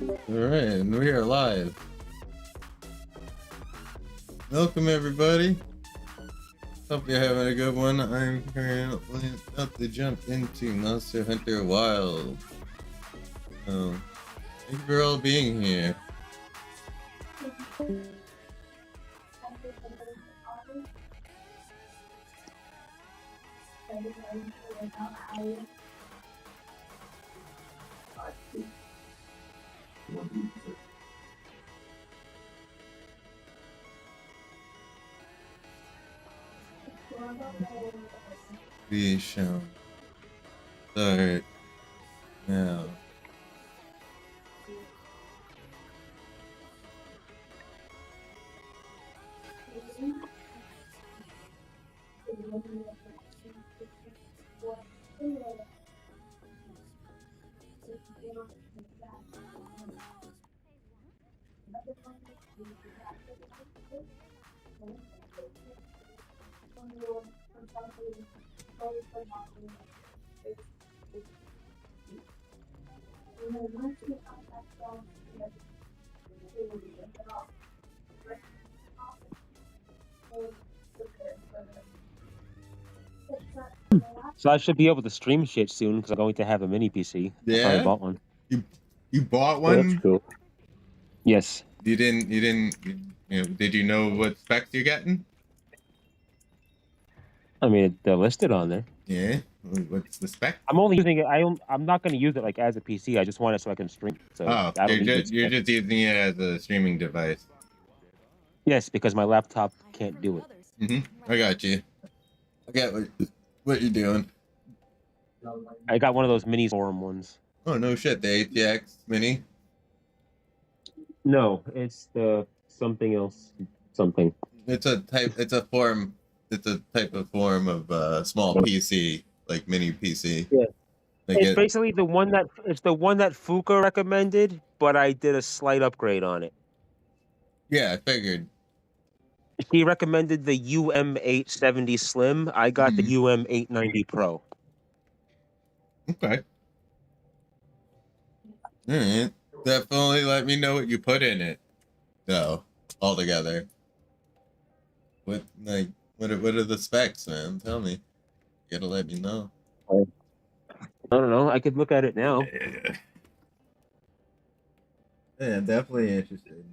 Alright, and we are live. Welcome everybody. Hope you're having a good one. I'm currently about to jump into Monster Hunter Wild. So, thank you for all being here. We shall start now. So I should be able to stream shit soon because I'm going to have a mini PC. I finally Yeah? bought one. You bought Yeah, that's one? cool. Yes. You did you know what specs you're getting? I mean, they're listed on there. Yeah? What's the spec? I'm only using it. I'm not going to use it like as a PC. I just want it so I can stream. So Oh, I don't need it. you're just using it as a streaming device. Yes, because my laptop can't do it. I got you. I got what you're doing. I got one of those mini forum ones. Oh no shit, the ATX Mini. No, it's the something else. Something. It's a type. It's a form. It's a type of form of small PC, like mini PC. Yeah. Like It's basically the one that Fuka recommended, but I did a slight upgrade on it. Yeah, I figured. He recommended the UM870 Slim. I got the UM890 Pro. Okay. All right. Definitely let me know what you put in it, though. Altogether. What are the specs, man? Tell me. You gotta let me know. I don't know. I could look at it now. Yeah, definitely interested.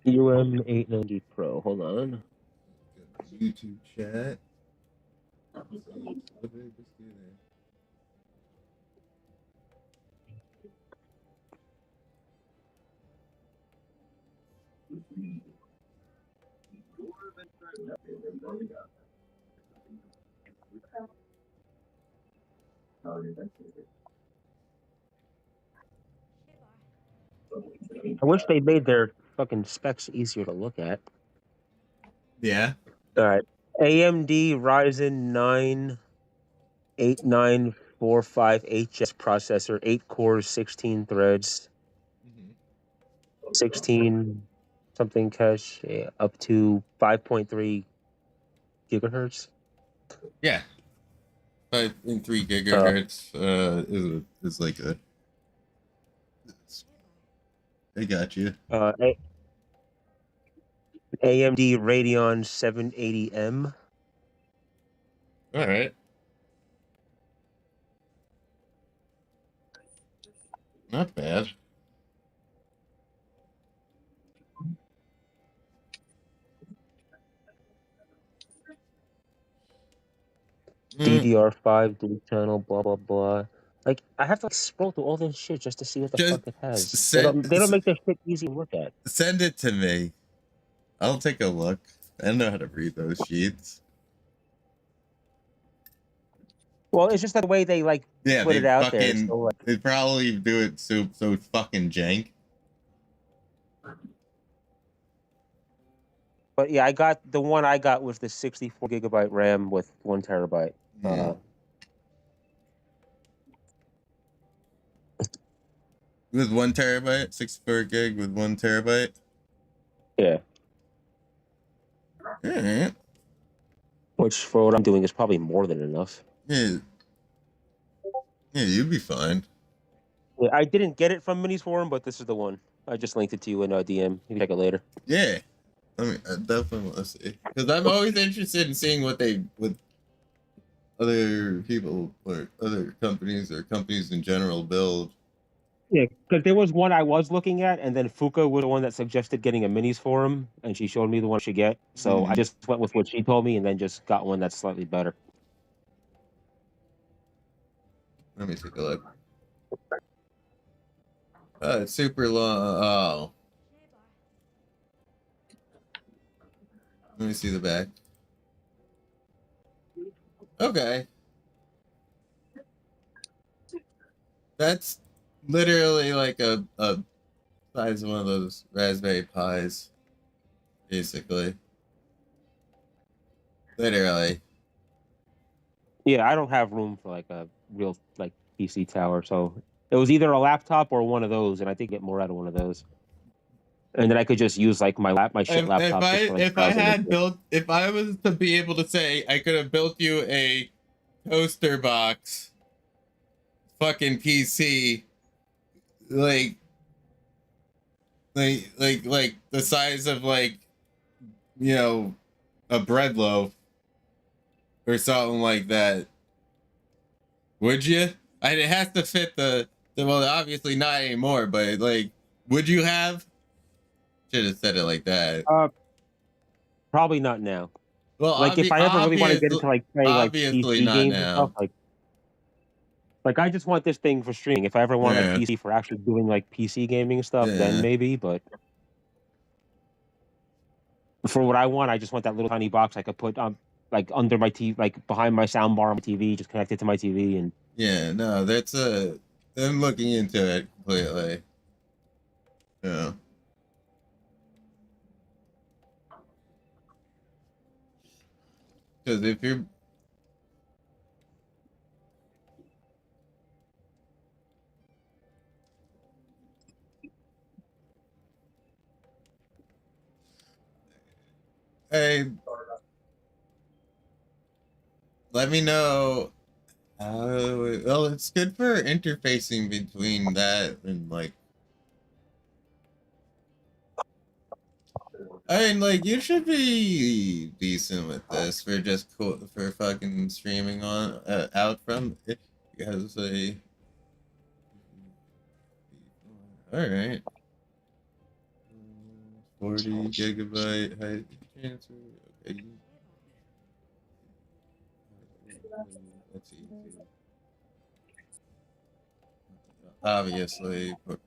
UM890 Pro. Hold on. YouTube chat. What did I just do there? I wish they made their fucking specs easier to look at. Yeah. All right. AMD Ryzen 9 8945HS processor, 8 cores, 16 threads, 16 something cache, up to 5.3 gigahertz. Yeah. 5.3 gigahertz is like a. I got you. AMD Radeon 780M. All right. Not bad. DDR5 dual channel, blah blah blah. Like I have to scroll through all this shit just to see what the Just fuck it has. send They don't make that shit easy to look at. send it to me. I'll take a look. I don't know how to read those sheets. Well, it's just that the way they like Yeah, put they it out there. fucking So like, they probably do it so it's fucking jank. but yeah, I got the one I got was the 64 gigabyte RAM with 1 terabyte. Yeah. With 1 TB, 64 gig with 1 TB. Yeah. Alright. Which for what I'm doing is probably more than enough. Yeah. Yeah, you'd be fine. Yeah, I didn't get it from Minis Forum, but this is the one. I just linked it to you in DM. You can check it later. Yeah. I definitely want to see. Because I'm always interested in seeing what other people or other companies or companies in general build. Yeah, because there was one I was looking at, and then Fuka was the one that suggested getting a Minis Forum, and she showed me the one I should get. So I just went with what she told me, and then just got one that's slightly better. Let me take a look. Oh, it's super long. Oh. Let me see the back. Okay. That's literally like a size of one of those Raspberry Pis, basically. Literally. Yeah, I don't have room for like a real like PC tower, so it was either a laptop or one of those, and I think get more out of one of those. And then I could just use like my shit laptop just for like If I browsing and had shit. built, if I was to be able to say I could have built you a toaster box fucking PC, like like the size of like, you know, a bread loaf or something like that, would you? It has to fit the well, obviously not anymore, but like, would you have? Should have said it like that. Probably not now. Well, Like if I ever really want to get into like playing like obviously PC not games and stuff, now. like I just want this thing for streaming. If I ever want a Yeah, PC for actually doing like PC gaming stuff, then yeah. maybe. But for what I want, I just want that little tiny box I could put like under my TV, like behind my soundbar on my TV, just connect it to my TV and. Yeah, no, that's I'm looking into it completely. Yeah. Because if you're hey, let me know. Well, it's good for interfacing between that and like. I mean, like you should be decent with this for just for fucking streaming on out from it because a. All right. 40 GB high transfer. Okay. That's easy. Obviously, but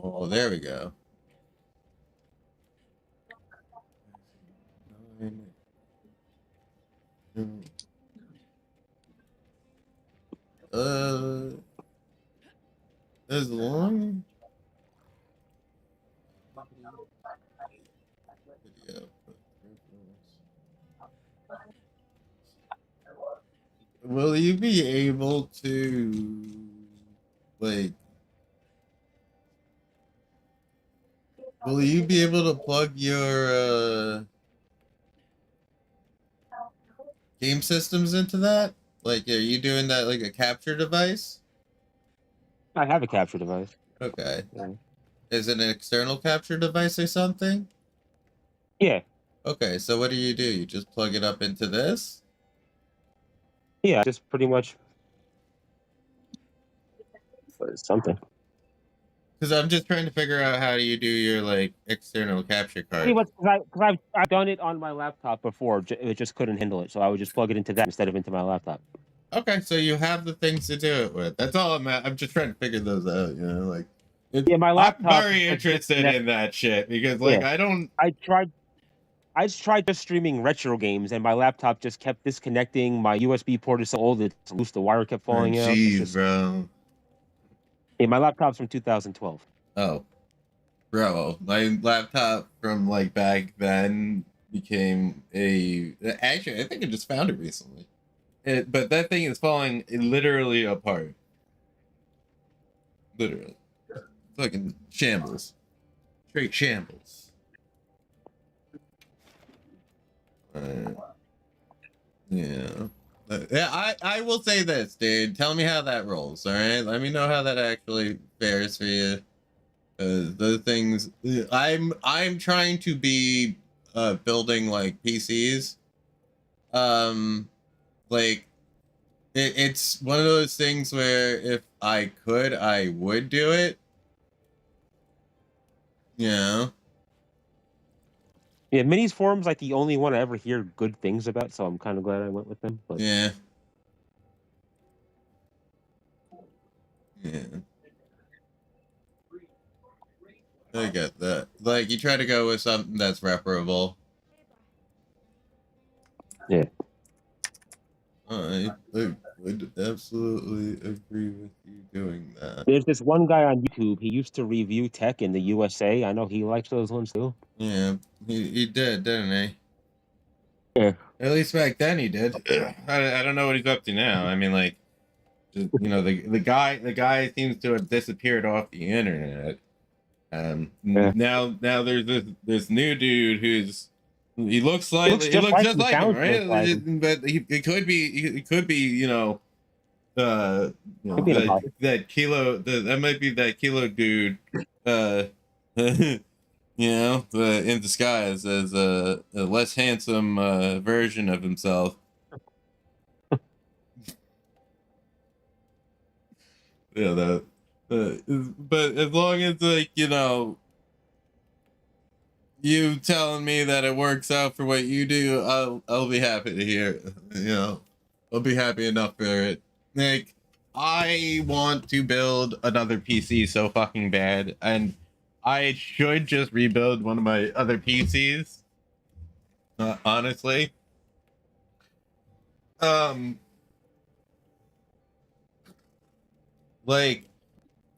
oh, there we go. Uh, as long video. Will you be able to like? Will you be able to plug your game systems into that? Like, are you doing that like a capture device? I have a capture device. Okay. Yeah. Is it an external capture device or something? Yeah. Okay, so what do? You just plug it up into this? Yeah. Just pretty much something. Because I'm just trying to figure out how do you do your like external capture Pretty card. much because I've done it on my laptop before. It just couldn't handle it, so I would just plug it into that instead of into my laptop. Okay, so you have the things to do it with. That's all I'm at. I'm just trying to figure those out, you know, like Yeah, my I'm laptop very just interested disconnects. in that shit because Yeah, like I don't. I tried. I just tried just streaming retro games, and my laptop just kept disconnecting. My USB port is so old; it's loose. The wire kept Oh, falling out. It's jeez, just. bro. Yeah, my laptop's from 2012. Oh, bro, my laptop from like back then became a. Actually, I think I just found it recently. but that thing is falling literally apart. Literally, fucking shambles, straight shambles. Yeah. Yeah, I will say this, dude. Tell me how that rolls, all right? Let me know how that actually fares for you. The things I'm trying to be building like PCs. Like it's one of those things where if I could, I would do it. You know? Yeah, Minis forums like the only one I ever hear good things about, so I'm kind of glad I went with them. But Yeah. Yeah. I get that. Like you try to go with something that's reparable. yeah, I would absolutely agree with you doing that. there's this one guy on YouTube. He used to review tech in the USA. I know he likes those ones too. Yeah, he did, didn't he? Yeah, At least back then he did. I don't know what he's up to now. I mean, like, just, you know, the guy seems to have disappeared off the internet. yeah. Now there's this new dude who's He looks he just looks like just him. like him, Sounds just like right? him. But he could be uh Could be an that imposter. that might be that kilo dude you know, in disguise as a less handsome version of himself. Yeah, that. But as long as like you know, you telling me that it works out for what you do, I'll be happy to hear it. You know, I'll be happy enough for it. Like, I want to build another PC so fucking bad, and I should just rebuild one of my other PCs. Honestly, um, like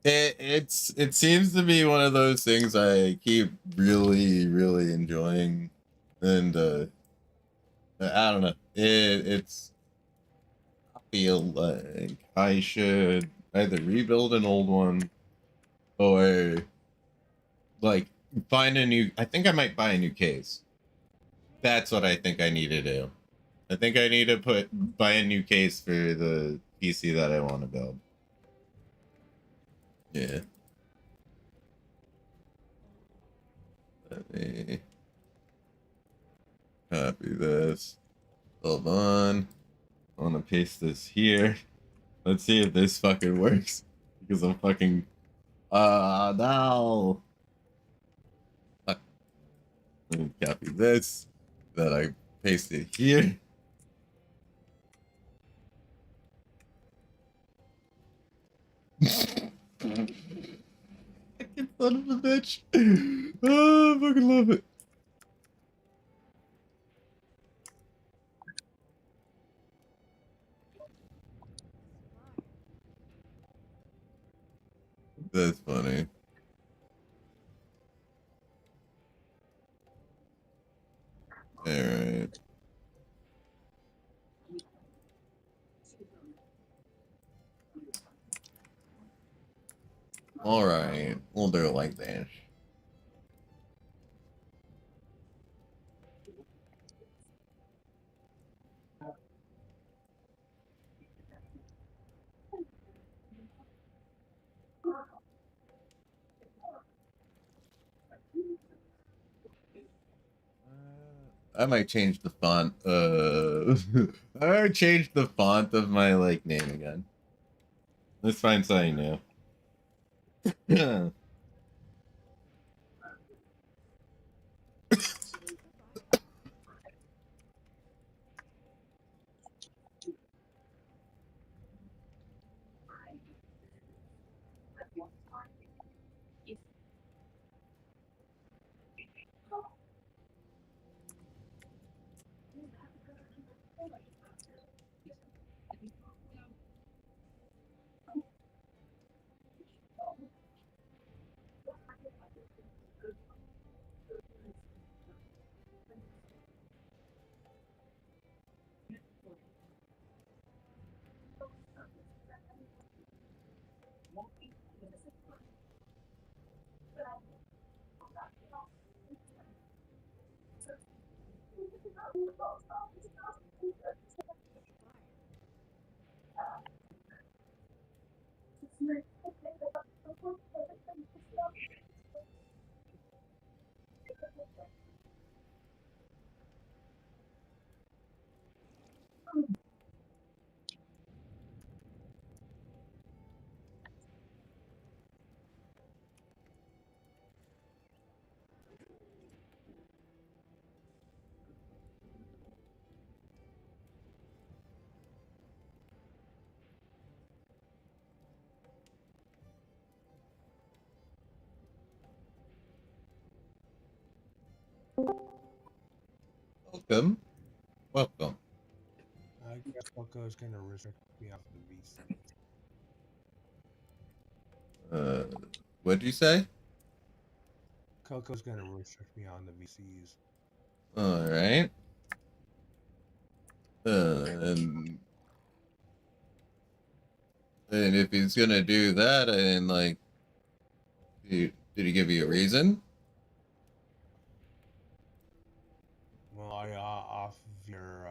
it seems to be one of those things I keep really enjoying, and I don't know. It's I feel like I should either rebuild an old one or like find a new. I think I might buy a new case. That's what I think I need to do. I think I need to buy a new case for the PC that I want to build. Yeah. Let me copy this. Hold on. I want to paste this here. Let's see if this fucking works. Because I'm fucking. No. Fuck. Let me copy this. That I paste it here. Fucking son of a bitch. Oh, I fucking love it. That's funny. Alright. Alright. We'll do it like that. I might change the font. I might change the font of my like name again. Let's find something new. Welcome. Welcome. I guess Coco's going to restrict me off the VCs. What'd you say? Coco's going to restrict me on the VCs. All right. And if he's gonna do that, and like, did he give you a reason? Well, are you off of your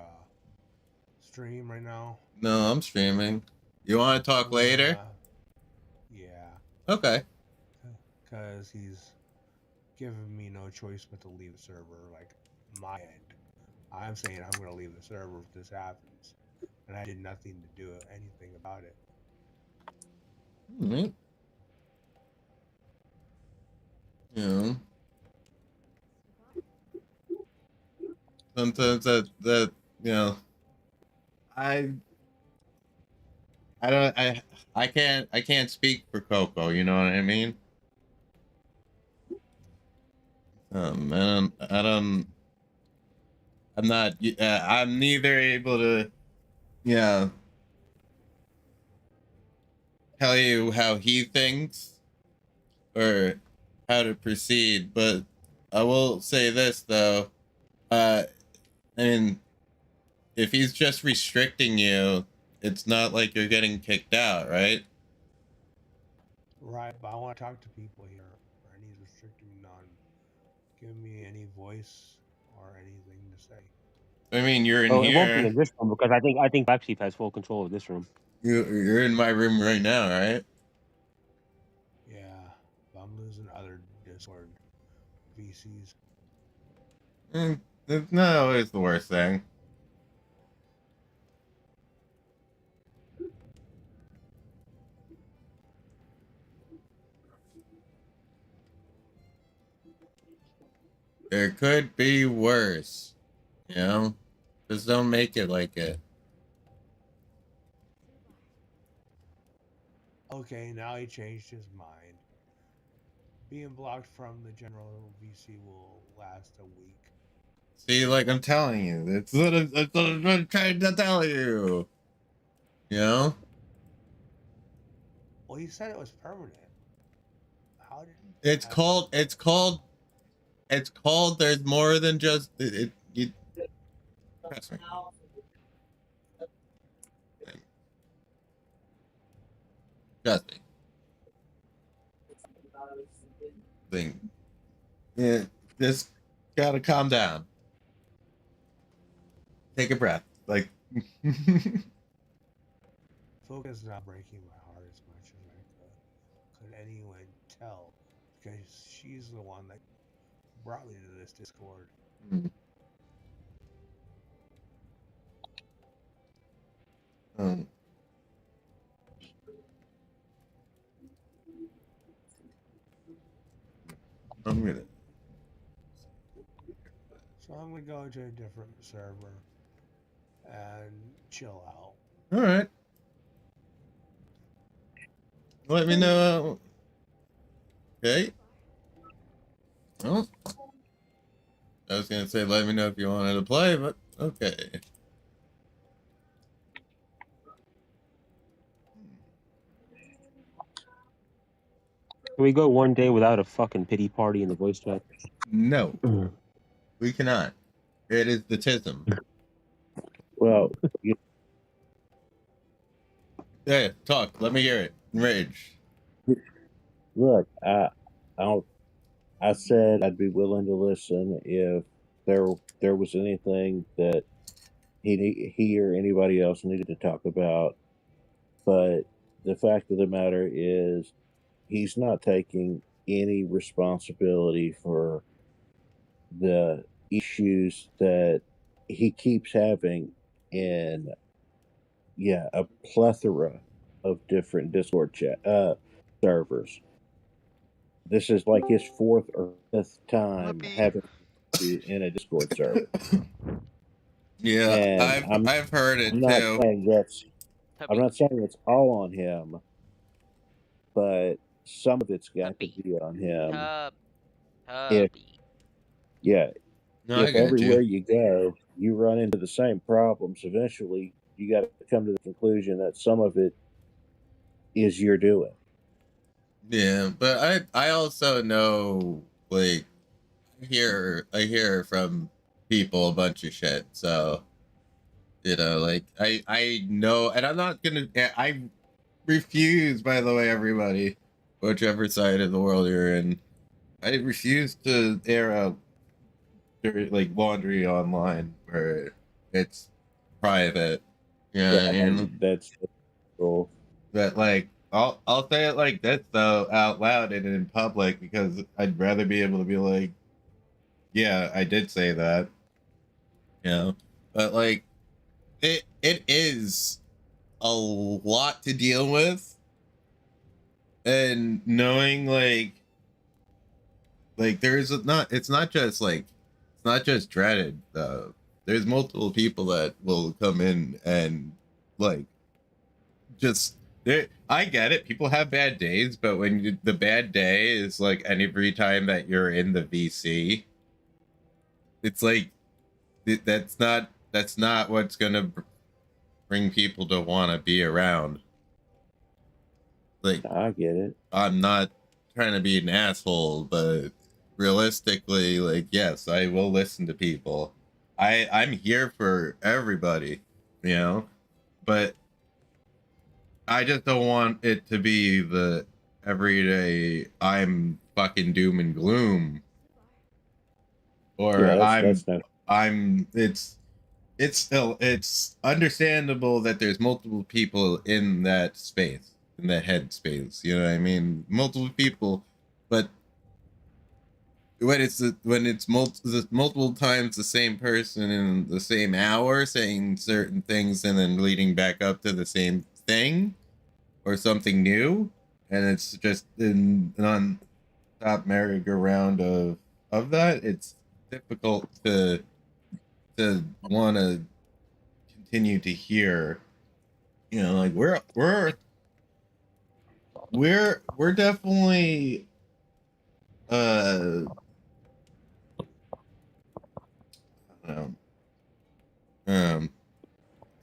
stream right now? No, I'm streaming. You want to talk later? Yeah. Okay. Because he's given me no choice but to leave the server, like, my end. I'm saying I'm going to leave the server if this happens. And I did nothing to do anything about it. Right. You know, sometimes that you know, I don't I can't speak for Coco. You know what I mean? I'm not. I'm neither able to, yeah, tell you how he thinks or how to proceed. But I will say this though. I mean, if he's just restricting you, it's not like you're getting kicked out, right? Right, but I want to talk to people here, and he's restricting me on giving me any voice or anything to say. I mean, you're in Oh, here. it won't be in this room because I think Blaqksheep has full control of this room. You're in my room right now, right? Yeah, but I'm losing other Discord VCs. It's not always the worst thing. There could be worse, you know? Just don't make it like it. Okay, now he changed his mind. Being blocked from the general VC will last a week. See, like I'm telling you, that's what I'm trying to tell you. You know? Well, you said it was permanent. How did It's called there's more than just you trust me. Trust me. Thing. Yeah, just gotta calm down. Take a breath. Like Focus not breaking my heart as much as I could anyone tell, because she's the one that brought me to this Discord. I'm gonna. So I'm gonna go to a different server and chill out. All right. Let me know. Okay. Well, I was gonna say let me know if you wanted to play, but okay. Can we go one day without a fucking pity party in the voice chat? No, we cannot. It is the tism. Well, Yeah, talk. Let me hear it. Rage. look, I said I'd be willing to listen if there was anything that he or anybody else needed to talk about. But the fact of the matter is, he's not taking any responsibility for the issues that he keeps having in a plethora of different Discord servers. This is like his fourth or fifth time Puppy. having in a Discord server, Yeah, and I've heard I'm it not too. saying that's I'm Puppy. not saying it's all on him, but some of it's got to Puppy. be on him. If Puppy. yeah, No, I if got everywhere you. you go you run into the same problems, eventually you got to come to the conclusion that some of it is your doing. Yeah, but I also know, like, I hear from people a bunch of shit. So, like, I know, and I'm not gonna. I refuse, by the way, everybody, whichever side of the world you're in, I refuse to air out like laundry online where it's private. Yeah, Yeah, and that's cool. but like I'll say it like this though out loud and in public because I'd rather be able to be like, yeah, I did say that, you know. But like it is a lot to deal with, and knowing like there's not it's not just like it's not just dreaded though. There's multiple people that will come in and like just I get it. People have bad days, but when the bad day is like every time that you're in the VC, it's like that's not what's gonna bring people to want to be around. Like, I get it. I'm not trying to be an asshole, but realistically, like, yes, I will listen to people. I'm here for everybody, you know, but I just don't want it to be the everyday I'm fucking doom and gloom, or Yeah, that's no. I'm it's still it's understandable that there's multiple people in that space, in that head space, you know what I mean, multiple people, but when it's multiple times the same person in the same hour saying certain things and then leading back up to the same thing or something new, and it's just in non-stop merry-go-round of that, it's difficult to want to continue to hear, you know, like we're definitely I don't know,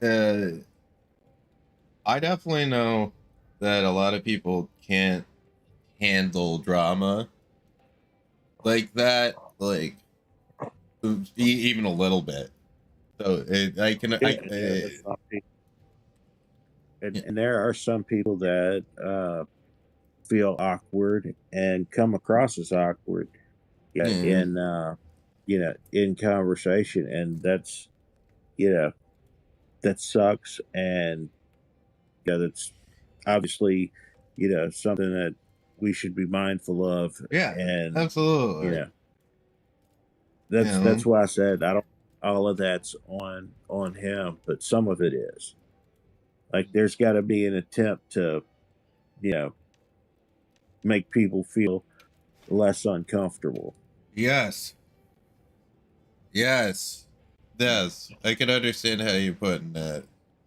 uh I definitely know that a lot of people can't handle drama like that, like even a little bit. So I can Yeah, there's a lot of people, and there are some people that feel awkward and come across as awkward, yeah, in in conversation, and that's you know that sucks, and that's obviously something that we should be mindful of, yeah, and you absolutely. know You that's know, why I said I don't all of that's on him, but some of it is like there's got to be an attempt to you know make people feel less uncomfortable. yes, yes, yes. I can understand how you're putting that.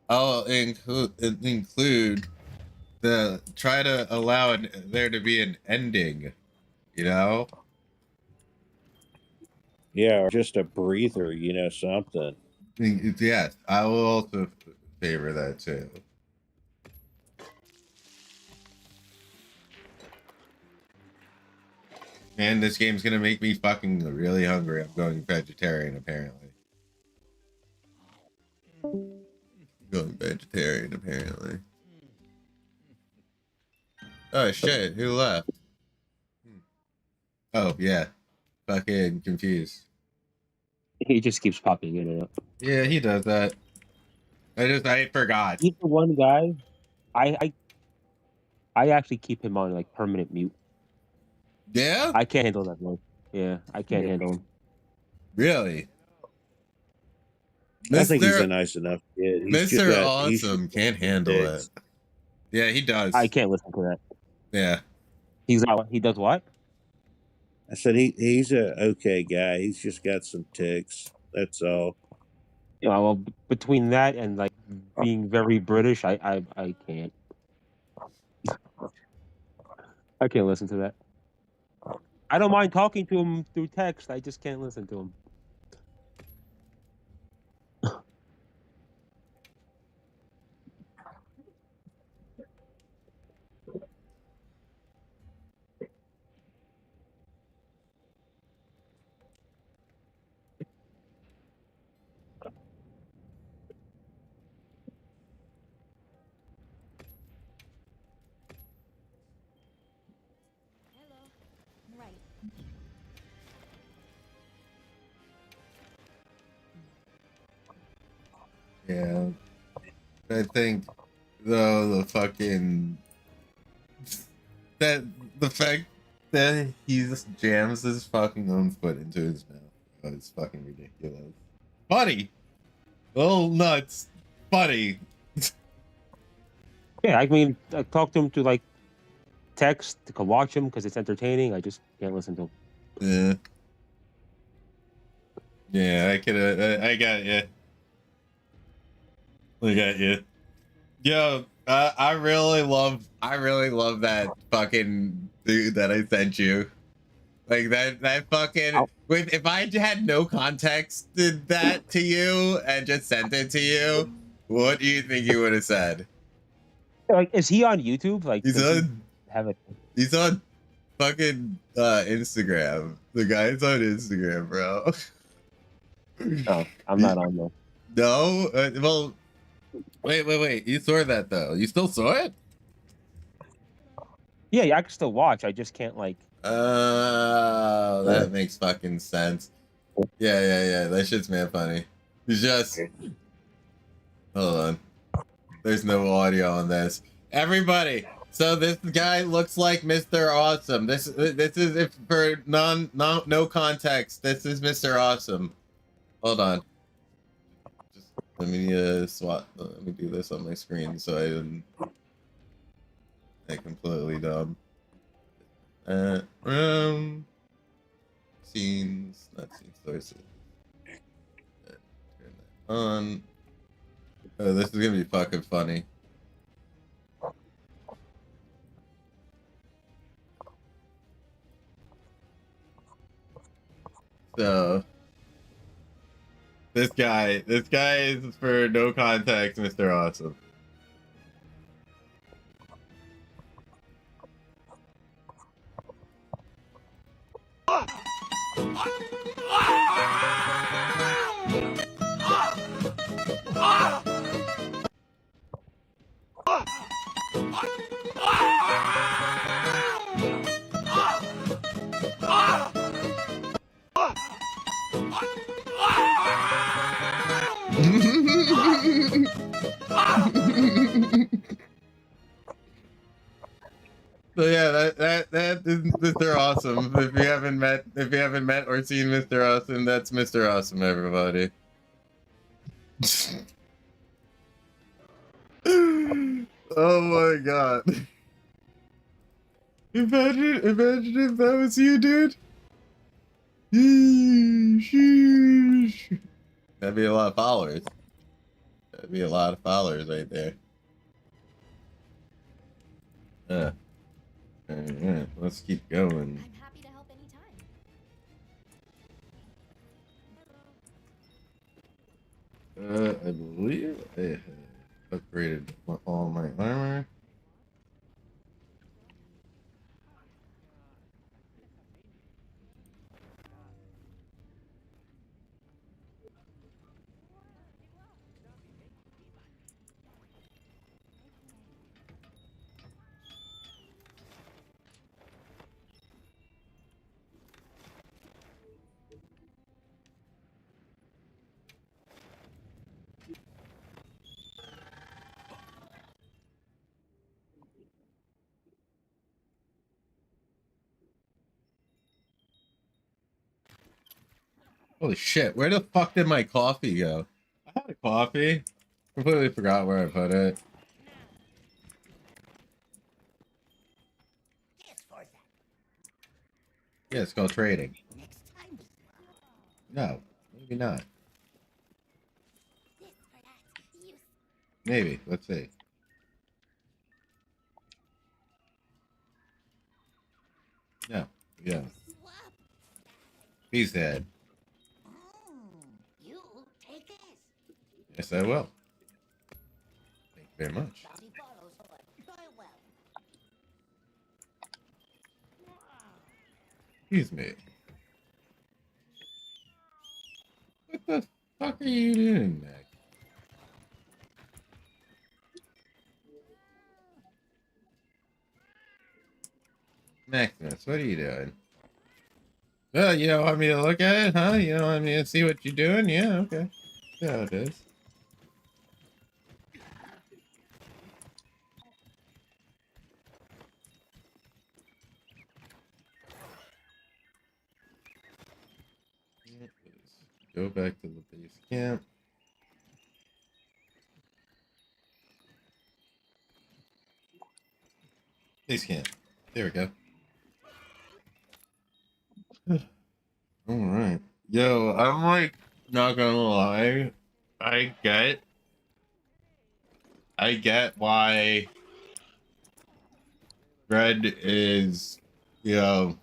I'll include the try to allow there to be an ending. You know, Yeah, or just a breather, something. yes, I will also favor that too. And this game's gonna make me fucking really hungry. I'm going vegetarian apparently. Going vegetarian apparently. Oh shit, who left? Oh yeah. Fucking confused. He just keeps popping in and out. Yeah, he does that. I forgot. He's the one guy. I I actually keep him on like permanent mute. Yeah? I can't handle that noise. Yeah, I can't Yeah. handle him. Really? I think he's a Mr. nice enough kid. Mr. He's just Awesome can't handle it. ticks. Yeah, he does. I can't listen to that. Yeah. He's not. He does what? I said he's a okay guy. He's just got some ticks. That's all. You know, well, between that and like being very British, I can't. I can't listen to that. I don't mind talking to him through text. I just can't listen to him. Right. Yeah. I think though the fact that he just jams his fucking own foot into his mouth is fucking ridiculous. Funny. Little nuts. Funny. Yeah, I mean, I talk to him to like text to watch him because it's entertaining. I just can't listen to him. Yeah. Yeah, I got you. I got you. Yo, I really love that fucking dude that I sent you. Like that fucking with if I had no context did that to you and just sent it to you, what do you think you would have said? Like, is he on YouTube? Like, He's does he on have it? he's on fucking Instagram. The guy's on Instagram, bro. No, I'm not on there. No? Well, wait. You saw that though. You still saw it? Yeah, I can still watch. I just can't like. That makes fucking sense. Yeah. That shit's man funny. It's just hold on. There's no audio on this. Everybody, so this guy looks like Mr. Awesome. This is if for no context. This is Mr. Awesome. Hold on. Just let me swap. Let me do this on my screen so I didn't. I completely dumb. Scenes, not scene sources. Turn that on. Oh, this is gonna be fucking funny. So this guy is for no context, Mr. Awesome. So yeah, that is Mr. Awesome. If you haven't met or seen Mr. Awesome, that's Mr. Awesome, everybody. Oh my god. Imagine if that was you, dude. Sheesh. That'd be a lot of followers. That'd be a lot of followers right there. Alright, let's keep going. I'm happy to help anytime. I believe I have upgraded all my armor. Holy shit, where the fuck did my coffee go? I had a coffee. Completely forgot where I put it. Yeah, it's called trading. No, maybe not. Maybe. Let's see. No. Yeah. He's dead. You take this. Yes, I will. Thank you very much. Bounty follows on. Try it well. Excuse me. What the fuck are you doing, Mac? Maximus, what are you doing? Oh, you don't want me to look at it, huh? You don't want me to see what you're doing? Yeah, okay. Yeah, it is. Go back to the base camp. Base camp. There we go. All right. Yo, I'm like not gonna lie. I get why Red is, you know,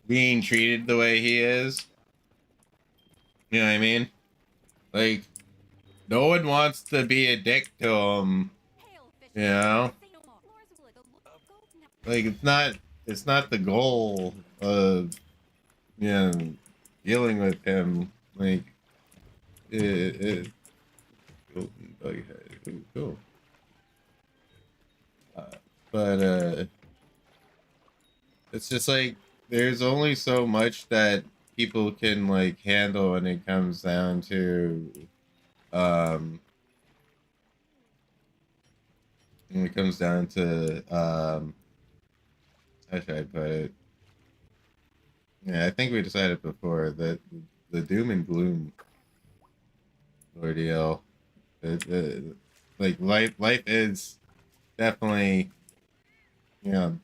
being treated the way he is. You know what I mean? Like, no one wants to be a dick to him. You know? Like, it's not the goal of, you know, dealing with him. Like, cool. But it's just like there's only so much that people can like handle when it comes down to when it comes down to how should I put it? Yeah, I think we decided before that the doom and gloom ordeal, like life is definitely, you know,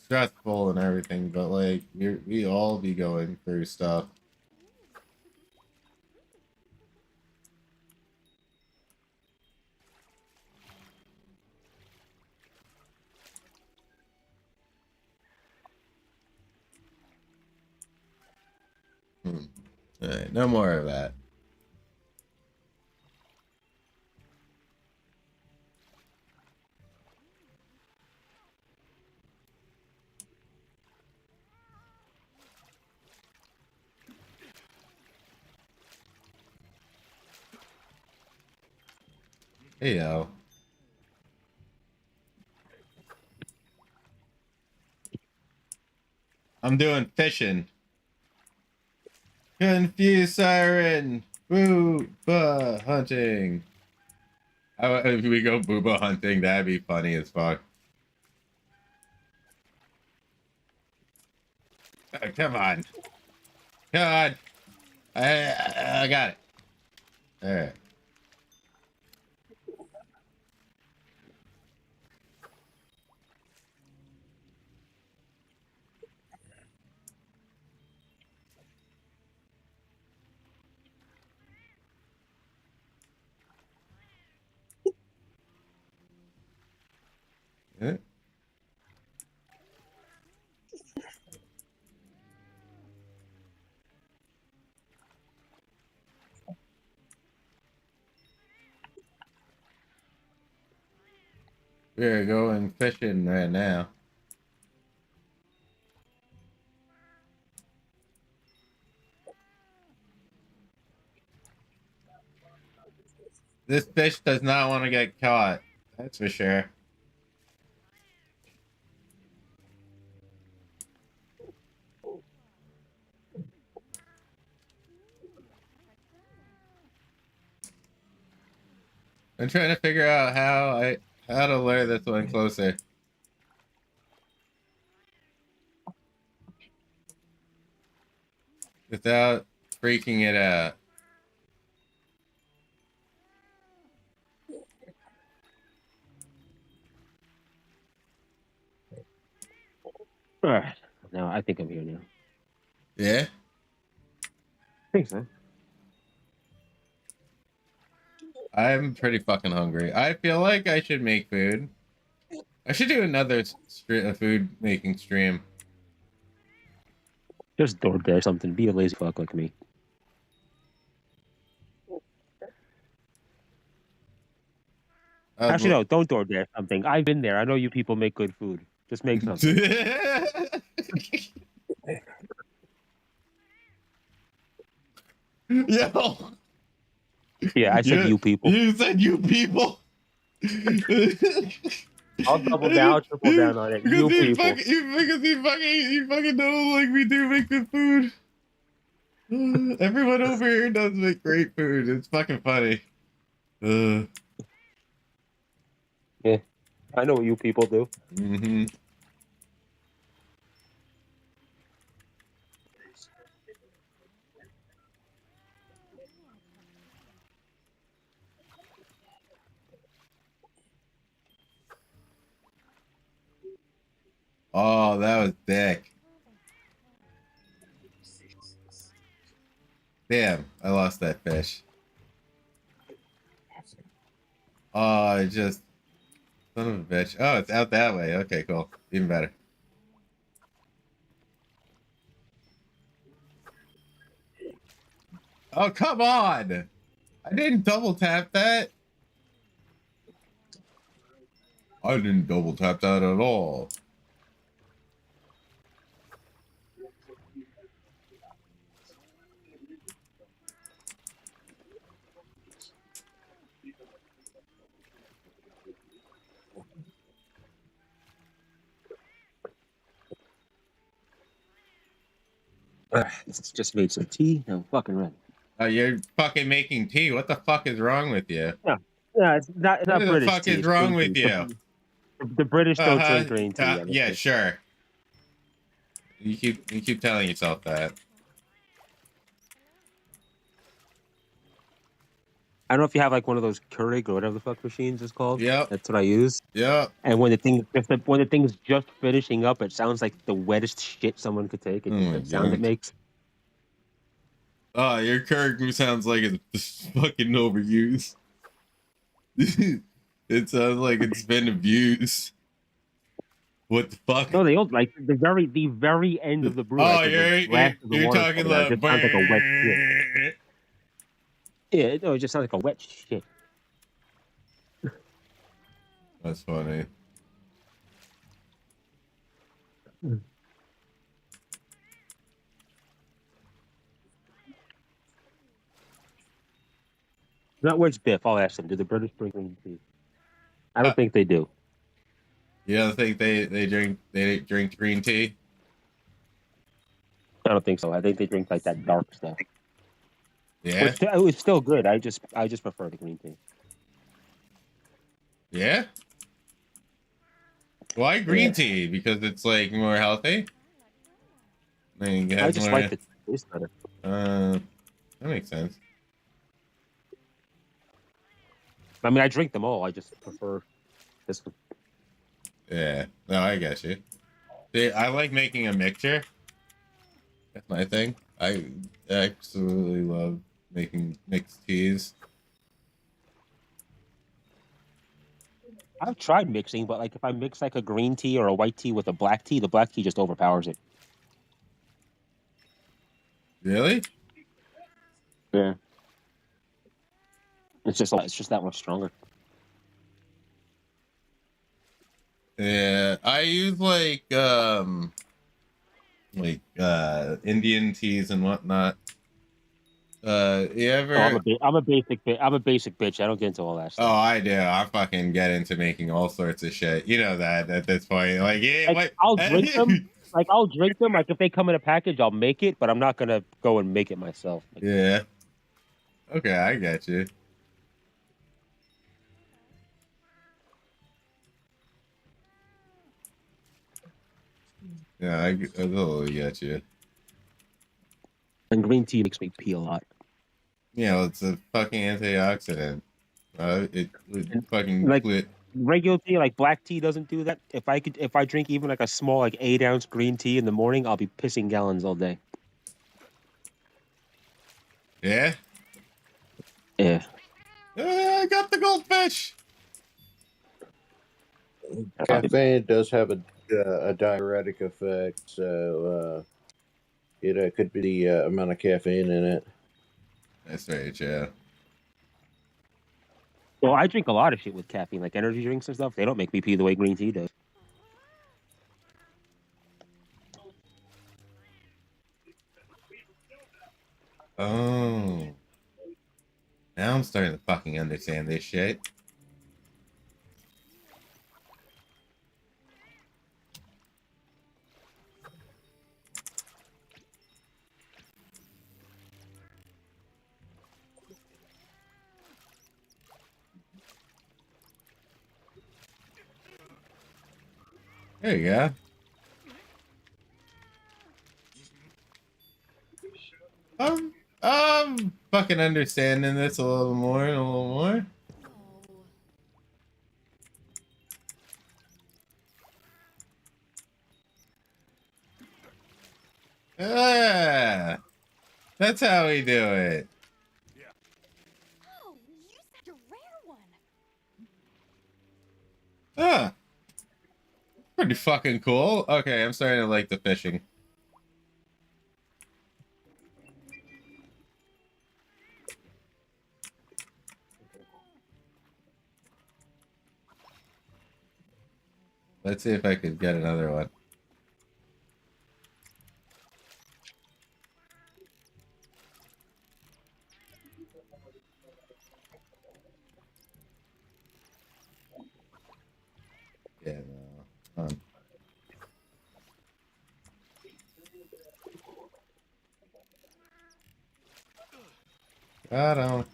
stressful and everything, but like we all be going through stuff. All right, no more of that. Hey yo. I'm doing fishing. Confused siren. Booba hunting. If we go booba hunting, that'd be funny as fuck. Oh, come on. Come on. I got it. All right. Yeah. We're going fishing right now. This fish does not want to get caught. That's for sure. I'm trying to figure out how to lure this one closer. without freaking it out. Alright. Now I think I'm here now. Yeah? I think so. I'm pretty fucking hungry. I feel like I should make food. I should do another food making stream. Just DoorDash something. Be a lazy fuck like me. Actually, no, don't DoorDash something. I've been there. I know you people make good food. Just make something. Yo, Yeah, I said you people. You said you people. I'll double down, triple down on it. You people. You fucking know like we do make good food. Everyone over here does make great food. It's fucking funny. Yeah, I know what you people do. Mm-hmm. Oh, that was thick. Damn, I lost that fish. Oh, I just... Son of a bitch. Oh, it's out that way. Okay, cool. Even better. Oh, come on! I didn't double tap that. I didn't double tap that at all. Just made some tea. I'm fucking ready. Oh, you're fucking making tea. What the fuck is wrong with you? Yeah, it's not. It's What not the British fuck tea. is It's wrong green with tea. you? The British don't drink green tea. Yeah, sure. You keep telling yourself that. I don't know if you have like one of those Keurig or whatever the fuck machines is called. Yep. That's what I use. Yep. And when the thing's just finishing up, it sounds like the wettest shit someone could take. It's the sound it makes. Oh, your character sounds like it's fucking overused. It sounds like it's been abused. What the fuck? No, they don't like the very end of the brew. Oh, like, you're talking like like... sounds like a wet shit. Yeah, no, it just sounds like a wet shit. That's funny. Not where's Biff? I'll ask them. Do the British drink green tea? I don't think they do. You don't think they drink green tea? I don't think so. I think they drink like that dark stuff. Yeah. It's still good. I just prefer the green tea. Yeah. Why green tea? Because it's like more healthy. I just like the taste better. That makes sense. I mean, I drink them all. I just prefer this one. Yeah. No, I get you. See, I like making a mixture. That's my thing. I absolutely love making mixed teas. I've tried mixing, but like if I mix like a green tea or a white tea with a black tea, the black tea just overpowers it. Really? Yeah. It's just that much stronger. Yeah, I use like Indian teas and whatnot. You ever? I'm a basic bitch. I don't get into all that stuff. Oh, I do. I fucking get into making all sorts of shit. You know that at this point. Like, yeah, like, I'll drink them. Like, I'll drink them. Like, if they come in a package, I'll make it, but I'm not gonna go and make it myself. Like, yeah. Okay, I get you. Yeah, I totally get you. And green tea makes me pee a lot. Yeah, it's a fucking antioxidant. It would And, fucking like quit. regular tea, like black tea, doesn't do that. If I drink even like a small, like 8 ounce green tea in the morning, I'll be pissing gallons all day. Yeah. Yeah. I got the goldfish. Caffeine does have a diuretic effect, so it could be the amount of caffeine in it. That's right, yeah. Well, I drink a lot of shit with caffeine, like energy drinks and stuff. They don't make me pee the way green tea does. Oh. Now I'm starting to fucking understand this shit. There you go. I'm fucking understanding this a little more and a little more. Ah, that's how we do it. Oh, you said a rare one. Ah, pretty fucking cool. Okay, I'm starting to like the fishing. Let's see if I could get another one. Yeah, no. Got him.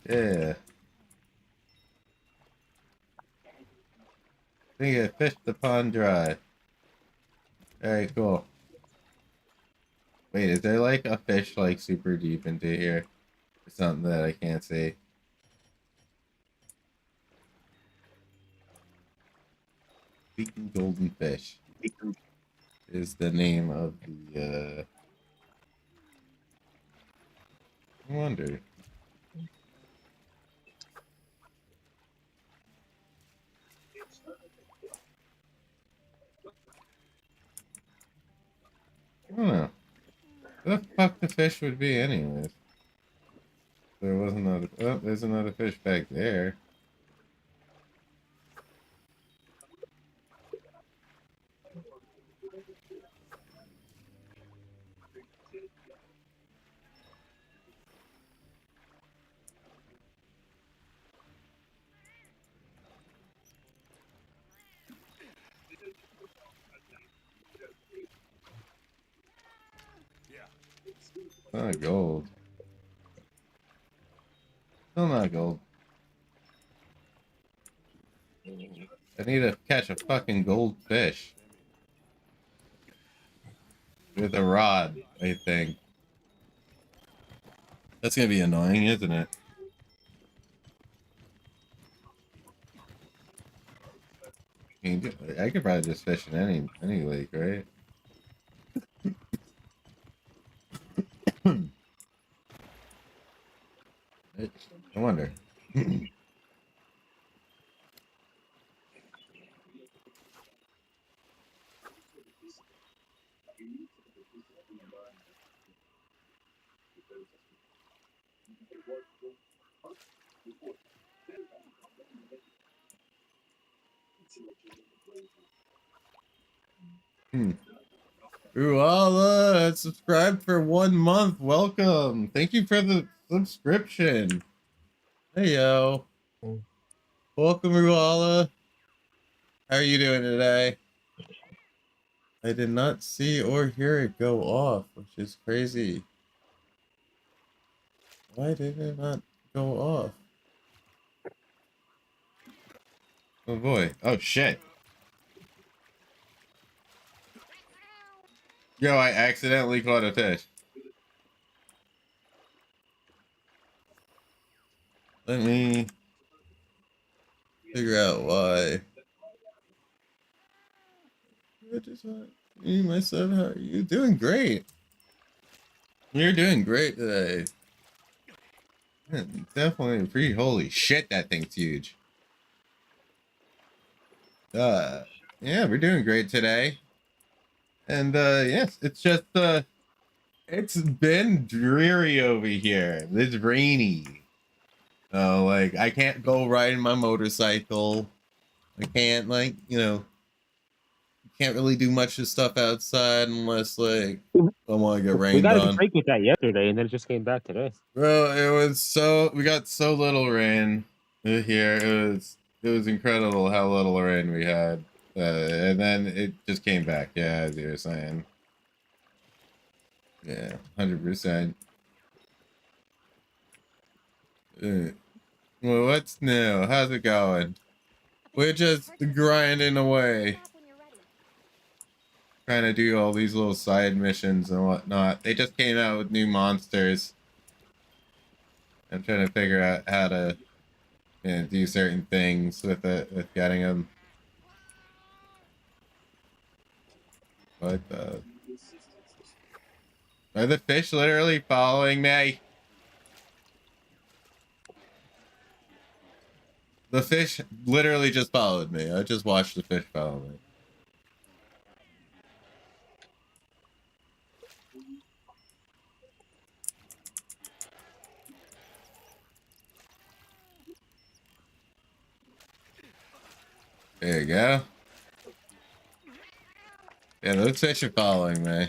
Yeah. I think I fished the pond dry. Alright, cool. Wait, is there like a fish like super deep into here? Or something that I can't see? Speaking golden fish is the name of the I wonder. I don't know. What the fuck the fish would be anyways? There was another oh, there's another fish back there. Not gold. Still not gold. I need to catch a fucking goldfish. With a rod, I think. That's gonna be annoying, isn't it? I could probably just fish in any lake, right? I wonder. Ruala, subscribed for 1 month. Welcome. Thank you for the subscription. Hey yo. Welcome, Ruala. How are you doing today? I did not see or hear it go off, which is crazy. Why did it not go off? Oh boy. Oh shit. Yo, I accidentally caught a fish. Let me figure out why. Me, myself, how are you? Doing great. You're doing great today. Man, definitely pretty. Holy shit, that thing's huge. Yeah, we're doing great today. And yes, it's just it's been dreary over here. It's rainy. Like I can't go riding my motorcycle. I can't can't really do much of stuff outside unless like I want to get We rained got a on. break with that yesterday, and then it just came back today. Bro, we got so little rain here. It was incredible how little rain we had. And then it just came back. Yeah, as you were saying. Yeah, 100%. Well, what's new? How's it going? We're just grinding away, trying to do all these little side missions and whatnot. They just came out with new monsters. I'm trying to figure out how to do certain things with it, with getting them. What the? Are the fish literally following me? The fish literally just followed me. I just watched the fish follow me. There you go. Yeah, those fish are following me.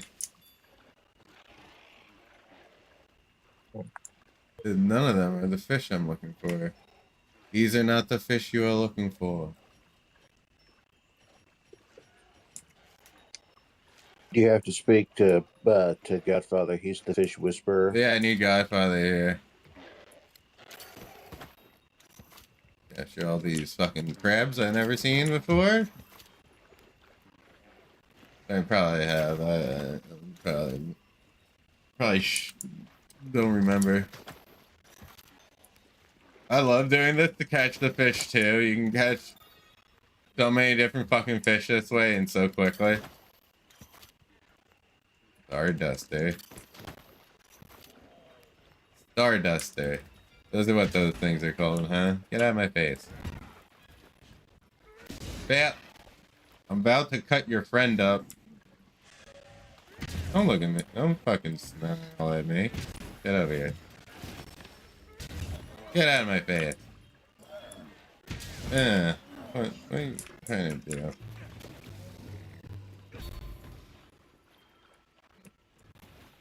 None of them are the fish I'm looking for. These are not the fish you are looking for. You have to speak to Godfather. He's the fish whisperer. Yeah, I need Godfather here. Capture all these fucking crabs I've never seen before. I probably have. I probably don't remember. I love doing this to catch the fish too. You can catch so many different fucking fish this way and so quickly. Starduster. Starduster. Those are what those things are called, huh? Get out of my face. Bat. I'm about to cut your friend up. Don't look at me. Don't fucking smile at me. Get over here. Get out of my face. What are you trying to do?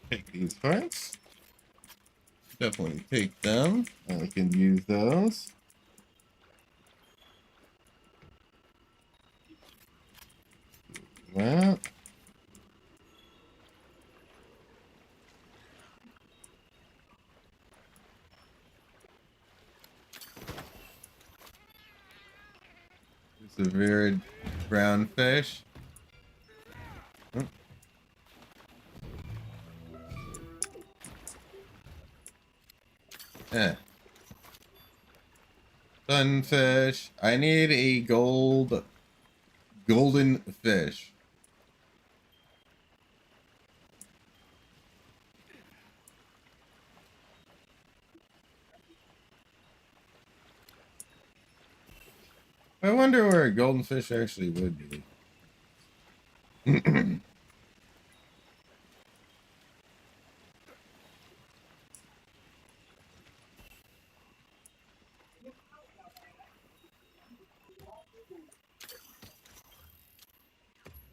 Take these parts. Definitely take them. I can use those. Well. It's a very brown fish. Oh. Yeah. Sunfish. I need a golden fish. I wonder where a golden fish actually would be.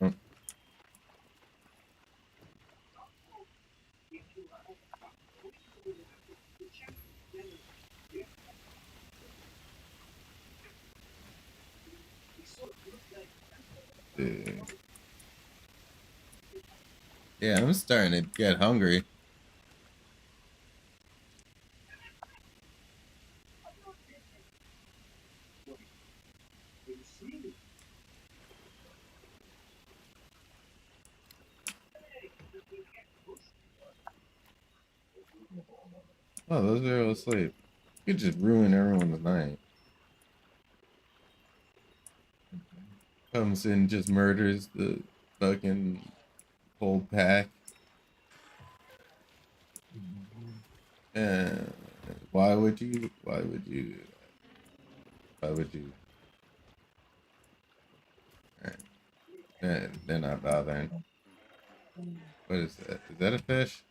Oh. Yeah, I'm starting to get hungry. Oh, those are all asleep. You could just ruin everyone's night. Comes in, just murders the fucking whole pack. And why would you? Why would you? Why would you? Alright. They're not bothering. What is that? Is that a fish?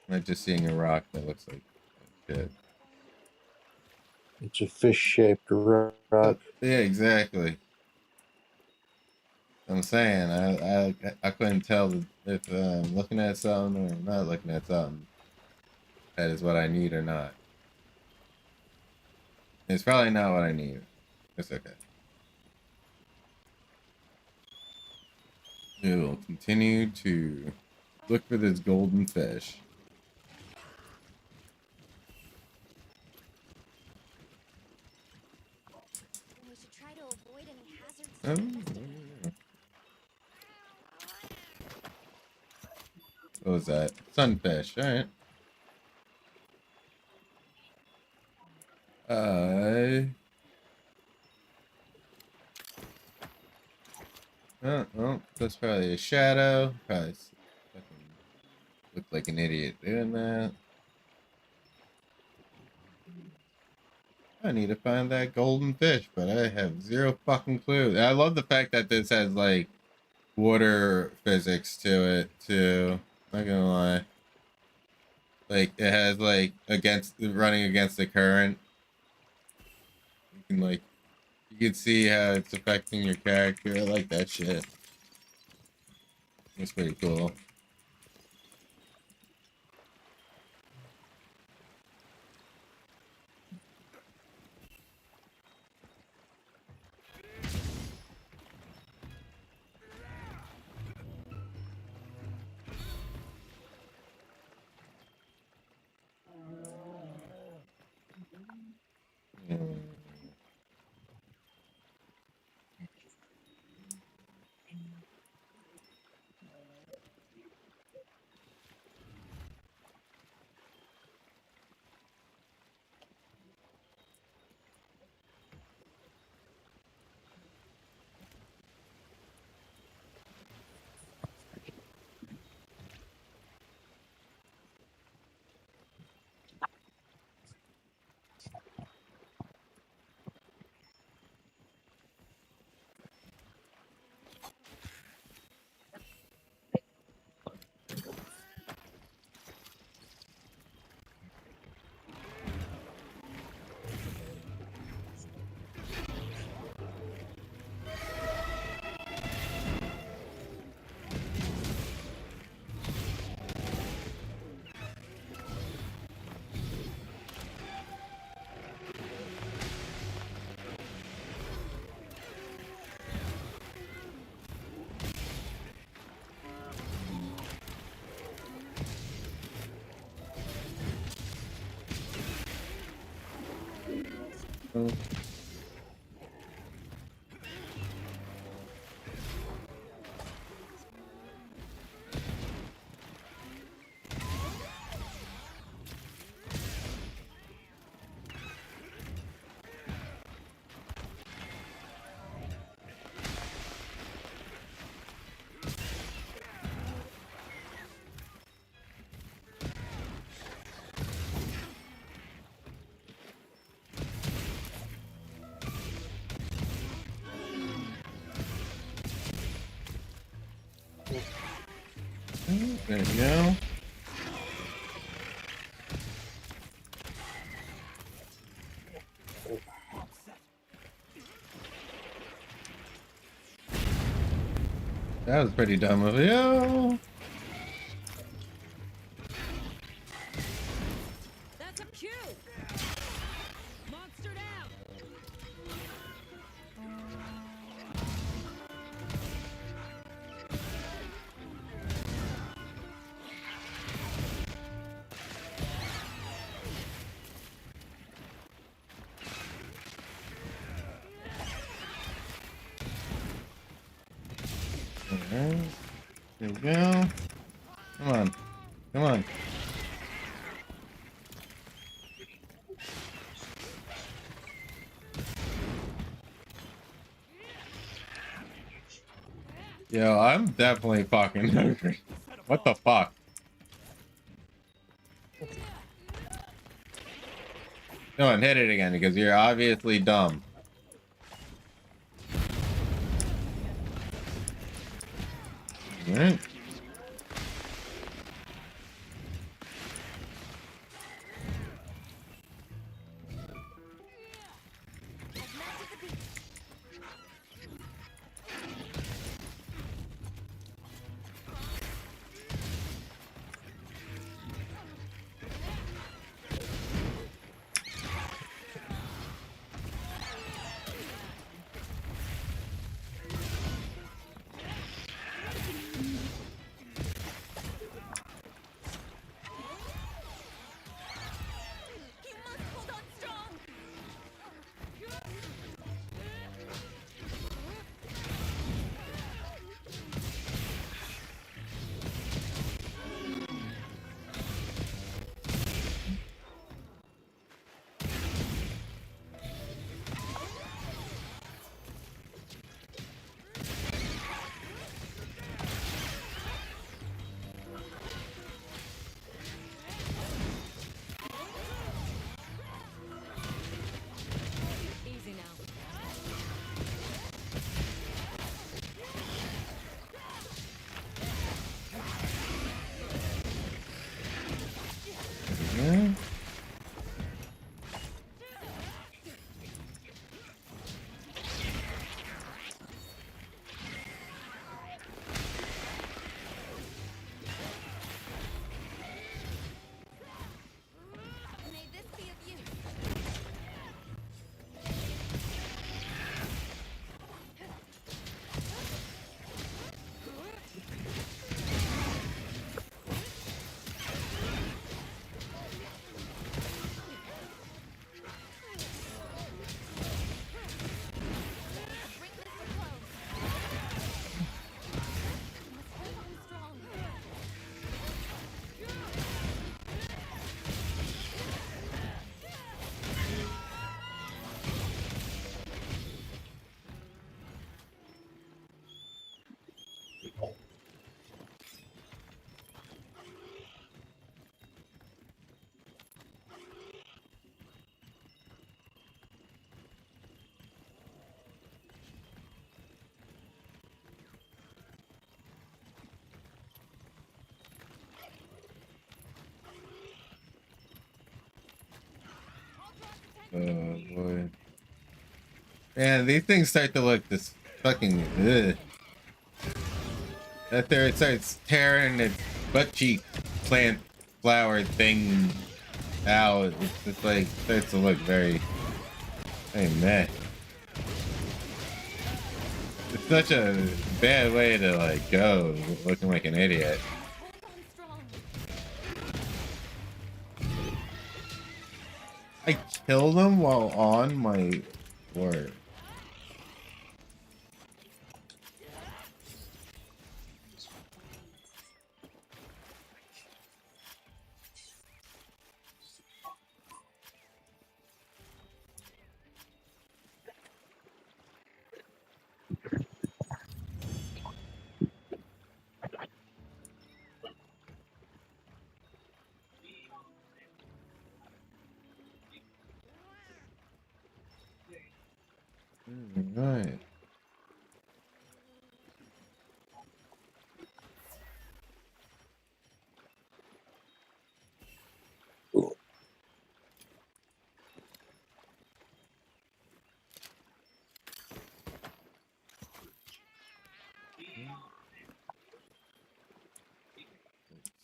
Am I just seeing a rock that looks like shit? It's a fish-shaped rock. Yeah, exactly. I'm saying I couldn't tell if I'm looking at something or not looking at something. That is what I need or not. It's probably not what I need. It's okay. We will continue to look for this golden fish. We should try to avoid any hazards. Oh, what was that? Sunfish. All right. Oh, that's probably a shadow. Probably fucking look like an idiot doing that. I need to find that golden fish, but I have zero fucking clue. I love the fact that this has like water physics to it too. Not gonna lie. Like it has like against running against the current. You can see how it's affecting your character. I like that shit. It's pretty cool. Mm. Oh. There you go. That was pretty dumb of you. That's a cue. Monster down. Alright. There we go. Come on. Come on. Yo, I'm definitely fucking hungry. What the fuck? Come on, hit it again because you're obviously dumb. Alright. You must hold on strong. Easy now. Yeah. May this be of use. Bring this to close. You must hold on strong. Oh boy. Man, these things start to look this fucking ugh. After it starts tearing its butt cheek plant flower thing out, it's just like starts to look very meh. It's such a bad way to like go, looking like an idiot. Hold on strong. I killed him while on my word. Right. Let's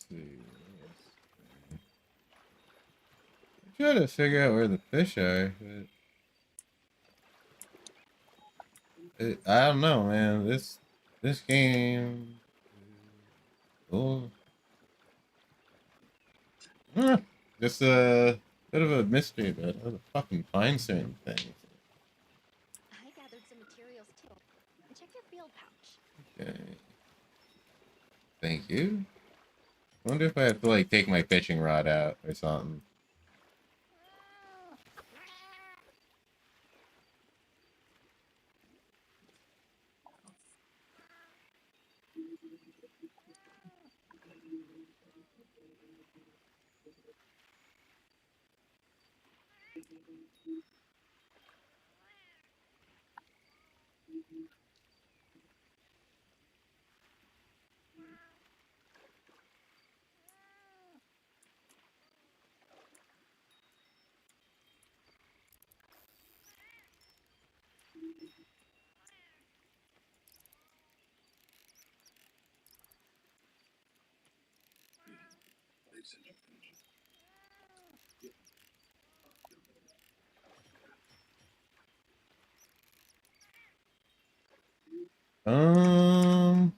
see. I'm trying to figure out where the fish are, but I don't know, man. This game. Oh, just a bit of a mystery about how to fucking find certain things. I gathered some materials too. Check your field pouch. Okay. Thank you. I wonder if I have to like take my fishing rod out or something. Um,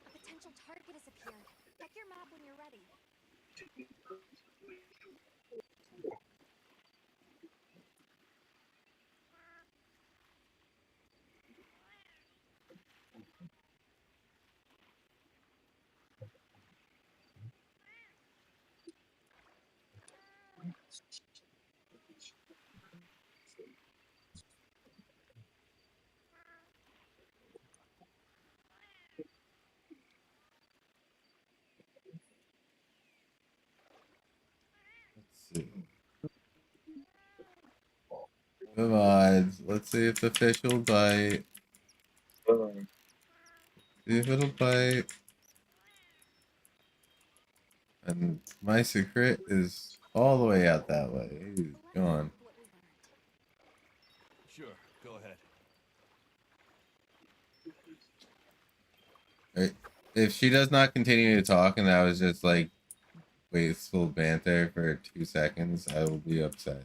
A potential target has appeared. Check your map when you're ready. let's see. Come on, let's see if the fish will bite. See if it'll bite. And my secret is all the way out that way. He's gone. What we learned. Sure, go ahead. Right. If she does not continue to talk and that was just like wasteful banter for 2 seconds, I will be upset.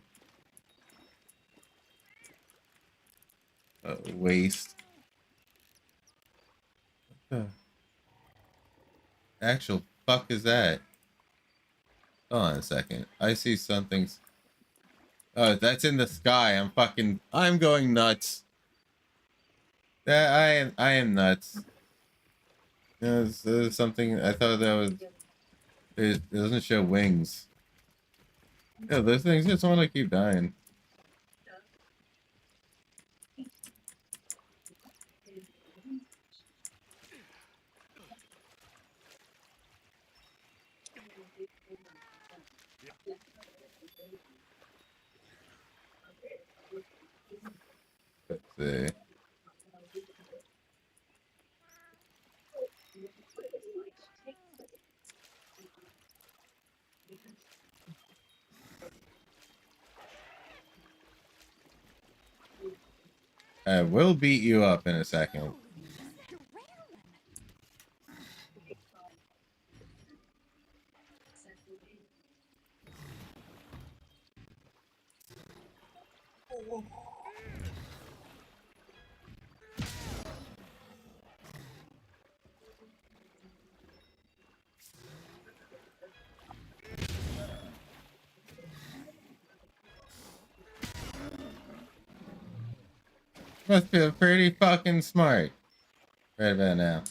Waste. What the actual fuck is that? Hold on a second. I see something. Oh, that's in the sky. I'm going nuts. I am nuts. There's something. I thought that was. It doesn't show wings. Yeah, those things just want to keep dying. Let's see. I will beat you up in a second. Holy, you're rare one. Must feel pretty fucking smart right about now.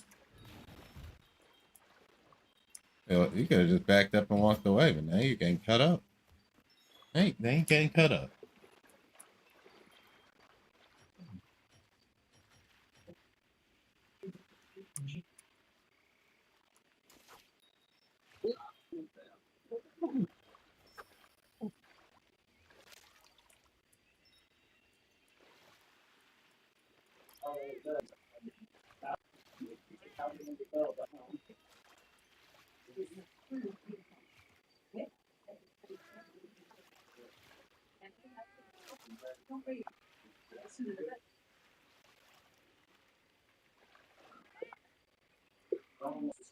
You could have just backed up and walked away, but now you're getting cut up. Hey, now you're getting cut up.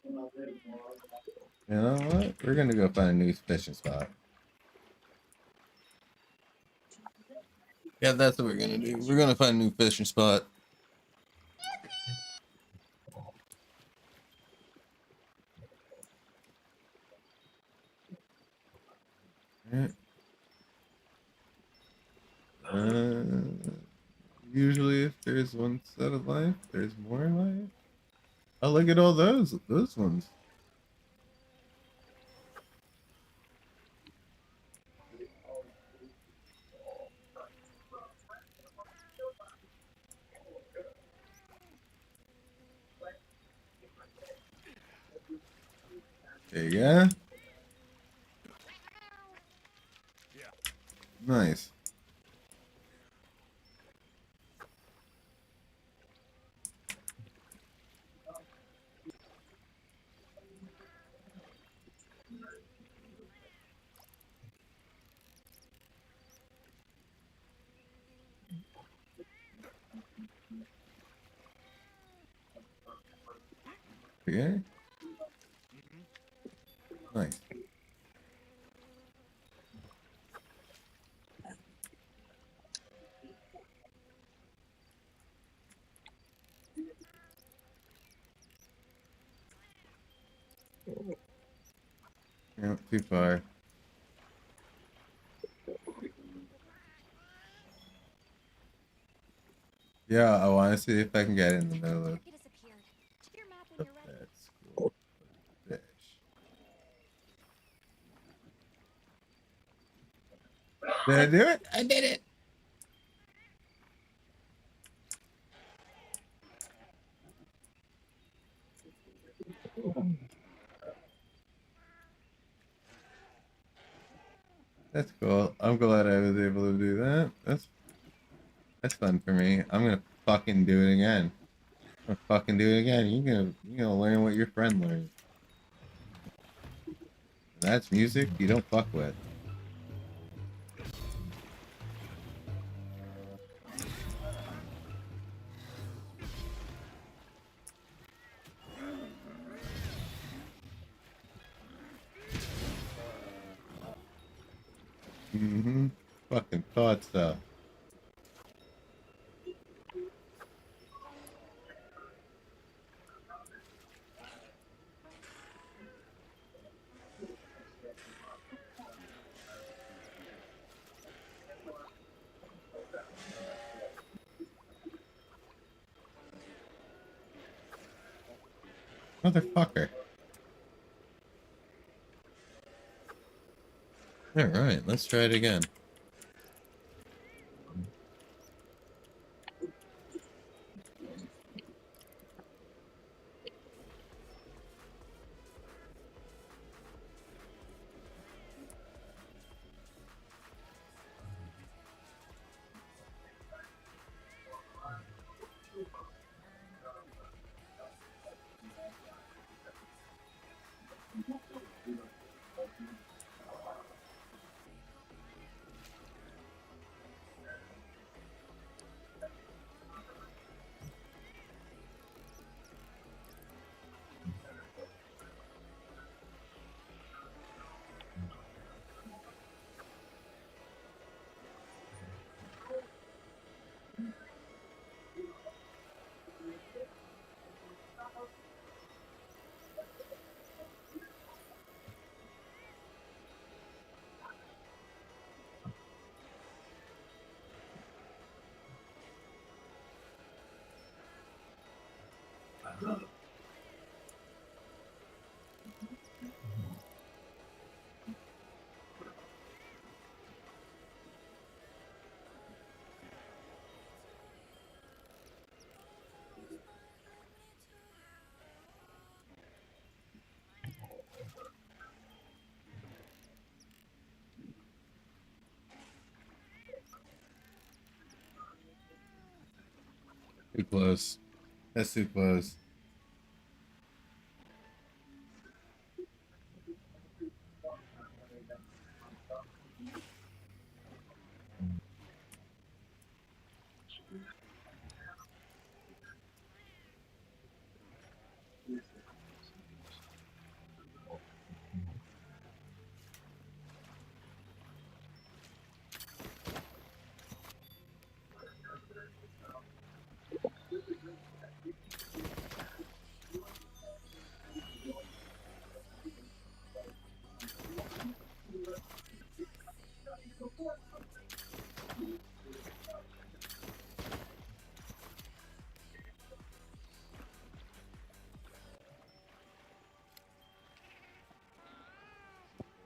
You know what? We're gonna go find a new fishing spot. Yeah, that's what we're gonna do. We're gonna find a new fishing spot. Alright. Usually if there's one set of life, there's more life. Oh, look at all those ones. There you go. Nice. Okay. Nice. Yeah, too far. Yeah, I want to see if I can get in the middle of Jacket disappeared. Check your map when you're ready. that school fish. Did I do it? I did it. That's cool. I'm glad I was able to do that. That's fun for me. I'm gonna fucking do it again. I'm gonna fucking do it again. You're gonna learn what your friend learned. And that's music you don't fuck with. Mm-hmm. Fucking thought so. Motherfucker. Alright, let's try it again. Too close. That's too close.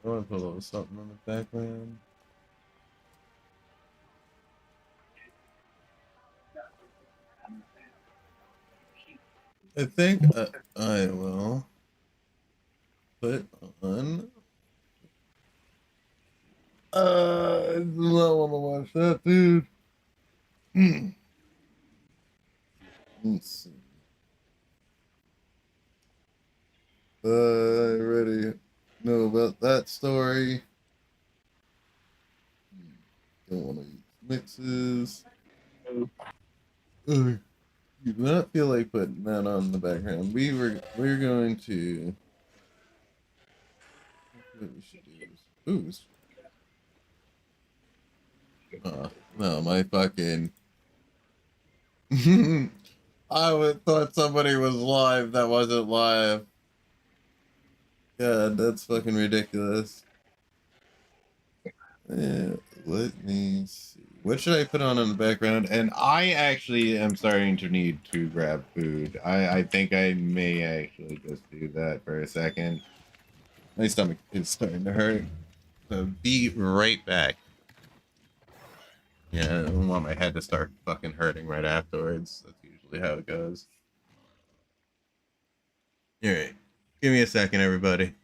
I want to put a little something on the background. I think I will put on. I do not want to watch that, dude. Let's see. I already know about that story. Don't want to use mixes. Ugh. You do not feel like putting that on the background. We're going to. What we should do is. Ooh. No, my fucking. I would thought somebody was live that wasn't live. God, that's fucking ridiculous. Yeah, let me see. What should I put on in the background? And I actually am starting to need to grab food. I think I may actually just do that for a second. My stomach is starting to hurt. So be right back. Yeah, I don't want my head to start fucking hurting right afterwards. That's usually how it goes. Alright. Give me a second, everybody.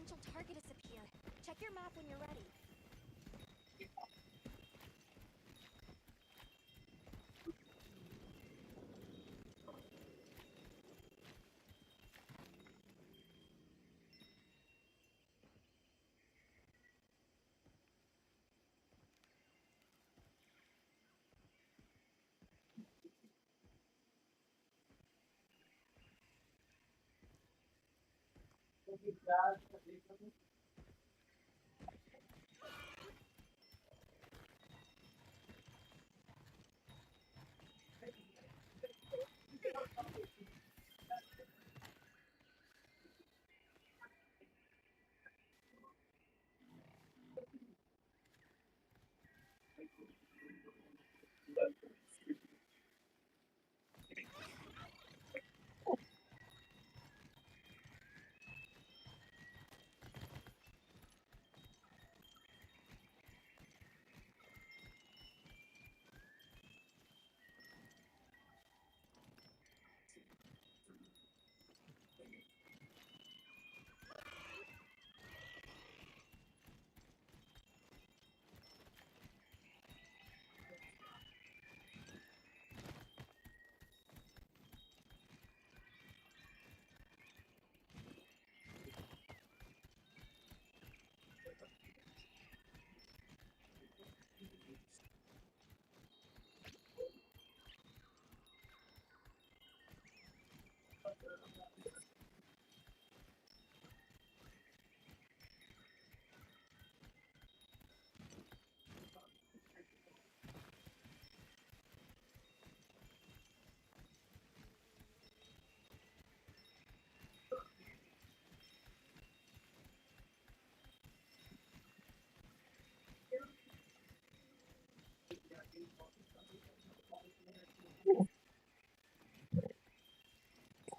potential target has appeared. Check your map when you're ready.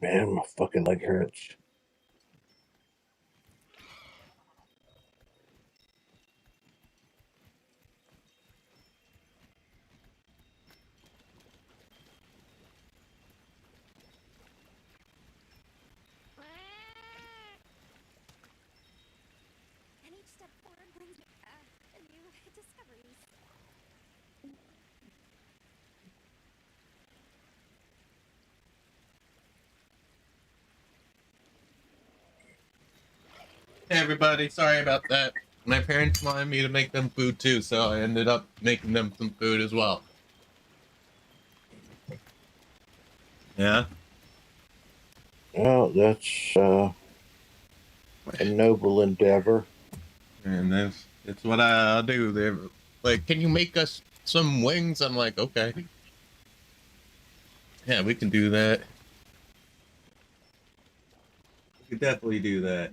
Man, my fucking leg hurts. And each step forward brings new discoveries. Hey everybody, sorry about that. My parents wanted me to make them food too, so I ended up making them some food as well. Yeah. Well, that's a noble endeavor. And that's what I'll do. They're like, can you make us some wings? I'm like, okay. Yeah, we can do that. We could definitely do that.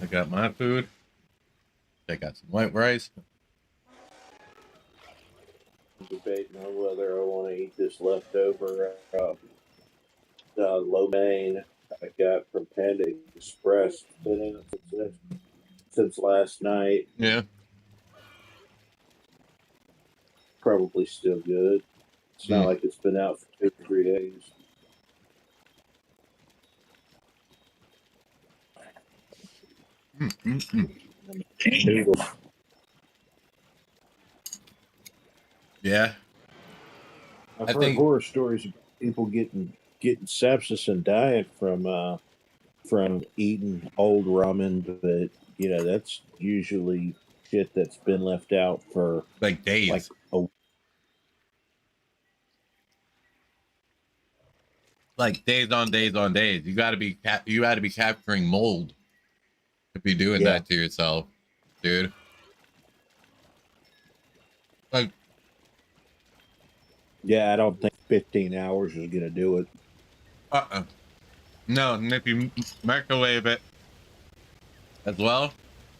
I got my food. I got some white rice. I'm debating on whether I want to eat this leftover lo mein I got from Panda Express. Been in it since last night. Yeah. Probably still good. It's not like it's been out for 2 or 3 days. Noodles. Yeah. I've I heard think horror stories about people getting sepsis and dying from eating old ramen, but that's usually shit that's been left out for like like days. a Like days on days on days. You gotta be capturing mold if you're doing yeah. that to yourself, dude. Like, Yeah, I don't think 15 hours is gonna do it. no, and if you microwave it as well,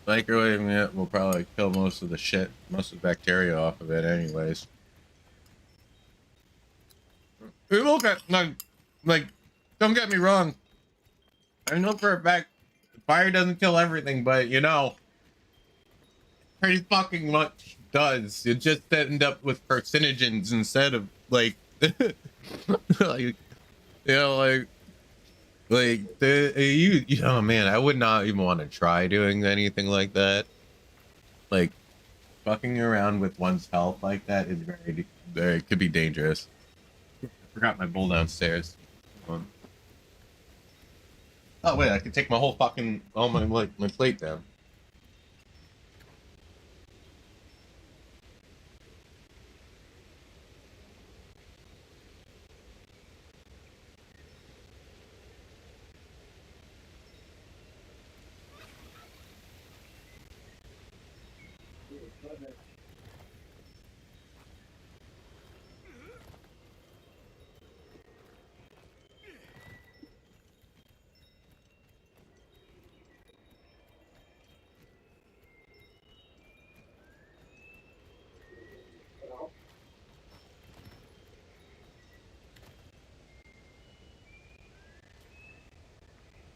microwaving it will probably kill most of the shit, most of the bacteria off of it anyways. You look at, like, don't get me wrong. I know for a fact fire doesn't kill everything, but pretty fucking much does. You just end up with carcinogens instead of like like, you know, like you oh man, I would not even want to try doing anything like that. Like fucking around with one's health like that is very could be dangerous. I forgot my bowl downstairs. Hold on. Oh wait, I could take my whole fucking my plate down.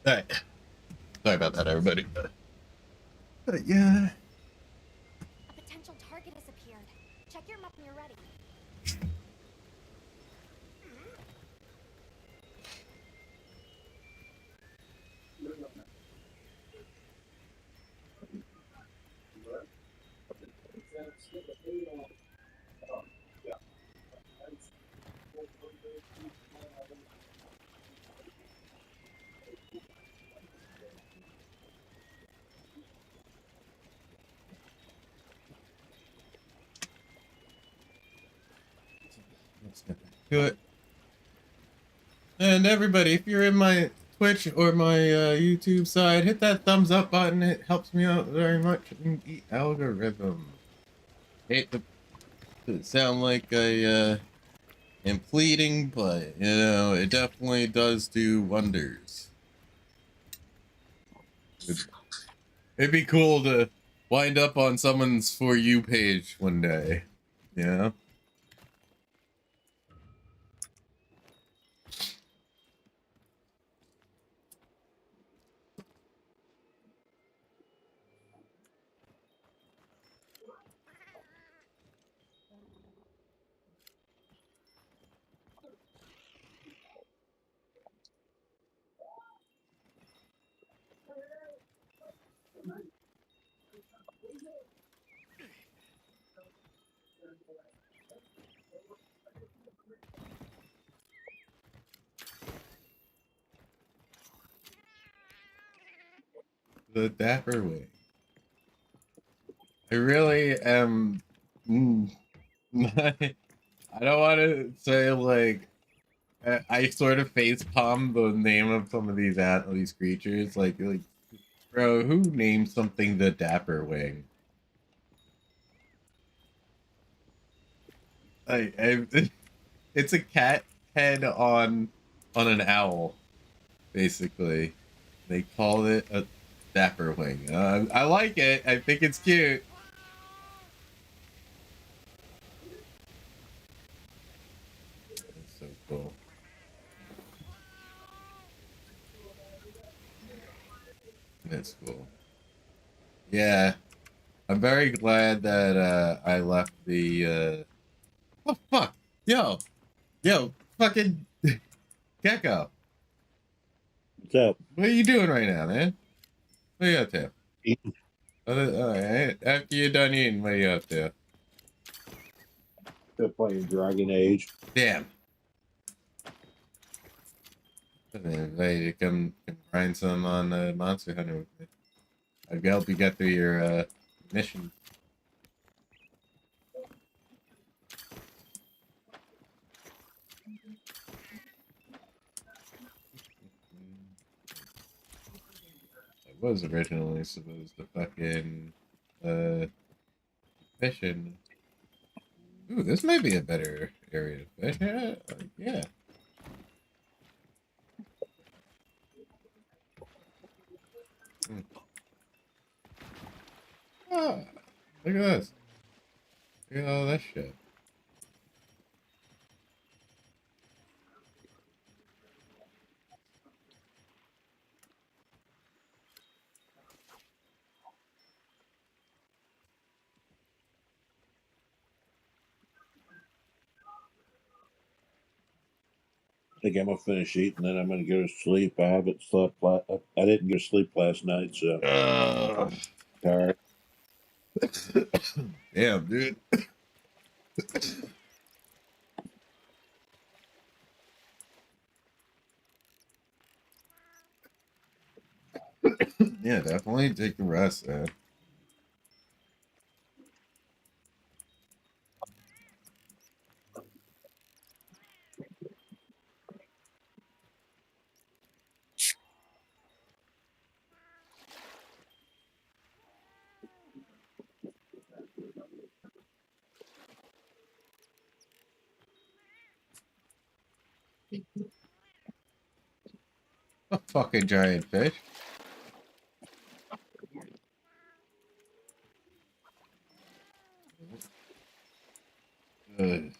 All right. Sorry about that, everybody. But yeah. A potential target has appeared. Check your map when you're ready. Let's get back to it. And everybody, if you're in my Twitch or my YouTube side, hit that thumbs up button. It helps me out very much in the algorithm. Hate to sound like I am pleading, but you know, it definitely does do wonders. It'd be cool to wind up on someone's For You page one day, you know? The dapper way. I really am. I don't want to say like I sort of face palm the name of some of these creatures. Like, bro, who named something the Dapper Wing? I it's a cat head on an owl, basically. They call it a Dapper Wing. I like it. I think it's cute. That's so cool. That's cool. Yeah, I'm very glad that I left the oh fuck. Yo, fucking Gecko. What's up? What are you doing right now, man? What are you up to? Alright, after you're done eating, what are you up to? Still playing Dragon Age. Damn. Hey, you come grind some on Monster Hunter with me. I'd help you get through your mission. I was originally supposed to fucking fishing. Ooh, this may be a better area to fish. Yeah, yeah. Ah, look at this. Look at all that shit. think I'm gonna finish eating, then I'm gonna go to sleep. I haven't slept. I didn't go to sleep last night, so tired. Damn, dude. Yeah, definitely take a rest, man. A fucking giant fish. Ugh.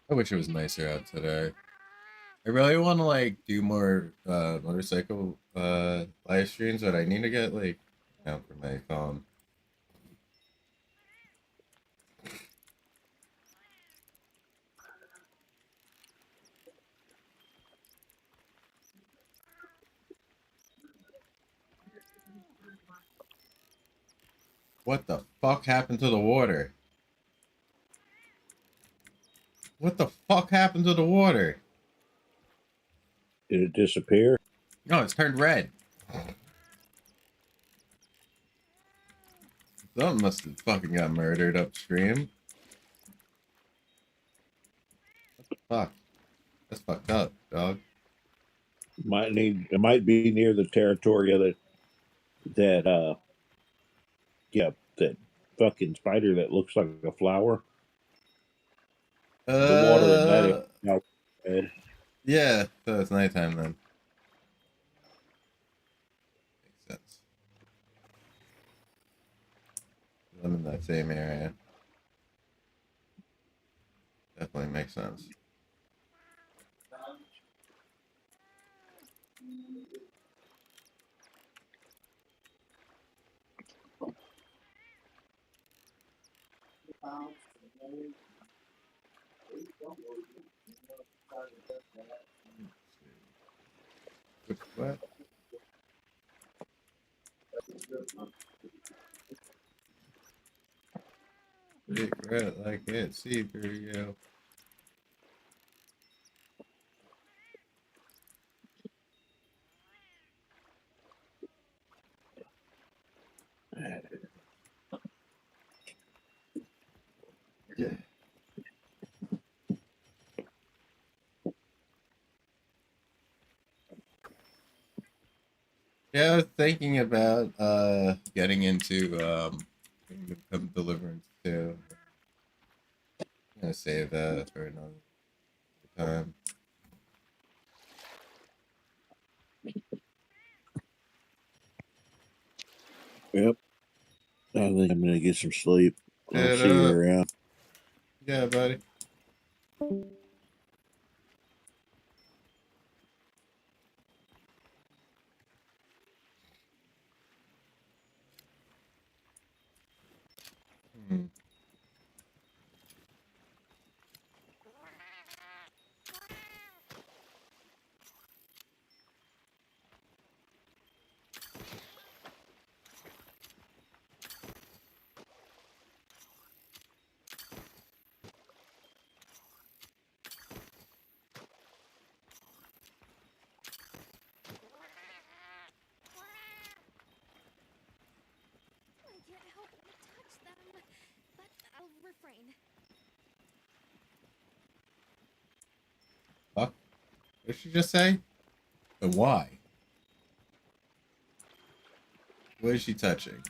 I wish it was nicer out today. I really want to like do more motorcycle live streams, but I need to get like account for my phone. What the fuck happened to the water? What the fuck happened to the water? Did it disappear? No, it's turned red. Someone must have fucking got murdered upstream. Fuck. That's fucked up, dog. It might be near the territory of that yeah, that fucking spider that looks like a flower. The water in that area. Now red. Yeah, so it's nighttime then. Makes sense. I'm in that same area. Definitely makes sense. What? Big red like it, see through you. Yeah, I was thinking about getting into Kingdom Come Deliverance too. I'm gonna save that for another time. Yep. I think I'm gonna get some sleep. I'll Head see you up. around. Yeah, buddy. Hmm. refrain. Fuck. What did she just say? The why? What is she touching?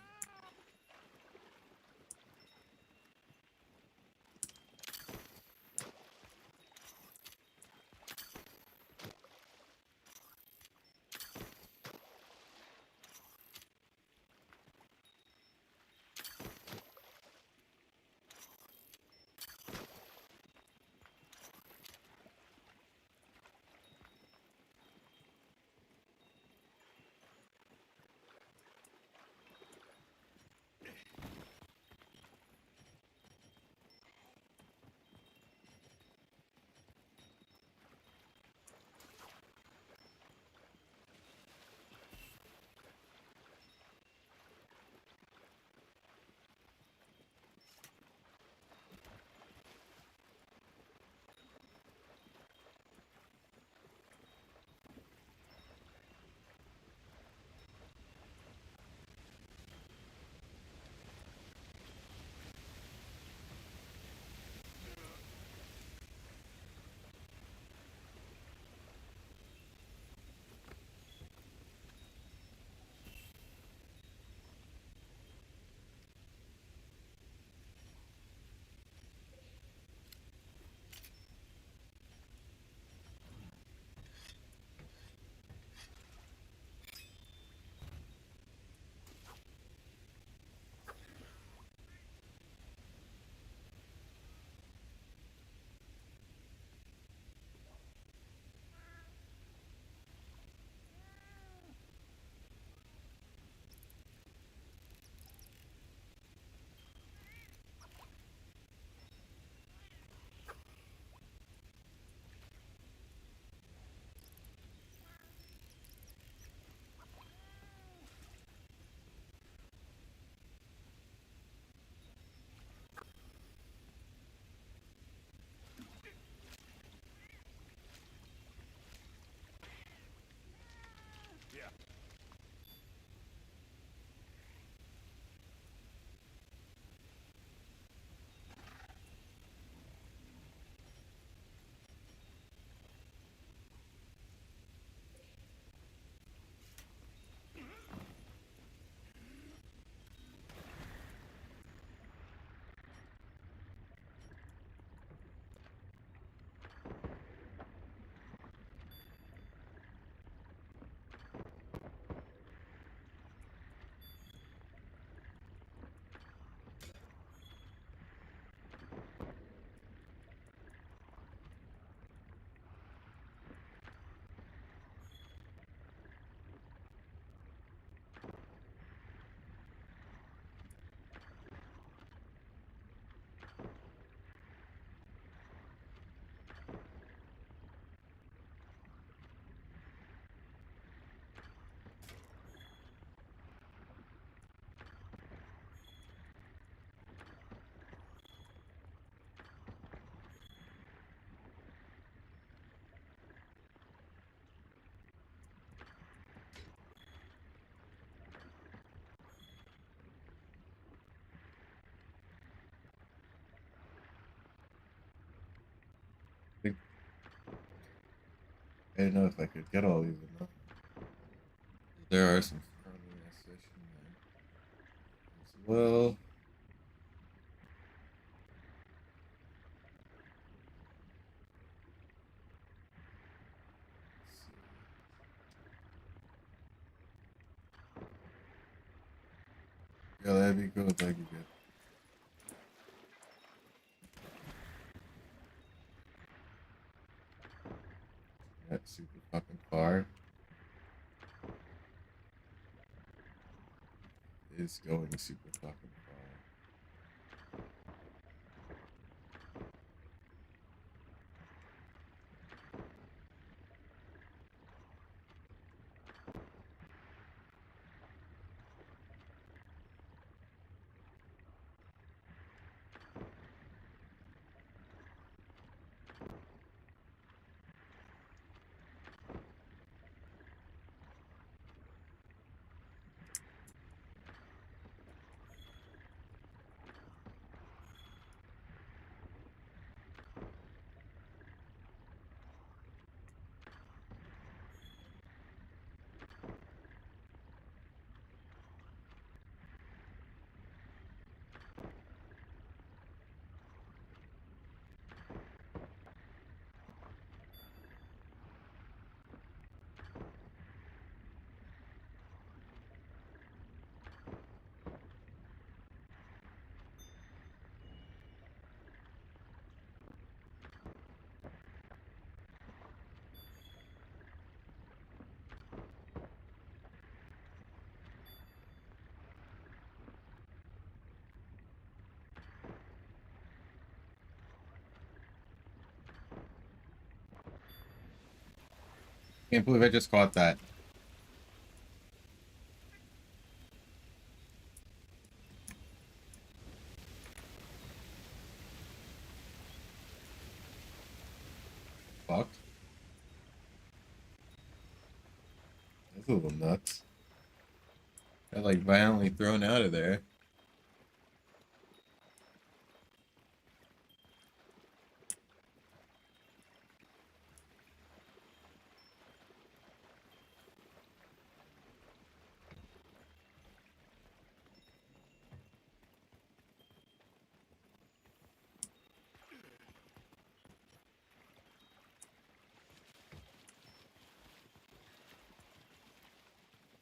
I didn't know if I could get all these or not. There are some friendly session as well. Yeah, that'd be cool if I could get that super fucking far. It's going super fucking far. Can't believe I just caught that. Fuck. That's a little nuts. Got like violently thrown out of there.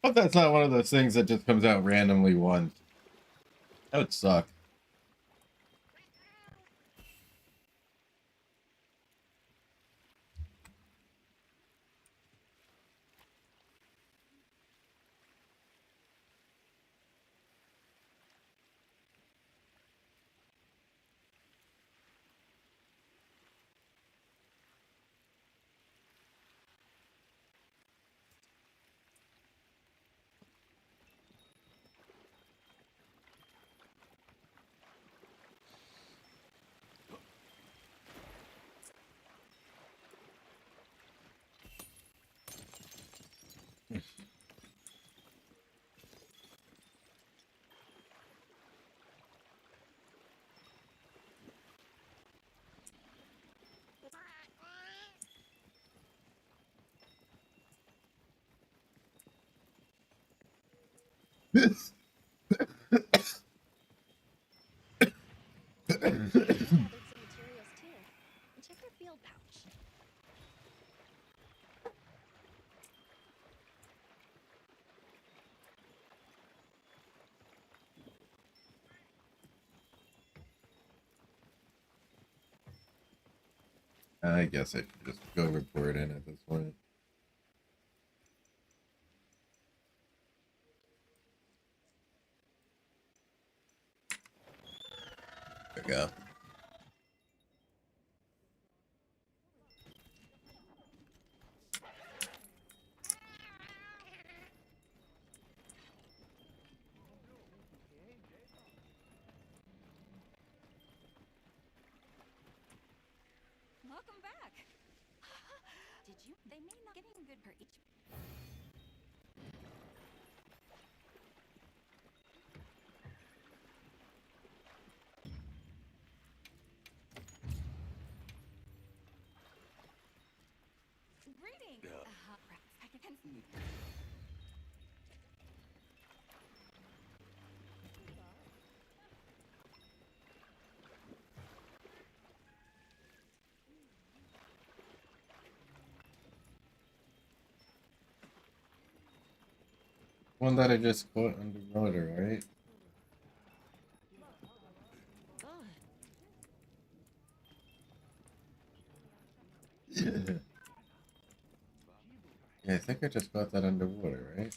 But that's not one of those things that just comes out randomly once. That would suck. I gathered some materials too. And check your field pouch. I guess I should just go report in at this point. There we go. Welcome back. Did you? They may not getting good for each. Greetings. I can. One that I just caught underwater, right? Yeah. Yeah, I think I just caught that underwater, right?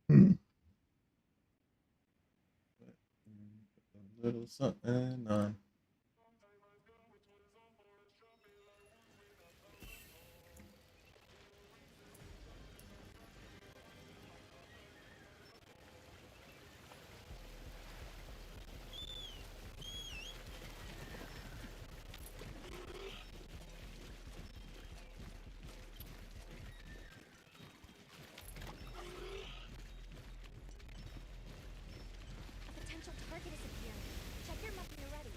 Hmm. A little something on. A potential target is appearing. Check your map when you're ready.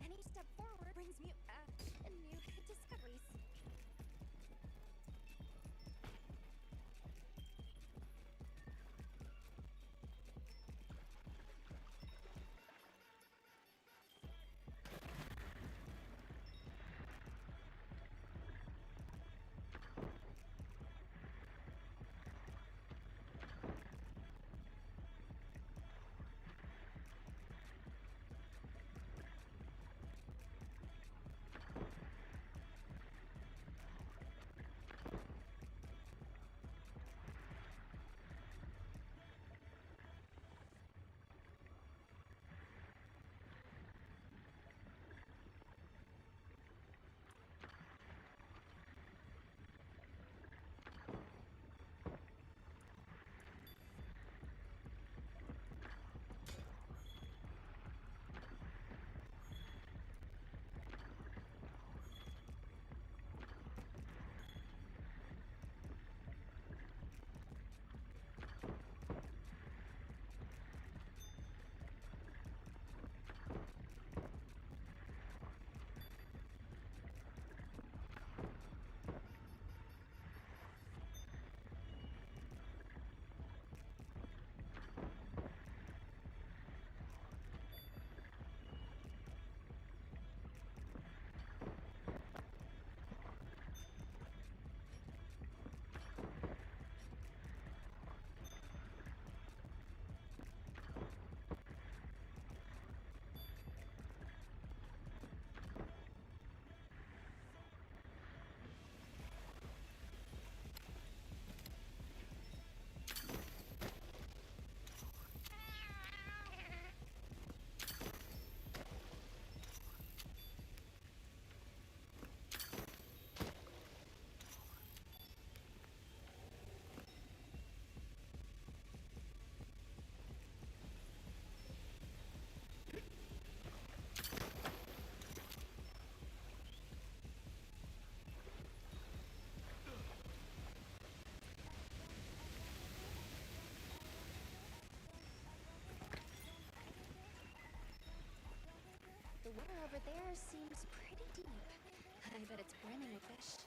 Any step forward brings me new discoveries. The water over there seems pretty deep. I bet it's brimming with fish.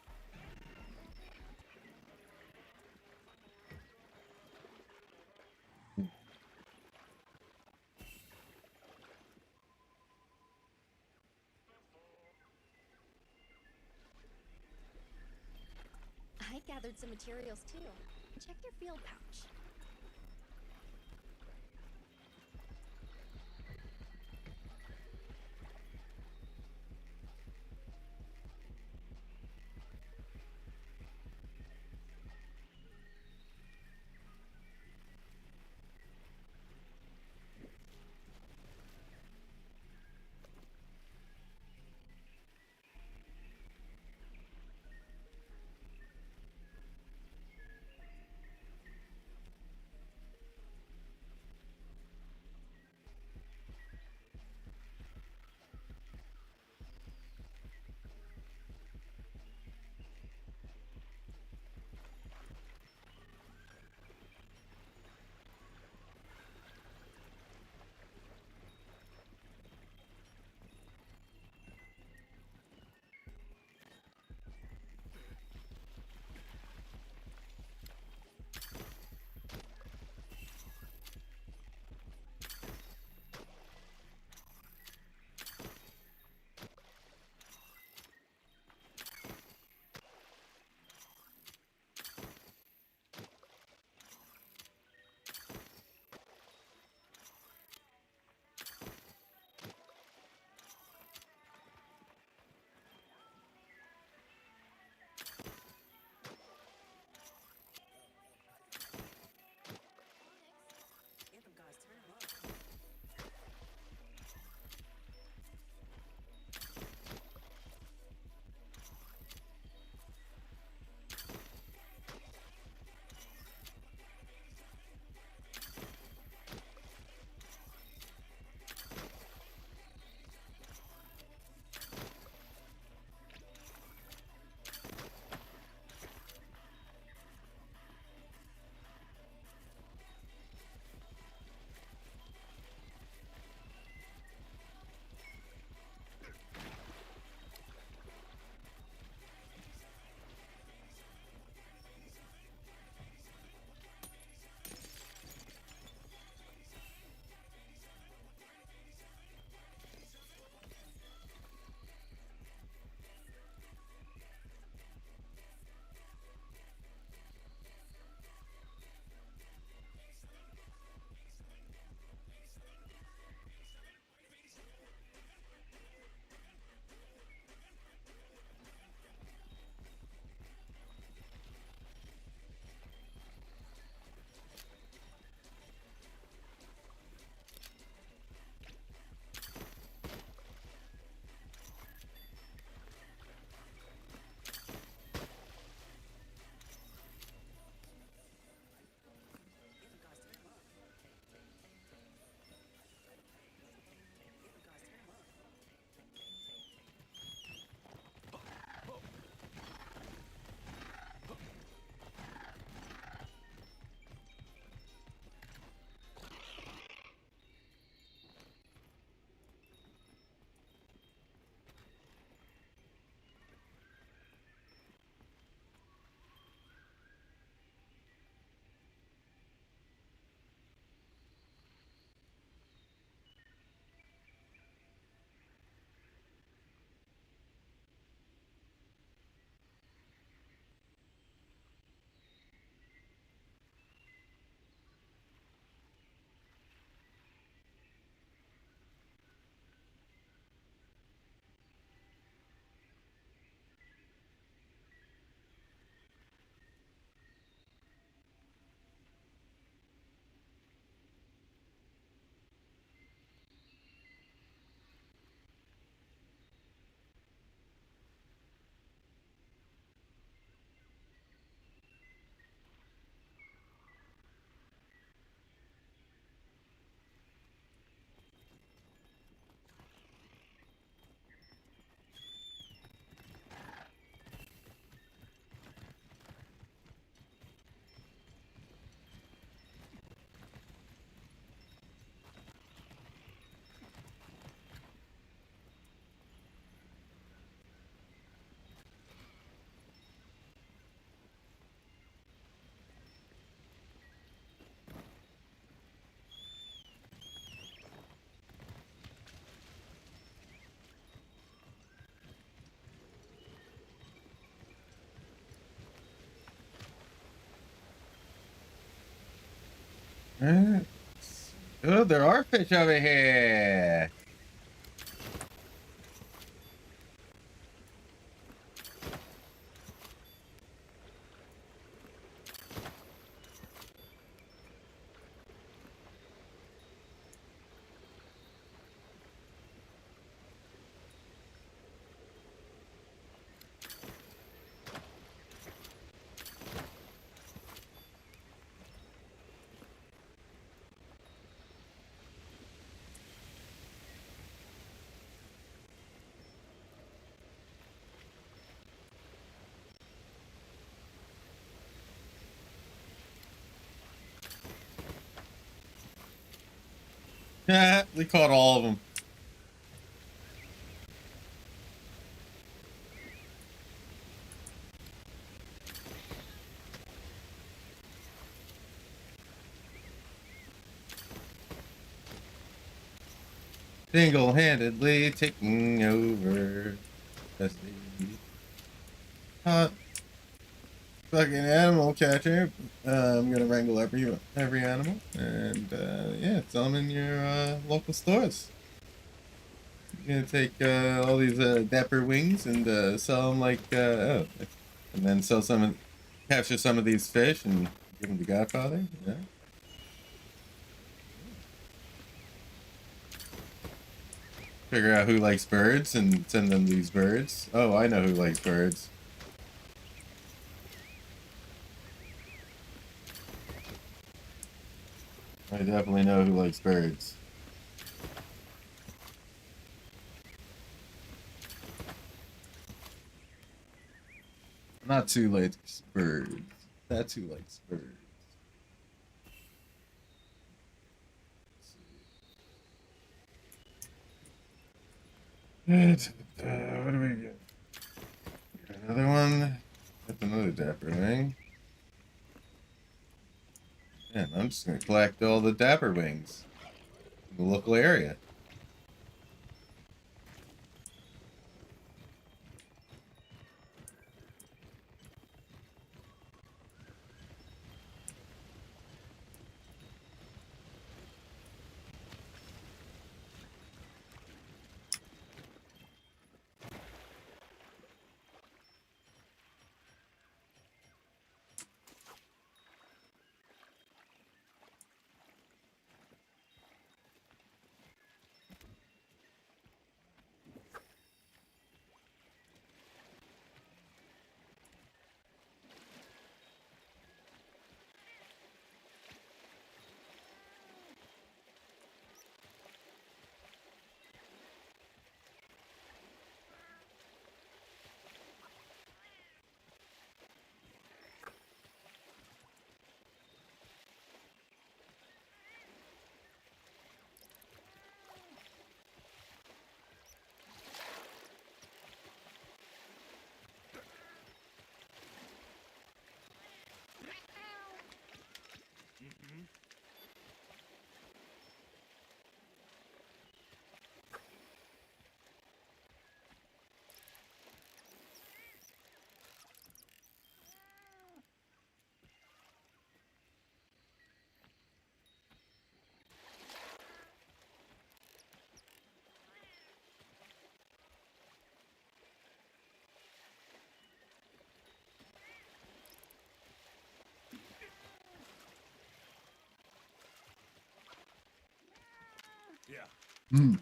I gathered some materials too. Check your field pouch. Alright. Oh, there are fish over here. Yeah, we caught all of them. Single-handedly taking over. That's the fucking animal catcher. I'm gonna wrangle every animal and yeah, sell them in your local stores. You're gonna take all these dapper wings and sell them like oh, and then sell capture some of these fish and give them to Godfather. Yeah. Figure out who likes birds and send them these birds. Oh, I know who likes birds. I definitely know who likes birds. Not too likes birds. That's who likes birds. What do we get? Another one. That's another dapper wing. Man, I'm just gonna collect all the dapper wings in the local area. Yeah. Hmm.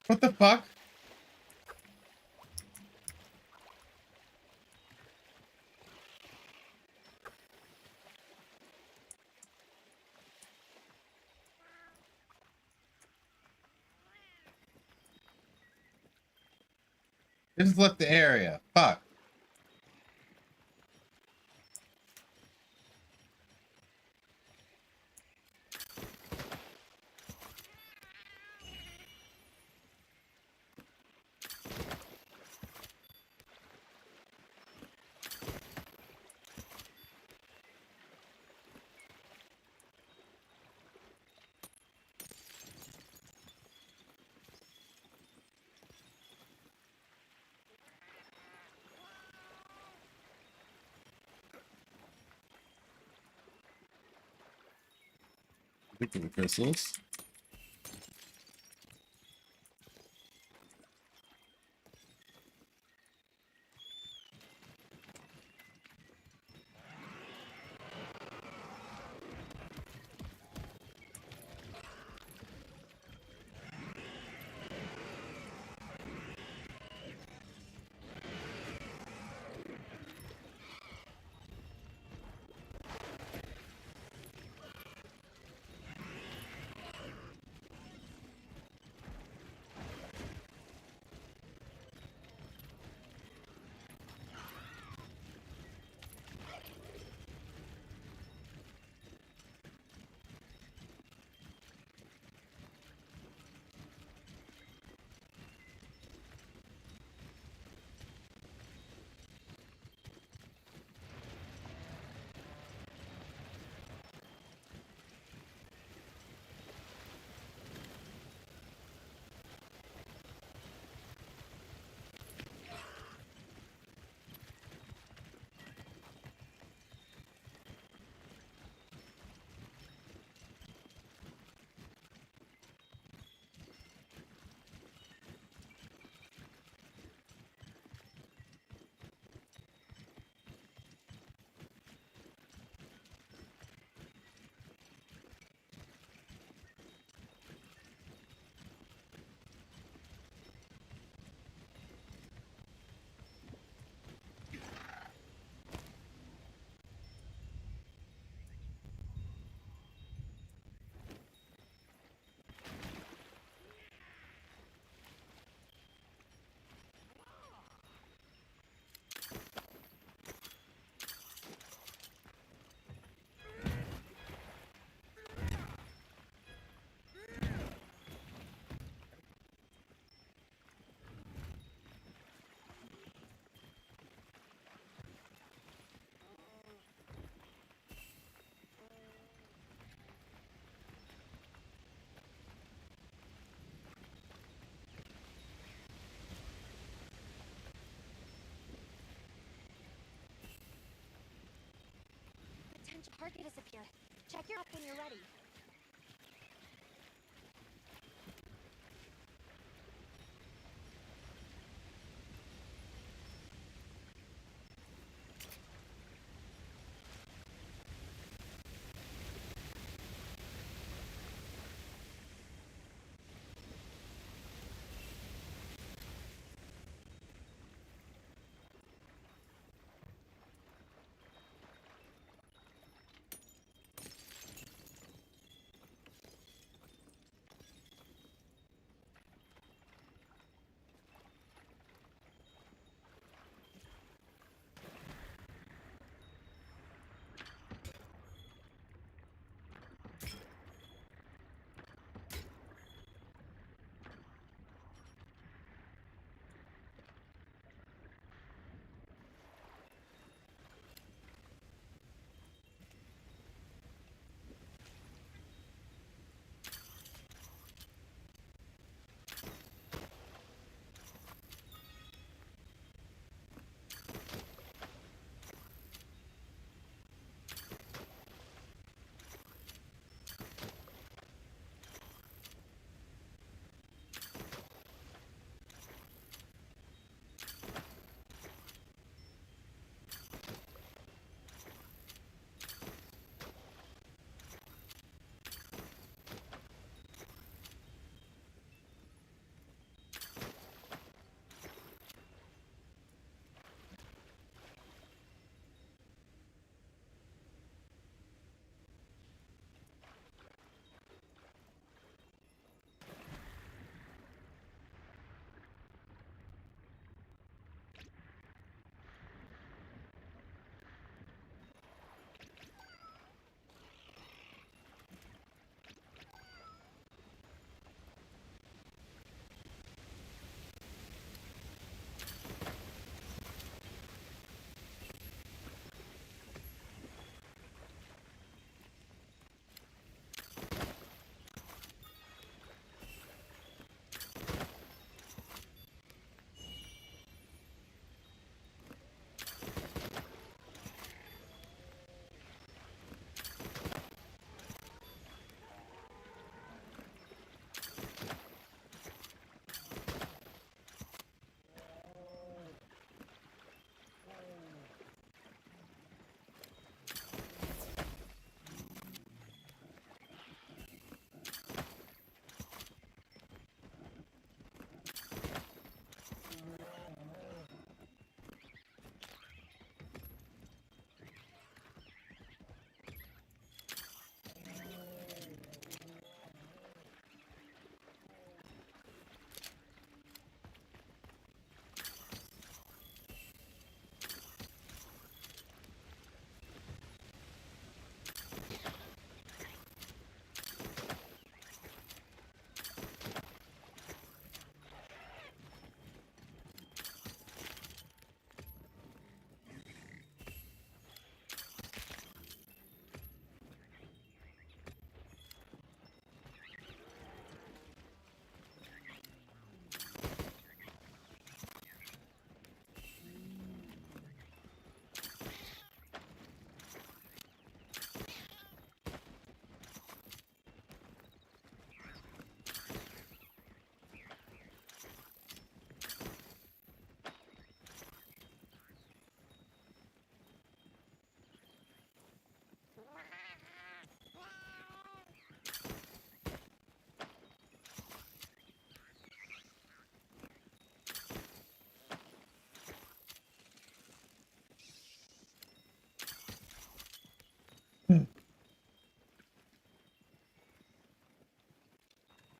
What the fuck? It just left the area. Fuck. Picking pistols. Potential target has appeared. Check your map when you're ready.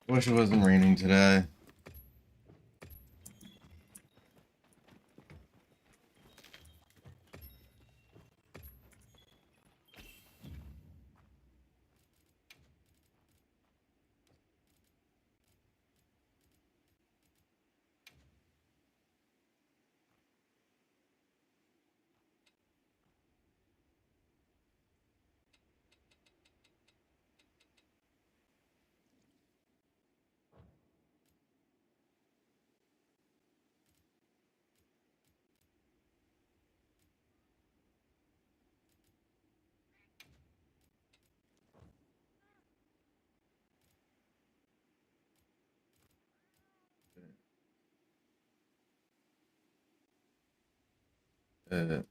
Wish it wasn't raining today. Uh,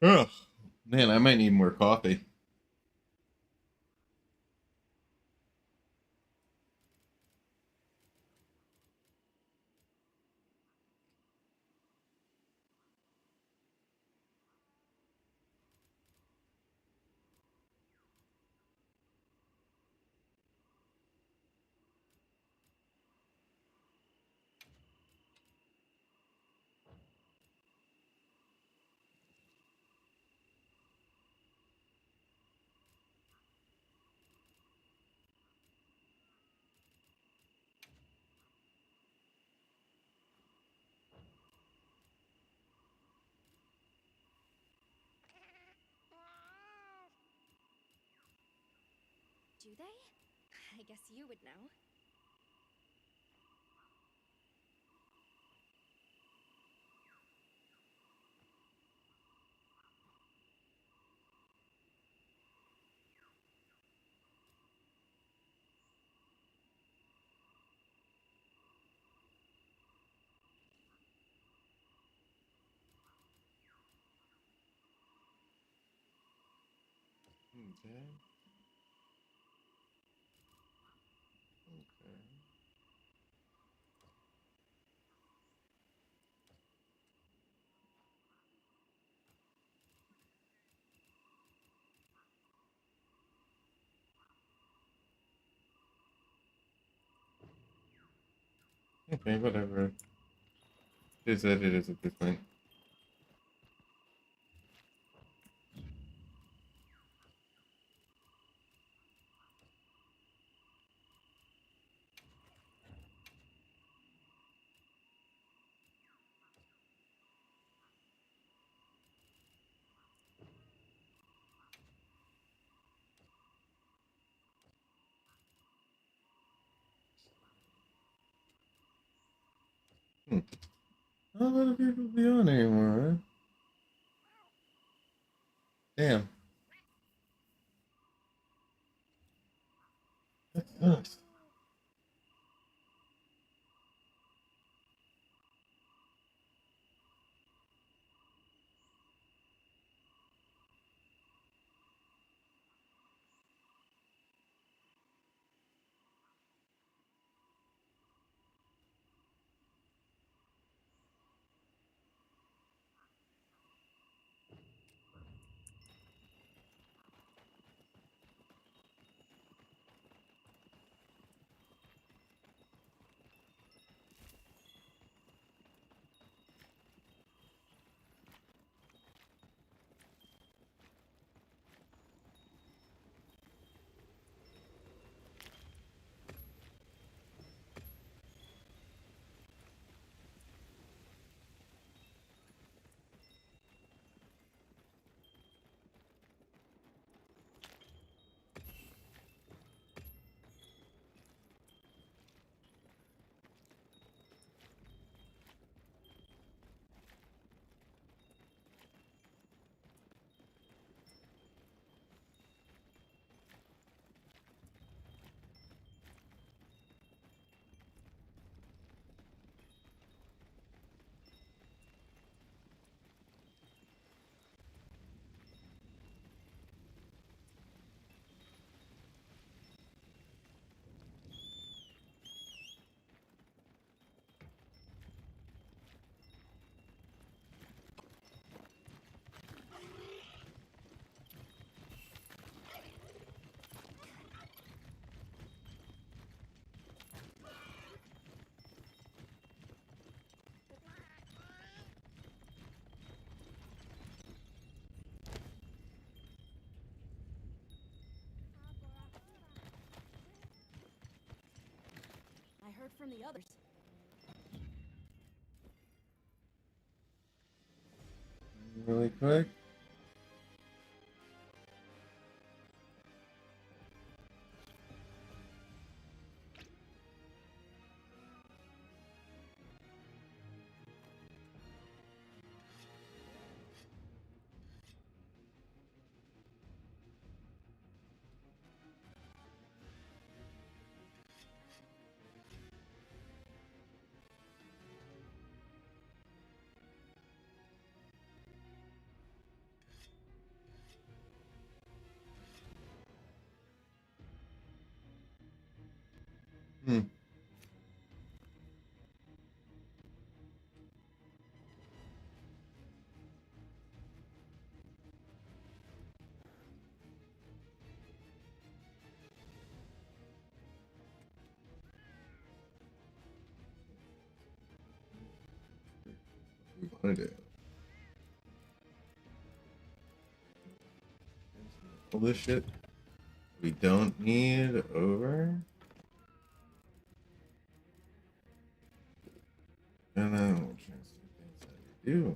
ugh. Man, I might need more coffee. Do they? I guess you would know. Okay. Okay. Okay, whatever. It is that it is at this point. Hmm. Not a lot of people be on anymore, huh? Damn. That sucks. heard from the others. Really quick. Hmm. We want to do. All this shit we don't need over. And then we'll transfer things that we do.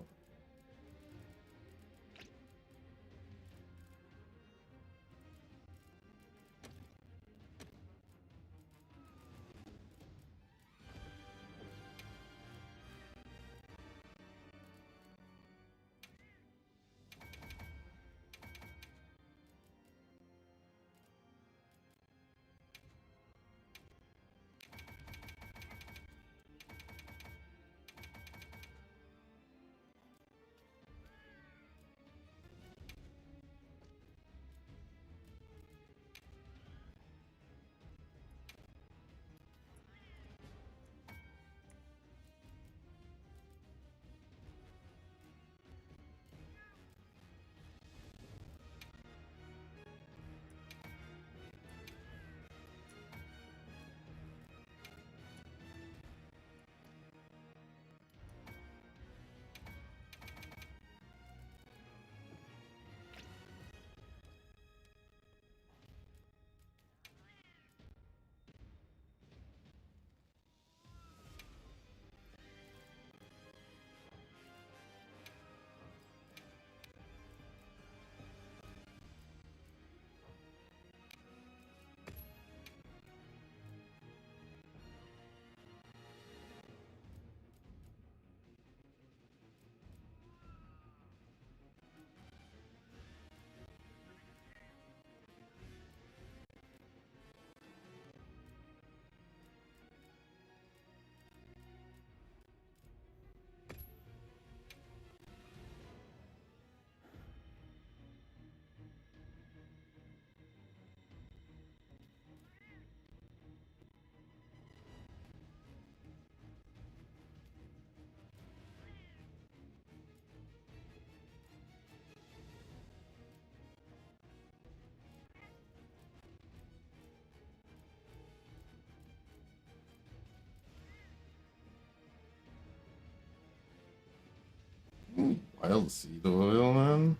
Wild seed oil, man.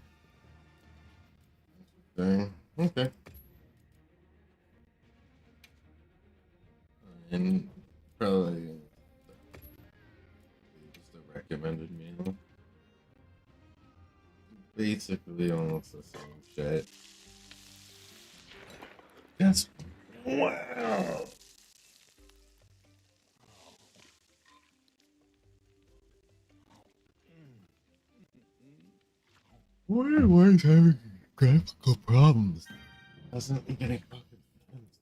Interesting. Okay. And probably just a recommended meal. Basically almost the same shit. Yes. Wow. Why are always having graphical problems? Doesn't make any fucking sense.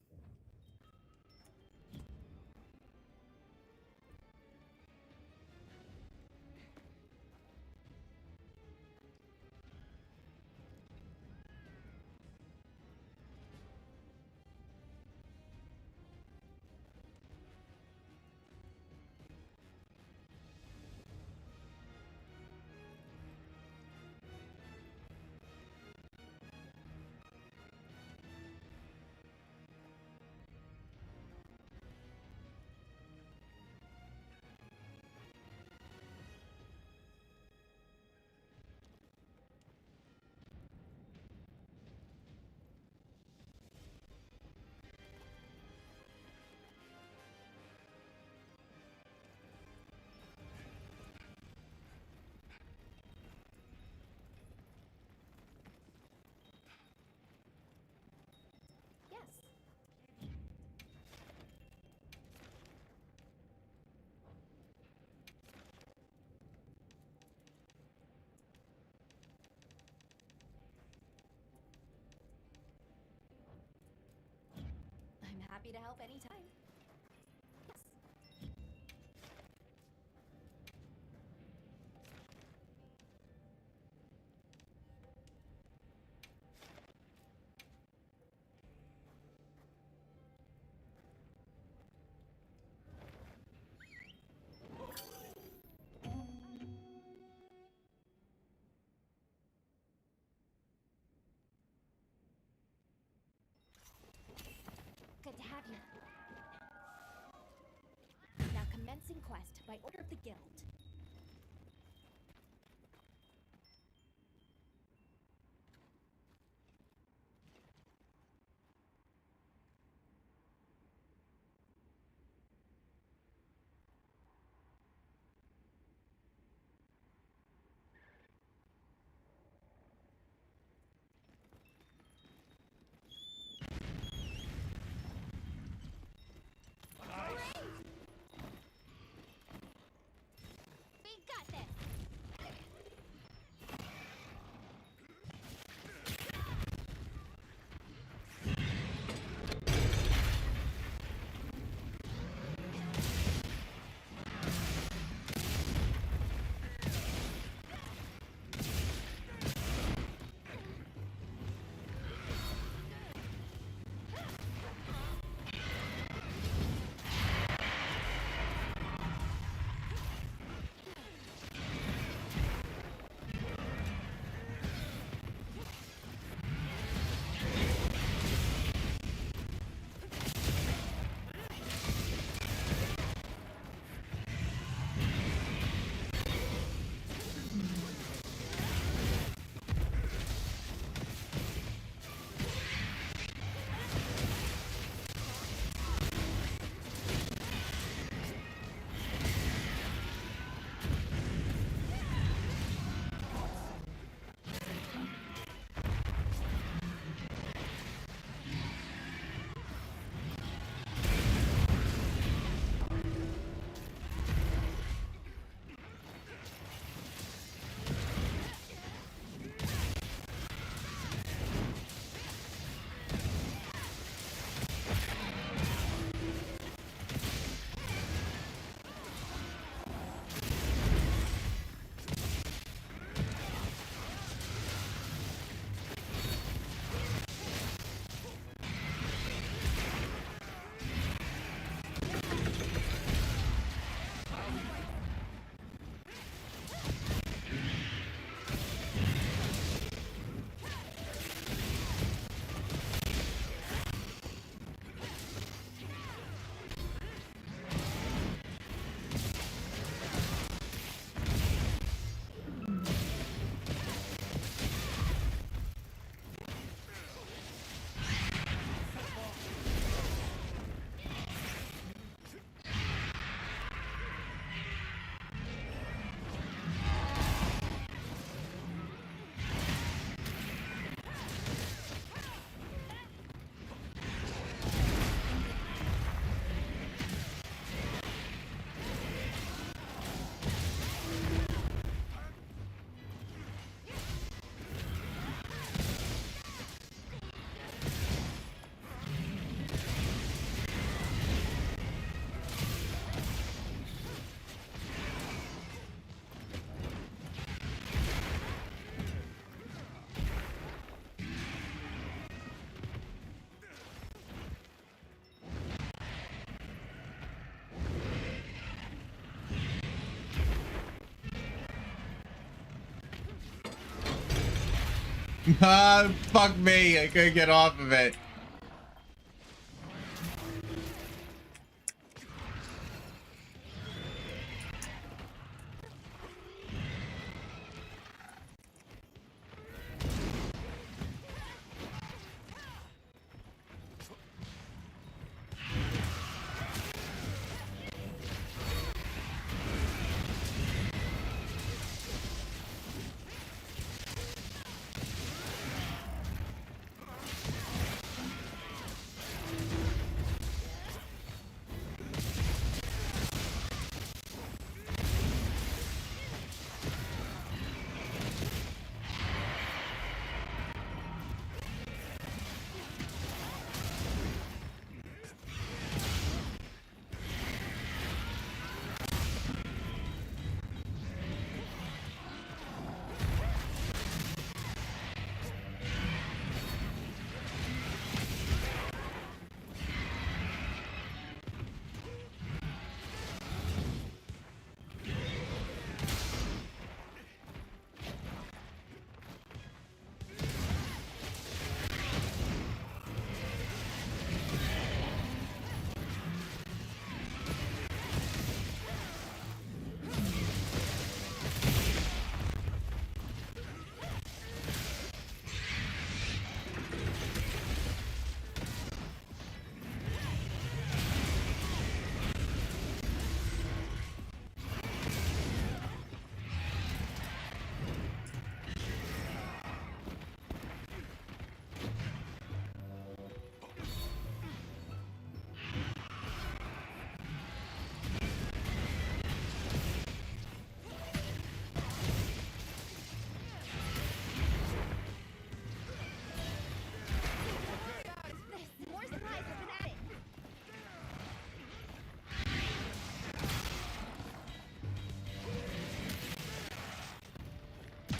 happy to help anytime. Yes. Good to have you. Now commencing quest by order of the guild. We got this. Ah, fuck me. I couldn't get off of it.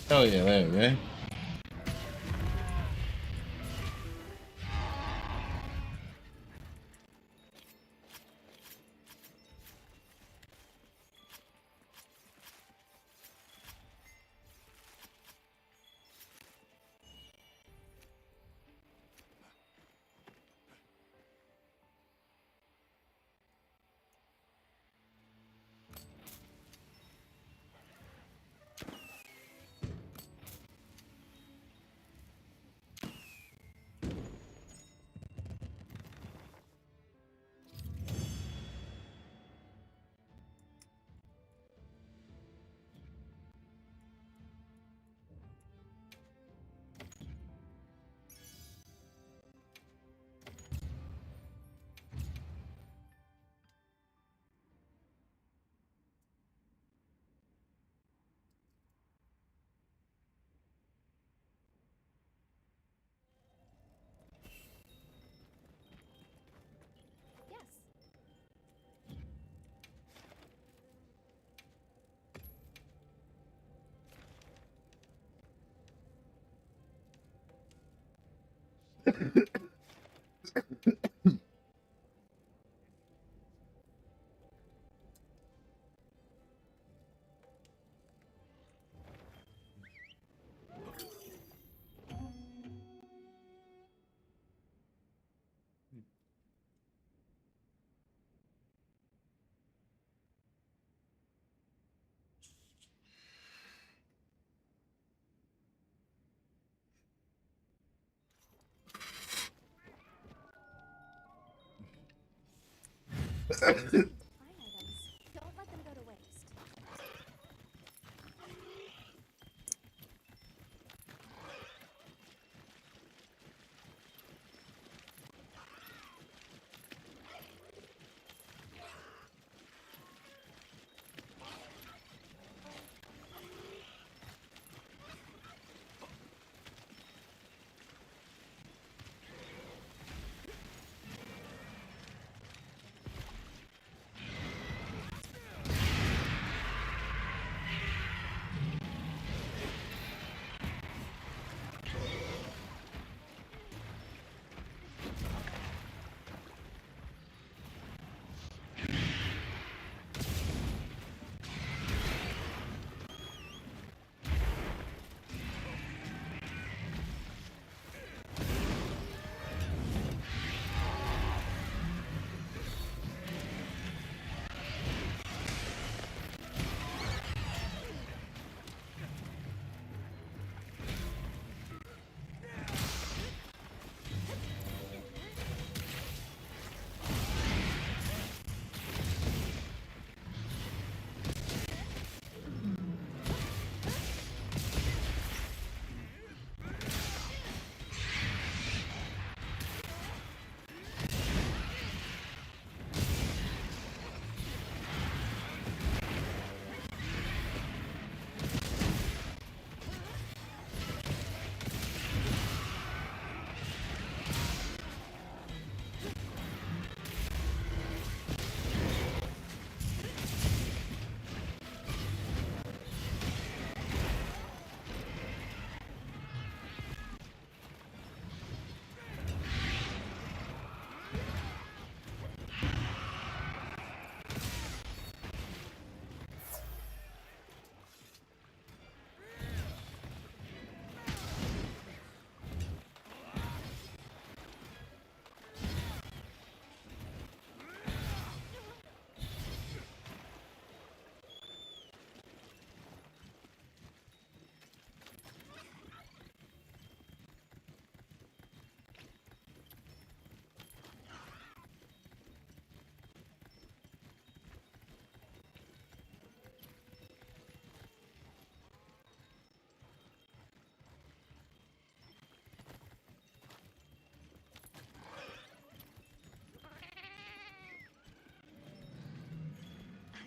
Oh yeah, there we go. Yes. Fine items. Don't let them go to waste.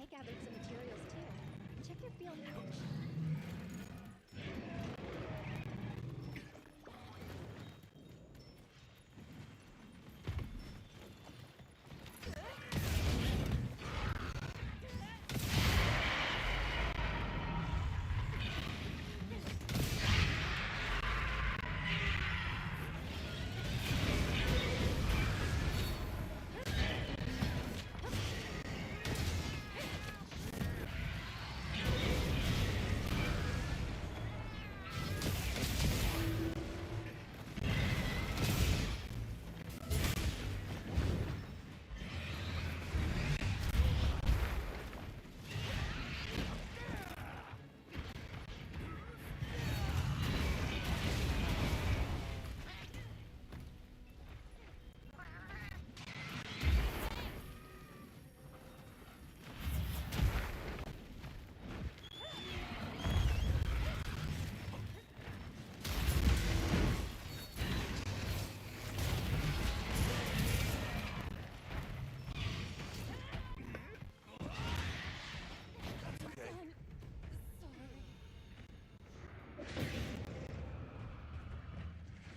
I gathered some materials too. Check your field pouch.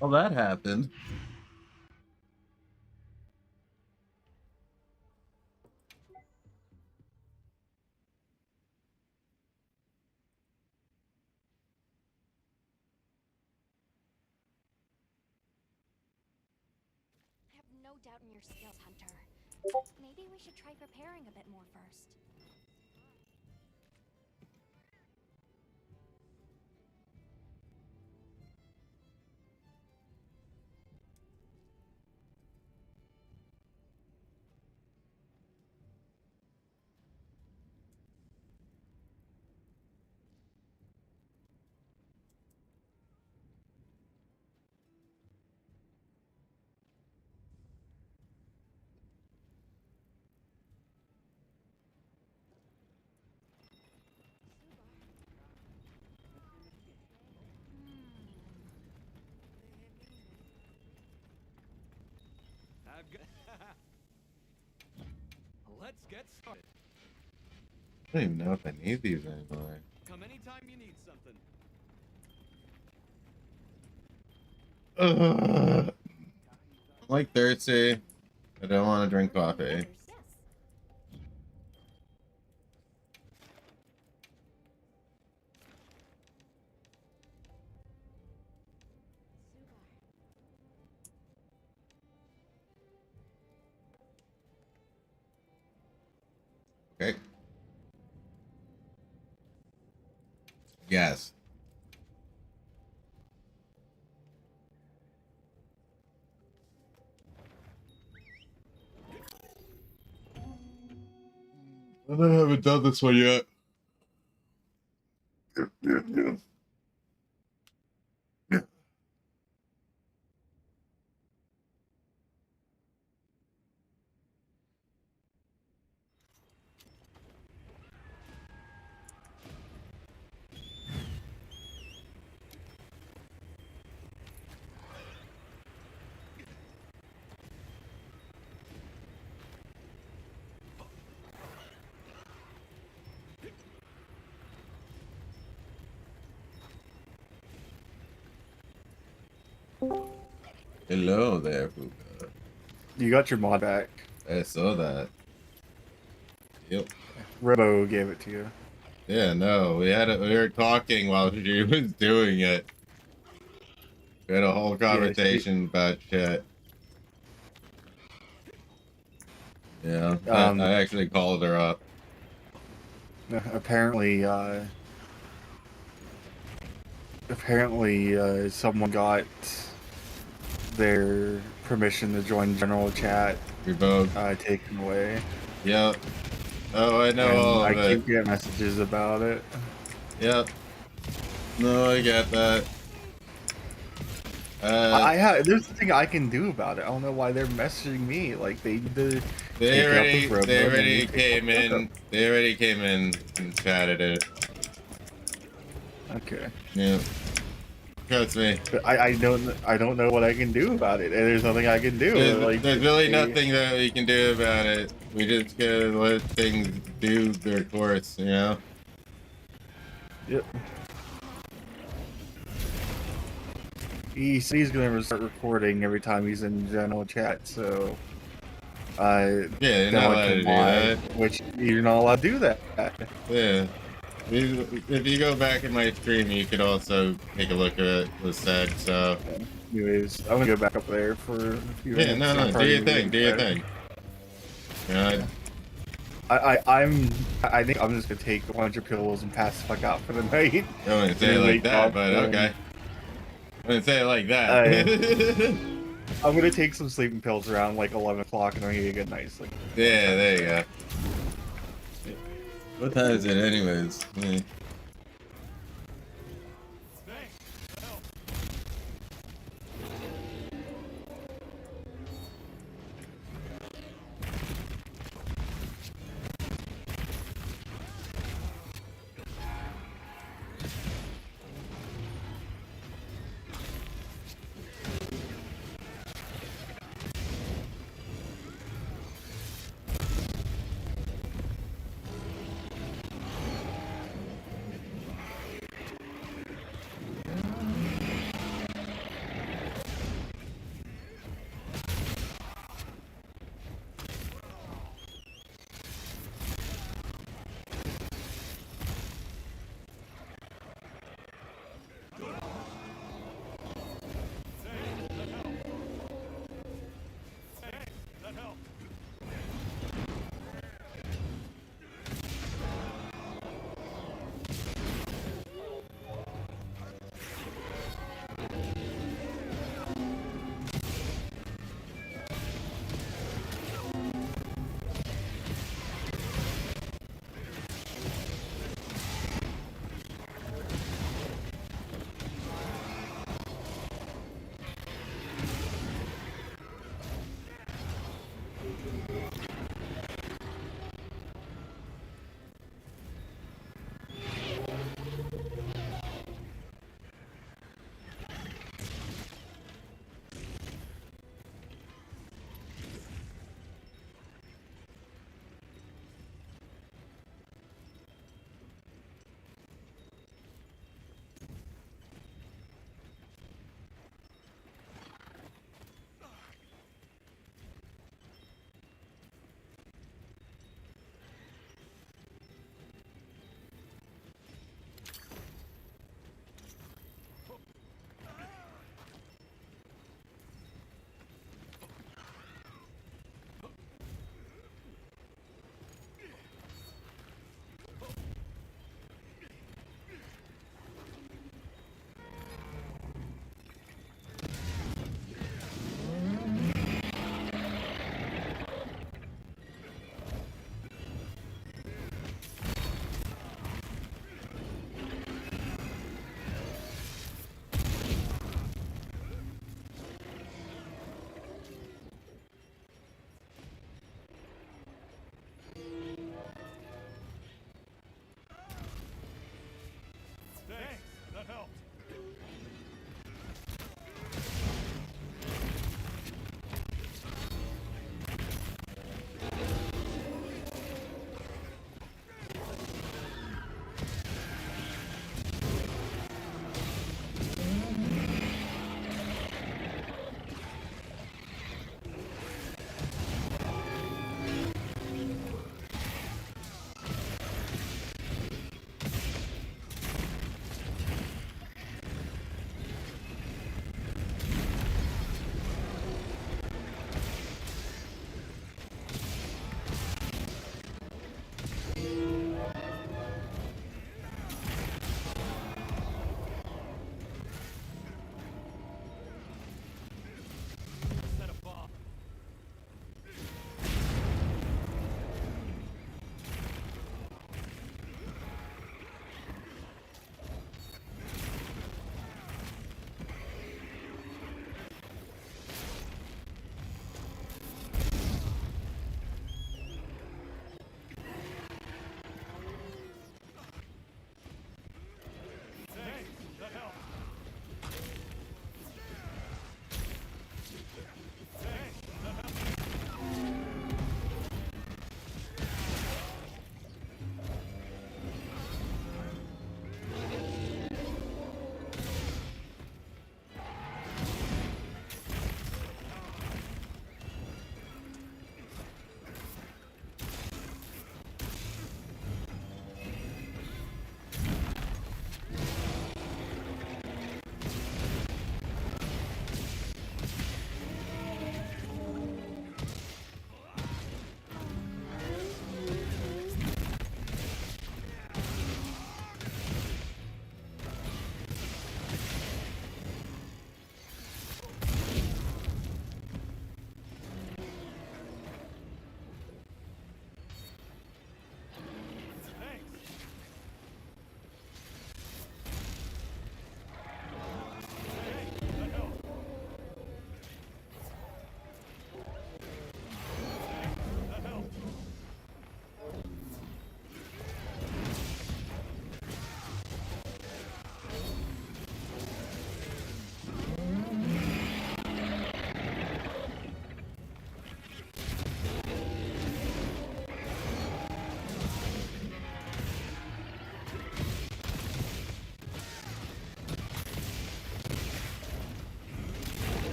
Well, that happened. I have no doubt in your skills, Hunter. Maybe we should try preparing a bit more first. I've got. Let's get started. I don't even know if I need these anymore. Come anytime you need something. I'm like thirsty. I don't want to drink coffee. Yes. Okay. Yes. I haven't done this one yet. Hello there, Fuka. You got your mod back. I saw that. Yep. Robo gave it to you. Yeah, no, we were talking while she was doing it. We had a whole conversation about shit. Yeah, I actually called her up. Apparently, someone got their permission to join general chat Revoked. taken away. Yep. Oh, I know And all of I it. keep getting messages about it. Yep. No, I get that. There's nothing I can do about it. I don't know why they're messaging me. Like they already came in. They already came in and chatted it. Okay. Yeah. Trust me. But I don't know what I can do about it, and there's nothing I can do. There's really nothing that we can do about it. We just gotta let things do their course, you know? Yep. He's gonna start recording every time he's in general chat, so yeah, you're not allowed to do that. Which you're not allowed to do that. Yeah. If you go back in my stream, you could also take a look at what was said, so. Anyways, I'm gonna go back up there for a few minutes. Yeah, no, do your thing, do your thing. Yeah. I think I'm just gonna take a bunch of pills and pass the fuck out for the night. I wouldn't say it like that, but okay. I wouldn't say it like that. I'm gonna take some sleeping pills around like 11 o'clock and I'm gonna get a good night's sleep. Yeah, there you go. What time is it anyways? Yeah.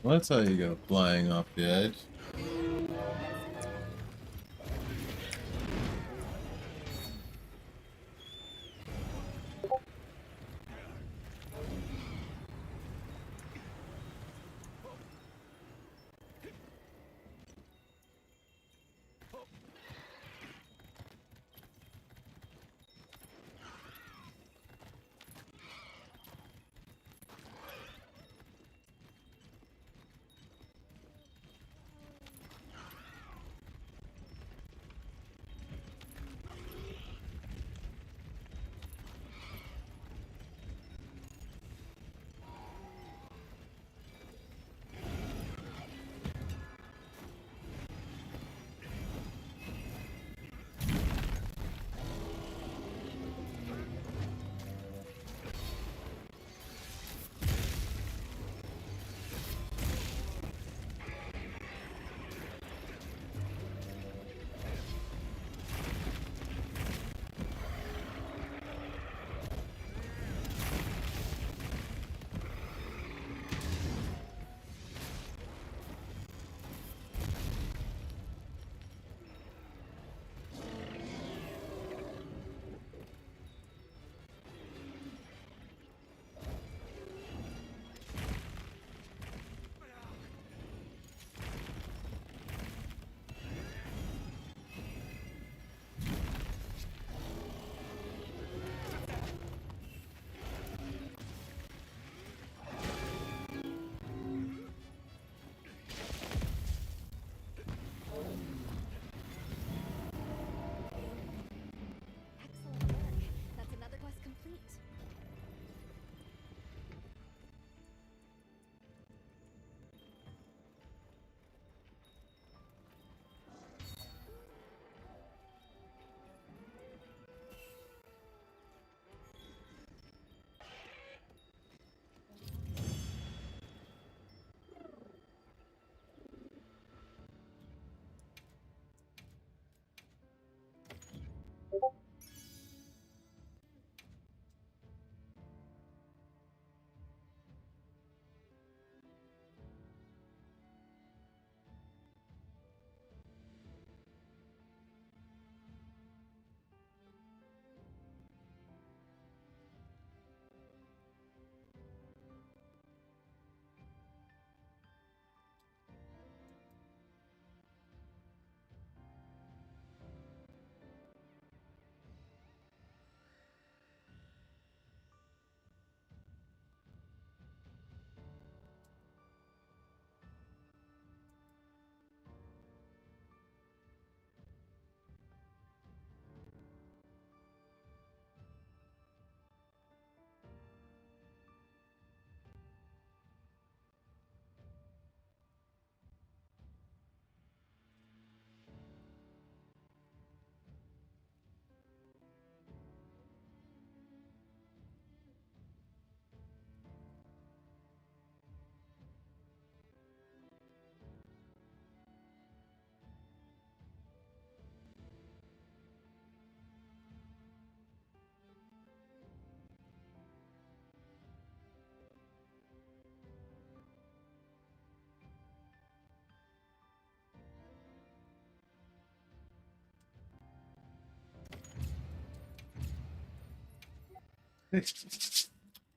Well, that's how you go flying off the edge. Excellent work. That's another quest complete.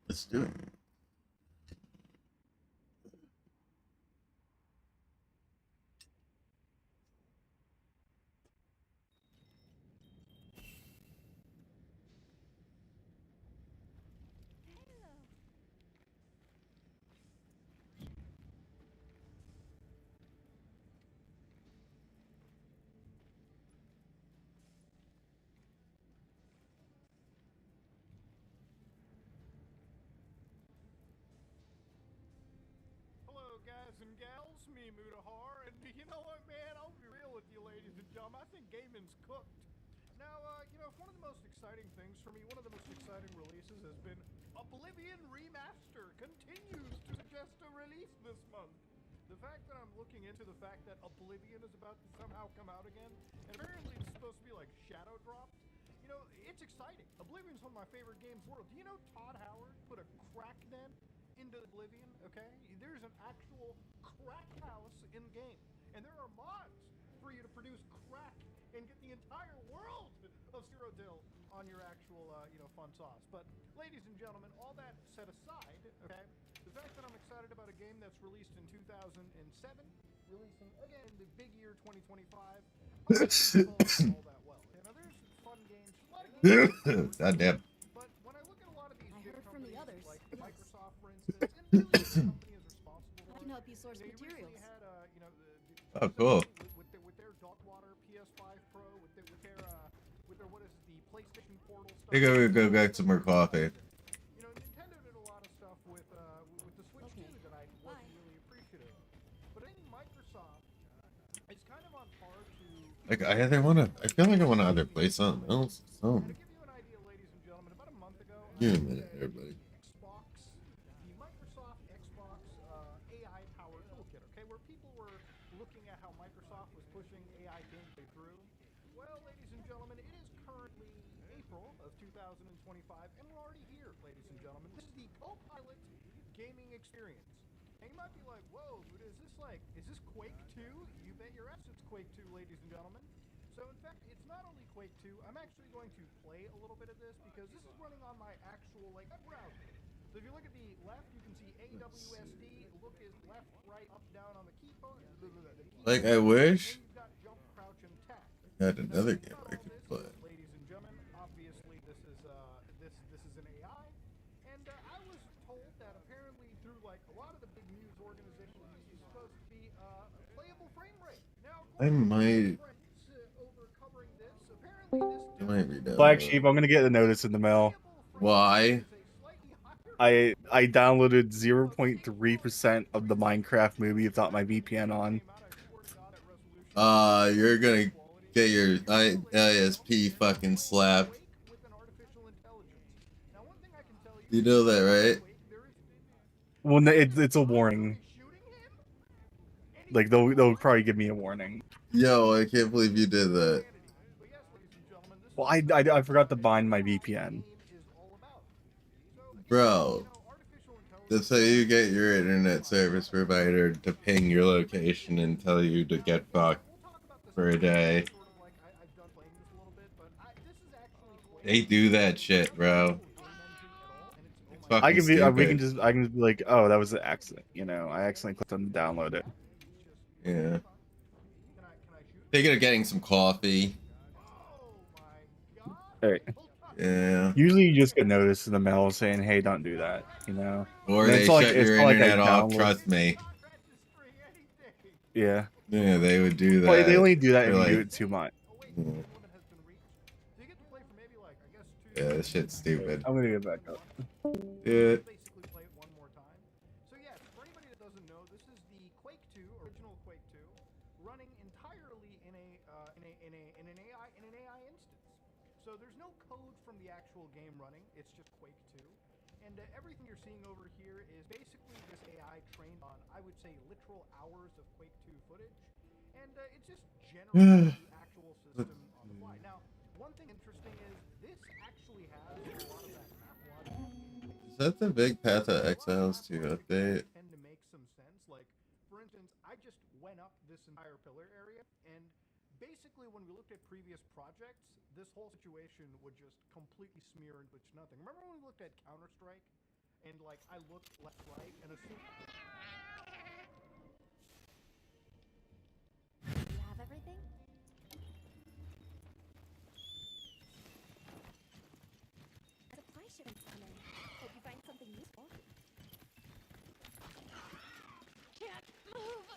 Let's do it. Hello, guys and gals. Me, Mutahar, and you know what, man? I'll be real with you, ladies and gentlemen. I think gaming's cooked. Now, one of the most exciting things for me, one of the most exciting releases has been Oblivion Remaster. Continues to suggest a release this month. The fact that I'm looking into the fact that Oblivion is about to somehow come out again, and apparently it's supposed to be like shadow dropped. You know, it's exciting. Oblivion's one of my favorite games in the world. Do you know Todd Howard put a crack den into Oblivion, okay? There's an actual crack house in game, and there are mods for you to produce crack and get the entire world of Zero Dill on your actual, fun sauce. But, ladies and gentlemen, all that set aside, okay, the fact that I'm excited about a game that's released in 2007, releasing again in the big year 2025, all that well. You know, there's fun games, a lot of games. Goddamn. But when I look at a lot of these I big heard from the companies, others. like Yes. Microsoft, for instance, and really what the company is responsible for. I can help you source You recently materials. had, Oh, cool. with their Darkwater PS5 Pro, with their what is it, the PlayStation Portal stuff. Hey, go get some more coffee. You know, Nintendo did a lot of stuff with the Switch Okay. too that I wasn't really appreciative. But I think Microsoft is kind of on par to. Like I either wanna, I feel like I wanna either play something else. And to give you an idea, ladies and gentlemen, about a month ago, Give me a minute, everybody. the Microsoft Xbox AI Power Toolkit, okay, where people were looking at how Microsoft was pushing AI gameplay through. Well, ladies and gentlemen, it is currently April of 2025, and we're already here, ladies and gentlemen. This is the Copilot gaming experience. And you might be like, whoa, Buddha, is this Quake 2? You bet your ass it's Quake 2, ladies and gentlemen. So in fact, it's not only Quake 2, I'm actually going to play a little bit of this because this is running on my actual, web browser. So if you look at the left, you can see AWSD, look is left, right, up, down on the keyboard. Like I wish And you've got jump, crouch, and tap. I had another game I could play. Ladies and gentlemen, obviously this is an AI, and I was told that apparently through like a lot of the big news organizations, this is supposed to be a playable frame rate. Now, I might, over covering this, apparently I might read that. Blaqksheep, I'm gonna get the notice in the mail. Why? I downloaded 0.3% of the Minecraft movie without my VPN on. You're gonna get your ISP fucking slapped. You know that, right? Well, it's a warning. Like they'll probably give me a warning. Yo, I can't believe you did that. Well, I forgot to bind my VPN. Bro, that's how you get your internet service provider to ping your location and tell you to get fucked for a day. They do that shit, bro. It's fucking I can stupid. just be like, oh, that was an accident. You know, I accidentally clicked on download it. Yeah. Thinking of getting some coffee. Hey. Yeah. Usually you just get notice in the mail saying, hey, don't do that, you know? Or And they it's not shut your it's not like I internet off, download- trust me. Yeah. Yeah, they would do that. Well, they only do that for, if like, you do it too much. Yeah, this shit's stupid. I'm gonna get back up. Dude. Basically play it one more time. So yes, for anybody that doesn't know, this is the Quake 2, original Quake 2, running entirely in an AI instance. So there's no code from the actual game running. It's just Quake 2, and everything you're seeing over here is basically this AI trained on, I would say, literal hours of Quake 2 footage, and it's just generating the actual system on the fly. Now, one thing interesting is this actually has a lot of that pathological. Is that the big Path of Exiles 2 update? Tend to make some sense. Like, for instance, I just went up this entire pillar area, and basically when we looked at previous projects, this whole situation would just completely smear into nothing. Remember when we looked at Counter-Strike, and like I looked left, right, and assumed. You have everything? Supply shipment's coming. Hope you find something useful. Can't move!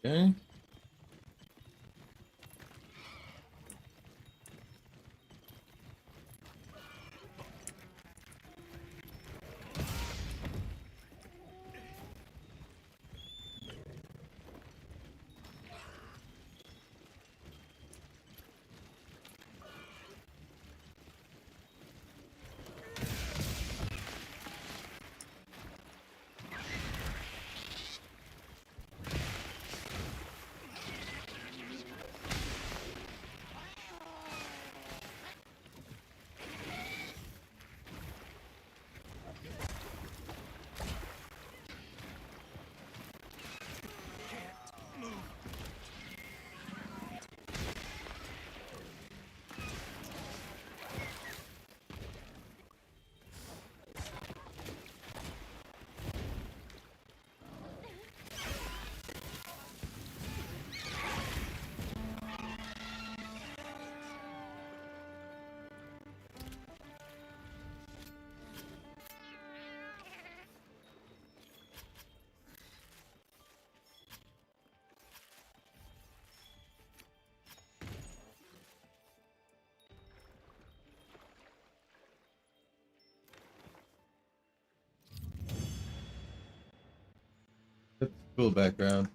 Okay. That's a cool background.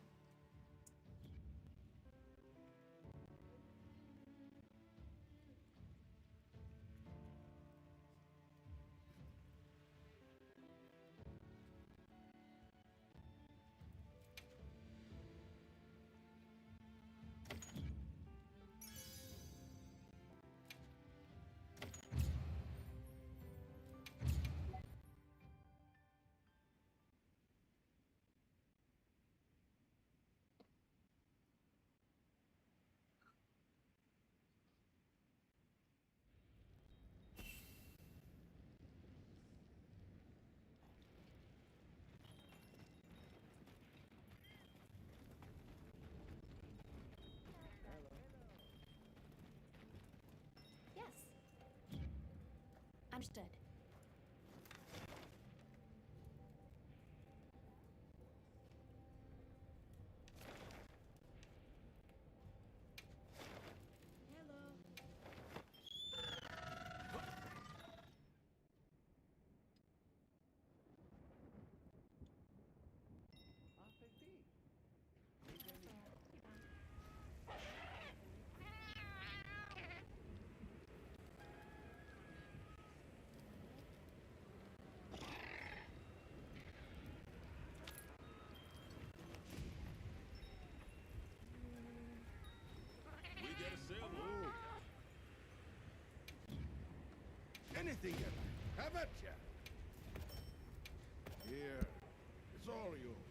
Yes. Understood. We get a sale. Anything you like. Have at ya. Here, it's all yours.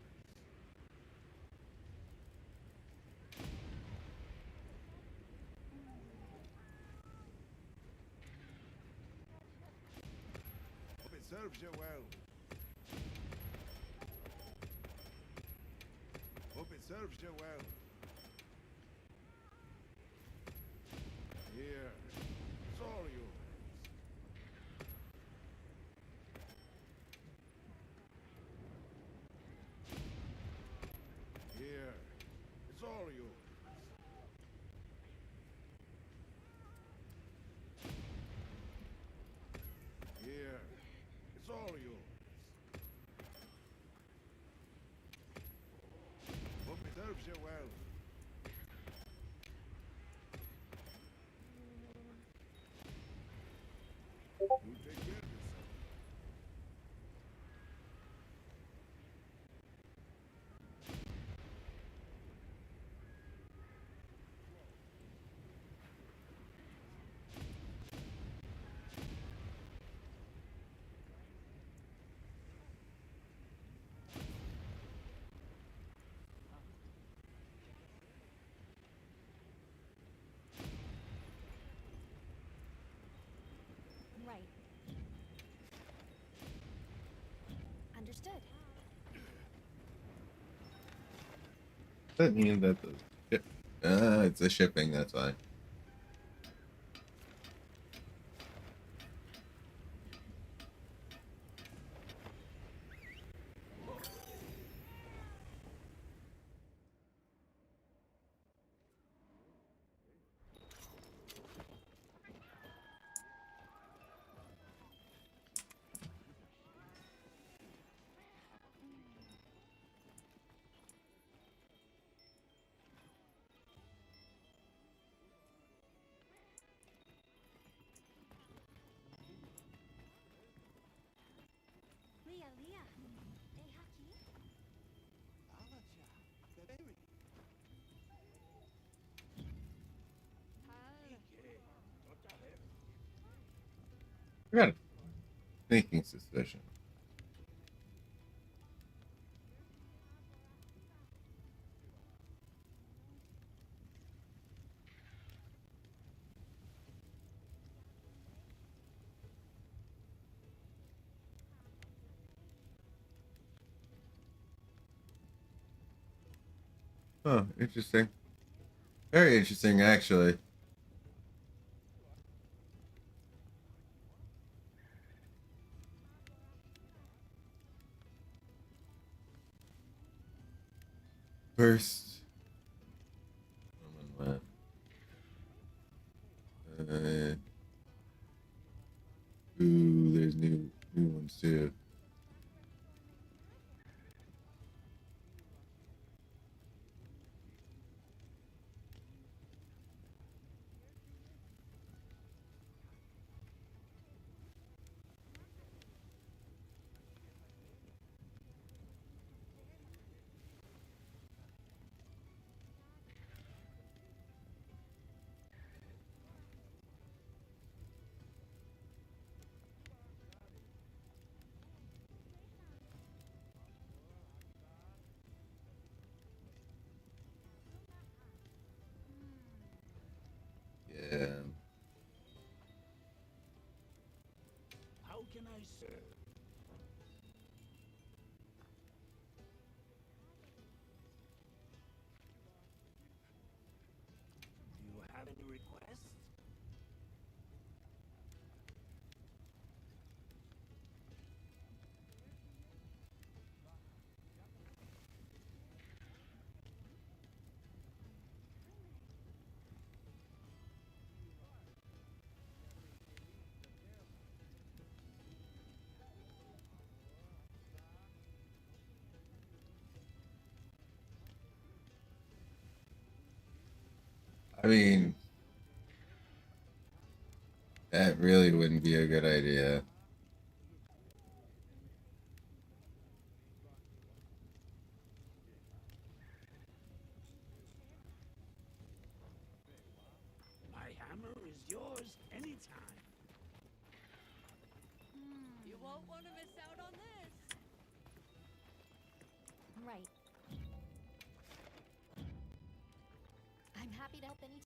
Hope it serves you well. Hope it serves you well. Here, it's all yours. Here, it's all yours. Here, it's all yours. Hope it serves you well. You take care of yourself. Right. Understood. That means that the ship. It's the shipping. That's why. I got a sneaking suspicion. Huh, interesting. Very interesting, actually. First, uh, ooh, there's new ones too. Yeah. How can I say? Do you have any requests? I mean, that really wouldn't be a good idea. My hammer is yours anytime. You won't want to miss out on this. Right. I'm happy to help anytime.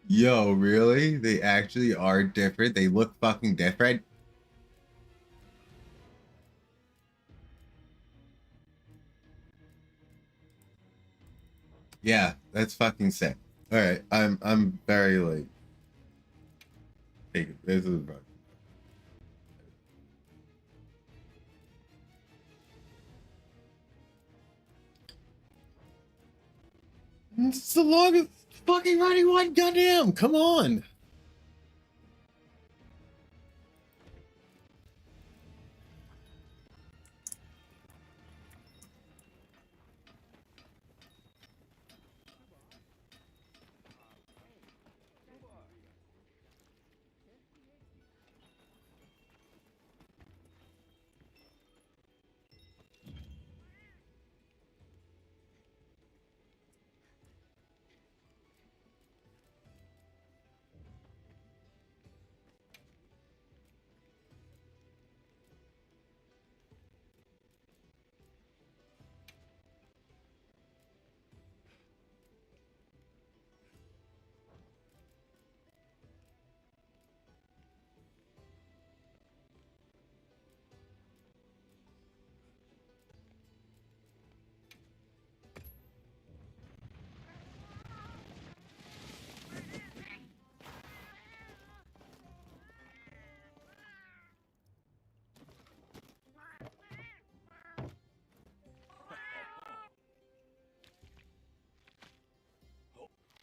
Yo, really? They actually are different? They look fucking different? Yeah, that's fucking sick. Alright, I'm very like this is rough. It's the longest fucking running one, goddamn! Come on!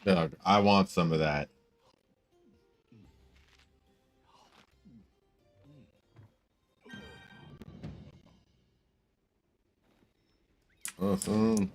Dog, I want some of that. Awesome.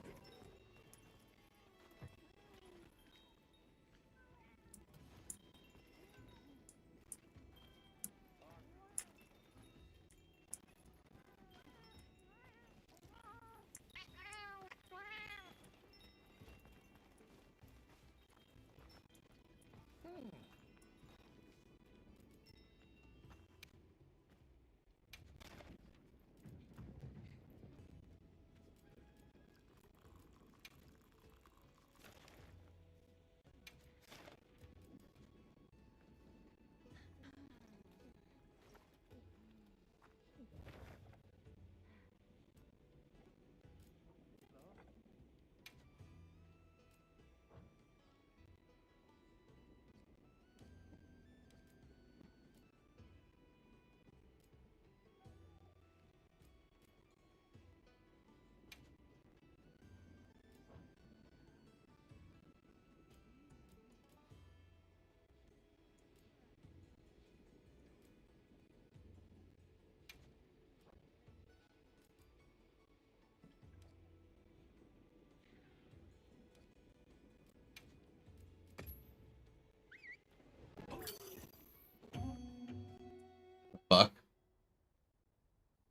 Fuck.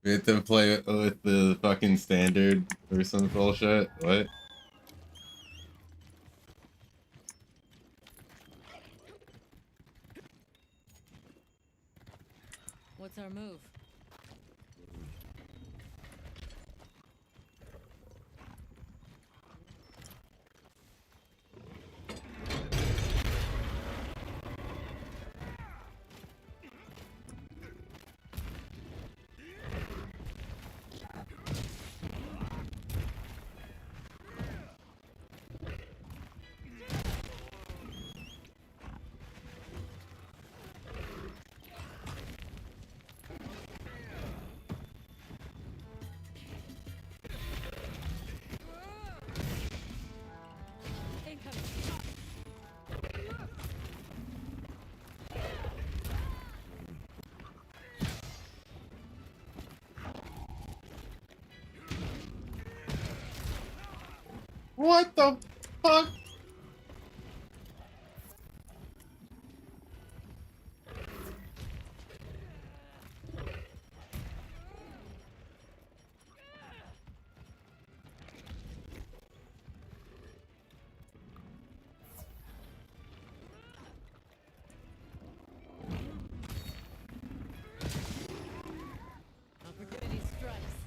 We have to play with the fucking standard or some bullshit. What? What's our move? What the fuck? Opportunity strikes.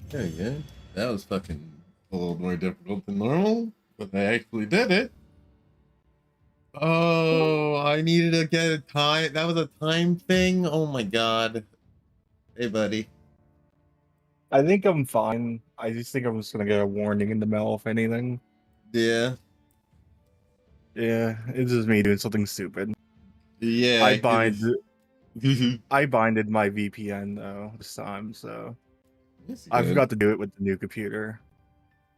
There you go. That was fucking a little more difficult than normal, but I actually did it. Oh, I needed to get a time. That was a time thing. Oh my god. Hey, buddy. I think I'm fine. I just think I'm just gonna get a warning in the mail if anything. Yeah. Yeah, it's just me doing something stupid. Yeah. I binded my VPN though this time, so I forgot to do it with the new computer.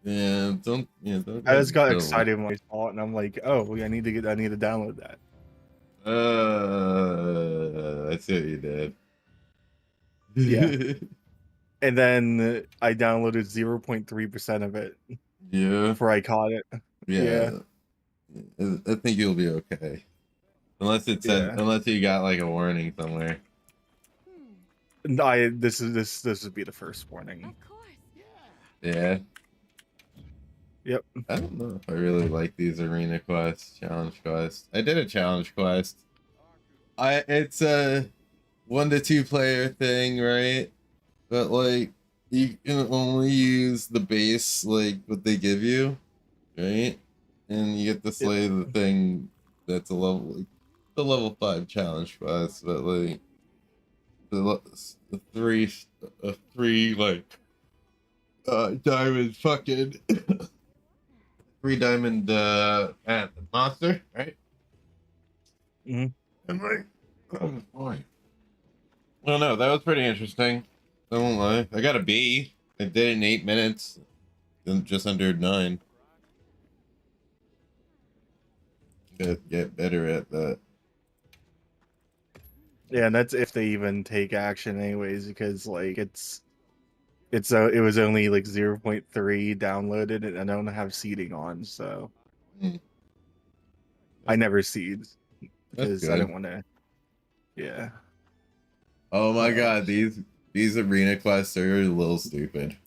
Yeah, don't go I just got kill it. excited when I saw it, and I'm like, oh, I need to download that. I see what you did. Yeah. And then I downloaded 0.3% of it. Yeah. Before I caught it. Yeah. I think you'll be okay. Unless it said, unless you got like a warning somewhere. This would be the first warning. Yeah. Yep. I don't know if I really like these arena quests, challenge quests. I did a challenge quest. It's a 1 to 2 player thing, right? But like you can only use the base, like what they give you, right? And you get to slay the thing that's a level, like the level 5 challenge quest, but like the three like diamond fucking 3 diamond monster, right? Mm-hmm. And like, oh boy. Well, no, that was pretty interesting. I won't lie. I got a B. I did it in 8 minutes. Just under 9. Get better at that. Yeah, and that's if they even take action anyways, because like it was only like 0.3 downloaded and I don't have seeding on, so I never seed because I don't want to. Yeah. Oh my god, these arena quests are a little stupid.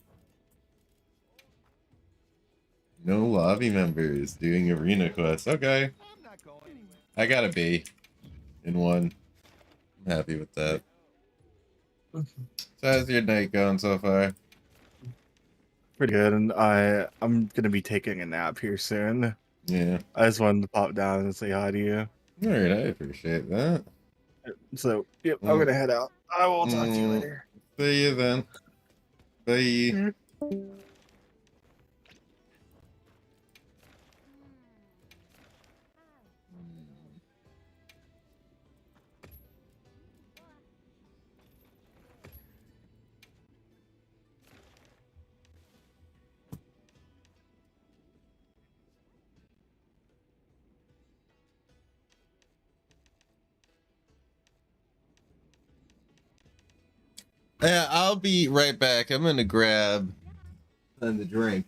No lobby members doing arena quests. Okay. I got a B in 1. I'm happy with that. So how's your night going so far? Pretty good, and I'm gonna be taking a nap here soon. Yeah. I just wanted to pop down and say hi to you. Alright, I appreciate that. So, yep, I'm gonna head out. I will talk to you later. See you then. Bye. Yeah, I'll be right back. I'm gonna grab the drink.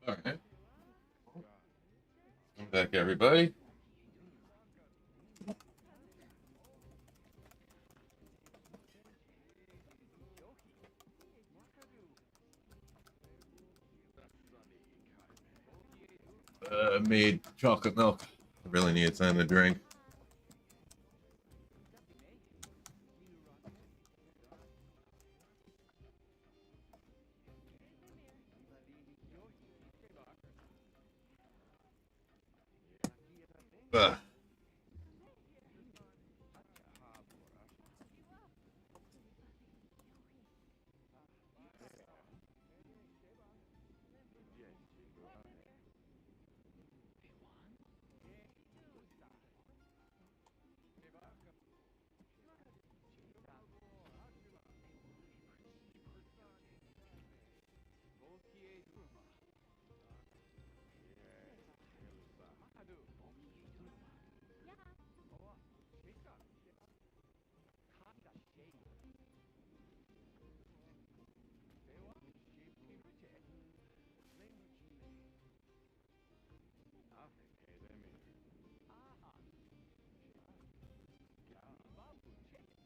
All right. I'm back, everybody. Made chocolate milk. I really need something to drink. Ugh.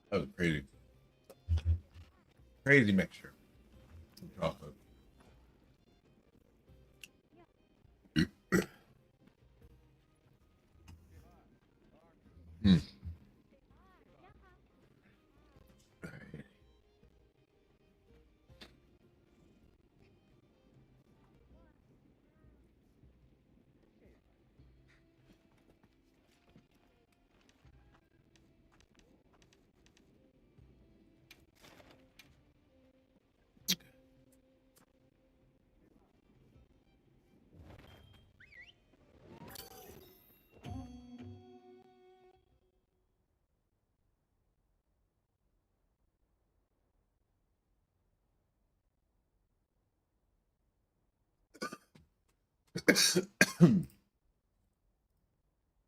That was crazy. Crazy mixture. Chocolate. Mm.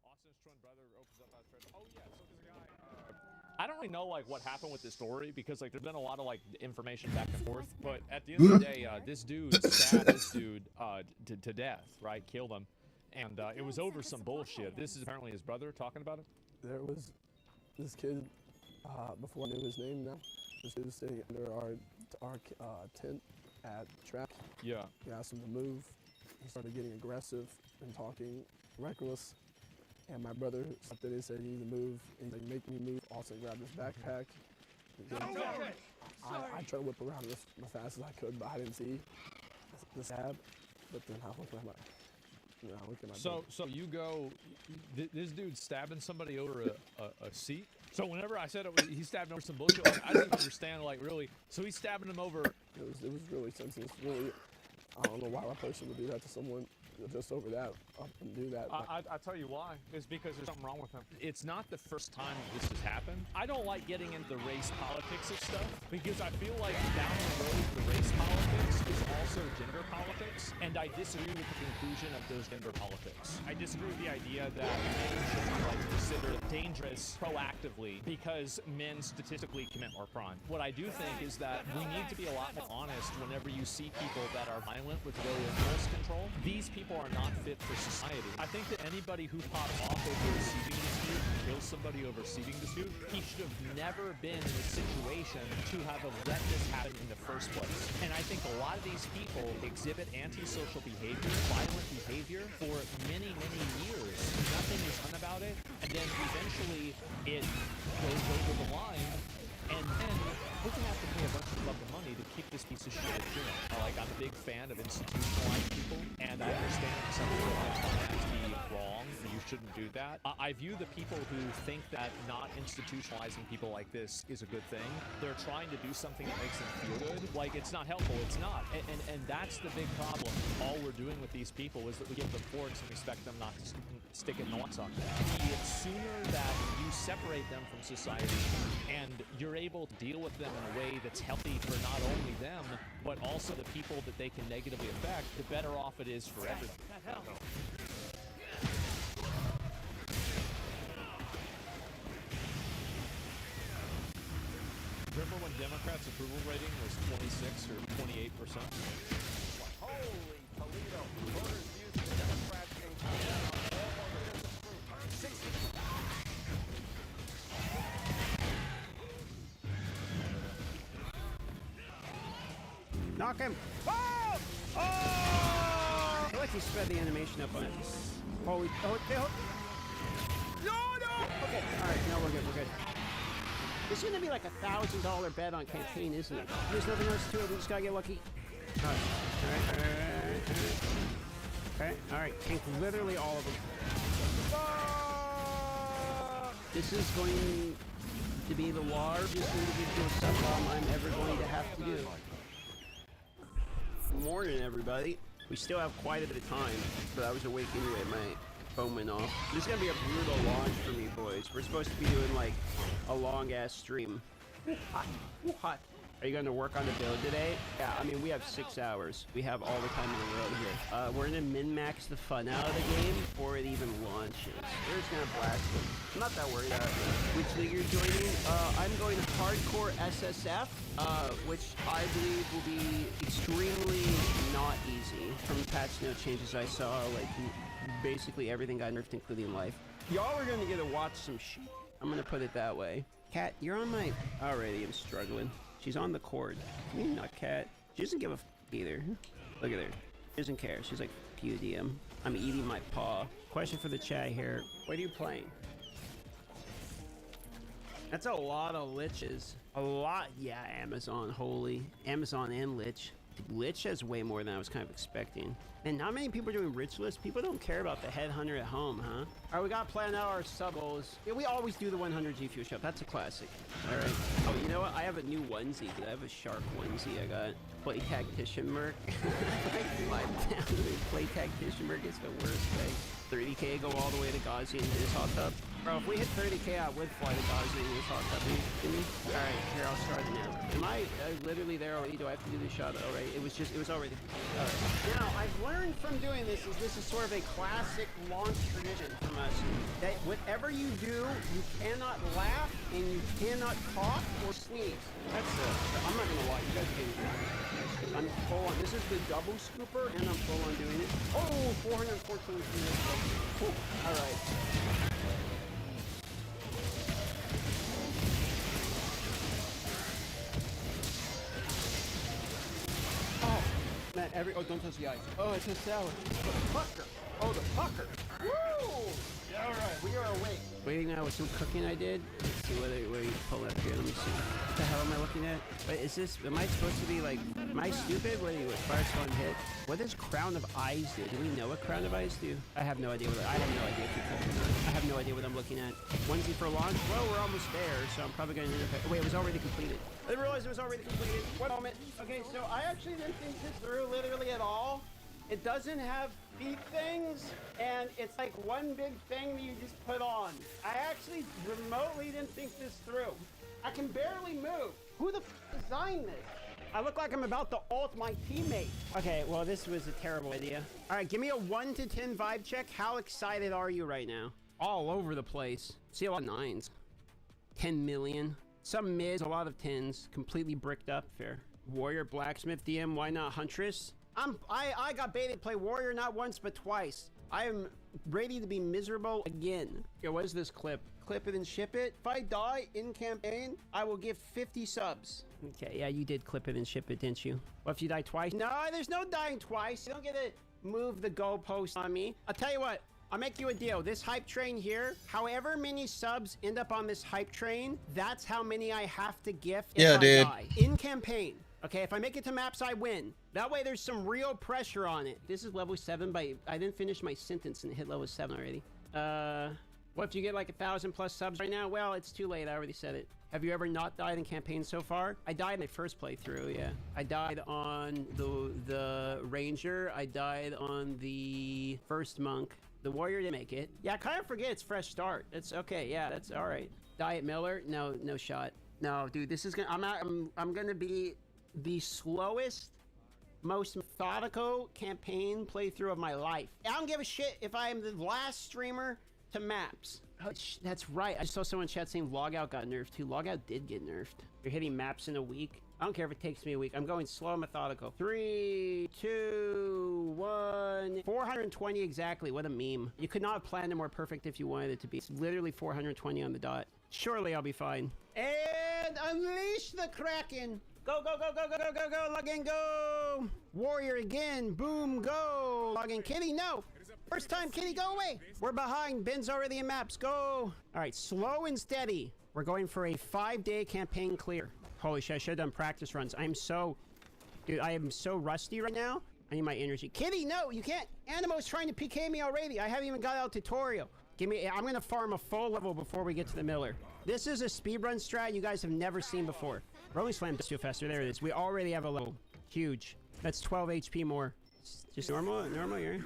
Austin's twin brother opens up as treasure. Oh yeah, so there's a guy. I don't really know like what happened with this story because like there's been a lot of like information back and forth. But at the end of the day, this dude stabbed this dude to death, right? Killed him, and it was over some bullshit. This is apparently his brother talking about it. There was this kid before I knew his name. Now this kid was sitting under our tent at track. Yeah. We asked him to move. He started getting aggressive and talking reckless. And my brother stopped it and said, "You need to move." And he's like, "Make me move." Also grabbed his backpack. I tried to whip around as fast as I could, but I didn't see the stab. But then I looked at my So you go, this dude's stabbing somebody over a seat. So whenever I said he stabbed over some bullshit, like, I didn't even understand, like, really. So he's stabbing him over. It was really senseless. Really, I don't know why a person would do that to someone just over that, up and do that. I'll tell you why. It's because there's something wrong with him. It's not the first time this has happened. I don't like getting into the race politics of stuff because I feel like down the road, the race politics is also gender politics, and I disagree with the conclusion of those gender politics. I disagree with the idea that men should be like considered dangerous proactively because men statistically commit more crime. What I do think is that we need to be a lot more honest whenever you see people that are violent with low impulse control. These people are not fit for society. I think that anybody who pops off over a seating dispute, kills somebody over a seating dispute, he should have never been in a situation to have let this happen in the first place. And I think a lot of these people exhibit antisocial behavior, violent behavior for many, many years. Nothing is done about it, and then eventually it goes over the line, and then we're gonna have to pay a bunch of fucking money to keep this piece of shit doing. Like, I'm a big fan of institutionalized people, and I understand some people find it to be wrong, and you shouldn't do that. I view the people who think that not institutionalizing people like this is a good thing. They're trying to do something that makes them feel good. Like, it's not helpful, it's not. And that's the big problem. All we're doing with these people is that we give them forks and expect them not to stick it in the sock. The sooner that you separate them from society and you're able to deal with them in a way that's healthy for not not only them, but also the people that they can negatively affect, the better off it is for everyone. That helps. Remember when Democrats' approval rating was 26 or 28%? Holy Toledo! Voters views the Democrats in Colorado all over disapprove. 60. Knock him! Oh! Oh! Let's just spread the animation up on it. Holy! Oh, no! No! Okay, all right, now we're good. We're good. It's gonna be like $1,000 bet on campaign, isn't it? There's nothing else to it. We just gotta get lucky. All right. All right. Take literally all of them. This is going to be the largest individual sub bomb I'm ever going to have to do. Morning, everybody. We still have quite a bit of time, but I was awake anyway. My phone went off. This is gonna be a brutal launch for me, boys. We're supposed to be doing like a long ass stream. Hot. Hot. Are you going to work on the build today? Yeah, I mean, we have 6 hours. We have all the time in the world here. We're going to min-max the fun out of the game before it even launches. We're just going to blast it. I'm not that worried about it. Which league you're joining? I'm going to Hardcore SSF, which I believe will be extremely not easy. From the patch note changes I saw, like, basically everything got nerfed, including life. Y'all are going to get to watch some shit. I'm going to put it that way. Cat, you're on my... Alrighty, I'm struggling. She's on the cord. You nut cat. She doesn't give a f either. Look at her. She doesn't care. She's like, PUDM. I'm eating my paw. Question for the chat here. What are you playing? That's a lot of liches. A lot. Yeah, Amazon. Holy. Amazon and lich. Lich has way more than I was kind of expecting. And not many people are doing rich lists. People don't care about the headhunter at home, huh? All right, we got to plan out our sub goals. Yeah, we always do the 100 G Fuel shop. That's a classic. All right. Oh, you know what? I have a new onesie. I have a shark onesie I got. Play Tactician Merc. Play Tactician Merc is the worst thing. 30k go all the way to Ghazi and his hot tub. Bro, if we hit 30k, I would fly to Ghazi and his hot tub. Alright, here, I'll start an arrow. Am I literally there already? Do I have to do this shot? Alright, it was already. Alright. Now, I've learned from doing this is sort of a classic launch tradition from us. That whatever you do, you cannot laugh and you cannot talk or sneeze. That's it. I'm not gonna lie, you guys didn't. I'm full on. This is the double scooper, and I'm full on doing it. Oh, 414 feet. All right. Oh, man, oh, don't touch the ice. Oh, it's a salad. The pucker. Oh, the pucker. Woo! All right, we are awake. Waiting now with some cooking I did. Let's see where you pull up here. Let me see. What the hell am I looking at? Wait, is this? Am I supposed to be like? Am I stupid? What are you? Fire spawn hit. What does Crown of Eyes do? Do we know what Crown of Eyes do? I have no idea. I have no idea if you could or not. I have no idea what I'm looking at. Onesie for launch. Well, we're almost there, so I'm probably going to. Wait, it was already completed. I didn't realize it was already completed. One moment. Okay, so I actually didn't think this through literally at all. It doesn't have feet things, and it's like one big thing that you just put on. I actually remotely didn't think this through. I can barely move. Who the f designed this? I look like I'm about to ult my teammate. Okay, well, this was a terrible idea. All right, give me a 1 to 10 vibe check. How excited are you right now? All over the place. See a lot of 9s. 10 million. Some mids, a lot of 10s. Completely bricked up. Fair. Warrior, Blacksmith, DM, why not Huntress? I got baited to play Warrior not once but twice. I am ready to be miserable again. Yo, what is this clip? Clip it and ship it. If I die in campaign, I will give 50 subs. Okay, yeah, you did clip it and ship it, didn't you? What if you die twice? No, there's no dying twice. You don't get to move the goalpost on me. I'll tell you what. I'll make you a deal. This hype train here, however many subs end up on this hype train, that's how many I have to gift if I die. In campaign. Okay, if I make it to maps, I win. That way there's some real pressure on it. This is level 7, but I didn't finish my sentence and hit level 7 already. What if you get like 1,000 plus subs right now? Well, it's too late. I already said it. Have you ever not died in campaign so far? I died in my first playthrough, yeah. I died on the Ranger. I died on the first Monk. The Warrior didn't make it. Yeah, I kind of forget it's fresh start. It's okay, yeah, that's all right. Diet Miller? No shot. No, dude, this is gonna, I'm gonna be the slowest, most methodical campaign playthrough of my life. I don't give a shit if I am the last streamer to maps. Oh, that's right. I saw someone in chat saying Logout got nerfed too. Logout did get nerfed. You're hitting maps in a week. I don't care if it takes me a week. I'm going slow and methodical. 3, 2, 1. 420 exactly. What a meme. You could not have planned it more perfect if you wanted it to be. It's literally 420 on the dot. Surely I'll be fine. And unleash the Kraken. Go, go, go, go, go, go, go, go. Log in, go. Warrior again. Boom, go. Log in. Kitty, no. First time, Kitty, go away. We're behind. Ben's already in maps. Go. All right, slow and steady. We're going for a 5-day campaign clear. Holy shit, I should have done practice runs. Dude, I am so rusty right now. I need my energy. Kitty, no, you can't. Animo's trying to PK me already. I haven't even got out a tutorial. I'm gonna farm a full level before we get to the Miller. This is a speedrun strat you guys have never seen before. Rolling Slam does too faster. There it is. We already have a level. Huge. That's 12 HP more. Just normal, yeah.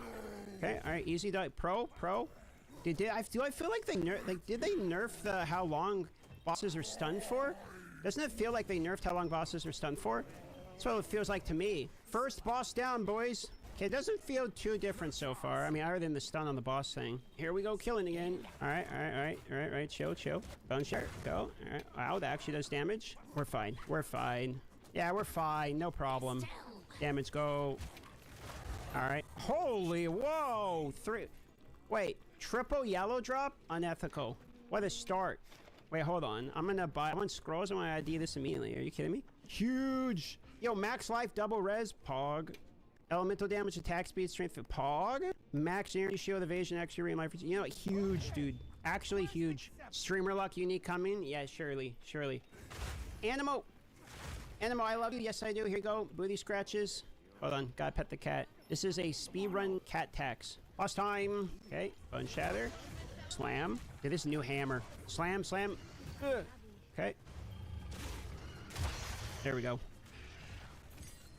Okay, all right, easy. Pro. Do I feel like did they nerf the how long bosses are stunned for? Doesn't it feel like they nerfed how long bosses are stunned for? That's what it feels like to me. First boss down, boys. Okay, it doesn't feel too different so far. I mean, other than the stun on the boss thing. Here we go, killing again. All right. Chill. Bone share, go. All right. Wow, that actually does damage. We're fine. Yeah, we're fine. No problem. Damage, go. All right. Holy, whoa. Wait, triple yellow drop? Unethical. What a start. Wait, hold on. I'm gonna buy. I want scrolls. I'm gonna ID this immediately. Are you kidding me? Huge. Yo, max life, double res, pog. Elemental damage, attack speed, strength, pog. Max energy, shield, evasion, extra life. You know, huge, dude. Actually huge. Streamer luck, unique coming. Yeah, surely. Animo, I love you. Yes, I do. Here you go. Booty scratches. Hold on. Gotta pet the cat. This is a speedrun cat tax. Boss time. Okay. Bone shatter. Slam. Okay, this new hammer. Slam. Okay. There we go.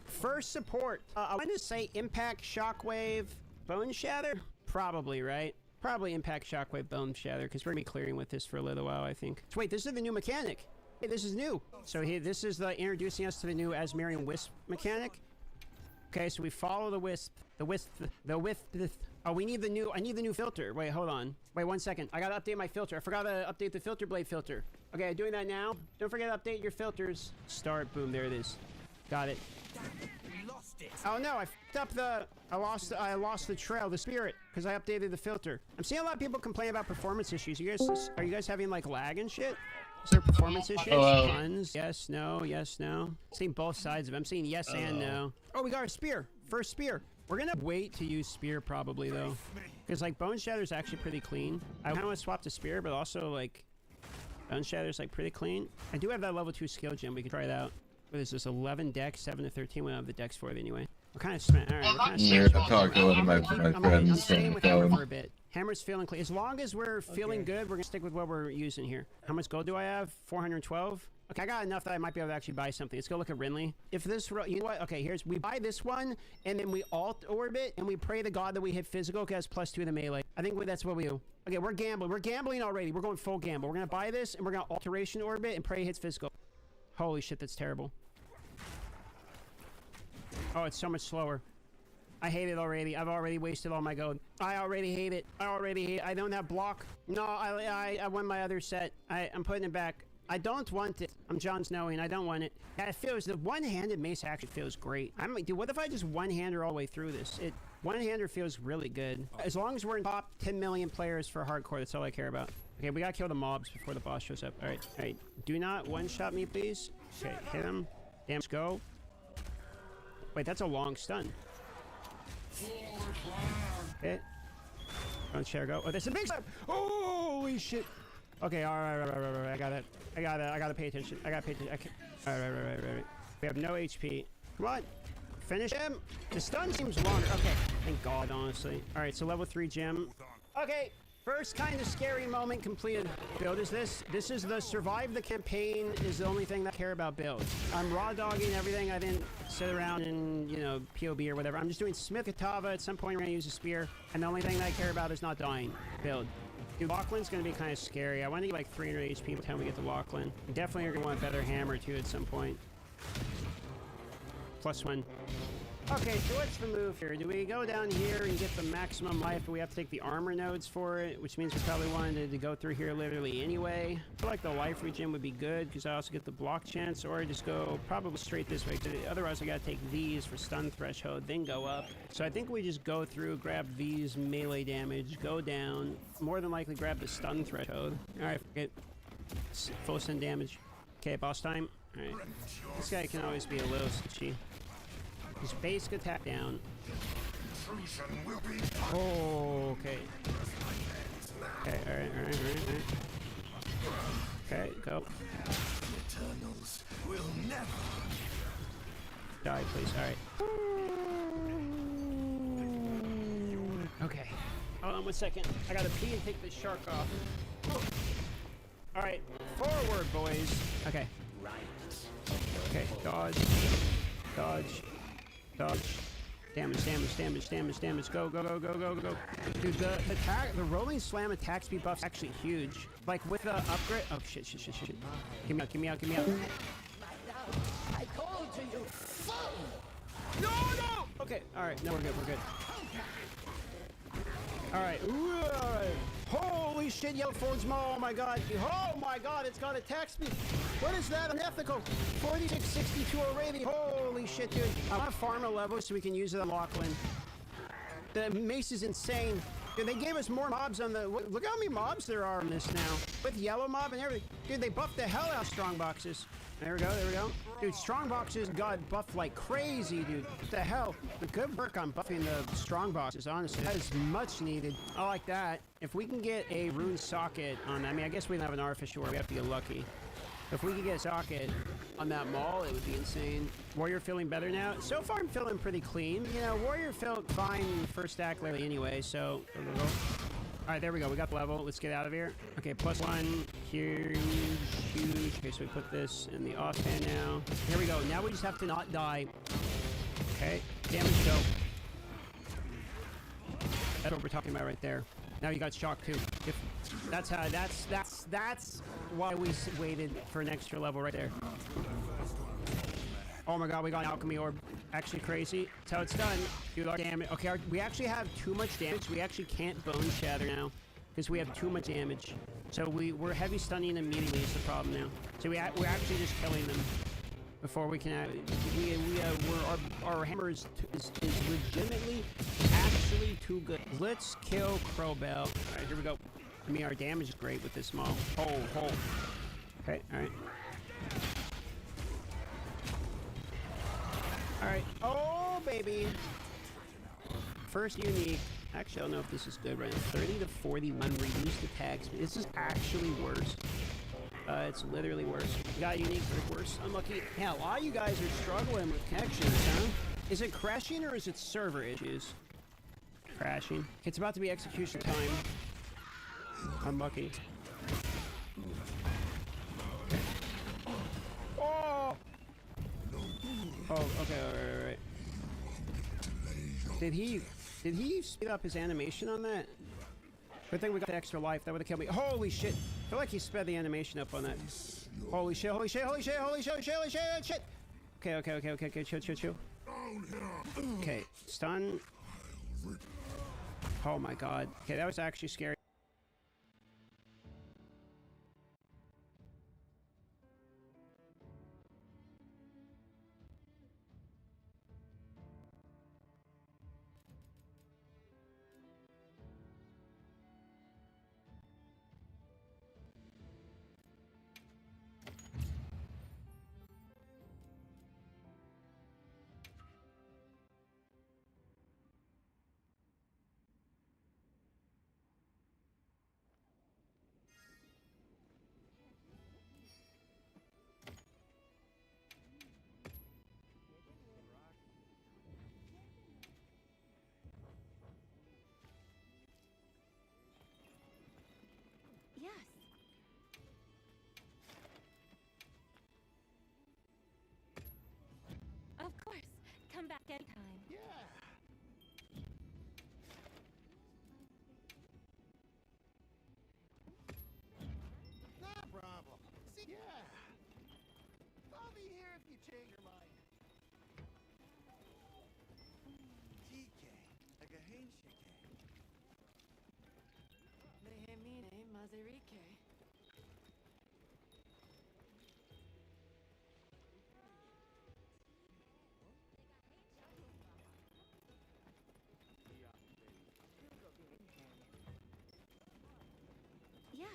First support. I want to say impact, shockwave, bone shatter. Probably, right? Probably impact, shockwave, bone shatter, because we're gonna be clearing with this for a little while, I think. So wait, this is the new mechanic. Hey, this is new. So here, this is introducing us to the new Asmarian Wisp mechanic. Okay, so we follow the wisp. The wisp. Oh, I need the new filter. Wait, hold on. Wait 1 second. I gotta update my filter. I forgot to update the filter blade filter. Okay, I'm doing that now. Don't forget to update your filters. Start. Boom. There it is. Got it. Oh no, I f***ed up I lost the trail, the spirit, because I updated the filter. I'm seeing a lot of people complain about performance issues. Are you guys having like lag and shit? Is there performance issues? Tons. Yes, no. Seeing both sides of it. I'm seeing yes and no. Oh, we got a spear. First spear. We're gonna wait to use spear probably though, because like bone shatter is actually pretty clean. I kind of want to swap to spear, but also like bone shatter is like pretty clean. I do have that level 2 skill gem. We can try it out. What is this? 11 dex, 7 to 13. We don't have the dex for it anyway. We're kind of spent. All right, we're kind of spent. I'm talking to one of my friends. I'm staying with Hammer for a bit. Hammer's feeling clean. As long as we're feeling good, we're gonna stick with what we're using here. How much gold do I have? 412. Okay, I got enough that I might be able to actually buy something. Let's go look at Rinley. If this, you know what? Okay, we buy this one, and then we alt orbit, and we pray to God that we hit physical, because plus 2 in the melee. I think that's what we do. Okay, we're gambling. We're gambling already. We're going full gamble. We're gonna buy this, and we're gonna alteration orbit and pray it hits physical. Holy shit, that's terrible. Oh, it's so much slower. I hate it already. I've already wasted all my gold. I already hate it. I don't have block. No, I won my other set. I'm putting it back. I don't want it. I'm Jon Snowing. I don't want it. Yeah, it feels, the one-handed mace actually feels great. I'm like, dude, what if I just one-hander all the way through this? One-hander feels really good. As long as we're in top 10 million players for hardcore, that's all I care about. Okay, we gotta kill the mobs before the boss shows up. All right. Do not one-shot me, please. Okay, hit him. Damage, go. Wait, that's a long stun. Okay. Don't share, go. Oh, there's a big stun. Holy shit. Okay, all right. I gotta pay attention. All right. We have no HP. Come on. Finish him. The stun seems longer. Okay. Thank God, honestly. All right, so level 3 gem. Okay. First kind of scary moment completed. Build is this. This is the survive the campaign is the only thing that I care about build. I'm raw dogging everything. I didn't sit around and, you know, POB or whatever. I'm just doing Smith Katava. At some point, we're going to use a spear. And the only thing that I care about is not dying. Build. Dude, Lachlan's going to be kind of scary. I want to get like 300 HP by the time we get to Lachlan. Definitely are going to want a better hammer too at some point. +1. Okay, so what's the move here? Do we go down here and get the maximum life, but we have to take the armor nodes for it, which means we probably wanted to go through here literally anyway. I feel like the life regen would be good, because I also get the block chance, or I just go probably straight this way, because otherwise I gotta take these for stun threshold, then go up. So I think we just go through, grab these melee damage, go down, more than likely grab the stun threshold. Alright, forget full stun damage. Okay, boss time. Alright. This guy can always be a little sketchy. His basic attack down. Oh, okay. Okay, alright. Okay, go. Eternals will never die, please. Alright. Okay. Hold on 1 second. I gotta pee and take this shark off. Alright. Forward, boys. Okay. Okay, dodge. Dodge. Dodge. Damage. Go. Dude, the rolling slam attack speed buff's actually huge. Like with the upgrade. Oh shit. Give me out. I called to you. No! Okay, alright, no, we're good. Alright. Holy shit, Yellow Forge Maw, oh my god, it's got attack speed. What is that? Unethical. 4662 Arabian. Holy shit, dude. I want to farm a level so we can use it on Lachlan. The mace is insane. Dude, they gave us more mobs on the... Look how many mobs there are in this now. With yellow mob and everything. Dude, they buffed the hell out of strong boxes. There we go. Dude, strong boxes got buffed like crazy, dude. What the hell? Good work on buffing the strong boxes, honestly. That is much needed. I like that. If we can get a rune socket on that, I mean, I guess we don't have an artificial where we have to get lucky. If we could get a socket on that mall, it would be insane. Warrior feeling better now? So far, I'm feeling pretty clean. You know, Warrior felt fine in the first act lately anyway, so... Alright, there we go. We got the level. Let's get out of here. Okay, +1. Huge. Okay, so we put this in the offhand now. Here we go. Now we just have to not die. Okay, damage go. That's what we're talking about right there. Now you got shock too. That's why we waited for an extra level right there. Oh my god, we got an alchemy orb. Actually crazy. That's how it's done. Do our damage. Okay, we actually have too much damage. We actually can't bone shatter now because we have too much damage. So we're heavy stunning immediately is the problem now. So we're actually just killing them before we can. Our hammer is legitimately actually too good. Let's kill Crowbell. All right, here we go. I mean, our damage is great with this small. Oh. Okay, all right. Alright. Oh, baby. First unique. Actually, I don't know if this is good right now. 30 to 41 reduced attacks. This is actually worse. It's literally worse. Got unique, but worse. Unlucky. Yeah, a lot of you guys are struggling with connections, huh? Is it crashing or is it server issues? Crashing. It's about to be execution time. Unlucky. Oh! Oh, okay, alright. Did he speed up his animation on that? Good thing we got the extra life. That would have killed me. Holy shit! I feel like he sped the animation up on that. Holy shit! Okay, chill. Okay, stun. Oh my god. Okay, that was actually scary. Yes. Of course. Come back anytime. Yeah. No problem. See, yeah. I'll be here if you change your mind. Lehemine Mazerike. Yes.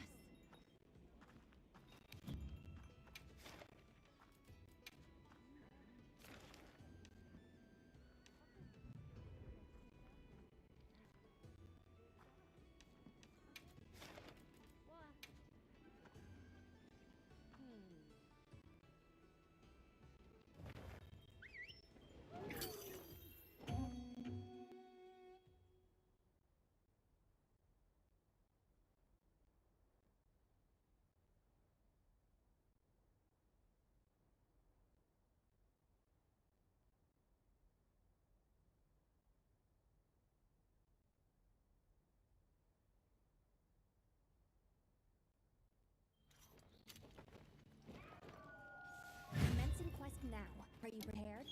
Commencing quest now. Are you prepared?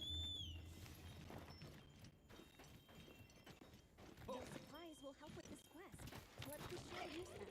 Those supplies will help with this quest. Let's be sure to use them.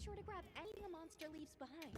sure to grab anything a monster leaves behind.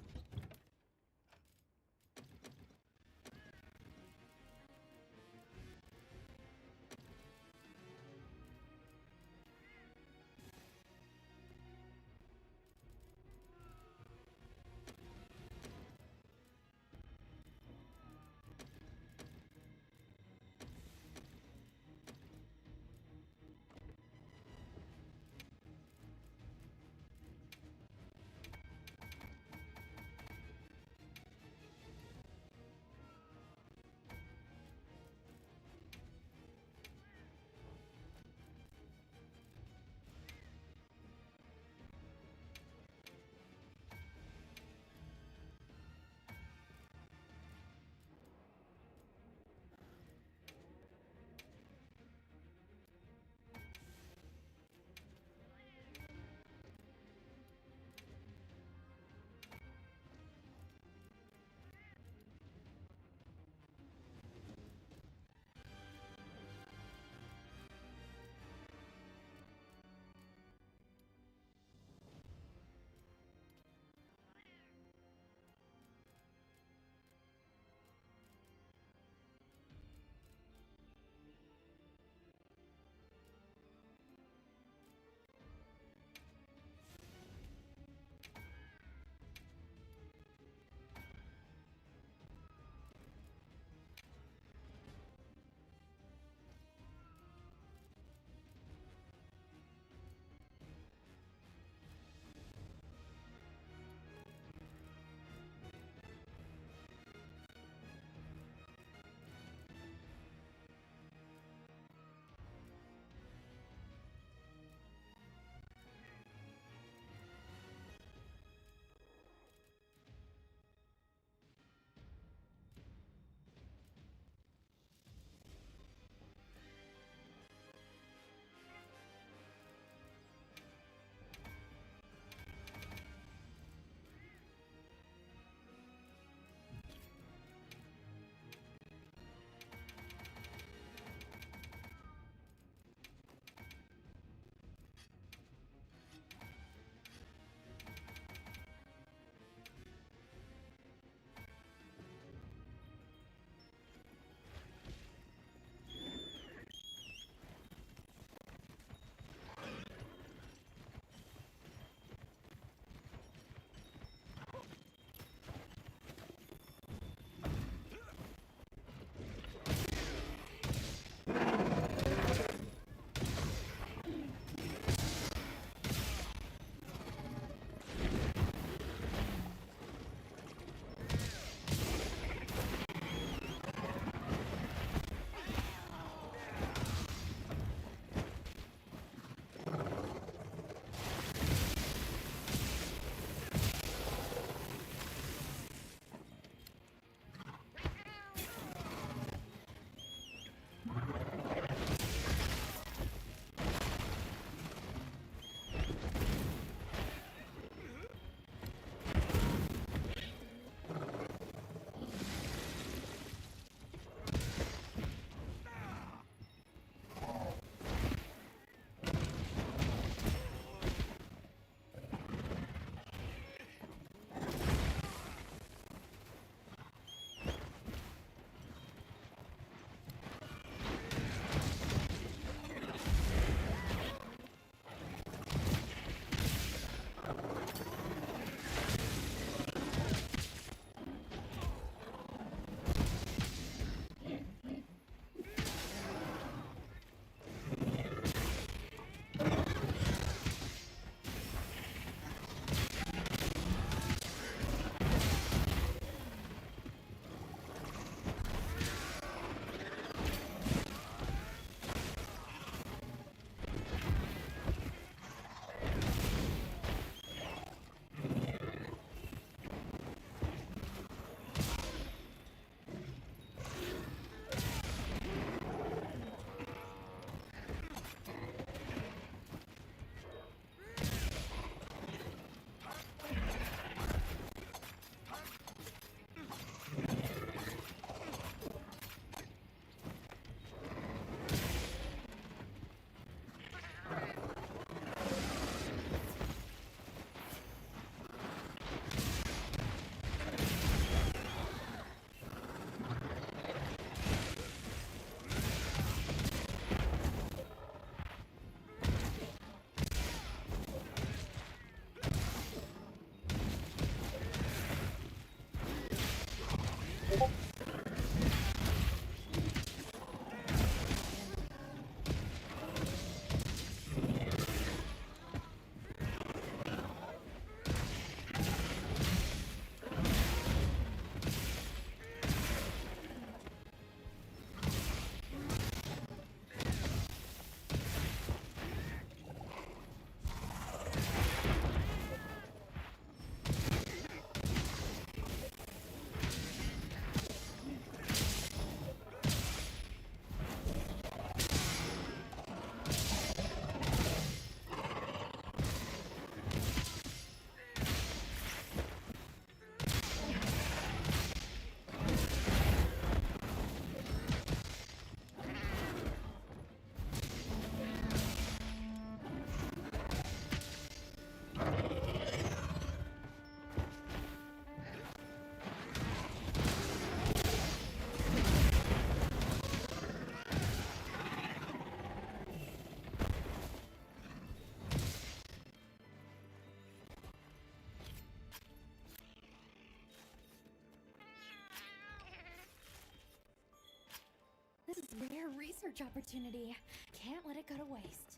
research opportunity. Can't let it go to waste.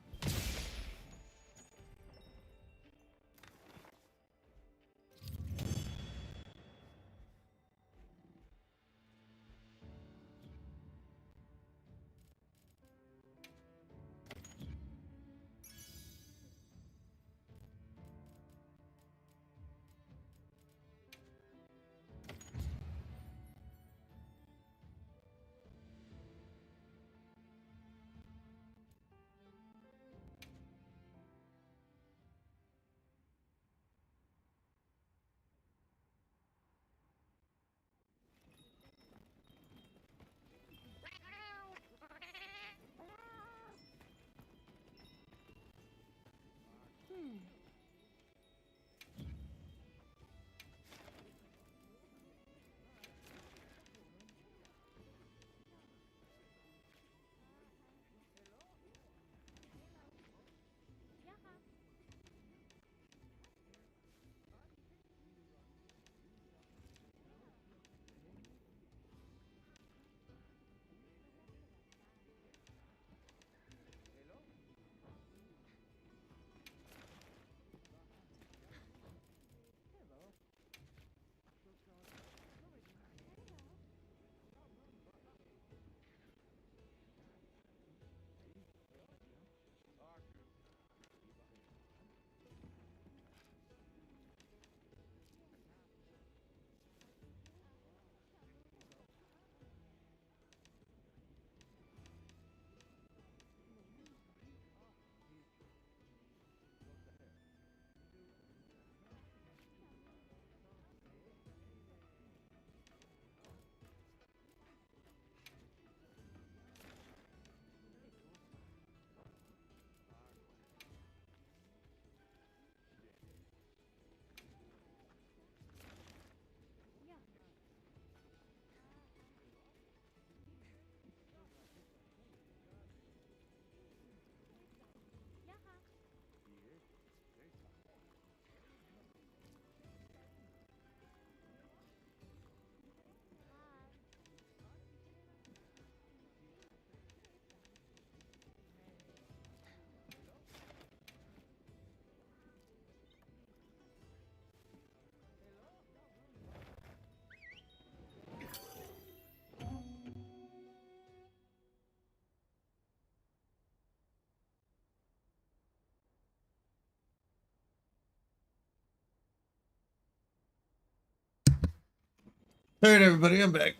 All right, everybody, I'm back.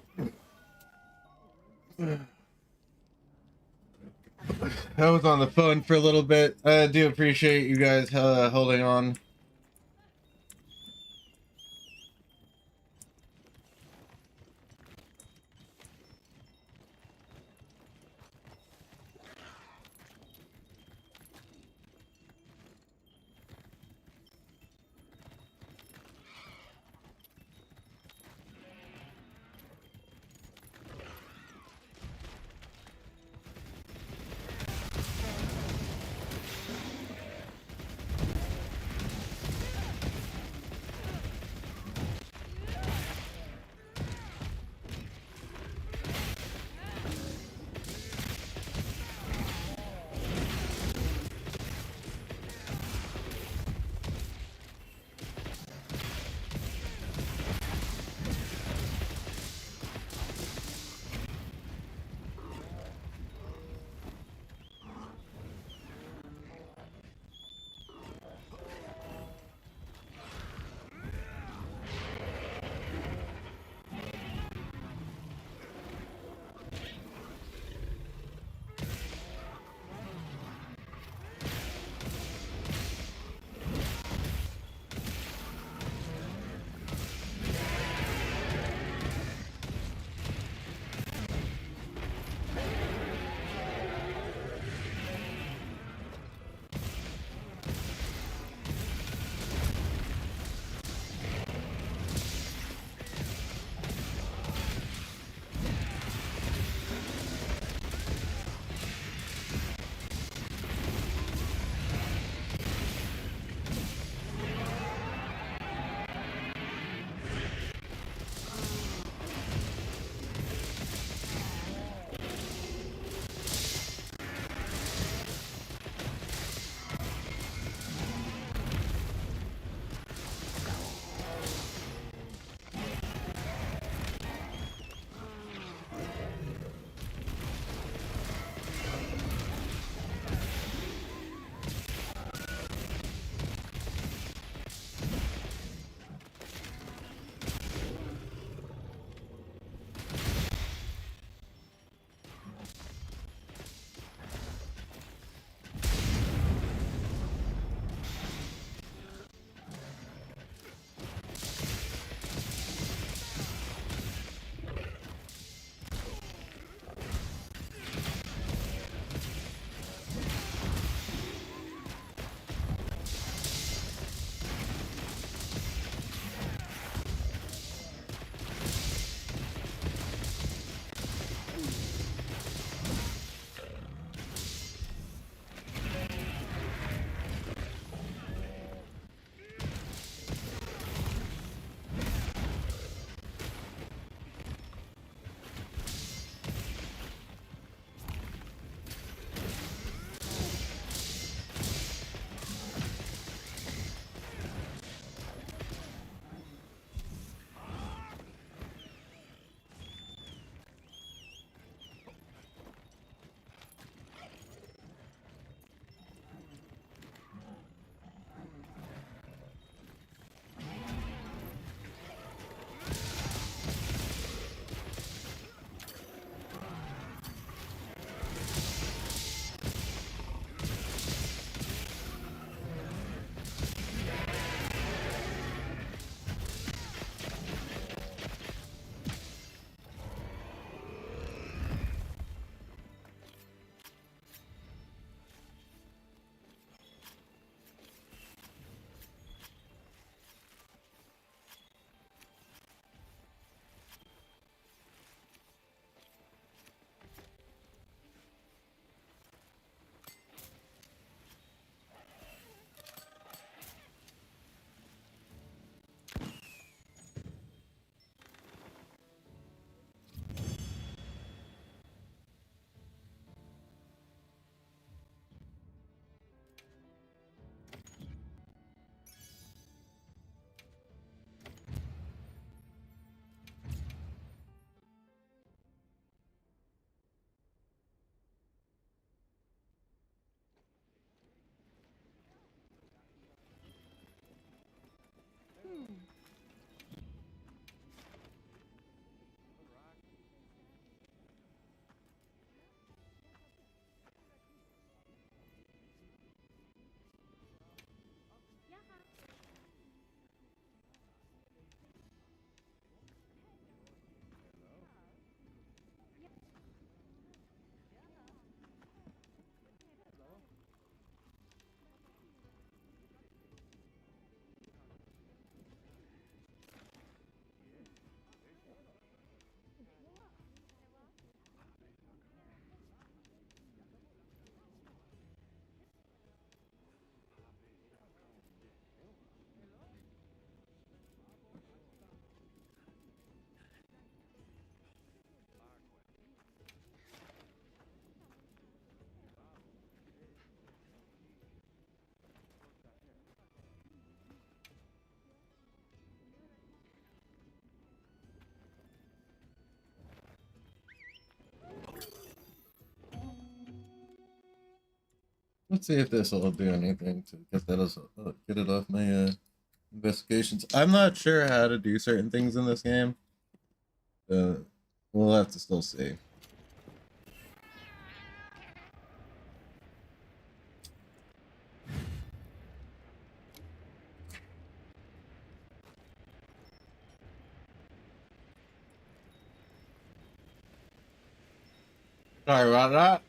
I was on the phone for a little bit. I do appreciate you guys holding on. Let's see if this will do anything to get that get it off my investigations. I'm not sure how to do certain things in this game. We'll have to still see. Sorry about that.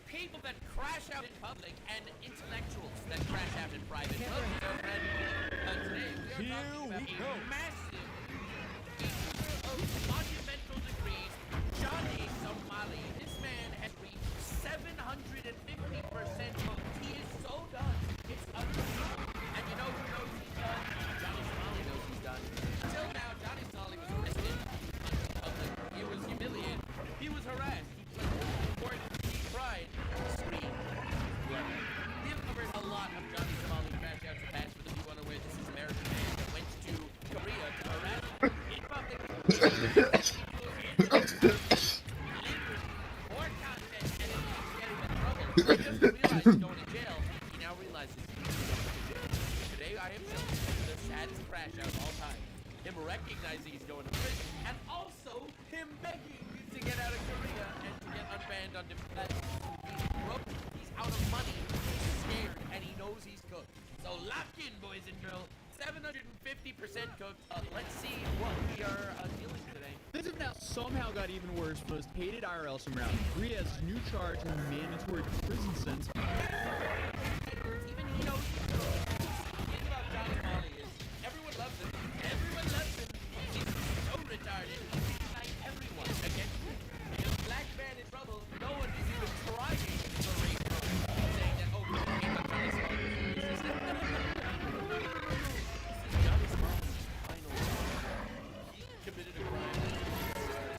People that crash out in public and intellectuals that crash out in private. Today we are talking about a massive of monumental degrees. Johnny Somali, this man has reached 750%. He is so done. It's unbelievable. And you know who knows he's done? Johnny Somali knows he's done. Until now, Johnny Somali was arrested in public. He was humiliated. He was harassed. He pled court. He cried. Screamed. We have covered a lot of Johnny Somali crash outs in the past. For the people unaware, this is American man that went to Korea to harass in public. More content and it keeps getting in trouble. He doesn't realize he's going to jail. He now realizes he's going to jail. Today I am showing you the saddest crash out of all time. Him recognizing he's going to prison and also him begging to get out of Korea and to get unbanned on different platforms. He's broke, he's out of money, he's scared, and he knows he's cooked. So lock in, boys and girls. 750% cooked. Let's see what we are dealing today. Things have now somehow got even worse for most hated IRL around. Korea's new charge and mandatory prison sentence. Even he knows he's cooked. The thing about John Somali is everyone loves him. Everyone loves him. He's so retarded. He's like everyone against him. Because black man in trouble, no one is even trying to raise him. Saying that, oh, we don't hate about Johnny Somali. This is Johnny Somali's final. He committed a crime.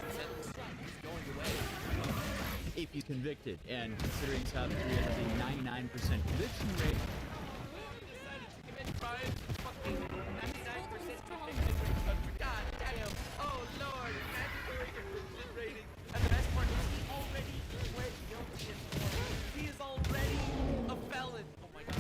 He's going away. If he's convicted, and considering South Korea has a 99% conviction rate. God damn. Oh Lord, mandatory conviction rating. And the best part is he already pled guilty. He is already a felon. Oh my God.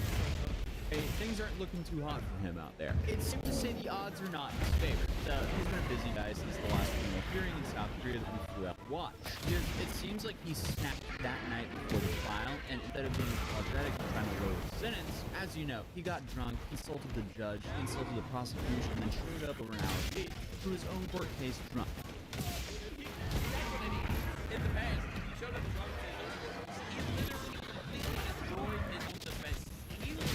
Hey, things aren't looking too hot for him out there. It seems to say the odds are not in his favor. He's been a busy guy since the last criminal hearing in South Korea that we flew out to watch. It seems like he snapped that night before the trial, and instead of being apologetic and trying to lower his sentence, as you know, he got drunk, insulted the judge, insulted the prosecution, and then showed up over an hour late to his own court case drunk. In the past, he showed up drunk to his own court. He literally completely destroyed his own defense. He was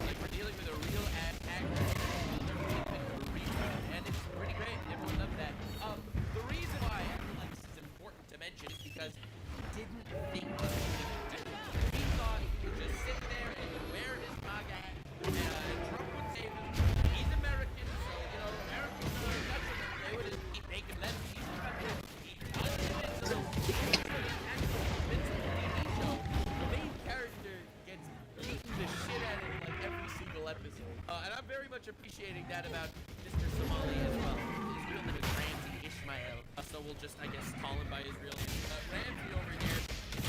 like we're dealing with a real ass actor. And it's pretty great. Everyone loves that. The reason why I feel like this is important to mention is because he didn't think he could do it. He thought he could just sit there and wear his MAGA hat and Trump would save him. He's American, so you know, Americans are Dutch. They would just keep making less. He's the main character gets beaten the shit out of him like every single episode. And I'm very much appreciating that about Mr. Somali as well. His real name is Ramsey Ishmael. So we'll just, I guess, call him by his real name. Ramsey over here is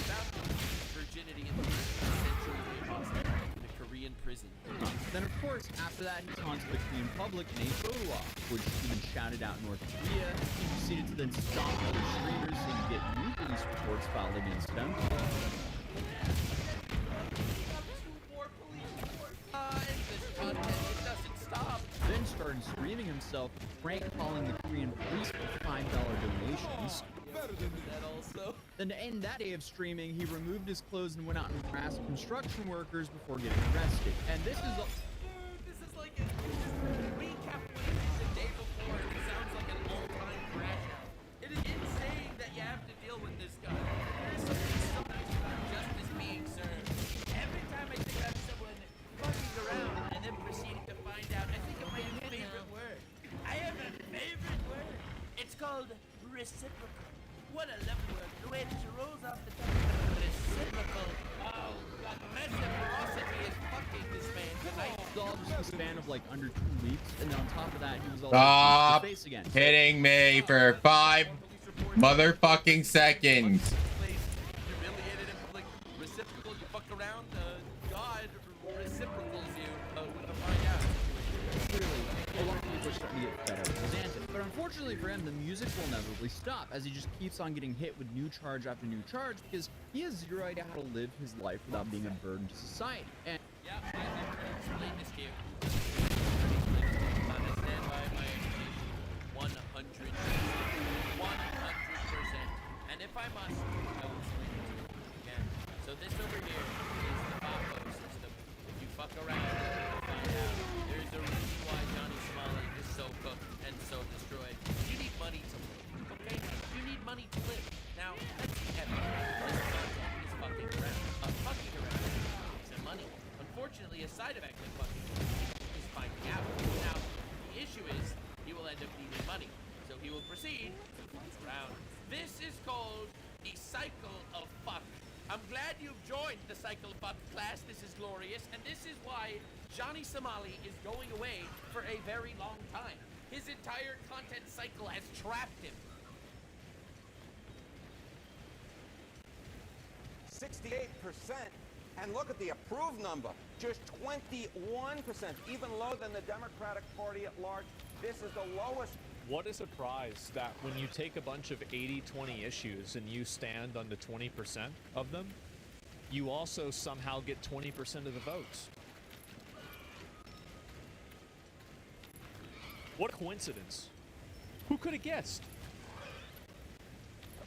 course, after that, he taunted the Korean public in a photo op, which he then shouted out North Korea. He proceeded to then stop other streamers and get new police reports filed against them. Then started screaming himself, prank calling the Korean police for $5 donations. Then to end that day of streaming, he removed his clothes and went out and harassed construction workers before getting arrested. And this is a... This is like a recap of the day before. It sounds like an all-time crash out. It is insane that you have to deal with this guy. There's something so nice about justice being served. Every time I think I'm someone fucking around and then proceeding to find out, I think of my favorite word. I have a favorite word. It's called reciprocal. What a lovely word. The way it just rolls off the tongue. Reciprocal. Oh, God. Reciprocity is fucking this man tonight. All just a span of like under 2 weeks, and then on top of that, he was also Stop face again. hitting me for 5 motherfucking seconds. Humiliated him, like reciprocal. You fuck around, God reciprocals you when I find out. Clearly, a lot of people are starting to get fed up with his antics. But unfortunately for him, the music will inevitably stop as he just keeps on getting hit with new charge after new charge because he has zero idea how to live his life without being a burden to society. And yeah, I'll explain this to you. I stand by my information 100%. And if I must, I will explain it to you again. So this over here is the Babo system. If you fuck around, you'll find out. There's a reason why Johnny Somali is so cooked and so destroyed. You need money to live, okay? You need money to live. Now, let's be epic. This content is fucking around. Fucking around is a money. Unfortunately, a side effect of fucking is finding out. Now, the issue is he will end up needing money. So he will proceed to fuck around. This is called the cycle of fuck. I'm glad you've joined the cycle of fuck class. This is glorious. And this is why Johnny Somali is going away for a very long time. His entire content cycle has trapped him. 68%. And look at the approved number, just 21%, even lower than the Democratic Party at large. This is the lowest. What a surprise that when you take a bunch of 80-20 issues and you stand on the 20% of them, you also somehow get 20% of the votes. What a coincidence. Who could have guessed?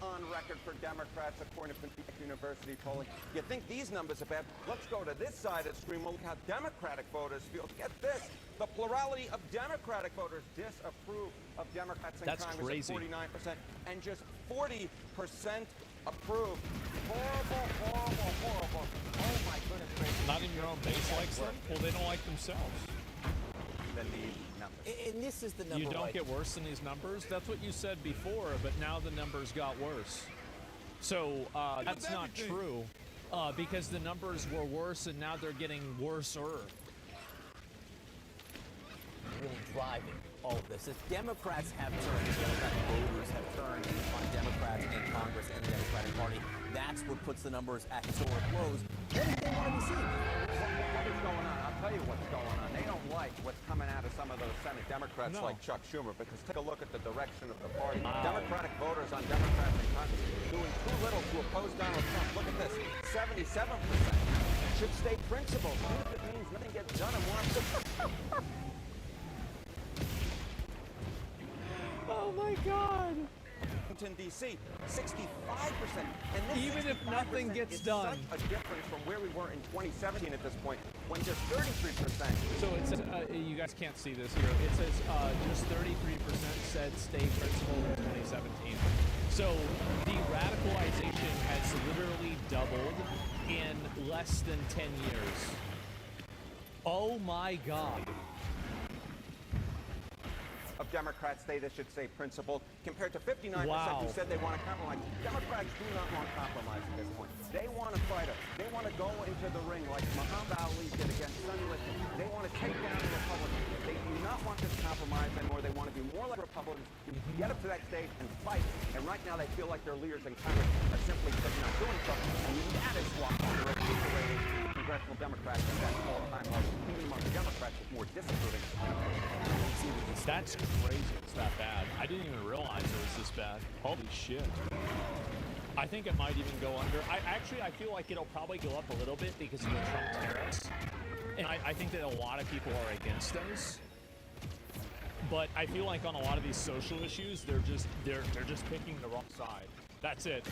On record for Democrats, according to Pacific University polling. You think these numbers are bad? Let's go to this side of the screen. We'll look how Democratic voters feel. Get this. The plurality of Democratic voters disapprove of Democrats in That's Congress crazy. at 49%, and just 40% approve. Horrible, horrible, horrible. Oh my goodness gracious. Not in your own base likes them? Well, they don't like themselves. Than these numbers. And this is the number. You don't get worse than these numbers? That's what you said before, but now the numbers got worse. So that's not true, because the numbers were worse and now they're getting worser. Really driving all of this. If Democrats have turned, Democratic voters have turned on Democrats in Congress and the Democratic Party, that's what puts the numbers at historic lows. What do they want to be seeing? What is going on? I'll tell you what's going on. They don't like what's coming out of some of those Senate Democrats like Chuck Schumer, because take a look at the direction of the party. Democratic voters on Democrats in Congress doing too little to oppose Donald Trump. Look at this, 77% should stay principled. Even if it means nothing gets done and wants to. Oh my God. Washington, D.C., 65%. And this Even if 65% nothing gets is done. such a difference from where we were in 2017 at this point, when just 33%. So it says, you guys can't see this here. It says just 33% said stay principled in 2017. So the radicalization has literally doubled in less than 10 years. Oh my God. Of Democrats say they should stay principled, compared to 59% Wow. who said they want to compromise. Democrats do not want compromise at this point. They want to fight it. They want to go into the ring like Muhammad Ali did against Sonny Liston. They want to take down the Republicans. They do not want this compromise anymore. They want to be more like Republicans, get up to that stage and fight. And right now they feel like their leaders in Congress are simply sitting out doing something. And that is why they're recuperating congressional Democrats at that all-time low. Even among Democrats with more disapproving. That's crazy. It's that bad. I didn't even realize it was this bad. Holy shit. I think it might even go under. I feel like it'll probably go up a little bit because of the Trump tariffs. And I think that a lot of people are against those. But I feel like on a lot of these social issues, they're just picking the wrong side. That's it.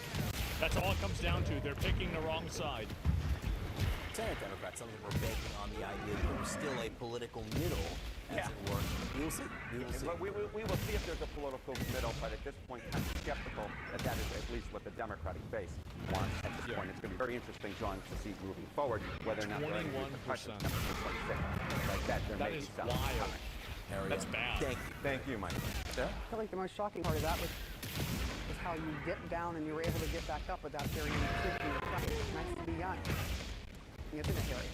That's all it comes down to. They're picking the wrong side. Senate Democrats, some of them were banking on the idea that there was still a political middle, as it were. We will see. We will see. But we will see if there's a political middle, but at this point, I'm skeptical that is at least what the Democratic base wants at this point. It's going to be very interesting, John, to see moving forward whether or not there are any repercussions coming from 26 like that. There may be some coming. That's bad. Thank you, Mike. I feel like the most shocking part of that was how you dipped down and you were able to get back up without carrying any creep in your front. Nice to be young. Isn't it, Harry?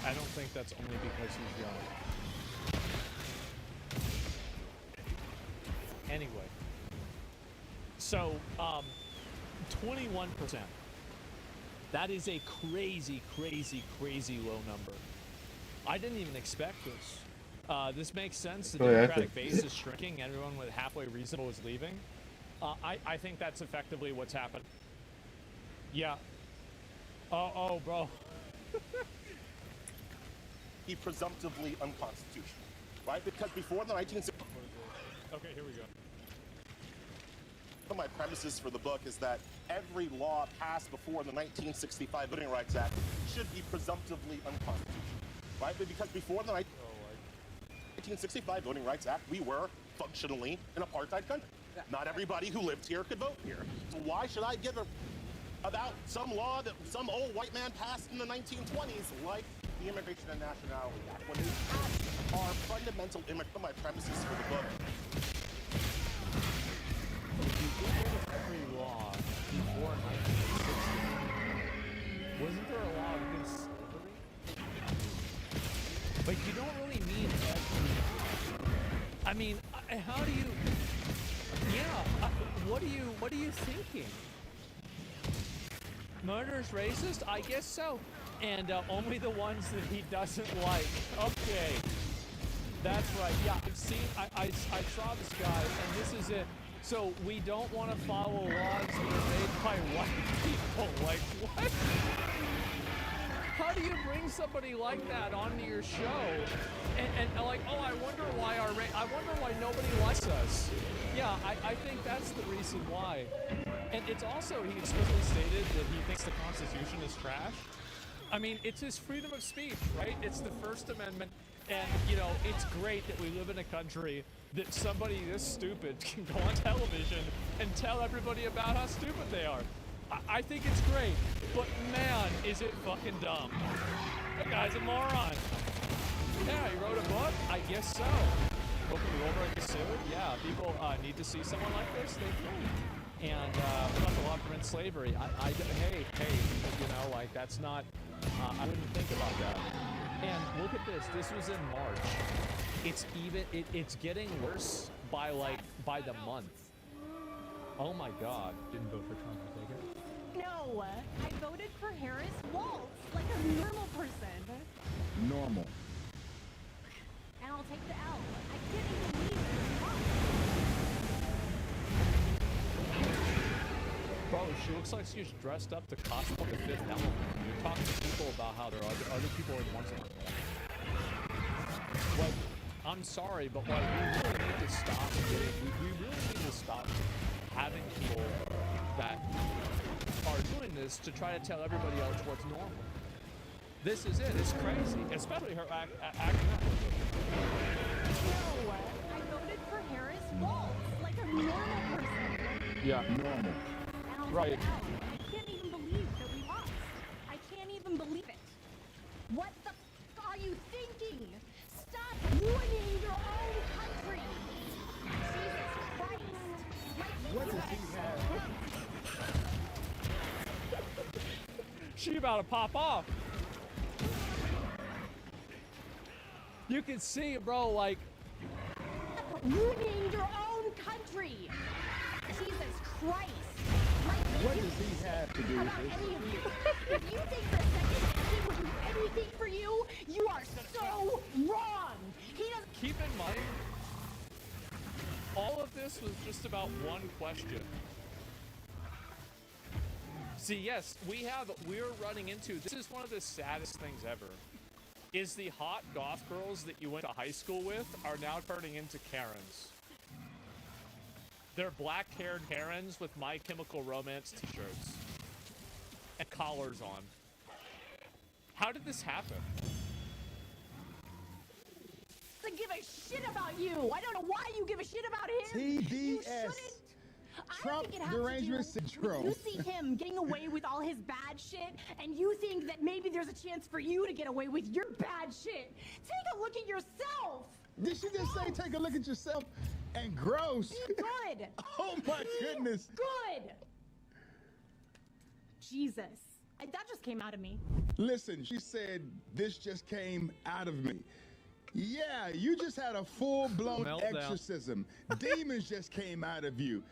I don't think that's only because he's young. Anyway. So, 21%. That is a crazy, crazy, crazy low number. I didn't even expect this. This makes sense. The Democratic base is shrinking. Everyone with halfway reasonable is leaving. I think that's effectively what's happened. Yeah. Oh, bro. Be presumptively unconstitutional, right? Because before the 1960s... Okay, here we go. One of my premises for the book is that every law passed before the 1965 Voting Rights Act should be presumptively unconstitutional, right? Because before the 1965 Voting Rights Act, we were functionally an apartheid country. Not everybody who lived here could vote here. So why should I give about some law that some old white man passed in the 1920s, like the Immigration and Nationality Act, when they passed our fundamental my premises for the book. Every law before 1960. Wasn't there a law against slavery? But you don't really mean every. I mean, how do you? Yeah. What are you thinking? Murder's racist? I guess so. And only the ones that he doesn't like. Okay. That's right. Yeah, I've seen, I saw this guy, and this is it. So we don't want to follow laws that are made by white people. Like, what? How do you bring somebody like that onto your show? And like, oh, I wonder why nobody likes us. Yeah, I think that's the reason why. And it's also, he explicitly stated that he thinks the Constitution is trash. I mean, it's his freedom of speech, right? It's the First Amendment. And, you know, it's great that we live in a country that somebody this stupid can go on television and tell everybody about how stupid they are. I think it's great, but man, is it fucking dumb. That guy's a moron. Yeah, he wrote a book? I guess so. Book of the World War II? Yeah, people need to see someone like this, they can. And what about the law to prevent slavery? Hey, you know, like, that's not, I wouldn't think about that. And look at this. This was in March. It's getting worse by the month. Oh my God! Didn't vote for Trump. I take it. No, I voted for Harris Waltz like a normal person. Normal. And I'll take the L. I can't even believe it. Bro, she looks like she's dressed up to cosplay the Fifth Element. You're talking to people about how there are other people in one like that. Like, I'm sorry, but like, we really need to stop having people that are doing this to try to tell everybody else what's normal. This is it. It's crazy, especially her acting up. No, I voted for Harris Waltz like a normal person. Yeah, normal. Right. I can't even believe that we lost. I can't even believe it. What the f are you thinking? Stop ruining your own country. Jesus Christ. What does he have? She about to pop off. You can see, bro, like... Ruining your own country. Jesus Christ. What does he to do with about this. any of you. If you think for a second he would do anything for you, you are so wrong. He doesn't. Keep in mind, all of this was just about one question. See, yes, we're running into, this is one of the saddest things ever, is the hot goth girls that you went to high school with are now turning into Karens. They're black-haired Karens with My Chemical Romance t-shirts and collars on. How did this happen? To give a shit about you. I don't know why you give a shit about him. You TDS. shouldn't. Trump I think it has derangement to do with syndrome. you see him getting away with all his bad shit, and you think that maybe there's a chance for you to get away with your bad shit. Take a look at yourself. Did she just say take a look at yourself and gross? Be good. Oh my goodness. Good. Jesus. That just came out of me. Listen, she said this just came out of me. Yeah, you just had a full-blown Meltdown. exorcism. Demons just came out of you.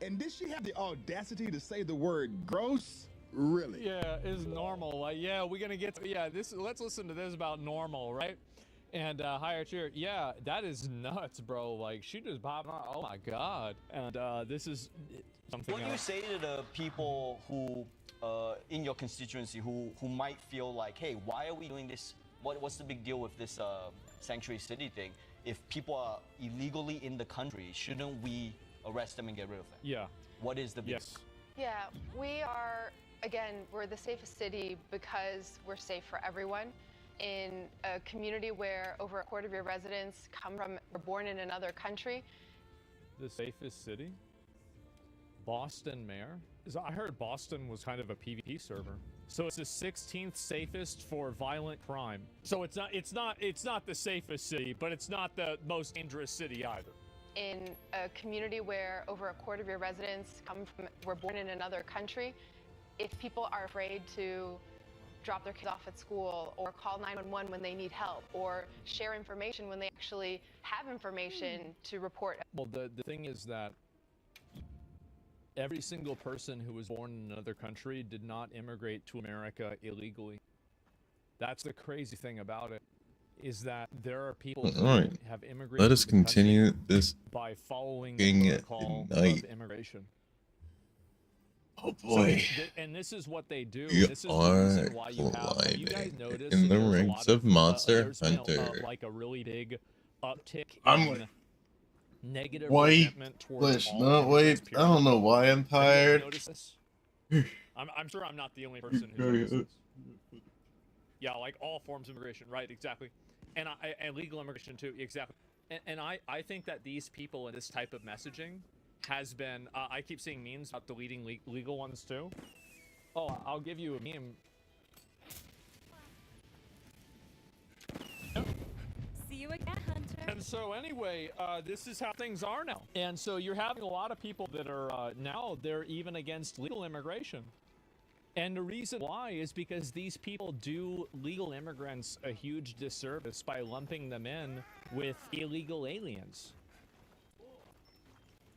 And did she have the audacity to say the word gross? Really? Yeah, it's normal. Like, yeah, we're gonna get to, yeah, this, let's listen to this about normal, right? And higher cheer, yeah, that is nuts, bro. Like, she just popped on, oh my god. And this is something What do you else. say to the people who, in your constituency, who might feel like, hey, why are we doing this? What's the big deal with this sanctuary city thing? If people are illegally in the country, shouldn't we arrest them and get rid of them? Yeah. What is the big Yes. Yeah, we are, again, we're the safest city because we're safe for everyone. In a community where over a quarter of your residents were born in another country. The safest city? Boston mayor? I heard Boston was kind of a PvP server. So it's the 16th safest for violent crime. So it's not the safest city, but it's not the most dangerous city either. In a community where over a quarter of your residents were born in another country, if people are afraid to drop their kids off at school or call 911 when they need help or share information when they actually have information to report. Well, the thing is that every single person who was born in another country did not immigrate to America illegally. That's the crazy thing about it, is that there are people who All right. have immigrated Let us to the country continue this by following thing the at protocol night. of immigration. Oh So boy. and this is what they do. We This is the are reason why you have you guys climbing noticed in that the there's a ranks lot of Monster there's been Hunter. like a really big uptick I'm in negative White resentment towards flesh, all not immigrants, white. I don't know why I'm Have you guys tired. noticed this? I'm sure I'm not the only person who noticed this. Yeah, like all forms of immigration, right? Exactly. And legal immigration too, exactly. And I think that these people and this type of messaging has been, I keep seeing memes about deleting legal ones too. Oh, I'll give you a meme. See you again, Hunter. And so anyway, this is how things are now. And so you're having a lot of people that are now they're even against legal immigration. And the reason why is because these people do legal immigrants a huge disservice by lumping them in with illegal aliens.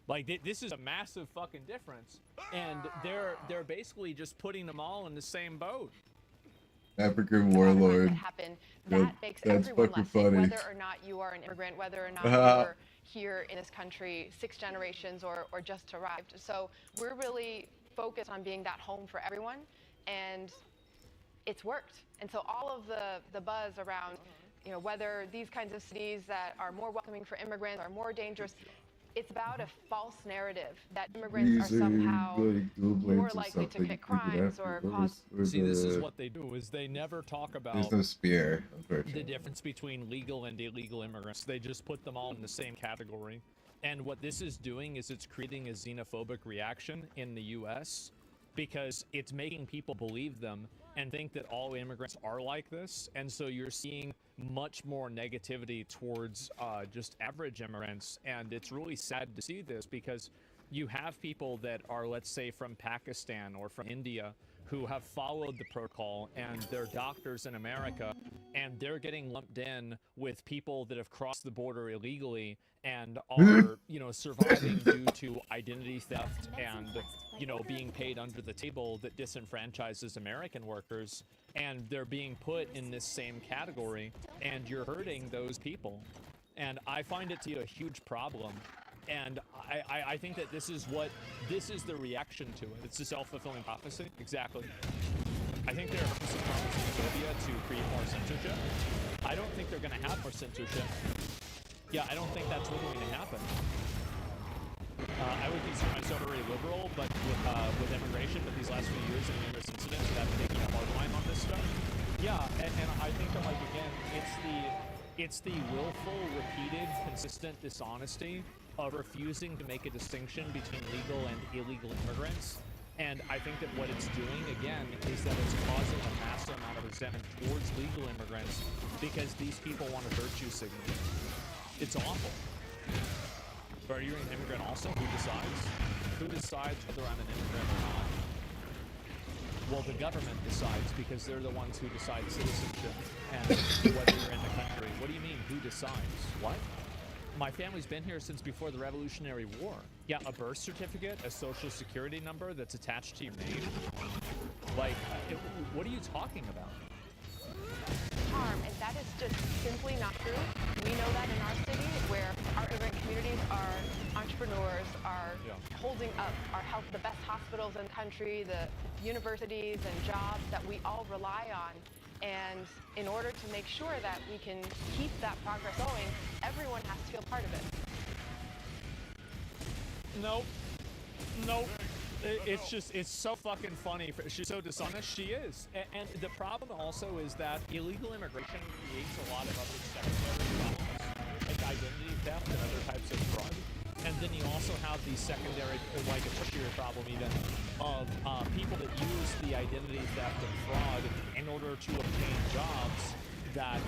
Like this is a massive fucking difference, and they're basically just putting them all in the same boat. African warlord. Happen, that makes That's everyone fucking less safe, funny. whether or not you are an immigrant, whether or not you're here in this country 6 generations or just arrived. So we're really focused on being that home for everyone, and it's worked. And so all of the buzz around, you know, whether these kinds of cities that are more welcoming for immigrants are more dangerous, it's about a false narrative that immigrants are somehow more likely to commit crimes or cause. See, this is what they do: is they never talk about There's no spear, the unfortunately. difference between legal and illegal immigrants. They just put them all in the same category. And what this is doing is it's creating a xenophobic reaction in the U.S. because it's making people believe them and think that all immigrants are like this. And so you're seeing much more negativity towards just average immigrants. And it's really sad to see this because you have people that are, let's say, from Pakistan or from India who have followed the protocol, and their doctors in America and they're getting lumped in with people that have crossed the border illegally and are, you know, surviving due to identity theft and, you know, being paid under the table that disenfranchises American workers, and they're being put in this same category, and you're hurting those people. And I find it to be a huge problem. And I think that this is the reaction to it. It's a self-fulfilling prophecy. Exactly. I think they're some xenophobia to create more censorship. I don't think they're going to have more censorship. Yeah, I don't think that's really going to happen. I would consider myself very liberal, but with immigration, but these last few years of numerous incidents that have taken a hard line on this stuff. Yeah, and I think that, like, again, it's the willful, repeated, consistent dishonesty of refusing to make a distinction between legal and illegal immigrants. And I think that what it's doing, again, is that it's causing a massive amount of resentment towards legal immigrants because these people want a virtue signal. It's awful. But are you an immigrant also? Who decides? Who decides whether I'm an immigrant or not? Well, the government decides because they're the ones who decide citizenship and whether you're in the country. What do you mean, who decides? What? My family's been here since before the Revolutionary War. Yeah, a birth certificate, a social security number that's attached to your name. Like, what are you talking about? Harm, and that is just simply not true. We know that in our city, where our immigrant communities are entrepreneurs, are holding up our health, the best hospitals in the country, the universities and jobs that we all rely on. And in order to make sure that we can keep that progress going, everyone has to feel part of it. Nope. Nope. It's so fucking funny. She's so dishonest. She is. And the problem also is that illegal immigration creates a lot of other secondary problems, like identity theft and other types of fraud. And then you also have the secondary, like a tertiary problem even, of people that use the identity theft and fraud in order to obtain jobs that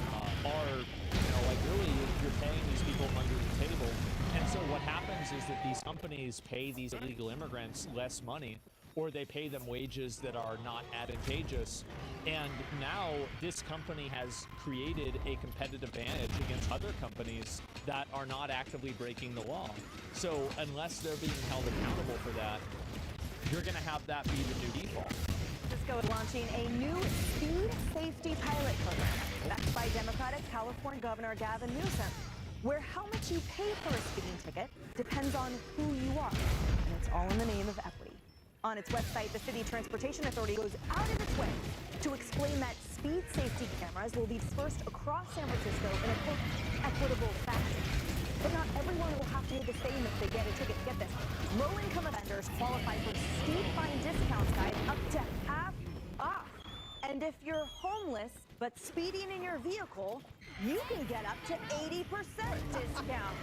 are, you know, like really you're paying these people under the table. And so what happens is that these companies pay these illegal immigrants less money, or they pay them wages that are not advantageous. And now this company has created a competitive advantage against other companies that are not actively breaking the law. So unless they're being held accountable for that, you're going to have that be the new default. Cisco is launching a new speed safety pilot program backed by Democratic California Governor Gavin Newsom, where how much you pay for a speeding ticket depends on who you are, and it's all in the name of equity. On its website, the City Transportation Authority goes out of its way to explain that speed safety cameras will be dispersed across San Francisco in a quote, equitable fashion. But not everyone will have to pay the same if they get a ticket. Get this, low-income offenders qualify for steep fine discounts, guys, up to half off. And if you're homeless but speeding in your vehicle, you can get up to 80% discount.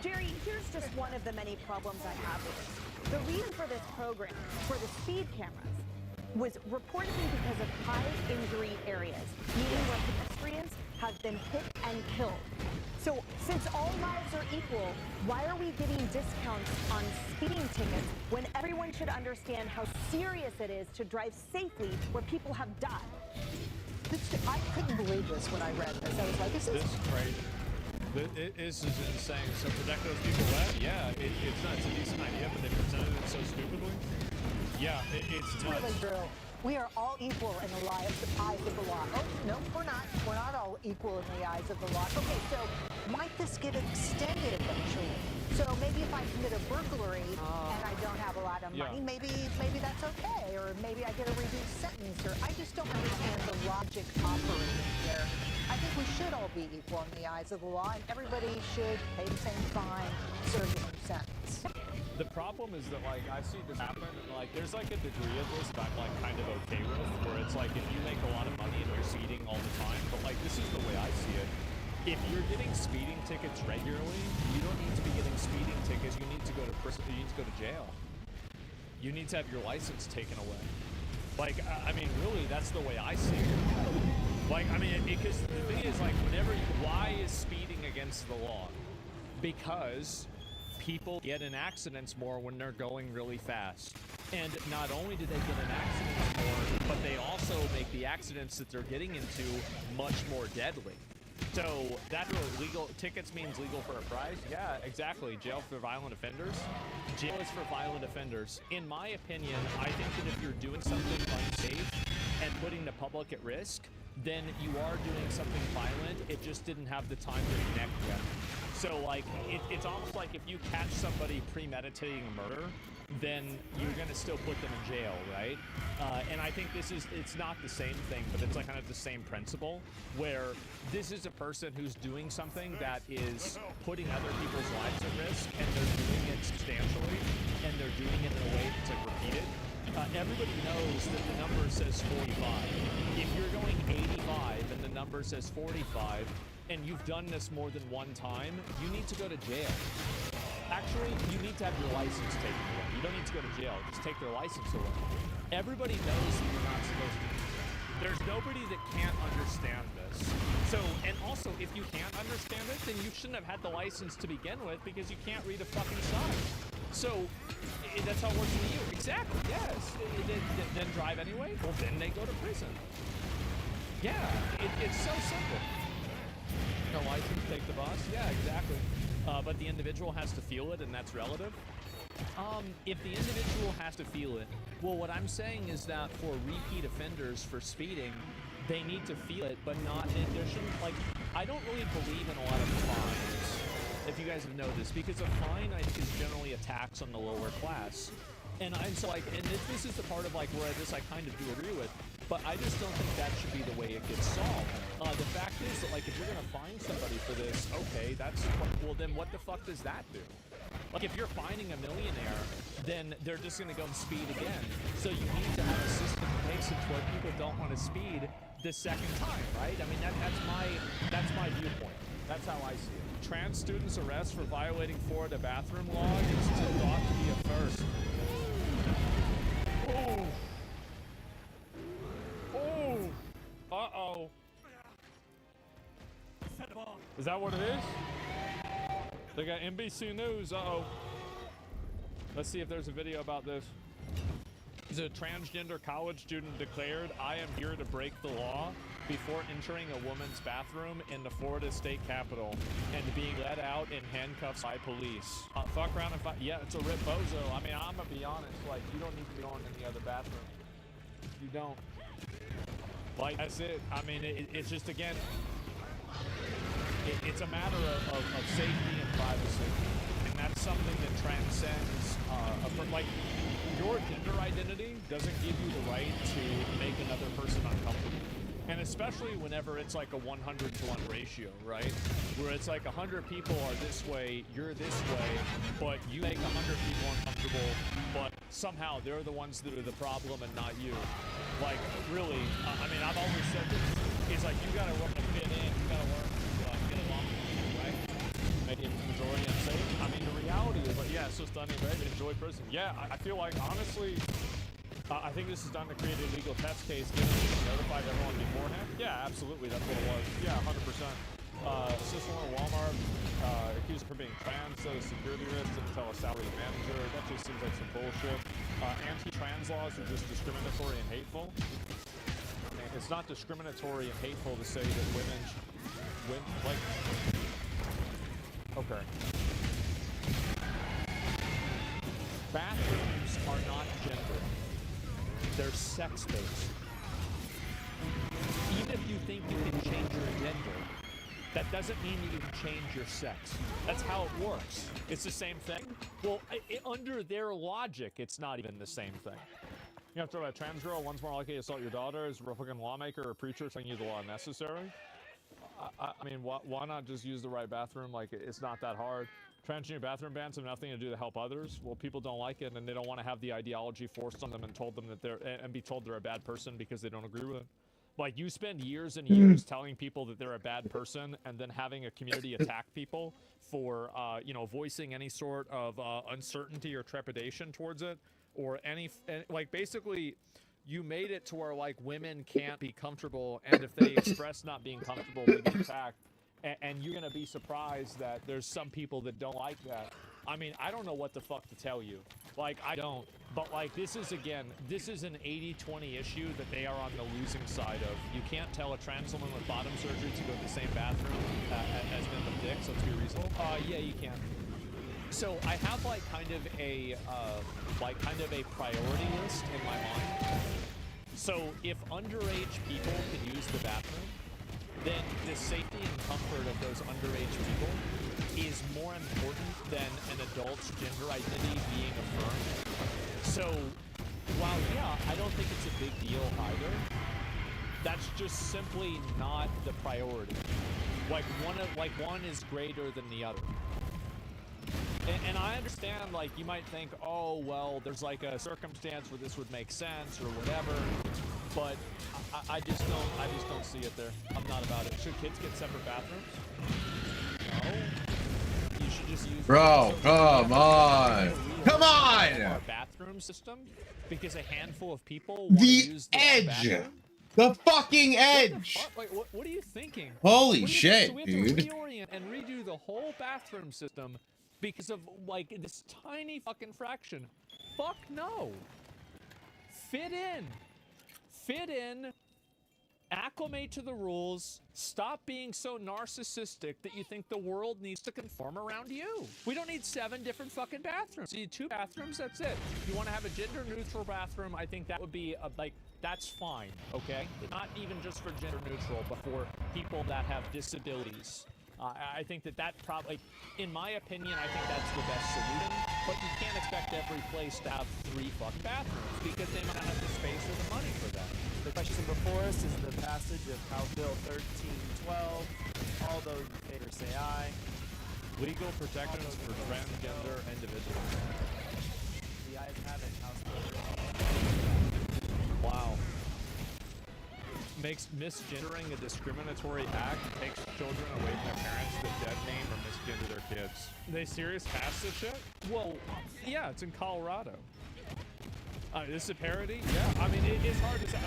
Jerry, here's just one of the many problems I have with this. The reason for this program, for the speed cameras, was reportedly because of high injury areas, meaning where pedestrians have been hit and killed. So since all lives are equal, why are we giving discounts on speeding tickets when everyone should understand how serious it is to drive safely where people have died? I couldn't believe this when I read this. I was like, this is crazy. This is insane. So protect those people left? Yeah, it's not. It's a decent idea, but they presented it so stupidly. Yeah, it's nuts. really true. We are all equal in the eyes of the law. Oh, no, we're not. We're not all equal in the eyes of the law. Okay, so might this get extended eventually? So maybe if I commit a burglary and I don't have a lot of money, maybe that's okay, or maybe I get a reduced sentence, or I just don't understand the logic operating there. I think we should all be equal in the eyes of the law, and everybody should pay the same fine, serve the same sentence. The problem is that, like, I see this happen, and, like, there's, like, a degree of this that I'm, like, kind of okay with, where it's, like, if you make a lot of money and you're speeding all the time, but, like, this is the way I see it. If you're getting speeding tickets regularly, you don't need to be getting speeding tickets. You need to go to prison. You need to go to jail. You need to have your license taken away. Like, I mean, really, that's the way I see it. Like, I mean, because the thing is, like, why is speeding against the law? Because people get in accidents more when they're going really fast. And not only do they get in accidents more, but they also make the accidents that they're getting into much more deadly. So that's what legal tickets means legal for a price. Yeah, exactly. Jail for violent offenders. Jail is for violent offenders. In my opinion, I think that if you're doing something unsafe and putting the public at risk, then you are doing something violent. It just didn't have the time to connect yet. So like, it's almost like if you catch somebody premeditating murder, then you're gonna still put them in jail, right? And I think it's not the same thing, but it's like kind of the same principle, where this is a person who's doing something that is putting other people's lives at risk, and they're doing it substantially, and they're doing it in a way that's like repeated. Everybody knows that the number says 45. If you're going 85 and the number says 45, and you've done this more than one time, you need to go to jail. Actually, you need to have your license taken away. You don't need to go to jail. Just take their license away. Everybody knows that you're not supposed to. There's nobody that can't understand this. So, and also, if you can't understand it, then you shouldn't have had the license to begin with, because you can't read a fucking sign. So, that's how it works for you. Exactly, yes. Then drive anyway? Well, then they go to prison. Yeah, it's so simple. No license, take the bus? Yeah, exactly. But the individual has to feel it, and that's relative. If the individual has to feel it, well, what I'm saying is that for repeat offenders for speeding, they need to feel it, but not, there shouldn't, like, I don't really believe in a lot of fines, if you guys have noticed, because a fine, I think, is generally a tax on the lower class. And so, like, and this is the part of, like, where I kind of do agree with, but I just don't think that should be the way it gets solved. The fact is that, like, if you're gonna fine somebody for this, okay, that's, well, then what the fuck does that do? Like, if you're fining a millionaire, then they're just gonna go and speed again. So you need to have a system that makes it to where people don't want to speed the second time, right? I mean, that's my viewpoint. That's how I see it. Trans students arrest for violating Florida bathroom law is thought to be a first. Oh. Oh. Uh-oh. Is that what it is? They got NBC News. Uh-oh. Let's see if there's a video about this. A transgender college student declared, "I am here to break the law," before entering a woman's bathroom in the Florida state capitol and being let out in handcuffs by police. Fuck around and find. Yeah, it's a rip bozo. I mean, I'm gonna be honest. Like, you don't need to be going in the other bathroom. You don't. Like, that's it. I mean, it's just, again, it's a matter of safety and privacy. And that's something that transcends, like, your gender identity doesn't give you the right to make another person uncomfortable. And especially whenever it's like a 100-to-1 ratio, right? Where it's like 100 people are this way, you're this way, but you make 100 people uncomfortable, but somehow they're the ones that are the problem and not you. Like, really, I mean, I've always said this. It's like, you gotta learn to fit in, you gotta learn to get along with people, right? Make it majority unsafe. I mean, the reality is, like, yeah, it's just done, enjoy prison. Yeah, I feel like, honestly, I think this is done to create a legal test case, given that we notified everyone beforehand. Yeah, absolutely, that's what it was. Yeah, 100%. Assistant owner Walmart, accused of being trans, said a security risk, didn't tell a salary manager. That just seems like some bullshit. Anti-trans laws are just discriminatory and hateful. It's not discriminatory and hateful to say that women, like, okay. Bathrooms are not gender. They're sex-based. Even if you think you can change your gender, that doesn't mean you can change your sex. That's how it works. It's the same thing. Well, under their logic, it's not even the same thing. You have to talk about a trans girl, one's more likely to assault your daughter, is a Republican lawmaker or a preacher telling you the law necessary. I mean, why not just use the right bathroom? Like, it's not that hard. Transgender bathroom bans have nothing to do to help others. Well, people don't like it, and they don't want to have the ideology forced on them and told them that be told they're a bad person because they don't agree with it. Like, you spend years and years telling people that they're a bad person, and then having a community attack people for, voicing any sort of uncertainty or trepidation towards it, or like, basically, you made it to where, like, women can't be comfortable, and if they express not being comfortable, they get attacked. And you're going to be surprised that there's some people that don't like that. I mean, I don't know what the fuck to tell you. Like, I don't. But, like, this is, again, this is an 80-20 issue that they are on the losing side of. You can't tell a trans woman with bottom surgery to go to the same bathroom as men with dicks. Let's be reasonable. Yeah, you can. So I have, like, kind of a priority list in my mind. So if underage people can use the bathroom, then the safety and comfort of those underage people is more important than an adult's gender identity being affirmed. So, while, yeah, I don't think it's a big deal either, that's just simply not the priority. Like, one is greater than the other. And I understand, like, you might think, oh, well, there's, like, a circumstance where this would make sense or whatever, but I just don't see it there. I'm not about it. Should kids get separate bathrooms? No. You should just use... Bro, come on! Come on! Our bathroom system, because a handful of people want to use the edge! The fucking edge! Wait, what are you thinking? Holy shit, so we have dude. to reorient and redo the whole bathroom system because of, like, this tiny fucking fraction. Fuck no. Fit in, acclimate to the rules, stop being so narcissistic that you think the world needs to conform around you. We don't need 7 different fucking bathrooms. You need 2 bathrooms, that's it. If you want to have a gender neutral bathroom, I think that would be, like, that's fine, okay? Not even just for gender neutral, but for people that have disabilities. I think that probably, in my opinion, I think that's the best solution. But you can't expect every place to have 3 fucking bathrooms because they might not have the space or the money for that. The question before us is the passage of House Bill 1312. All those in favor say aye. Legal protections for transgender individuals. The ayes have it. House Bill. Wow. Makes misgendering a discriminatory act, takes children away from their parents that dead name or misgender their kids. They serious pass this shit? Well, yeah, it's in Colorado. This is a parody? Yeah, I mean, it's hard to say.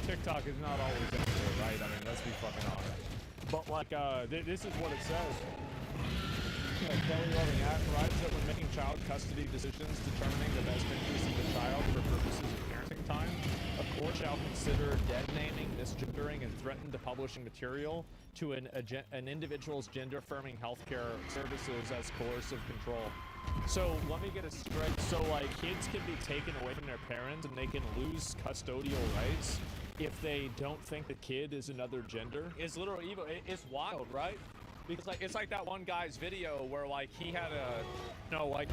TikTok is not always accurate, right? I mean, let's be fucking honest. But, like, this is what it says. Kelly Loving Act writes that when making child custody decisions determining the best interest of the child for purposes of parenting time, a court shall consider dead naming, misgendering, and threaten to publishing material to an individual's gender-affirming healthcare services as coercive control. So let me get it straight. So, like, kids can be taken away from their parents and they can lose custodial rights if they don't think the kid is another gender. It's literally evil. It's wild, right? Because, like, it's like that one guy's video where, like, he had like,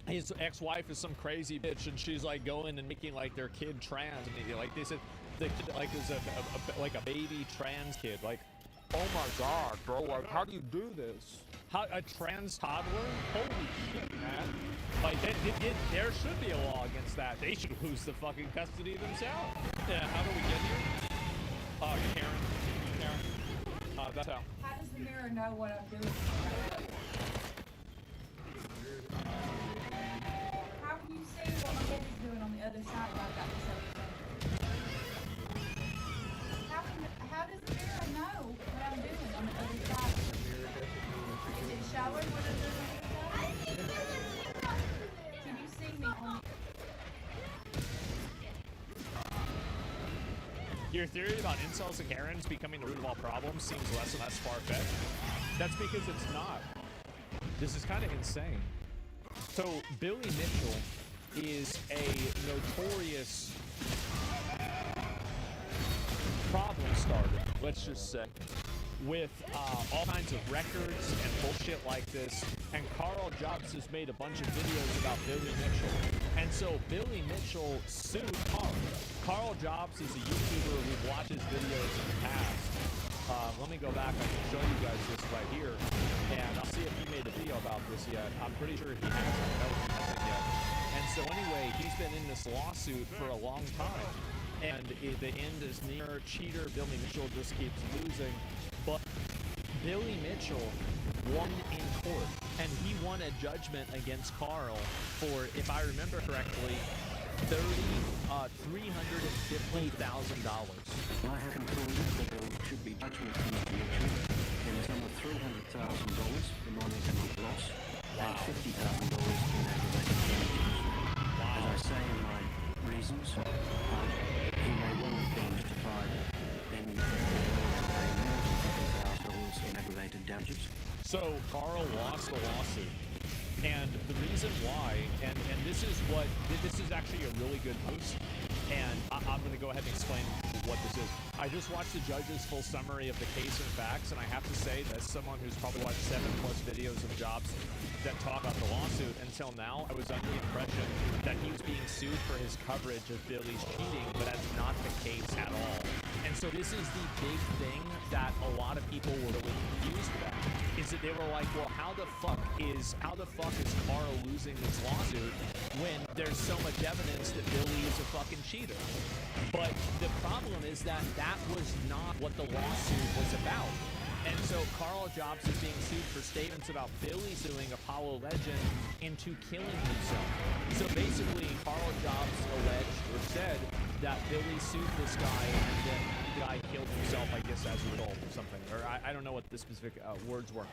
his ex-wife is some crazy bitch and she's, like, going and making, like, their kid trans. And like, they said, the kid, like, is a baby trans kid. Like, oh my god, bro, like, how do you do this? How, a trans toddler? Holy shit, man. Like, there should be a law against that. They should lose the fucking custody themselves. Yeah, how do we get here? Karen. That's how. How does the mirror know what I'm doing? How can you see what my kid is doing on the other side if I've got this other thing? How does the mirror know what I'm doing on the other side? Is it showing what I'm doing on the other side? Can you see me on Your theory about incels and Karens becoming the root of all problems seems less and less far-fetched. That's because it's not. This is kind of insane. So, Billy Mitchell is a notorious problem starter, let's just say, with all kinds of records and bullshit like this. And Carl Jobs has made a bunch of videos about Billy Mitchell. And so Billy Mitchell sued Carl. Carl Jobs is a YouTuber who watches videos in the past. Let me go back. I can show you guys this right here. And I'll see if he made a video about this yet. I'm pretty sure he hasn't. No, he hasn't yet. And so anyway, he's been in this lawsuit for a long time. And the end is near. Cheater Billy Mitchell just keeps losing. But Billy Mitchell won in court, and he won a judgment against Carl for, if I remember correctly, $350,000. I have concluded that there should be judgment in the future in the sum of $300,000 for non-economic loss, and $50,000 in aggravated damages. As I say in my reasons, he may well have been justified in paying more than $50,000 in aggravated damages. So Carl lost the lawsuit. And the reason why, and this is actually a really good post, and I'm going to go ahead and explain what this is. I just watched the judge's full summary of the case and facts, and I have to say, as someone who's probably watched 7+ videos of jobs that talk about the lawsuit, until now, I was under the impression that he was being sued for his coverage of Billy's cheating, but that's not the case at all. And so this is the big thing that a lot of people were really confused about, is that they were like, well, how the fuck is Carl losing this lawsuit when there's so much evidence that Billy is a fucking cheater? But the problem is that that was not what the lawsuit was about. And so Carl Jobs is being sued for statements about Billy suing Apollo Legend into killing himself. So basically, Carl Jobs alleged or said that Billy sued this guy and then the guy killed himself, I guess, as a result or something. Or I don't know what the specific words were.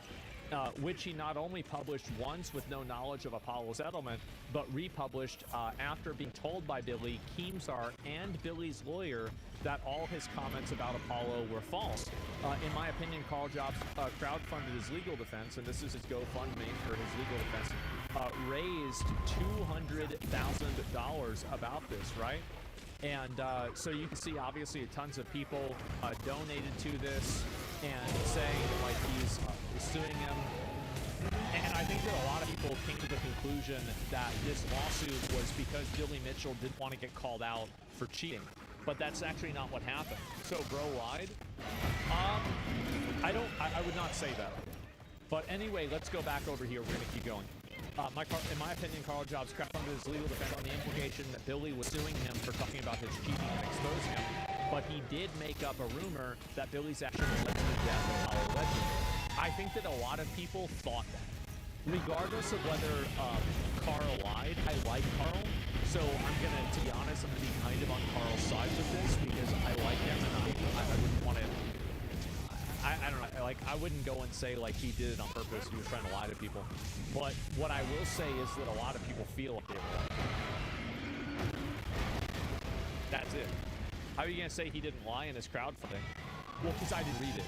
Which he not only published once with no knowledge of Apollo's settlement, but republished after being told by Billy, Keemstar, and Billy's lawyer that all his comments about Apollo were false. In my opinion, Carl Jobs crowdfunded his legal defense, and this is his GoFundMe for his legal defense, raised $200,000 about this, right? And so you can see, obviously, tons of people donated to this and saying like he's suing him. And I think that a lot of people came to the conclusion that this lawsuit was because Billy Mitchell didn't want to get called out for cheating. But that's actually not what happened. So bro lied? I would not say that. But anyway, let's go back over here. We're going to keep going. In my opinion, Carl Jobs crowdfunded his legal defense on the implication that Billy was suing him for talking about his cheating and exposing him. But he did make up a rumor that Billy's action led to the death of Apollo Legend. I think that a lot of people thought that. Regardless of whether Carl lied, I like Carl. So to be honest, I'm going to be kind of on Carl's side with this because I like him and I wouldn't want to... I don't know, like, I wouldn't go and say, like, he did it on purpose, he was trying to lie to people. But what I will say is that a lot of people feel like they were lying. That's it. How are you going to say he didn't lie in his crowdfunding? Well, because I didn't read it.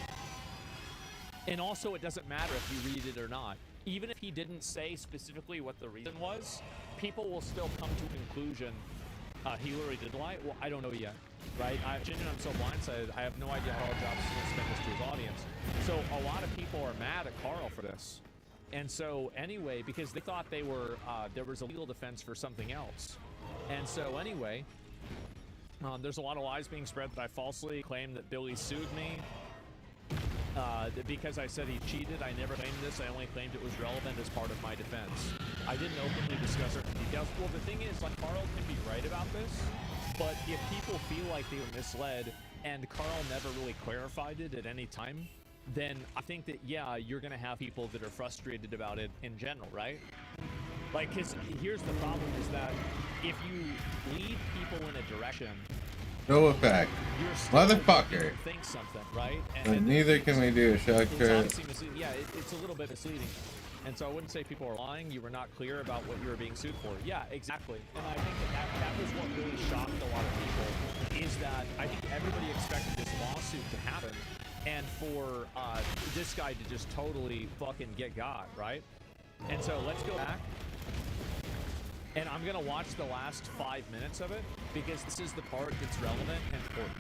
And also, it doesn't matter if you read it or not. Even if he didn't say specifically what the reason was, people will still come to a conclusion he literally did lie. Well, I don't know yet, right? I'm so blindsided. I have no idea how Jobs is going to spin this to his audience. So a lot of people are mad at Carl for this. And so anyway, because they thought they were there was a legal defense for something else. And so anyway, there's a lot of lies being spread that I falsely claimed that Billy sued me. Because I said he cheated, I never claimed this. I only claimed it was relevant as part of my defense. I didn't openly discuss certain details. Well, the thing is, like, Carl can be right about this, but if people feel like they were misled and Carl never really clarified it at any time, then I think that, yeah, you're going to have people that are frustrated about it in general, right? Like, because here's the problem is that if you lead people in a direction, no effect. Motherfucker. Think something, right? And neither can we do a shortcut. Yeah, it's a little bit misleading. And so I wouldn't say people are lying. You were not clear about what you were being sued for. Yeah, exactly. And I think that was what really shocked a lot of people, is that I think everybody expected this lawsuit to happen and for this guy to just totally fucking get got, right? And so let's go back. And I'm going to watch the last 5 minutes of it, because this is the part that's relevant and important.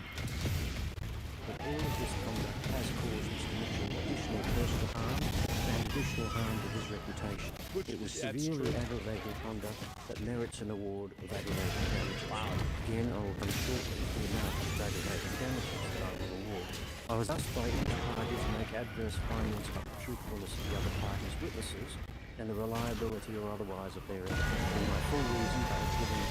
But all of this conduct has caused Mr. Mitchell additional personal harm and additional harm to his reputation. It was severely aggravated conduct that merits an award of aggravated damages. Wow. Again, I will come shortly to the amount of aggravated damages that I will award. I was asked by each party to make adverse findings about the truthfulness of the other party's witnesses and the reliability or otherwise of their evidence. In my full reasons, I have given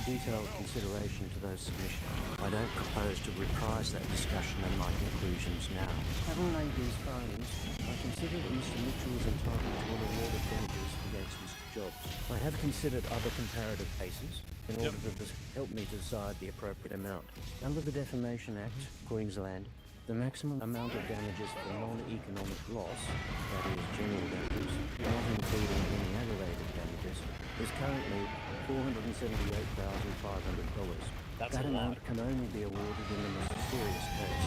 detailed consideration to those submissions. I don't propose to reprise that discussion and my conclusions now. Having made these findings, I consider that Mr. Mitchell is entitled to an award of damages against Mr. Jobs. I have considered other comparative cases in order to help me to decide the appropriate amount. Under the Defamation Act, Queensland, The maximum amount of damages for non-economic loss, that is general damages, not including any aggravated damages, is currently $478,500. That amount can only be awarded in the most serious case.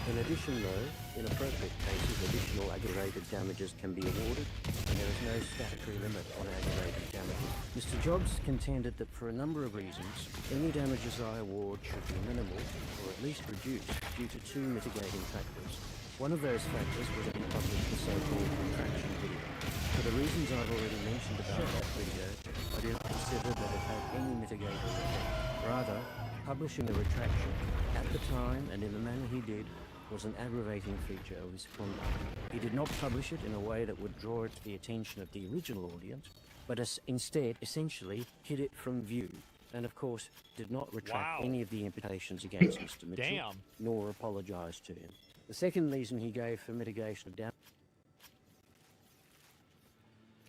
In addition, though, in appropriate cases, additional aggravated damages can be awarded, and there is no statutory limit on aggravated damages. Mr. Jobs contended that for a number of reasons, any damages I award should be minimal, or at least reduced, due to two mitigating factors. One of those factors was that he published the so-called retraction video. For the reasons I've already mentioned about that video, I do not consider that it had any mitigating effect. Rather, publishing the retraction at the time and in the manner he did was an aggravating feature of his conduct. He did not publish it in a way that would draw it to the attention of the original audience, but instead essentially hid it from view, and of course did not retract any of the imputations against Mr. Mitchell, nor apologize to him. The second reason he gave for mitigation of damage.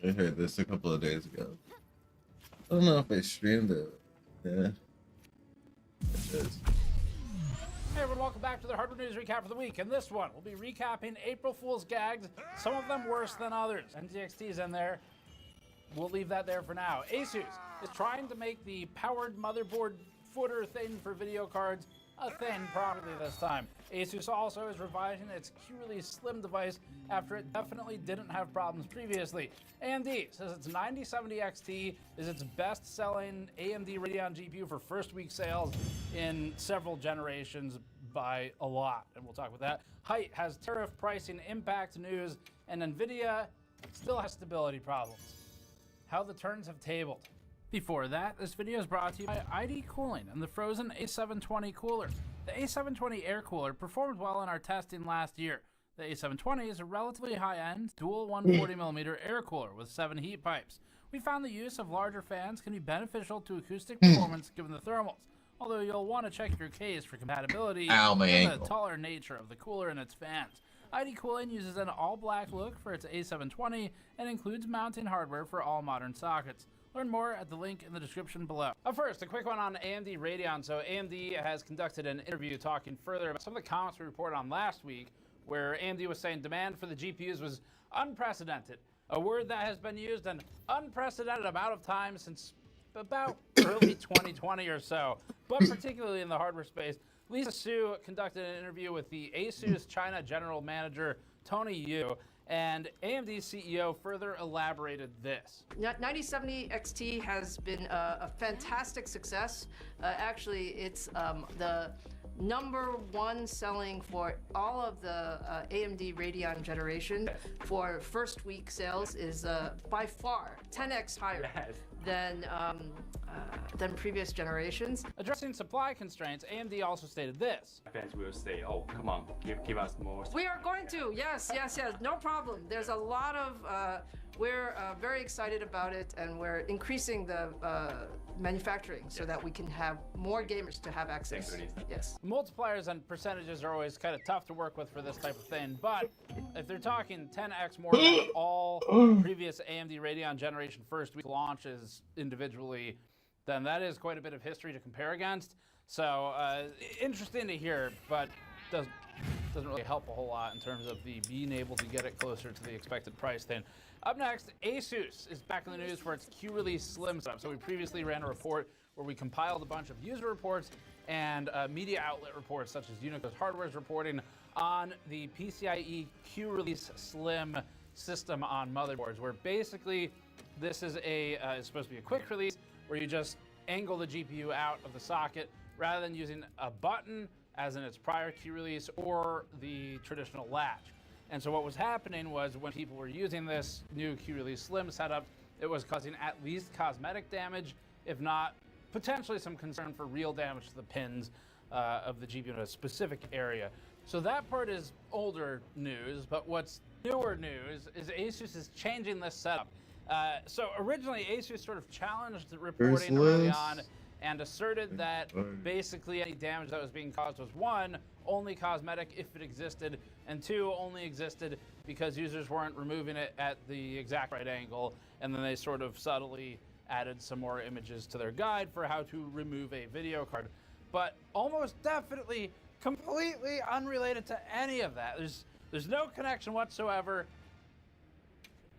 I heard this a couple of days ago. I don't know if I streamed it. Yeah. It is. Hey everyone, welcome back to the Hardware News Recap for the week. In this one, we'll be recapping April Fool's gags, some of them worse than others. NZXT's in there. We'll leave that there for now. Asus is trying to make the powered motherboard footer thing for video cards a thing properly this time. Asus also is revising its Q-Release Slim device after it definitely didn't have problems previously. AMD says its 9070 XT is its best-selling AMD Radeon GPU for first week sales in several generations by a lot, and we'll talk about that. Height has tariff pricing impact news, and NVIDIA still has stability problems. How the turns have tabled. Before that, this video is brought to you by ID Cooling and the Frozen A720 cooler. The A720 air cooler performed well in our testing last year. The A720 is a relatively high-end, dual 140mm air cooler with 7 heat pipes. We found the use of larger fans can be beneficial to acoustic performance given the thermals, although you'll want to check your case for compatibility given the taller nature of the cooler and its fans. ID Cooling uses an all-black look for its A720 and includes mounting hardware for all modern sockets. Learn more at the link in the description below. Up first, a quick one on AMD Radeon. So AMD has conducted an interview talking further about some of the comments we reported on last week, where AMD was saying demand for the GPUs was unprecedented, a word that has been used an unprecedented amount of times since about early 2020 or so, but particularly in the hardware space. Lisa Su conducted an interview with the Asus China General Manager, Tony Yu, and AMD's CEO further elaborated this. 9070 XT has been a fantastic success. Actually, it's the #1 selling for all of the AMD Radeon generation for first week sales is by far 10x higher than previous generations. Addressing supply constraints, AMD also stated this. Fans will say, oh, come on, give us more. We are going to, yes, no problem. There's a lot of, we're very excited about it, and we're increasing the manufacturing so that we can have more gamers to have access. Yes. Multipliers and percentages are always kind of tough to work with for this type of thing, but if they're talking 10x more than all previous AMD Radeon generation first week launches individually, then that is quite a bit of history to compare against. So interesting to hear, but doesn't really help a whole lot in terms of the being able to get it closer to the expected price thing. Up next, Asus is back in the news for its Q-Release Slim setup. So we previously ran a report where we compiled a bunch of user reports and media outlet reports, such as Unico's Hardware's reporting on the PCIe Q-Release Slim system on motherboards, where basically this is it's supposed to be a quick release where you just angle the GPU out of the socket rather than using a button as in its prior Q-Release or the traditional latch. And so what was happening was when people were using this new Q-Release Slim setup, it was causing at least cosmetic damage, if not potentially some concern for real damage to the pins of the GPU in a specific area. So that part is older news, but what's newer news is Asus is changing this setup. So originally Asus sort of challenged the reporting early on and asserted that basically any damage that was being caused was 1, only cosmetic if it existed, and 2, only existed because users weren't removing it at the exact right angle, and then they sort of subtly added some more images to their guide for how to remove a video card. But almost definitely Completely unrelated to any of that. There's no connection whatsoever.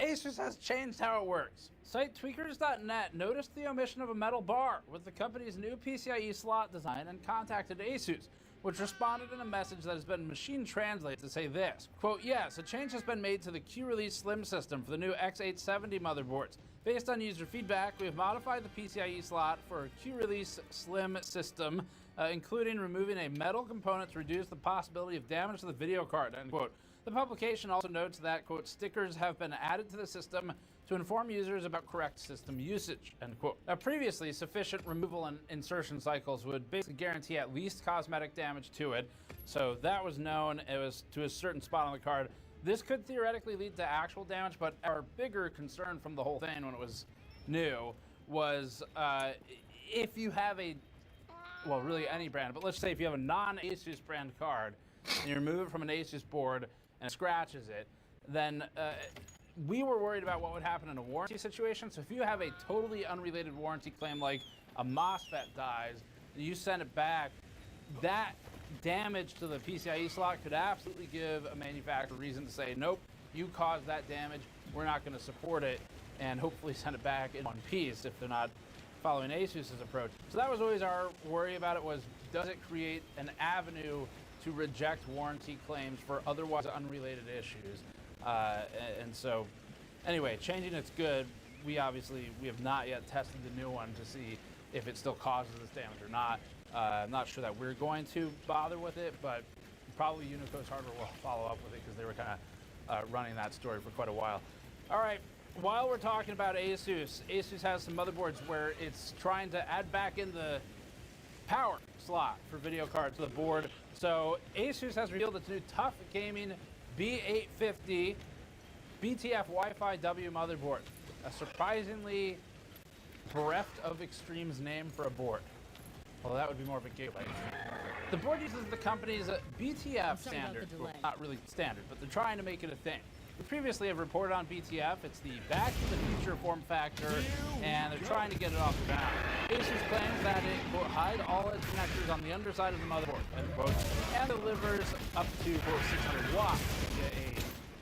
Asus has changed how it works. Site tweakers.net noticed the omission of a metal bar with the company's new PCIe slot design and contacted Asus, which responded in a message that has been machine translated to say this, quote, yes, a change has been made to the Q-Release Slim system for the new X870 motherboards. Based on user feedback, we have modified the PCIe slot for a Q-Release Slim system, including removing a metal component to reduce the possibility of damage to the video card, end quote. The publication also notes that, quote, stickers have been added to the system to inform users about correct system usage, end quote. Now, previously, sufficient removal and insertion cycles would basically guarantee at least cosmetic damage to it, so that was known. It was to a certain spot on the card. This could theoretically lead to actual damage, but our bigger concern from the whole thing when it was new was if you have a, well, really any brand, but let's say if you have a non-Asus brand card and you remove it from an Asus board and scratches it, then we were worried about what would happen in a warranty situation. So if you have a totally unrelated warranty claim, like a MOSFET dies, you send it back, that damage to the PCIe slot could absolutely give a manufacturer reason to say, nope, you caused that damage, we're not going to support it, and hopefully send it back in one piece if they're not following Asus's approach. So that was always our worry about it, was does it create an avenue to reject warranty claims for otherwise unrelated issues? And so, anyway, changing it's good. We have not yet tested the new one to see if it still causes this damage or not. I'm not sure that we're going to bother with it, but probably Unico's hardware will follow up with it because they were kind of running that story for quite a while. All right, while we're talking about Asus has some motherboards where it's trying to add back in the power slot for video cards to the board. So Asus has revealed its new Tough Gaming B850 BTF Wi-Fi W motherboard, a surprisingly bereft of extremes name for a board. Well, that would be more of a gateway. The board uses the company's BTF standard. Well, not really standard, but they're trying to make it a thing. We previously have reported on BTF. It's the Back to the Future form factor, and they're trying to get it off the ground. Asus claims that it, quote, hides all its connectors on the underside of the motherboard, end quote, and delivers up to, quote, 600 watts via a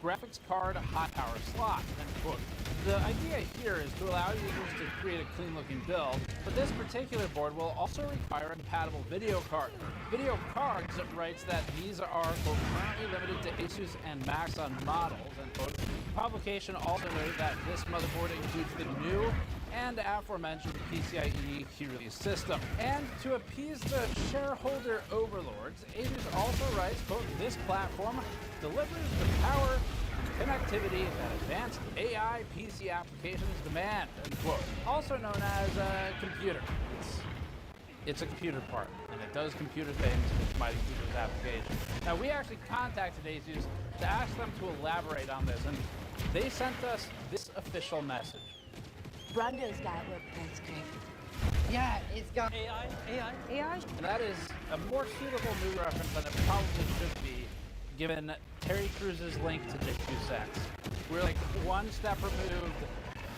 graphics card high power slot, end quote. The idea here is to allow users to create a clean-looking build, but this particular board will also require a compatible video card. Video cards writes that these are, quote, currently limited to Asus and Maxon models, end quote. The publication also noted that this motherboard includes the new and aforementioned PCIe Q-Release system. And to appease the shareholder overlords, Asus also writes, quote, this platform delivers the power connectivity that advanced AI PC applications demand, end quote. Also known as a computer. It's a computer part, and it does computer things, which might include those applications. Now, we actually contacted Asus to ask them to elaborate on this, and they sent us this official message. Brando's got what that's great. Yeah, it's got AI. And that is a more suitable movie reference than it probably should be, given Terry Crews's link to Dick 2 Cents. We're like one step removed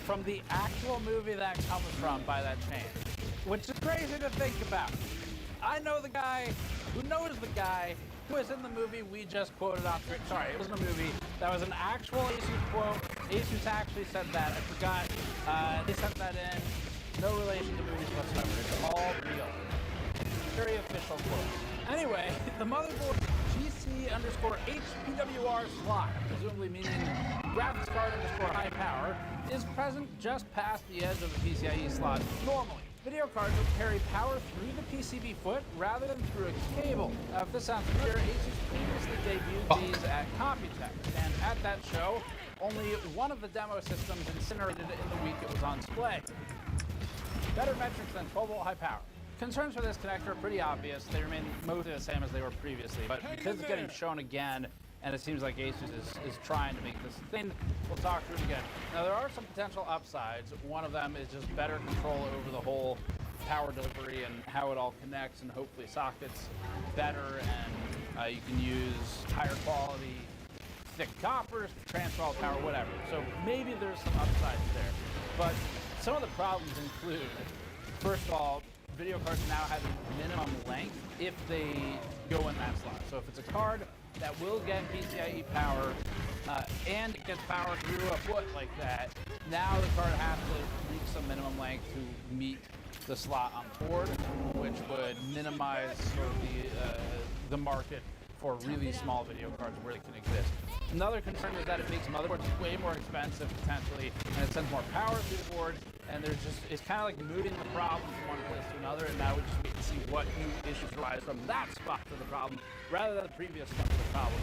from the actual movie that comes from by that change, which is crazy to think about. I know the guy who knows the guy who was in the movie we just quoted on Twitter. Sorry, it wasn't a movie. That was an actual Asus quote. Asus actually said that. I forgot. They sent that in. No relation to movies whatsoever. It's all real. Very official quote. Anyway, the motherboard GC_HPWR slot, presumably meaning graphics card _ high power, is present just past the edge of the PCIe slot normally. Video cards will carry power through the PCB foot rather than through a cable. If this sounds familiar, Asus previously debuted these at Computech, and at that show, only one of the demo systems incinerated in the week it was on display. Better metrics than 12-volt high power. Concerns for this connector are pretty obvious. They remain mostly the same as they were previously, but because it's getting shown again, and it seems like Asus is trying to make this thing, we'll talk through it again. Now, there are some potential upsides. One of them is just better control over the whole power delivery and how it all connects, and hopefully sockets better, and you can use higher quality thick coppers to transfer all power, whatever. So maybe there's some upsides there. But some of the problems include, first of all, video cards now have a minimum length if they go in that slot. So if it's a card that will get PCIe power and it gets power through a foot like that, now the card has to reach some minimum length to meet the slot on the board, which would minimize sort of the market for really small video cards where they can exist. Another concern is that it makes motherboards way more expensive potentially, and it sends more power through the board, and there's just, it's kind of like moving the problem from one place to another, and now we just wait to see what new issues arise from that spot for the problem, rather than the previous spot for the problem.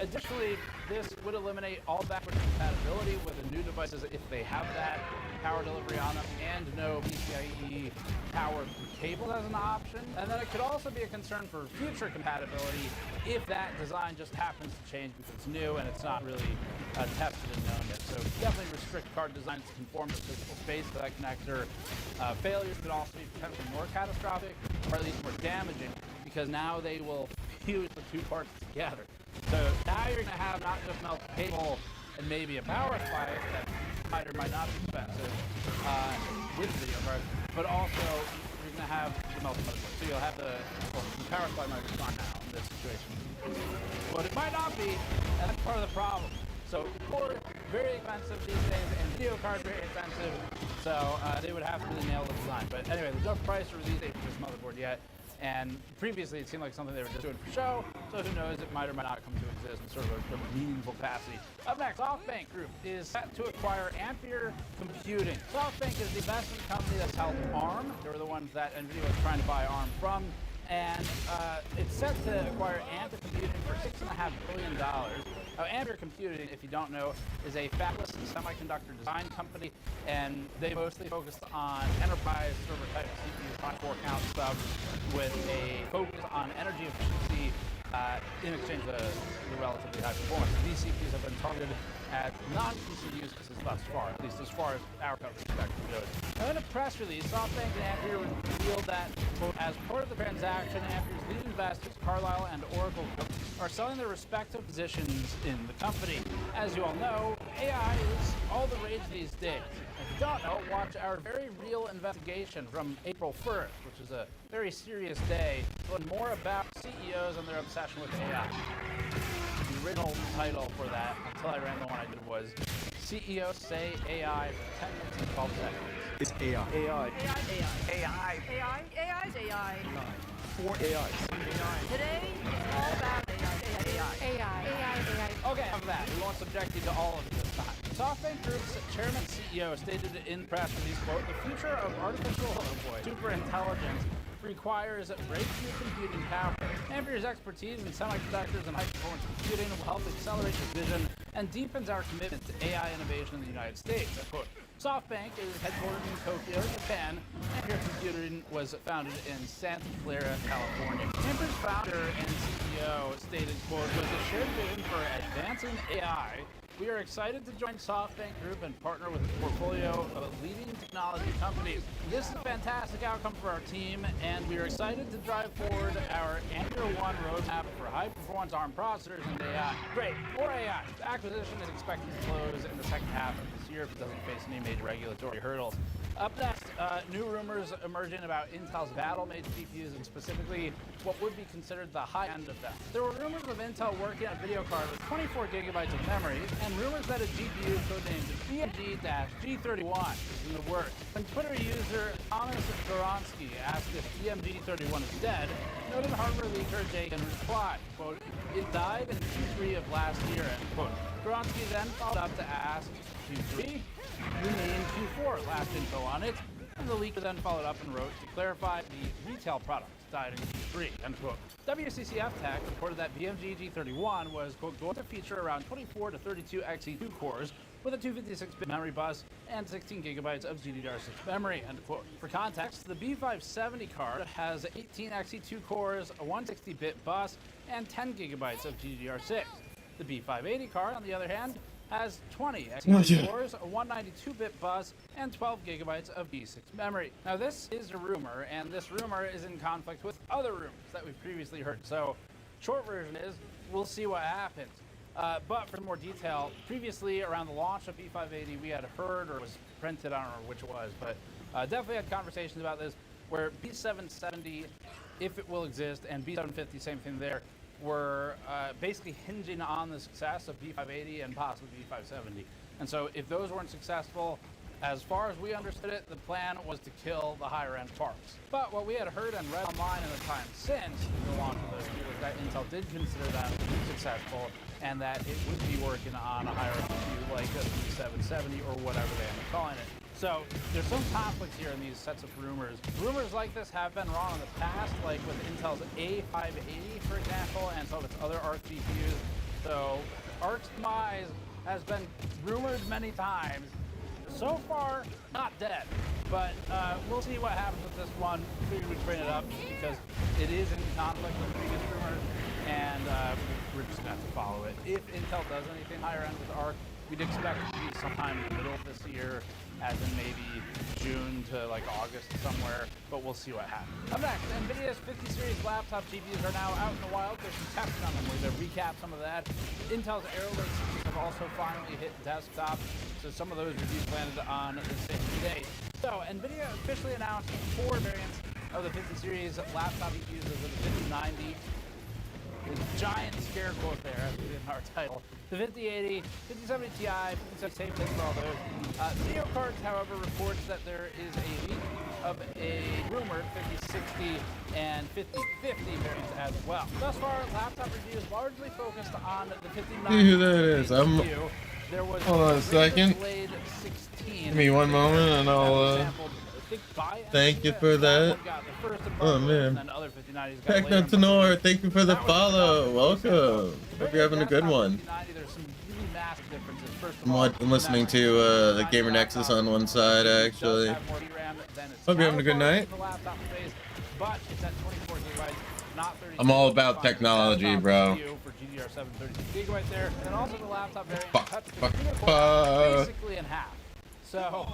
Additionally, this would eliminate all backwards compatibility with the new devices if they have that power delivery on them, and no PCIe power through cable as an option. And then it could also be a concern for future compatibility if that design just happens to change because it's new and it's not really tested and known yet. So definitely restrict card designs to conform to physical space for that connector. Failures could also be potentially more catastrophic, or at least more damaging, because now they will fuse the two parts together. So now you're going to have not just melted cable and maybe a power supply that might or might not be expensive with the video card, but also you're going to have the melted motherboard. So you'll have the power supply might be gone now in this situation. But it might not be, and that's part of the problem. So board, very expensive these days, and video cards very expensive, so they would have to really nail the design. But anyway, there's no price or release date for this motherboard yet. And previously it seemed like something they were just doing for show, so who knows, it might or might not come to exist in sort of a meaningful capacity. Up next, SoftBank Group is set to acquire Ampere Computing. SoftBank is the investment company that's held ARM. They were the ones that NVIDIA was trying to buy ARM from. And it's set to acquire Ampere Computing for $6.5 billion. Now, Ampere Computing, if you don't know, is a fabless semiconductor design company, and they mostly focus on enterprise server type CPUs, 4-count stuff, with a focus on energy efficiency in exchange for the relatively high performance. These CPUs have been targeted at non-PC use cases thus far, at least as far as our coverage spectrum goes. Now, in a press release, SoftBank and Ampere revealed that, quote, as part of the transaction, Ampere's lead investors, Carlyle and Oracle, are selling their respective positions in the company. As you all know, AI is all the rage these days. If you don't know, watch our Very Real investigation from April 1st, which is a very serious day, to learn more about CEOs and their obsession with AI. The original title for that, until I ran the one I did, was CEOs Say AI for 10 minutes and 12 seconds. It's AI. AI. AI. AI. AI is AI. For AIs. Today, it's all about AI. Okay, enough of that. We won't subject you to all of it this time. SoftBank Group's chairman CEO stated in press release, quote, the future of artificial superintelligence requires breakthrough computing power. Ampere's expertise in semiconductors and high-performance computing will help accelerate the vision and deepens our commitment to AI innovation in the United States. Quote, SoftBank is headquartered in Tokyo, Japan. Ampere Computing was founded in Santa Clara, California. Ampere's founder and CEO stated, quote, with a shared vision for advancing AI, we are excited to join SoftBank Group and partner with a portfolio of leading technology companies. This is a fantastic outcome for our team, and we are excited to drive forward our Ampere One roadmap for high-performance ARM processors and AI. Great, more AI. The acquisition is expected to close in the second half of this year if it doesn't face any major regulatory hurdles. Up next, new rumors emerging about Intel's Battle-Made GPUs, and specifically what would be considered the high end of them. There were rumors of Intel working on a video card with 24 gigabytes of memory, and rumors that a GPU codenamed BMG-G31 is in the works. When Twitter user Thomas Goronsky asked if BMG-31 is dead, noted hardware leaker Jagan replied, quote, it died in Q3 of last year, end quote. Goronsky then followed up to ask, Q3? You mean Q4, last info on it? And the leaker then followed up and wrote to clarify the retail product died in Q3, end quote. WCCF Tech reported that BMG G31 was, quote, going to feature around 24 to 32 Xe2 cores with a 256-bit memory bus and 16 gigabytes of GDDR6 memory, end quote. For context, the B570 card has 18 Xe2 cores, a 160-bit bus, and 10 gigabytes of GDDR6. The B580 card, on the other hand, has 20 Xe2 cores, a 192-bit bus, and 12 gigabytes of B6 memory. Now, this is a rumor, and this rumor is in conflict with other rumors that we've previously heard. So, short version is, we'll see what happens. But for more detail, previously around the launch of B580, we had heard, or was printed, I don't know which it was, but definitely had conversations about this. where B770, if it will exist, and B750, same thing there, were basically hinging on the success of B580 and possibly B570. And so if those weren't successful, as far as we understood it, the plan was to kill the higher end parts. But what we had heard and read online in the time since the launch of those was that Intel did consider them successful and that it would be working on a higher CPU like a B770 or whatever they end up calling it. So there's some conflicts here in these sets of rumors. Rumors like this have been wrong in the past, like with Intel's A580, for example, and some of its other ARC GPUs. So ARC's demise has been rumored many times. So far, not dead, but we'll see what happens with this one. Figured we'd bring it up because it is in conflict with previous rumors, and we're just gonna have to follow it. If Intel does anything higher end with ARC, we'd expect it to be sometime in the middle of this year, as in maybe June to like August somewhere, but we'll see what happens. Up next, NVIDIA's 50 series laptop GPUs are now out in the wild. There's some testing on them. We're going to recap some of that. Intel's Arrow Lake CPUs have also finally hit desktop, so some of those reviews landed on the same day. So NVIDIA officially announced 4 variants of the 50 series laptop GPUs of the 5090. Giant scare quote there, as we did in our title. The 5080, 5070 Ti, 5070, same thing for all those. Video cards, however, reports that there is a leak of a rumored 5060 and 5050 variants as well. Thus far, laptop reviews largely focused on the 5090. See who that is. There was hold on a second. 16, Give me one moment and I'll thank you for that. Oh man. Techno Tenor, thank you for the follow. Welcome. Hope you're having a good one. I'm listening to the Gamer Nexus on one side actually. Hope you're having a good night. I'm all about technology, bro. Basically in half. So,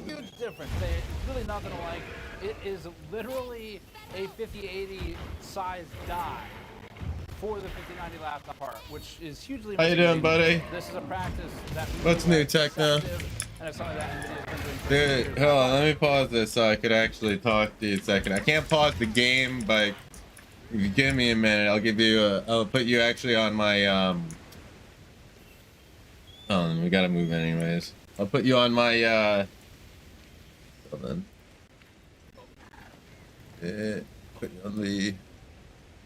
huge difference. It's really nothing alike. It is literally a 5080 size die for the 5090 laptop part, which is hugely. How you doing, buddy? This is a practice that. What's new, Techno? And it's something that NVIDIA's been doing. Dude, hold on. Let me pause this so I could actually talk to you a second. I can't pause the game, but if you give me a minute, I'll give you a. I'll put you actually on my Oh, we gotta move anyways. I'll put you on my hold on. Yeah, put you on the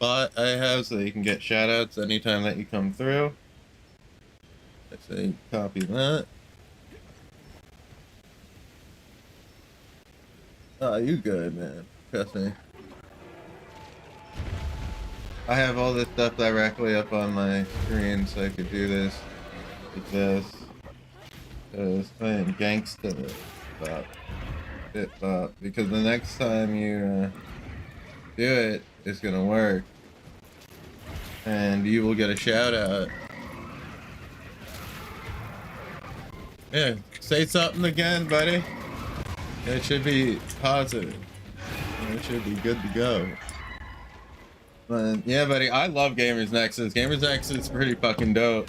bot I have so you can get shoutouts anytime that you come through. Let's say copy that. Oh, you good, man. Trust me. I have all this stuff directly up on my screen so I could do this like this. Because I am gangsta bop. Because the next time you do it, it's gonna work. And you will get a shout out. Yeah, say something again, buddy. It should be positive. It should be good to go. But yeah, buddy, I love Gamers Nexus. Gamers Nexus is pretty fucking dope.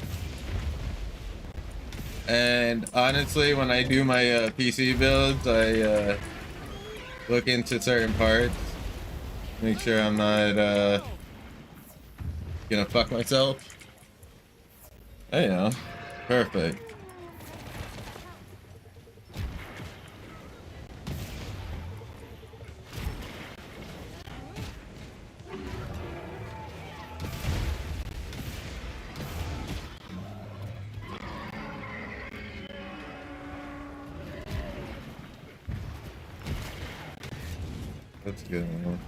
And honestly, when I do my PC builds, I look into certain parts, make sure I'm not gonna fuck myself. There you know, perfect. That's good, man.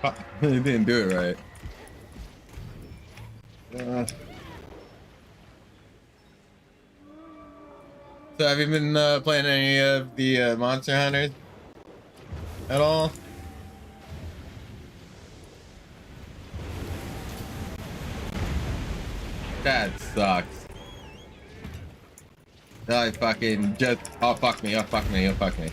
Oh, you didn't do it right. So have you been playing any of the Monster Hunters at all? That sucks. I fucking just, oh fuck me, oh fuck me, oh fuck me.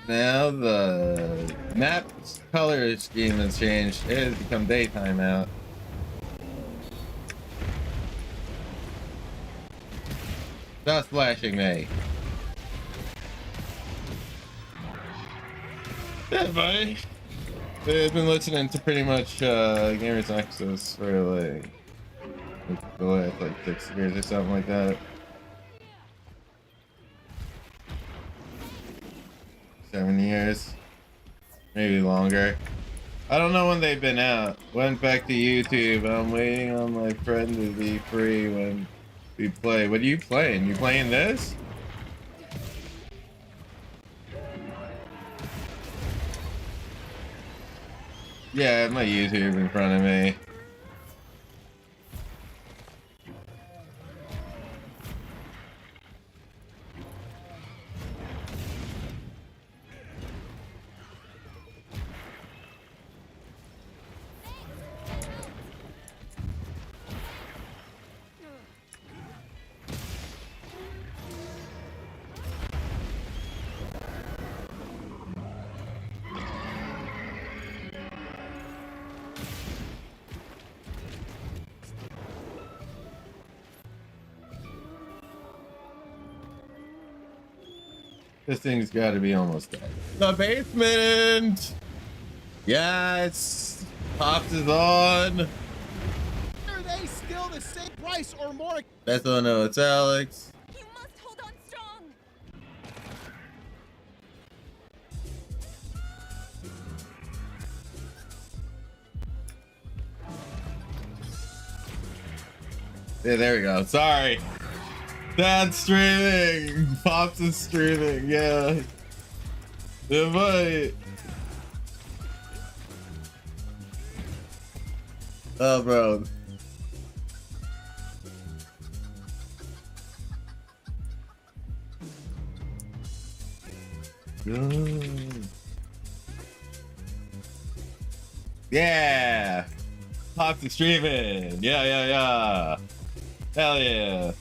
Now the map color scheme has changed. It has become daytime out. Stop splashing me. Yeah, buddy. I've been listening to pretty much Gamers Nexus for like the last like 6 years or something like that. 7 years, maybe longer. I don't know when they've been out. Went back to YouTube. I'm waiting on my friend to be free when we play. What are you playing? You playing this? Yeah, I have my YouTube in front of me. This thing's got to be almost dead. The basement! Yes! Pops is on! Are they still the same price or more? That's all I know, it's Alex. You must hold on strong. Yeah, there we go. Sorry. Dad's streaming. Pops is streaming. Yeah. Invite. Oh, bro. Yeah. Pops is streaming. Yeah. Hell yeah.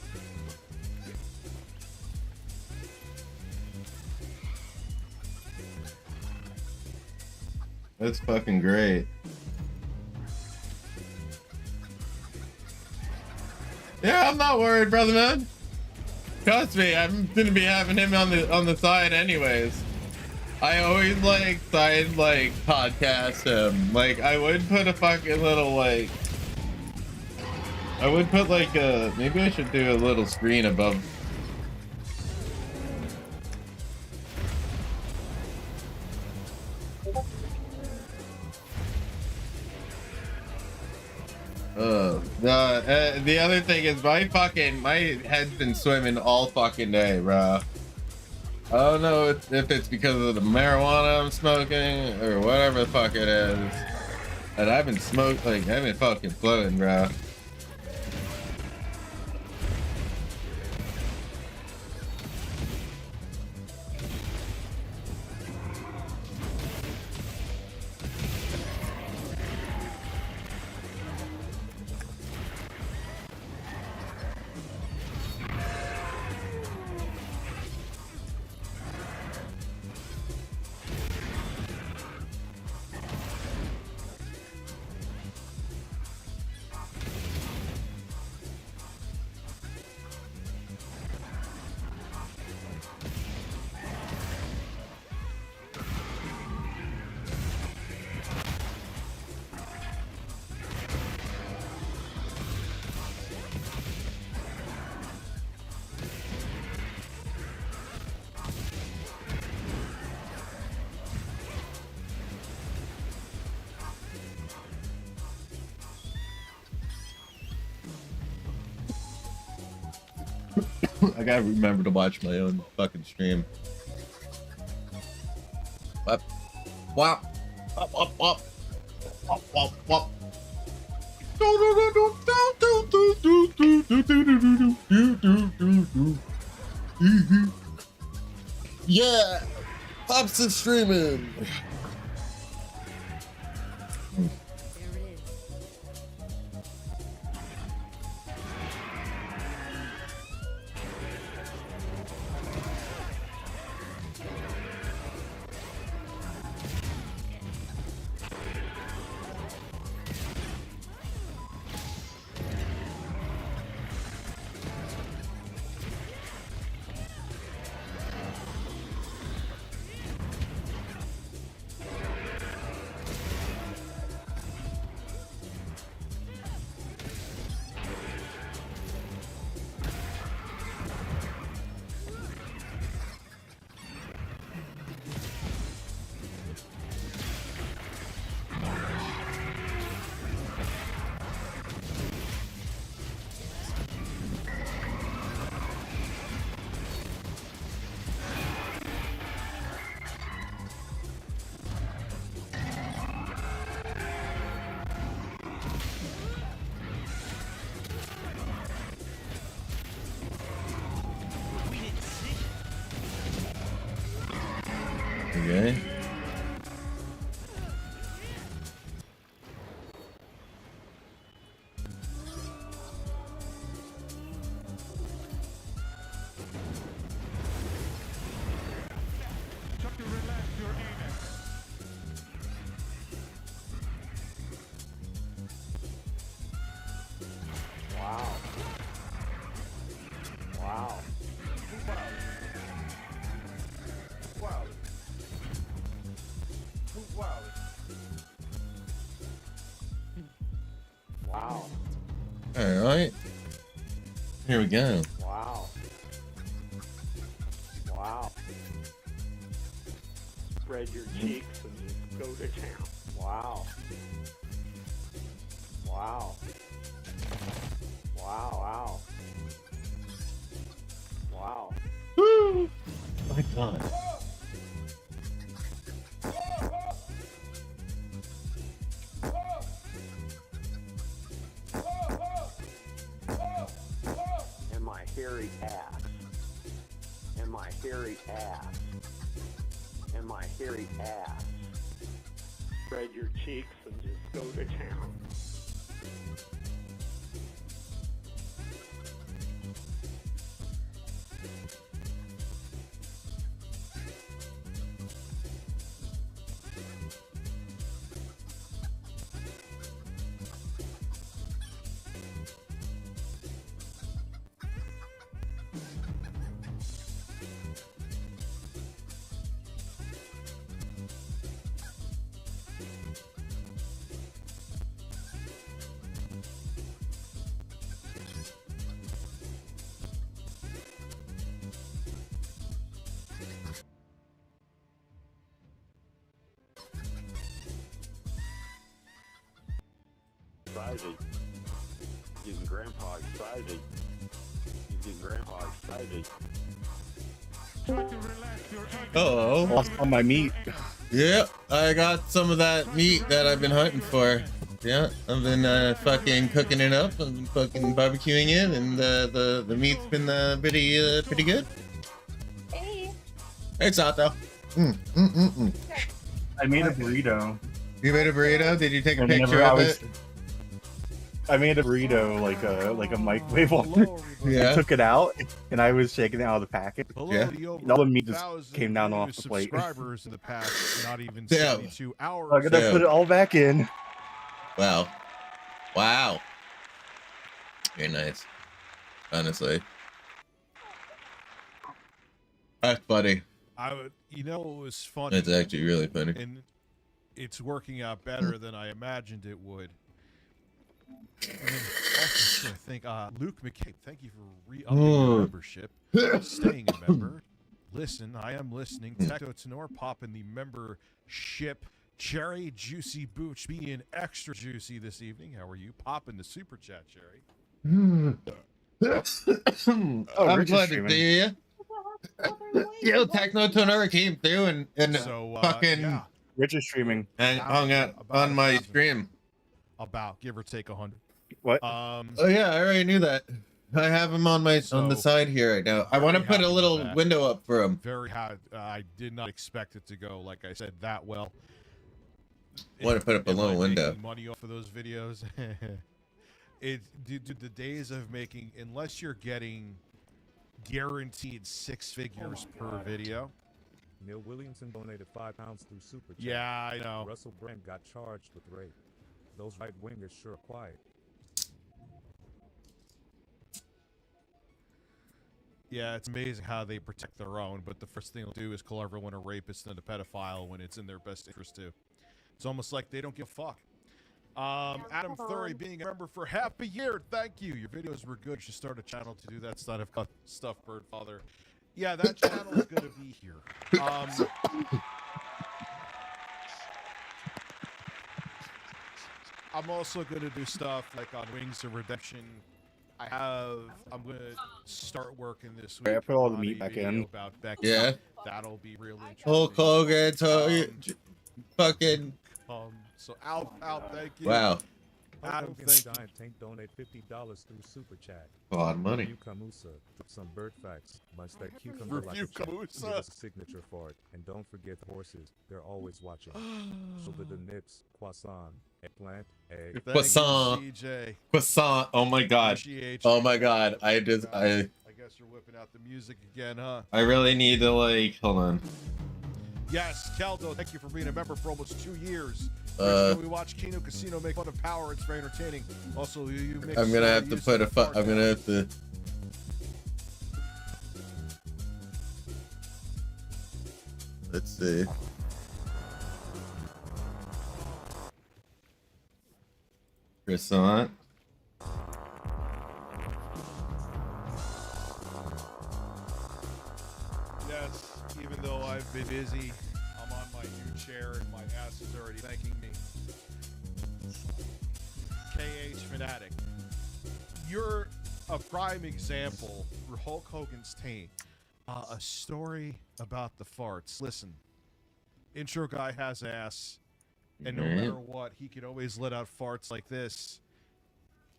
That's fucking great. Yeah, I'm not worried, brother man. Trust me, I'm gonna be having him on the side anyways. I always like side podcast him. Like I would put a fucking little I would put maybe I should do a little screen above. The other thing is my head's been swimming all fucking day, bro. I don't know if it's because of the marijuana I'm smoking or whatever the fuck it is. And I've been I've been fucking floating, bro. I gotta remember to watch my own fucking stream. Wop. Wop. Wop, wop, wop. Wop, wop, wop. Yeah! Pops is streaming! Okay. Wow. Wow. Wow. Wow. Wow. All right. Here we go. Wow. Wow. Spread your cheeks and just go to town. Wow. Wow. Wow, wow. Wow. Woo! My God. And my hairy ass. And my hairy ass. And my hairy ass. Spread your cheeks and just go to town. Excited. Getting grandpa excited. Getting grandpa excited. Uh-oh. Lost all my meat. Yeah, I got some of that meat that I've been hunting for. Yeah, I've been fucking cooking it up and fucking barbecuing it, and the meat's been pretty good. Hey. Hey, Sato. I made a burrito. You made a burrito? Did you take a And picture whenever of it? I made a burrito like a microwave one. Yeah. I took it out and I was shaking it out of the packet. Yeah. And all the meat just came down off the plate. Subscribers in the past, not even Damn. 72 hours. I'm gonna put it all back in. Wow. Wow. Very nice. Honestly. That's funny. I would, you know, it was funny. That's actually really funny. And it's working out better than I imagined it would. And also, I think Luke McCabe, thank you for re-upping your membership, staying a member. Listen, I am listening. Tecto Tenor popping the membership. Cherry Juicy Booch being extra juicy this evening. How are you? Popping the super chat, Cherry. I'm Rich is glad to streaming. see you. Yo, Techno Tenor came through and So, fucking yeah. Rich is streaming. and hung out on my stream. About give or take 100. What? Oh yeah, I already knew that. I have him on my on the side here right now. I want to put a little window up for him. Very hot. I did not expect it to go, like I said, that well. Want to put up a little window. Money off of those videos. The days of making, unless you're getting guaranteed 6 figures per video. Neil Williamson donated £5 through Super Chat. Yeah, I know. Russell Brand got charged with rape. Those right wingers sure are quiet. Yeah, it's amazing how they protect their own, but the first thing they'll do is call everyone a rapist and a pedophile when it's in their best interest too. It's almost like they don't give a fuck. Adam Thury being a member for half a year. Thank you. Your videos were good. You should start a channel to do that stuff, Birdfather. Yeah, that channel is going to be here. I'm also going to do stuff like on Wings of Redemption. I'm going to start working this week. I put all the on meat a back video in. About Yeah. That'll be really interesting. Hulk Hogan, fucking. So out, thank you. Wow. Adam, Hogan's thank you. Giant Tank donate $50 through Super Chat. A lot of money. Review Camusa. Drop some bird facts. Munch that cucumber like a Review champ. Camusa. Give us a signature for it. And don't forget the horses. They're always watching. Shoulder the nips. Croissant. Eggplant. Egg. Croissant. CJ. Croissant. Oh my god. Appreciate Oh you. my god. I I guess you're whipping out the music again, huh? really need to like hold on. Yes, Keldo, thank you for being a member for almost 2 years. We watch Kino Casino make fun of power. It's very entertaining. Also, you mix, I'm gonna have to put I'm gonna have to. Let's see. Croissant. Yes, even though I've been busy, I'm on my new chair and my ass is already thanking me. KH Fanatic. You're a prime example for Hulk Hogan's taint. A story about the farts. Listen, intro guy has ass, and no matter what, he can always let out farts like this.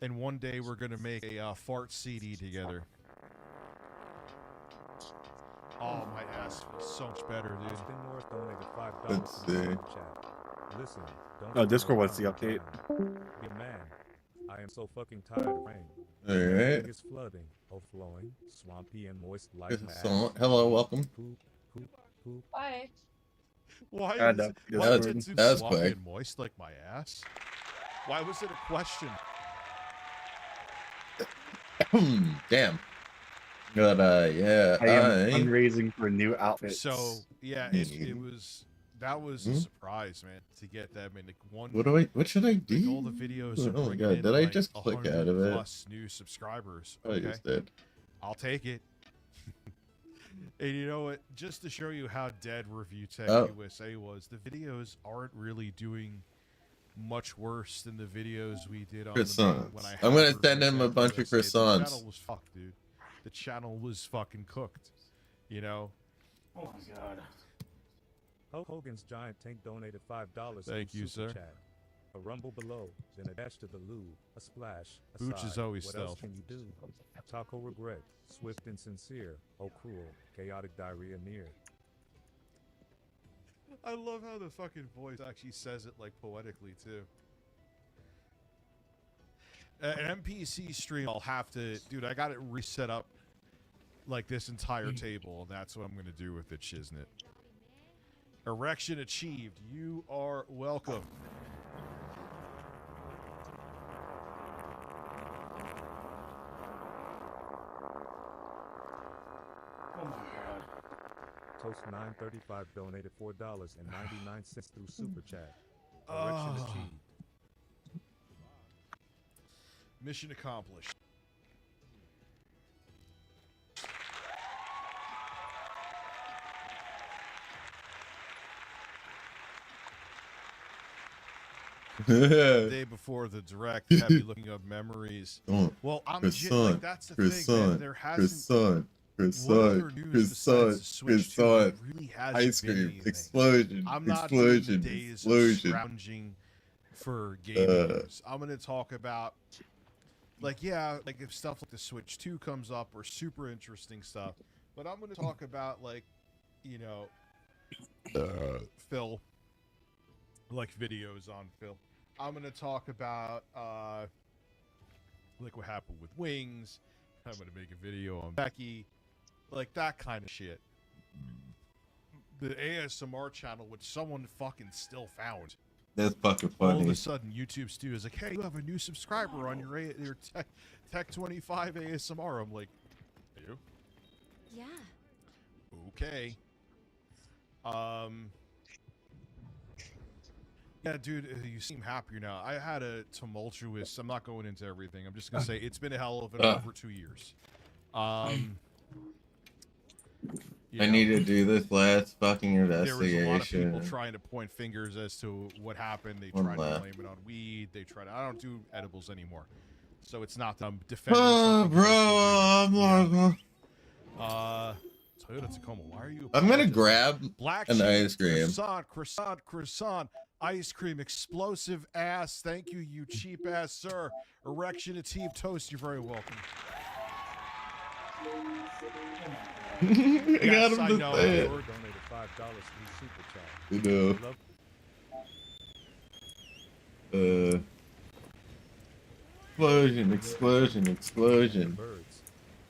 And one day we're gonna make a fart CD together. Oh, my ass feels so much better, dude. Austin North donated $5 Let's to the see. Super Chat. Listen, don't Oh, Discord wants the update. Be a man. I am so fucking tired of rain. Alright. It's flooding, overflowing, swampy and moist like my ass. Croissant. Hello, welcome. Poop, poop, poop. Bye. Why I is know. it, That why was- is it that was swampy quick. and moist like my ass? Why was it a question? Damn. But yeah. I am fundraising for new outfits. So yeah, it was that was a surprise, man, to get that many. Like one. What should I do? Like all the videos are Oh my bringing god, in, did I like, just click out of 100 it? plus new subscribers. I Okay, just did. I'll take it. And you know what? Just to show you how dead Review Tech USA was, the videos aren't really doing much worse than the videos we did on Croissants. when I I'm gonna had send him Review a Tech bunch of USA. The croissants. channel was fucked, dude. The channel was fucking cooked. You know? Oh my god. Hulk Hogan's Giant Tank donated $5 Thank to you, Super sir. Chat. A rumble below, then a dash to the loo, a splash, a Booch sigh. is always What else stealth. can you do? Taco regret, swift and sincere, oh cruel, chaotic diarrhea near. I love how the fucking voice actually says it like poetically too. An MPC stream, I'll have to, dude. I got it reset up like this entire table, and that's what I'm gonna do with it, shiznit. Erection achieved. You are welcome. Oh my god. Toast 935 donated $4.99 through Super Chat. Erection Oh. achieved. Mission accomplished. The day before the direct, have you looking up memories? Well, I'm like, that's the thing, man. There hasn't. Croissant, Really ice been cream, anything. explosion, I'm not doing the explosion, days explosion. of scrounging for gaming news. I'm gonna talk about, like, yeah, like if stuff like the Switch 2 comes up or super interesting stuff, but I'm gonna talk about, like, you know, Phil, like videos on Phil. I'm gonna talk about like what happened with Wings. I'm gonna make a video on Becky, like that kind of shit. The ASMR channel, which someone fucking still found. That's fucking All of funny. a sudden, YouTube Stu is like, "Hey, you have a new subscriber on your Tech 25 ASMR." I'm like, "You? Yeah. Okay." Yeah, dude, you seem happier now. I had a tumultuous. I'm not going into everything. I'm just gonna say it's been a hell of an over 2 years. You I know, need to do this last fucking there was a lot of investigation. people trying to point fingers as to what happened. They One tried left. to blame it on weed. They tried. I don't do edibles anymore, so it's not that I'm defending. Oh, something bro, else I'm like, Toyota Tacoma. Why are you? gonna apologizing? grab Black an sheep, ice cream. Croissant. Ice cream, explosive ass. Thank you, you cheap ass sir. Erection to Team Toast. You're very welcome. I got Yes, him I to know. say it. Donated $5 to super chat. You know. Explosion, explosion. Birds.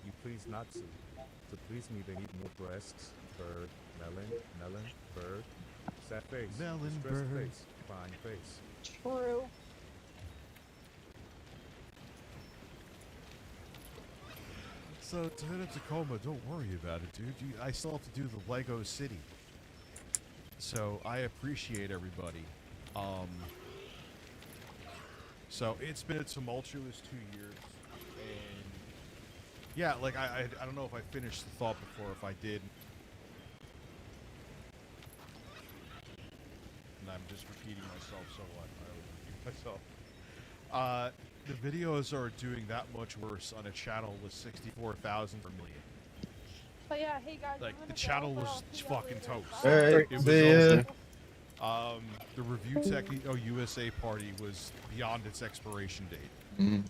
You please not to. To please me, they need more breasts. Bird, melon, bird. Sad face. Melon, distressed bird. face. Crying face. True. So, Tacoma, don't worry about it, dude. I still have to do the Lego City. So, I appreciate everybody. So, it's been a tumultuous 2 years. And, yeah, like, I don't know if I finished the thought before. If I did. And I'm just repeating myself, so what? I always repeat myself. The videos are doing that much worse on a channel with 64,000 per million. But yeah, hey guys. Like, the channel was fucking toast. Alright, It was see ya. the review technique USA party was beyond its expiration date. Mm.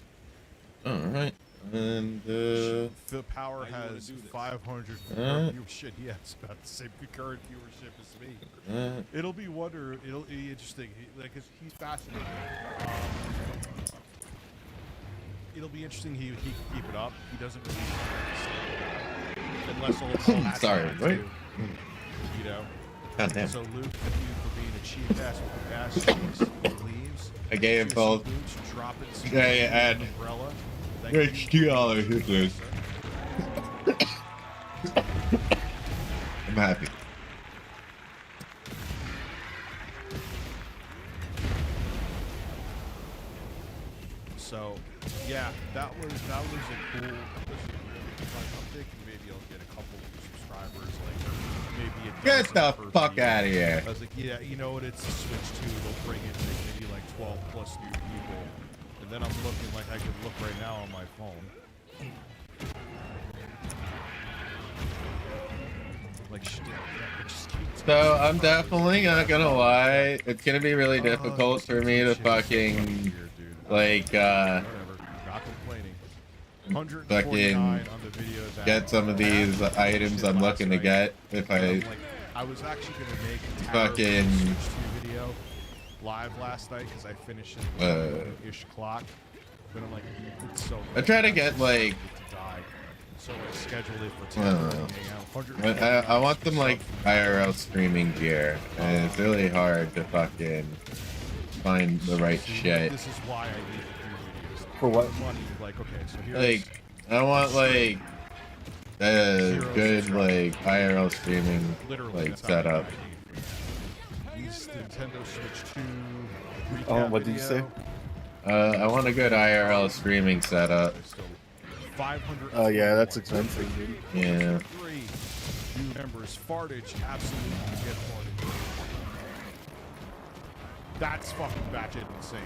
Alright. And Phil Power has 500 viewership. Yeah, it's about the same concurrent viewership as me. It'll be interesting. He's fascinating. It'll be interesting. He can keep it up. He doesn't really unless all sorry, right? You know. God damn. So Luke, thank you for being a cheap ass with the ass cheeks. He leaves. I gave him both. And it's $2 his list. I'm happy. So, yeah, that was a cool. I'm thinking maybe I'll get a couple new subscribers, like maybe a Get the per fuck video. out of here. I was like, yeah, you know what? It's a Switch 2. They'll bring in maybe like 12 plus new people, and then I'm looking like I could look right now on my phone. Like, So I'm definitely not gonna lie. It's gonna be really difficult for me to fucking like Not complaining. fucking get some of these items I'm looking to get if I I was actually gonna make a fucking Switch 2 video live last night because I finished it ish clock. But I'm like, it's so I try to get like to die. So I scheduled it for I don't know. I want them like IRL streaming gear, and it's really hard to fucking find the right shit. This is why I need to do videos. For what? Money, like, okay, so here's Like, I want like a good like IRL streaming like setup. these Nintendo Switch 2 Oh, what did you say? I want a good IRL streaming setup. 500. Oh yeah, that's expensive, dude. Yeah. 3 new members. Fartage, absolutely get fartage. That's fucking batshit insane.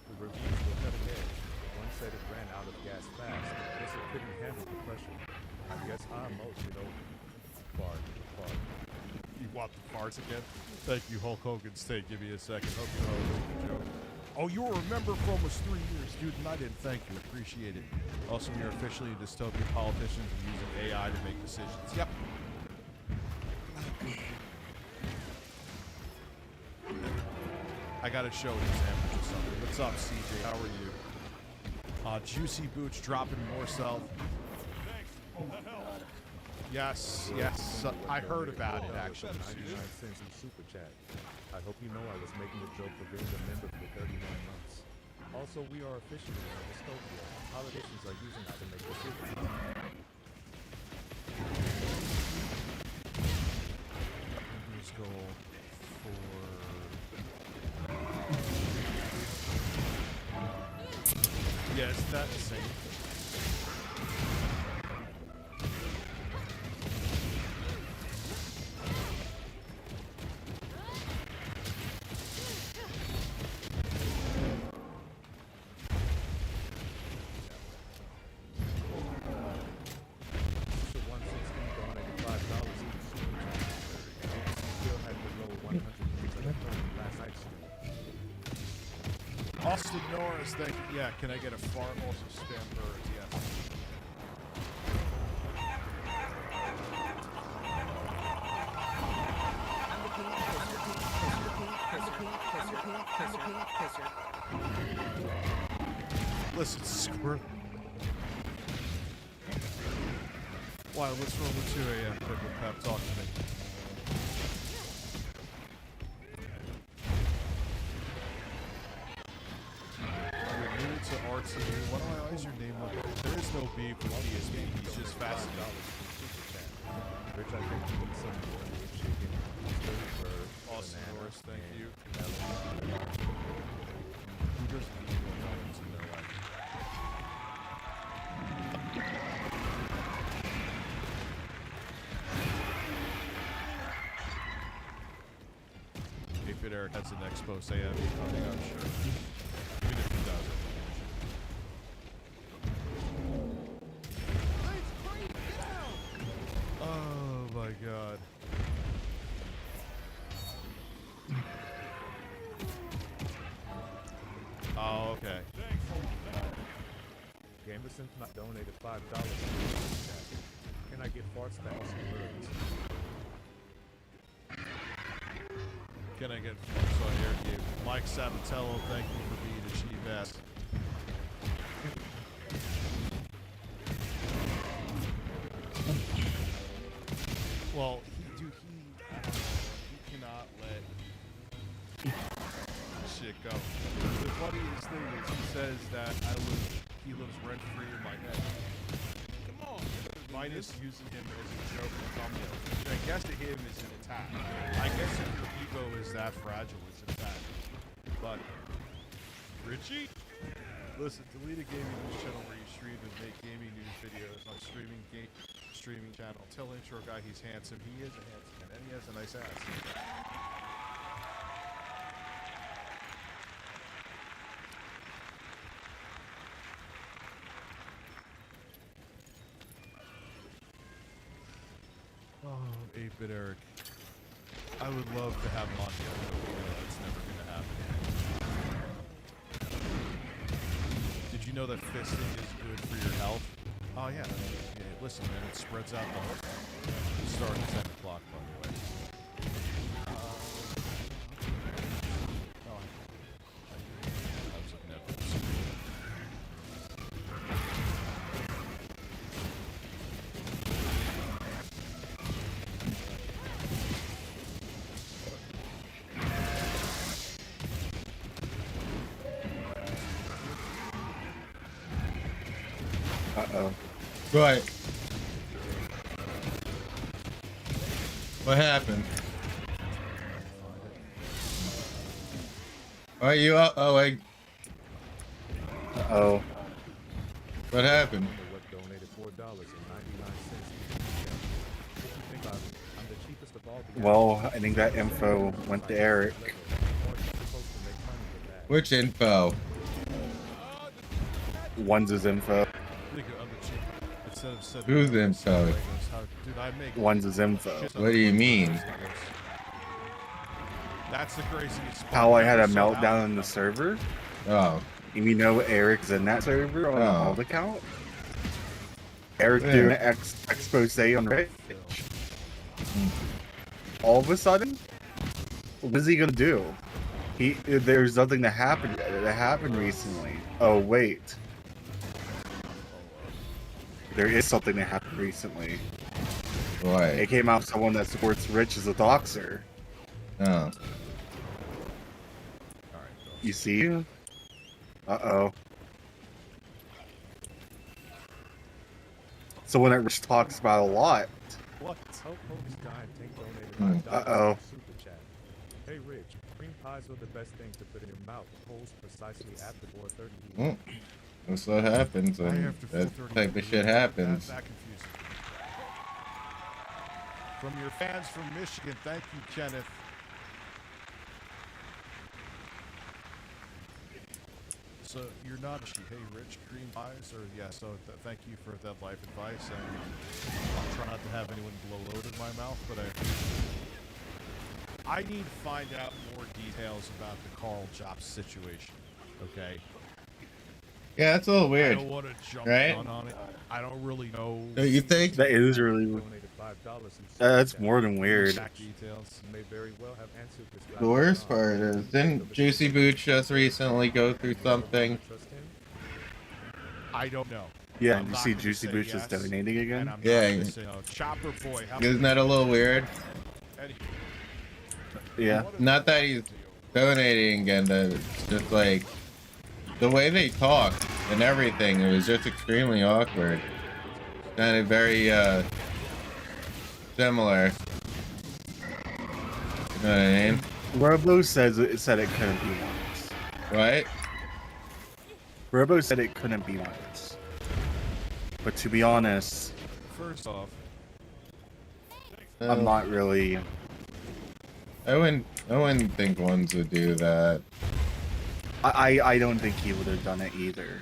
The reviews were cutting edge. One said it ran out of gas fast. Guess it couldn't handle the pressure. I guess I'm most, fart. You want the farts again? Thank you, Hulk Hogan Steak. Give me a second. Hope you know the joke. Oh, you were a member for almost 3 years, dude, and I didn't thank you. Appreciate it. Also, we are officially dystopian politicians and using AI to make decisions. Yep. I gotta show an example of something. What's up, CJ? How are you? Juicy Boots dropping more self. Yes, I heard about it actually. 99 cents in super chat. I hope you know I was making a joke for being a member for 39 months. Also, we are officially in a dystopia. Politicians are using that to make decisions. Let's go for. Yeah, it's that the same. Austin Norris, thank you. Yeah, can I get a fart? Also spam birds, yeah. Listen, squirt. Why, what's wrong with 2 a.m. Pippa Pep? Talk to me. You're new to RTU. Why do I always your name look? There is no beef with DSB. He's just fast enough. Rich, I think you need some more chicken, bird, Austin banana, Norris, thank and you. Who doesn't need $1 to know I If it Eric has an expose AM coming, I'm sure. Even if he doesn't. Oh my god. Oh, okay. Gamerson donated $5 to the chat. Can I get farts back on some birds? Can I get so here you Mike Sabatello, thank you for being a chief ass. Well, he cannot let shit go. The funniest thing is he says that he lives rent free in my head. Come on. Minus using him as a joke and thumbnail. Which I guess to him is an attack. I guess if your ego is that fragile, it's an attack. But Richie? Listen, delete a gaming news channel where you stream and make gaming news videos on streaming channel. Tell intro guy he's handsome. He is a handsome man, and he has a nice ass. Oh, 8-bit Eric. I would love to have him on the other, but it's never going to happen. Did you know that fisting is good for your health? Oh, yeah. Listen, man, it spreads out the whole. It starts at 10 o'clock, by the way. I was looking at the screen. Uh-oh. Right. What happened? Are you uh-oh? Uh-oh. What happened? What donated $4.99. I'm the cheapest of all the Well, I think that info went to Eric. Which info? One's info. Whose info? Dude, I make One's info. What do you mean? That's the craziest part. How I had a meltdown in the server? Oh. You know Eric's in that server on an alt account? Eric Yeah. doing an expose on Reddit. All of a sudden, what is he gonna do? There's nothing that happened recently. Oh wait. There is something that happened recently. Why? It came out someone that supports Rich as a doxer. Oh. You see? Uh-oh. Someone that Rich talks about a lot. What? Uh-oh. Super chat. Hey Rich, cream pies are the best thing to put in your mouth. Holes precisely after 4:30. That's what happens when that type of shit happens. That confusing. From your fans from Michigan, thank you, Kenneth. So you're not a sheep. Hey, Rich, green pies, or yeah. So thank you for that life advice, and I'll try not to have anyone blow load in my mouth, but I need to find out more details about the Carl Jobs situation. Okay. Yeah, that's a little I weird, don't want to jump right? gun on it. I don't really know. Don't you think? That is really. That's more than weird. Exact details. You may very well have answered this The worst part is, didn't Juicy Boots just recently go through something? I don't know. Yeah, I'm you not see gonna Juicy say Boots yes, is donating again? and I'm Yeah. not gonna say no. Chopper Boy. How Isn't that a little weird? Any- Yeah. Not that he's donating again, but it's just like the way they talk and everything. It was just extremely awkward. Kind of very similar. You know what I mean? Robo said it couldn't be worse. Right? Robo said it couldn't be worse. But to be honest, First off, I'm not really. I wouldn't think ones would do that. I don't think he would have done it either.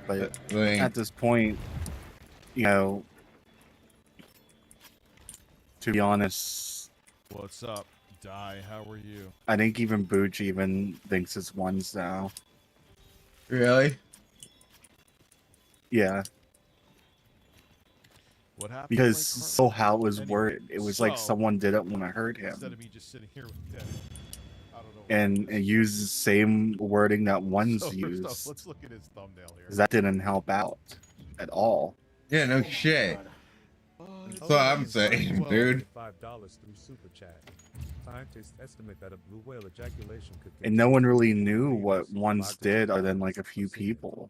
But at this point, you know, to be honest, what's up, Die? How are you? I think even Booch even thinks it's ones now. Really? Yeah. What happened? Because so how it was worded, it was like So, someone didn't want to hurt him. Instead of me just sitting here with Denny, I don't know. And use the same wording that ones So first use. off, let's look at his thumbnail here. 'Cause that didn't help out at all. Yeah, no shit. That's what I'm saying, dude. $5 through Super Chat. Scientists estimate that a blue whale ejaculation could And no one really knew what ones did other than like a few people.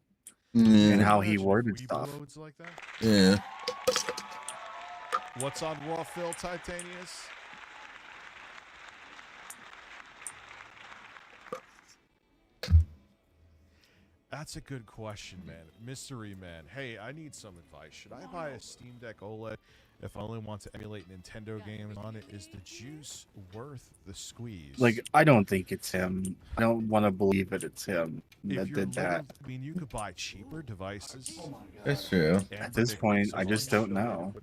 And how he worded stuff. Like that? Yeah. What's on Raw Phil Titanius? That's a good question, man. Mystery Man. Hey, I need some advice. Should I buy a Steam Deck OLED if I only want to emulate Nintendo games on it? Is the juice worth the squeeze? Like, I don't think it's him. I don't want to believe that it's him If that you're did that. looking- I mean, you could buy cheaper devices. That's true. At this point, I just don't know.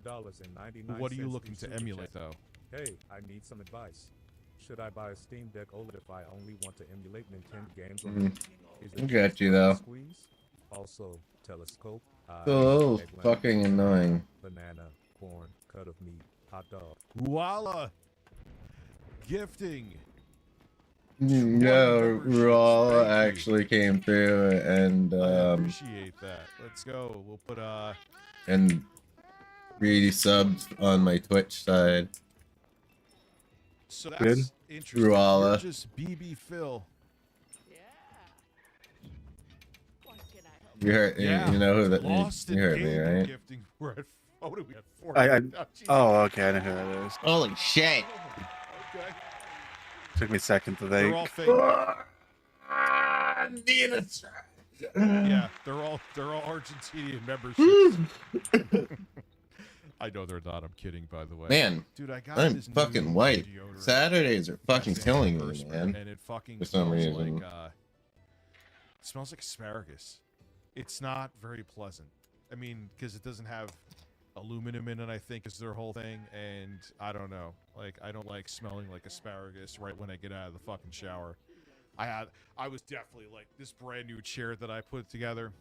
What are you looking to emulate, though? Hey, I need some advice. Should I buy a Steam Deck OLED if I only want to emulate Nintendo games on it? Is I it got you, though. squeeze? Also, telescope. It's a little fucking annoying. Banana, corn, cut of meat, hot dog. Voila! Gifting. No, Raw actually came through and I appreciate that. Let's go. We'll put and re-subbed on my Twitch side. So Good. that's interesting. Ruala. You're just BB Phil. You heard, Yeah. you know who that Lost you in heard me, gaming right? Gifting. We're at what do we have? 4? Oh, okay, I know who that is. Holy shit! Okay. Took me a second to They're think. all fake. Yeah, they're all Argentinian memberships. I know they're not. I'm kidding, by the way. Man, dude, I got I'm this new fucking white. deodorant. Saturdays are fucking killing me, man. And it fucking For some smells reason. like it smells like asparagus. It's not very pleasant. I mean, because it doesn't have aluminum in it, I think, is their whole thing. And I don't know. Like, I don't like smelling like asparagus right when I get out of the fucking shower. I was definitely like, this brand new chair that I put together.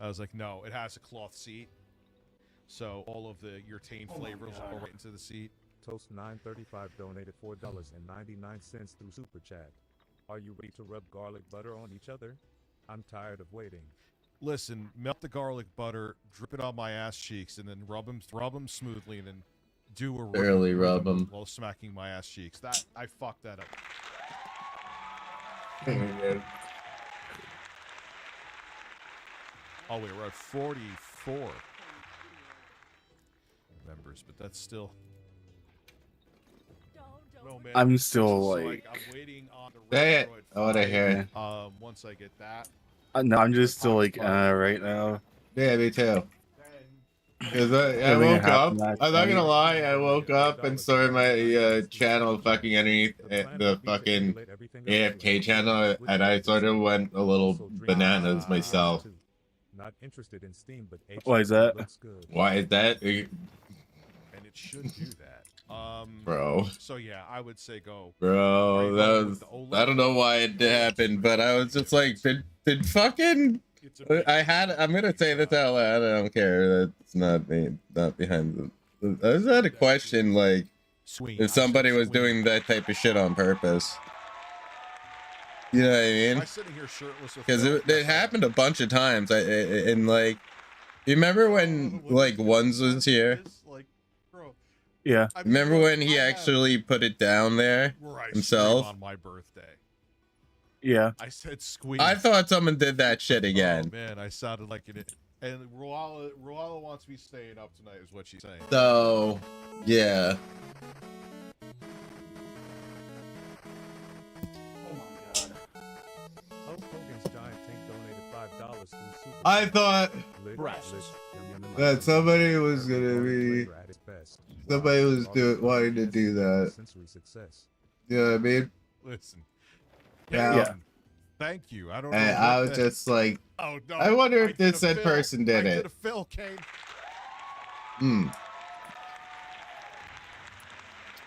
I was like, no, it has a cloth seat. So all of your tane flavors will go right into the seat. Toast 935 donated $4.99 through Super Chat. Are you ready to rub garlic butter on each other? I'm tired of waiting. Listen, melt the garlic butter, drip it on my ass cheeks, and then rub them smoothly, and then do a Barely rub 'em. while smacking my ass cheeks. That I fucked that up. Oh wait, we're at 44 members, but that's still. No, man, I'm still so, like. I'm waiting on the Say it. Redroid I want to 5. hear it. Once I get that. No, I'm just still like right now. Yeah, me too. Cause I Everything woke up. happened last I'm not gonna night. lie. I woke up and saw my channel fucking underneath the fucking AFK channel, and I sort of went a little bananas myself. Not interested in Steam, but Why is that? looks good. Why is that? it should do that. Bro. So yeah, I would say go. Bro, Right that on was, with the OLED. I don't know why it happened, but I was just like, did fucking, I'm gonna say this out loud, I don't care, that's not me, not behind the, I just had a question, like, if somebody was doing that type of shit on purpose. You know what I Am I mean? sitting here shirtless with Because Phil? it happened a bunch of times, and like, you remember when, like, Ones was here? Like, bro. Yeah. I mean, Remember look, when he I have- actually put it down there where I himself? scream on my birthday. Yeah. I said squeeze. I thought someone did that shit again. Oh man, I sounded like an. And Ruala wants me staying up tonight, is what she's saying. So, yeah. Hulk Hogan's giant tank donated $5 through Super I thought that somebody was gonna be, somebody was wanting to do that. You know what I mean? Listen. Yeah. Yeah. Thank you. I don't know. And I what was that- just like, Oh no. I wonder if I did this a said Phil. person did I it. did a Phil, Kane.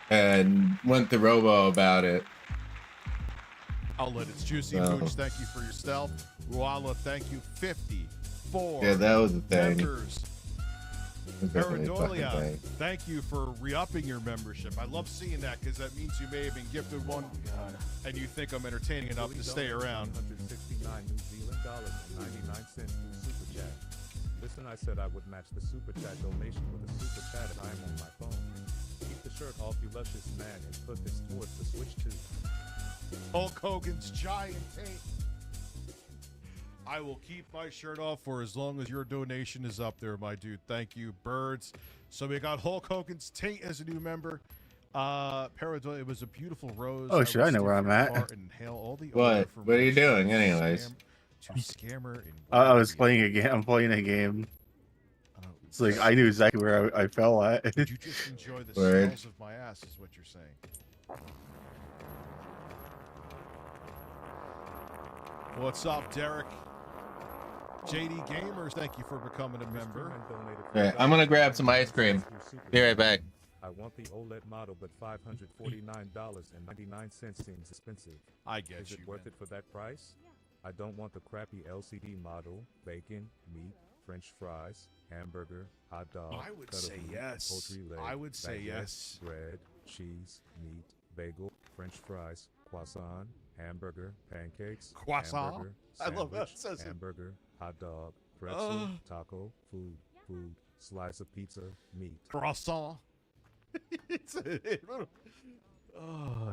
And went to Robo about it. I'll let it. Juicy So- Mooch, thank you for your stealth. Ruala, thank you. 54. Yeah, that was a thing. members. It was definitely a fucking Paradolia, thing. thank you for re-upping your membership. I love seeing that because that means you may have been gifted one and you think I'm entertaining enough to stay around. 169 New Zealand dollars and 99 cents through Super Chat. Listen, I said I would match the Super Chat donation with a Super Chat if I'm on my phone. Keep the shirt off, you luscious man, and put this towards the Switch 2. Hulk Hogan's giant tape. I will keep my shirt off for as long as your donation is up there, my dude. Thank you, birds. So we got Hulk Hogan's taint as a new member. Paradoy, it was a beautiful rose. Oh, shit, I know where I'm at. And inhale all the What? odor from What are you rose doing, to anyways? to scammer and I was playing a game. I'm playing a game. It's like I knew exactly where I fell at. Did you just enjoy the Word. smells of my ass? Is what you're saying. What's up, Derek? JD Gamers, thank you for becoming a member. Alright, I'm gonna grab some ice cream. Be right back. I want the OLED model, but $549.99 seems expensive. I get Is you, it worth man. it for that price? I don't want the crappy LCD model, bacon, meat, French fries, hamburger, hot dog. I would cut of say meat, yes. Poultry leg, I would say baguette, yes. Bread, cheese, meat, bagel, French fries, croissant, hamburger, pancakes, Croissant? hamburger, I love that. sandwich, Says it. hamburger, hot dog, pretzel, Ugh. taco, food, slice of pizza, meat. Croissant.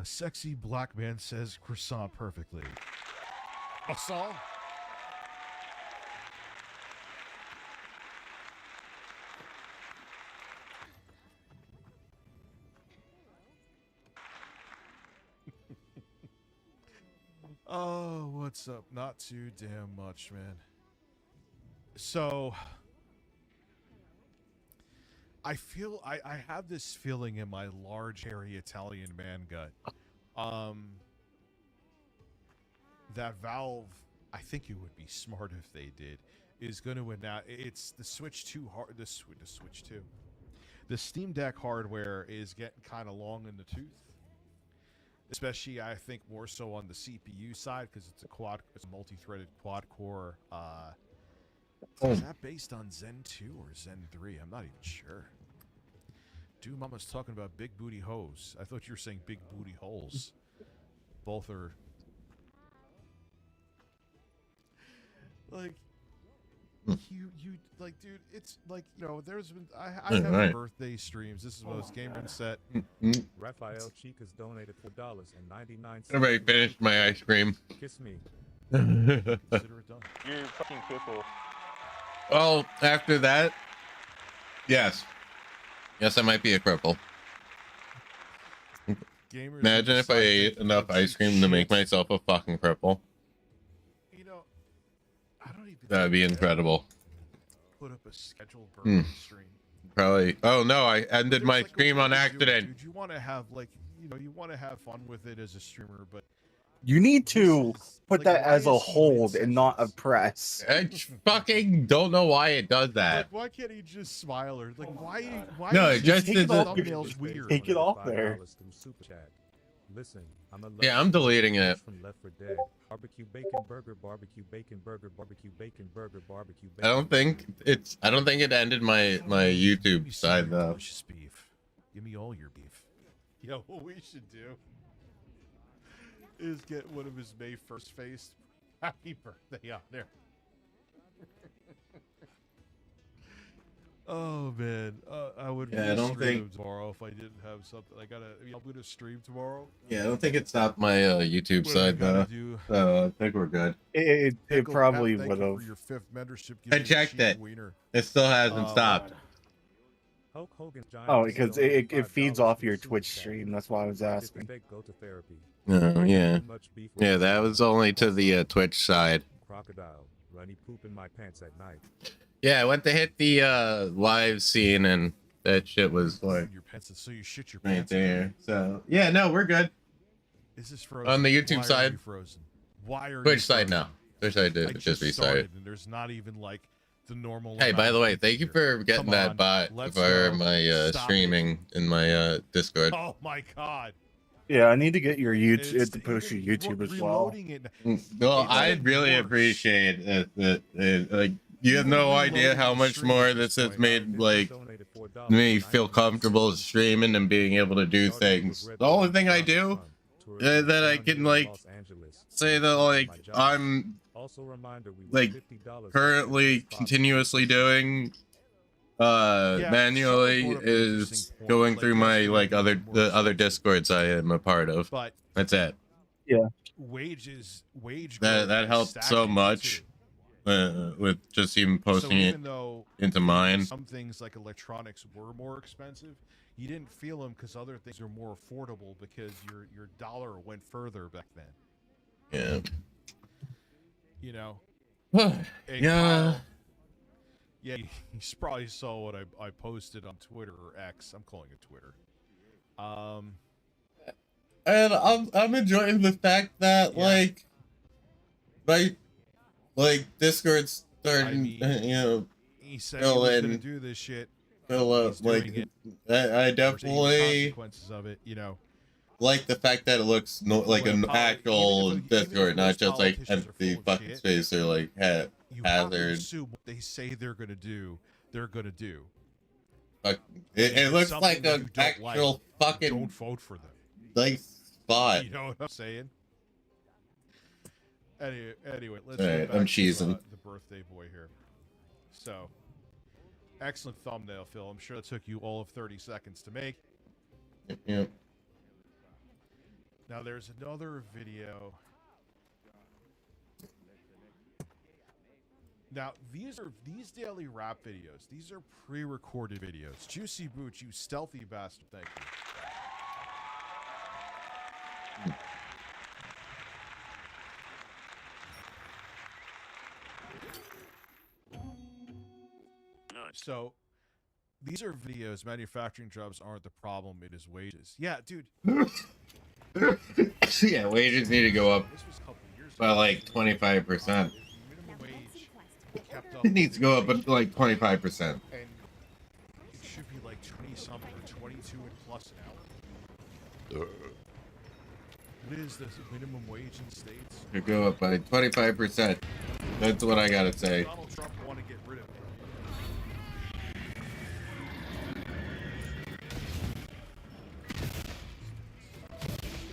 Sexy black man says croissant perfectly. Croissant. Oh, what's up? Not too damn much, man. So, I feel I have this feeling in my large, hairy Italian man gut, that Valve, I think it would be smart if they did, is going to announce it's the Switch 2 the Switch 2. The Steam Deck hardware is getting kind of long in the tooth. Especially, I think, more so on the CPU side because it's a multi-threaded quad-core. Is that based on Zen 2 or Zen 3? I'm not even sure. Dude, Mama's talking about big booty hoes. I thought you were saying big booty holes. Both are like you like, dude. It's like, you know, there's been I have Right. birthday streams. This is what it's gamer set. Raphael Cheek has donated $4.99. Everybody finished my ice cream. Kiss me. Consider it done. You fucking cripple. Well, after that, yes. Yes, I might be a cripple. Gamers Imagine if I ate enough ice cream to make myself a fucking cripple. You know, I don't even. That'd be incredible. Put up a scheduled birthday stream. Probably. Oh no, I ended my Like, stream on what do you do, accident. Dude, you want to have, like, you know, you want to have fun with it as a streamer, but You need to put that as a hold and not a press. I fucking don't know why it does that. Like, why can't he just smile or like why? No, is it just his did the thumbnails weird? Take it off there. Listen, Yeah, I'm deleting it. from Left 4 Dead. Barbecue bacon burger, barbecue bacon burger, barbecue bacon burger, barbecue bacon. I don't think it ended my YouTube side though. Delicious beef. Give me all your beef. You know what we should do is get one of his May 1st face. Happy birthday on there. Oh man, I would. Yeah, I don't stream think tomorrow if I didn't have something. I'm gonna stream tomorrow. Yeah, I don't think it stopped my YouTube What side do we though. gotta do? So I think we're good. It Pickle, probably Pat, would thank you have. for your 5th membership. I Give me a checked cheap it. wiener. It still hasn't stopped. Hulk Hogan's giant Oh, because donate it feeds $5 off to your the super Twitch chat. stream. That's why I was asking. Go to therapy. Oh yeah, Much beef with yeah. the That side. was only to the Twitch side. Crocodile, runny poop in my pants at night. Yeah, I went to hit the live scene and that shit was like Your pants, so you shit your right pants. there. So yeah, no, we're good. Is this frozen? On the Why YouTube are side. you frozen? Why are you Twitch side frozen? now. Twitch side I did just restarted. and there's not even like the normal. Hey, by amount the of way, people thank you here. for getting Come that on, bot let's for go. my Stop streaming in my Discord. Oh my god. Yeah, I need to get your YouTube It's- to push your even YouTube as well. reloading it- Well, it's I even really worse. appreciate it. Like, you have Even no reloading idea how the much stream more at this this has point. made, like, me feel comfortable streaming and being able to do things. The only thing I do that I can, like, say that, like, I'm, like, currently continuously doing manually is going through my, like, the other Discords I am a part of. But That's it. Yeah. wage That growth is helped so stacking, much with just even too. posting So it even though into mine. some things like electronics were more expensive, you didn't feel them because other things are more affordable because your dollar went further back then. Yeah. You know. Hey, Yeah. Kyle, yeah, you probably saw what I posted on Twitter or X. I'm calling it Twitter. And I'm enjoying the fact that like Discord's starting, you know, He said he was gonna do this shit. He's doing like it. I We're seeing the definitely consequences of it, you know. like the fact that it looks like an actual Discord, not just like empty fucking space or like You have to hazard. assume what they say they're gonna do, they're gonna do. It If looks something like that an you don't actual like, fucking don't vote for them. like spot. You know what I'm saying? Anyway, let's All get right, back I'm to cheesing. the birthday boy here. So, excellent thumbnail, Phil. I'm sure that took you all of 30 seconds to make. Yep. Now there's another video. Now these daily rap videos. These are pre-recorded videos. Juicy Booch, you stealthy bastard. Thank you. So, these are videos. Manufacturing jobs aren't the problem. It is wages. Yeah, dude. Yeah, wages need to go up This was a couple years by ago. like 25%. Minimum wage kept up. It needs to go up by like 25%. And it should be like 20 something or 22 and plus an hour. What is the minimum wage in states? Should go up by 25%. That's what I gotta say. Donald Trump want to get rid of it.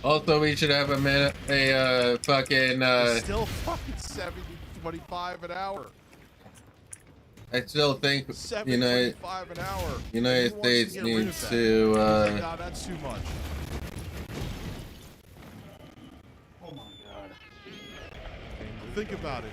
Also, we should have a fucking It's still fucking 7.25 an hour. I still think United 7.25 an hour. United Who wants to States get rid of needs that? to No, that's too much. Oh my god. Think about it.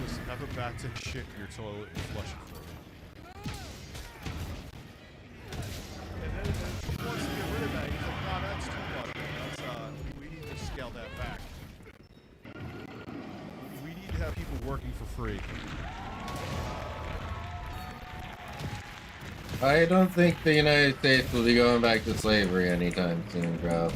Listen, have a bat take shit in your toilet and flush it for you. And then she wants to get rid of to have people working for free. I don't think the United States will be going back to slavery anytime soon, bro.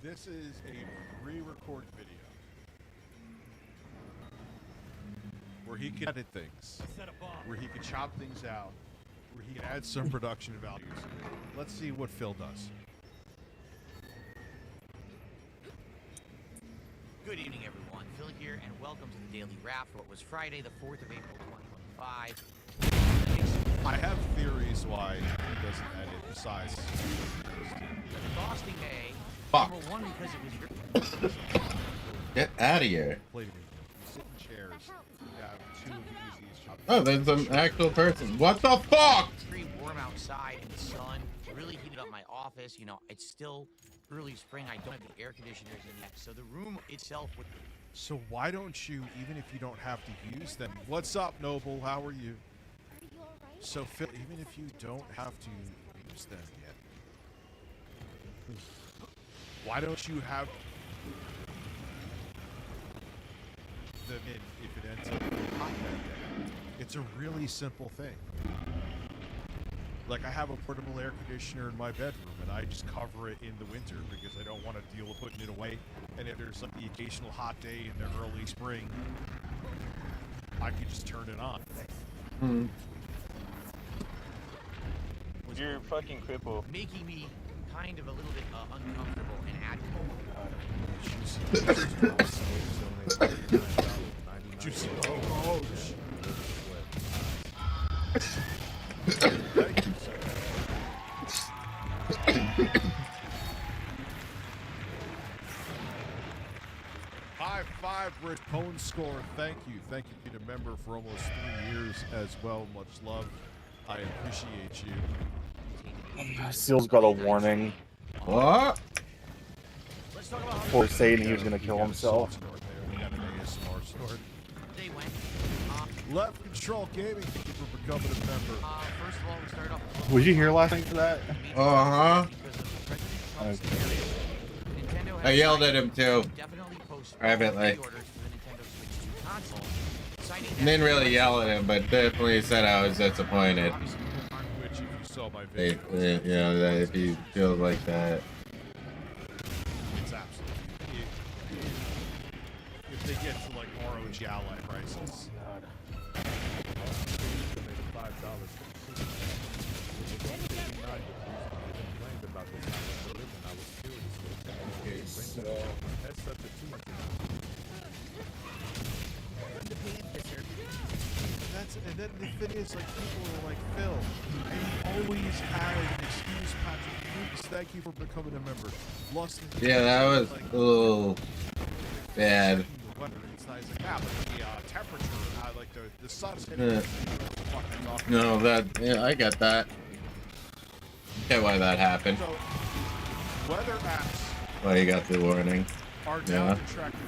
This is a pre-recorded video where he can edit things, where he can chop things out, where he can add some production values. Let's see what Phil does. Good evening, everyone. Phil here, and welcome to the Daily Wrap for what was Friday, the 4th of April, 2025. I have theories why he doesn't edit besides. Exhausting day. Fuck. Number one, because it was Get out of here. Played with sit in chairs. You have two of the easiest jobs. Oh, there's an actual person. What the fuck? pretty warm outside in the sun. Really heated up my office. You know, it's still early spring. I don't have the air conditioners in yet, so the room itself would. So why don't you, even if you don't have to use them? What's up, Noble? How are you? So Phil, even if you don't have to use them yet, why don't you have them in if it ends up being hot that day? It's a really simple thing. Like, I have a portable air conditioner in my bedroom, and I just cover it in the winter because I don't want to deal with putting it away. And if there's like the occasional hot day in the early spring, I can just turn it on. Hmm. You're fucking crippled. Making me kind of a little bit uncomfortable and agitated. Juicy. High five, Rich Pone Score. Thank you. Thank you, being a member for almost 3 years as well. Much love. I appreciate you. Seal's got a warning. What? For saying he was gonna kill himself. We got an ASMR sword. Left Control Gaming, thank you for becoming a member. First of all, we started off. Was you here last night for that? Uh-huh. Okay. I yelled at him too. Privately. Didn't really yell at him, but definitely said I was disappointed. Which, if you saw my video, You know, that if he feels like that. it's absolutely. If they get to like ROG ally prices. Okay, so That's such a too much. And then the thing is, like, people are like, Phil, you always had an excuse, Patrick. Please, thank you for becoming a member. Lost Yeah, that was a little bad. It's nice, like, but the temperature, like the sun's hitting. No, yeah, I get that. Get why that happened. So, weather apps Why you got the warning. are now Yeah. detractors.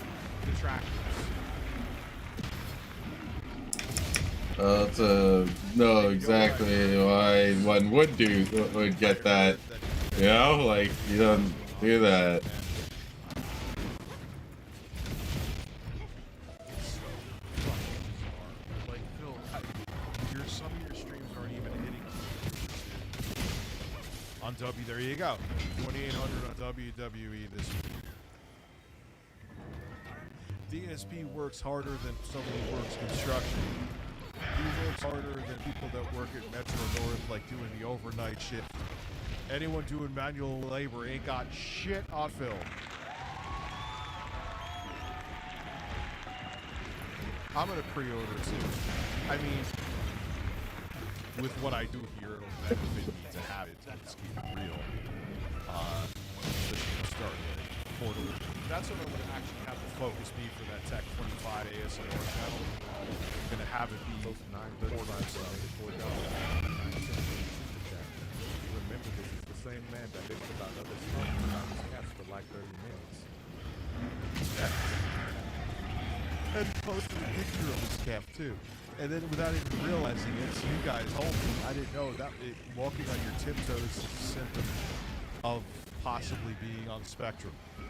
Know exactly why one would get that. You know, like, you don't do that. Like, Phil, some of your streams aren't even hitting on there you go. 2,800 on WWE this week. DSP works harder than someone who works construction. He works harder than people that work at Metro North, like doing the overnight shift. Anyone doing manual labor ain't got shit on Phil. I'm gonna pre-order too. I mean, with what I do here, it'll benefit me to have it. Let's keep it real. Start portal. That's what I'm gonna actually have to focus me for that Tech 25 ASMR channel. I'm gonna have it be Remember, this is the same man that bitched about other stuff about his cats for like 30 minutes. And posted a picture of his calf too. And then without even realizing it, you guys told me, I didn't know that walking on your tiptoes is a symptom of possibly being on Spectrum. You're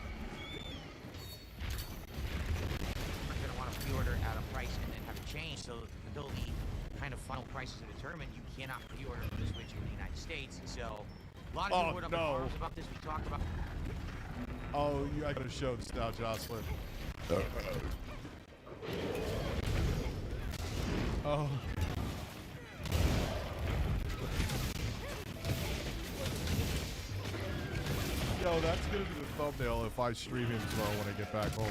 going to want to pre-order at a price and then have it changed, so until the kind of final prices are determined, you cannot pre-order for the Switch in the United States. So a lot of people were up in arms about this. We talked about. Oh, I gotta show this now, Jocelyn. Oh. Yo, that's gonna be the thumbnail if I stream him tomorrow when I get back home.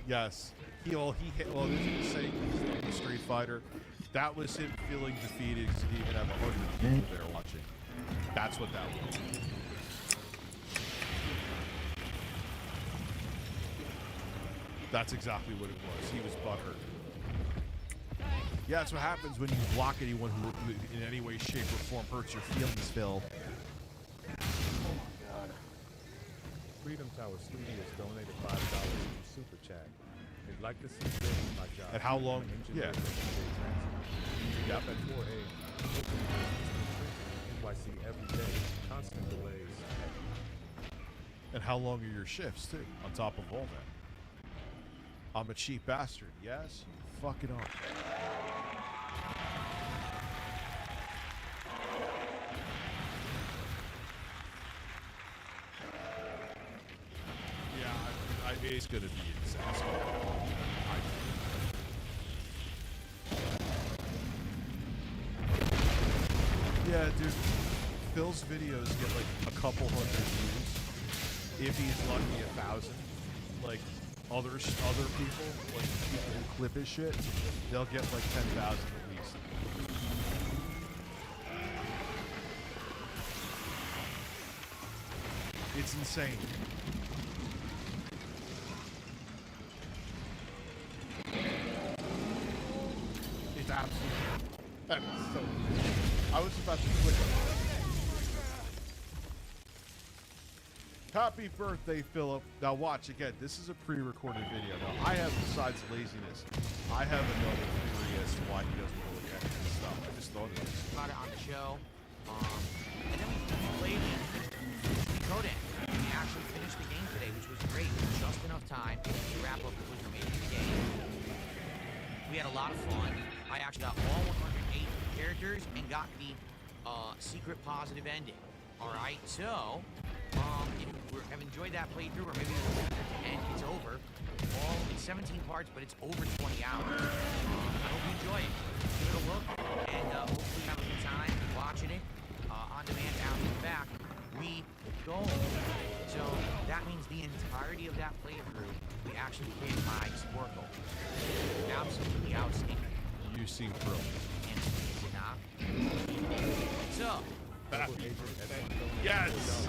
Yes. He hit. Well, this is saying he's on the Street Fighter. That was him feeling defeated because he didn't even have 100 people there watching. That's what that was. That's exactly what it was. He was butthurt. Yeah, that's what happens when you block anyone who in any way, shape, or form hurts your feelings, Phil. Freedom Tower Studios donated $5 to Super Chat. They'd like to see Bill and my job. And how long? Yeah. Yep. At 4 a.m. NYC every day. Constant delays. And how long are your shifts, too, on top of all that? I'm a cheap bastard. Yes, you fucking are. It's gonna be a disaster. Yeah, dude. Phil's videos get like a couple hundred views. If he's lucky, 1,000. Like other people, like people who clip his shit, they'll get like 10,000 at least. It's insane. It's absolutely. That is so. I was about to click on it. Happy birthday, Philip. Now watch again. This is a pre-recorded video. Now I have, besides laziness, I have another theory as to why he doesn't really edit this stuff. I just thought of this. About it on the show, and then we played Codan. We actually finished the game today, which was great. Just enough time to wrap up the remaining of the game. We had a lot of fun. I actually got all 108 characters and got the secret positive ending. All right, so if you have enjoyed that playthrough, or maybe it's over. It's 17 parts, but it's over 20 hours. I hope you enjoy it. Give it a look, and hopefully have a good time watching it on demand out and back. We go. So that means the entirety of that playthrough, we actually hit my Sporkle. Absolutely outstanding. You seem thrilled. And is it not? So. Yes!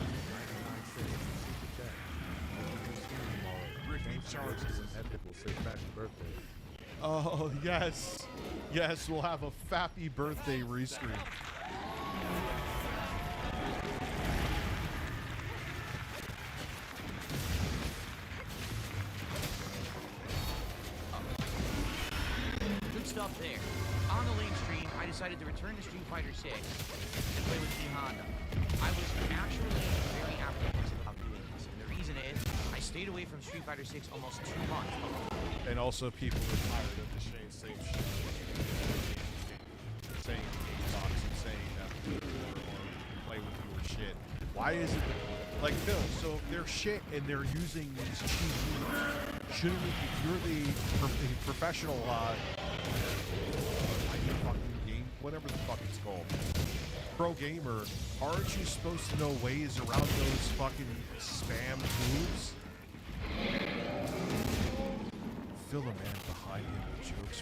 Oh, yes. Yes, we'll have a fappy birthday restream. Good stuff there. On the lane stream, I decided to return to Street Fighter 6 and play with Team Honda. I was actually very apprehensive about doing this, and the reason is I stayed away from Street Fighter 6 almost 2 months. And also people are tired of the same shit. Saying Xbox and saying that or play with your shit. Why is it like Phil? So if they're shit and they're using these cheap moves, shouldn't we? If you're the professional fucking game, whatever the fuck it's called, pro gamer, aren't you supposed to know ways around those fucking spam moves? Phil, a man behind him with jokes.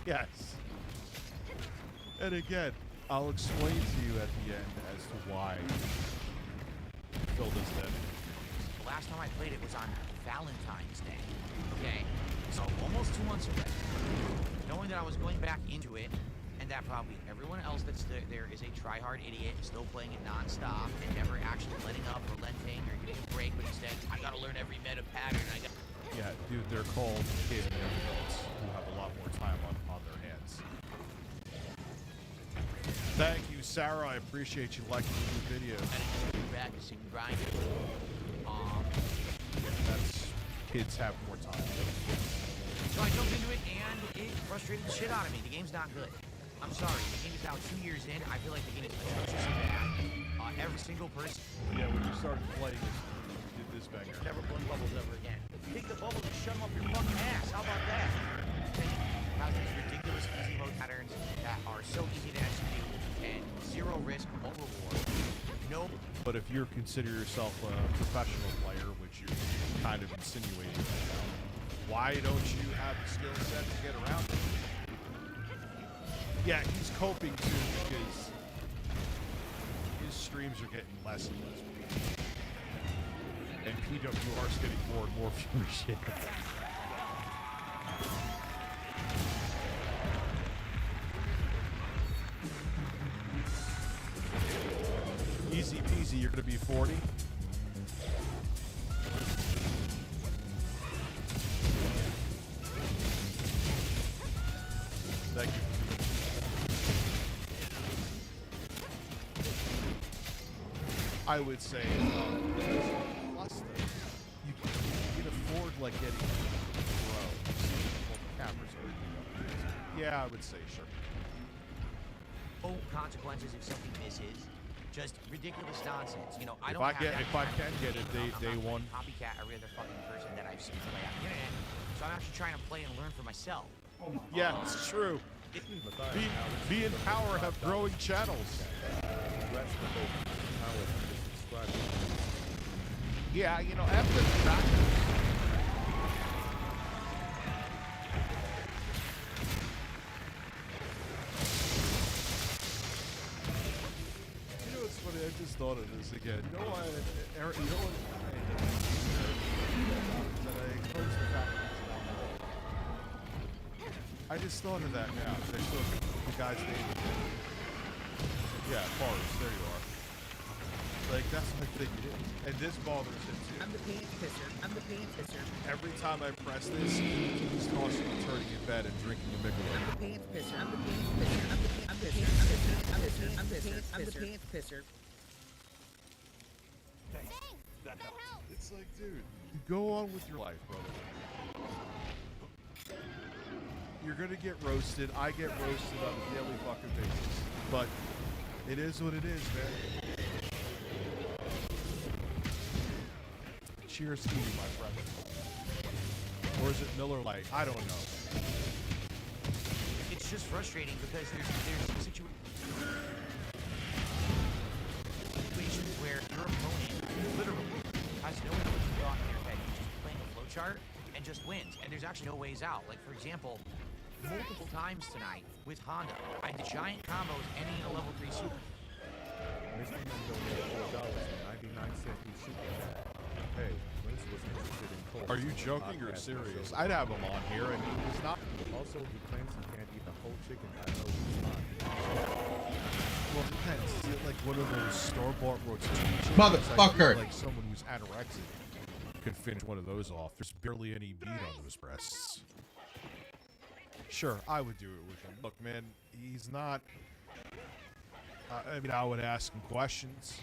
Yes. And again, I'll explain to you at the end as to why Phil does that. The last time I played it was on Valentine's Day. Okay? So almost 2 months away. Knowing that I was going back into it, and that probably everyone else that's there is a try-hard idiot, still playing it non-stop, and never actually letting up, relenting, or getting a break, but instead, I gotta learn every meta pattern. Yeah, dude, they're called gaming adults who have a lot more time on their hands. Thank you, Sarah. I appreciate you liking the new video. Practicing grinding. Yeah, that's kids have more time. So I jumped into it and it frustrated the shit out of me. The game's not good. I'm sorry. The game is now 2 years in. I feel like the game is atrociously bad. Every single person. Yeah, when you started playing this, you did this banger. Never blow bubbles ever again. Take the bubble and shove them up your fucking ass. How about that? How these ridiculous easy mode patterns that are so easy to execute and zero risk, no reward. No. But if you consider yourself a professional player, which you're kind of insinuating right now, why don't you have the skill set to get around it? Yeah, he's coping too because his streams are getting less and less views. And PWR's getting more and more viewership. Easy peasy, you're gonna be 40. Thank you. I would say, plus you can afford like getting pro. Well, the cameras are. Yeah, I would say sure. No consequences if something misses. Just ridiculous nonsense. You know, I If don't I have get, that if I kind can of get it day one. copycat every other fucking person that I've seen play on the internet. So I'm actually trying to play and learn for myself. Yeah, it's true. Me and Power have growing channels. Yeah, you know, after the fact. You know what's funny? I just thought of this again. You know why, Eric, you know what that I closed the fact. I just thought of that now. I saw the guy's name. Yeah, Forrest. There you are. Like, that's my thing. And this bothers him too. I'm the pants pisser. I'm the pants pisser. Every time I press this, he's constantly turning in bed and drinking a Michelob. I'm the pants pisser. I'm the pants pisser. I'm the pants pisser. I'm the pants pisser. I'm the pants pisser. Thanks. That helps. It's like, dude, go on with your life, brother. You're gonna get roasted. I get roasted on a daily fucking basis. But it is what it is, man. Cheers to you, my friend. Or is it Miller Lite? I don't know. It's just frustrating because there's situations where your opponent literally has no thought in their head. He's just playing a flowchart and just wins. And there's actually no ways out. Like, for example, multiple times tonight with Honda, I did giant combos ending in a level 3 super. Mr. Man donated $4.99 in super chat. Hey, Prince was interested in coal. Are you joking or serious? I'd have him on here, and he's not. Also, he claims he can't eat the whole chicken. I know he's not. Well, it depends. Is it like one of those store-bought rotisserie chickens? Motherfucker! Like someone who's anorexic could finish one of those off. There's barely any meat on those breasts. Sure, I would do it with him. Look, man, he's not. I mean, I would ask him questions.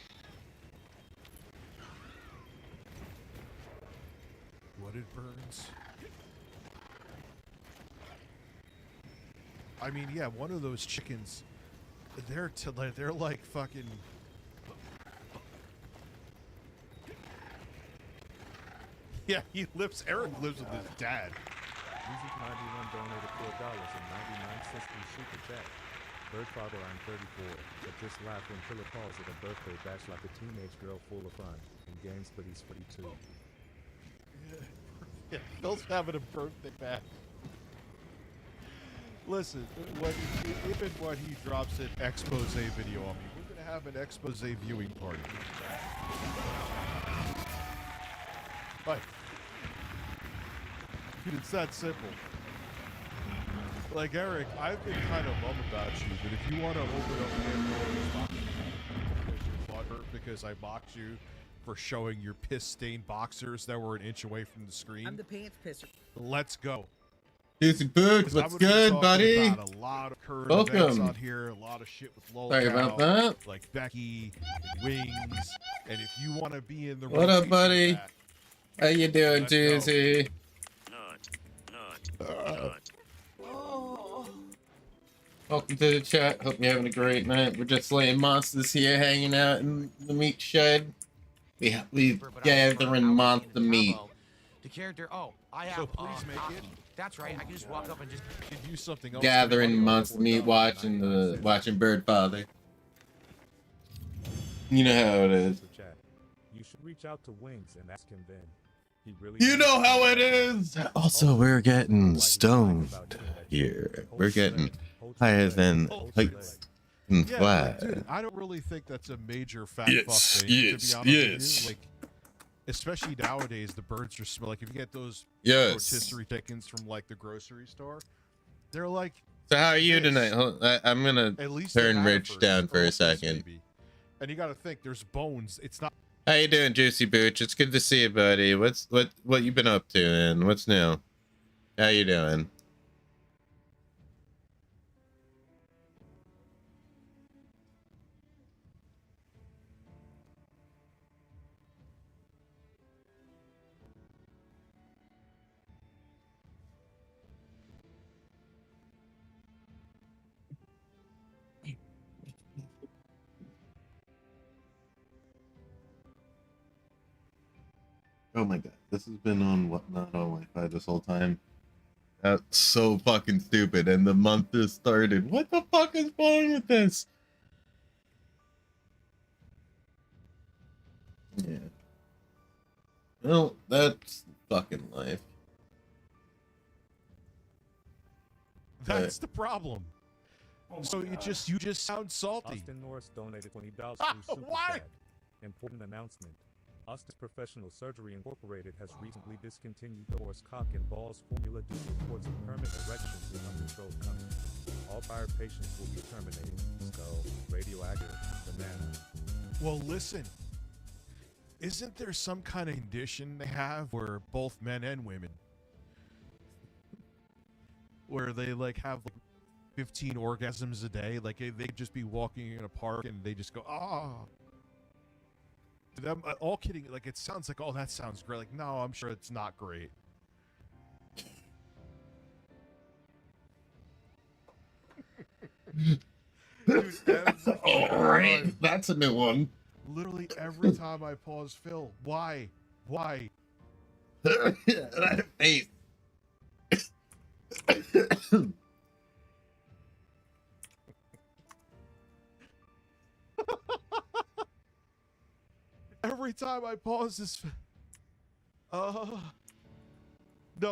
What it burns. I mean, yeah, one of those chickens. They're like fucking. Yeah, Eric lives with his dad. Music91 donated $4.99 in super chat. Birdfather, I'm 34, but just laughed when Killer calls it a birthday bash like a teenage girl full of fun. In games, but he's 42. Yeah, Phil's having a birthday bash. Listen, if and when he drops an expose video on me, we're gonna have an expose viewing party. Like, dude, it's that simple. Like, Eric, I've been kind of bummed about you, but if you want to open up Pandora's box because you're butthurt because I mocked you for showing your piss-stained boxers that were an inch away from the screen. I'm the pants pisser. Let's go. Juicy Boots, what's good, buddy? About a lot of current events out here, a lot of shit with Lol. Sorry about that. Like Becky, Wings, and if you want to be in the what up, buddy? That, how you doing, Juicy? Welcome to the chat. Hope you're having a great night. We're just slaying monsters here, hanging out in the meat shed. We gathering monster meat. The character. Oh, I have. So please make coffee. it. That's right. I can just walk up and just do something else. Gathering monster meat, watching Bird Father. You know how it is. You should reach out to Wings and ask him then. He really. You know how it is. Also, we're getting stoned here. We're getting higher than heights and Yeah, flat. dude, I don't really think that's a major fat Yes, fuck thing. yes, to be honest yes. with you. Like, especially nowadays, the birds are smell. Like if you get those Yes. rotisserie chickens from like the grocery store, they're like. So how are you tonight? I'm gonna At least turn they're Rich first, down for or a else, second. maybe. And you got to think, there's bones. It's not. How you doing, Juicy Booch? It's good to see you, buddy. What you been up to, and what's new? How you doing? Oh my god, this has been on Whatnot on Wi-Fi this whole time. That's so fucking stupid, and the month just started. What the fuck is wrong with this? Yeah. Well, that's fucking life. That's the problem. So you just sound salty. Austin Norris donated $20 to Super Why? Chat. Important announcement. Austin's Professional Surgery Incorporated has recently discontinued the horse cock and balls formula due to reports of permanent erections in uncontrolled coming. All prior patients will be terminated. Skull, radioactive, banana. Well, listen. Isn't there some kind of condition they have where both men and women, where they like have 15 orgasms a day? Like they could just be walking in a park and they just go, ah. I'm all kidding. Like it sounds like, oh, that sounds great. Like, no, I'm sure it's not great. Dude, All right, that's a new one. Literally every time I pause, Phil, why? That face. Every time I pause this. No,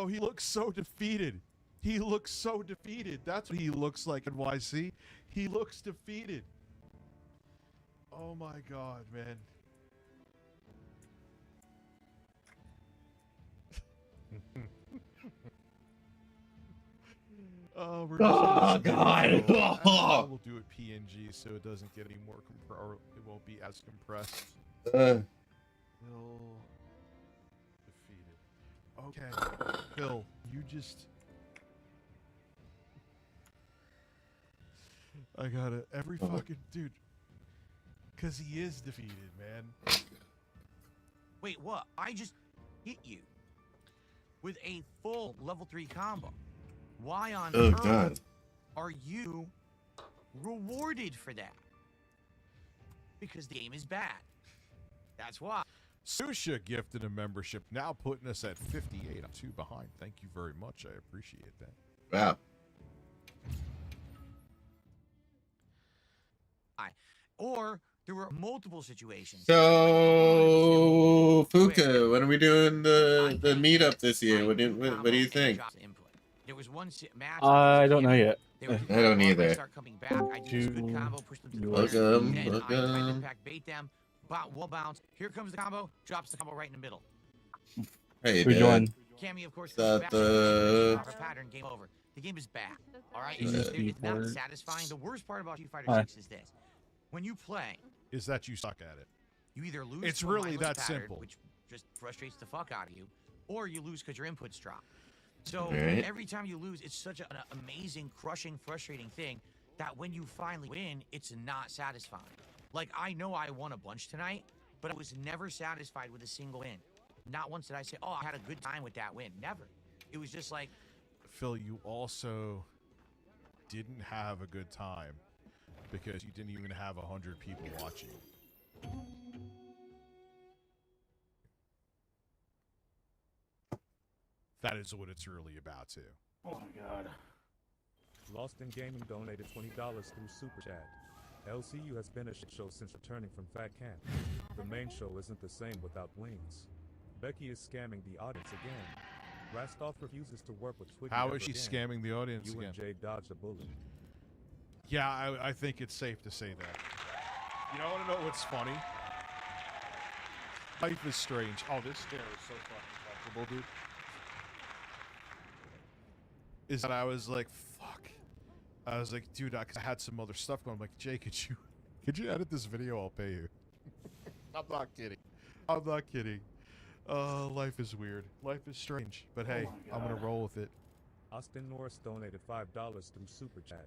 he looks so defeated. He looks so defeated. That's what he looks like in YC. He looks defeated. Oh my god, man. Oh, we're Oh, God. We'll do it PNG so it doesn't get any more or it won't be as compressed. Phil defeated. Okay, Phil, you just. I got it. Every fucking dude. Because he is defeated, man. Wait, what? I just hit you with a full level 3 combo. Why on earth are you rewarded for that? Because the game is bad. That's why. Susha gifted a membership, now putting us at 58. I'm 2 behind. Thank you very much. I appreciate that. Wow. Or there were multiple situations. So, Fuka, when are we doing the meetup this year? What do you think? There was one match. I don't know yet. I don't either. Start coming back. I did a good combo, push them to the Look corner, 'em, then look I tried to 'em. back bait them. Wall bounce. Here comes the combo. Drops the combo right in the middle. Hey, Who joined? Cammy, of course, That, goes back. Drop a pattern. Game over. The game is bad. All right, it's not satisfying. The worst part about Street Fighter 6 is this: when you play, Is that you suck at it? You either lose It's to a really mindless that pattern, simple. which just frustrates the fuck out of you, or you lose because your inputs drop. So Right. every time you lose, it's such an amazing, crushing, frustrating thing that when you finally win, it's not satisfying. Like, I know I won a bunch tonight, but I was never satisfied with a single win. Not once did I say, oh, I had a good time with that win. Never. It was just like, Phil, you also didn't have a good time because you didn't even have 100 people watching. That is what it's really about, too. Oh my god. Lost in Gaming donated $20 through Super Chat. LCU has been a shit show since returning from Fat Camp. The main show isn't the same without wings. Becky is scamming the audience again. Rastov refuses to work with Twiggy. How ever is she again. scamming the audience You again? and Jay dodged a bullet. Yeah, I think it's safe to say that. You know, want to know what's funny? Life is strange. Oh, this chair is so fucking comfortable, dude. Is that I was like, fuck. I was like, dude, because I had some other stuff going. I'm like, Jay, could you edit this video? I'll pay you. I'm not kidding. I'm not kidding. Life is weird. Life is strange. But hey, I'm gonna roll with it. Austin Norris donated $5 through Super Chat.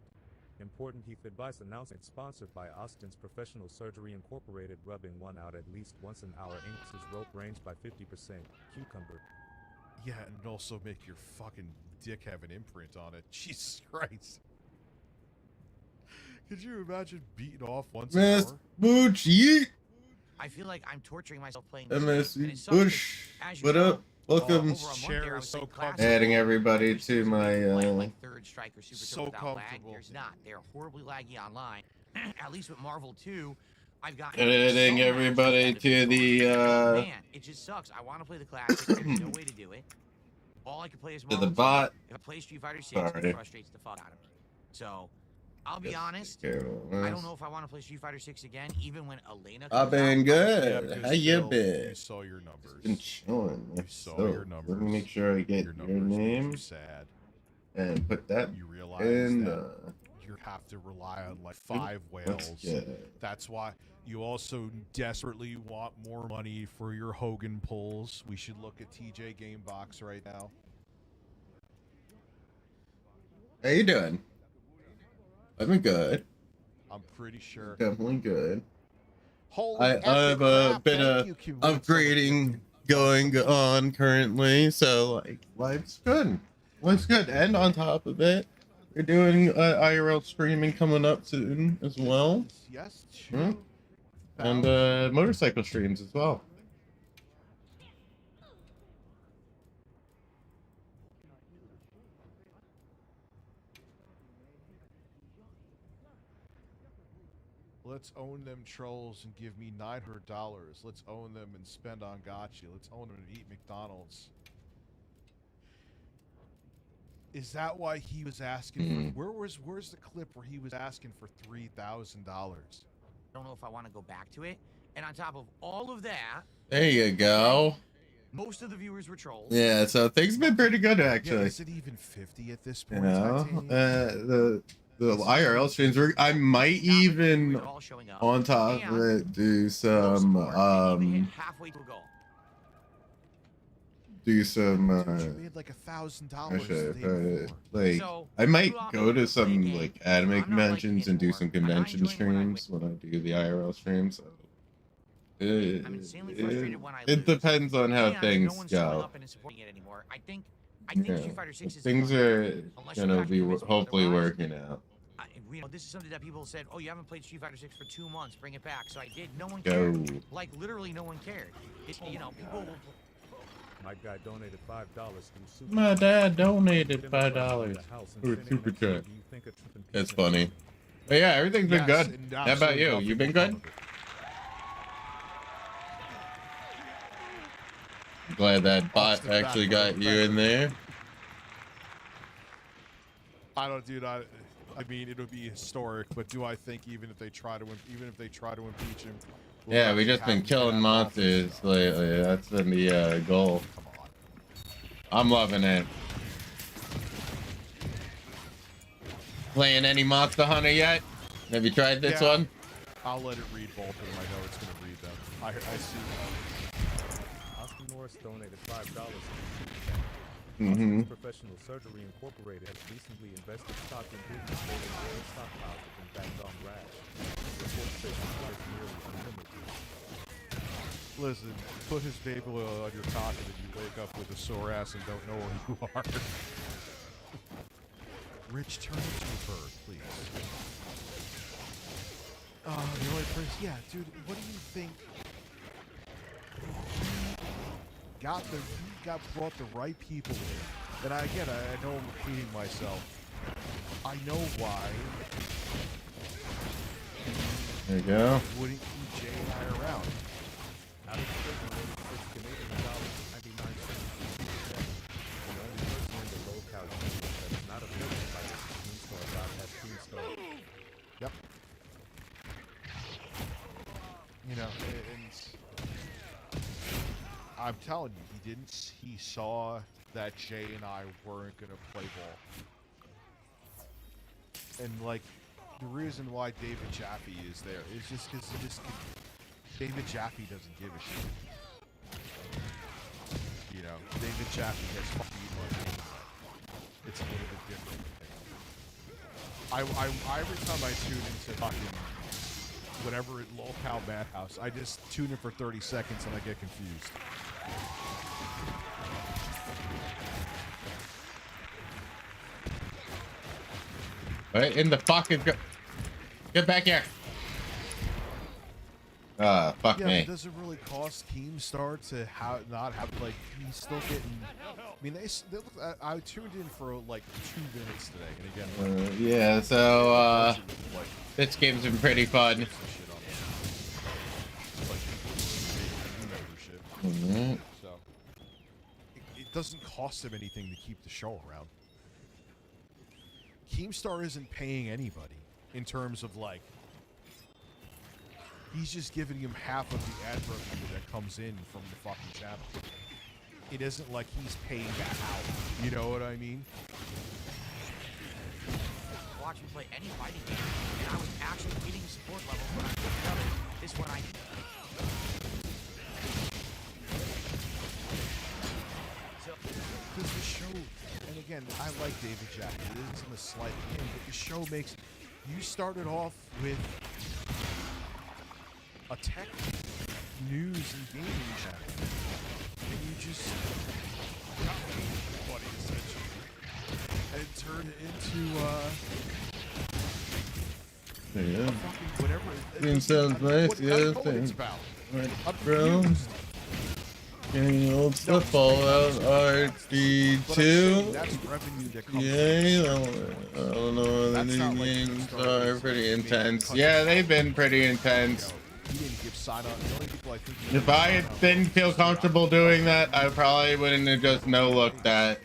Important Heath advice announcement sponsored by Austin's Professional Surgery Incorporated. Rubbing one out at least once an hour increases rope range by 50%. Cucumber. Yeah, and also make your fucking dick have an imprint on it. Jesus Christ. Could you imagine beating off once an Miss hour? Booch, yeet. I feel like I'm torturing myself playing this game. And it MSC sucks 'cause, Bush, as you what know, up? Welcome. over a month there, I was playing classic. Adding everybody to my like third strike or super so without lag. comfortable. There's not. They're horribly laggy online. At least with Marvel 2, I've got Adding everybody to the man, it just sucks. I want to play the classic. There's no way to do it. All I can play is to Marvel the bot. 2. If I play Street Fighter 6, Sorry. it frustrates the fuck out of me. So, I'll be honest. Carol, I don't know if I want to play Street Fighter 6 again, even when Elena I've comes been out. good. because How you Phil, been? You saw your numbers. Been chilling. You saw So, your numbers. let me make sure I get your, numbers make name you sad. and put that You realize in. that you have to rely on like 5 whales. good. That's why you also desperately want more money for your Hogan pulls. We should look at TJ Gamebox right now. How you doing? I've been good. I'm pretty sure. Definitely good. Holy I've been upgrading going on currently, so like life's good. Life's good, and on top of it, we're doing IRL streaming coming up soon as well. Yes. And motorcycle streams as well. Let's own them trolls and give me $900. Let's own them and spend on gotcha. Let's own them and eat McDonald's. Is that why he was asking for, where's the clip where he was asking for $3,000? I don't know if I want to go back to it. And on top of all of that, There you go. most of the viewers were trolls. Yeah, so things have been pretty good Yeah, actually. is it even 50 at this You point? know, Titanium? the IRL streams. I might even on top of it do some halfway to a goal. do some You made like $1,000 the day before. like So, I might you opt go to to some play like anime I'm not conventions and do anymore, some but I convention enjoy it when I streams when I do the IRL streams. So I'm insanely frustrated when I it lose. depends on how And things no one's showing go. up and supporting it anymore. I think Street Fighter 6 is Things fun, are unless you gonna guys be convince me hopefully otherwise. working out. You know, this is something that people said, oh, you haven't played Street Fighter 6 for 2 months, bring it back. So I did. No one Go. cared. Like, literally no one cared. You know, people will... My guy donated $5 through Super My Chat. dad donated Dinner $5 party at the house and for sitting Super next to you, Chat. do you think a trip in That's peace funny. and But yeah, everything's been Yes, good. and How about absolutely you? nothing You been wrong good? with it. Glad that bot Austin actually back, got you in there. I don't, dude. I mean, it'll be historic. But do I think even if they try to impeach him? we'll Yeah, we actually just been have him killing get out of office? monsters lately. That's been the goal. Come on. I'm loving it. Playing any Monster Hunter yet? Have you tried this Yeah. one? I'll let it read both of them. I know it's gonna read them. I see. Austin Morris donated $5. Mm-hmm. Austin's Professional Surgery Incorporated has recently invested stock in business holding stockpiles of Bandung rash. Reports say supply is nearly unlimited. Listen, put his baby oil on your cock and then you wake up with a sore ass and don't know where you are. Rich, turn into a bird, please. The only person, yeah, dude, what do you think? Brought the right people in. And I know I'm repeating myself. I know why. There you go. Wouldn't keep Jay and I around. Out of prison, $86 Canadian and 99 cents. The only person in the locale that is not affected by this is Keemstar. God has Keemstar. Yep. You know, and I'm telling you, he saw that Jay and I weren't gonna play ball. And like, the reason why David Jaffe is there is just because David Jaffe doesn't give a shit. You know, David Jaffe has fucking money. It's a little bit different. Every time I tune into fucking whatever locale madhouse, I just tune in for 30 seconds and I get confused. Right in the fucking. Get back here. Fuck yeah, me. but does it really cost Keemstar to not have, like, he's still getting. I mean, I tuned in for like 2 minutes today, and again. Yeah, so this game's been pretty fun. Mm-hmm. So it doesn't cost him anything to keep the show around. Keemstar isn't paying anybody in terms of like. He's just giving him half of the ad revenue that comes in from the fucking channel. It isn't like he's paying that out. You know what I mean? Watch me play any fighting game, and I was actually hitting support levels when I picked up. This is what I need. Because the show, and again, I like David Jaffe. It isn't a slight thing, but the show makes. You started off with a tech, news, and gaming channel, and you just got everybody essentially, and turned it into Yeah. whatever. It sounds nice. Yeah, It's about. bro. Getting old football out RD2. Yay! I don't know what the new games are. Pretty intense. Yeah, they've been pretty intense. If I didn't feel comfortable doing that, I probably wouldn't have just no-looked that.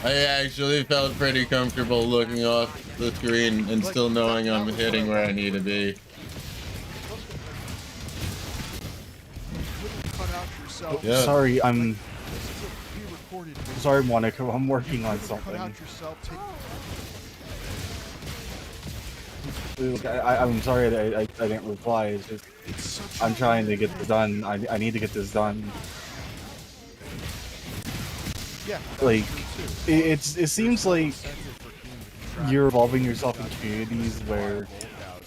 I actually felt pretty comfortable looking off the screen and still knowing I'm hitting where I need to be. Yeah. Sorry, sorry, Monica. I'm working on something. I'm sorry that I didn't reply. It's just I'm trying to get this done. I need to get this done. Yeah. Like it seems like you're involving yourself in communities where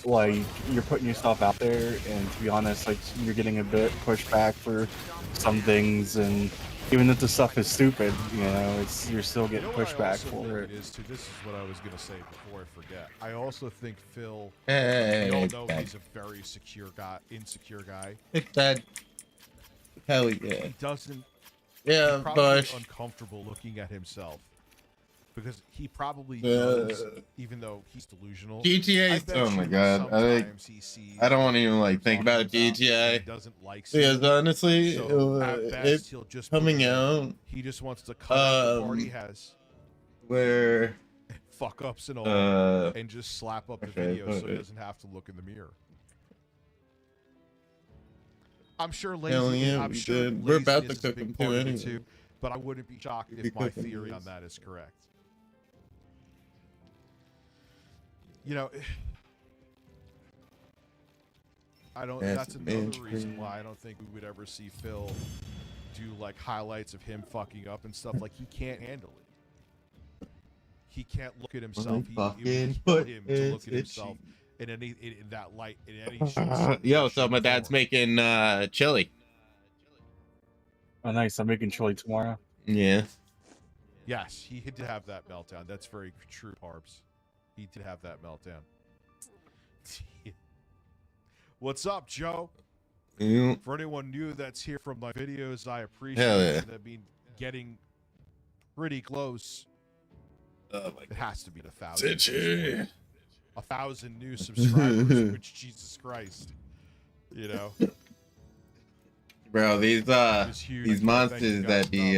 like you're putting yourself out there, and to be honest, like you're getting a bit pushback for some things, and even if the stuff is stupid, you know, you're still getting pushback for it. This is what I was gonna say before I forget. I also think Phil. Hey, we all know he's a very insecure guy. Hit that. Hell yeah. He doesn't. Yeah, he's probably Bush. uncomfortable looking at himself. Because he probably does, even though he's delusional. GTA. Oh my god. I don't want to even like think about GTA. Because honestly, it's coming out. He just wants to cut out the part he has. Where fuck ups and all, and just slap up the video so he doesn't have to look in the mirror. I'm sure we're about to cook him too anyway. Too, but I wouldn't be shocked if my theory on that is correct. You know, I don't. That's another reason why I don't think we would ever see Phil do like highlights of him fucking up and stuff. Like he can't handle it. He can't look at himself. It would kill him to look at himself in that light in any. Yo, so my dad's making chili. Oh, nice. I'm making chili tomorrow. Yeah. Yes, he did have that meltdown. That's very true, Harbs. He did have that meltdown. What's up, Joe? Yeah. For anyone new that's here from my videos, I appreciate Yeah. that being getting pretty close. Oh my it has to be 1,000. Stitchy. 1,000 new subscribers, which Jesus Christ. You know? Bro, these monsters that be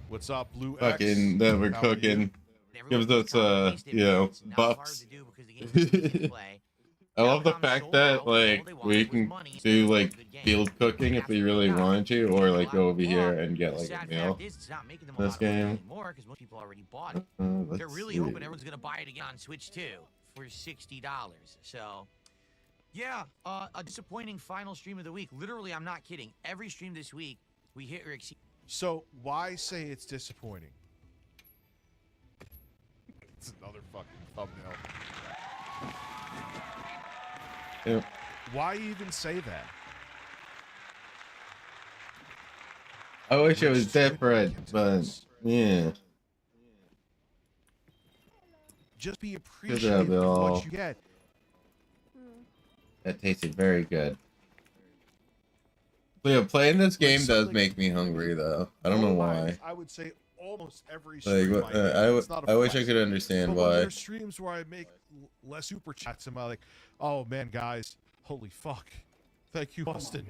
What's up, Blue fucking X? that we're How are cooking you? gives us buffs. I love the fact that like we can do like field cooking if we really wanted to, or like go over here and get like a meal. This game. Because most people already bought it. They're really hoping everyone's gonna buy it again on Switch too for $60. So, yeah, a disappointing final stream of the week. Literally, I'm not kidding. Every stream this week, we hit or exceed. So why say it's disappointing? It's another fucking thumbnail. Yep. Why even say that? I wish it was different, but yeah. Just be appreciative of what you get. That tasted very good. So yeah, playing this game does make me hungry though. I don't know why. I would say almost every Like, stream I wish I could understand but when why. there's streams where I make less super chats, and I'm like, oh man, guys, holy fuck. Thank you, Austin.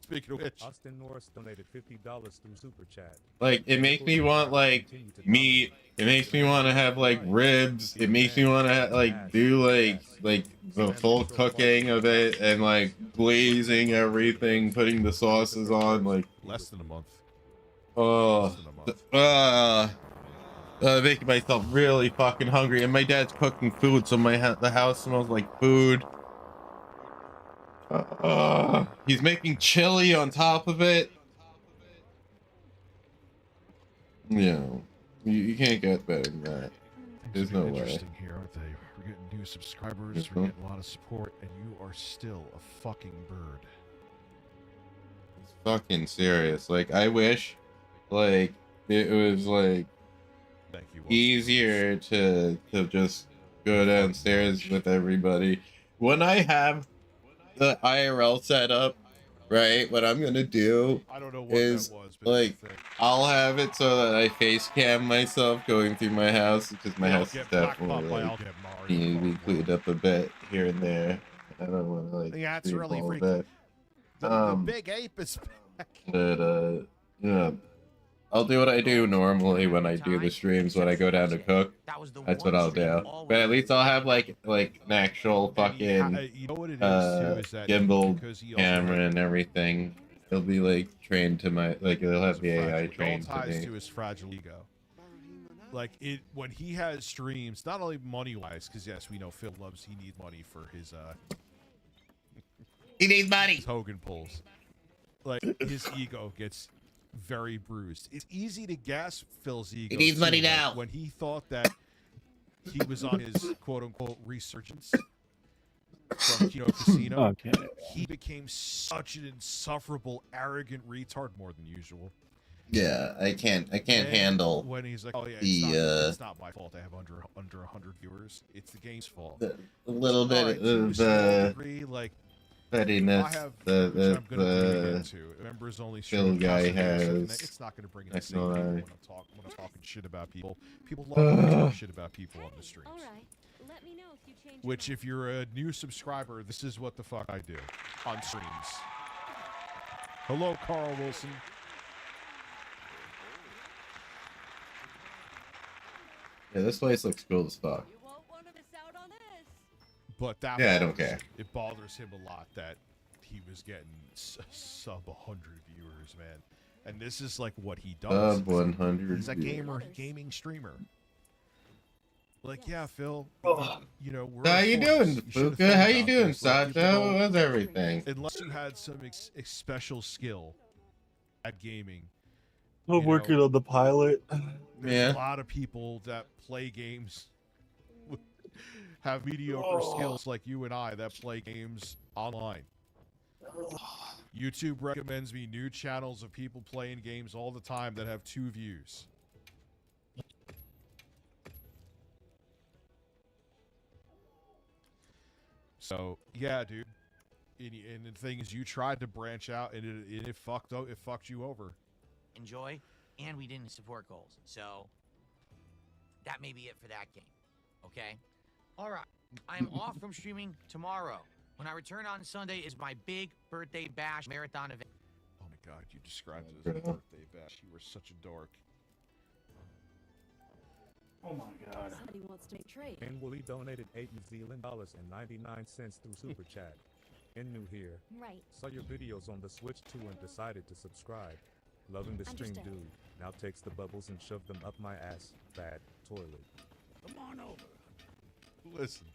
Speaking of which, Austin Norris donated $50 through Super Chat. Like, it makes me want like meat. It makes me want to have like ribs. It makes me want to like do like the full cooking of it and like glazing everything, putting the sauces on. Like less than a month. Making myself really fucking hungry. And my dad's cooking food, so the house smells like food. He's making chili on top of it. Yeah, you can't get better than that. There's no way. Interesting here, aren't they? We're getting new subscribers, we're getting a lot of support, and you are still a fucking bird. It's fucking serious. Like, I wish, like, it was like easier to just go downstairs with everybody. When I have the IRL set up, right, what I'm gonna do is like I'll have it so that I face cam myself going through my house, because my house is definitely like we cleaned up a bit here and there. I don't want to like Yeah, it's stream really all of freaking. it. The big ape is back. But yeah, I'll do what I do normally when I do the streams when I go down to cook. That's what I'll do. But at least I'll have like an actual fucking you know what it is too, is that gimbal because he also camera and everything. It'll be like trained to my it'll have the AI trained to ties me. to his fragile ego. Like it when he has streams, not only money wise, because yes, we know Phil he needs money for his he needs money. His Hogan pulls. Like his ego gets very bruised. It's easy to guess Phil's ego. He needs money too. Like, now. when he thought that he was on his quote unquote resurgence from Kino Casino, Okay. he became such an insufferable, arrogant retard more than usual. Yeah, I can't And handle when he's like, oh yeah, it's not my fault I have under 100 viewers. It's the game's fault. a little bit Alright, to a of small degree, like pettiness I have, the which I'm gonna bring into members only Phil stream guy constantly, has. it's not going to bring in I the same people know when I'm talking shit about people. People love when I talk shit about people on the streams. Which, if you're a new subscriber, this is what the fuck I do on streams. Hello, Carl Wilson. Yeah, this place looks cool as fuck. But that Yeah, I don't bothers- care. It bothers him a lot that he was getting sub 100 viewers, man. And this is like what he does. Sub 100 He's a viewers. gaming streamer. Like, yeah, Phil. You know, we're How a you force. doing, You should have Fuka? thought How you about doing, this. Like, you Sato? know, How's everything? unless you had some special skill at gaming. I'm you working know, on the pilot. There's a lot of people that play games have mediocre skills like you and I that play games online. YouTube recommends me new channels of people playing games all the time that have 2 views. So yeah, dude. And the thing is, you tried to branch out, and it fucked you over. Enjoy, and we didn't support goals. So that may be it for that game. Okay? All right. I'm off from streaming tomorrow. When I return on Sunday is my big birthday bash marathon event. Oh my god, you described it as a birthday bash. You were such a dork. Oh my god. Somebody wants to make trade. And Willie donated $8 New Zealand dollars and 99 cents through Super Chat. And new here. Right. Saw your videos on the Switch too and decided to subscribe. Loving the stream, Understood. dude. Now takes the bubbles and shove them up my ass. Bad toilet. Come on over. Listen,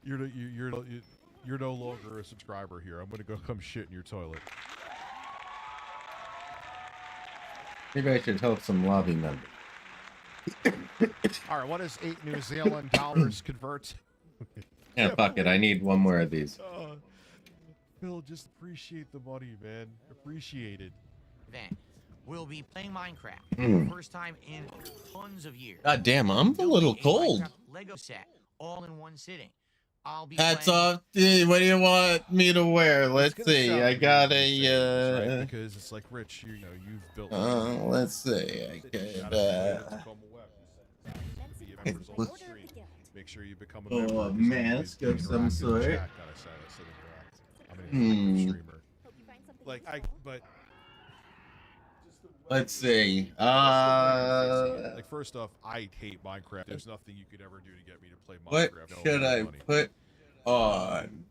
you're no longer a subscriber here. I'm gonna go come shit in your toilet. Maybe I should help some lobby members. All right, what does 8 New Zealand dollars convert? Yeah, fuck it. I need one more of these. Phil, just appreciate the money, man. Appreciate it. Event. We'll be playing Minecraft for Mm. the first time in tons of years. God damn, I'm a little cold. Minecraft Lego set, all in one sitting. I'll be Hats playing off. What do you want me to wear? Let's It's gonna see. sound I weird got when you say this, right? a. Because it's like Rich, you know, you've built. Let's see. I could. Make sure you become a Oh, member. a mask of some sort. But Let's see. like first off, I hate Minecraft. There's nothing you could ever do to get me to play What Minecraft. No should amount I of money. put on?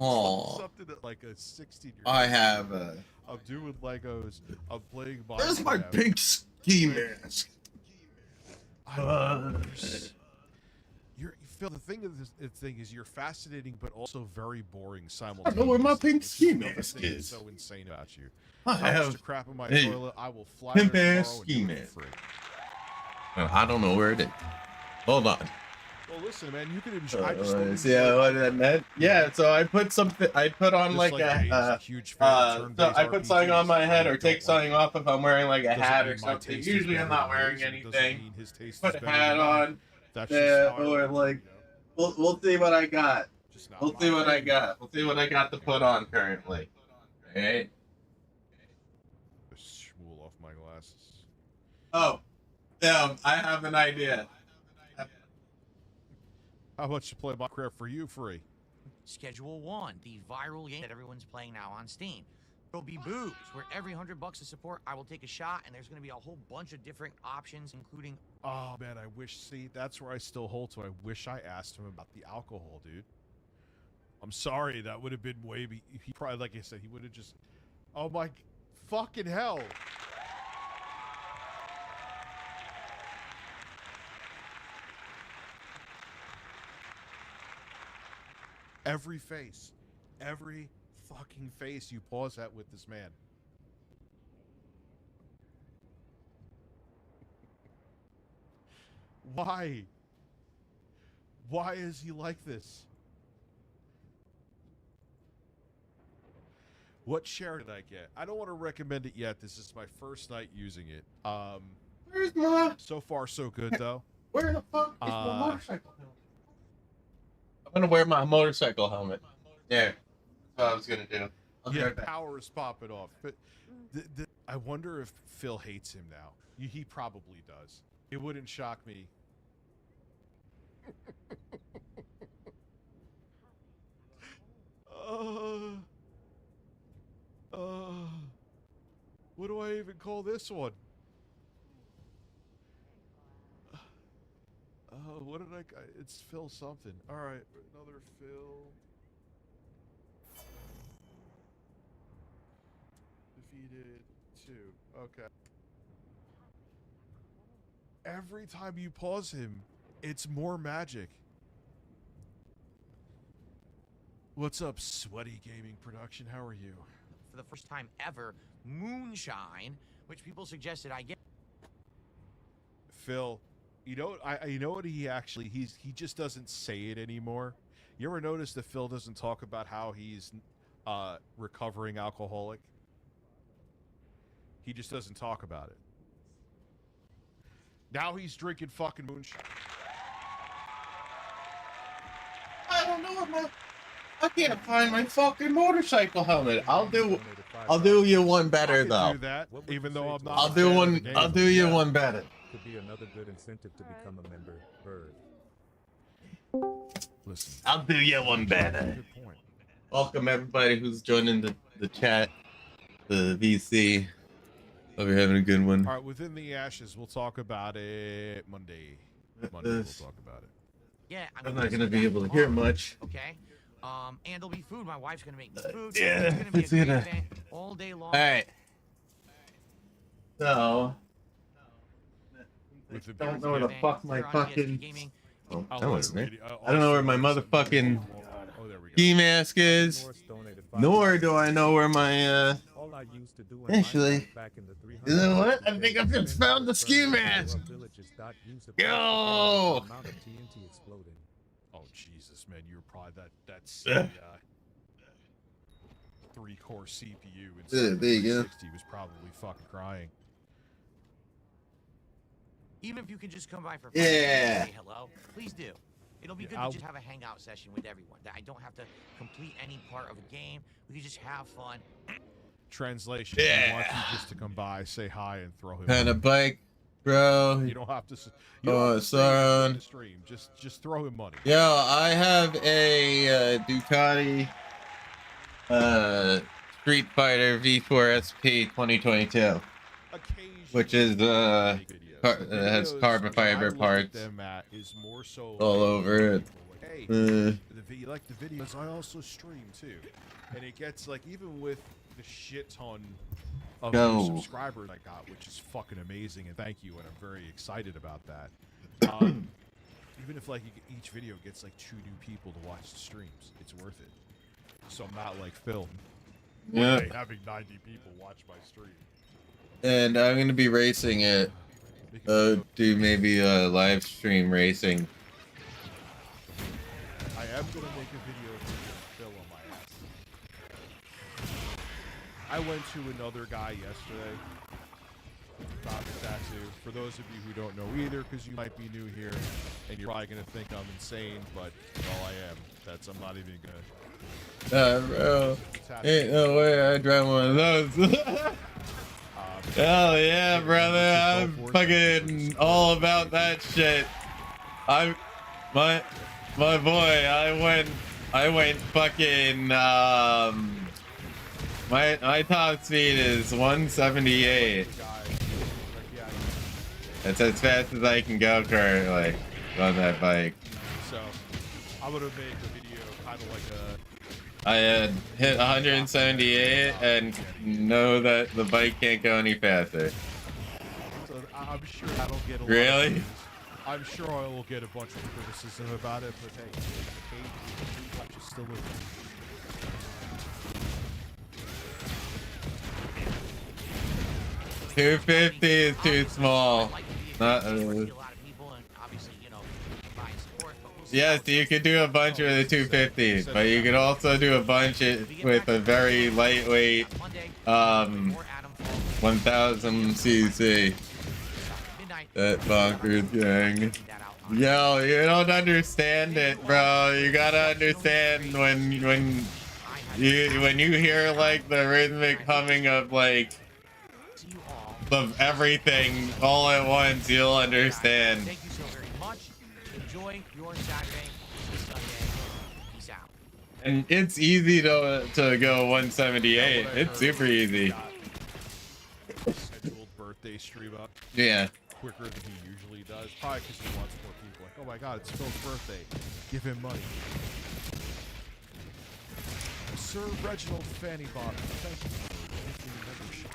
Oh, Something that like a 16-year-old. I have a. I'm doing Legos. I'm playing Minecraft. Where's my pink ski mask? Phil, the thing is you're fascinating but also very boring I simultaneously. don't know where my pink ski That's the mask thing that's is. so insane about you. I How much have to crap in my a toilet? I will fly pimp there ass tomorrow and ski do it mask. for free. I don't know where it is. Hold on. Well, listen, man, you can enjoy. I just don't See what that meant? Yeah, so I put something. I put on Just like like James, a a. huge fan of So turn-based I put something on my head or RPGs. take something off if I'm wearing like a Doesn't hat mean or my something. taste is Usually I'm better not than wearing his, and it doesn't anything. mean his taste Put is a better hat than mine. on. That's just how I Or roll, like, you know? we'll see what I got. Just not We'll my see what I thing. got. We'll see what I got to put on currently. Alright. Just shmool off my glasses. Oh, I have an idea. How much to play Minecraft for you free? Schedule 1, the viral game that everyone's playing now on Steam. There'll be booze, where every $100 of support, I will take a shot, and there's going to be a whole bunch of different options, including... Oh, man, I wish... See, that's where I still hold to. I wish I asked him about the alcohol, dude. I'm sorry, that would have been way... He probably, like I said, he would have just... Oh, my fucking hell. Every face. Every fucking face you pause at with this man. Why? Why is he like this? What share did I get? I don't want to recommend it yet. This is my first night using it. Where's my... So far, so good, though. Where the fuck is my motorcycle helmet? I'm gonna wear my motorcycle helmet. There. That's what I was gonna do. I'll be Yeah, right back. power is popping off. But I wonder if Phil hates him now. He probably does. It wouldn't shock me. What do I even call this one? What did it's Phil something. All right, another Phil. Defeated 2. Okay. every time you pause him, it's more magic. What's up, Sweaty Gaming Production? How are you? For the first time ever, moonshine, which people suggested I get. Phil, you know what he just doesn't say it anymore. You ever notice that Phil doesn't talk about how he's recovering alcoholic? He just doesn't talk about it. Now he's drinking fucking moonshine. I don't know I can't find my fucking motorcycle helmet. I'll do you one better though. Do that, even though I'm not. I'll do you one better. Could be another good incentive to become a member. Bird. Listen. I'll do you one better. Good point. Welcome everybody who's joining the chat, the VC. Hope you're having a good one. All right, within the ashes, we'll talk about it Monday. Monday we'll talk about it. Yeah, I'm not gonna be able to hear much. Okay. And there'll be food. My wife's gonna make me food. Yeah, it's gonna be let's a get great a- event all day long. All right. So, With the don't know where the fuck my fucking. Oh, I'll that was let me. everybody- I don't know where my motherfucking Oh, there we go. ski mask is. Nor do I know where my All I used to do in Actually, my back in the you know what? I think I've just found the ski mask. Yo! TNT exploding. Oh Jesus, man, you're probably that's Yeah. 3-core CPU and There you go. 360 was probably fucking crying. Even if you can just come by for Yeah. say hello, please do. It'll be Yeah, good I'll- to just have a hangout session with everyone. That I don't have to complete any part of a game. We can just have fun. Translation: Yeah. I want you just to come by, say hi, and throw him. Kind of bike, bro. You don't have to. You Oh, don't have to it's say anything on on. the stream. Just throw him money. Yo, I have a Ducati Street Fighter V4 SP 2022, which is has carbon fiber parts Is more so all over it. Hey, you like the videos? I also stream too, and it gets like even with the shit ton of new subscribers I got, which is fucking amazing, and thank you, and I'm very excited about that. Even if like each video gets like 2 new people to watch the streams, it's worth it. So I'm not like Phil. Yeah. One day having 90 people watch my stream. And I'm gonna be racing it. Do maybe a live stream racing. I am gonna make a video to get Phil on my ass. I went to another guy yesterday about the tattoo. For those of you who don't know either, because you might be new here, and you're probably gonna think I'm insane, but well, I am. I'm not even gonna. Bro, ain't no way I drive one of those. Hell yeah, brother! I'm fucking all about that shit. My boy, I went fucking my top speed is 178. That's as fast as I can go currently on that bike. So I'm gonna make a video kind of like a. I had hit 178 and know that the bike can't go any faster. So I'm sure that'll get a lot Really? of views. I'm sure I will get a bunch of criticism about it, but hey, I'm just still with it. $250 is too small. Not. Yes, you could do a bunch with a 250, but you could also do a bunch with a very lightweight 1000 cc. That bonkers gang. Yo, you don't understand it, bro. You gotta understand when you hear like the rhythmic humming of like of everything all at once, you'll understand. Thank you so very much. Enjoy your Saturday, Sunday. Peace out. And it's easy to go 178. It's super easy. Scheduled birthday stream up. Yeah. Quicker than he usually does. Probably because he wants more people. Like, oh my god, it's Phil's birthday. Give him money. Sir Reginald Fanny Bottom, thank you for the membership.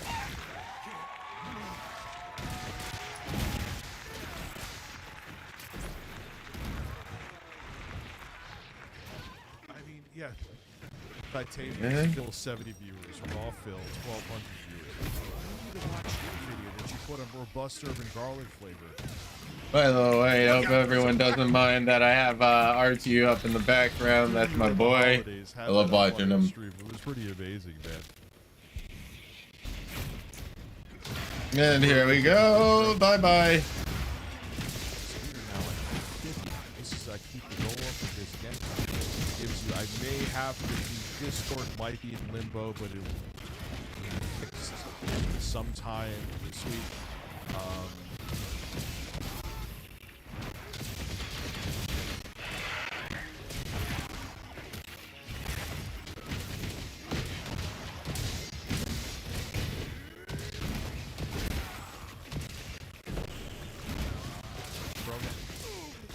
Titanium Yeah. Phil 70 viewers, Raw Phil 1,200 viewers. You need to watch your video that you put a robust urban garlic flavor. By the way, I hope everyone doesn't mind that I have RTU up in the background. That's my boy. I love watching him. It was pretty amazing, man. And here we go. Bye bye. This is keep the goal up with this again. Gives you. I may have the Discord might be in limbo, but it will be fixed sometime this week.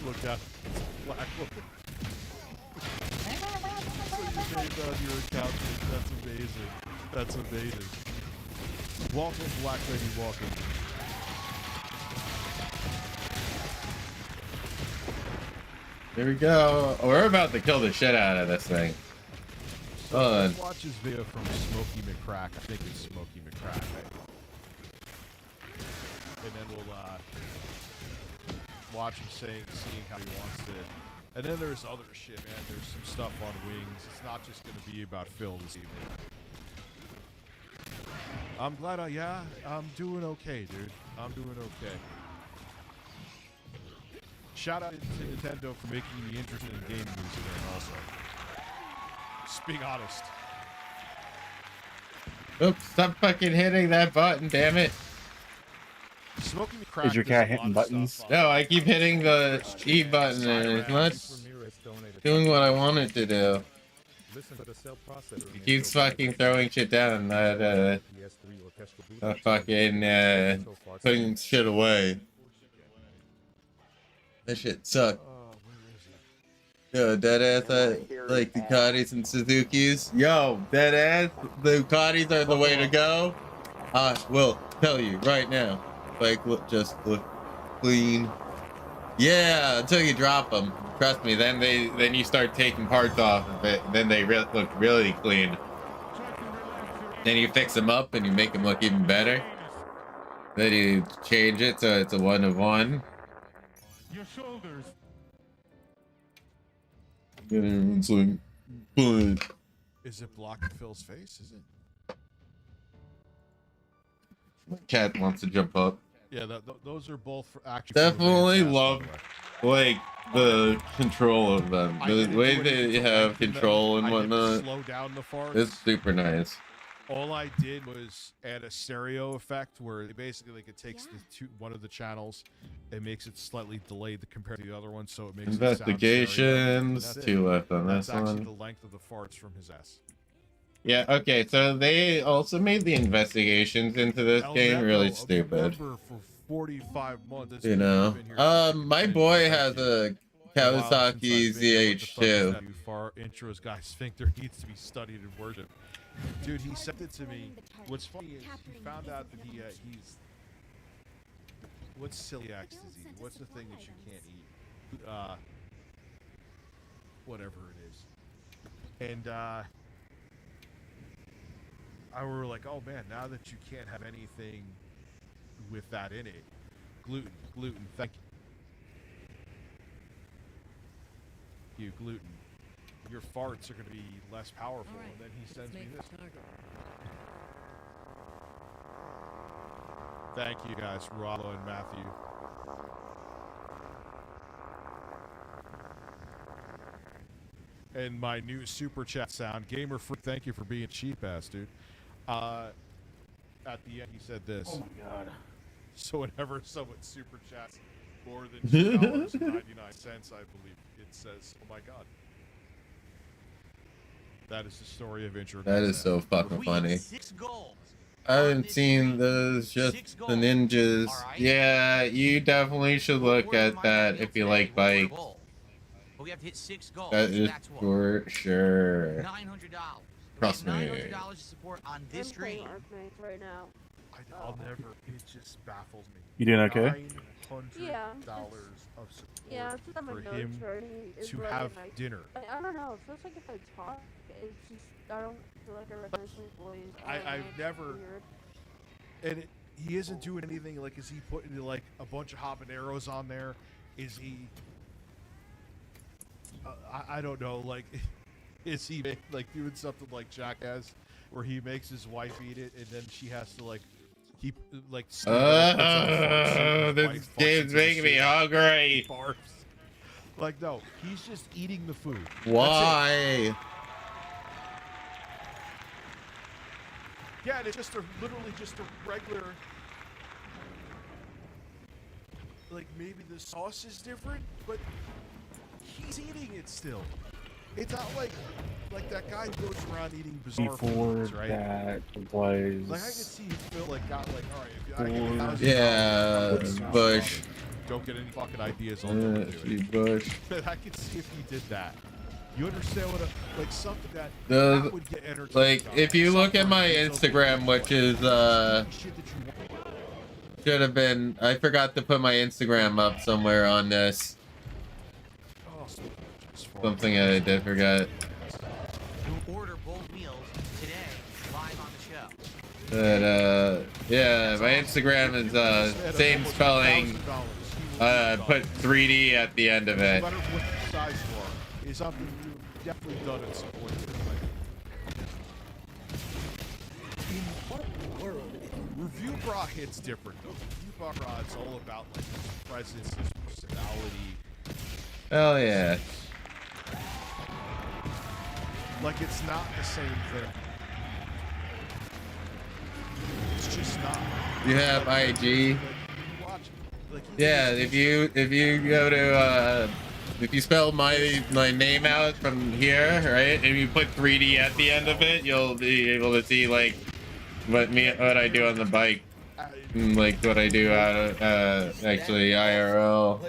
Look out. Black woman. So you made that on your account. That's amazing. That's amazing. Welcome, Black Lady, welcome. Here we go. We're about to kill the shit out of this thing. So watch this video from Smokey McCrack. I think it's Smokey McCrack. And then we'll watch him seeing how he wants to. And then there's other shit, man. There's some stuff on Wings. It's not just going to be about Phil this evening. I'm glad I'm doing okay, dude. I'm doing okay. Shout out to Nintendo for making me interested in game news again also. Just being honest. Oops, stop fucking hitting that button, damn it. Smoking crack. Is your cat hitting buttons? No, I keep hitting the E button and it's not doing what I want it to do. It keeps fucking throwing shit down, not fucking putting shit away. That shit sucked. Yo, deadass, like Ducatis and Suzukis. Yo, deadass, the Ducatis are the way to go. I will tell you right now. Like, just look clean. Yeah, until you drop them. Trust me. Then you start taking parts off of it. Then they look really clean. Then you fix them up and you make them look even better. Then you change it so it's a 1 of 1. Your shoulders. Everyone's like, but Is it blocking Phil's face? Is it? my cat wants to jump up. Yeah, those are both actually Definitely love like the control of them. The way they have control and whatnot. Slow down the farts. It's super nice. All I did was add a stereo effect where it basically like it takes one of the channels, it makes it slightly delayed compared to the other one, so it makes Investigations. It 2 left on That's this actually one. the length of the farts from his ass. Yeah, okay, so they also made the investigations into this game really stupid. For 45 months, You know, my boy has a Kawasaki ZH2. Far intros, guys. Sphincter needs to be studied and worshipped. Dude, he sent it to me. What's funny is he found out that he's what's celiac disease? What's the thing that you can't eat? Whatever it is. And I were like, oh man, now that you can't have anything with that in it, gluten, thank you, gluten. Your farts are going to be less powerful, and then he sends me this. Thank you guys, Rollo and Matthew. And my new super chat sound, Gamer Freak, thank you for being cheap ass, dude. At the end, he said this. Oh my god. So whenever someone super chats more than $2.99, I believe, it says, oh my god. That is the story of intro. That is so fucking funny. I haven't seen those, just the ninjas. Yeah, you definitely should look at that if you like bikes. But we have to hit 6 goals. That is That's what. for sure. $900. Trust me. $900 to support on this stream. Right now. I'll never. It just baffles me. You doing okay? Yeah. of support Yeah, it's just that my for nose him hurting is to really have like, dinner. I don't know. It feels like if I talk, it's just, I don't feel like a replacement voice. I've never. And he isn't doing anything. Like, is he putting like a bunch of habaneros on there? Is he? I don't know. Like, is he like doing something like Jackass, where he makes his wife eat it and then she has to like keep like. This game's making me hungry. Like, no, he's just eating the food. Why? Yeah, and it's just literally just a regular. Like, maybe the sauce is different, but he's eating it still. It's not like that guy who goes around eating bizarre Before foods, right? that was. Like, I could see Phil got like, all right, if I get $1,000, Yeah, Bush. Don't get any fucking ideas on what to do. Bush. But I could see if he did that. You understand what like something that would get entertained. Like, if you look at my Instagram, which is should have been, I forgot to put my Instagram up somewhere on this. Something I did forget. Order both meals today, live on the show. But yeah, my Instagram is same spelling. Put 3D at the end of it. No matter what the size you are, is something you've definitely done and supported. In what world? Review Bra hits different though. Review Bra it's all about like his presence, his personality. Hell yeah. Like, it's not the same thing. It's just not. You have IG. Yeah, if you go to if you spell my name out from here, right, and you put 3D at the end of it, you'll be able to see like what I do on the bike, and, like what I do actually IRL,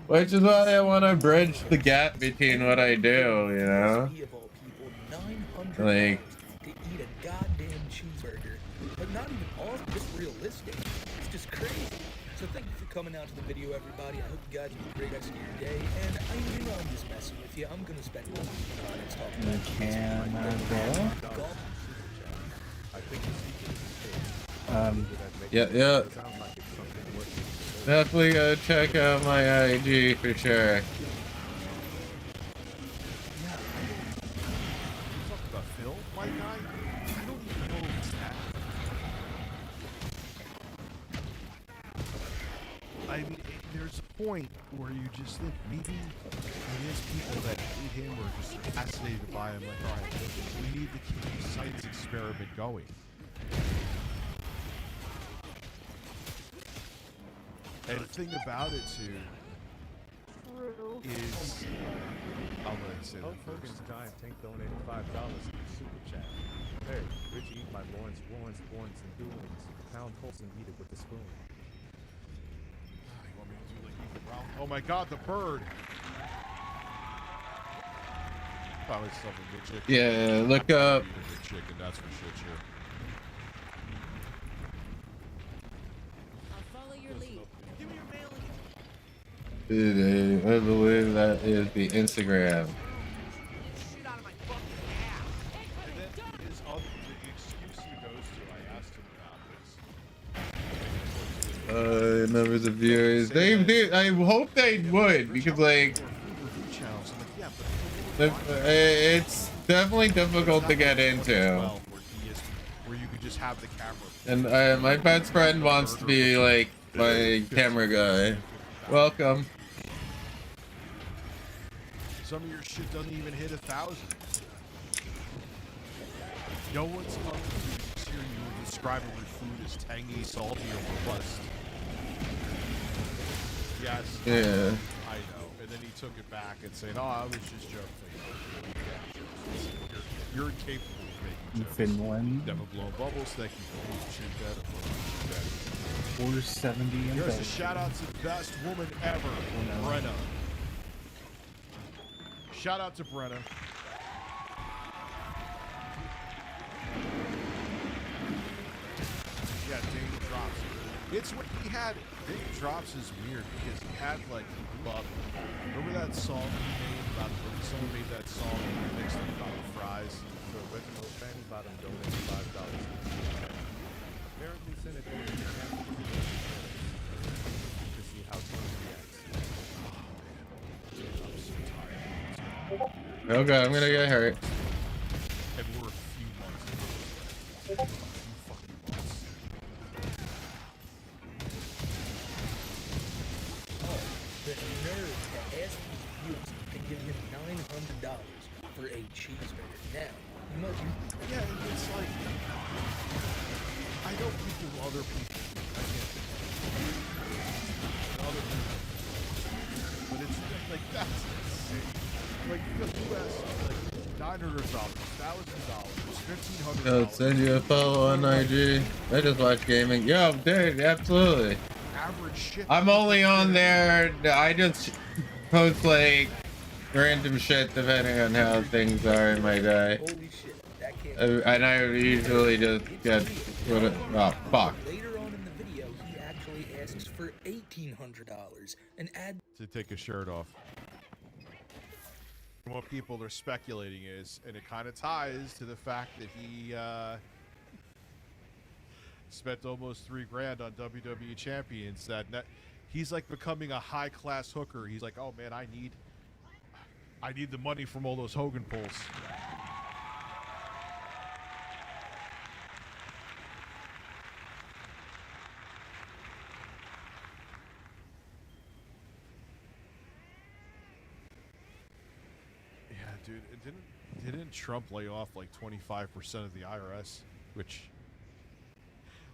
which is why I want to bridge the gap between what I do, you know, like. To eat a goddamn cheeseburger, but not even all just realistic. It's just crazy. So thank you for coming out to the video, everybody. I hope you guys have a great rest of your day. And you know I'm just messing with you. I'm gonna spend more time on it talking about Yeah. Definitely go check out my IG for sure. I mean, there's a point where you just think maybe there's people that hate him or just fascinated by him. Like, all right, we need to keep the science experiment going. And the thing about it too is, I'll let it say that first. Giant Tank donated $5 in the super chat. Hey, Richie, eat my loins, and doings. Pound holes and eat it with a spoon. Oh my God, the bird! Probably something good chicken. Yeah, look up. Chicken, that's for shit sure. I'll follow your lead. Give me your mail. Dude, I believe that is the Instagram. Numbers of viewers. I hope they would, because like it's definitely difficult to get into. Where you could just have the camera. And my best friend wants to be like my camera guy. Welcome. Some of your shit doesn't even hit 1,000. No one's coming to hear you describing your food as tangy, salty, or robust. Yes. Yeah. I know. And then he took it back and said, "Oh, I was just joking." You're incapable of making jokes. Finland. Never blow bubbles. Thank you for shoot that. 470 and Here's a shout out to the best woman ever, Brenna. Shout out to Brenna. Yeah, Dane Drops. It's what he had. Dane Drops is weird because he had like love. Remember that song he made about when someone made that song and remixed it about the fries. So Reginald Fanny Bottom donated $5 apparently sent it over to to see how Trump reacts. Okay, I'm gonna get hurt. And we're a few months into this. A few fucking months. Oh, the nerve to ask his viewers to give him $900 for a cheeseburger. Now, you must. Yeah, it's like I know other people. I can't think of other people, but it's like that's insane. Like the U.S. like $900, $1,000, $1,500. Yo, send you a follow on IG. I just watch gaming. Yo, dude, absolutely. Average shit. I'm only on there. I just post like random shit depending on how things are in my day. Holy shit, that can't. And I usually just get what it, oh fuck. Later on in the video, he actually asks for $1,800 and add To take his shirt off. What people are speculating is, and it kind of ties to the fact that he spent almost $3,000 on WWE champions. He's like becoming a high-class hooker. He's like, oh man, I need the money from all those Hogan pulls. Yeah, dude, didn't Trump lay off like 25% of the IRS, which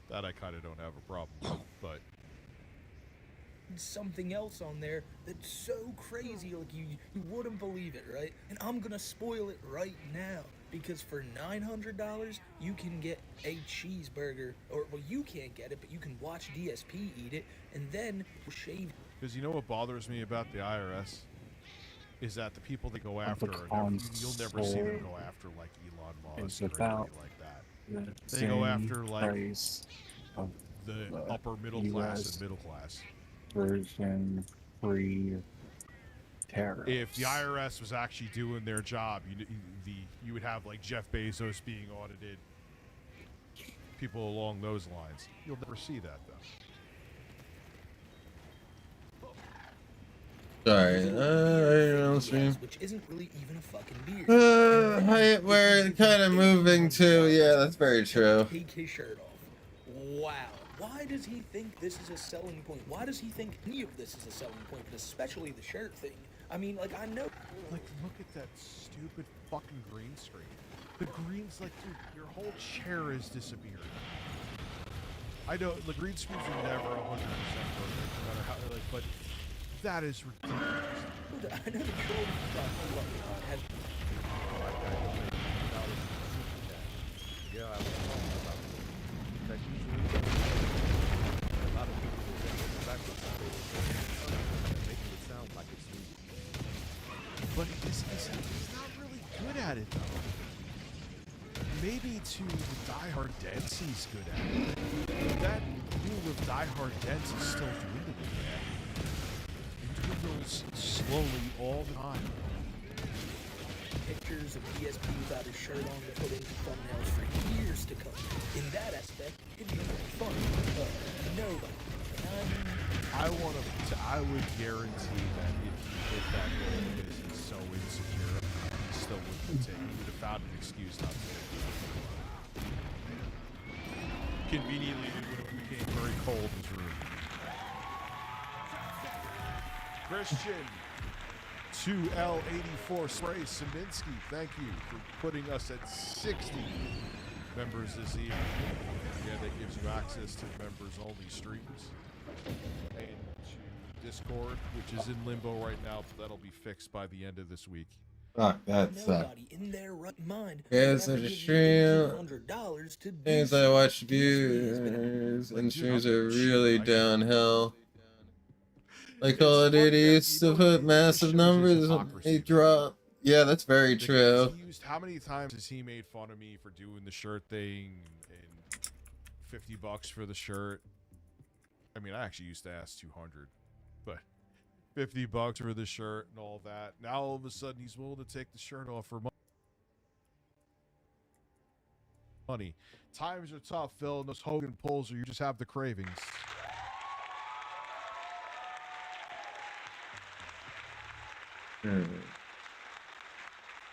that I kind of don't have a problem with, but something else on there that's so crazy, like you wouldn't believe it, right? And I'm gonna spoil it right now, because for $900 you can get a cheeseburger, or well, you can't get it, but you can watch DSP eat it, and then shave. Because you know what bothers me about the IRS is that the people that go after you'll never see them go after like Elon Musk or anybody like that. They go after like the upper middle class and middle class. Version free tariffs. If the IRS was actually doing their job, you would have like Jeff Bezos being audited, people along those lines. You'll never see that though. Sorry, I don't know stream. Which isn't really even a fucking beer. We're kind of moving to, yeah, that's very true. Take his shirt off. Wow. Why does he think this is a selling point? Why does he think any of this is a selling point, but especially the shirt thing? I mean, like, I know. Like, look at that stupid fucking green screen. The green's like, dude, your whole chair is disappearing. I know the green screens are never 100% perfect, no matter how, like, but that is ridiculous. I know the troll has. Yeah, I was talking about that usually a lot of people will backwards making it sound like it's new. But he's not really good at it though. Maybe to the diehard dents he's good at it. But that rule of diehard dents is still dwindling, man. It dwindles slowly all the time. Pictures of DSP without his shirt on to put into thumbnails for years to come. In that aspect, it'd be fun. Nobody. I would guarantee that if that goal is so insecure, he still wouldn't take. He would have found an excuse not to. Conveniently, when it became very cold in his room. Christian 2L84 Spray Saminsky, thank you for putting us at 60 members this evening. Again, that gives you access to members-only streams and to Discord, which is in limbo right now, but that'll be fixed by the end of this week. Fuck, that sucks. In their right mind, Yeah, it's such a stream. Things I watch views and streams are really downhill. Like Call of Duty used to put massive numbers, they drop. Yeah, that's very true. How many times has he made fun of me for doing the shirt thing and $50 for the shirt? I mean, I actually used to ask 200, but $50 for the shirt and all that. Now all of a sudden he's willing to take the shirt off for money. Times are tough, Phil, and those Hogan pulls, or you just have the cravings. Hmm.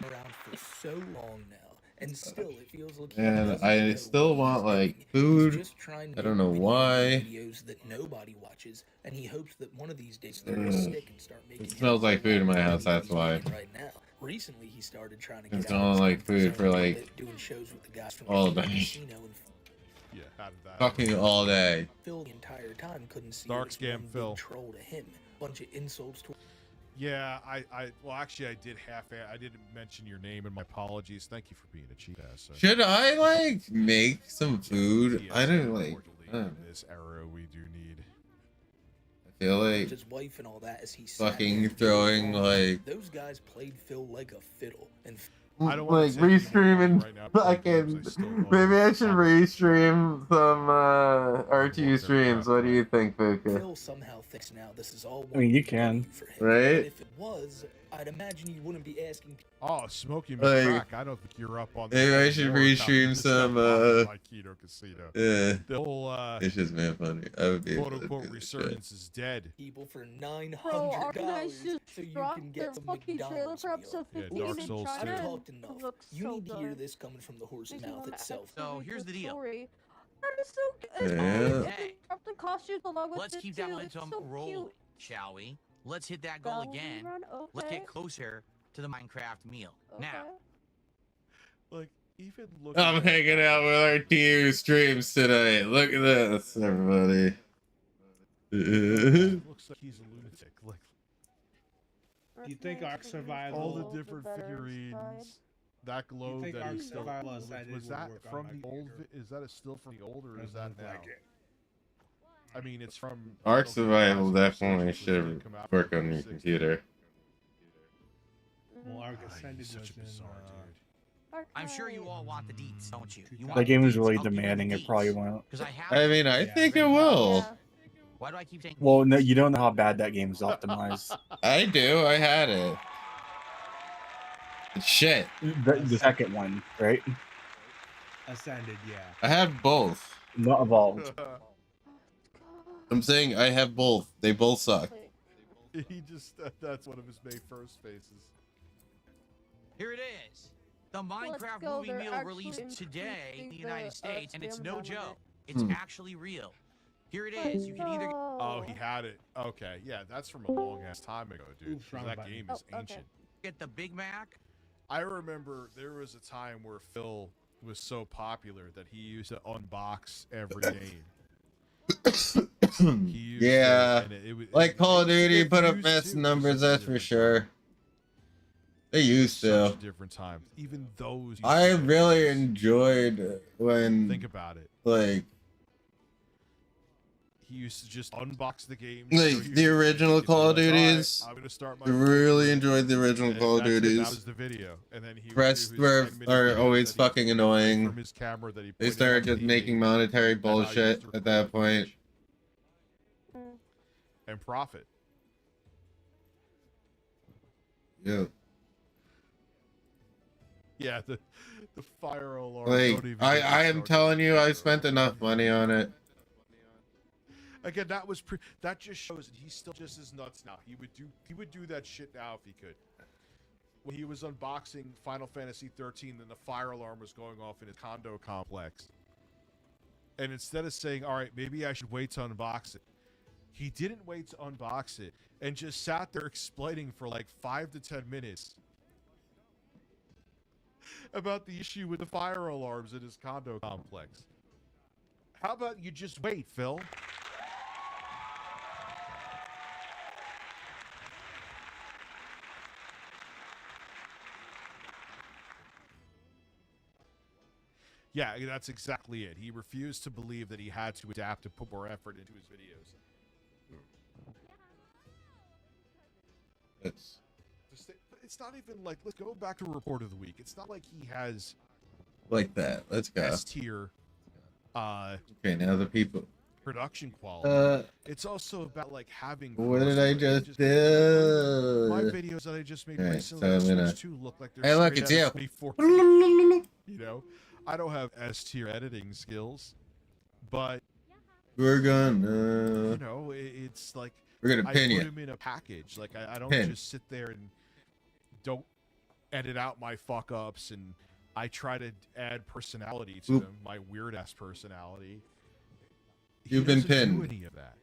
Around for so long now, and still it feels like he And doesn't I know still what want he's like doing. food. He's just trying to I don't make know video why. videos that nobody watches, and he hopes that one of these days they're gonna stick and start making. It smells like food in my house. That's why. Right now. Recently, he started trying to It's get out smelling of his like comfort food zone for a little like bit, doing shows with the guys from all the day. casino and Yeah, how did that? Fucking all day. Phil the entire time couldn't see Dark it as scam one Phil. big troll to him. Bunch of insults to. Yeah, well, actually, I did I didn't mention your name, and my apologies. Thank you for being a cheap ass. Should I like make some food? I don't like. In this era, we do need. I feel like His wife and all that as he sat fucking there. throwing like Those guys played Phil like a fiddle, and I don't like wanna take restreaming right now, fucking. Maybe I should restream some R2 streams. What do you think, Fuka? Phil somehow thinks now this is all. I mean, you can. Right? If it was, I'd imagine you wouldn't be asking. Oh, smoking Like, crack. I don't think you're up on that. Maybe I should anymore. No, restream just some. got bothered by Keto Casino. Yeah. The whole It's just man funny. I would be quote able to unquote do this shit. resurgence is dead. People for Bro, our $900 guys just so you dropped can their get some fucking trailer McDonald's for episode meal. 15 Dark in Souls China. I've too. talked enough. Looks You so need to hear good. this coming from the horse's Thinking mouth on itself. So here's the deal. Story. That is so good. Yeah. Hey, Dropped the costumes along with let's it keep too. that It's momentum so rolling, cute. shall we? Let's hit that goal again. Let's Okay. get closer to the Minecraft meal. Now, Like even looking. I'm at- hanging out with R2 streams tonight. Look at this, everybody. Looks like he's a lunatic. Like Do you think Ark Survival? all the different figurines. That globe think that Ark is still. Survival Was decided that it would work on from my the old? computer? Is that still from the old, or is Doesn't that look now? like it. I mean, it's from. Ark I don't think Survival Classic definitely Research was gonna should come out work in on your 60. computer. Well, Ark Ah, Ascended he's such was a in. bizarre dude. I'm sure you all want the deets, don't you? You want That the game is deets? really I'll give you the demanding. It probably deets. won't. 'Cause I have I mean, I think it will. Why do I keep saying? Well, no, you don't know how bad that game is optimized. I do. I had it. It's shit. The second one, right? Ascended, yeah. I have both. Not evolved. I'm saying I have both. They both suck. He just—that's one of his May 1st faces. Here it is. The Minecraft go, movie they're meal actually released today in the increasing United the, States, and it's no stamina on joke. It's Hmm. actually real. Here it is. You can either. Oh, he had it. Okay, yeah, that's from a long ass time ago, dude. Oops, 'Cause wrong that button. game is Oh, okay. ancient. Get the Big Mac. I remember there was a time where Phil was so popular that he used to unbox every game. He used Yeah. to, and it was, Like Call of Duty, it put up used mass to, numbers, it was that's such a for different sure. time. They used Such to. a different time. Even those. used I to be really nice. enjoyed when, Think about it. like, He used to just unbox the game. like the original Call of Duties. I'm gonna start my. I really enjoyed the original And Call of that's it, Duties. That was the video, and then he would Press do his were 10-minute are videos always that he fucking from annoying. his camera that he They pointed started at just the making TV, monetary and how he used bullshit to at record that the point. footage and profit. Yeah. Yeah, the fire alarm. Like, don't even I get me am started. telling you, I spent enough money on it. Again, that just shows that he's still just as nuts now. He would do that shit now if he could. When he was unboxing Final Fantasy 13, then the fire alarm was going off in his condo complex. And instead of saying, "All right, maybe I should wait to unbox it," he didn't wait to unbox it and just sat there explaining for like 5 to 10 minutes about the issue with the fire alarms in his condo complex. How about you just wait, Phil? Yeah, that's exactly it. He refused to believe that he had to adapt to put more effort into his videos. It's not even like, let's go back to Report of the Week. It's not like he has Like that. Let's go. S tier. Okay, now the people. production quality. It's also about like having. What did I just My do? videos that I just made Alright, recently so I'm on gonna. Switch 2 look like they're Hey, look, straight it's out you. of 2014. You know, I don't have S tier editing skills, but We're gonna. you know, it's like We're gonna I pin put you. them in a package. Like I don't Pin. just sit there and don't edit out my fuck ups, and I try to add personality to Oop. them, my weird ass personality. You've been He doesn't do pinned. any of that.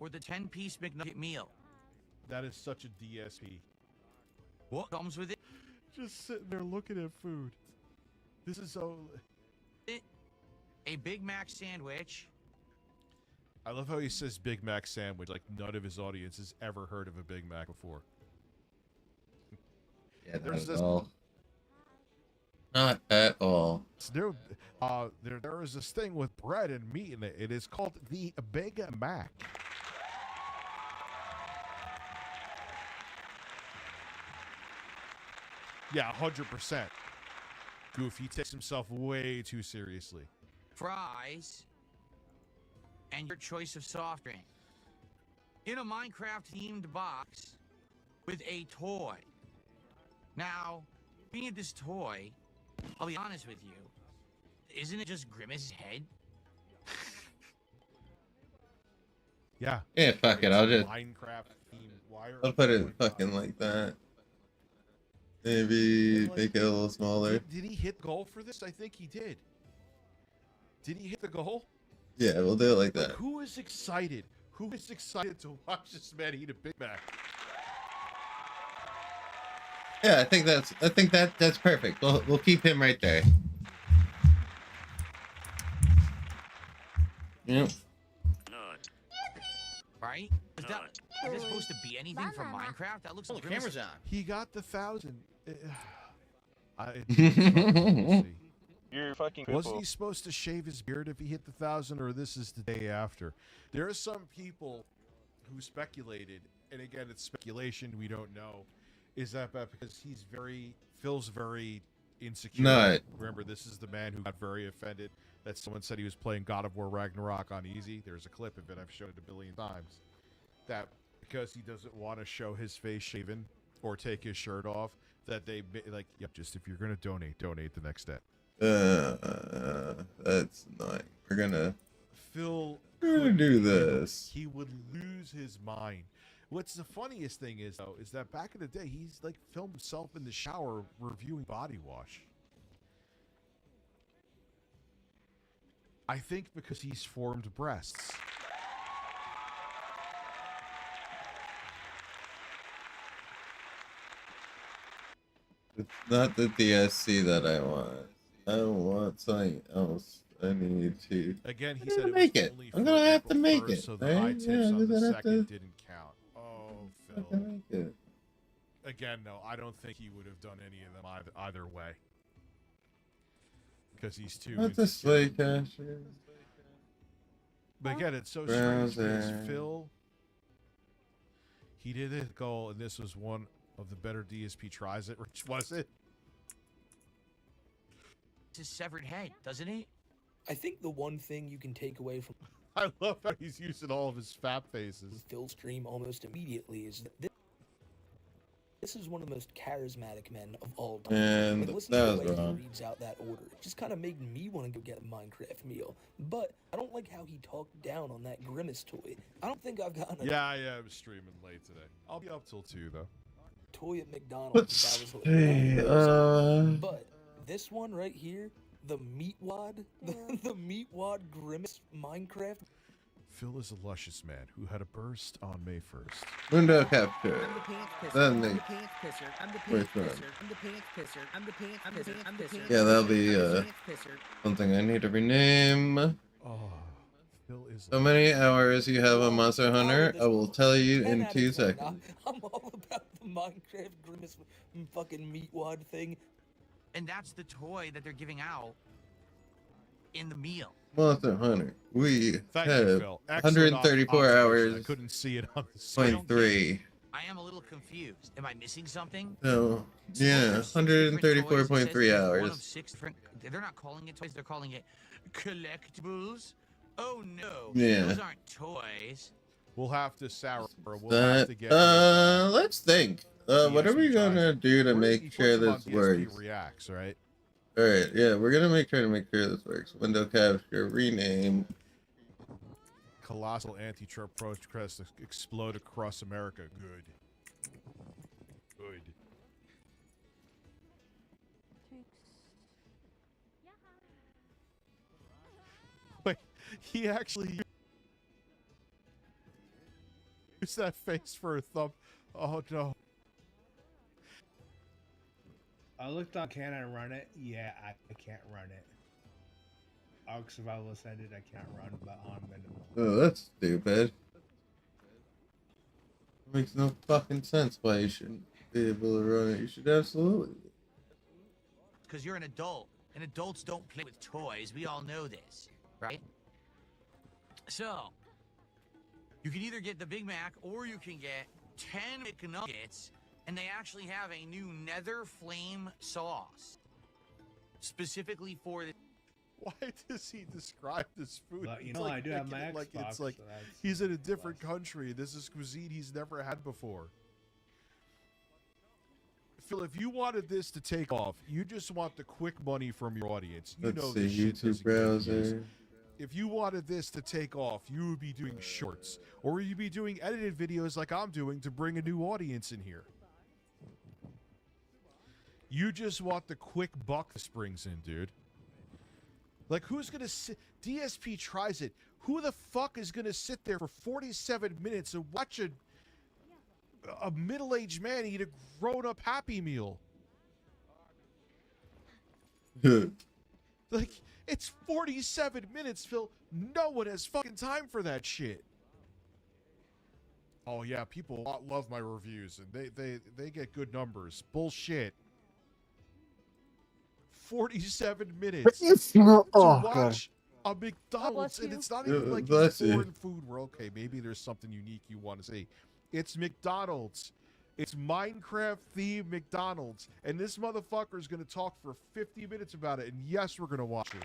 Or the 10-piece McNugget meal. That is such a DSP. What comes with it? Just sitting there looking at food. This is so. A Big Mac sandwich. I love how he says Big Mac sandwich, like none of his audience has ever heard of a Big Mac before. Yeah, not There's at this. all. Not at all. There is this thing with bread and meat in it. It is called the Big Mac. Yeah, 100%. Goof, he takes himself way too seriously. Fries. And your choice of soft drink. In a Minecraft-themed box with a toy. Now, being at this toy, I'll be honest with you, isn't it just Grimace's head? Yeah. Yeah, fuck it. I'll just. Minecraft themed wire. I'll put it fucking like that. Maybe make it a little smaller. Did he hit goal for this? I think he did. Did he hit the goal? Yeah, we'll do it like that. Who is excited? Who is excited to watch this man eat a Big Mac? Yeah, I think that's perfect. We'll keep him right there. Yep. Right? Is that supposed to be anything from Minecraft? That looks like the camera's on. He got the 1,000. You're fucking Wasn't he supposed to shave his beard if he hit the 1,000, or this is the day after? There are some people who speculated, and again, it's speculation, we don't know, is that because Phil's very insecure. Nut. Remember, this is the man who got very offended that someone said he was playing God of War Ragnarok on easy. There's a clip of it, I've shown it a billion times. That because he doesn't want to show his face shaven or take his shirt off, that they, like, yep, just if you're going to donate the next day. That's annoying. We're gonna Phil do this. He would lose his mind. What's the funniest thing is, though, is that back in the day, he's like filmed himself in the shower reviewing body wash. I think because he's formed breasts. It's not the DSC that I want. I want something else. I need to. Again, he I'm said gonna it make was it. only I'm for gonna have to April make 1st, it. so the Right? high tips Yeah, on the I'm gonna have second to. didn't count. Oh, Phil. Fucking make it. Again, no, I don't think he would have done any of them either way. Because he's too Not this way, Casher. But again, it's so strange because Browser. Phil, he did his goal, and this was one of the better DSP tries it, Rich, was it? It's his severed head, doesn't he? I think the one thing you can take away from I love how he's using all of his fat faces. Phil's stream almost immediately is that this is one of the most charismatic men of all time. And Like, listen that to was the way wrong. he reads out that order. It just kind of made me want to go get a Minecraft meal. But I don't like how he talked down on that Grimace toy. I don't think I've gotten a Yeah, I'm streaming late today. I'll be up till 2, though. toy at McDonald's. Let's that was see. But this one right here, the Meatwad, the Meatwad Grimace Minecraft. Phil is a luscious man who had a burst on May 1st. Window capture. I'm the pants pisser. Then I'm they. the pants pisser. I'm the Where's pants that? pisser. I'm the pants pisser. I'm the pants pisser. I'm the pants Yeah, that'll be I'm the pants pisser. something I need to rename. Oh, Phil is. So many hours you have on Monster Hunter, I will tell you in 2 seconds. I'm all about the Minecraft Grimace fucking Meatwad thing. And that's the toy that they're giving out in the meal. Monster Hunter. We Thank you, have Phil. Excellent 134 observation. hours. I couldn't see it on the screen. 0.3. I am a little confused. Am I missing something? No. Yeah, 134.3 One of hours. 6 different. They're not calling it toys. They're calling it collectibles. Oh no. Yeah. Those aren't toys. We'll have to sour. We'll have That, to get. let's think. What are we gonna do to make sure this works? Reacts, right? All right, yeah, we're gonna make sure this works. Window capture, rename. Colossal anti-Trump protests explode across America. Good. Good. Wait, he actually used that face for a thumb. Oh no. I looked on can I run it? Yeah, I can't run it. Ark Survival Ascended I can't run, but on minimal. Oh, that's stupid. Makes no fucking sense why you shouldn't be able to run it. You should absolutely. Because you're an adult, and adults don't play with toys. We all know this, right? So, you can either get the Big Mac or you can get 10 McNuggets, and they actually have a new Nether Flame sauce specifically for the. Why does he describe this food? But, you It's know, like I do have making my it like Xbox, it's like so that's he's in a different country. This is cuisine he's never had before. Phil, if you wanted this to take off, you just want the quick money from your audience. You Let's know see, this shit YouTube doesn't get views. browser. If you wanted this to take off, you would be doing shorts, or you'd be doing edited videos like I'm doing to bring a new audience in here. You just want the quick buck this brings in, dude. Like, who's gonna sit? DSP tries it. Who the fuck is gonna sit there for 47 minutes and watch a middle-aged man eat a grown-up Happy Meal? Like, it's 47 minutes, Phil. No one has fucking time for that shit. Oh yeah, people love my reviews, and they get good numbers. Bullshit. 47 minutes to watch a McDonald's, and it's not even like it's foreign food where, okay, maybe there's something unique you want to see. It's McDonald's. It's Minecraft-themed McDonald's, and this motherfucker is going to talk for 50 minutes about it, and yes, we're going to watch it.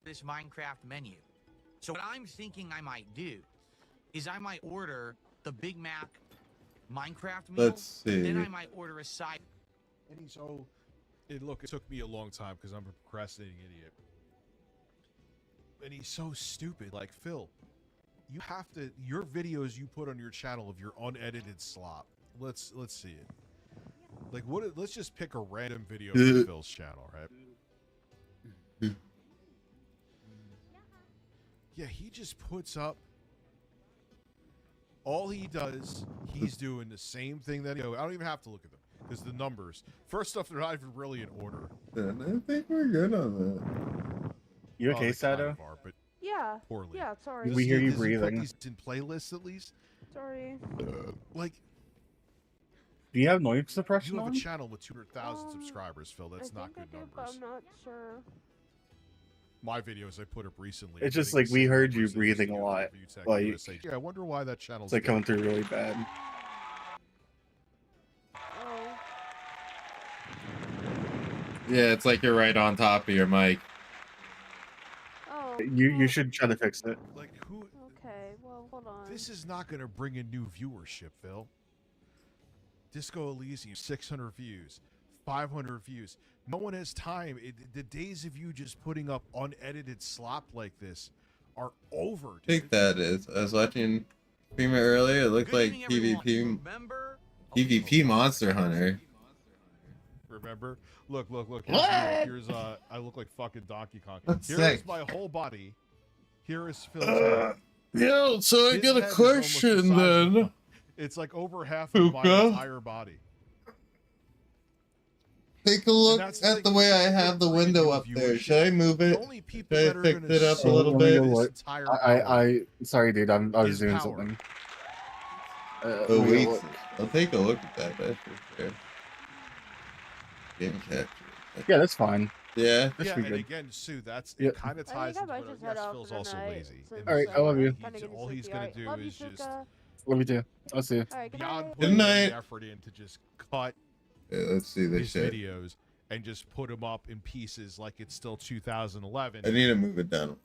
This Minecraft menu. So what I'm thinking I might do is I might order the Big Mac Minecraft meal. Let's see. Then I might order a side. And he's so. Look, it took me a long time because I'm a procrastinating idiot. And he's so stupid. Like, Phil, you have to. Your videos you put on your channel of your unedited slop. Let's see it. Like, what? Let's just pick a random video from Phil's channel, right? Yeah, he just puts up. All he does, he's doing the same thing that I don't even have to look at them because the numbers. First off, they're not even really in order. I think we're good on that. You okay, Sato? But Yeah. poorly. Yeah, sorry. We hear you Put breathing. these in playlists at least. Sorry. Like, Do you have noise suppression you have on? a channel with 200,000 subscribers, Phil. That's not good But numbers. I'm not sure. My videos I put up recently. It's just getting like we some heard you numbers in breathing a video lot. review tech Like, USA. Yeah, I wonder why that channel's it's like coming through really bad. Oh. Yeah, it's like you're right on top of your mic. Oh. You should try to fix it. Like, who? Okay, well, hold on. This is not going to bring in new viewership, Phil. Disco Elysium, 600 views, 500 views. No one has time. The days of you just putting up unedited slop like this are over, I think that is. I was watching streamer earlier. It looked like PvP Monster Hunter. Remember? Look. What? Here's I look like fucking Donkey Kong. That's Here's sick. my whole body. Here is Phil's head. Yeah, so I His got a head is question almost the size of- then. It's like over half of my Puka? entire body. Take a look that's at the way I have the window up there. Should I move it? Should I fix it up a little bit? I sorry, dude. I was doing something. Oh let me wait, look. I'll take a look at that. That's for sure. Game capture. Yeah, that's fine. Yeah. Yeah, and again, Sue, that's Yep. it. Kind of I ties think I into might what just head yes, off Phil's for the also night, lazy. since, All right, I love you. kinda getting All he's sleepy. gonna Alright, do love you, is just Suka. Love you too. I'll see you. Alright, good beyond night. putting Good any night. effort in to just cut Yeah, let's see this his shit. videos and just put them up in pieces like it's still 2011. I need to move it down.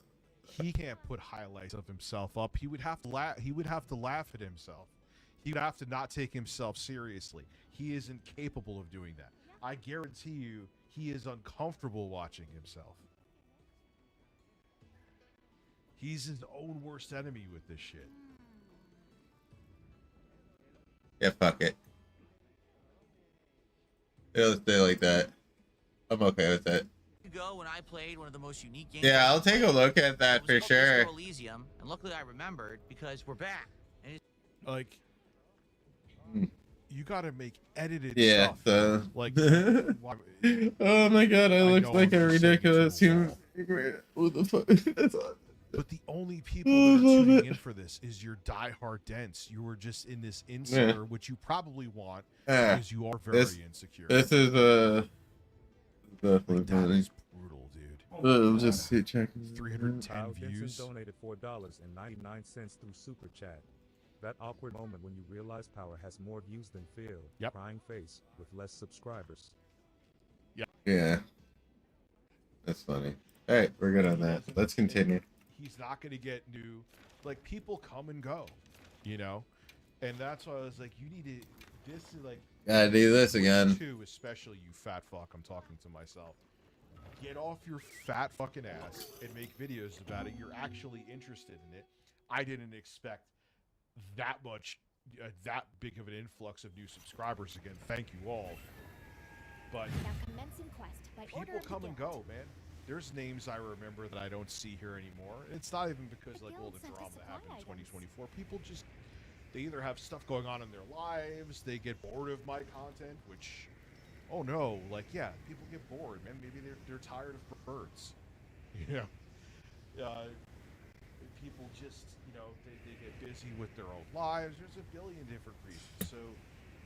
He can't put highlights of himself up. He would have to laugh. He would have to laugh at himself. He would have to not take himself seriously. He isn't capable of doing that. I guarantee you, he is uncomfortable watching himself. He's his own worst enemy with this shit. Yeah, fuck it. Yeah, let's stay like that. I'm okay with it. Ago when I played one of the most unique games. Yeah, I'll take a look at that It was for called sure. Disco Elysium, and luckily I remembered because we're back. And Like, you gotta make edited Yeah, stuff. so Like, oh my god, I look know like I'm a just saying ridiculous to a human. wall. What the fuck? That's all. But the only people that are tuning in for this is your diehard dents. You were just in this insular, which you probably want because you are very insecure. This is definitely funny. Is brutal, dude. I'm just checking. 310 views. Donated $4.99 through Super Chat. That awkward moment when you realize Power has more views than Phil. Yep. Crying face with less subscribers. Yep. Yeah. That's funny. All right, we're good on that. Let's continue. He's not going to get new. Like, people come and go, you know? And that's why I was like, you need to. This is like. Gotta do this again. Too, especially you fat fuck. I'm talking to myself. Get off your fat fucking ass and make videos about it. You're actually interested in it. I didn't expect that much, that big of an influx of new subscribers again. Thank you all. But people come and go, man. There's names I remember that I don't see here anymore. It's not even because like all the drama that happened in 2024. People just, they either have stuff going on in their lives, they get bored of my content, which, oh no, like yeah, people get bored, man. Maybe they're tired of birds. You know, people just, you know, they get busy with their own lives. There's a billion different reasons. So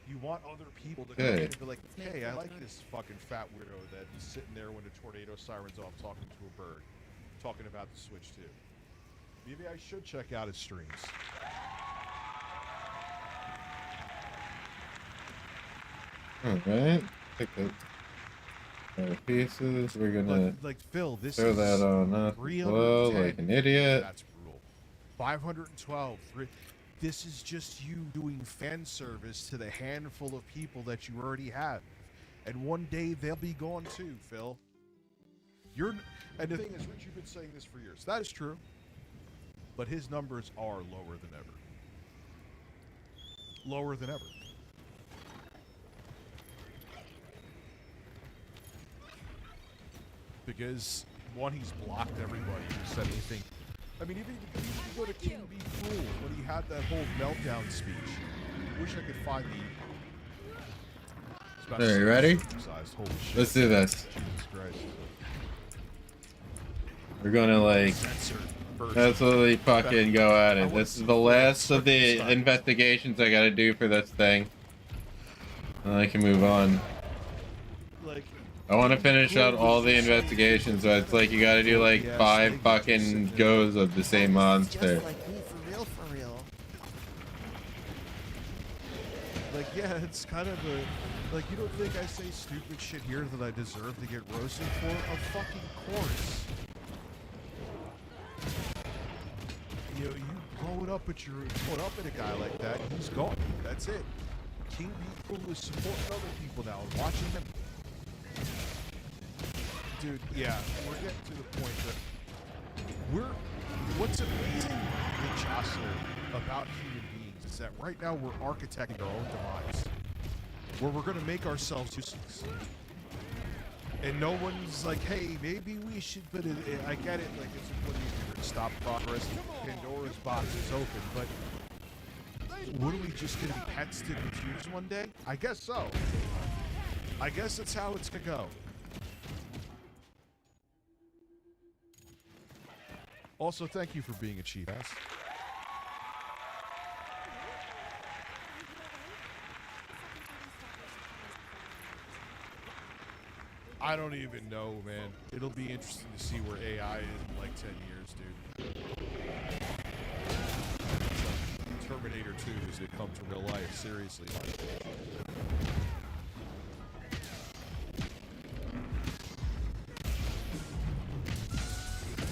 you want other people to come in and be like, hey, I like this fucking fat weirdo that's sitting there when the tornado siren's off talking to a bird, talking about the Switch 2. Maybe I should check out his streams. Alright. Pick up our pieces. We're gonna like Phil, this throw is that on up well like an idiot. That's brutal. 512. This is just you doing fan service to the handful of people that you already have. And one day they'll be gone too, Phil. And the thing is, Rich, you've been saying this for years. That is true. But his numbers are lower than ever. Lower than ever. Because, one, he's blocked everybody who said anything. I mean, even if you go to King Be Cruel when he had that whole meltdown speech. Wish I could find the. Are you ready? Holy shit. Let's do this. Jesus Christ. We're gonna like absolutely fucking go at it. This is the last of the investigations I gotta do for this thing. And I can move on. I want to finish out all the investigations, so it's like you gotta do like 5 fucking goes of the same monster. For real. Like, yeah, it's kind of a... Like, you don't think I say stupid shit here that I deserve to get roasted for? Of fucking course. You know, you blow it up at a guy like that, he's gone. That's it. King People is supporting other people now and watching them. Dude, yeah, we're getting to the point that what's amazing with Jocelyn about human beings is that right now we're architecting our own demise. Where we're gonna make ourselves useless. And no one's like, hey, maybe we should, but I get it, like, it's what do you do? Stop progress, Pandora's box is open, but what are we just gonna be pets to computers one day? I guess so. I guess that's how it's gonna go. Also, thank you for being a cheap ass. I don't even know, man. It'll be interesting to see where AI is in like 10 years, dude. Terminator 2 is going to come to real life, seriously.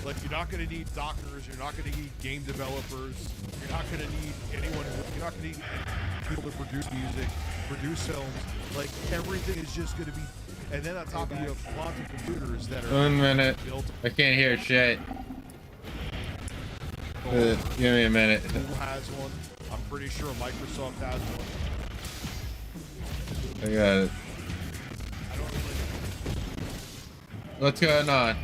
Like, you're not going to need doctors, you're not going to need game developers, you're not going to need anyone, you're not going to need people to produce music, produce films. Like, everything is just going to be, and then on top of you have quantum computers that are 1 minute. built. I can't hear shit. Give me a minute. Google has one. I'm pretty sure Microsoft has one. I got it. What's going on?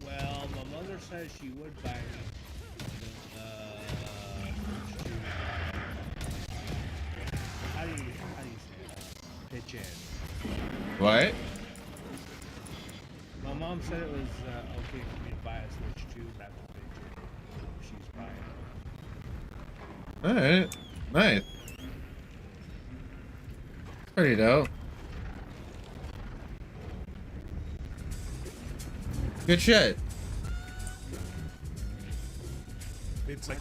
Well, my mother says she would buy me how do you say that? Pitch in. What? My mom said it was okay for me to buy a Switch 2, not to pitch in. She's buying it. Alright. Nice. Pretty dope. Good shit. It's like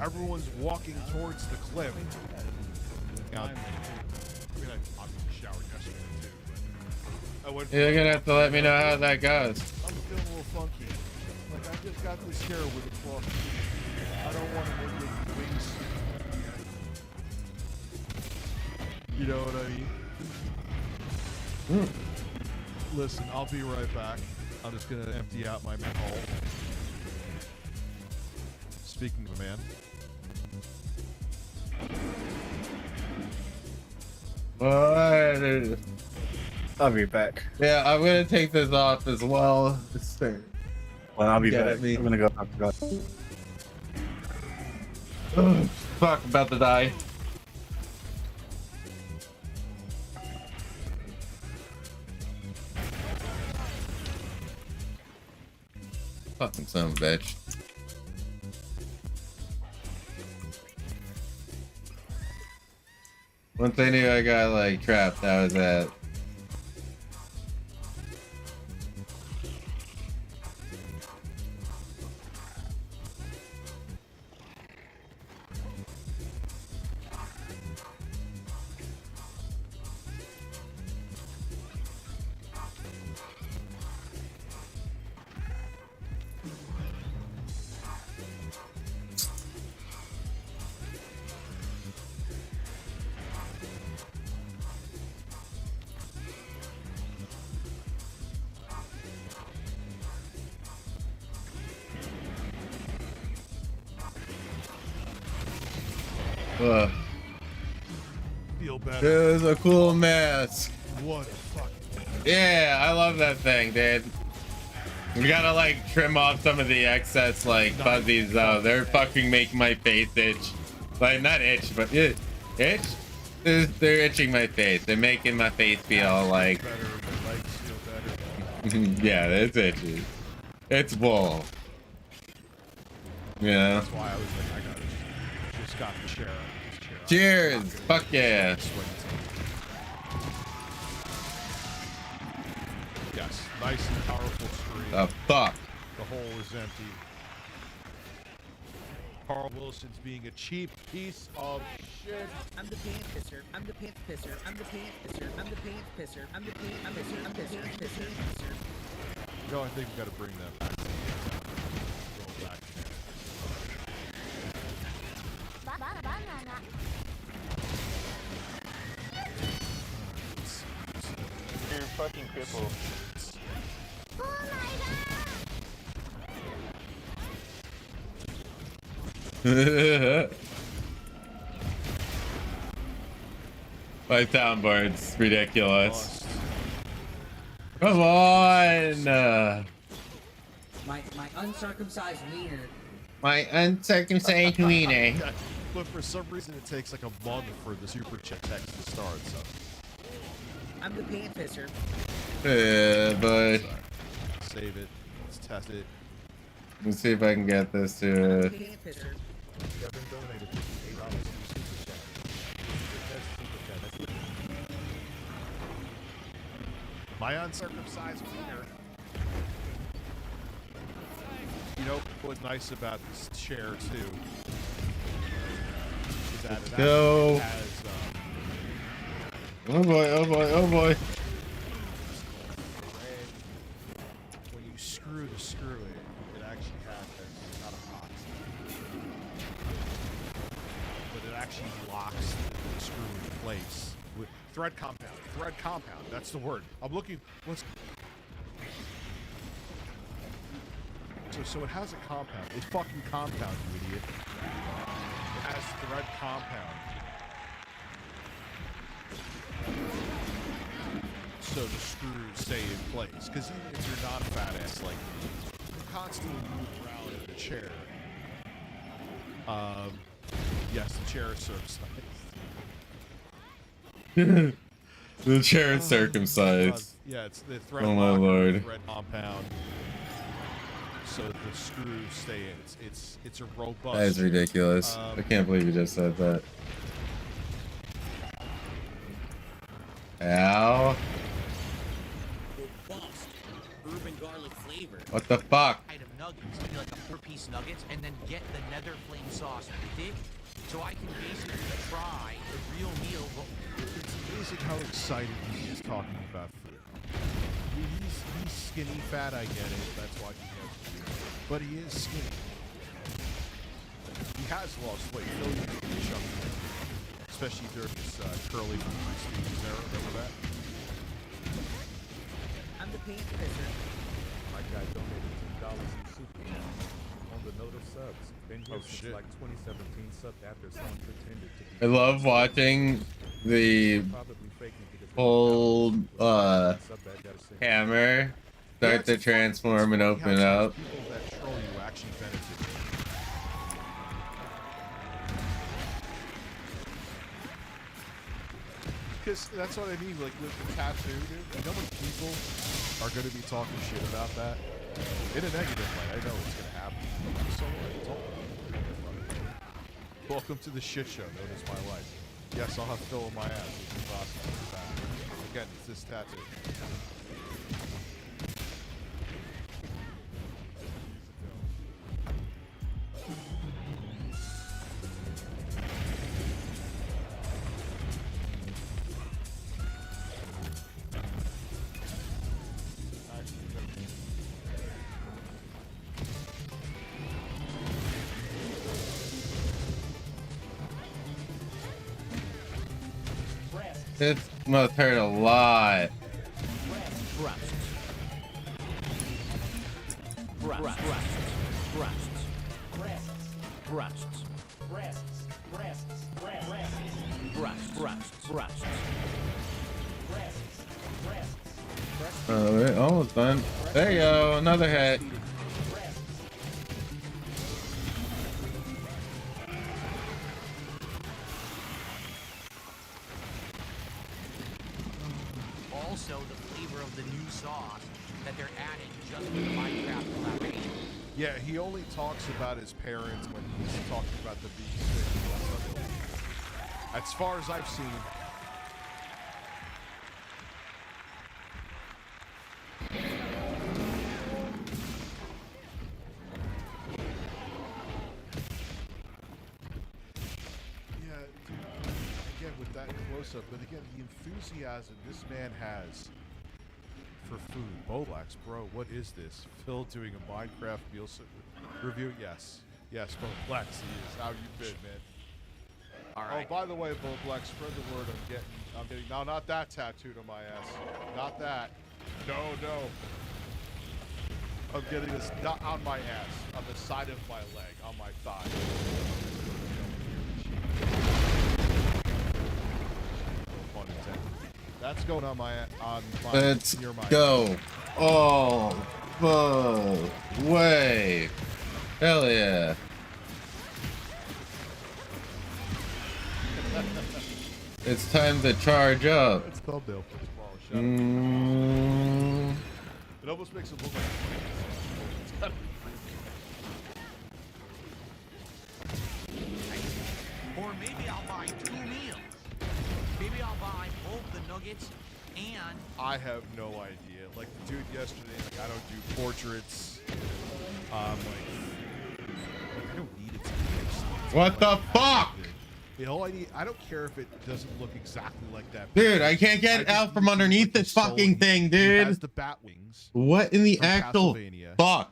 everyone's walking towards the cliff. God. I mean, I showered yesterday too. But I went. You're gonna have to let me know how that goes. I'm feeling a little funky. Like I just got this hair with a claw. I don't want to make it wings. You know what I mean? Listen, I'll be right back. I'm just gonna empty out my manhole. Speaking of a man. What? I'll be back. Yeah, I'm gonna take this off as well. Well, I'll be Get back. at me. I'm gonna go talk to God. Oh, fuck, I'm about to die. Fucking son of a bitch. Once I knew I got like trapped, that was it. Ugh. Feel better. It was a cool mess. What a fucking. Yeah, I love that thing, dude. We gotta like trim off some of the excess like fuzzies though. They're fucking making my face itch. Like not itch, but itch. They're itching my face. They're making my face feel like. Yeah, it's itchy. It's bull. Yeah. That's why I was like, I got just got the chair. Cheers! Fuck yeah! Yes, nice and powerful screen. The fuck? The hole is empty. Carl Wilson's being a cheap piece of shit. I'm the pants pisser. I'm the pants pisser. I'm the pants pisser. I'm the pants pisser. I'm the pants pisser. I'm the pants pisser. No, I think we got to bring them back. Go back. You're fucking crippled. My soundboard's ridiculous. Come on! My uncircumcised wiener. My uncircumcised wiener. But for some reason it takes like a month for the super chat text to start, so. I'm the pants pisser. Yeah, but Save it. Let's test it. let's see if I can get this to. Pants pisser. Kevin donated $58 to the super chat. That's super chat. That's My uncircumcised wiener. You know what's nice about this chair too? Is that Let's it go. actually has, Oh boy, oh boy, oh boy. when you screw the screw in, it actually has not a box, but it actually locks the screw in place with thread compound. Thread compound. That's the word. I'm looking. So it has a compound. It's fucking compound, you idiot. It has thread compound. So the screws stay in place. Because even if you're not a fat ass like me, you constantly move around in the chair. Yes, the chair is circumcised. The chair is circumcised. Yeah, it's the thread Oh my locker, lord. thread compound. So the screws stay in. It's a robust. That is ridiculous. I can't believe you just said that. Ow. Robust, urban garlic flavor. What the fuck? Item nuggets, maybe like a 4-piece nuggets, and then get the nether flame sauce with it. So I can basically try the real meal. It's amazing how excited he is talking about food. I mean, he's skinny fat, I get it. That's why he has food. But he is skinny. He has lost weight. Phil used to be chunky. Especially during this curly Stevens era. Remember that? I'm the paint pisser. My guy donated $2 in super chat. On the note of subs, been here since like 2017 subbed after someone pretended to be. I love watching the whole hammer start to transform and open up. People that troll you actually benefit. Because that's what I mean, like with the tattoo, dude. You know when people are going to be talking shit about that? In a negative way, I know it's going to happen. So what? It's all welcome to the shit show known as my life. Yes, I'll have Phil in my ass. It's awesome. Again, it's this tattoo. This must hurt a lot. We're almost done. There you go, another hit. Also, the flavor of the new sauce that they're adding just for the Minecraft collaboration. Yeah, he only talks about his parents when he's talking about the beef. As far as I've seen. Yeah, dude, again with that close-up, but again, the enthusiasm this man has for food. Blaqksheep, bro, what is this? Phil doing a Minecraft meal review? Yes. Yes, Blaqksheep is. How you been, man? All right. Oh, by the way, Blaqksheep, spread the word. I'm getting, no, not that tattooed on my ass. Not that. No. I'm getting this not on my ass, on the side of my leg, on my thigh. No pun intended. That's going on my Let's near my go. Oh, way. Hell yeah. It's time to charge up. It's thumbnail for this ball. Shut up. It almost makes it look like it's gotta be Or maybe I'll buy 2 meals. Maybe I'll buy both the nuggets And I have no idea. Like the dude yesterday, like I don't do portraits. Like I don't need it to be fixed. What the fuck? The whole idea, I don't care if it doesn't look exactly like that. Dude, I can't get out from underneath this fucking thing, dude. He has the bat wings. What in the from actual Castlevania. fuck?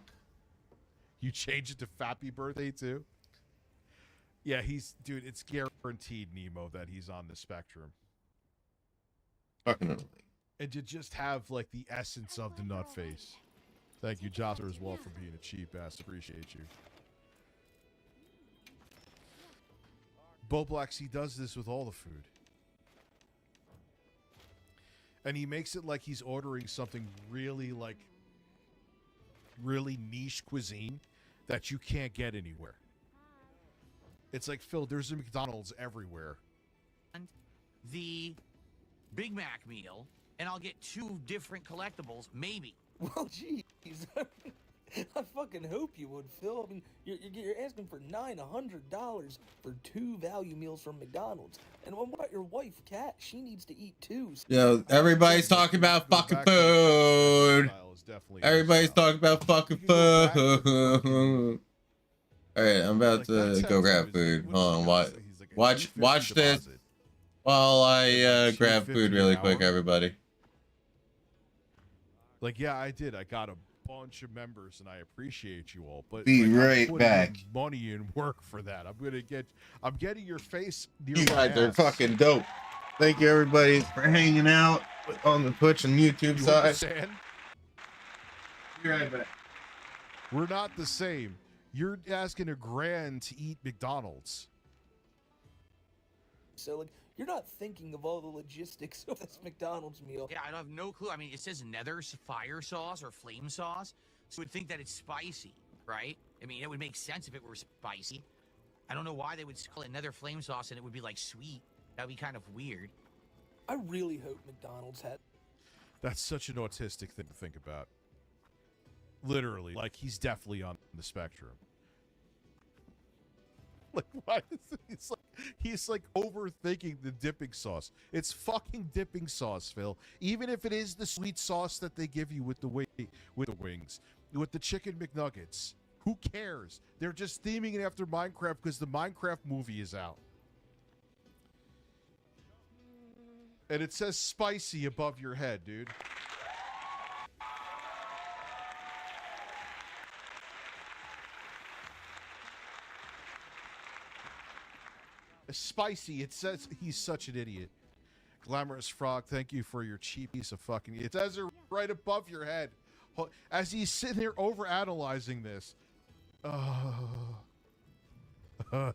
You change it to Fappy Birthday too? Yeah, dude, it's guaranteed, Nemo, that he's on the spectrum. Fucking annoying. And to just have like the essence of the nut face. Thank you, Josser, as well, for being a cheap ass. Appreciate you. Blaqksheep does this with all the food. And he makes it like he's ordering something really niche cuisine that you can't get anywhere. It's like, Phil, there's a McDonald's everywhere. the Big Mac meal, and I'll get 2 different collectibles, maybe. Well, jeez. I fucking hope you would, Phil. I mean, you're asking for $900 for 2 value meals from McDonald's. And what about your wife, Kat? She needs to eat too. Yo, everybody's talking about fucking food. Everybody's talking about fucking food. All right, I'm about to go grab food. Hold on, watch this while I grab food really quick, everybody. Like, yeah, I did. I got a bunch of members, and I appreciate you all. But Be like, right I'm back. putting money and work for that. I'm getting your face near You my guys are ass. fucking dope. Thank you, everybody, for hanging out on the Twitch and YouTube You side. understand? Be right back. We're not the same. You're asking $1,000 to eat McDonald's. So, like, you're not thinking of all the logistics of this McDonald's meal. Yeah, I have no clue. I mean, it says nether fire sauce or flame sauce, so you would think that it's spicy, right? I mean, it would make sense if it were spicy. I don't know why they would call it nether flame sauce and it would be, like, sweet. That would be kind of weird. I really hope McDonald's had... That's such an autistic thing to think about. Literally, like, he's definitely on the spectrum. Like, why is he's like overthinking the dipping sauce. It's fucking dipping sauce, Phil. Even if it is the sweet sauce that they give you with the wings, with the chicken McNuggets. Who cares? They're just theming it after Minecraft because the Minecraft movie is out. And it says spicy above your head, dude. Spicy. It says he's such an idiot. Glamorous Frog, thank you for your cheap piece of fucking... It says it right above your head. As he's sitting there over-analyzing this. Oh. My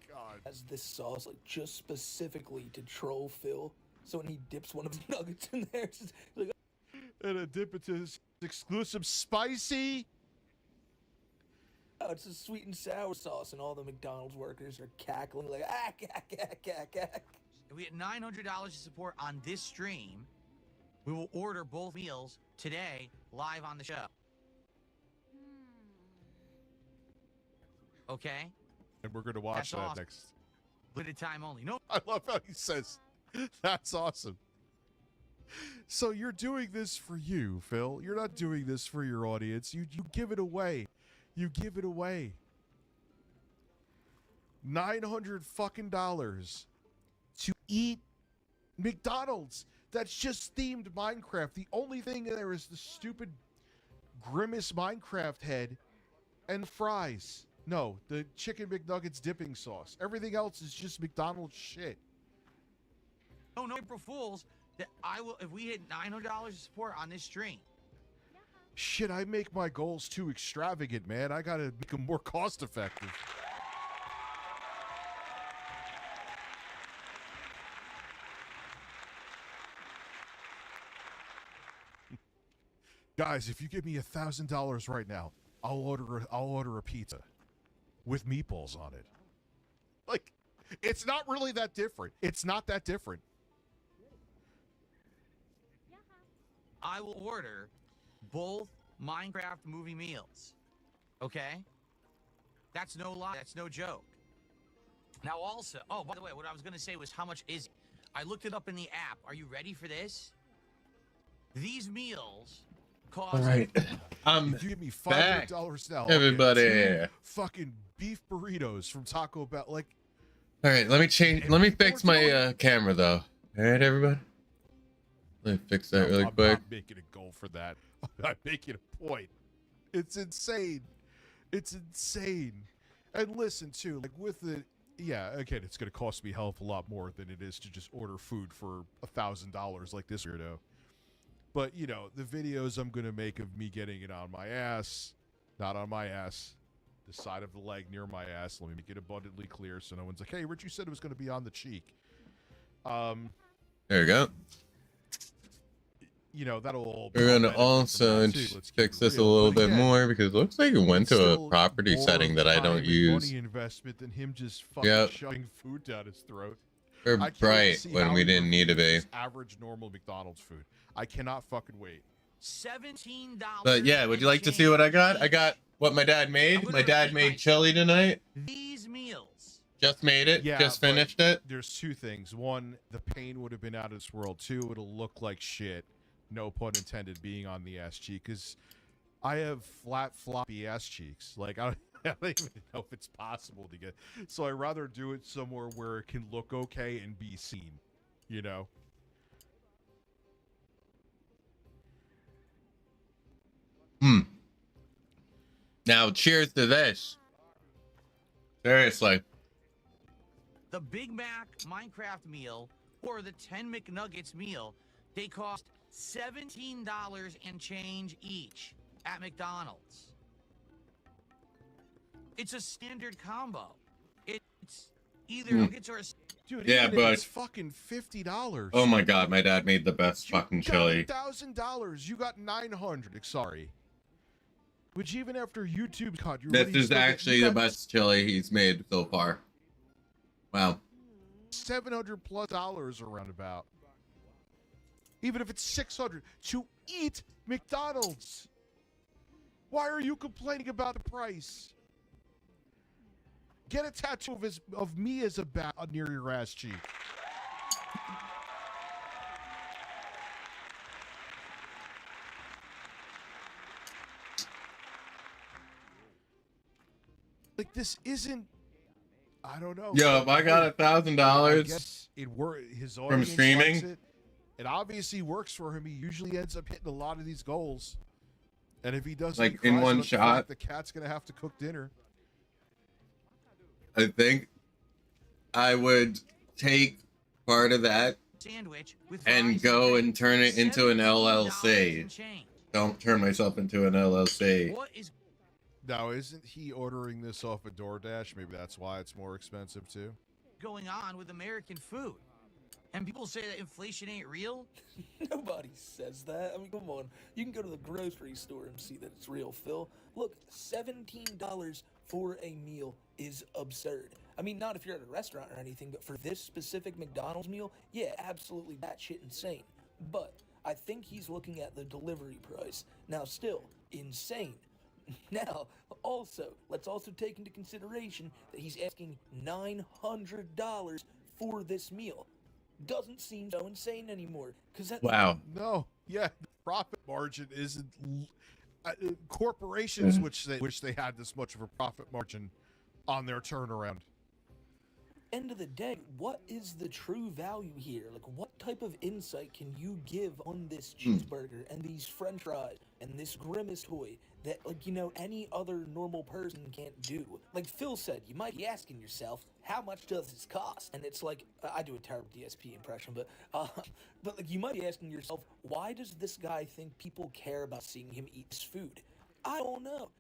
God. Has this sauce, like, just specifically to troll Phil. So when he dips one of his nuggets in there, it's just like... And a dip into his exclusive spicy... Oh, it's a sweet and sour sauce, and all the McDonald's workers are cackling like, cack. If we get $900 to support on this stream, we will order both meals today live on the show. Okay? And we're going to watch That's that awesome. next. Limited time only. No. I love how he says, that's awesome. So you're doing this for you, Phil. You're not doing this for your audience. You give it away. You give it away. $900 fucking dollars to eat McDonald's. That's just themed Minecraft. The only thing there is the stupid Grimace Minecraft head and fries. No, the chicken McNuggets dipping sauce. Everything else is just McDonald's shit. No April Fools. That I will if we hit $900 to support on this stream. Shit, I make my goals too extravagant, man. I gotta make them more cost effective. Guys, if you give me $1,000 right now, I'll order a pizza with meatballs on it. Like, it's not really that different. It's not that different. I will order both Minecraft movie meals. Okay? That's no lie. That's no joke. Now also, oh, by the way, what I was going to say was how much is I looked it up in the app. Are you ready for this? These meals cost. All right, I'm If you give me back, $500 now, I'll everybody. get 2 fucking beef burritos from Taco Bell. Like, All right, let me change. Let me fix my camera though. All right, everybody. Let me fix that really I'm quick. not making a goal for that. I'm not making a point. It's insane. It's insane. And listen, too, like with the, yeah, again, it's going to cost me a hell of a lot more than it is to just order food for $1,000 like this weirdo. But, you know, the videos I'm going to make of me getting it on my ass, not on my ass, the side of the leg near my ass. Let me make it abundantly clear so no one's like, hey, Rich, you said it was going to be on the cheek. There you go. You know, that'll all We're gonna also fix this a little bit more because it looks like it went to a property setting that I don't use. Money investment than him just fucking Yep. shoving food down his throat. We're I can't wait to bright see when how we he didn't need to be. reviews average normal McDonald's food. I cannot fucking wait. $17. But yeah, would you like to see what I got? I got what my dad made. My dad made chili tonight. These meals. Just made it. Yeah, Just but finished it. There's 2 things. 1, the pain would have been out of this world. 2, it'll look like shit. No pun intended, being on the ass cheek, because I have flat, floppy ass cheeks. Like, I don't even know if it's possible to get. So I'd rather do it somewhere where it can look okay and be seen, you know? Now, cheers to this. Seriously. The Big Mac Minecraft meal or the 10 McNuggets meal, they cost $17 and change each at McDonald's. It's a standard combo. It's either nuggets or a... Dude, Yeah, even if but it's fucking $50. Oh my god, my dad made the best fucking chili. $1,000. You got $900. Sorry. Which even after YouTube cut, you're This is actually the best chili he's made so far. Wow. $700+ around about. Even if it's $600 to eat McDonald's. Why are you complaining about the price? Get a tattoo of me as a bat near your ass cheek. Like, this isn't, I don't know. Yo, if I got $1,000 from streaming, it obviously works for him. He usually ends up hitting a lot of these goals. And if he doesn't, like in one shot, the cat's gonna have to cook dinner. I think I would take part of that and go and turn it into an LLC. Don't turn myself into an LLC. Now, isn't he ordering this off of DoorDash? Maybe that's why it's more expensive too. Going on with American food. And people say that inflation ain't real? Nobody says that. I mean, come on. You can go to the grocery store and see that it's real, Phil. Look, $17 for a meal is absurd. I mean, not if you're at a restaurant or anything, but for this specific McDonald's meal, yeah, absolutely batshit insane. But I think he's looking at the delivery price. Now, still, insane. Now, also, let's also take into consideration that he's asking $900 for this meal. Doesn't seem so insane anymore. Wow. No, yeah, the profit margin isn't. Corporations which they had this much of a profit margin on their turnaround. End of the day, what is the true value here? Like, what type of insight can you give on this cheeseburger and these french fries and this Grimace toy that, like, you know, any other normal person can't do? Like Phil said, you might be asking yourself, how much does this cost? And it's like, I do a terrible DSP impression, but like, you might be asking yourself, why does this guy think people care about seeing him eat this food? I don't know.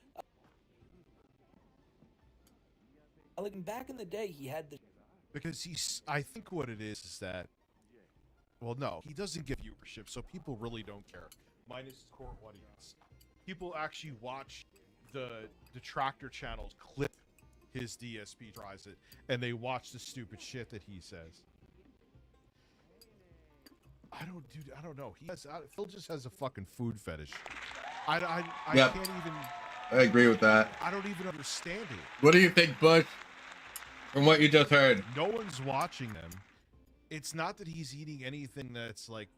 Like, back in the day, he had the... Because I think what it is that, well, no, he doesn't get viewership, so people really don't care. Minus his core audience. People actually watch the detractor channels clip his DSP tries it, and they watch the stupid shit that he says. I don't know. Phil just has a fucking food fetish. I Yep. can't even. I agree with that. I don't even understand it. What do you think, Bush? From what you just heard. No one's watching them. It's not that he's eating anything that's like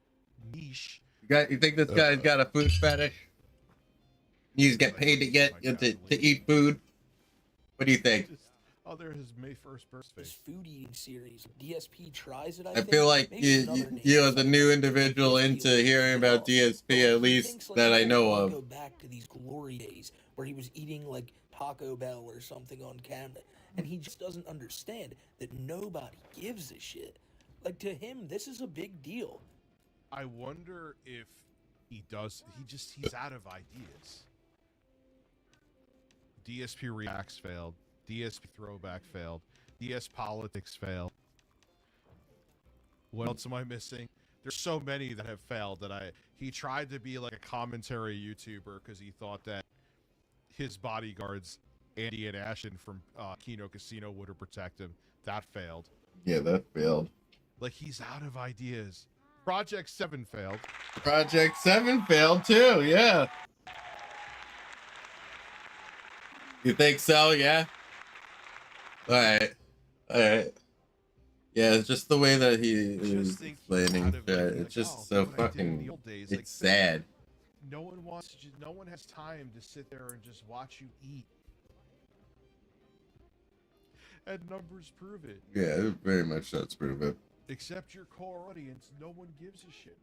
niche. You think this guy's got a food fetish? He's get paid to eat food. What do you think? Oh, there's his May 1st birthday. This food eating series, DSP tries it. I feel like you as a new individual into hearing about DSP, at least that I know of. Go back to these glory days where he was eating like Taco Bell or something on camera, and he just doesn't understand that nobody gives a shit. Like, to him, this is a big deal. I wonder if he does. He's out of ideas. DSP Reacts failed. DSP Throwback failed. DS Politics failed. What else am I missing? There's so many that have failed that he tried to be like a commentary YouTuber because he thought that his bodyguards, Andy and Ashton from Kino Casino, would have protected him. That failed. Yeah, that failed. Like, he's out of ideas. Project 7 failed. Project 7 failed too, yeah. You think so? Yeah. Alright. Yeah, it's just the way that he is explaining shit. It's just so fucking. It's sad. No one has time to sit there and just watch you eat. And numbers prove it. Yeah, it very much does prove it. Except your core audience, no one gives a shit.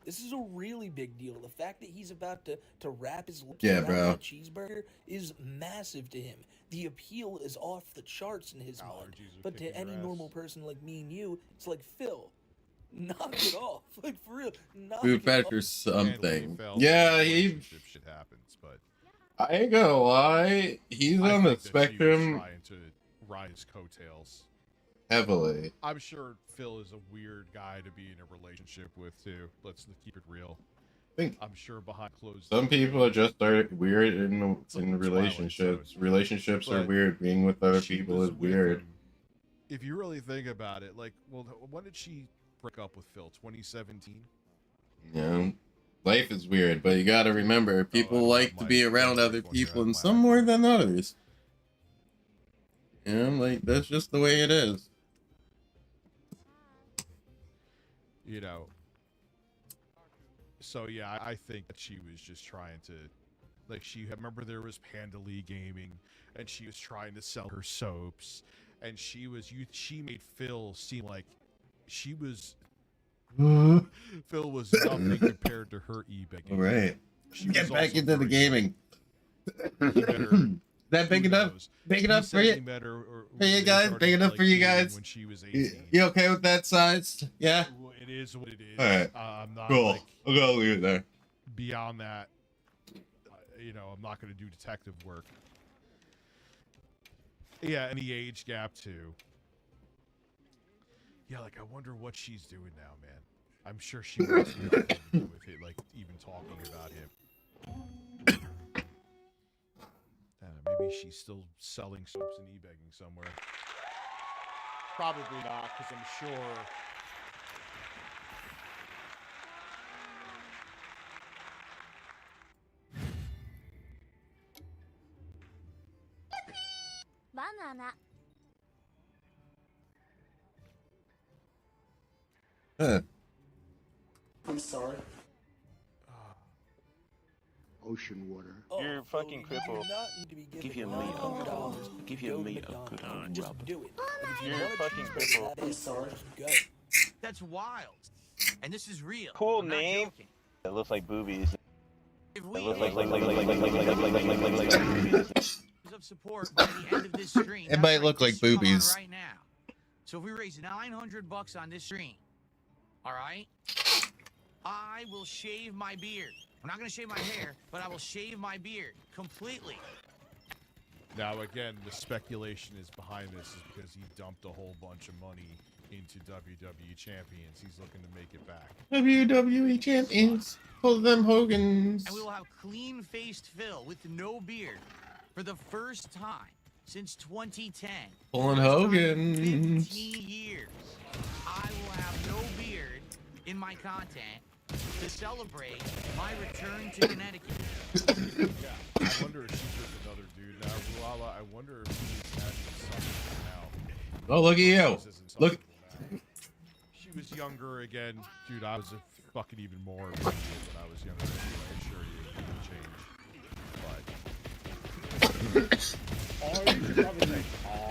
This is a really big deal. The fact that he's about to wrap his lips Yeah, around bro. that cheeseburger is massive to him. The appeal is off the charts in his mind. But to any normal person like me and you, it's like, Phil, knock it off. Like, for real, knock Food it fetish off. or something. Failed, Yeah, he. Shit happens, but I ain't gonna lie. He's on the spectrum trying to ride his coattails heavily. I'm sure Phil is a weird guy to be in a relationship with too. Let's keep it real. I'm sure behind closed Some doors. people are just weird in relationships. Relationships are weird. Being with other people is weird. If you really think about it, like, well, when did she break up with Phil? 2017? Yeah. Life is weird, but you gotta remember, people like to be around other people, and some more than others. You know, like, that's just the way it is. You know. So yeah, I think that she was just trying to, like, remember there was Panda Lee Gaming, and she was trying to sell her soaps, and she made Phil seem like she was. Phil was nothing compared to her eBay. All right, get back into the gaming. Is that big enough? Big enough for you? For you guys? Big enough for you guys? When she was 18. You okay with that size? Yeah. It is what it is. All right. I'm not cool. Like, I'll go leave it there. Beyond that, you know, I'm not going to do detective work. Yeah, and the age gap too. Yeah, like, I wonder what she's doing now, man. I'm sure she wants nothing to do with it, like, even talking about him. Maybe she's still selling soaps and e-begging somewhere. Probably not, because I'm sure. Banana. Huh. I'm sorry. Ocean water. You're fucking crippled. Give your meat Give your meat a good rub. Do it. You're fucking crippled. I'm sorry. That's wild. And this is real. Cool I'm not name. joking. It looks like boobies. If It we looks hit like boobies. of support by the end of this stream, It might look like boobies. right now. So if we raise $900 on this stream, all right, I will shave my beard. I'm not gonna shave my hair, but I will shave my beard completely. Now, again, the speculation is behind this is because he dumped a whole bunch of money into WWE Champions. He's looking to make it back. WWE Champions. Pull them Hogans. And we will have clean-faced Phil with no beard for the first time since 2010. Pulling First time in Hogans. 15 years. I will have no beard in my content to celebrate my return to Connecticut. Yeah, I wonder if she's with another dude now. Ruala, I wonder if he's actually something now. Oh, look at you. Look younger again, dude, I was a fucking even more of an idiot when I was younger. I assure you, it didn't change. But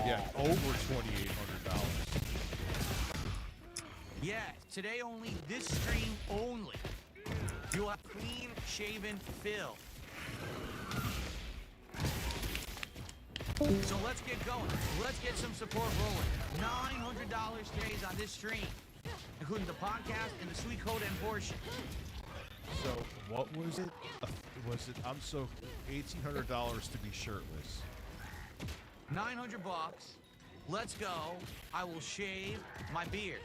yeah, over $2,800. Yeah, today only, this stream only. You'll have clean shaven Phil. So let's get going. Let's get some support rolling. $900 today's on this stream, including the podcast and the sweet code and portion. So what was it? I'm so $1,800 to be shirtless. 900 bucks. Let's go. I will shave my beard.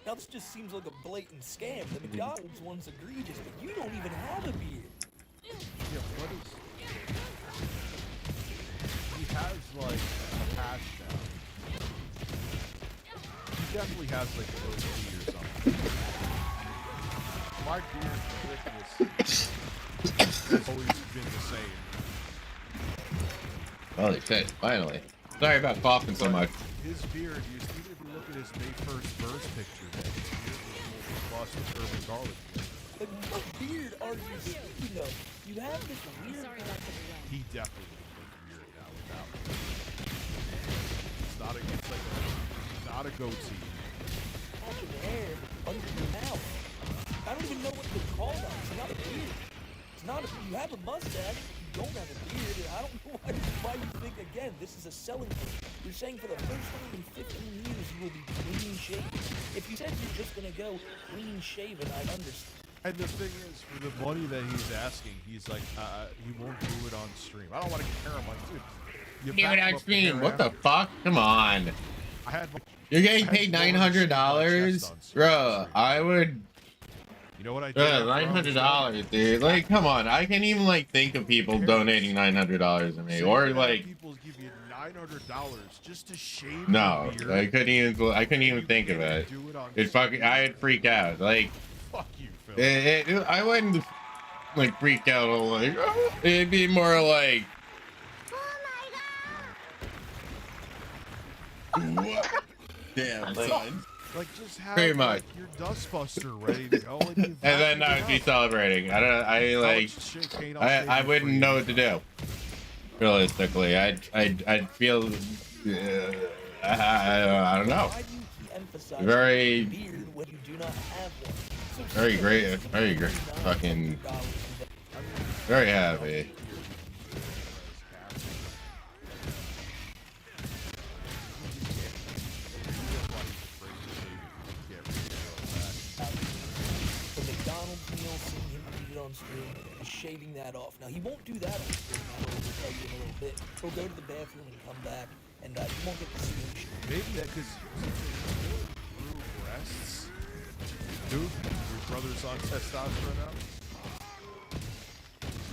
Now this just seems like a blatant scam. The McDonald's one's egregious, but you don't even have a beard. Yeah, what is... He has, like, a patch now. He definitely has, like, a goatee or something. My beard thickness has always been the same. Holy shit, finally. Sorry about coughing so much. His beard, even if you look at his May 1st verse picture, man, his beard was plus with urban garlic. Like, what beard are you speaking of? You have this weird... He definitely looks weird now without it. It's like not a goatee. Patch of hair under your mouth. I don't even know what to call that. It's not a beard. It's not a... You have a mustache. You don't have a beard. And I don't know why you think, again, this is a selling point. You're saying for the first time in 15 years you will be clean shaven. If you said you're just going to go clean shaven, I'd understand. And the thing is, for the money that he's asking, he's like, he won't do it on stream. I don't want to compare him, like, dude. Do it on stream. What the fuck? Come on. You're getting paid $900, bro. I would. You know what I did? $900, dude. Like, come on. I can't even like think of people donating $900 to me, or like. People give you $900 just to shave. No, your I beard. couldn't even think of it. It fucking. I'd freak out. Like. Fuck you, Phil. I wouldn't like freak out. Like, oh. It'd be more like. What? Damn, son. Like, just have Pretty much. your dustbuster ready to go, And then I'd be celebrating. I wouldn't know what to do. Realistically, I'd feel. I don't know. Very great. Very great. Fucking. Very happy. On stream is shaving that off. Now he won't do that on stream. I will tell you in a little bit. He'll go to the bathroom and come back, and you won't get to see him shave. Maybe that because breasts. Dude, your brother's on testosterone now.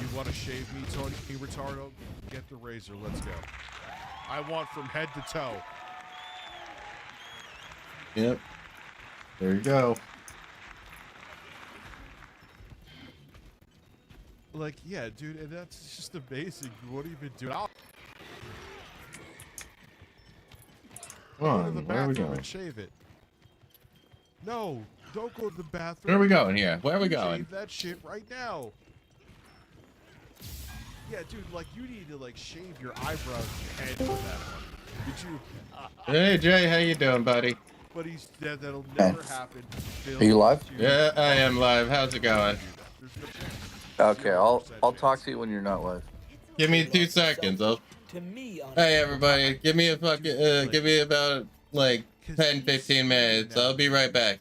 You want to shave me, Tony Retardo? Get the razor. Let's go. I want from head to toe. Yep. There you go. Like, yeah, dude, and that's just amazing. What have you been doing? Come on, go to the where are we bathroom going? and shave it. No, don't go to the bathroom. Where are we going here? Where are we You going? Shave that shit right now. Yeah, dude, like, you need to, like, shave your eyebrows and head for that one. Did you? Hey, Jay, how you doing, buddy? But he's dead. That'll never happen. Are you live? Yeah, I am live. How's it going? Okay, I'll talk to you when you're not live. Give me 2 seconds. Hey, everybody, give me a fucking, give me about like 10-15 minutes. I'll be right back.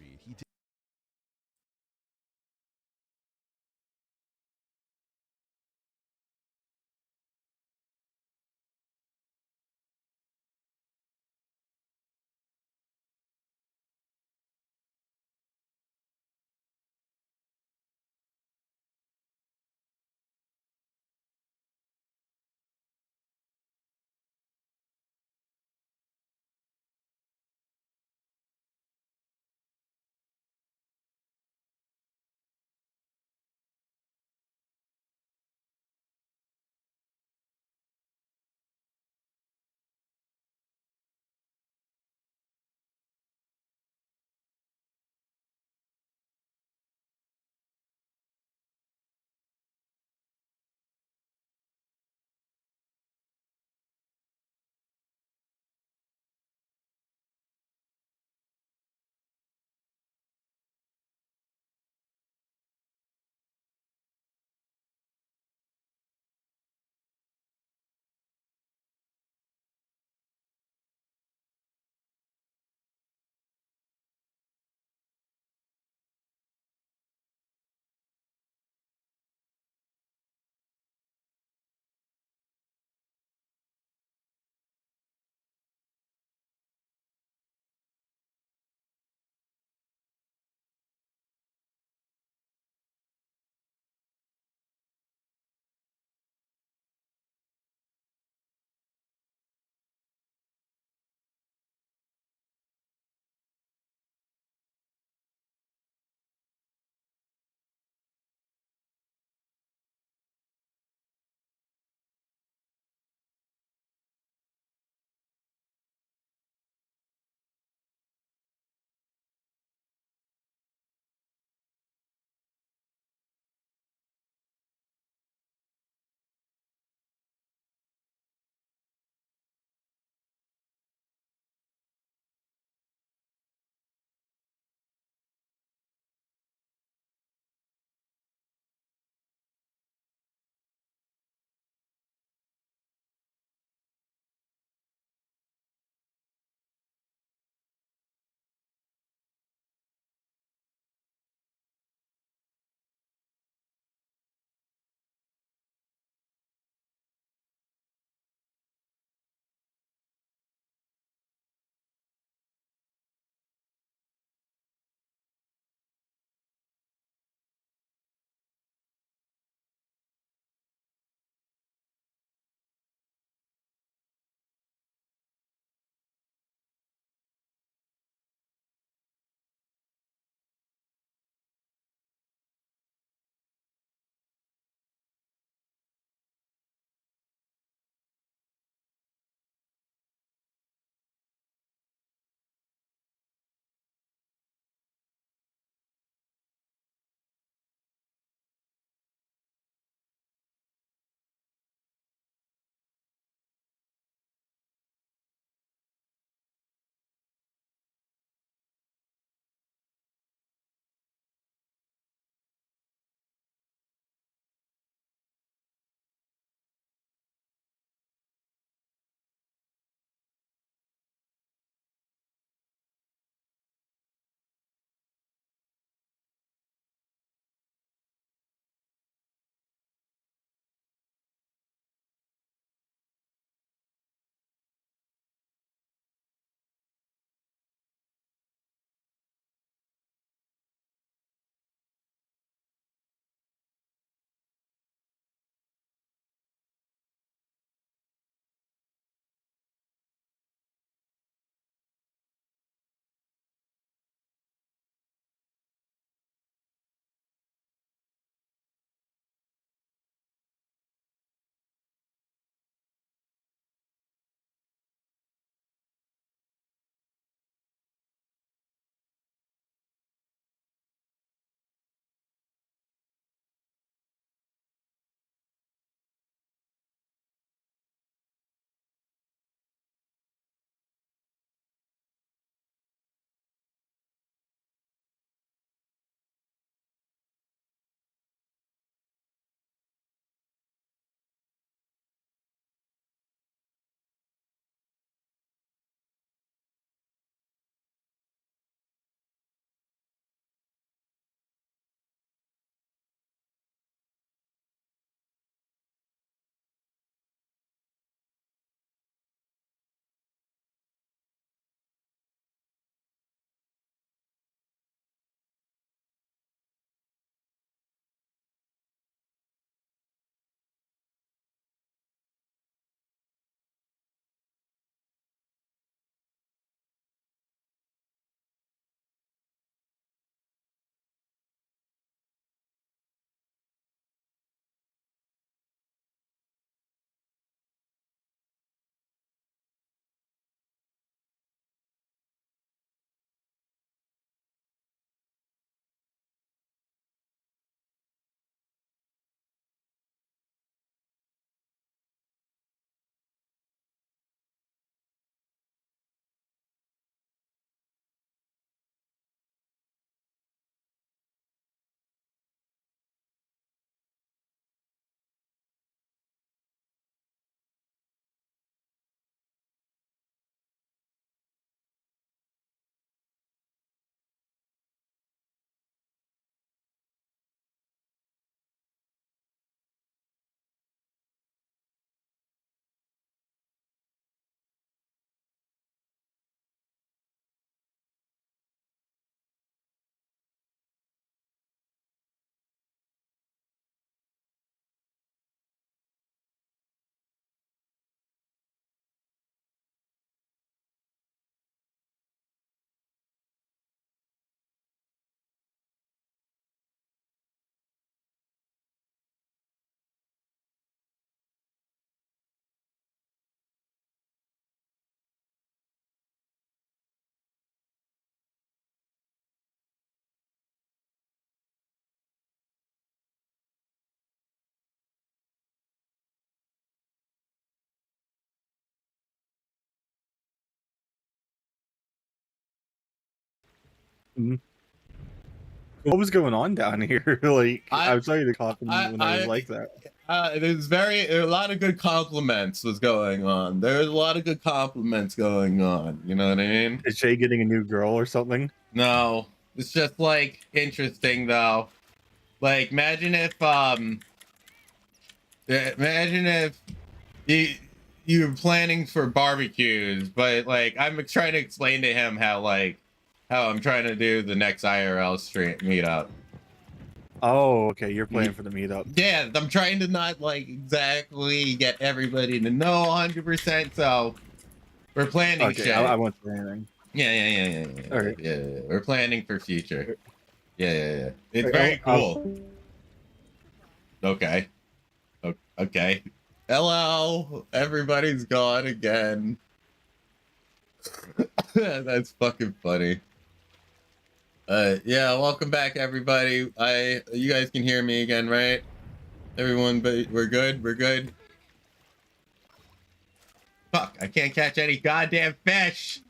Mhm. What was going on down here? Like, I'm sorry to cough when it was like that. There's a lot of good compliments was going on. There's a lot of good compliments going on. You know what I mean? Is Shay getting a new girl or something? No, it's just like interesting though. Like, imagine if you're planning for barbecues, but like I'm trying to explain to him how I'm trying to do the next IRL stream meetup. Oh, okay. You're playing for the meetup. Yeah, I'm trying to not like exactly get everybody to know 100%. So we're planning Okay, shit. I won't say anything. Yeah. All right. Yeah. We're planning for future. Yeah. It's All very right, cool. Okay. Okay. Hello. Everybody's gone again. That's fucking funny. Yeah, welcome back everybody. You guys can hear me again, right? Everyone, but we're good. Fuck, I can't catch any goddamn fish.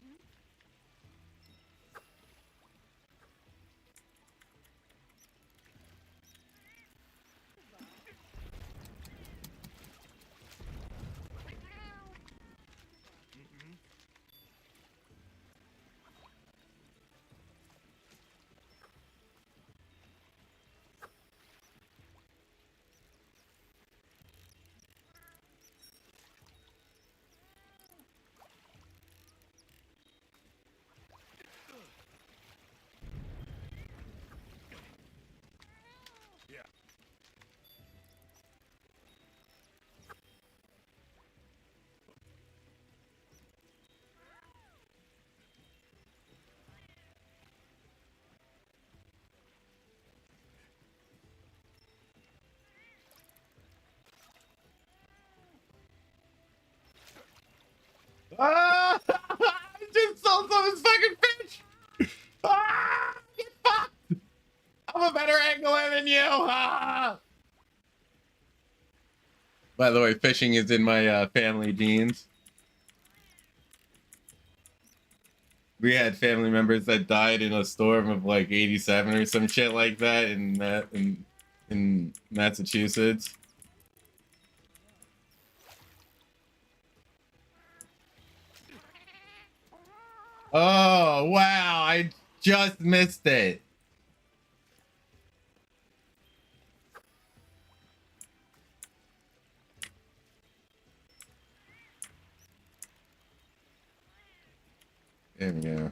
Ah! I just sold some of his fucking fish. Ah! Get fucked. I'm a better angler than you. Ah! By the way, fishing is in my family genes. We had family members that died in a storm of like 87 or some shit like that in Massachusetts. Oh, wow. I just missed it. There we go.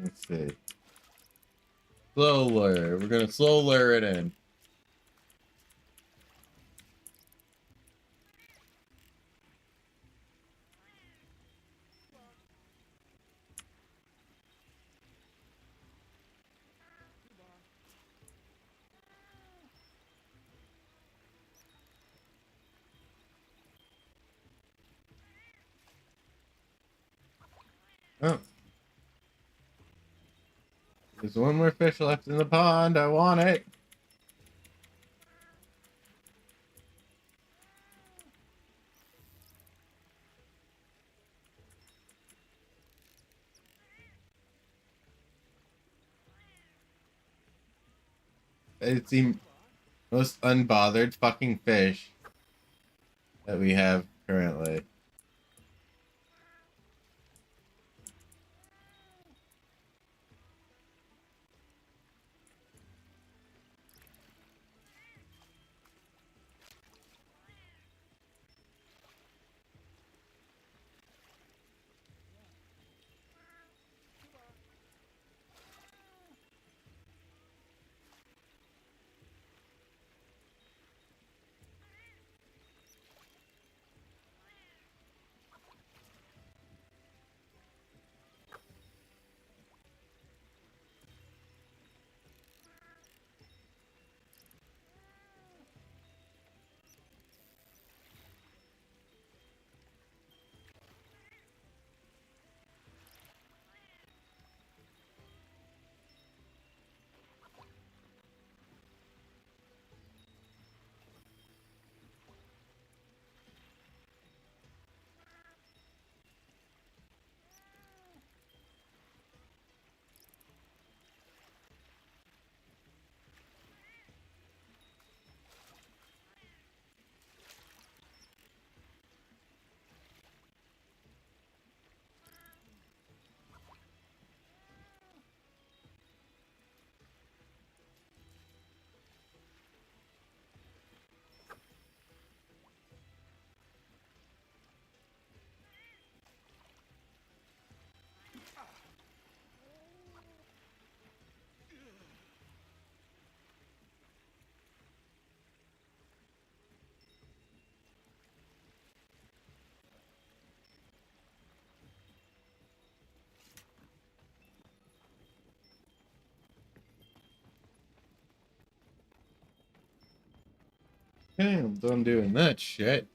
Let's see. Slow lure. We're gonna slow lure it in. Oh. There's one more fish left in the pond. I want it. It's the most unbothered fucking fish that we have currently. Okay, I'm done doing that shit.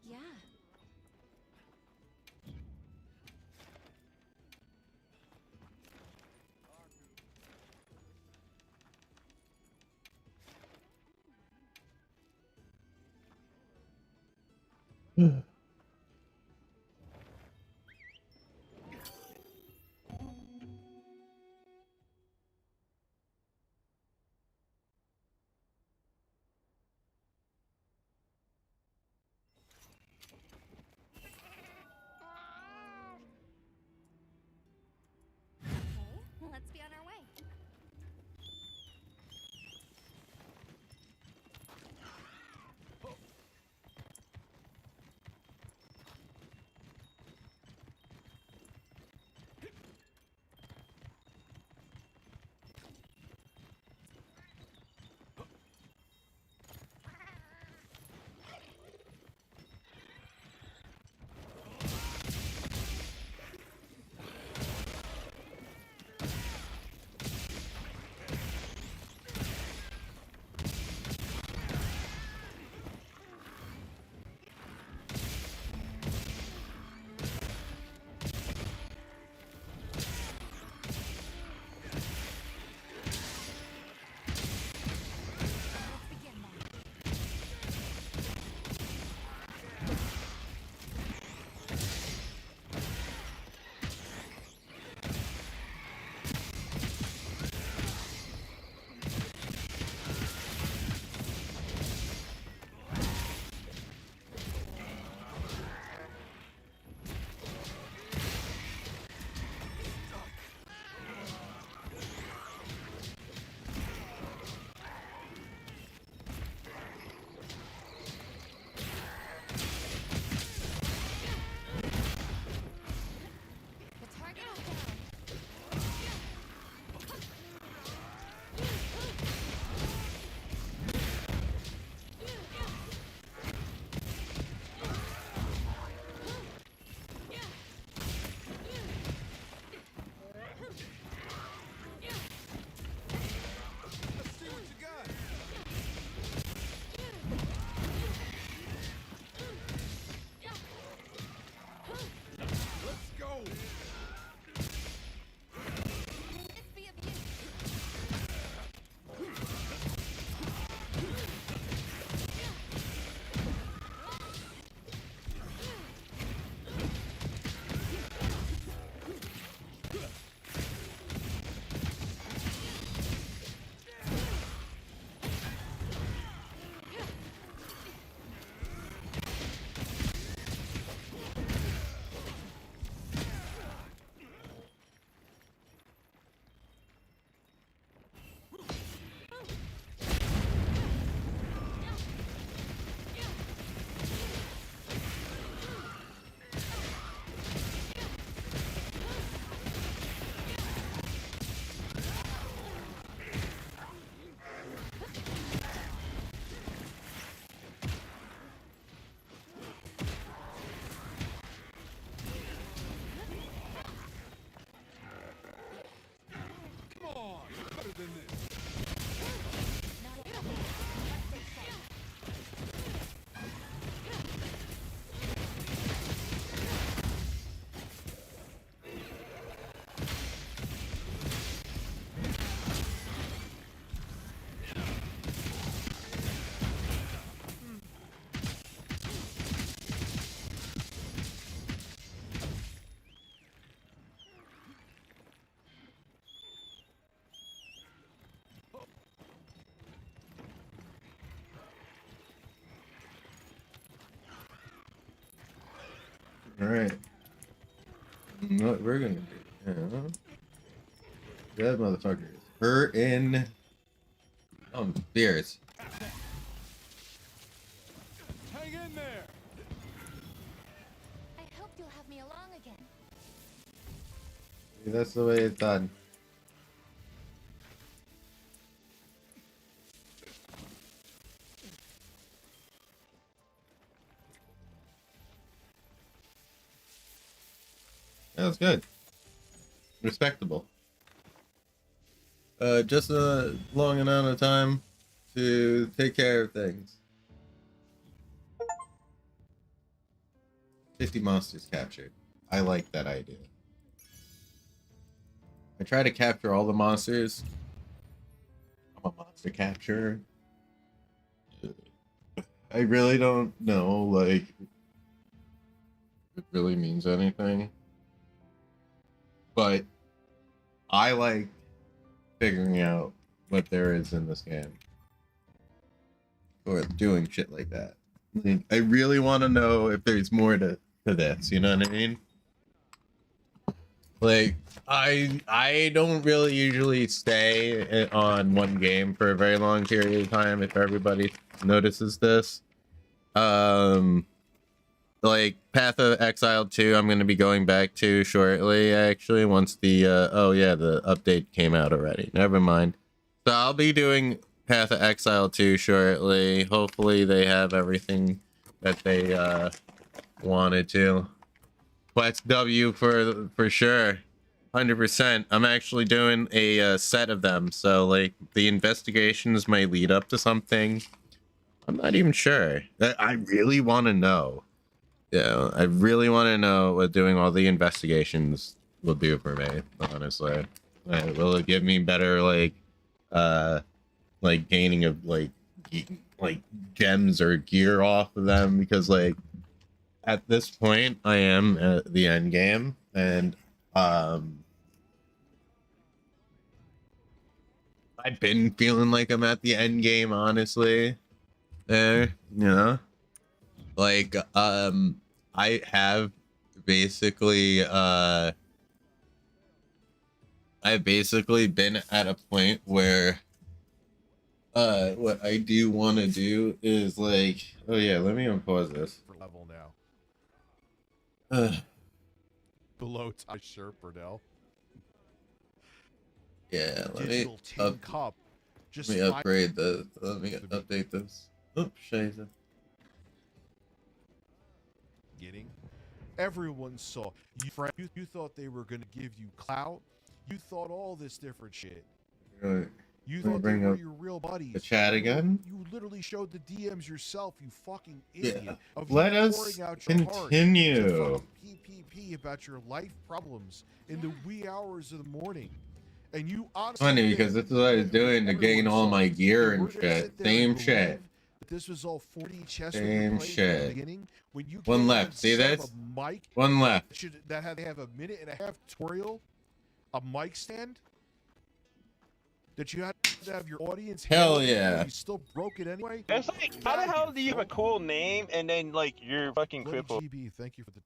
Yeah. Okay, let's be on our way. Alright. What we're gonna do. That motherfucker is hurting. Oh, beers. Hang in there. I hope you'll have me along again. That's the way it's done. That was good. Respectable. Just a long amount of time to take care of things. 50 monsters captured. I like that idea. I try to capture all the monsters. I'm a monster capturer. I really don't know, like, if it really means anything. But I like figuring out what there is in this game. Or doing shit like that. Like, I really want to know if there's more to this, you know what I mean? Like, I don't really usually stay on one game for a very long period of time if everybody notices this. Like Path of Exile 2 I'm going to be going back to shortly, actually, once the oh yeah, the update came out already. Never mind. So I'll be doing Path of Exile 2 shortly. Hopefully they have everything that they wanted to. Quest W for sure. 100%. I'm actually doing a set of them, so like the investigations might lead up to something. I'm not even sure. I really want to know. Yeah, I really want to know what doing all the investigations will do for me, honestly. Will it give me better, like gaining of, like gems or gear off of them? Because, like, at this point, I am at the end game, and, I've been feeling like I'm at the end game, honestly. There, you know? Like, I have basically, I've basically been at a point where, what I do want to do is, like, oh yeah, let me unpause this. Level now. Below Ty Sherperdell. Yeah, let me, Digital tin cup. Just let me upgrade this, let me update this. Oops, Shazer. Getting everyone saw you thought they were going to give you clout. You thought all this different shit. Right. You Let me thought they bring were up your real buddies. the chat again. You literally showed the DMs yourself, you fucking idiot. Yeah. Of Let you us pouring out your heart continue. to fucking PPP about your life problems in the wee hours of the morning. And you honestly Funny because this is what I was doing to gain all my gear and shit. Same shit. This was all 40 chess Same shit. beginning. When you One came left. and See set up this? a mic One left. that had to have a minute and a half tutorial, a mic stand that you had to have your audience. Hell yeah. You still broke it anyway. It's like, how the hell do you have a cool name and then like you're fucking crippled? GB, thank you for the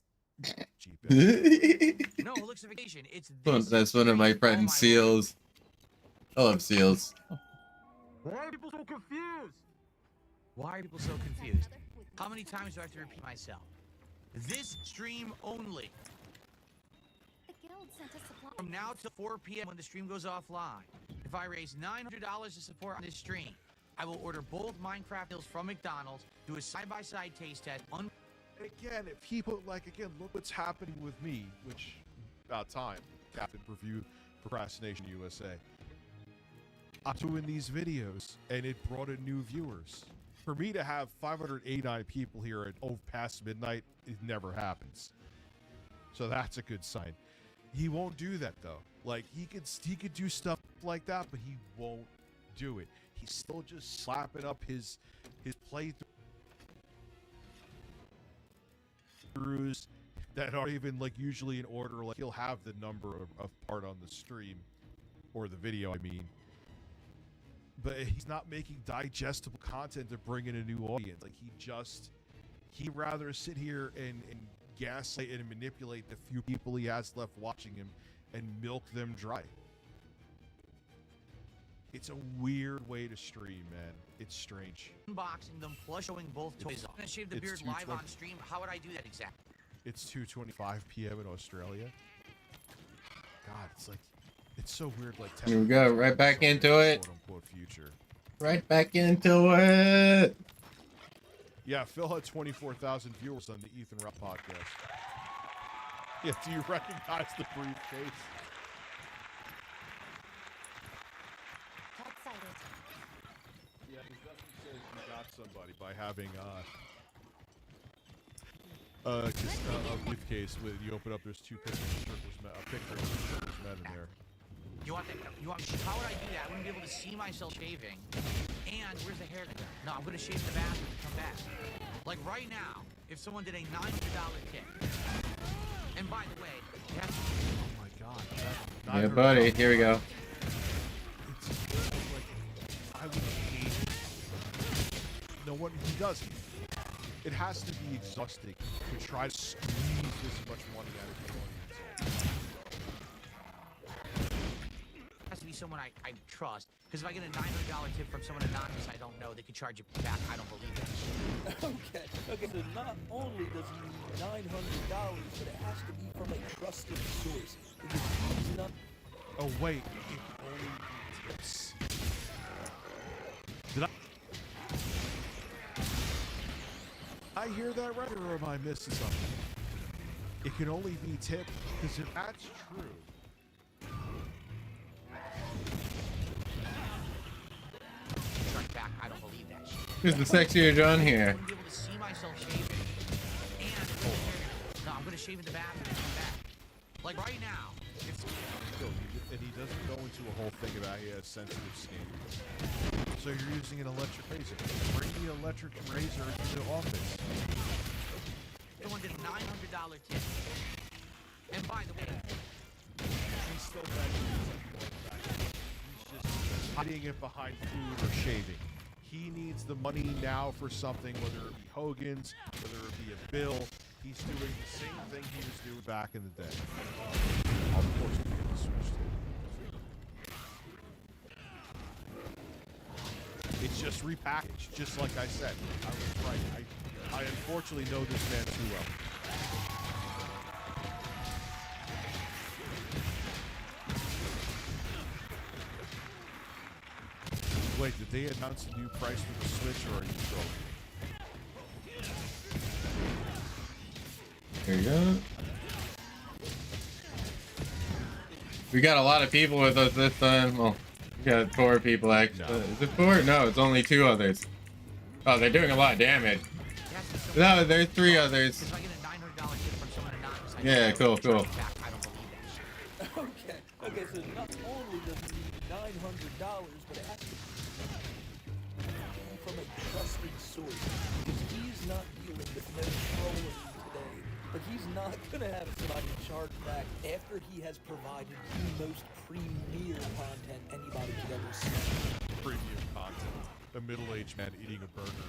No, it looks vacation. It's That's one of my friends, Seals. I love Seals. Why are people so confused? Why are people so confused? How many times do I have to repeat myself? This stream only. The guild sent a supply. From now till 4 p.m. when the stream goes offline. If I raise $900 to support on this stream, I will order both Minecraft meals from McDonald's, do a side-by-side taste test. Again, if people look what's happening with me, which about time, Captain Review Procrastination USA. I'm doing these videos, and it brought in new viewers. For me to have 589 people here at past midnight, it never happens. So that's a good sign. He won't do that though. Like he could do stuff like that, but he won't do it. He's still just slapping up his playthroughs that aren't even like usually in order. Like he'll have the number of part on the stream or the video, I mean. But he's not making digestible content to bring in a new audience. Like he'd rather sit here and gaslight and manipulate the few people he has left watching him and milk them dry. It's a weird way to stream, man. It's strange. Unboxing them plus showing both toys off. I'm gonna shave the beard live on stream. How would I do that exactly? It's 2:25 p.m. in Australia. God, it's like, it's so weird. Like, Here we go, right back into it. Quote-unquote future. Right back into it. Yeah, Phil had 24,000 viewers on the Ethan Rupp podcast. Yeah, do you recognize the briefcase? Yeah, he definitely says you got somebody by having just a briefcase with you open up. There's two pictures of shirtless men, a picture of shirtless men in there. You want how would I do that? I wouldn't be able to see myself shaving. And where's the hair go? No, I'm gonna shave the bathroom and come back. Like right now, if someone did a $900 tip, and by the way, you have to, oh my God, Yeah, buddy, here we go. It's like, I would hate it. No one, he doesn't. It has to be exhausting to try to squeeze this much money out of your audience. it has to be someone I trust. Because if I get a $900 tip from someone anonymous I don't know, they could charge it back. I don't believe that. Okay, so not only does he need $900, but it has to be from a trusted source. Because he's not. Oh wait, it only tips. Did I hear that right, or am I missing something? It can only be tipped, because if that's true. Back, I don't believe that shit. Who's the sexier John here? I wouldn't be able to see myself shaving. And no, I'm gonna shave in the bathroom and come back. Like right now. And he doesn't go into a whole thing about he has sensitive skin. So you're using an electric razor. Bring the electric razor into the office. Someone did a $900 tip. And by the way, he's still hiding it behind food or shaving. He needs the money now for something, whether it be Hogan's, whether it be a bill. He's doing the same thing he was doing back in the day. Of course, we get the switch to. It's just repackaged, just like I said. I was right. I unfortunately know this man too well. Wait, did they announce a new price for the Switch, or are you trolling? There you go. We got a lot of people with us this time. Well, we got 4 people actually. No. Is it 4? No, it's only 2 others. Oh, they're doing a lot of damage. No, there's 3 others. Yeah, cool. Okay, so not only does he need $900, but it has to be from a trusted source. Because he's not dealing with no trolling today. But he's not gonna have somebody charge back after he has provided the most premier content anybody could ever see. Premium content. A middle-aged man eating a burger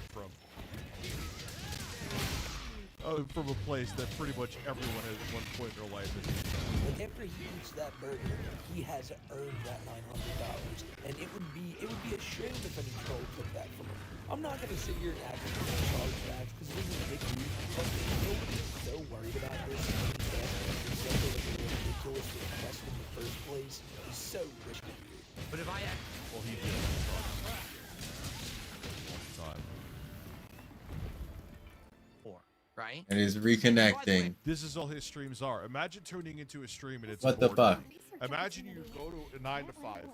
from a place that pretty much everyone at one point in their life has eaten. But after he eats that burger, he has earned that $900, and it would be a shame if any troll took that from him. I'm not gonna sit here and act like I'm chargebacks because it isn't ridiculous. But nobody's so worried about this. It's so ridiculous request in the first place. It's so risky. But if I had, well, he did time. Right? And he's reconnecting. This is all his streams are. Imagine tuning into a stream and it's What a the board fuck? meeting. Imagine you go to a 9 to 5.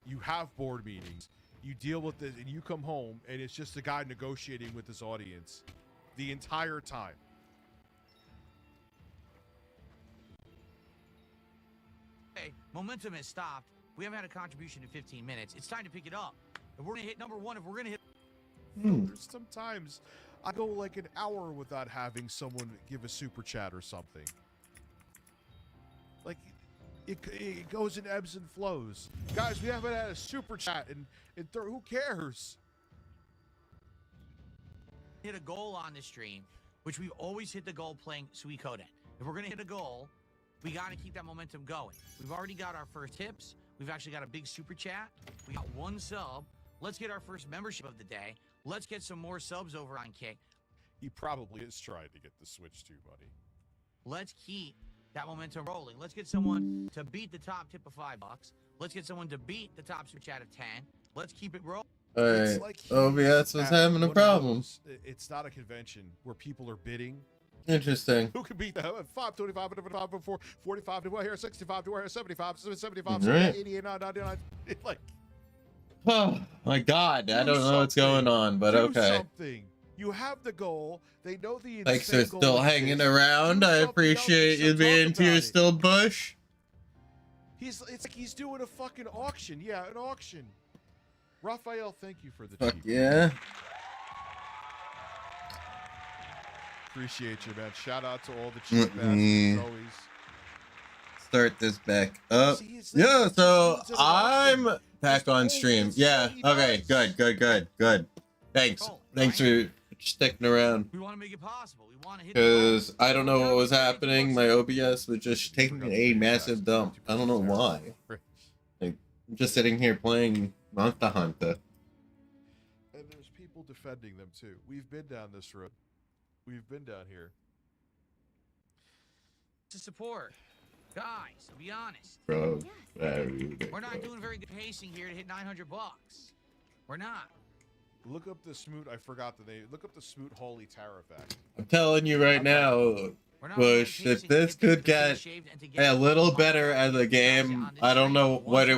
You have board meetings. You deal with this, and you come home, and it's just a guy negotiating with his audience the entire time. Hey, momentum has stopped. We haven't had a contribution in 15 minutes. It's time to pick it up. If we're gonna hit number 1, if we're gonna hit. There's sometimes I go like an hour without having someone give a super chat or something. Like, it goes in ebbs and flows. Guys, we haven't had a super chat and who cares? Hit a goal on the stream. which we always hit the goal playing Suikoden. If we're going to hit a goal, we got to keep that momentum going. We've already got our first tips. We've actually got a big super chat. We got 1 sub. Let's get our first membership of the day. Let's get some more subs over on Kick. He probably is trying to get the Switch too, buddy. Let's keep that momentum rolling. Let's get someone to beat the top tip of $5. Let's get someone to beat the top super chat of 10. Let's keep it rolling. Alright, OBS was having a problem. It's not a convention where people are bidding. Interesting. Who can beat the 525, 45 to where here, 65 to where here, 75, 75, Right. 88, 99. Like, Oh my God, I don't know what's going on, but do okay. something. You have the goal. They know the Thanks for insane goal still is hanging this. around. Do I something appreciate else you and being talk here about it. still, Bush. It's like he's doing a fucking auction. Yeah, an auction. Raphael, thank you for the Fuck cheap. yeah. Appreciate you, man. Shout out to all the cheap asses as always. Start this back up. Yeah, so I'm back on stream. Yeah, okay, good. Thanks for sticking around. We want to make it possible. We want to hit Because I don't know what was happening. My OBS was just taking a massive dump. I don't know why. Like, I'm just sitting here playing Monster Hunter. And there's people defending them too. We've been down this road. We've been down here. to support. Guys, to be honest, Bro, we're not doing very good pacing here to hit 900 bucks. We're not. Look up the Smoot. I forgot the name. Look up the Smoot Holy Tariff Act. I'm telling you right now, Bush, if this could get a little better as a game, I don't know what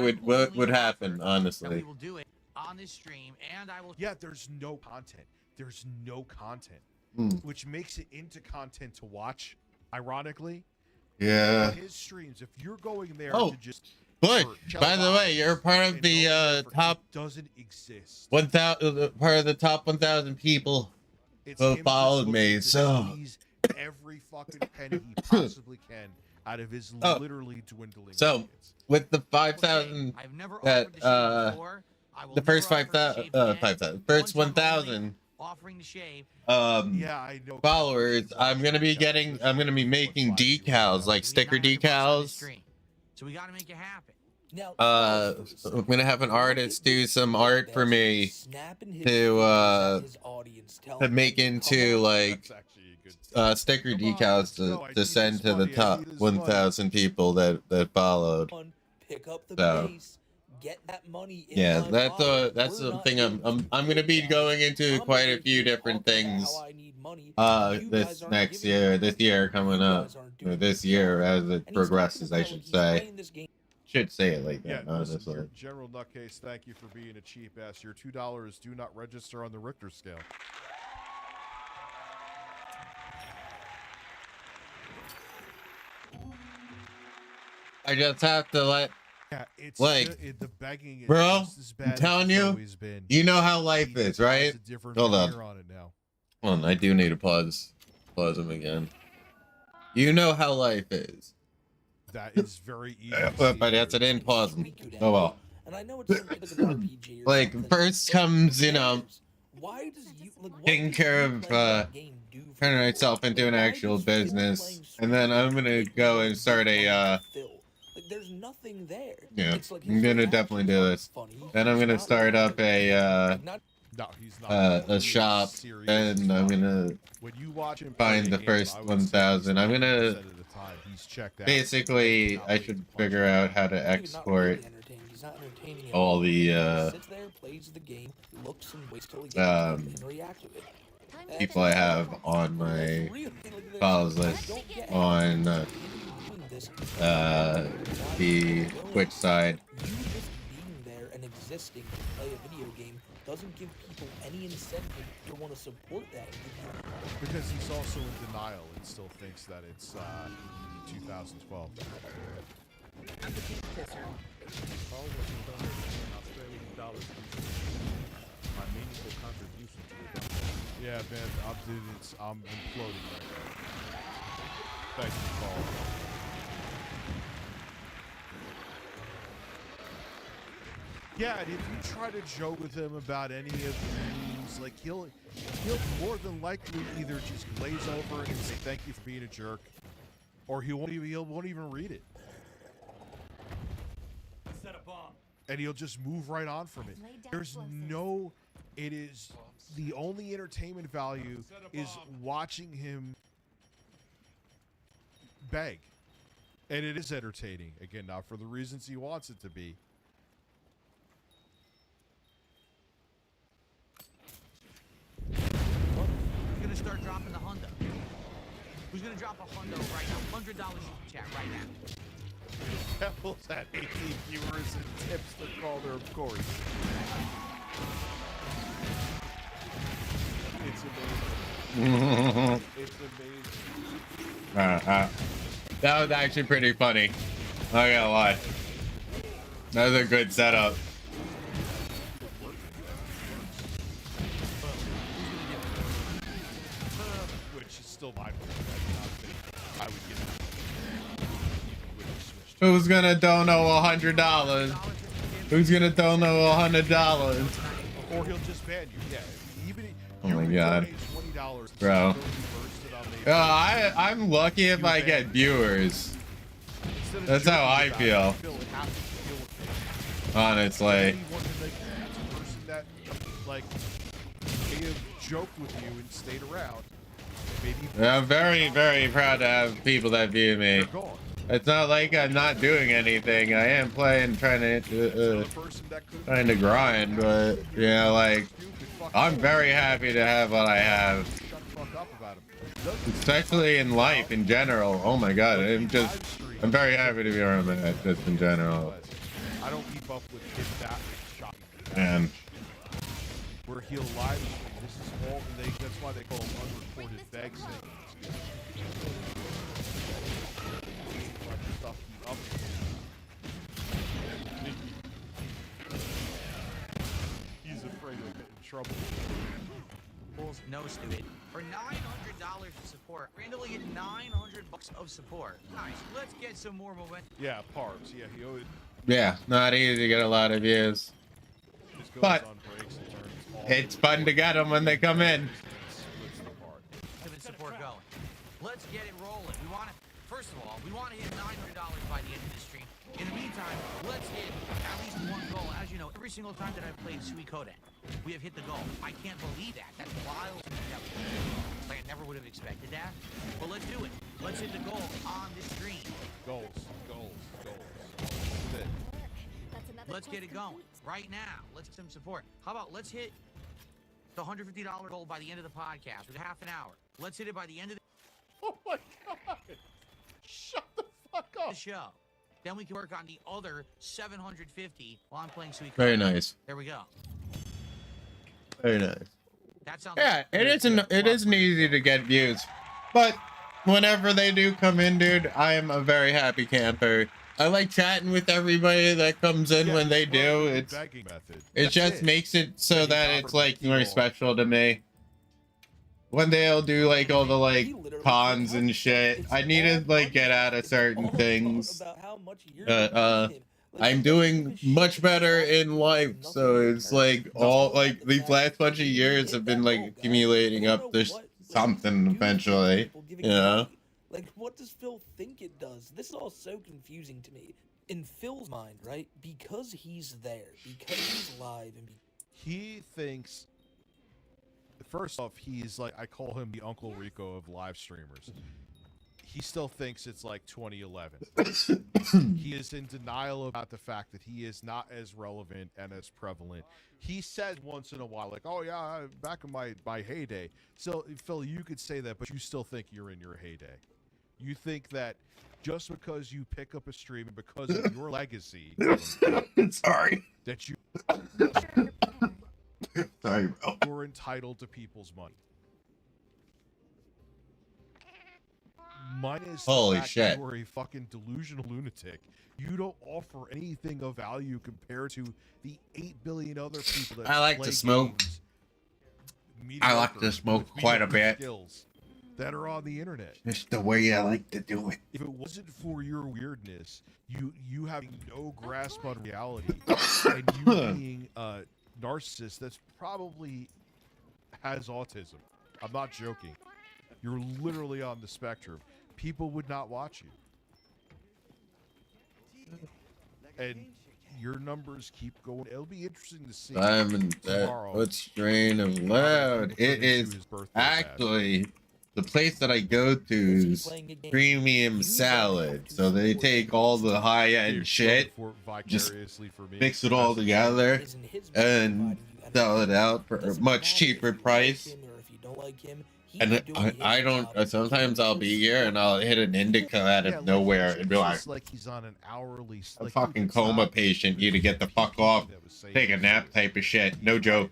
would happen, honestly. We will do it on this stream, and I will. Yeah, there's no content. There's no content, which makes it into content to watch. Ironically. Yeah. On his streams, if you're going there Oh, to just. Bush, by the way, you're part of the top. Doesn't exist. 1,000, part of the top 1,000 people who followed me. So. Every fucking penny he possibly can out of his literally dwindling. So with the 5,000 that the first 5,000 first 1,000 offering to shave. Followers, I'm gonna be making decals, like sticker decals. So we gotta make it happen. I'm gonna have an artist do some art for me to make into like sticker decals to send to the top 1,000 people that followed. Pick up the So, base, get that money in yeah, my that's wallet. the thing. I'm gonna be going into quite a few different things. This year coming up, or this year as it progresses, I should say. Should say it like that, honestly. General Nutcase, thank you for being a cheap ass. Your $2 do not register on the Richter scale. I just have to let, it's like, the begging is bro, just as bad I'm as telling it's you, always been. you know how life is, right? Hold on. On it now. Hold on, I do need to pause him again. You know how life is. That is very easy. But that's it, didn't pause him. Oh well. And I know it's like an RPG or Like, something. first comes, you know, Why does you like what taking does care you of, playing that game do for turning myself into an actual business. And then I'm gonna go and start a, like there's nothing there. yeah, It's like I'm gonna definitely do this. Then I'm gonna start up a, a shop, and I'm gonna find the first 1,000. I'm gonna, basically, I should figure out how to export all the, people I have on my files list on the Twitch side. You just being there and existing to play a video game doesn't give people any incentive to want to support that game. Because he's also in denial and still thinks that it's 2012. My meaningful contribution to the government. Yeah, man, I'm imploding right now. Thank you, Paul. Yeah, and if you try to joke with him about any of these is. Like he'll more than likely either just glaze over it and say thank you for being a jerk, or he won't even read it. Set a bomb. And he'll just move right on from it. There's no, it is the only entertainment value is watching him beg. And it is entertaining. Again, not for the reasons he wants it to be. Who's gonna start dropping the hundo? Who's gonna drop a hundo right now? $100 super chat right now. Devil's at 18 viewers and tips to call their Corey. It's amazing. It's amazing. That was actually pretty funny. Not gonna lie. That was a good setup. Which is still my I would get it. Who's gonna dono $100? Who's gonna dono $100? Or he'll just ban you. Yeah. Even Oh my god. $20 Bro. I'm lucky if I get viewers. That's how I feel. Honestly. That like may have joked with you and stayed around. Maybe I'm very, very proud to have people that view me. It's not like I'm not doing anything. I am trying to grind, but you know, like I'm very happy to have what I have. Especially in life in general. Oh my god, I'm very happy to be around that just in general. I don't keep up with that shocking. Man. Where he'll live stream. This is all that's why they call them unreported bag segments. Stuff up. He's afraid of getting in trouble. No, stupid. For $900 of support, randomly get $900 of support. Nice. Let's get some more momentum. Yeah, parts. Yeah, he always. Yeah, not easy to get a lot of views. But it's fun to get them when they come in. Support going. Let's get it rolling. First of all, we want to hit $900 by the end of this stream. In the meantime, let's hit at least one goal. As you know, every single time that I've played Suikoden, we have hit the goal. I can't believe that. That's wild. I never would have expected that. But let's do it. Let's hit the goal on this stream. Goals. Let's get it going right now. Let's get some support. How about let's hit the $150 goal by the end of the podcast with half an hour. Let's hit it by the end of the Oh my god! Shut the fuck up! The show. Then we can work on the other 750 while I'm playing Suikoden. Very nice. There we go. Very nice. That sounds Yeah, it isn't easy to get views, but whenever they do come in, dude, I am a very happy camper. I like chatting with everybody that comes in when they do. It just makes it so that it's like more special to me. One day I'll do like all the like cons and shit. I need to like get out of certain things. I'm doing much better in life, so it's like all like these last bunch of years have been like accumulating up to something eventually, you know. Like, what does Phil think it does? This is all so confusing to me. In Phil's mind, right? Because he's there, because he's live, and he thinks. First off, he's like, I call him the Uncle Rico of live streamers. He still thinks it's like 2011. He is in denial about the fact that he is not as relevant and as prevalent. He says once in a while, like, oh yeah, back in my heyday. So, Phil, you could say that, but you still think you're in your heyday. You think that just because you pick up a stream and because of your legacy, sorry, that you sorry, bro, you're entitled to people's money. Minus holy the fact shit, that you are a fucking delusional lunatic. You don't offer anything of value compared to the 8 billion other people that I like to smoke. I like to smoke quite a bit. Skills that are on the internet. Just the way I like to do it. If it wasn't for your weirdness, you having no grasp on reality, and you being a narcissist, that's probably has autism. I'm not joking. You're literally on the spectrum. People would not watch you. And your numbers keep going. It'll be interesting to see Diamond, tomorrow. what strain of loud? It is actually the place that I go to is premium salad. So they take all the high end shit, just mix it all together, and sell it out for a much cheaper price. And I don't. Sometimes I'll be here and I'll hit an indica out of nowhere and be like, he's on an hourly, a fucking coma patient. You to get the fuck off, take a nap type of shit. No joke.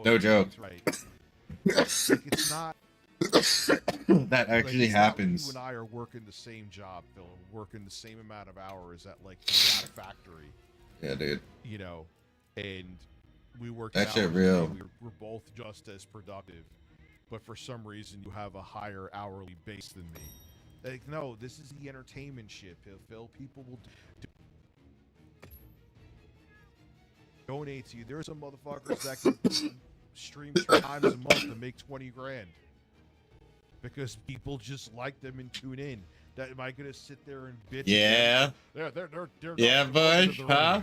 No joke. It's not. That actually happens. You and I are working the same job, Phil. Working the same amount of hours at like that factory. Yeah, dude. You know, and we work. That shit real. We're both just as productive. But for some reason, you have a higher hourly base than me. Like, no, this is the entertainment shit, Phil. People will donate to you. There's some motherfuckers that can stream 3 times a month to make 20 grand. Because people just like them and tune in. That am I gonna sit there and bitch? Yeah. They're yeah, Bush, huh?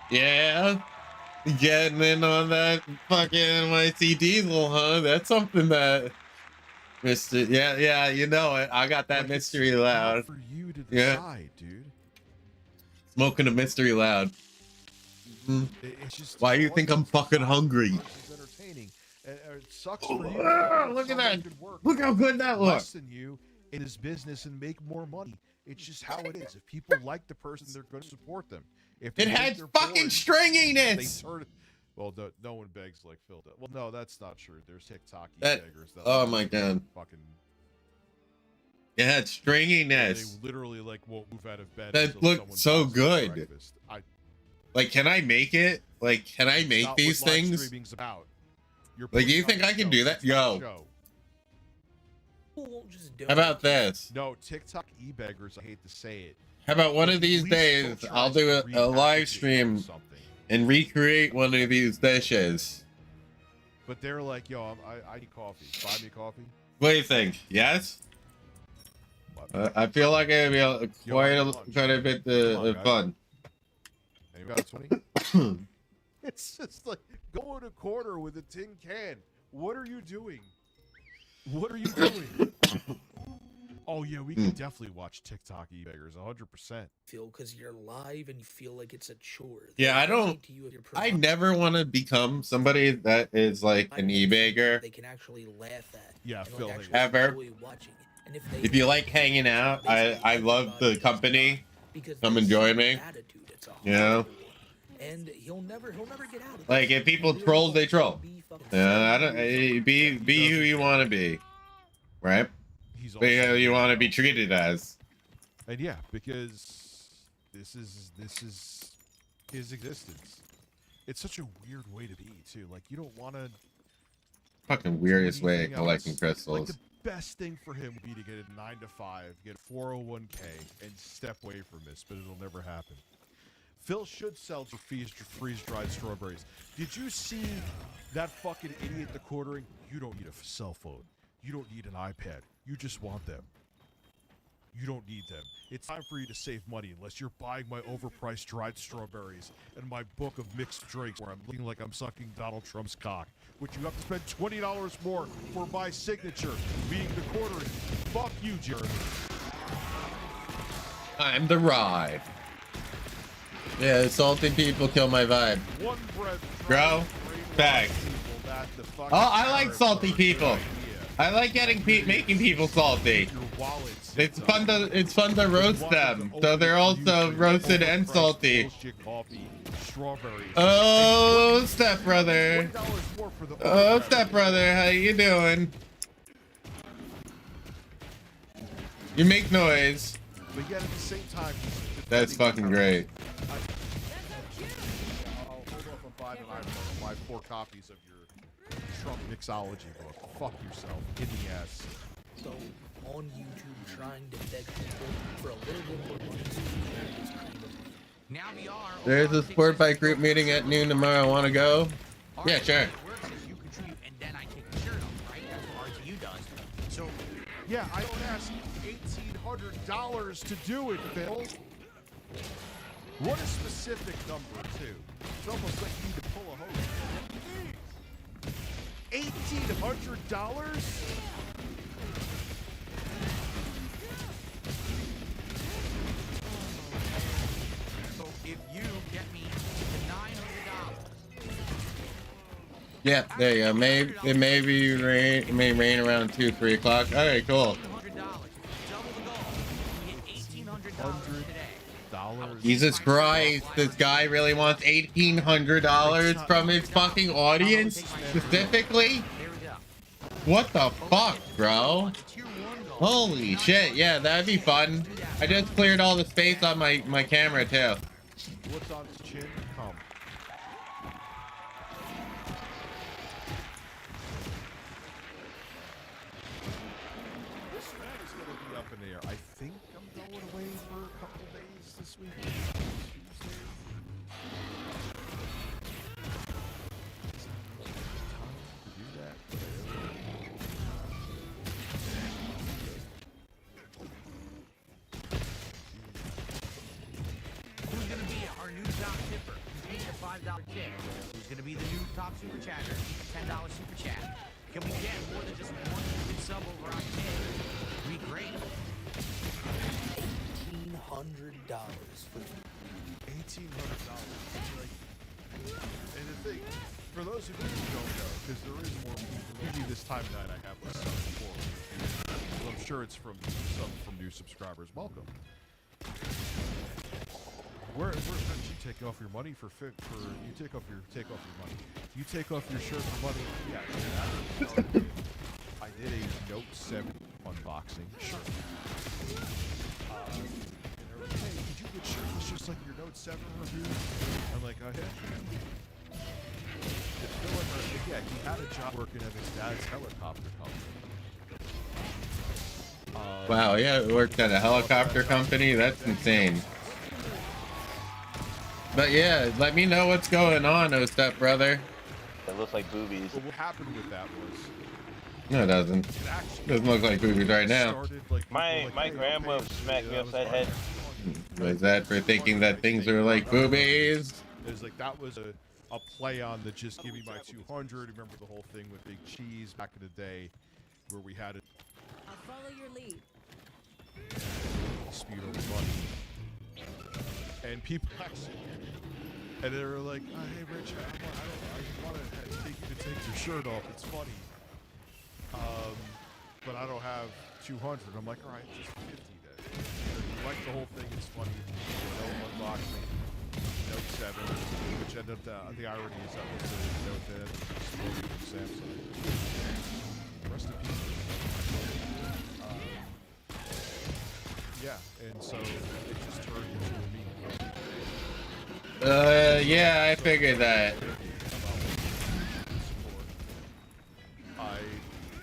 Yeah. Getting in on that fucking NYC Diesel, huh? That's something that Mr. Yeah, you know it. I got that mystery loud. For you to decide, dude. Smoking a mystery loud. It's just why do you think I'm fucking hungry? It's entertaining. It sucks for you. Look at that. Look how good that looks. Less than you in his business and make more money. It's just how it is. If people like the person, they're going to support them. If it had fucking stringiness. They turn it. Well, no one begs like Phil does. Well, no, that's not true. There's TikTok beggars. That oh my god. Fucking. It had stringiness. They literally like won't move out of bed. That looked so good. Like, can I make it? Like, can I make these things? Like, you think I can do that? Yo. How about this? No, TikTok e-beggars, I hate to say it. How about one of these days, I'll do a live stream and recreate one of these dishes. But they're like, yo, I need coffee. Buy me coffee. What do you think? Yes? I feel like it'd be quite a bit of fun. You got a 20? It's just like going a quarter with a tin can. What are you doing? What are you doing? Oh yeah, we can definitely watch TikTok e-beggars 100%. Feel because you're live and you feel like it's a chore. Yeah, I never want to become somebody that is like an e-beggar. They can actually laugh at. Yeah, Phil. Ever. If you like hanging out, I love the company. Come and join me. You know. And he'll never get out of it. Like if people troll, they troll. I don't be who you want to be, right? Be who you want to be treated as. And yeah, because this is his existence. It's such a weird way to be too. Like you don't want to. Fucking weirdest way of collecting crystals. Like the best thing for him would be to get a 9 to 5, get 401k, and step away from this, but it'll never happen. Phil should sell for freeze-dried strawberries. Did you see that fucking idiot at the quartering? You don't need a cell phone. You don't need an iPad. You just want them. You don't need them. It's time for you to save money unless you're buying my overpriced dried strawberries and my book of mixed drinks where I'm looking like I'm sucking Donald Trump's cock, which you have to spend $20 more for my signature being the quartering. Fuck you, Jeremy. I'm the ride. Yeah, salty people kill my vibe. Bro, back. Oh, I like salty people. I like making people salty. It's fun to roast them, so they're also roasted and salty. Oh, stepbrother. Oh, stepbrother, how you doing? You make noise. But yet at the same time, that's fucking great. I'll hold up a buy tonight. I'll buy 4 copies of your Trump mixology book. Fuck yourself in the ass. So on YouTube, trying to beg people for a little bit more money. Now we are. There's a sport bike group meeting at noon tomorrow. Want to go? Yeah, sure. Yeah, I don't ask $1,800 to do it, Phil. What a specific number, too. It's almost like you need to pull a hose. $1,800? So if you get me to $900. Yeah, there you go. Maybe rain. It may rain around 2-3 o'clock. Okay, cool. Jesus Christ, this guy really wants $1,800 from his fucking audience specifically? What the fuck, bro? Holy shit, yeah, that'd be fun. I just cleared all the space on my camera too. What's on his chin? Come. This fan is going to be up in the air. I think I'm going away for a couple days this week. Tuesday. To do that. Who's gonna be our new top tipper? Who's getting a $5 tip? Who's gonna be the new top super chatter? $10 super chat. Can we get more than just one good sub over on tip? It'd be great. $1,800 for $1,800. Like, and the thing, for those of you who don't know, because there is more people, maybe this time of night I have less stuff before. So I'm sure it's from new subscribers. Welcome. Where did you take off your money for you take off your money? You take off your shirt for money? Yeah. I did a Note 7 unboxing shirt. And they were like, hey, did you get shirt? It's just like your Note 7 review. I'm like, oh yeah. Yeah, he had a job working at his dad's helicopter company. Wow, yeah, it worked at a helicopter company? That's insane. But yeah, let me know what's going on, oh step brother. It looks like boobies. But what happened with that was... No, it doesn't. Doesn't look like boobies right now. My grandma smacked me upside head. Was that for thinking that things are like boobies? It was like, that was a play on the just give me my 200. Remember the whole thing with Big Cheese back in the day where we had it. I'll follow your lead. Dispute over money. And people actually, and they were like, oh, hey Rich, I want to take you to take your shirt off. It's funny. But I don't have 200. I'm like, all right, just 50 then. You like the whole thing, it's funny. No unboxing. Note 7, which ended up, the irony is that was the Note that ended up exploding from Samsung. Rest in peace. Yeah, and so it just turned into a meme. Yeah, I figured that. I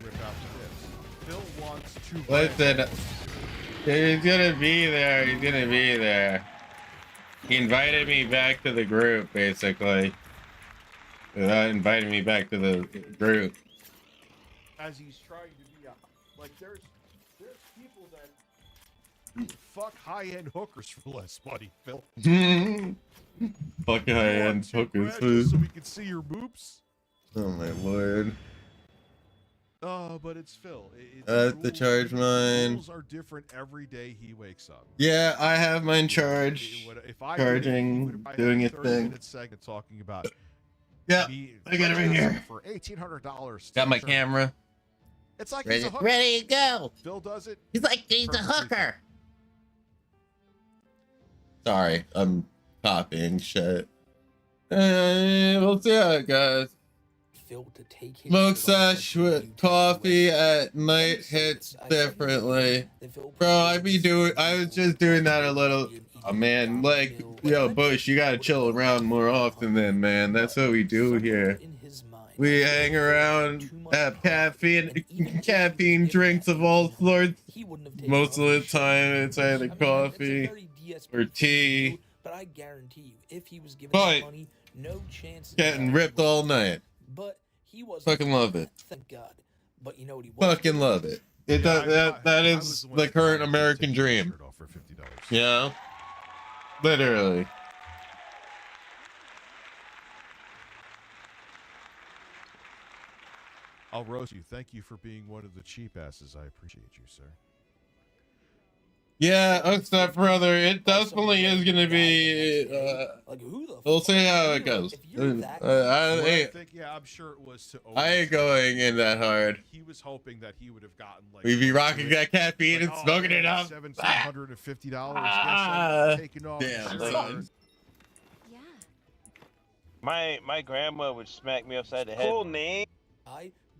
whip out this. Phil wants to. Listen, he's gonna be there. He's gonna be there. He invited me back to the group, basically. Without inviting me back to the group. As he's trying to be like, there's people that fuck high-end hookers for less money, Phil. Fuck high-end hookers, so we can see your boobs. Oh my lord. Oh, but it's Phil. I have to charge mine. Rules are different every day he wakes up. Yeah, I have mine charged. Charging, doing its thing. Segment talking about. Yeah, I got it right here. For $1,800. Got my camera. It's like ready, ready to go. Phil does it. He's like he's a hooker. Sorry, I'm copying shit. We'll see how it goes. Smoke sesh with coffee at night hits differently. Bro, I was just doing that a little. Oh man, like, yo, Bush, you gotta chill around more often then, man. That's what we do here. We hang around, have caffeine drinks of all sorts. Most of the time, it's either coffee or tea. But I guarantee you, if he was given But money, no chance. getting ripped all night. But he was Fucking love it. Thank God. But you know what he was? Fucking love it. That is the current American dream. Yeah, literally. I'll roast you. Thank you for being one of the cheap asses. I appreciate you, sir. Yeah, step brother. It definitely is gonna be. We'll see how it goes. I think, yeah, I'm sure it was to. I ain't going in that hard. He was hoping that he would have gotten like. We'd be rocking that caffeine and smoking it up. $750. Taking off. Damn. My grandma would smack me upside the head. Cool name.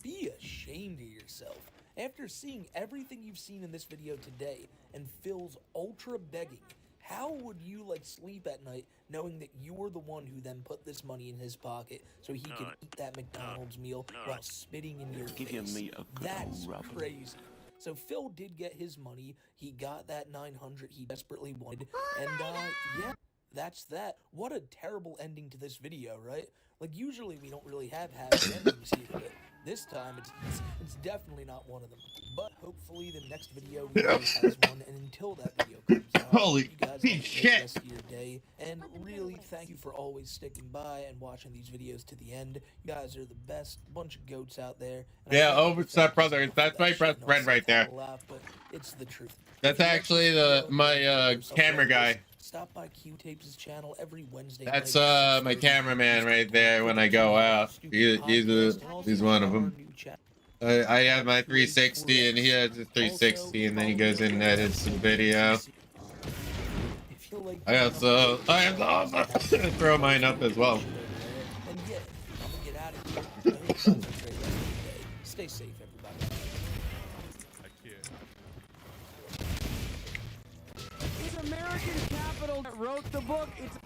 Be ashamed of yourself. After seeing everything you've seen in this video today and Phil's ultra begging, how would you like sleep at night knowing that you were the one who then put this money in his pocket so he could eat that McDonald's meal while spitting in your face? That's crazy. So Phil did get his money. He got that 900 he desperately wanted. And yeah, that's that. What a terrible ending to this video, right? Like usually we don't really have happy endings here, but this time it's definitely not one of them. But hopefully the next video really has one, and until that video comes out, Holy you guys have a great rest of your day. And really thank you for always sticking by and watching these videos to the end. You guys are the best bunch of goats out there. And Yeah, step brother. That's my best friend right there. But it's the truth. That's actually my camera guy. Stop by Q-Tapes' channel every Wednesday. That's my cameraman right there when I go out. He's one of them. I have my 360 and he has a 360 and then he goes in and edits some video. I also throw mine up as well. And yeah, I'm gonna get out of here. Concentrate rest of the day. Stay safe, everybody. It's American Capital that wrote the book. It's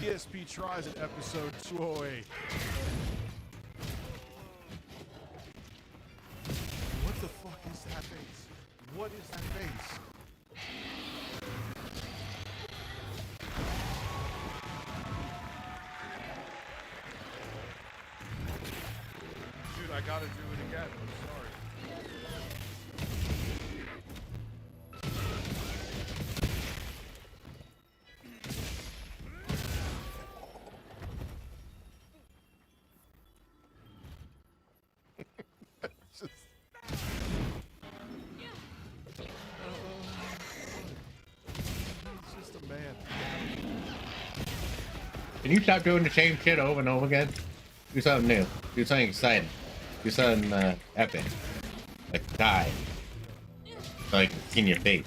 ESP tries in episode 208. What the fuck is that face? What is that face? Dude, I gotta do it again. I'm sorry. Can you stop doing the same shit over and over again? Do something new. Do something exciting. Do something epic. Like die. Like in your face.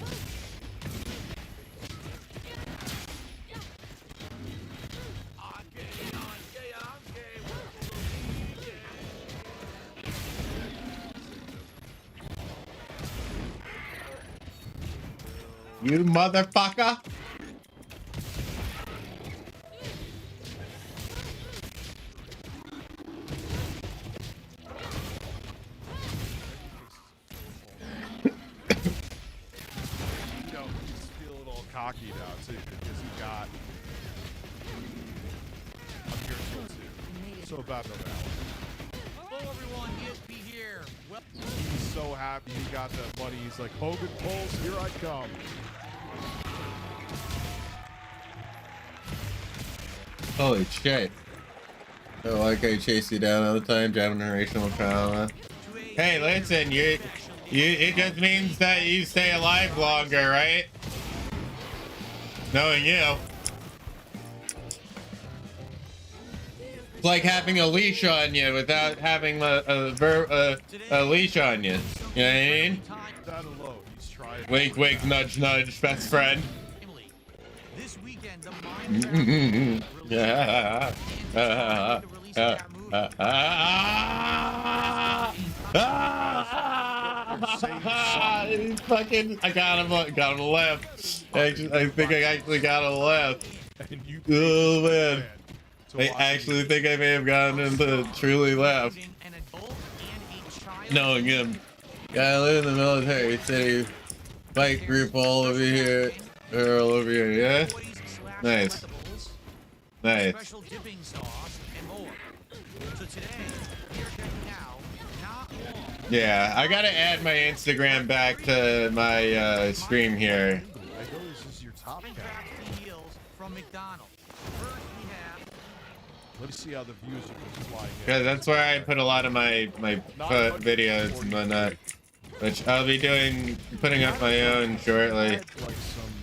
You motherfucker! Cocky now too because he got I'm here till 2. So bad no matter. Hello everyone, ESP here. Well, he's so happy he got that money. He's like, Hogan Pulse, here I come. Holy shit. Oh, like I chase you down all the time, generational trauma. Hey, listen, you it just means that you stay alive longer, right? Knowing you. It's like having a leash on you without having a leash on you. You know what I mean? Wink, wink, nudge, nudge, best friend. this weekend, the Yeah. Fucking, I got him left. Actually, I think I actually got him left. Oh man, I actually think I may have gotten him to truly left. Knowing him, I live in the military city, bike group all over here, or all over here. Yeah, nice, nice. today, we are checking out not long. Yeah, I gotta add my Instagram back to my stream here. I know this is your top cat. Meals from McDonald's. First we have. Let me see how the views are flying. Because that's where I put a lot of my videos and whatnot, which I'll be putting up my own shortly. Like some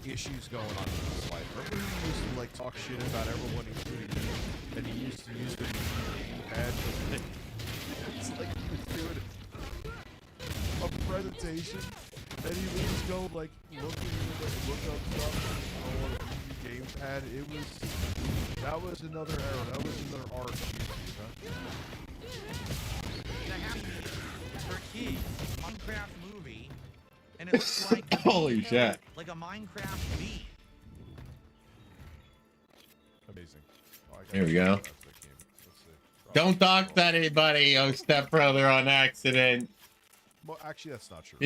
issues going on in his life. Remember he used to like talk shit about everyone, including me, and he used to use the pad. It's like he was doing a presentation, and he would just go like look up stuff on a gamepad. That was another era. That was another art. For kids, Minecraft movie, and it looks like Holy shit! Like a Minecraft bee. Amazing. Here we go. Don't dox anybody, oh stepbrother, on accident. Well, actually, that's not true.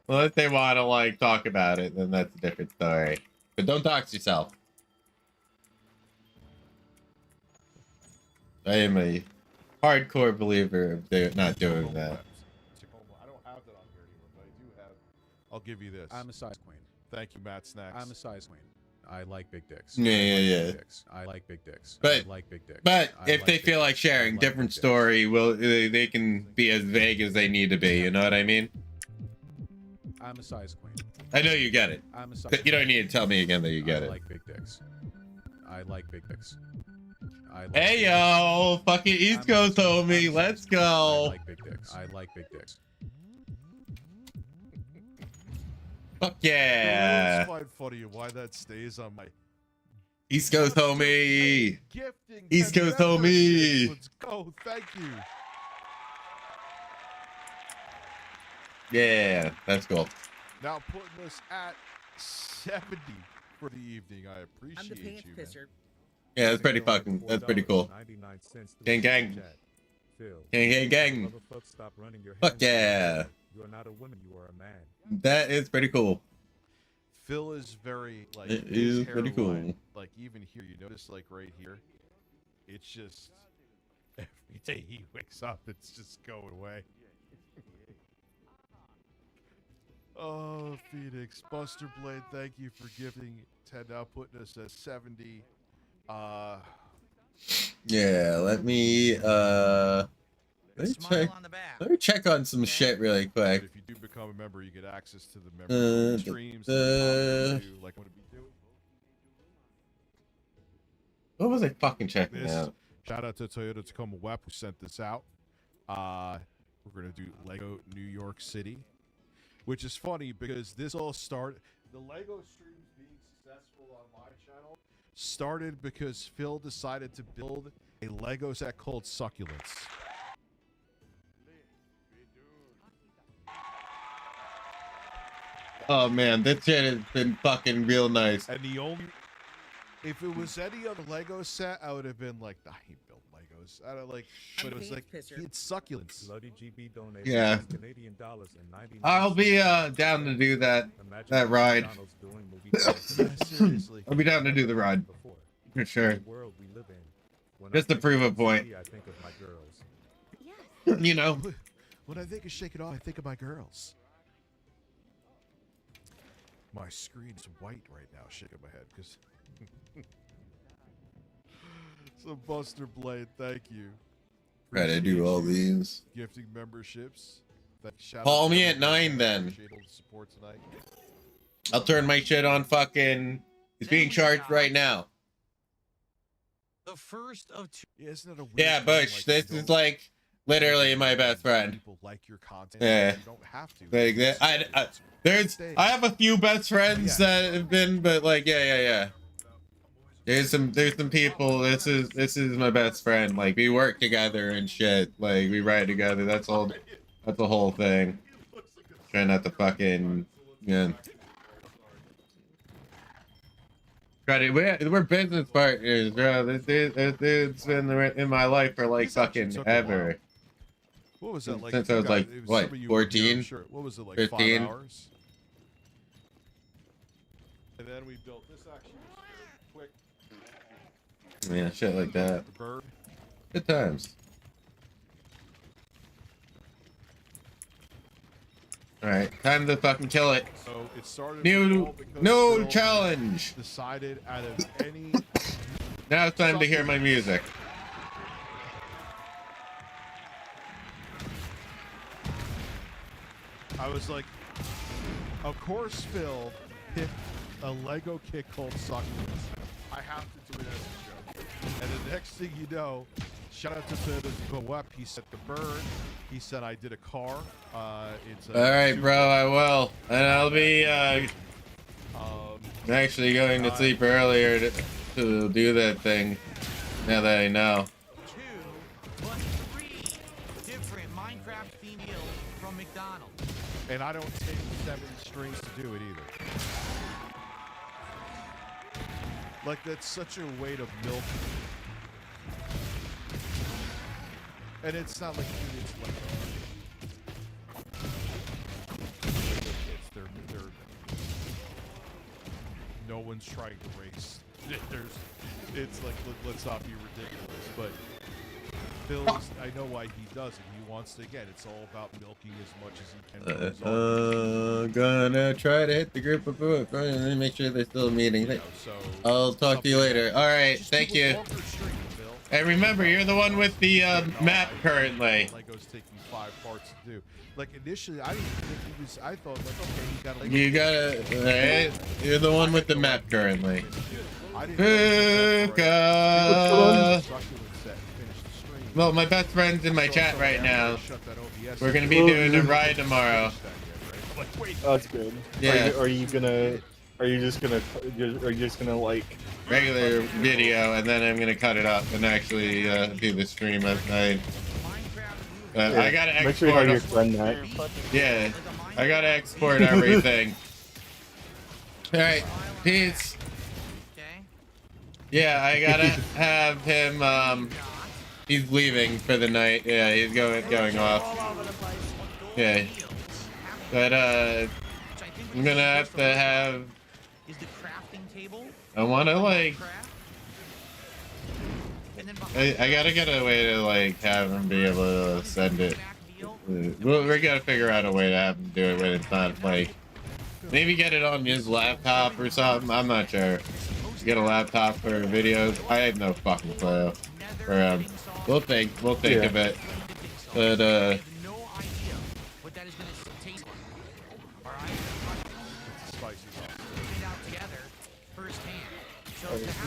Well, if they want to like talk about it, then that's a different story. But don't dox yourself. I am a hardcore believer of not doing that. I don't have that on here anymore, but I do have. I'll give you this. I'm a size queen. Thank you, Matt Snacks. I'm a size queen. I like big dicks. Yeah. I like big dicks. But I like big dicks. But I if like they big feel like dicks. sharing, I like different big dicks. story. Will they can be as vague as they need to be? You know what I mean? I'm a size queen. I know you get it. I'm a size But you don't need to tell me again that you get I it. like big dicks. I like big dicks. I like Hey big yo, fucking East Coast homie, let's I go. like big dicks. I like big dicks. Fuck yeah. It's quite funny why that stays on my East Coast homie. gifting. East and Coast memberships. homie. Let's go. Thank you. Yeah, that's cool. Now putting us at 70 for the evening. I I'm the appreciate pants you, man. pisser. Yeah, that's pretty cool. Gang gang. Gang gang. Fuck yeah. You are not a woman, you are a man. That is pretty cool. Phil is very like It his is pretty cool. hairline, like even here, you notice like right here, it's just every day he wakes up, it's just going away. Oh, Phoenix, Buster Blade, thank you for gifting 10 now, putting us at 70. Yeah, let me check on some shit really quick. If you do become a member, you get access to the member streams. Like what be doing. What was I fucking checking This, out? shout out to Toyota Tacoma Web who sent this out. We're gonna do Lego New York City, which is funny because this all started. The Lego streams being successful on my channel started because Phil decided to build a Lego set called Succulents. Oh man, this shit has been fucking real nice. And the only, if it was any other Lego set, I would have been like, nah, he built Legos. I don't like, but it was like, it's Succulents. Bloody GB donated Yeah. Canadian dollars and 99 I'll be down to do that ride. McDonald's doing movie Seriously. I'll be down to do the ride for sure. The world we live in. When Just I to think prove a of point. TV, I think of my girls. You know. When I think of Shake It Off, I think of my girls. My screen is white right now, shaking my head because. So Buster Blade, thank you. Try to do all these. Gifting memberships. Call out me to at 9 then. Appreciate all the support tonight. I'll turn my shit on fucking. It's being charged right now. The first of two. Yeah, isn't it a weird Yeah, thing, Bush, like, this is like literally my best friend. People like your content. Yeah. You don't have to. Like that. I have a few best friends that have been, but like yeah. There's some people. This is my best friend. Like we work together and shit. Like we ride together. That's the whole thing. Try not to fucking We're business partners, bro. This dude's been in my life for like fucking ever. What was that like? Since I was like, what, 14? Sure. What was it like? 15? 5 hours. And then we built this. Actually was quick. Yeah, shit like that. The bird. Good times. Alright, time to fucking kill it. So it started New challenge. Decided out of any. Now it's time to hear my music. I was like, of course Phil picked a Lego kit called Succulents. I have to do it as a joke. And the next thing you know, shout out to Phil. He said the bird. He said I did a car. It's All right, bro. I will, and I'll be actually going to sleep earlier to do that thing. Now that I know. 2 but 3 different Minecraft themed meals from McDonald's. And I don't take 7 strings to do it either. Like, that's such a way to milk. And it's not like it's like they're no one's trying to race. It's like let's not be ridiculous, but Phil's, I know why he does it. He wants to get. It's all about milking as much as he can. Gonna try to hit the group of people and then make sure they're still meeting. I'll talk to you later. All right, thank you. And remember, you're the one with the map currently. Lego's taking 5 parts to do. Like initially, I didn't think he was. I thought like, okay, he got a Lego. You gotta. All right, you're the one with the map currently. Well, my best friend's in my chat right now. We're gonna be doing a ride tomorrow. Oh, that's good. Yeah. Are you just gonna like regular video, and then I'm gonna cut it up and actually do the stream at night. Yeah, I gotta export. make sure you have your friend that. Yeah, I gotta export everything. All right, peace. Yeah, I gotta have him. He's leaving for the night. Yeah, he's going off. Yeah, but I'm gonna have to have. I want to like. I gotta get a way to like have him be able to send it. We gotta figure out a way to have him do it when it's not like. Maybe get it on his laptop or something. I'm not sure. Get a laptop for videos. I have no fucking clue. Or, we'll think of it. But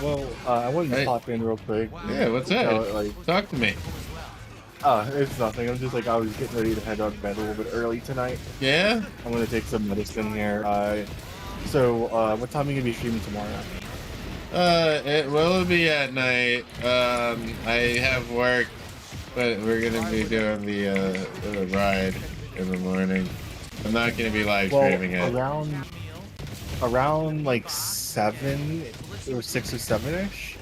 Well, I wanted to pop in real quick. Yeah, what's that? Talk to me. It's nothing. I'm just like, I was getting ready to head out to bed a little bit early tonight. Yeah? I'm gonna take some medicine here. So, what time are you gonna be streaming tomorrow? It will be at night. I have work, but we're gonna be doing the ride in the morning. I'm not gonna be live streaming it. Around like 7 or 6 or 7ish,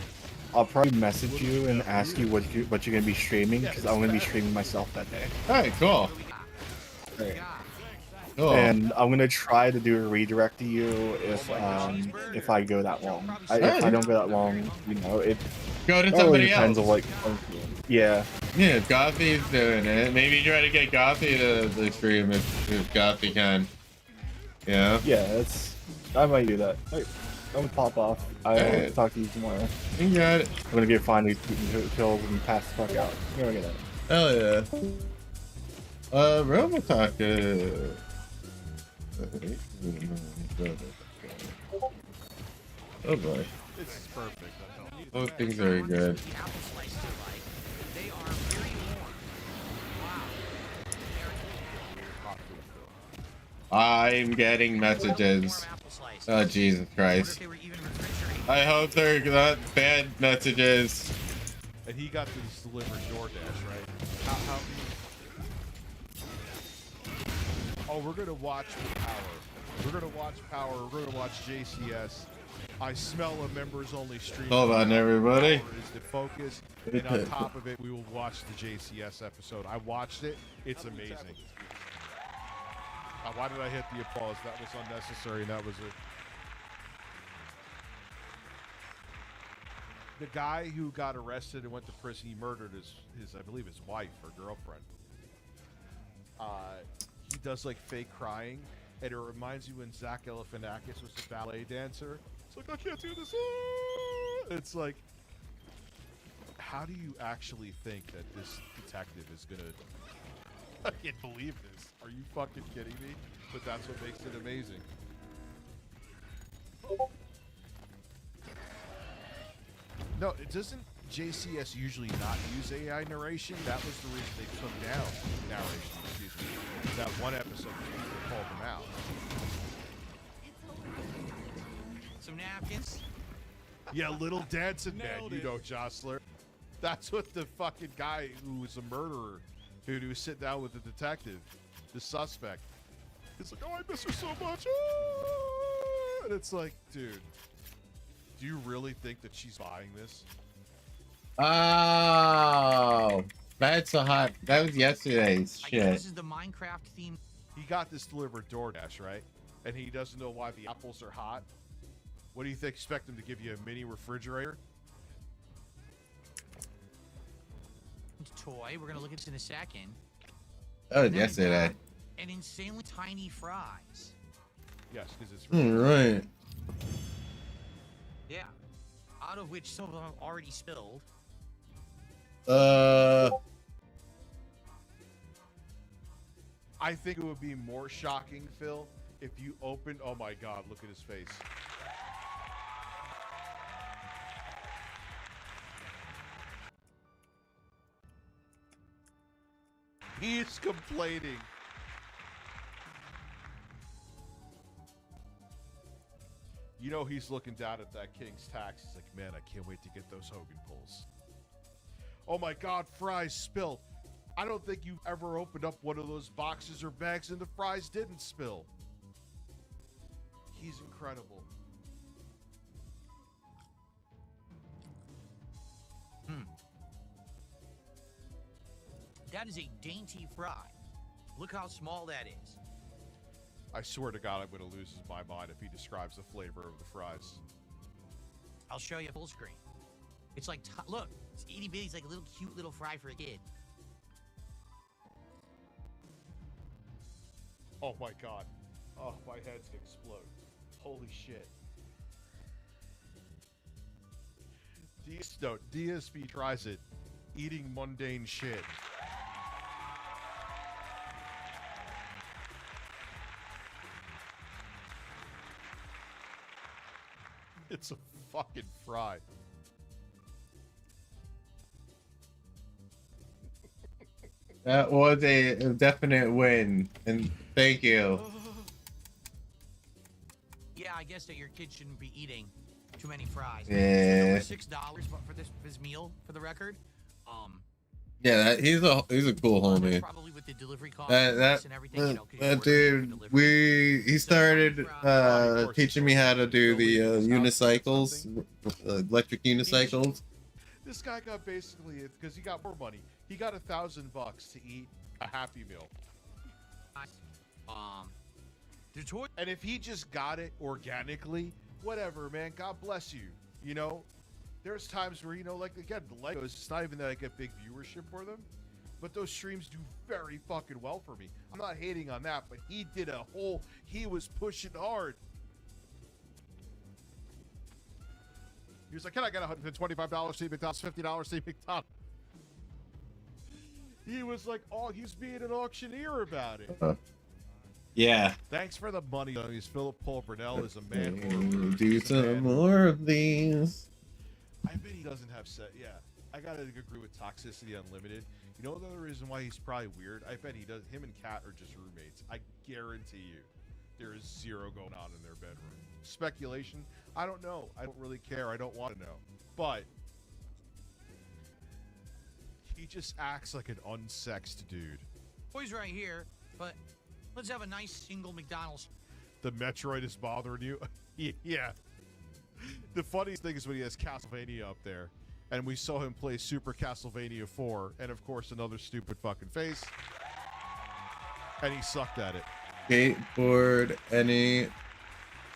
I'll probably message you and ask you what you're gonna be streaming, because I'm gonna be streaming myself that day. All right, cool. Cool. And I'm gonna try to do a redirect to you if I go that long. If I don't go that long, you know, it go to really somebody depends else. on like, yeah. Yeah, Gothy's doing it. Maybe try to get Gothy to stream if Gothy can. Yeah. Yeah, I might do that. I'm gonna pop off. I'll talk to you tomorrow. You got it. I'm gonna get finally pills and pass the fuck out. You're gonna get that. Hell yeah. Robotalk. Oh boy. This is perfect. Both things are good. I'm getting messages. Oh, Jesus Christ. I hope they're not bad messages. And he got this delivered DoorDash, right? How Oh, we're gonna watch Power. We're gonna watch Power. We're gonna watch JCS. I smell a members-only stream. Hold on, everybody. Power is the focus, and on top of it, we will watch the JCS episode. I watched it. It's amazing. Why did I hit the applause? That was unnecessary. That was it. the guy who got arrested and went to prison, he murdered his I believe his wife or girlfriend. He does like fake crying, and it reminds you when Zach Galifianakis was a ballet dancer. It's like, I can't do this. It's like, how do you actually think that this detective is gonna? I can't believe this. Are you fucking kidding me? But that's what makes it amazing. No, it doesn't. JCS usually not use AI narration. That was the reason they took down narration. Excuse me. That one episode, people called them out. Some napkins. Yeah, little dancing man, you know, Jostler. That's what the fucking guy who was a murderer, who was sitting down with the detective, the suspect. He's like, oh, I miss her so much. Ah! And it's like, dude, do you really think that she's buying this? Oh, that's a hot. That was yesterday's I guess shit. this is the Minecraft theme. He got this delivered DoorDash, right? And he doesn't know why the apples are hot. What do you think? Expect him to give you a mini refrigerator? Toy. We're gonna look at this in a second. That was And then yesterday. And insanely tiny fries. Yes, because it's Right. Yeah. Out of which some of them have already spilled. I think it would be more shocking, Phil, if you opened. Oh my God! Look at his face. He's complaining. You know he's looking down at that King's tax. He's like, man, I can't wait to get those Hogan pulls. Oh my God, fries spilled. I don't think you've ever opened up one of those boxes or bags and the fries didn't spill. He's incredible. That is a dainty fry. Look how small that is. I swear to God, I'm going to lose my mind if he describes the flavor of the fries. I'll show you full screen. It's like, look, it's itty bitty. It's like a little cute little fry for a kid. Oh my God. Oh, my head's going to explode. Holy shit. DSP tries it. Eating mundane shit. It's a fucking fry. That was a definite win, and thank you. Yeah, I guess that your kid shouldn't be eating too many fries. Yeah. $6 for this meal, for the record. Yeah, he's a cool homie. Probably with the delivery costs That and everything, you know, 'cause you're that ordering dude, he started teaching me how to do the unicycles, electric unicycles. This guy got basically, because he got more money, he got $1,000 to eat a Happy Meal. And if he just got it organically, whatever, man, God bless you. You know, there's times where, you know, like, again, the Legos, it's not even that I get big viewership for them, but those streams do very fucking well for me. I'm not hating on that, but he did he was pushing hard. He was like, can I get $125 to McDonald's, $50 to McDonald's? He was like, oh, he's being an auctioneer about it. Yeah. Thanks for the money, though. He's Philip Paul Burnell is a man. Do some more of these. I bet he doesn't have set. Yeah, I gotta agree with Toxicity Unlimited. You know another reason why he's probably weird? I bet he does. Him and Kat are just roommates. I guarantee you, there is zero going on in their bedroom. Speculation? I don't know. I don't really care. I don't want to know. But he just acts like an unsexed dude. Boys right here, but let's have a nice single McDonald's. The Metroid is bothering you? Yeah. The funniest thing is when he has Castlevania up there, and we saw him play Super Castlevania 4, and of course another stupid fucking face, and he sucked at it. Skateboard any.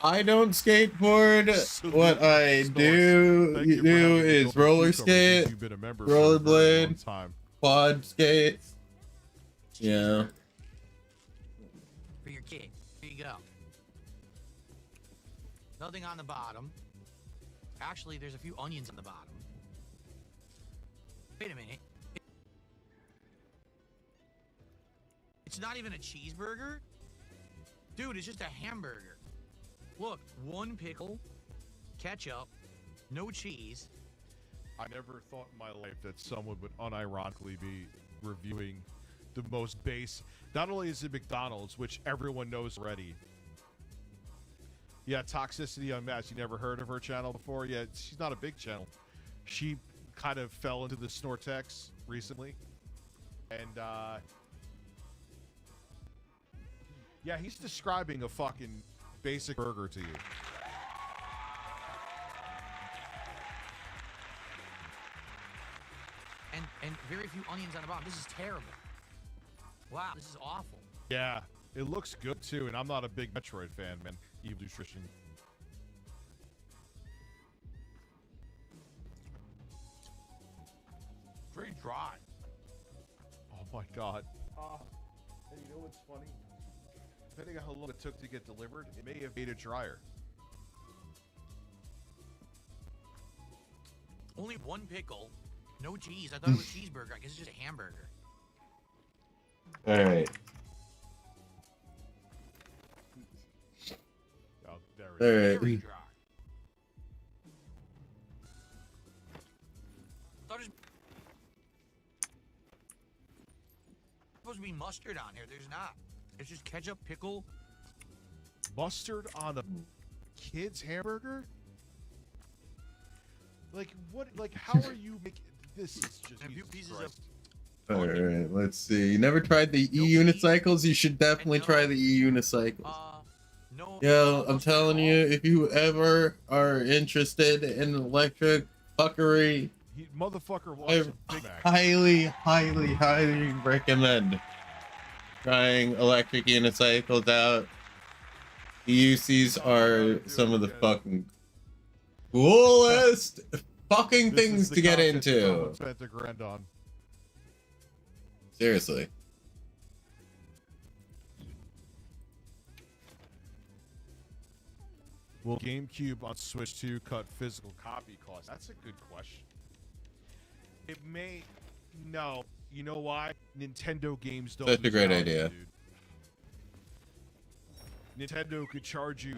I don't skateboard. Salute What I Snorks. do Thank you for having me is go to roller Cucumber since skate, you've been a member for a very long rollerblade, time. quad skate. Yeah. For your kid. Here you go. Nothing on the bottom. Actually, there's a few onions on the bottom. Wait a minute. It's not even a cheeseburger? Dude, it's just a hamburger. Look, 1 pickle, ketchup, no cheese. I never thought in my life that someone would unironically be reviewing the most base. Not only is it McDonald's, which everyone knows already. Yeah, Toxicity Unmatched. You never heard of her channel before? Yeah, she's not a big channel. She kind of fell into the Snortex recently. And, yeah, he's describing a fucking basic burger to you. And very few onions on the bottom. This is terrible. Wow, this is awful. Yeah, it looks good too, and I'm not a big Metroid fan, man. Evil Nutrition. Very dry. Oh my god. And you know what's funny? Depending on how long it took to get delivered, it may have made it drier. Only 1 pickle, no cheese. I thought it was a cheeseburger. I guess it's just a hamburger. All right. Oh, there All we go. right. Very dry. I thought it was supposed to be mustard on here. There's not. It's just ketchup, pickle. Mustard on a kid's hamburger? Like, what? Like, how are you making... This is just... A few pieces of... All right, let's see. You never tried the e-unicycles? You should definitely try the e-unicycles. Yo, I'm telling you, if you ever are interested in electric fuckery, Motherfucker I watching Big Mac. highly recommend trying electric unicycles out. The UCs are some of the fucking coolest fucking This is things the to get content into. someone spent $1,000 on. Seriously. Will GameCube on Switch 2 cut physical copy costs? That's a good question. It may... No. You know why? Nintendo games don't... Such a great lose idea. value, dude. Nintendo could charge you...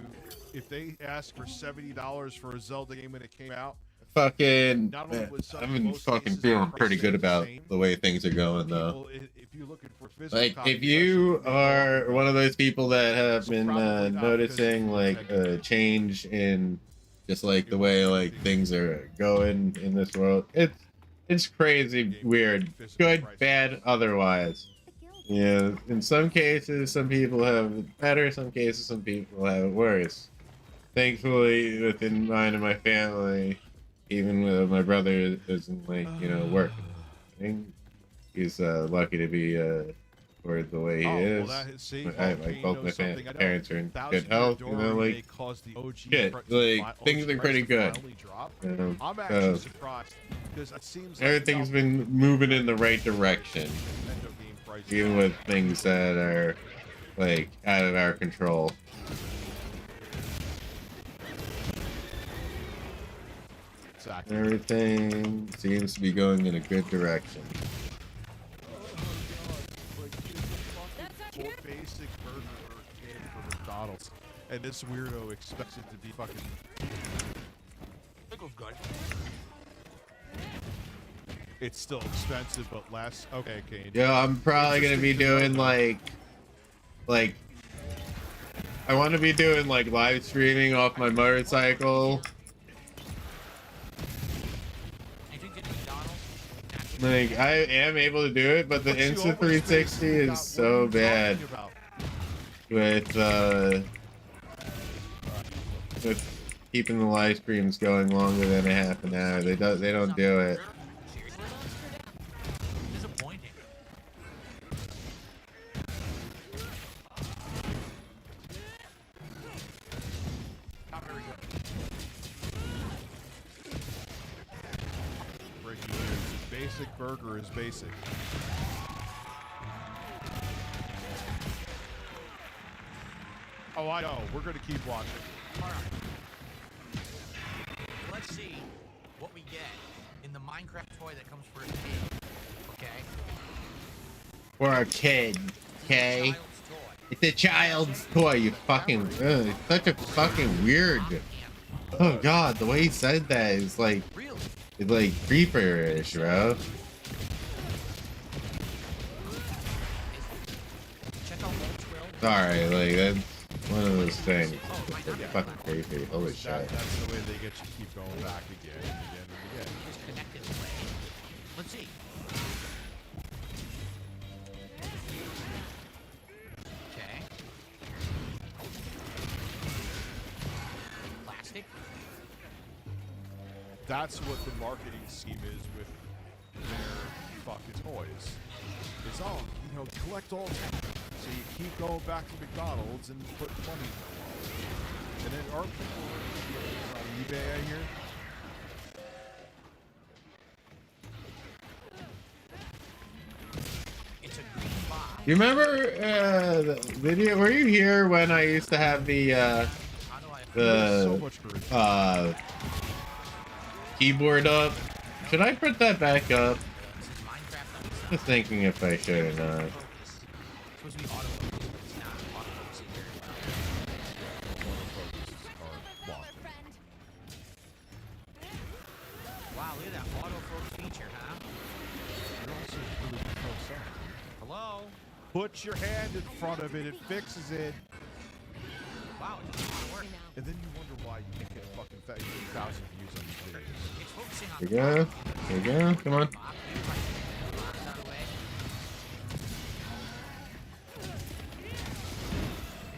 If they ask for $70 for a Zelda game when it came out... Fucking, Not only was some- I've been most fucking cases feeling the pretty price good stayed the about same. the way things are going, though. If you're looking for physical Like, copy, if you are one of those people that have been noticing, like, a change in just, like, the way, like, things are going in this world, it's crazy weird. Good, bad, otherwise. Yeah, in some cases, some people have it better, some cases, some people have it worse. Thankfully, within mine and my family, even my brother isn't, like, you know, working. He's lucky to be for the way he is. Like, both my parents are in good health, you know, like, shit, like, things are pretty good. You know, I'm actually surprised because it seems like everything's been moving in the right direction, even with things that are, like, out of our control. Exactly. Everything seems to be going in a good direction. More basic burger for a kid for McDonald's, and this weirdo expects it to be fucking. Pickle's good. It's still expensive, but less. Okay, Kane. Yeah, I'm probably gonna be doing like I want to be doing like live streaming off my motorcycle. Like, I am able to do it, but the Insta360 is so bad with keeping the live streams going longer than a half an hour. They don't do it. classic burger is basic. Oh, I know. We're gonna keep watching. All right. Let's see what we get in the Minecraft toy that comes for a kid. Okay. For a kid, okay? It's a child's toy, you fucking... Ugh, it's such a fucking weird... Oh god, the way he said that is like... It's like creeper-ish, bro. Sorry, like, that's one of those things. It's like fucking creepy. Holy shit. That's the way they get you keep going back again and again and again. Connected play. Let's see. Okay. Plastic. That's what the marketing scheme is with their fucking toys. It's all, you know, collect all so you keep going back to McDonald's and put money in their wallet. And then are people on eBay, I hear? It's a green box. You remember the video? Were you here when I used to have the keyboard up? Should I put that back up? Just thinking if I should or not. Supposed to be autofocus, but it's not autofocusing very well. Wow, look at that autofocus feature, huh? Hello? Put your hand in front of it, it fixes it. Wow, it doesn't work. And then you wonder why you can't get fucking 1,000 views on these videos. It's focusing on Here you go. Here you go. Come on.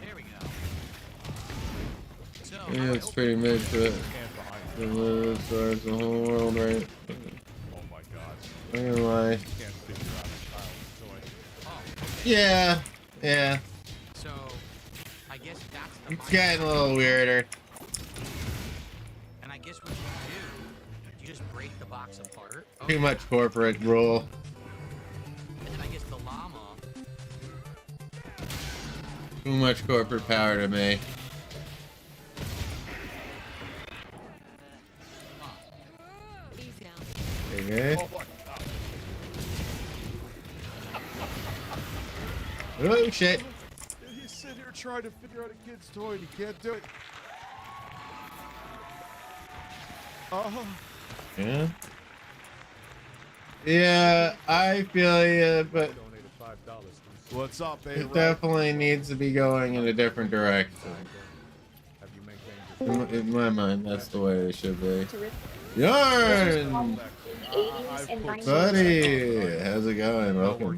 There we go. So, Yeah, it's pretty mid to as far as the whole world, right? Oh my god. I'm gonna lie. Can't figure out a child's toy. Yeah. Yeah. So, I guess that's the It's getting a little weirder. And I guess what you do, you just break the box apart. Too much corporate rule. And then I guess the llama. Too much corporate power to me. Okay. Oh shit. You sit here trying to figure out a kid's toy and you can't do it. Yeah. Yeah, I feel you, but what's up, baby? it definitely needs to be going in a different direction. In my mind, that's the way it should be. Yarn! Buddy, how's it going? Welcome.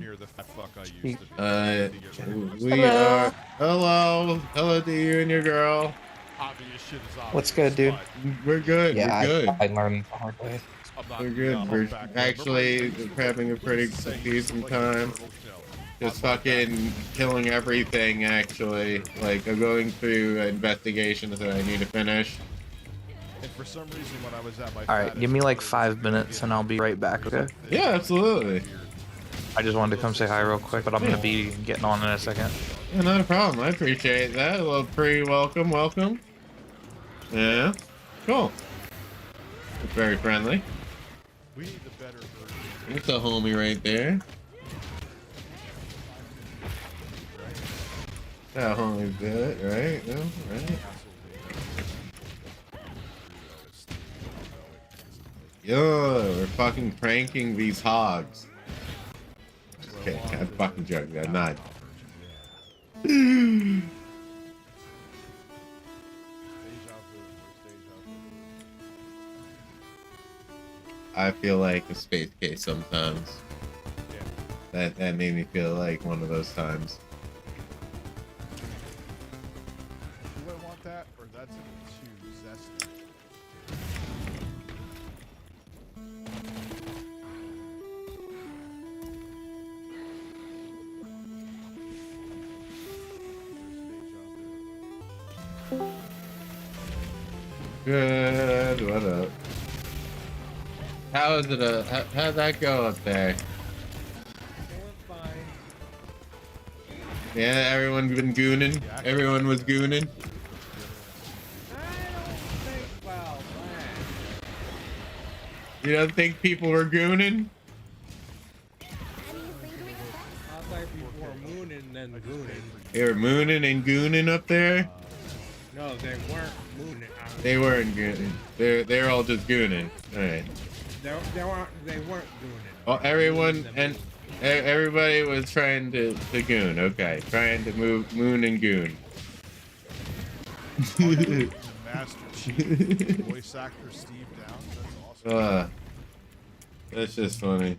We are. Hello to you and your girl. What's good, dude? We're good. Yeah, we're good. I learned the hard way. We're good. We're actually having a pretty decent time. Just fucking killing everything, actually. Like, I'm going through investigations that I need to finish. And for some reason, when I was at my Alright, give me like 5 minutes and I'll be right back, okay? Yeah, absolutely. I just wanted to come say hi real quick, but I'm gonna be getting on in a second. Yeah, not a problem. I appreciate that. A little pre-welcome, welcome. Yeah, cool. It's very friendly. We need the better version. It's a homie right there. That homie's good, right? No, right? Yo, we're fucking pranking these hogs. Okay, I'm fucking joking. I'm not. I feel like a space case sometimes. That made me feel like one of those times. Do I want that, or that's too zesty? Good, what up? How is it how'd that go up there? Yeah, everyone been gooning. Everyone was gooning. You don't think people were gooning? I thought people were mooning and then gooning. They were mooning and gooning up there? No, they weren't mooning. They weren't gooning. They're all just gooning. Alright. They weren't gooning. Well, everyone and everybody was trying to goon. Okay, trying to moon and goon. Master Chief, voice actor Steve Downs. That's awesome. That's just funny.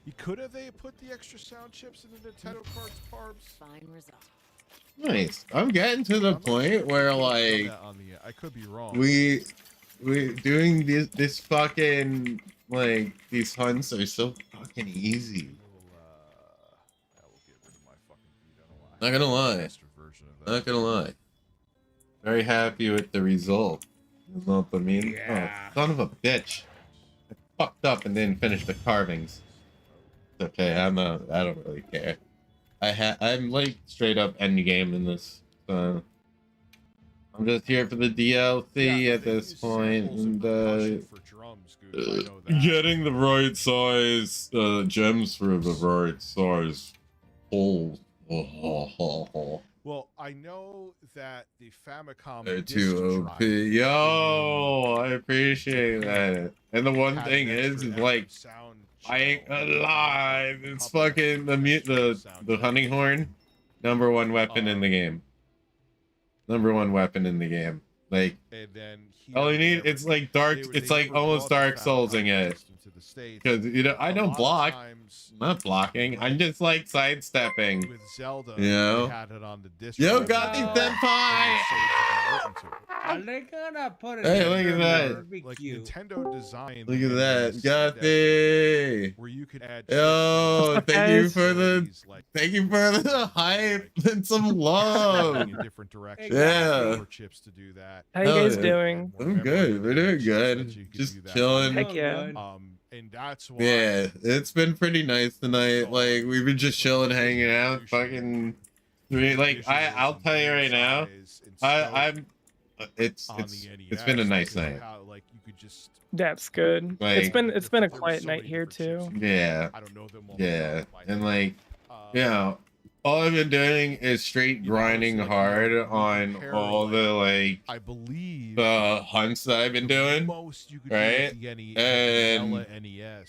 You could have put the extra sound chips in the Nintendo cards carbs. Fine result. Nice. I'm getting to the point where like I could be wrong. we doing this fucking like these hunts are so fucking easy. Not gonna lie. Not gonna lie. Very happy with the result. You know what I mean? Yeah. Oh, son of a bitch. I fucked up and didn't finish the carvings. It's okay, I don't really care. I'm like straight up end game in this, so I'm just here for the DLC at this point, and getting the right size gems for the right size holes. Well, I know that the Famicom They're disc too OP. drive Yo, I appreciate that. And the one thing is like, I ain't gonna lie, it's fucking the hunting horn, #1 weapon in the game. #1 weapon in the game. Like, all you need, it's like dark, it's like almost Dark Soulsing it. Because, you know, I don't block. I'm not blocking. I'm just like sidestepping. With Zelda, you know? had it on the disc Yo, drive. got the senpai! Are they gonna put it Hey, in look at there? that. Be Like cute. Nintendo design. Look at that. Got the. Where you could add Yo, thank you for the the hype and some love. in different directions. Yeah. For chips to do that. How you guys doing? I'm good. We're doing good. Just chilling. Heck yeah. And that's why. Yeah, it's been pretty nice tonight. Like we've been just chilling, hanging out, fucking. Like I'll tell you right now, it's been a nice night. That's good. Like- It's been a quiet night here too. Yeah. Yeah, and like, you know, all I've been doing is straight grinding hard on all the like I believe the hunts that I've been doing, right? And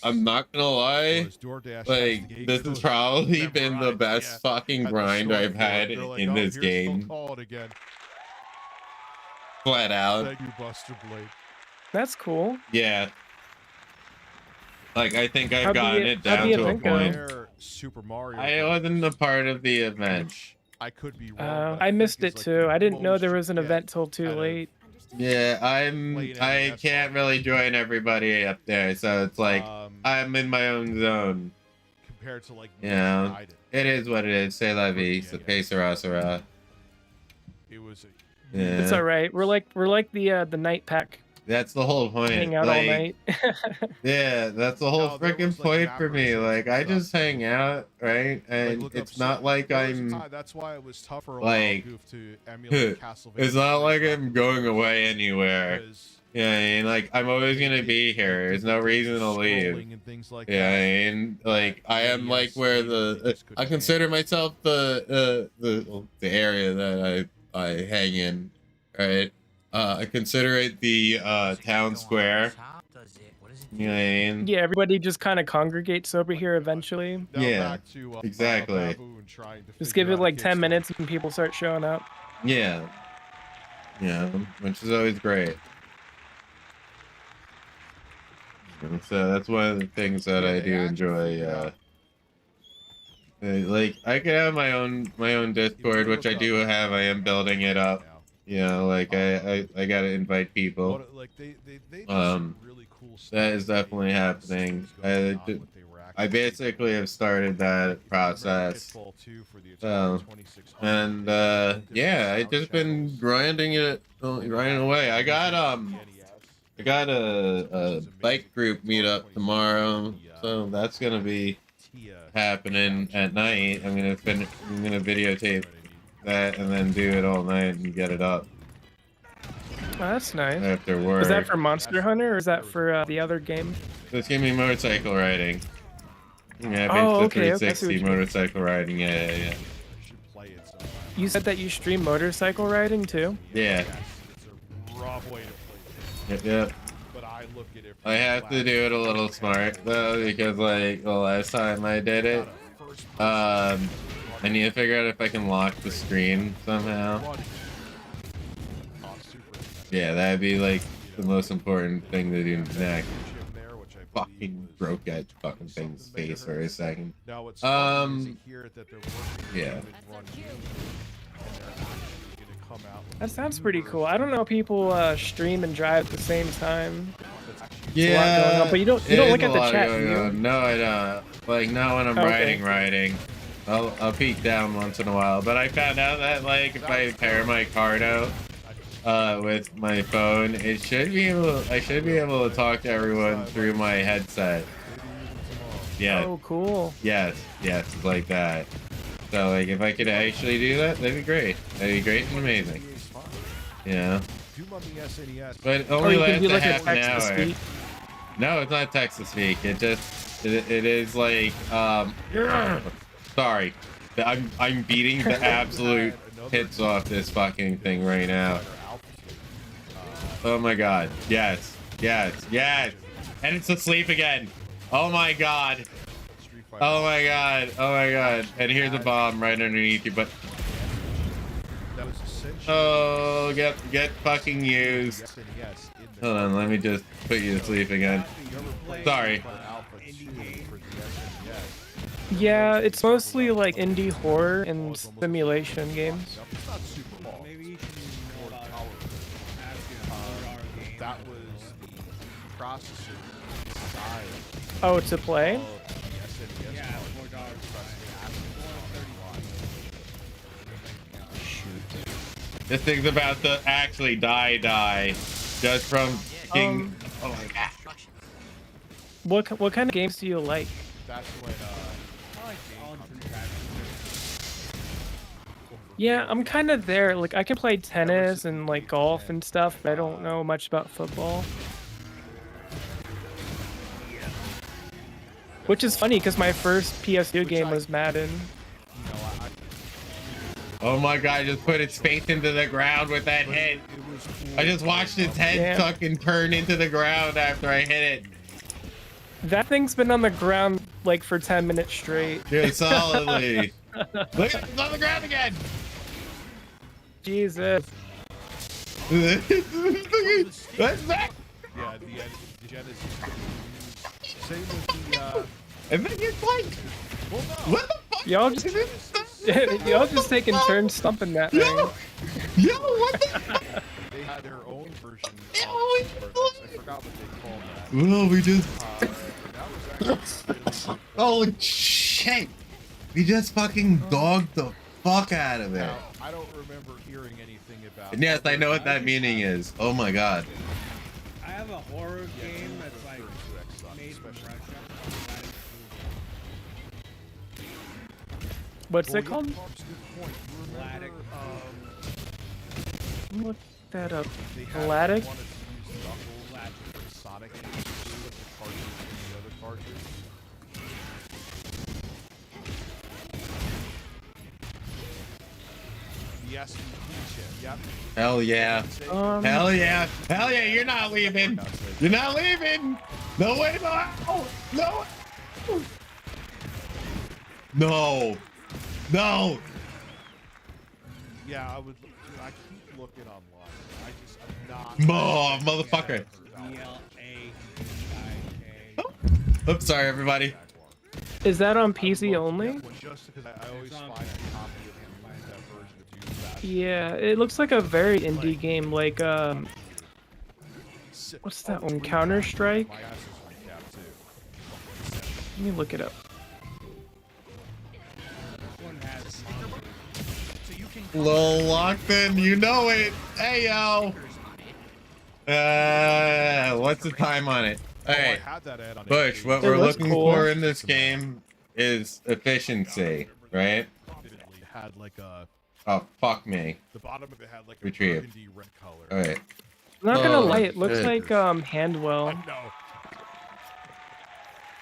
I'm not gonna lie, like this has probably been the best fucking grind I've had in this game. Flat out. Thank you, Buster Blade. That's cool. Yeah. Like I think I've How'd the- gotten it how'd down the to a event go? point. Super Mario. I wasn't a part of the event. I could be wrong. I missed it too. I didn't know there was an event till too late. Yeah, I can't really join everybody up there, so it's like I'm in my own zone. Compared to like, you know, it is what it is. Say la vie, okay, Sarah. It was. Yeah. It's all right. We're like the night pack. That's the whole point. Hang out all night. Yeah, that's the whole freaking point for me. Like, I just hang out, right? And it's not like I'm That's why it was tougher. like, To emulate Castlevania. it's not like I'm going away anywhere. Yeah, I mean, like I'm always gonna be here. There's no reason to leave. Yeah, I mean, like I am like where I consider myself the area that I hang in, right? I consider it the town square. You know what I mean? Yeah, everybody just kind of congregates over here eventually. Yeah, exactly. Just give it like 10 minutes and people start showing up. Yeah. Yeah, which is always great. And so that's one of the things that I do enjoy. Like I could have my own Discord, which I do have. I am building it up. You know, like I gotta invite people. That is definitely happening. I basically have started that process. And yeah, I just been grinding away. I got I got a bike group meetup tomorrow, so that's gonna be happening at night. I'm gonna videotape that and then do it all night and get it up Oh, that's nice. after work. Is that for Monster Hunter or is that for the other game? This gave me motorcycle riding. Yeah, Oh, basically okay, okay, I see what 360 you mean. motorcycle riding. Yeah. You said that you stream motorcycle riding too? Yeah. Rough way to play. Yep. But I look at it. I have to do it a little smart though, because like the last time I did it, I need to figure out if I can lock the screen somehow. Yeah, that'd be like the most important thing to do next. Fucking broke that fucking thing's face for a second. Yeah. That sounds pretty cool. I don't know people stream and drive at the same time. Yeah, a lot going on, but you don't look at the chat, do you? No, I don't. Like not when I'm riding. I'll peek down once in a while. But I found out that like if I pair my card out with my phone, I should be able to talk to everyone through my headset. Yeah. Oh, cool. Yes, it's like that. So like if I could actually do that, that'd be great. That'd be great and amazing. Yeah. But only lasts a half an hour. No, it's not text to speak. It is like sorry. I'm beating the absolute hits off this fucking thing right now. Oh my god. Yes. And it's asleep again. Oh my god. Oh my god. And here's a bomb right underneath you, but oh, get fucking used. Hold on, let me just put you to sleep again. Sorry. Yeah, it's mostly like indie horror and simulation games. That was the processor inside. Oh, to play? This thing's about to actually die just from being. Oh my god. What kind of games do you like? That's when Yeah, I'm kind of there. Like I can play tennis and like golf and stuff, but I don't know much about football. Which is funny because my first PS2 game was Madden. Oh my god, I just put its face into the ground with that hit. I just watched its head fucking turn into the ground after I hit it. That thing's been on the ground like for 10 minutes straight. Yeah, solidly. Look, it's on the ground again. Jesus. What's that? Yeah, the Genesis. Same with the and then it's like, well, no. What the fuck? Y'all just taking turns stumping that thing. Yo, what the? They had their own version. I forgot what they called that. Well, we just. That was Oh shit! We just fucking dogged the fuck out of it. Now, I don't remember hearing anything about. And yes, I know what that meaning is. Oh my god. I have a horror game that's like made from Russia. What's it called? Look that up. Vladic? Sonic Yes, yep. Hell yeah. Hell yeah. Hell yeah, you're not leaving. You're not leaving. No way, no. No. No. No. Yeah, I keep looking online. I'm not. Oh, motherfucker. Oops, sorry, everybody. Is that on PC only? Just because I always find a copy of that version of Yeah, it looks like a very indie game, like what's that one? Counter-Strike? Let me look it up. Lil Lockton, you know it. Hey yo. What's the time on it? All I right, had that ad on Bush. What It we're looks looking cool. for in this game is efficiency, right? It had like a Oh, fuck me. the bottom of it had like a Retrieve. burgundy red color. All right. I'm not gonna Oh, lie, it looks shit. like Handwell. I know.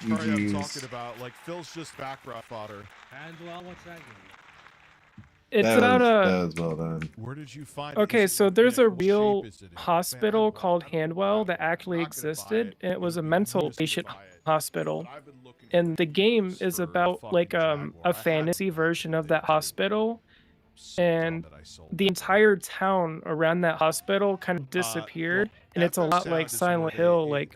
Sorry, I'm GGs. talking about like Phil's just background fodder. And well, what's that game? It's That about was well done. Where did you find it? Okay, Is it so in there's a what shape real is it in? hospital called Handwell that actually existed, and it was a mental patient hospital. And the game is about like a fantasy version of that hospital, and the entire town around that hospital kind of disappeared, and it's a lot like Silent Hill. Like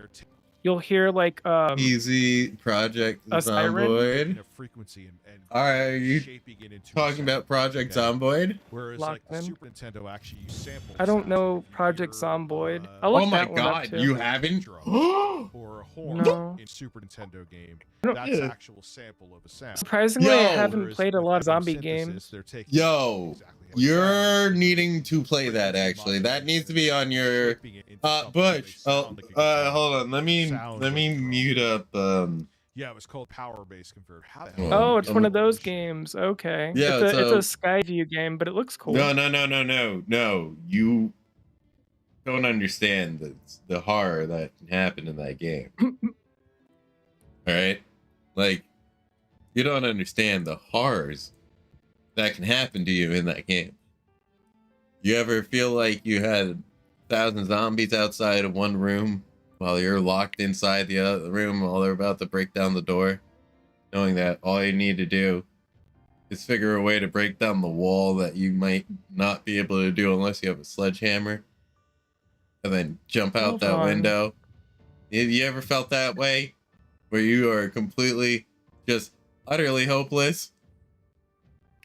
you'll hear like Easy Project a siren. Zomboid. Frequency and All right, are you shaping it into talking about Project Zomboid? Whereas like the Lockman. Super Nintendo actually used samples. I don't know Project Zomboid. I Oh looked my that one up god, too. you haven't? or a horn No. in Super Nintendo game. don't- That's actual sample of a sound. Surprisingly, I Yo. haven't Whereas played a lot of with zombie synthesis, games. they're taking Yo, exactly how it you're sounds, needing to play that actually. That needs to be on your shaping it into something that Bush. makes sound like a guitar. Hold on. Let me Sounds let me like a drum. mute up Yeah, it was called Power Bass Converter. How the Oh, hell? Oh, it's one of those games. Okay. Yeah, it's so- a Skyview game, but it looks cool. No. You don't understand the horror that can happen in that game. All right? Like you don't understand the horrors that can happen to you in that game. You ever feel like you had 1,000 zombies outside of one room while you're locked inside the other room while they're about to break down the door, knowing that all you need to do is figure a way to break down the wall that you might not be able to do unless you have a sledgehammer, and then jump out Hold that on. window? Have you ever felt that way, where you are completely just utterly hopeless,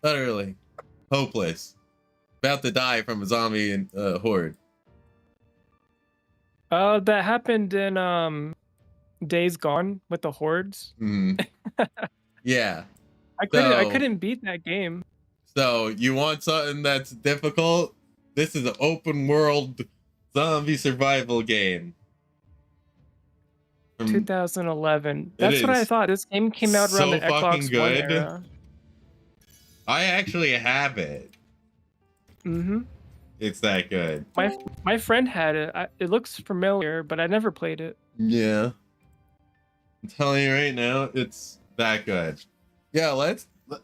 about to die from a zombie and horde? That happened in Days Gone with the hordes. Yeah. I So- couldn't beat that game. So you want something that's difficult? This is an open world zombie survival game. 2011. It That's what I is thought. This game came out around so the Xbox fucking One good. era. I actually have it. Mm-hmm. It's that good. My friend had it. It looks familiar, but I never played it. Yeah. I'm telling you right now, it's that good. Yeah,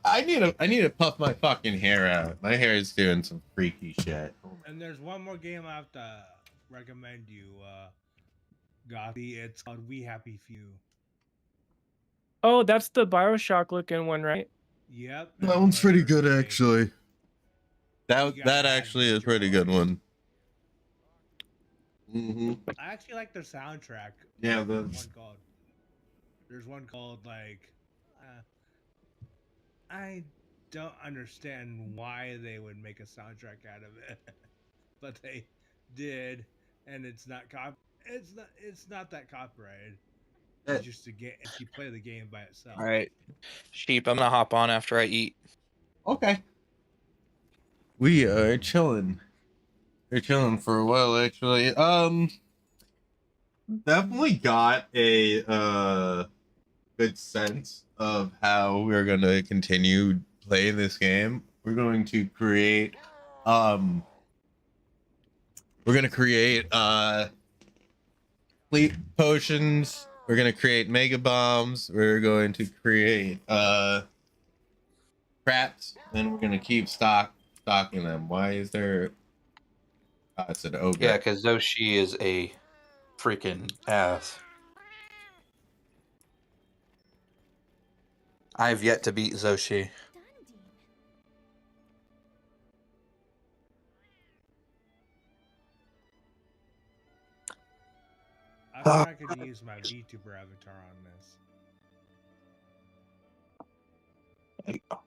I need to puff my fucking hair out. My hair is doing some freaky shit. And there's one more game I have to recommend you, Gothy. It's called We Happy Few. Oh, that's the BioShock looking one, right? Yep. That one's pretty good actually. That actually is a pretty good one. Mm-hmm. I actually like their soundtrack. Yeah, There's one called like I don't understand why they would make a soundtrack out of it, but they did, and it's not that copyrighted. It's just a game. If you play the game by itself. All right, Sheep. I'm gonna hop on after I eat. Okay. We are chilling. We're chilling for a while, actually. Definitely got a good sense of how we're gonna continue playing this game. We're going to create fleet potions. We're gonna create mega bombs. We're going to create traps, and we're gonna keep stocking them. Why is there? Oh, it's an ogre. Yeah, because Zoshi is a freaking ass. I've yet to beat Zoshi. I thought I could use my VTuber avatar on this. There you go.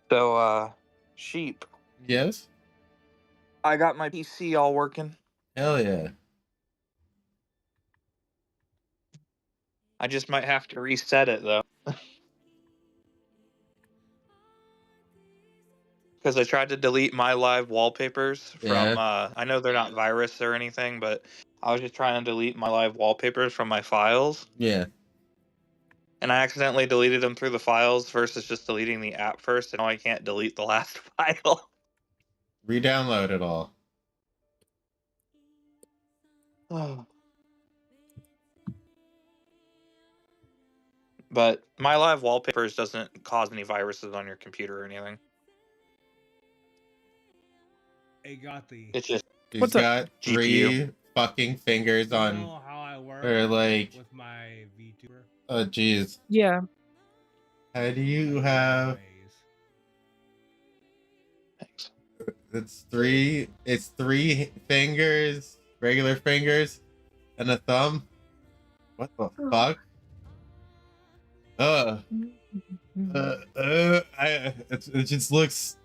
So, Sheep. Yes? I got my PC all working. Hell yeah. I just might have to reset it, though. Because I tried to delete my live wallpapers from, Yeah. I know they're not virus or anything, but I was just trying to delete my live wallpapers from my files. Yeah. And I accidentally deleted them through the files versus just deleting the app first, and now I can't delete the last file. Re-download it all. Oh. But my live wallpapers doesn't cause any viruses on your computer or anything. Hey, Gothi. It's just He's got GPU. 3 fucking fingers You on. know how I work Or like. with my VTuber? Oh jeez. Yeah. How do you have? Thanks. It's 3. It's 3 fingers, regular fingers, and a thumb. What the fuck? It just looks.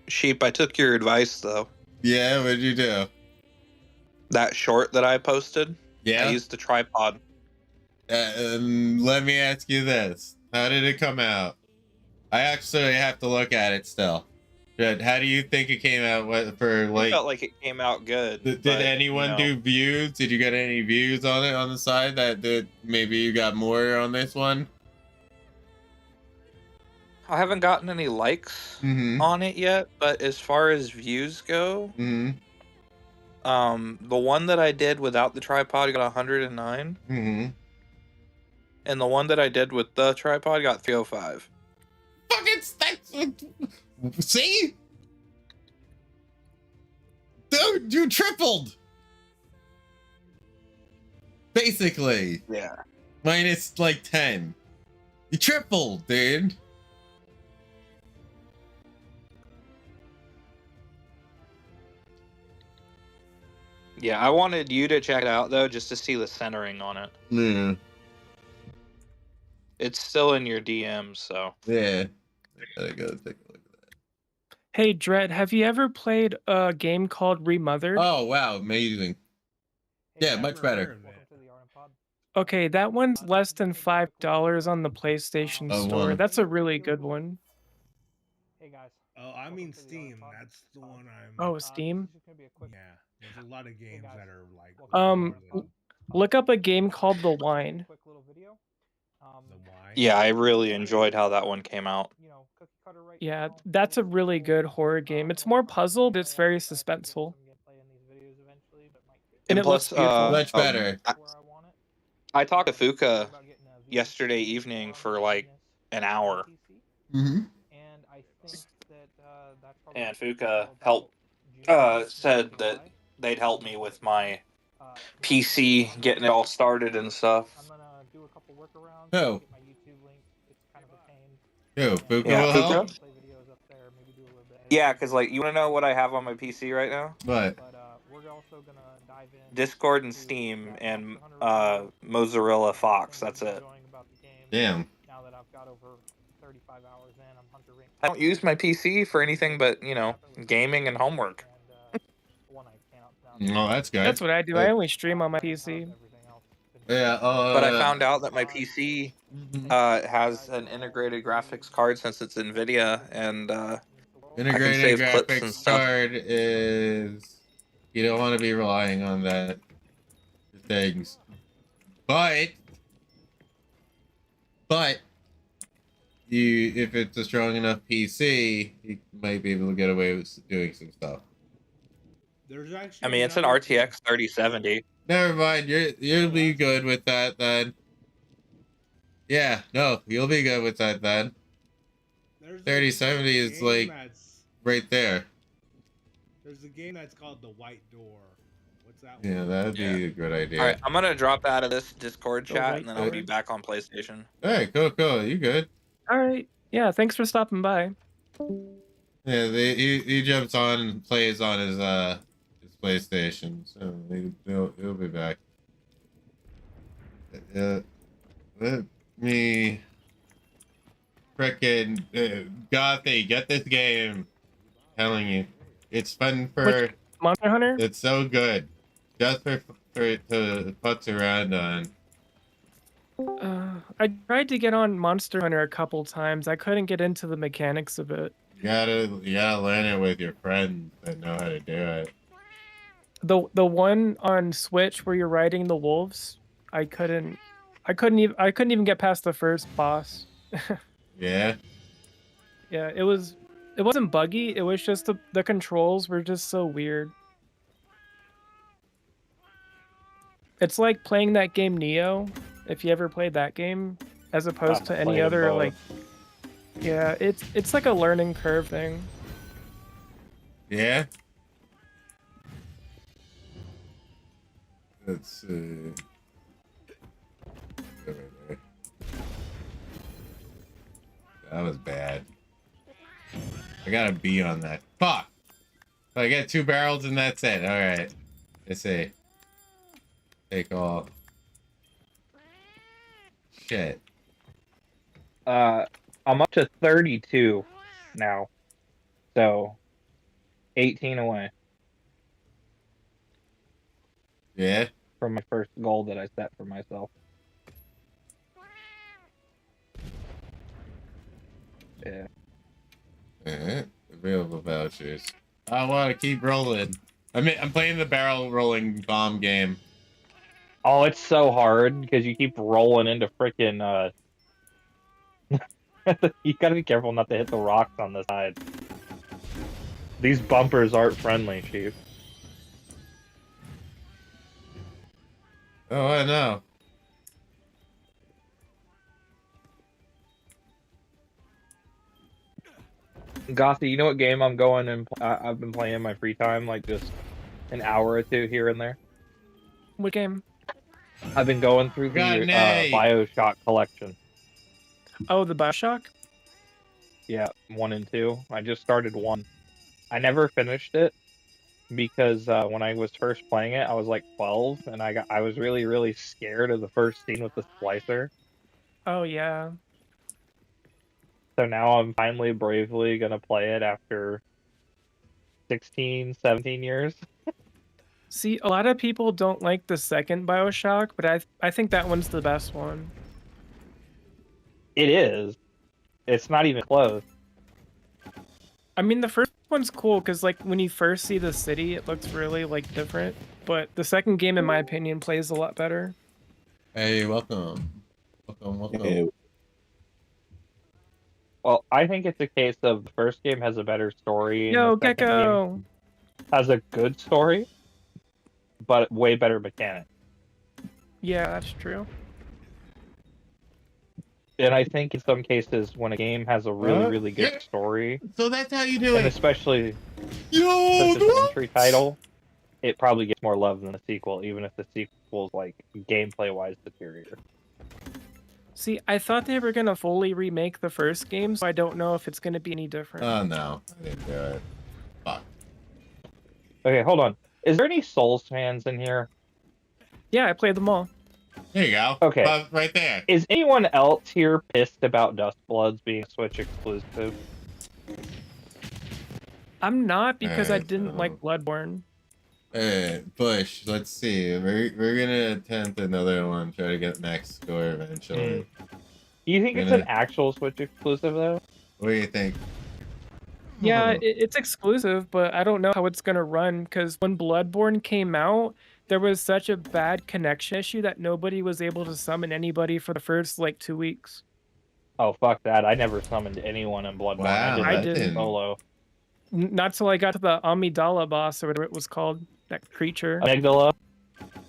Sheep, I took your advice though. Yeah, what'd you do? That short that I posted. Yeah. I used the tripod. Let me ask you this: how did it come out? I actually have to look at it still. But how do you think it came out? What for? Like, I felt like it came out good. Did but, anyone do views? Did you get any views on it on the side? That did maybe you got more on this one? I haven't gotten any likes on it yet, but as far as views go, the one that I did without the tripod got 109. And the one that I did with the tripod got 305. Fucking see? Dude, you tripled. Basically. Yeah. Minus like 10. You tripled, dude. Yeah, I wanted you to check it out though, just to see the centering on it. Yeah. It's still in your DMs, so. Yeah. I gotta go take a look at that. Hey, Dredd, have you ever played a game called Remothered? Oh, wow. Amazing. Yeah, much better. Okay, that one's less than $5 on the PlayStation Oh, Store. one. That's a really good one. Hey guys. Oh, I mean Steam. That's the one I'm. Oh, Steam? Yeah, there's a lot of games that are like. Look up a game called The Wine. Yeah, I really enjoyed how that one came out. Yeah, that's a really good horror game. It's more puzzle, but it's very suspenseful. And it looks plus, beautiful. Much better. I talked to Fuka yesterday evening for like an hour. And Fuka said that they'd help me with my PC, getting it all started and stuff. Who? Fuka Yeah, will help? Yeah, because like, you want to know what I have on my PC right now? What? Discord and Steam and Mozilla Fox. That's it. Damn. I don't use my PC for anything but, you know, gaming and homework. Oh, that's good. That's what I do. I only stream on my PC. Yeah, but I found out that my PC has an integrated graphics card since it's NVIDIA, and integrated I can save clips and graphics stuff. card is you don't want to be relying on that for things, but you if it's a strong enough PC, you might be able to get away with doing some stuff. There's actually. I mean, it's an RTX 3070. Never mind, you'll be good with that then. Yeah, no, you'll be good with that then. 3070 is like right there. There's a game that's called The White Door. What's that? Yeah, that'd be a good idea. All right, I'm gonna drop out of this Discord chat, and then I'll be back on PlayStation. All right, cool. You good? All right. Yeah, thanks for stopping by. Yeah, he jumps on and plays on his PlayStation, so he'll be back. Let me frickin' Gothy, get this game. I'm telling you, it's fun for Monster Hunter. It's so good, just for to putz around on. I tried to get on Monster Hunter a couple times. I couldn't get into the mechanics of it. You gotta learn it with your friends that know how to do it. The one on Switch where you're riding the wolves, I couldn't even get past the first boss. Yeah. Yeah, it wasn't buggy, it was just the controls were just so weird. It's like playing that game Neo, if you ever played that game, as opposed to any played 'em other both. like yeah, it's like a learning curve thing. Yeah. Let's see. That was bad. I got a B on that. Fuck! I get 2 barrels and that's it. Alright. Let's see. Take all. Shit. I'm up to 32 now. So 18 away. Yeah? From my first goal that I set for myself. Yeah. Alright. Available vouchers. I want to keep rolling. I'm playing the barrel rolling bomb game. Oh, it's so hard because you keep rolling into freaking you gotta be careful not to hit the rocks on the side. These bumpers aren't friendly, Chief. Oh, I know. Gossy, you know what game I'm going and I've been playing in my free time, like just an hour or two here and there? What game? I've been going through the Got an A. Bioshock collection. Oh, the Bioshock? Yeah, 1 and 2. I just started 1. I never finished it because when I was first playing it, I was like 12, and I was really, really scared of the first scene with the splicer. Oh yeah. So now I'm finally bravely gonna play it after 16, 17 years. See, a lot of people don't like the second Bioshock, but I think that one's the best one. It is. It's not even close. I mean, the first one's cool because, like, when you first see the city, it looks really, like, different. But the second game, in my opinion, plays a lot better. Hey, welcome. Welcome. Hey. Well, I think it's a case of the first game has a better story, and Yo, the second Gecko! game has a good story, but way better mechanics. Yeah, that's true. And I think in some cases, when a game has a really, really good Yeah. story, So that's how you do and it. especially Yo, such as an entry title, it probably gets more love than the sequel, even if the sequel's like gameplay-wise superior. See, I thought they were gonna fully remake the first game, so I don't know if it's gonna be any different. Oh no, I didn't do it. Fuck. Okay, hold on. Is there any Souls fans in here? Yeah, I played them all. There you go. Okay. Right there. Is anyone else here pissed about Dustbloods being Switch exclusive? I'm not because I Alright, didn't like Bloodborne. Bush, let's see. We're gonna attempt another one, try to get next score eventually. Do you think it's an actual Switch exclusive, though? What do you think? Yeah, it's exclusive, but I don't know how it's gonna run because when Bloodborne came out, there was such a bad connection issue that nobody was able to summon anybody for the first like 2 weeks. Oh, fuck that. I never summoned anyone in Bloodborne. Wow, I that did didn't- solo. Not till I got to the Amygdala boss or whatever it was called, that creature. Amygdala?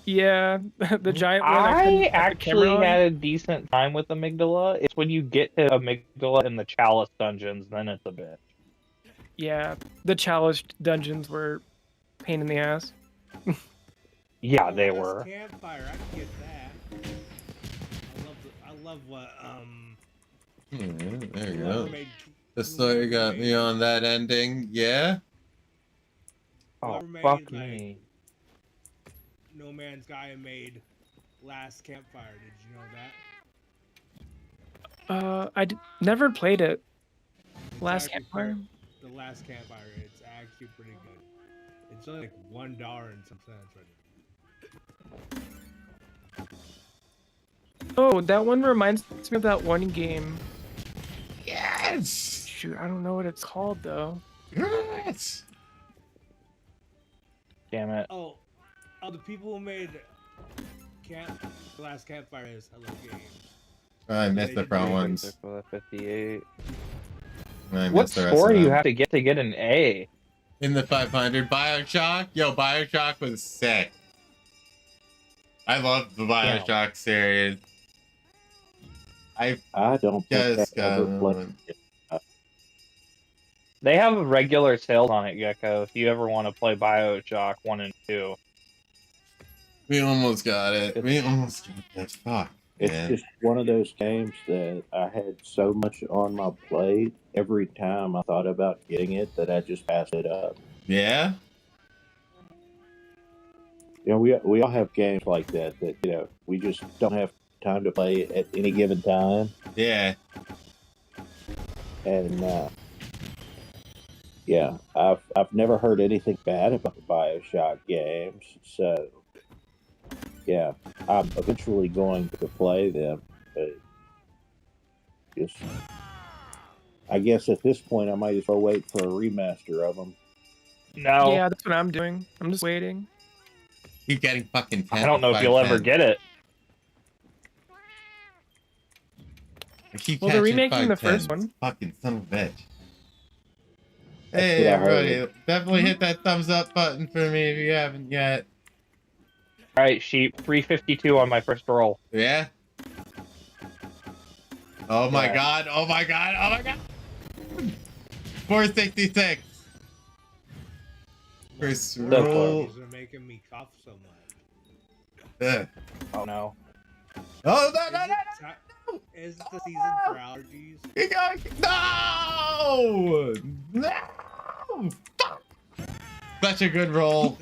Yeah, the giant one. I couldn't get the actually camera on. had a decent time with Amygdala. It's when you get to Amygdala in the Chalice dungeons, then it's a bitch. Yeah, the chalice dungeons were pain in the ass. Yeah, they were. Campfire, I can get that. I love what There you whoever go. made The story got me on that ending, yeah? Oh, whoever made, fuck like, me. No Man's Sky made Last Campfire. Did you know that? I never played it. It's Last actually Campfire? The Last Campfire. It's actually pretty good. It's only like $1 and some cents right Oh, that one reminds me of that one game. Yes! Shoot, I don't know what it's called though. Yes! Damn it. Oh, the people who made the last campfire is Hello Games. I missed the front ones. 58. I What missed the rest score of do you them. have to get an A? In the 500, Bioshock? Yo, Bioshock was sick. I love the Bioshock series. I don't think just I ever got played it. They have regular sales on it, Gecko, if you ever want to play Bioshock 1 and 2. We almost got it. We almost got that. Fuck, It's man. just one of those games that I had so much on my plate. Every time I thought about getting it, that I just passed it up. Yeah? You know, we all have games like that we just don't have time to play at any given time. Yeah. And yeah, I've never heard anything bad about the Bioshock games, so yeah, I'm eventually going to play them. But just, I guess at this point, I might as well wait for a remaster of them. No. Yeah, that's what I'm doing. I'm just waiting. Keep getting fucking 10. I don't know if you'll ever get it. Well, they're remaking the first one. Fucking son of a bitch. That's Hey, what I heard. everybody. Definitely hit that thumbs up button for me if you haven't yet. Alright, Sheep. 352 on my first roll. Yeah? Oh my Yeah. god. Oh my god. Oh my god. 466. First roll. These are making me cough so much. Oh no. Oh, no. Is it the season for allergies? No! No! Fuck! Such a good roll.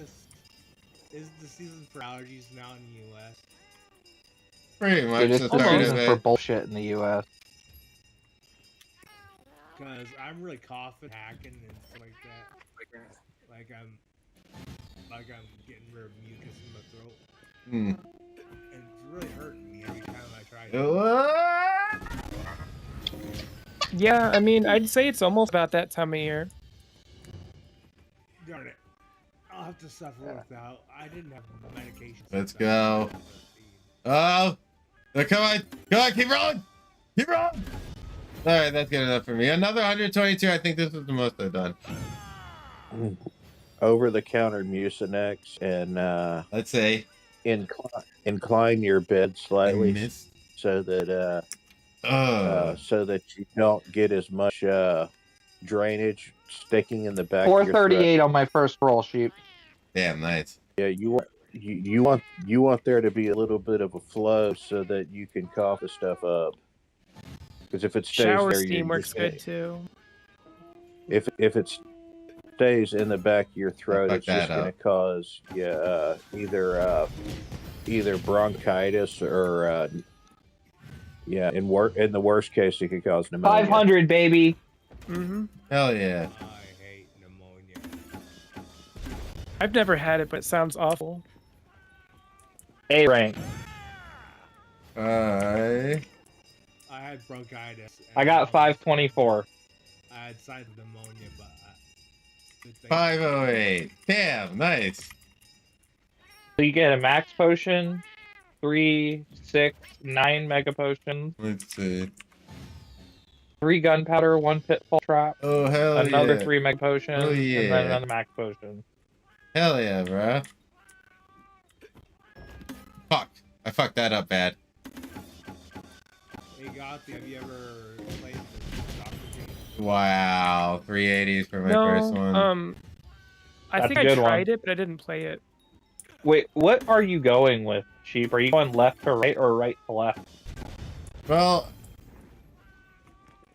Is the season for allergies now in the U.S.? Pretty much. Dude, it's the season for bullshit in the U.S. Because I'm really coughing, hacking, and stuff like that. Like I'm getting rid of mucus in my throat. Hmm. And it's really hurting me every time I try it. Yeah, I mean, I'd say it's almost about that time of year. Darn it. I'll have to suffer without. I didn't have medication. Let's go. Oh! Come on! Come on! Keep rolling! Keep rolling! Alright, that's good enough for me. Another 122. I think this was the most I've done. Over-the-counter Mucinex and let's say incline your bed slightly so that you don't get as much drainage sticking in the back. 438 on my first roll, Sheep. Damn, nice. Yeah, you want there to be a little bit of a flow so that you can cough the stuff up. Because if it stays Shower there, steam works good too. If it stays in the back of your throat, fuck it's just that going to up. cause either bronchitis or in the worst case, it could cause pneumonia. 500, baby. Mm-hmm. Hell yeah. I hate pneumonia. I've never had it, but it sounds awful. A rank. I had bronchitis. I got 524. I had silent pneumonia, but 508. Damn, nice. So you get a max potion, 3, 6, 9 mega potions. Let's see. 3 gunpowder, 1 pitfall trap. Oh, hell another yeah. 3 mega potions, Oh, and yeah. then another max potion. Hell yeah, bro. Fuck. I fucked that up bad. Hey, Gothi, have you ever played the doctor game? Wow. 380s for my No, first one. I That's think a I good one. tried it, but I didn't play it. Wait, what are you going with, Sheep? Are you going left to right or right to left? Well,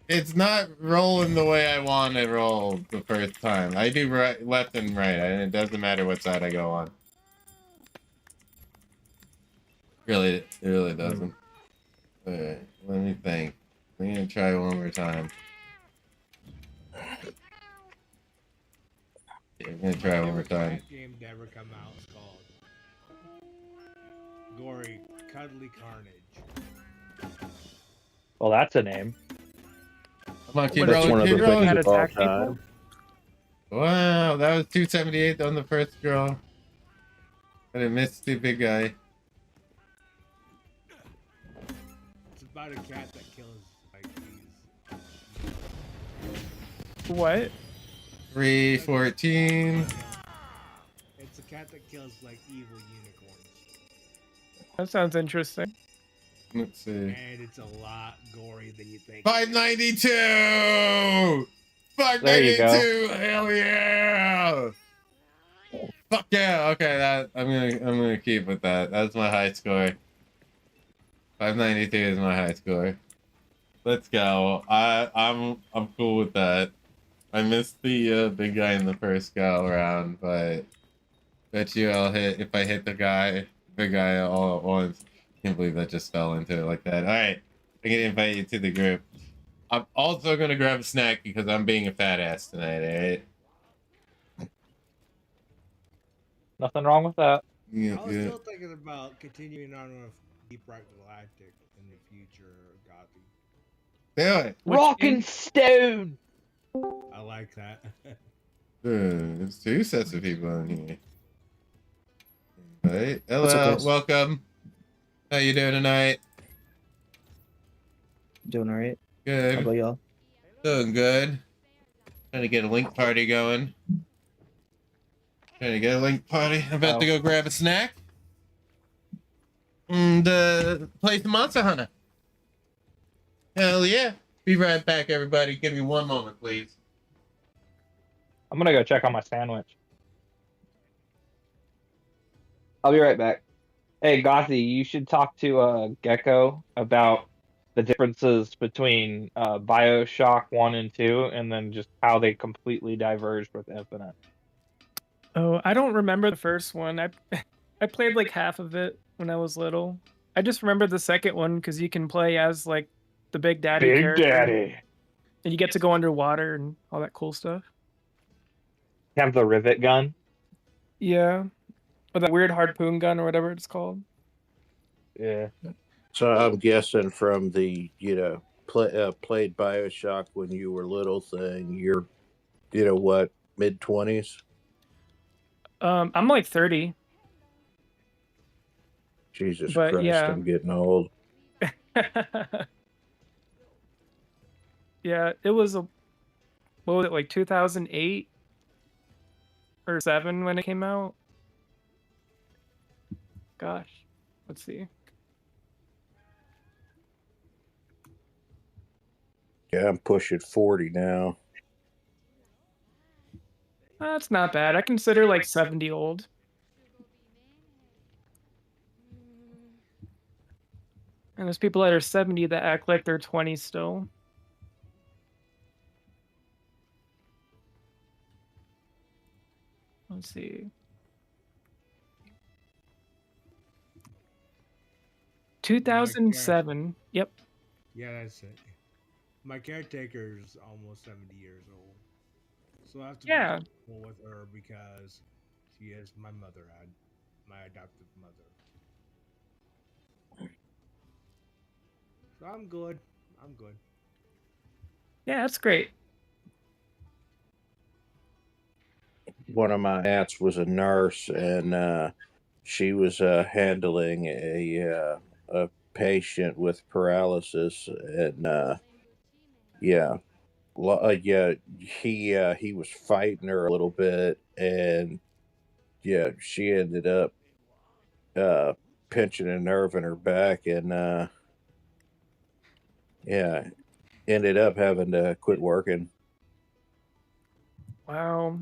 it's not rolling the way I want it rolled the first time. I do right, left and right, and it doesn't matter what side I go on. It really doesn't. Alright, let me think. I'm gonna try one more time. Yeah, I'm gonna try one more time. That game never come out. It's called Gory Cuddly Carnage. Well, that's a name. Come on, keep That's rolling, one of keep the rolling. things of all time. Wow, that was 278 on the first girl. But it missed the big guy. It's about a cat that kills like these. What? 314. It's a cat that kills like evil unicorns. That sounds interesting. Let's see. And it's a lot gory than you think. 592! There you go. 592! Hell yeah! Fuck yeah! Okay, that I'm gonna keep with that. That's my high score. 592 is my high score. Let's go. I'm cool with that. I missed the big guy in the first go round, but bet you I'll hit if I hit the big guy all at once. Can't believe that just fell into it like that. All right, I'm gonna invite you to the group. I'm also gonna grab a snack because I'm being a fat ass tonight. All right. Nothing wrong with that. Yeah, I was still thinking about continuing on with Deep Rock Galactic in the future, Gothy. Do it. Rockin' Stone. I like that. There's two sets of people in here. Right. Hello, guys? welcome. How you doing tonight? Doing alright. Good. How about y'all? Doing good. Trying to get a link party going. Trying to get a link party. I'm about to go grab a snack. And play some Monster Hunter. Hell yeah. Be right back, everybody. Give me one moment, please. I'm gonna go check on my sandwich. I'll be right back. Hey, Gothy, you should talk to Gecko about the differences between Bioshock 1 and 2, and then just how they completely diverged with Infinite. Oh, I don't remember the first one. I played like half of it when I was little. I just remember the second one because you can play as like the Big Daddy character. Daddy. And you get to go underwater and all that cool stuff. Have the rivet gun. Yeah. Or that weird harpoon gun or whatever it's called. Yeah. So I'm guessing from the, played Bioshock when you were little thing, you're, what, mid-20s? I'm like 30. Jesus But, Christ, yeah. I'm getting old. Yeah, it was what was it, like 2008 or 7 when it came out? Gosh, let's see. Yeah, I'm pushing 40 now. That's not bad. I consider like 70 old. And there's people that are 70 that act like they're 20 still. Let's see. 2007. Yep. Yeah, that's it. My caretaker's almost 70 years old. So I have to be careful with her because she is my mother, my adoptive mother. So I'm good. I'm good. Yeah, that's great. One of my aunts was a nurse, and she was handling a patient with paralysis, and he was fighting her a little bit, and she ended up pinching a nerve in her back, and ended up having to quit working. Wow.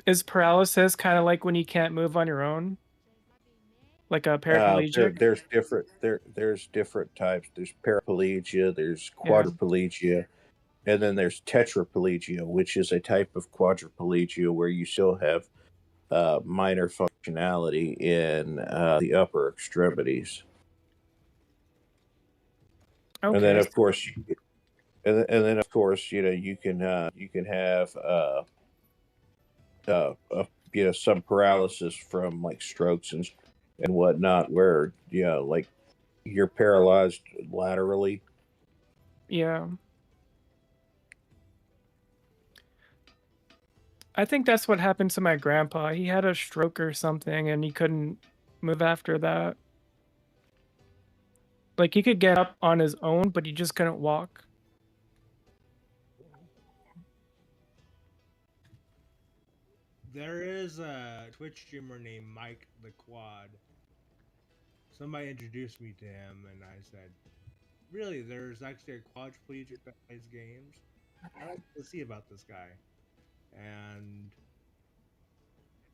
Is paralysis kind of like when you can't move on your own? Like a paraplegic? There's different types. There's paraplegia, there's quadriplegia, and then there's tetraplegia, which is a type of quadriplegia where you still have minor functionality in the upper extremities. Okay. And then of course, you can have some paralysis from like strokes and and whatnot, where like you're paralyzed laterally. Yeah. I think that's what happened to my grandpa. He had a stroke or something and he couldn't move after that. Like he could get up on his own, but he just couldn't walk. There is a Twitch streamer named Mike the Quad. Somebody introduced me to him, and I said, "Really? There's actually a quadriplegic that plays games? I'd like to see about this guy." And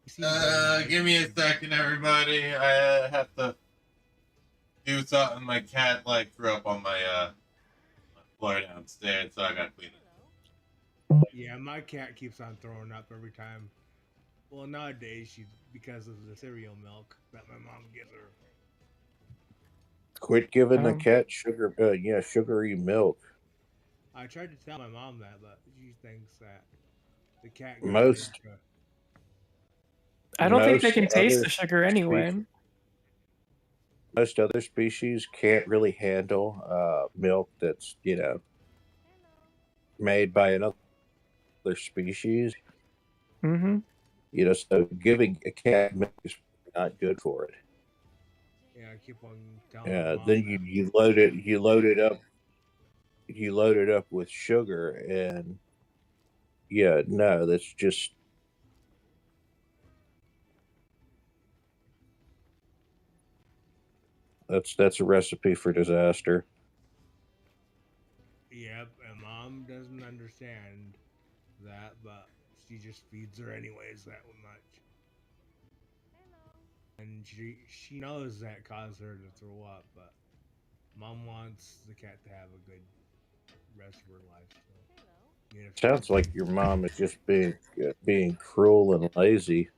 he seemed very nice. Give me a second, everybody. I have to do something. My cat like threw up on my floor downstairs, so I gotta clean it. Yeah, my cat keeps on throwing up every time. Well, nowadays she's because of the cereal milk that my mom gives her. Quit giving the cat sugar, sugary milk. I tried to tell my mom that, but she thinks that the cat gives Most. her I don't think they Most can taste other the sugar anyway. Most other species can't really handle milk that's made by another species. Mm-hmm. So giving a cat milk is not good for it. Yeah, I keep on telling my mom Then that. you load it up with sugar, and no, that's just that's a recipe for disaster. Yep, and mom doesn't understand that, but she just feeds her anyways that much. And she knows that caused her to throw up, but mom wants the cat to have a good rest of her life. So, Sounds like your mom is just being cruel and lazy.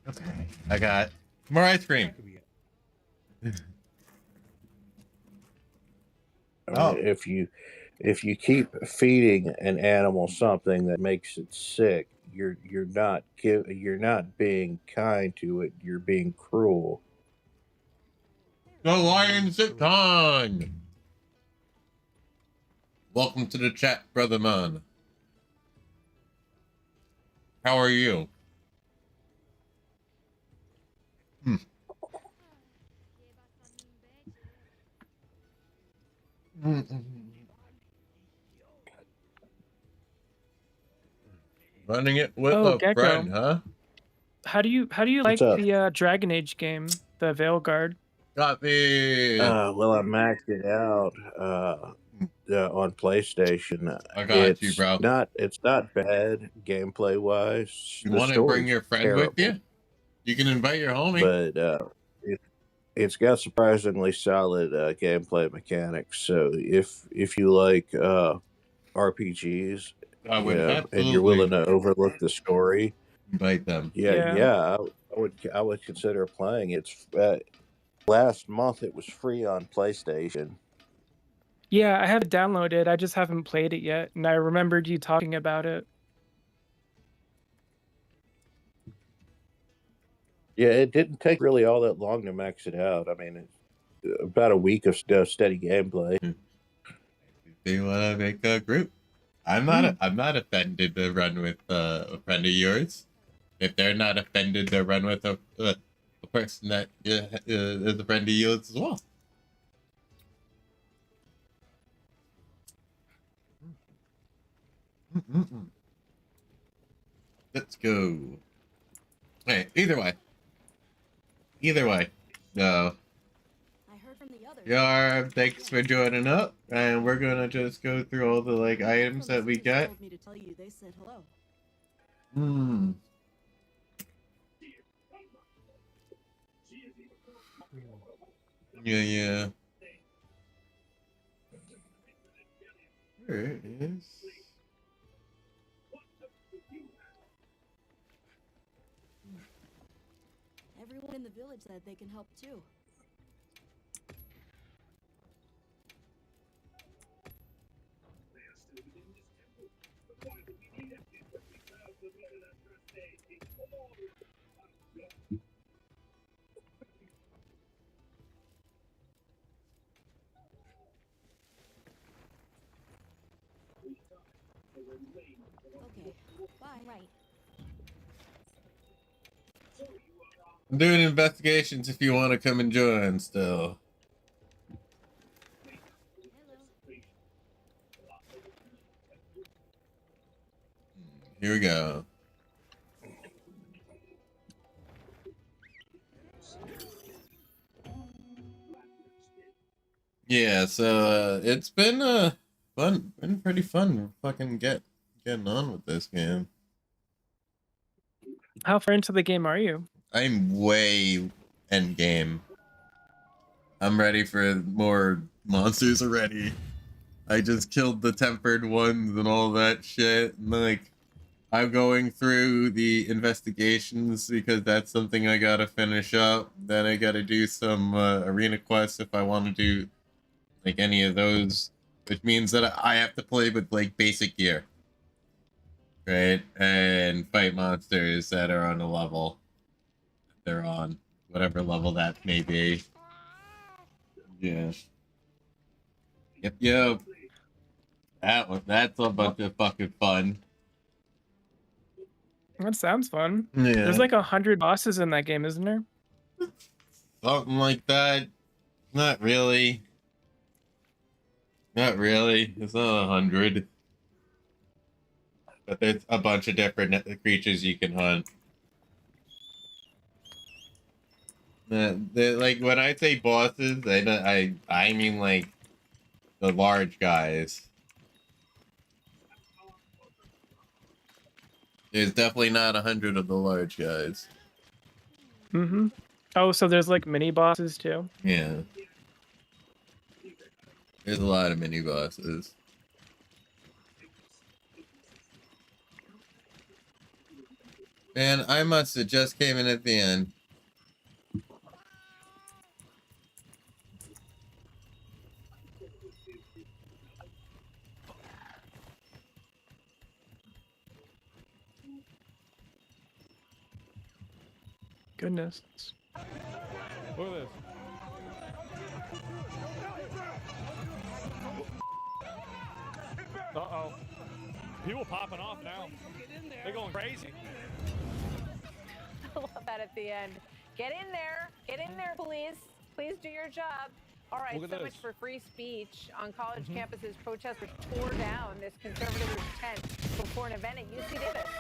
Okay, I got more ice cream. I mean, if you keep feeding an animal something that makes it sick, you're not being kind to it. You're being cruel. The Lions at Con. Welcome to the chat, brother man. How are you? Running it with a Gecko. friend, huh? How do you like What's up? the Dragon Age game, the Veilguard? Got the. Well, I maxed it out on PlayStation. I got you, It's bro. not bad gameplay wise. You The want to bring story's your friend terrible, with you? You can invite your homie. but it's got surprisingly solid gameplay mechanics. So if you like RPGs, I would and absolutely you're willing to overlook the story, invite them. I would consider playing. It's last month it was free on PlayStation. Yeah, I have it downloaded. I just haven't played it yet, and I remembered you talking about it. Yeah, it didn't take really all that long to max it out. I mean, it's about a week of steady gameplay. Do you want to make a group? I'm not offended to run with a friend of yours. If they're not offended to run with a person that is a friend of yours as well. Let's go. Hey, either way. No. Yarb, thanks for joining up, and we're gonna just go through all the items that we got. Yeah. There it is. Everyone in the village said they can help too. I'm doing investigations if you want to come and join still. Here we go. Yeah, so it's been been pretty fun fucking getting on with this game. How far into the game are you? I'm way end game. I'm ready for more monsters already. I just killed the tempered ones and all that shit. And like, I'm going through the investigations because that's something I gotta finish up. Then I gotta do some arena quests if I want to do like any of those, which means that I have to play with like basic gear, right? And fight monsters that are on a level they're on, whatever level that may be. Yeah. Yep. That's a bunch of fucking fun. That sounds fun. Yeah. There's like 100 bosses in that game, isn't there? Something like that. Not really. Not really. It's not 100. But there's a bunch of different creatures you can hunt. Like when I say bosses, I mean like the large guys. There's definitely not 100 of the large guys. Mm-hmm. Oh, so there's like mini bosses too? Yeah. There's a lot of mini bosses. Man, I must have just came in at the end. Goodness. Look at this. Uh-oh. People popping off now. They're going crazy. I love that at the end. Get in there. Get in there, please. Please do your job. All right, so much for free speech. On college campuses, protesters tore down this conservative tent before an event at UC Davis.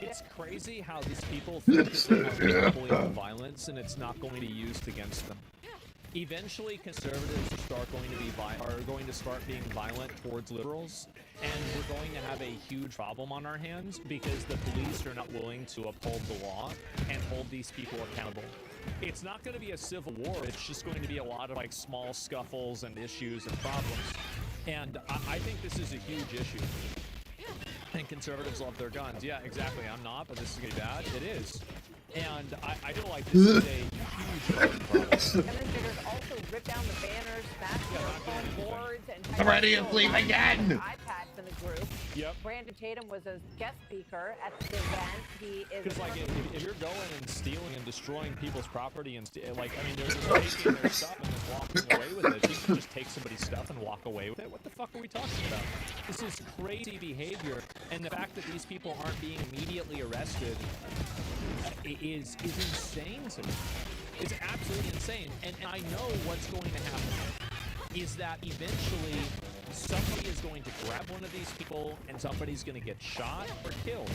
It's crazy how these people think that they have monopoly on violence and it's not going to be used against them. Eventually, conservatives are going to start being violent towards liberals, and we're going to have a huge problem on our hands because the police are not willing to uphold the law and hold these people accountable. It's not going to be a civil war. It's just going to be a lot of like small scuffles and issues and problems. And I think this is a huge issue. And conservatives love their guns. Yeah, exactly. I'm not, but this is going to be bad. It is. And I feel like this is a huge problem. Demonstrators also ripped down the banners, smashed their phone boards, and I'm ready to sleep again! iPads in the group. Yep. Brandon Tatum was a guest speaker at the event. He is because like if you're going and stealing and destroying people's property and like I mean they're just taking their stuff and then walking away with it. You can just take somebody's stuff and walk away with it. What the fuck are we talking about? This is crazy behavior, and the fact that these people aren't being immediately arrested is insane to me. It's absolutely insane, and I know what's going to happen is that eventually somebody is going to grab one of these people and somebody's going to get shot or killed.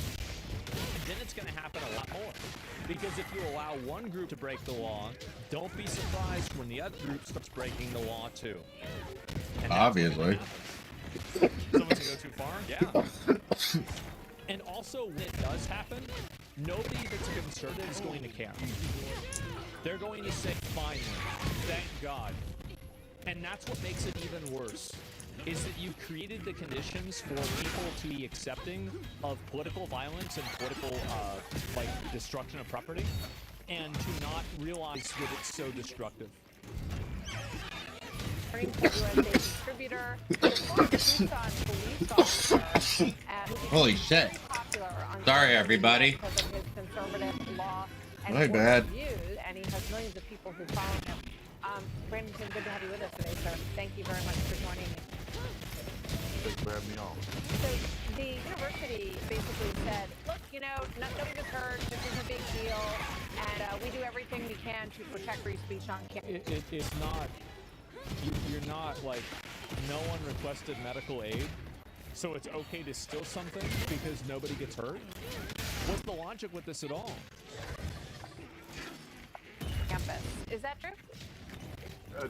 And then it's going to happen a lot more. Because if you allow one group to break the law, don't be surprised when the other group starts breaking the law too. And obviously. Someone's going to go too far? Yeah. And also, when it does happen, nobody that's conservative is going to care. They're going to say, finally, thank God. And that's what makes it even worse, is that you've created the conditions for people to be accepting of political violence and political, like, destruction of property, and to not realize that it's so destructive. Distributor, Tucson police officer Holy shit. Sorry, everybody. My bad. And he has millions of people who follow him. Brandon, good to have you with us today, sir. Thank you very much for joining me. Thanks for having me on. So the university basically said, look, you know, nobody gets hurt. This is a big deal, and we do everything we can to protect free speech on campus. It's not. You're not like. No one requested medical aid, so it's okay to steal something because nobody gets hurt. What's the logic with this at all? Campus. Is that true?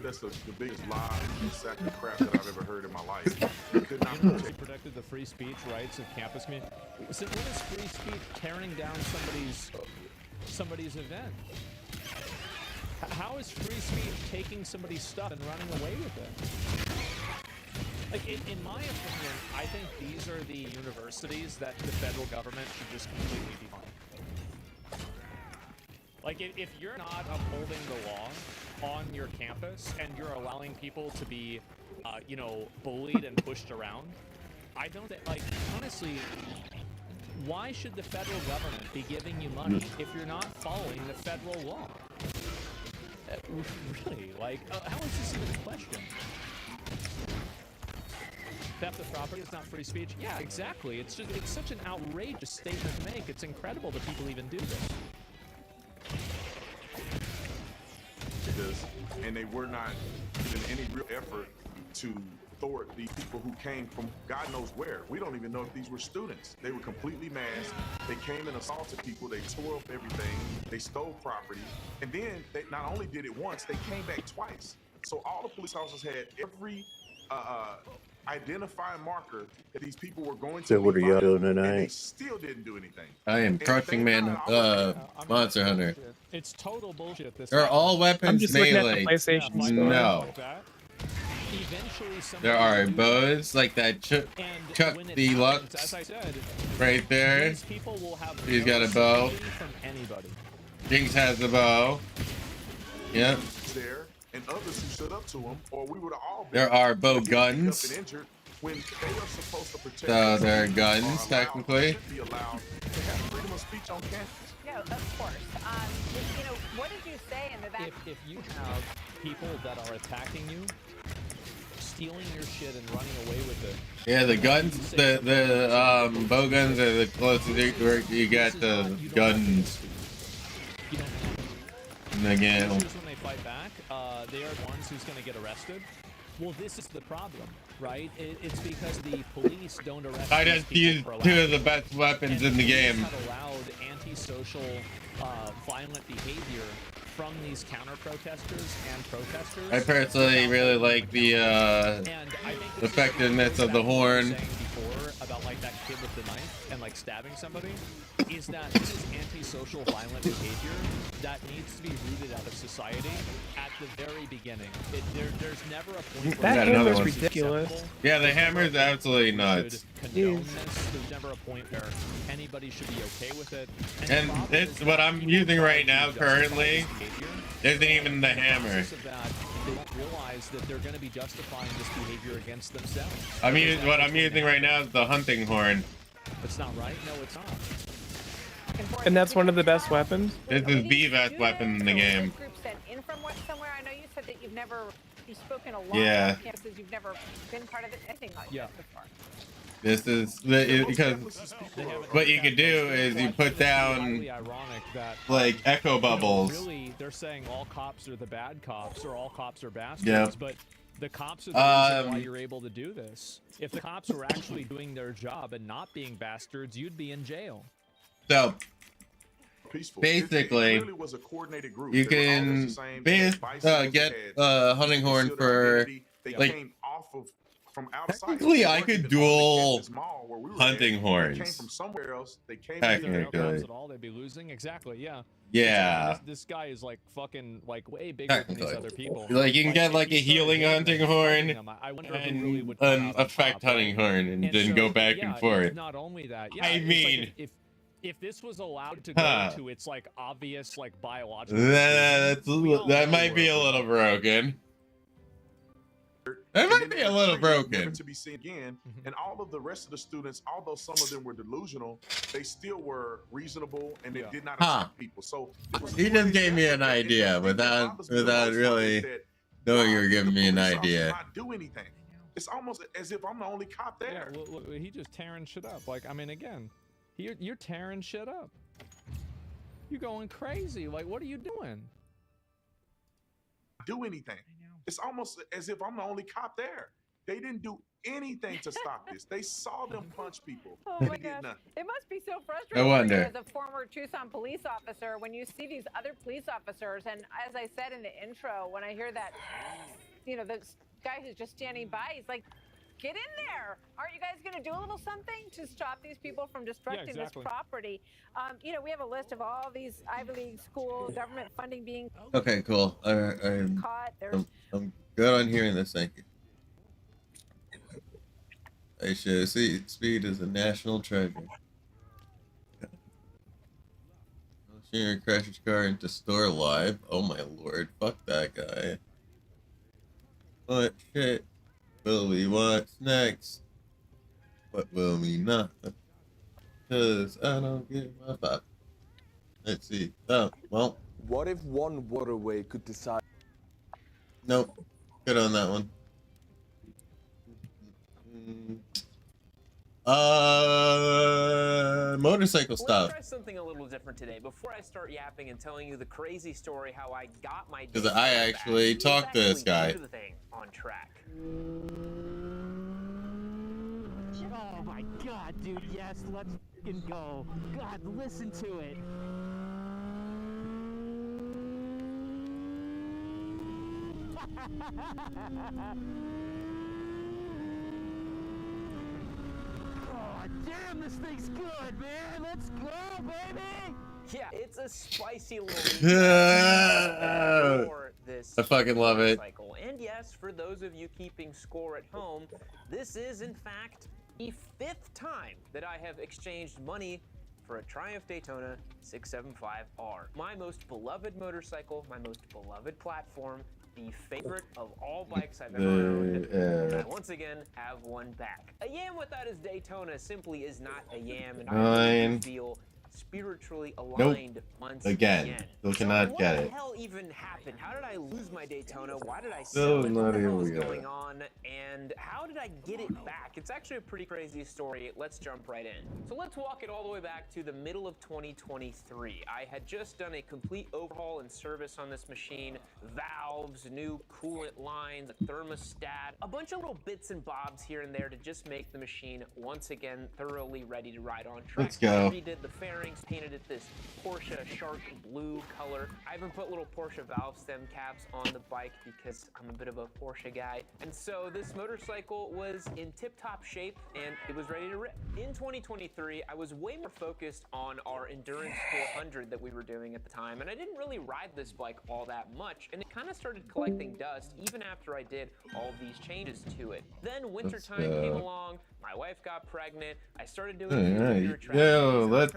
That's the biggest lie and sack of crap that I've ever heard in my life. University protected the free speech rights of campus community. So what is free speech tearing down somebody's event? How is free speech taking somebody's stuff and running away with it? Like, in my opinion, I think these are the universities that the federal government should just completely defund. Like, if you're not upholding the law on your campus and you're allowing people to be, you know, bullied and pushed around, I don't think, like, honestly, why should the federal government be giving you money if you're not following the federal law? Really? Like, how is this even a question? Theft of property is not free speech? Yeah, exactly. It's such an outrageous statement to make. It's incredible that people even do this. And they were not given any real effort to thwart the people who came from God knows where. We don't even know if these were students. They were completely masked. They came and assaulted people. They tore up everything. They stole property. And then they not only did it once, they came back twice. So all the police officers had every identifying marker that these people were going to So what are y'all doing and they tonight? still didn't do anything. I am crushing man, Monster Hunter. It's total bullshit. This Are all weapons I'm just looking at the melee? PlayStation store. No. Eventually, There are bows like that Chuck Deluxe as I said, right there. these people will have He's no got a bow. sympathy from anybody. Jinx has a bow. Yep. There and others who stood up to him, or we would have all been There are bow beat up guns. and injured when they are supposed to protect So us there are and guns, are technically. should be allowed to have freedom of speech on campus. Yeah, of course. You know, what did you say in the back? If you have people that are attacking you, stealing your shit and running away with it. Yeah, the guns, the bow guns are the closest you get to guns. And again, When they fight back, they are the ones who's going to get arrested. Well, this is the problem, right? It's because the police don't arrest. I these just people used two of the best weapons in the game. have allowed antisocial, violent behavior from these counter-protesters and protesters. I personally really like the effectiveness of the horn. Before about like that kid with the knife and like stabbing somebody is that this is antisocial violent behavior that needs to be rooted out of society at the very beginning. There's never a point That where hammer's this is ridiculous. acceptable. Yeah, the hammer's absolutely nuts. Condone this. There's never a point where anybody should be okay with it. And it's what I'm using right now currently isn't even the hammer. They don't realize that they're going to be justifying this behavior against themselves. What I'm using right now is the hunting horn. It's not right. No, it's not. And that's one of the best weapons. This is the best weapon in the game. Group sent in from somewhere. I know you said that you've spoken a lot Yeah. on campuses. You've never been part of anything like this before. This is because what you could do is you put down like echo bubbles. Really, they're saying all cops are the bad cops or all cops are bastards. Yeah. But the cops are the reason why you're able to do this. If the cops were actually doing their job and not being bastards, you'd be in jail. So Peaceful. basically, It really was a coordinated group. you They were all can the same. get a hunting horn for They like. came off of from outside. Technically, I could dual This mall where we were hunting at. They horns. came from somewhere else. They came Technically. At all, they'd be losing. Exactly. Yeah. Yeah. This guy is like fucking like way bigger than these other people. Like you can get like a healing hunting horn I wonder who really would and come an out on effect top, right? hunting horn, and then so, go back yeah, and forth. it's not only that. Yeah, I it's mean, like if this was allowed to go Huh. to its like obvious like biological. that might be a little broken. That might be a little broken. Never to be seen again. And all of the rest of the students, although some of them were delusional, they still were reasonable and they did not attack people. So He just gave me an idea without really knowing you were giving me an idea. not do anything. It's almost as if I'm the only cop there. Yeah, look, he just tearing shit up. Like, I mean, again, you're tearing shit up. You're going crazy. Like, what are you doing? Do anything. It's almost as if I'm the only cop there. They didn't do anything to stop this. They saw them punch people. Oh and my they did gosh. nothing. It must be so I frustrating for you wonder. as a former Tucson police officer when you see these other police officers, and as I said in the intro, when I hear that, you know, this guy who's just standing by, he's like, get in there. Aren't you guys going to do a little something to stop these people from destructing this property? You know, we have a list of all these Ivy League school government funding being Okay, cool. I'm good on hearing this. Thank you. I should see speed is a national treasure. Senior crashes car into store live. Oh my lord, fuck that guy. What shit will we watch next? What will we not? Cause I don't give a fuck. Let's see. Oh, well. What if one waterway could decide? Nope. Good on that one. Motorcycle stuff. Let's try something a little different today. Before I start yapping and telling you the crazy story how I got my Because I actually talked to this guy. the thing on track. Oh my god, dude, yes, let's fucking go. God, listen to it. Oh, damn, this thing's good, man. Let's go, baby. Yeah, it's a spicy little for this I fucking love it. cycle. And yes, for those of you keeping score at home, this is in fact the 5th time that I have exchanged money for a Triumph Daytona 675R. My most beloved motorcycle, my most beloved platform, the favorite of all bikes I've ever owned. And I once again have one back. A yam without his Daytona simply is not a yam, and I feel spiritually aligned once again. Still cannot get What it. the hell even happened? How did I lose my Daytona? Why did I Still sell it? not What the hell here was we go. going on? And how did I get it back? It's actually a pretty crazy story. Let's jump right in. So let's walk it all the way back to the middle of 2023. I had just done a complete overhaul and service on this machine. Valves, new coolant lines, a thermostat, a bunch of little bits and bobs here and there to just make the machine once again thoroughly ready to ride on track. Let's go. I redid the fairings, painted it this Porsche shark blue color. I even put little Porsche valve stem caps on the bike because I'm a bit of a Porsche guy. And so this motorcycle was in tip-top shape and it was ready to rip. In 2023, I was way more focused on our Endurance 400 that we were doing at the time, and I didn't really ride this bike all that much, and it kind of started collecting dust even after I did all these changes to it. Then wintertime came along, my wife got pregnant, I started doing Alright, yo, let's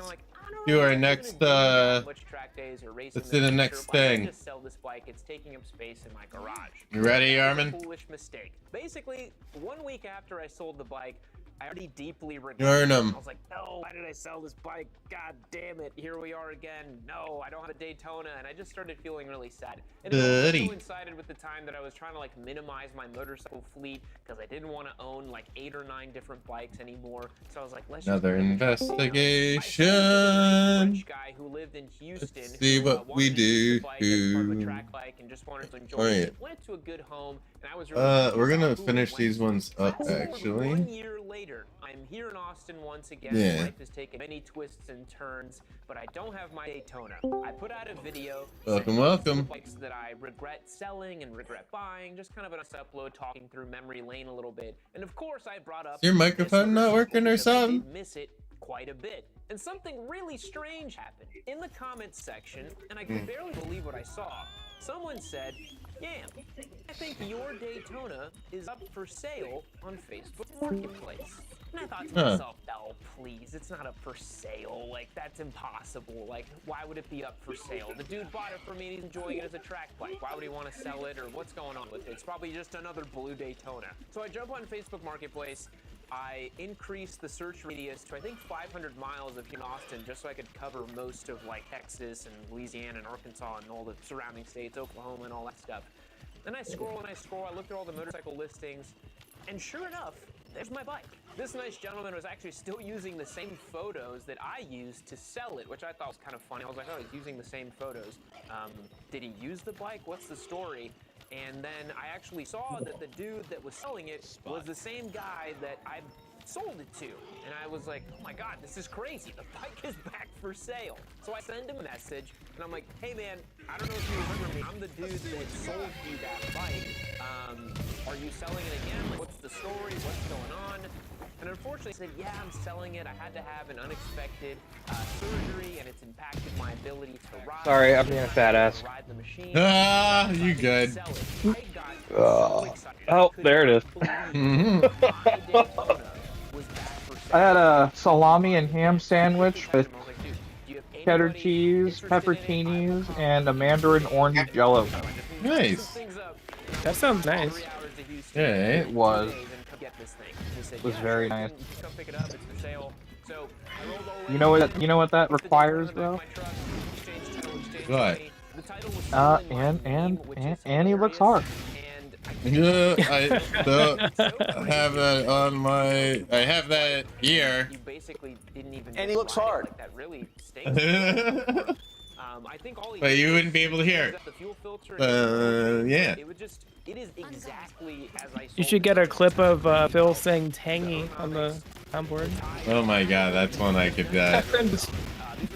do our next, let's do the next thing. Just sell this bike, it's taking up space in my garage. You ready, That was a Armin? foolish mistake. Basically, 1 week after I sold the bike, I already deeply Earn regretted it. 'em. I was like, no, why did I sell this bike? God damn it, here we are again. No, I don't have a Daytona, and I just started feeling really sad. And it Buddy. also coincided with the time that I was trying to like minimize my motorcycle fleet because I didn't want to own like 8 or 9 different bikes anymore. So I was like, let's Another just investigation. rich guy who lived in Houston. Let's see who, what we wanted to use do. the bike as part of a track bike and just wanted to enjoy Alright. it. Went to a good home, and I was really We're gonna happy with finish who these went ones to. up Fast forward actually. 1 year later, I'm here in Austin once again. Yeah. Life has taken many twists and turns, but I don't have my Daytona. I put out a video Welcome, saying welcome. bikes that I regret selling and regret buying, just kind of an upload talking through memory lane a little bit. And of course, I brought up Is your microphone not working or because I something? did miss it quite a bit. And something really strange happened in the comments section, and I could barely believe what I saw. Someone said, "Yam, I think your Daytona is up for sale on Facebook Marketplace." And I thought to myself, oh, please, it's not up for sale. Like, that's impossible. Like, why would it be up for sale? The dude bought it for me and he's enjoying it as a track bike. Why would he want to sell it, or what's going on with it? It's probably just another blue Daytona. So I jump on Facebook Marketplace. I increased the search radius to I think 500 miles of here in Austin, just so I could cover most of like Texas and Louisiana and Arkansas and all the surrounding states, Oklahoma and all that stuff. Then I scroll and I scroll. I looked at all the motorcycle listings, and sure enough, there's my bike. This nice gentleman was actually still using the same photos that I used to sell it, which I thought was kind of funny. I was like, oh, he's using the same photos. Did he use the bike? What's the story? And then I actually saw that the dude that was selling it was the same guy that I sold it to. And I was like, oh my God, this is crazy. The bike is back for sale. So I send him a message and I'm like, hey man, I don't know if you remember me. I'm the dude that sold you that bike. Are you selling it again? Like, what's the story? What's going on? And unfortunately, he said, yeah, I'm selling it. I had to have an unexpected surgery, and it's impacted my ability to ride. Sorry, I'm being a fat ass. Ah, you good. Oh, there it is. I had a salami and ham sandwich with cheddar cheese, pepperoncinis, and a mandarin orange jello. Nice. That sounds nice. Yeah, it was. It was very nice. You know what that requires, bro? What? And he looks hard. Yeah, I don't have that on my. I have that here. And he looks hard. That really stinks. But you wouldn't be able to hear it. Yeah. It is exactly as I You should get a clip of Phil saying "tangy" on the soundboard. Oh my God, that's one I could. Just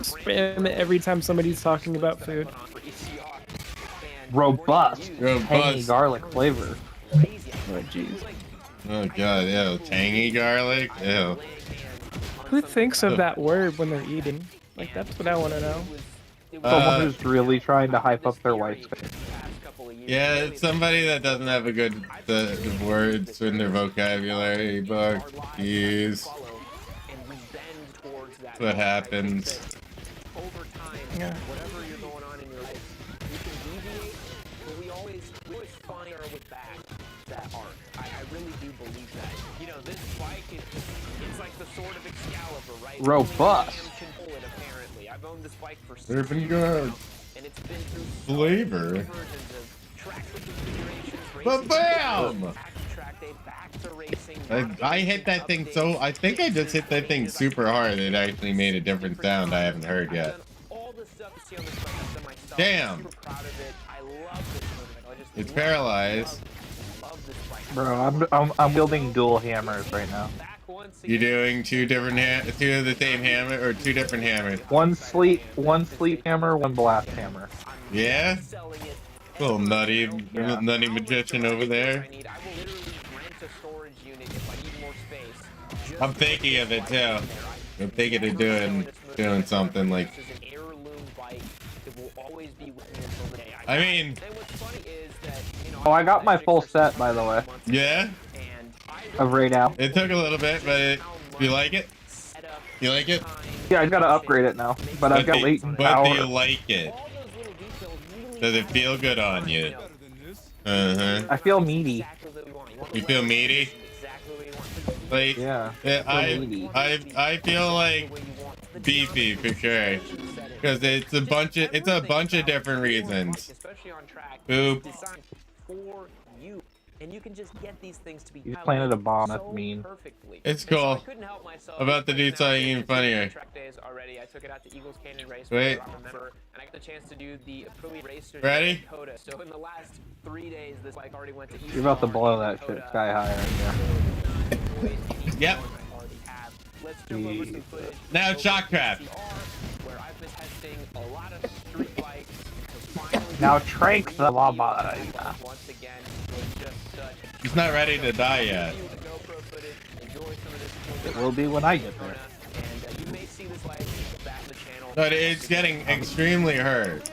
spam it every time somebody's talking about food. Robust, tangy garlic flavor. Oh jeez. Oh God, ew, tangy garlic. Ew. Who thinks of that word when they're eating? Like that's what I want to know. Someone who's really trying to hype up their wife's face. Yeah, it's somebody that doesn't have a good the words in their vocabulary book. Jeez. That's what happens. Yeah. Whatever you're going on in your life, you can deviate, but we always find our way back that arc. I really do believe that. You know, this bike it's like the sword of Excalibur, right? Robust. Only can pull it, apparently. I've owned this bike for 6 Urban years guard. now, and it's been through Flavor. versions of track configurations, Ba-bam! track day, back to racing. I hit that thing so. I think I just hit that thing super hard. It actually made a different sound I haven't heard yet. Damn. It's paralyzed. Bro, I'm wielding dual hammers right now. You're doing two of the same hammer or two different hammers. One sleep hammer, one blast hammer. Yeah. Little nutty magician over there. I'm thinking of it too. I'm thinking of doing something like. I mean. Oh, I got my full set, by the way. Yeah. Of right now. It took a little bit, but you like it? You like it? Yeah, I gotta upgrade it now. But I've got latent But power. do you like it? Does it feel good on you? I feel meaty. You feel meaty? Like, yeah. I feel like beefy for sure. Because it's a bunch of different reasons. Boop. And you can just get these things to be You planted a bomb, that's mean. It's cool. About to do something even funnier. I took it out to Eagles Canyon Race. Wait. And I got the chance to do the affiliate race. Ready? So in the last 3 days, this bike already went to East You're about to blow that shit sky high right Yep. Now shock trap. Where I've been testing a lot of street bikes to finally now trank the lava. Once again, was just such He's not ready to die yet. It will be when I get there. And you may see this like back in the channel. But it's getting extremely hurt.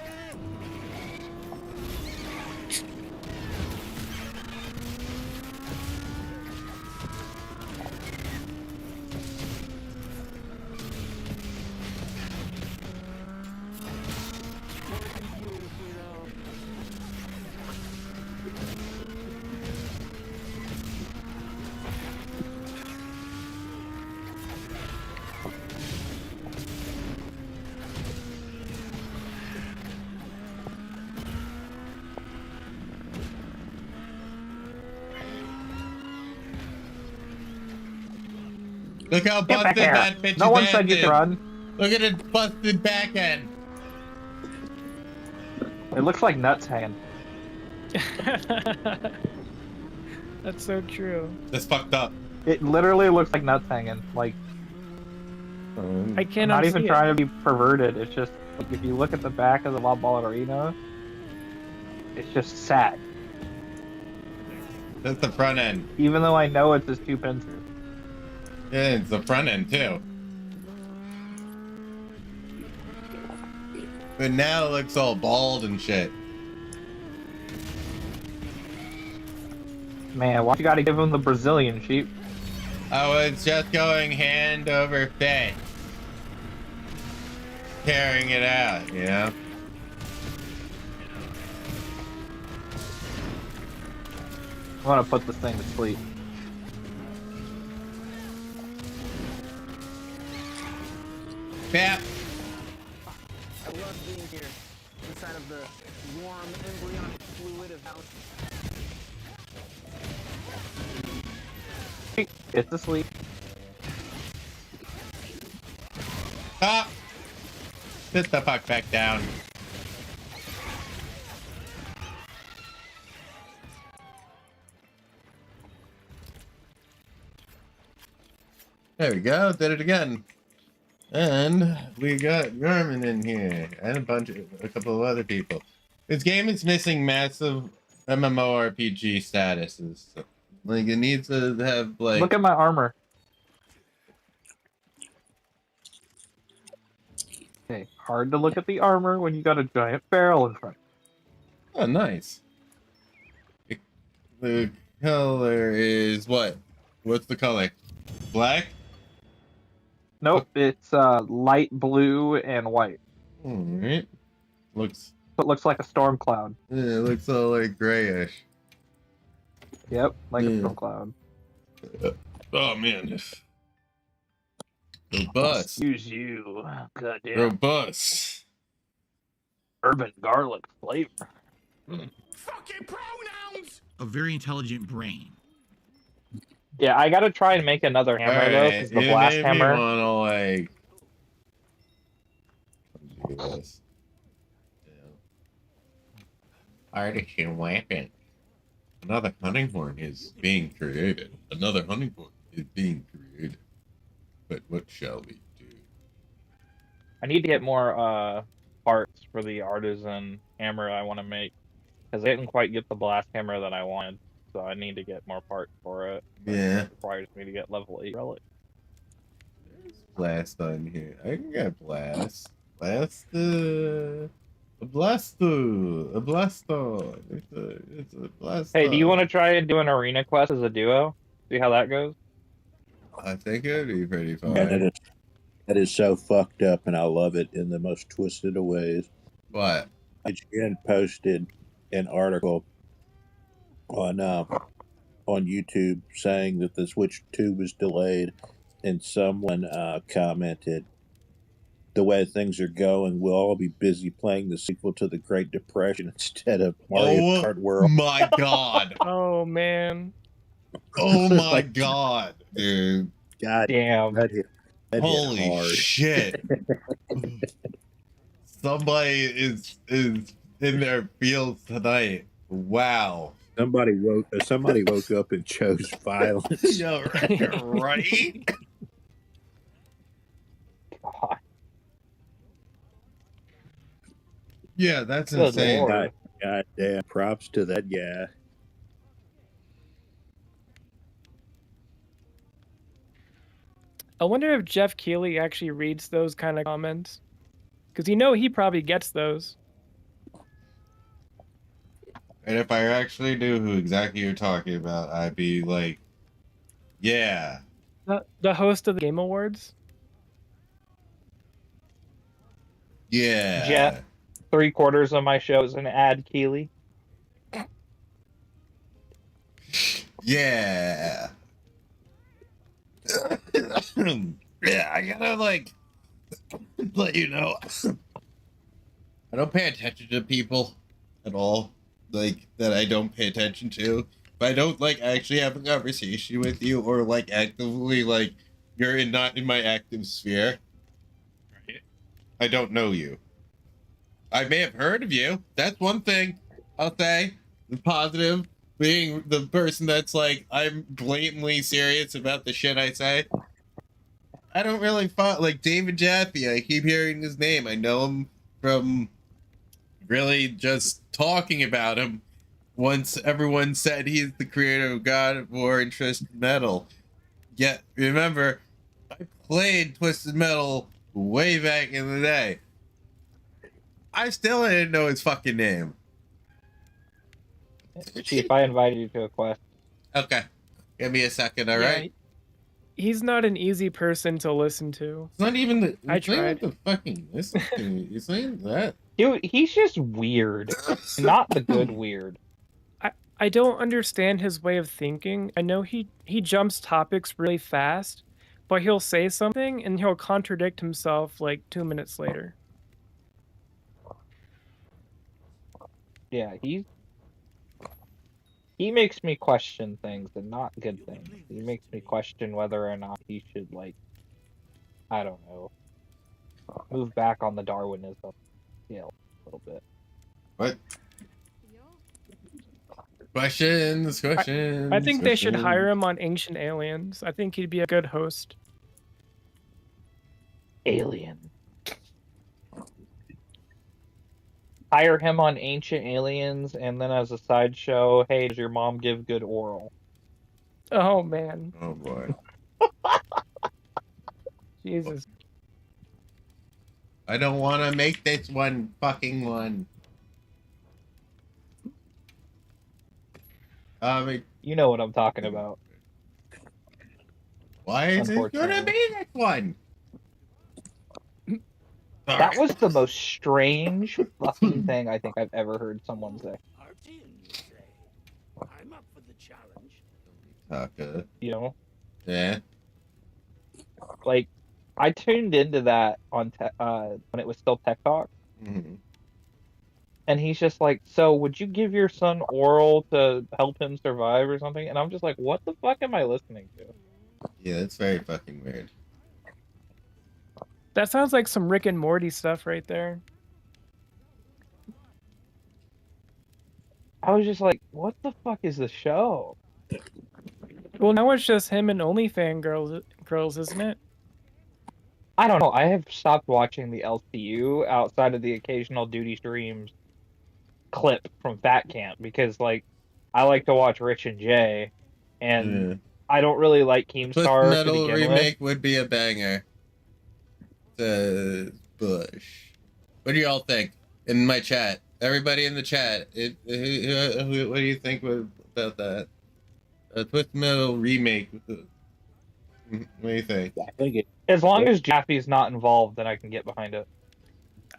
Look how Get back busted here. that bitch's No one ass said you is. could run. Look at its busted back end. It looks like nuts hanging. That's so true. That's fucked up. It literally looks like nuts hanging. Like, I I'm can't not even unsee trying it. to be perverted. It's just like if you look at the back of the La Ballerina, it's just sad. That's the front end. Even though I know it's just two pincers. Yeah, it's the front end too. But now it looks all bald and shit. Man, why you gotta give him the Brazilian sheep? I was just going hand over fist. Carrying it out, you know? I want to put this thing to sleep. Yeah. I love being here, inside of the warm embryonic fluid of house. It's asleep. Ah! Sit the fuck back down. There we go, did it again. And we got Garmin in here and a couple of other people. This game is missing massive MMORPG statuses. Like it needs to have like. Look at my armor. Okay, hard to look at the armor when you got a giant barrel in front. Oh, nice. The color is what? What's the color? Black? Nope, it's light blue and white. Alright. It looks like a storm cloud. Yeah, it looks all like grayish. Yep, like a storm cloud. Oh man. Robust. Excuse you. Goddamn. Robust. Urban garlic flavor. Fucking pronouns! A very intelligent brain. Yeah, I gotta try and make another hammer though, because the blast hammer. Wanna, like... do this. Artisan weapon. Another hunting horn is being created. Another hunting horn is being created. But what shall we do? I need to get more parts for the artisan hammer I want to make, because I didn't quite get the blast hammer that I wanted, so I need to get more parts for it. Yeah. It requires me to get level 8 relic. Blast on here. I can get blast. A blasto. It's a blast. Hey, do you want to try and do an arena quest as a duo? See how that goes? I think it would be pretty fun. Yeah, that is so fucked up, and I love it in the most twisted of ways. What? IGN posted an article on YouTube saying that the Switch 2 was delayed, and someone commented, "The way things are going, we'll all be busy playing the sequel to the Great Depression instead of Mario Kart World." My God. Oh man. Oh my God, dude. God damn. That hit Holy hard. shit. Somebody is in their fields tonight. Wow. Somebody woke up and chose violence. Yeah, right. God. Yeah, that's Good insane. Lord. God damn, props to that guy. I wonder if Jeff Keighley actually reads those kind of comments. Because you know he probably gets those. And if I actually knew who exactly you're talking about, I'd be like, yeah. The host of the Game Awards? Yeah. Jet, 3/4 of my show is an ad, Keely. Yeah. Yeah, I gotta like let you know. I don't pay attention to people at all. Like that I don't pay attention to. If I don't like actually have a conversation with you or like actively like You're not in my active sphere. I don't know you. I may have heard of you. That's one thing I'll say. The positive being the person that's like, I'm blatantly serious about the shit I say. I don't really like David Jaffe. I keep hearing his name. I know him from really just talking about him once everyone said he's the creator of God of War and Twisted Metal. Yet, remember, I played Twisted Metal way back in the day. I still didn't know his fucking name. Chief, I invited you to a quest. Okay. Give me a second, alright? He's not an easy person to listen to. It's not even the... I tried. The fucking listen to me. You're saying that? Dude, he's just weird. Not the good weird. I don't understand his way of thinking. I know he jumps topics really fast, but he'll say something and he'll contradict himself like 2 minutes later. Yeah, he makes me question things and not good things. He makes me question whether or not he should, like, I don't know, move back on the Darwinism scale a little bit. What? Questions. I think they should hire him on Ancient Aliens. I think he'd be a good host. Alien. Hire him on Ancient Aliens, and then as a sideshow, hey, does your mom give good oral? Oh, man. Oh, boy. Jesus. I don't want to make this one fucking one. You know what I'm talking about. Why is it gonna be this one? That was the most strange fucking thing I think I've ever heard someone say. I'm up for the challenge. Okay. You know? Yeah. Like, I tuned into that on when it was still Tech Talk. Mm-hmm. And he's just like, so would you give your son oral to help him survive or something? And I'm just like, what the fuck am I listening to? Yeah, it's very fucking weird. That sounds like some Rick and Morty stuff right there. I was just like, what the fuck is the show? Well, now it's just him and OnlyFans girls, isn't it? I don't know. I have stopped watching the LCU outside of the occasional duty streams clip from Fat Camp because, like, I like to watch Rich and Jay, and I don't really like Keemstar to Metal begin remake with. would be a banger. Bush. What do y'all think? In my chat, everybody in the chat, what do you think about that? A Twist Metal remake. What do you think? I think it. As long as Jaffe's not involved, then I can get behind it.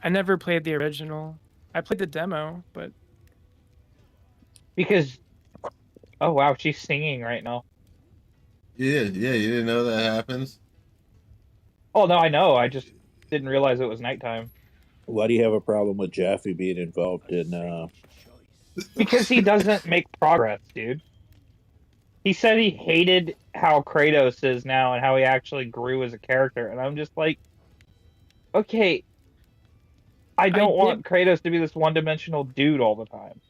I never played the original. I played the demo, but because, oh wow, she's singing right now. Yeah, you didn't know that happens? Oh no, I know. I just didn't realize it was nighttime. Why do you have a problem with Jaffe being involved in? Because he doesn't make progress, dude. He said he hated how Kratos is now and how he actually grew as a character, and I'm just like, okay, I don't want Kratos to be this one-dimensional dude all the time.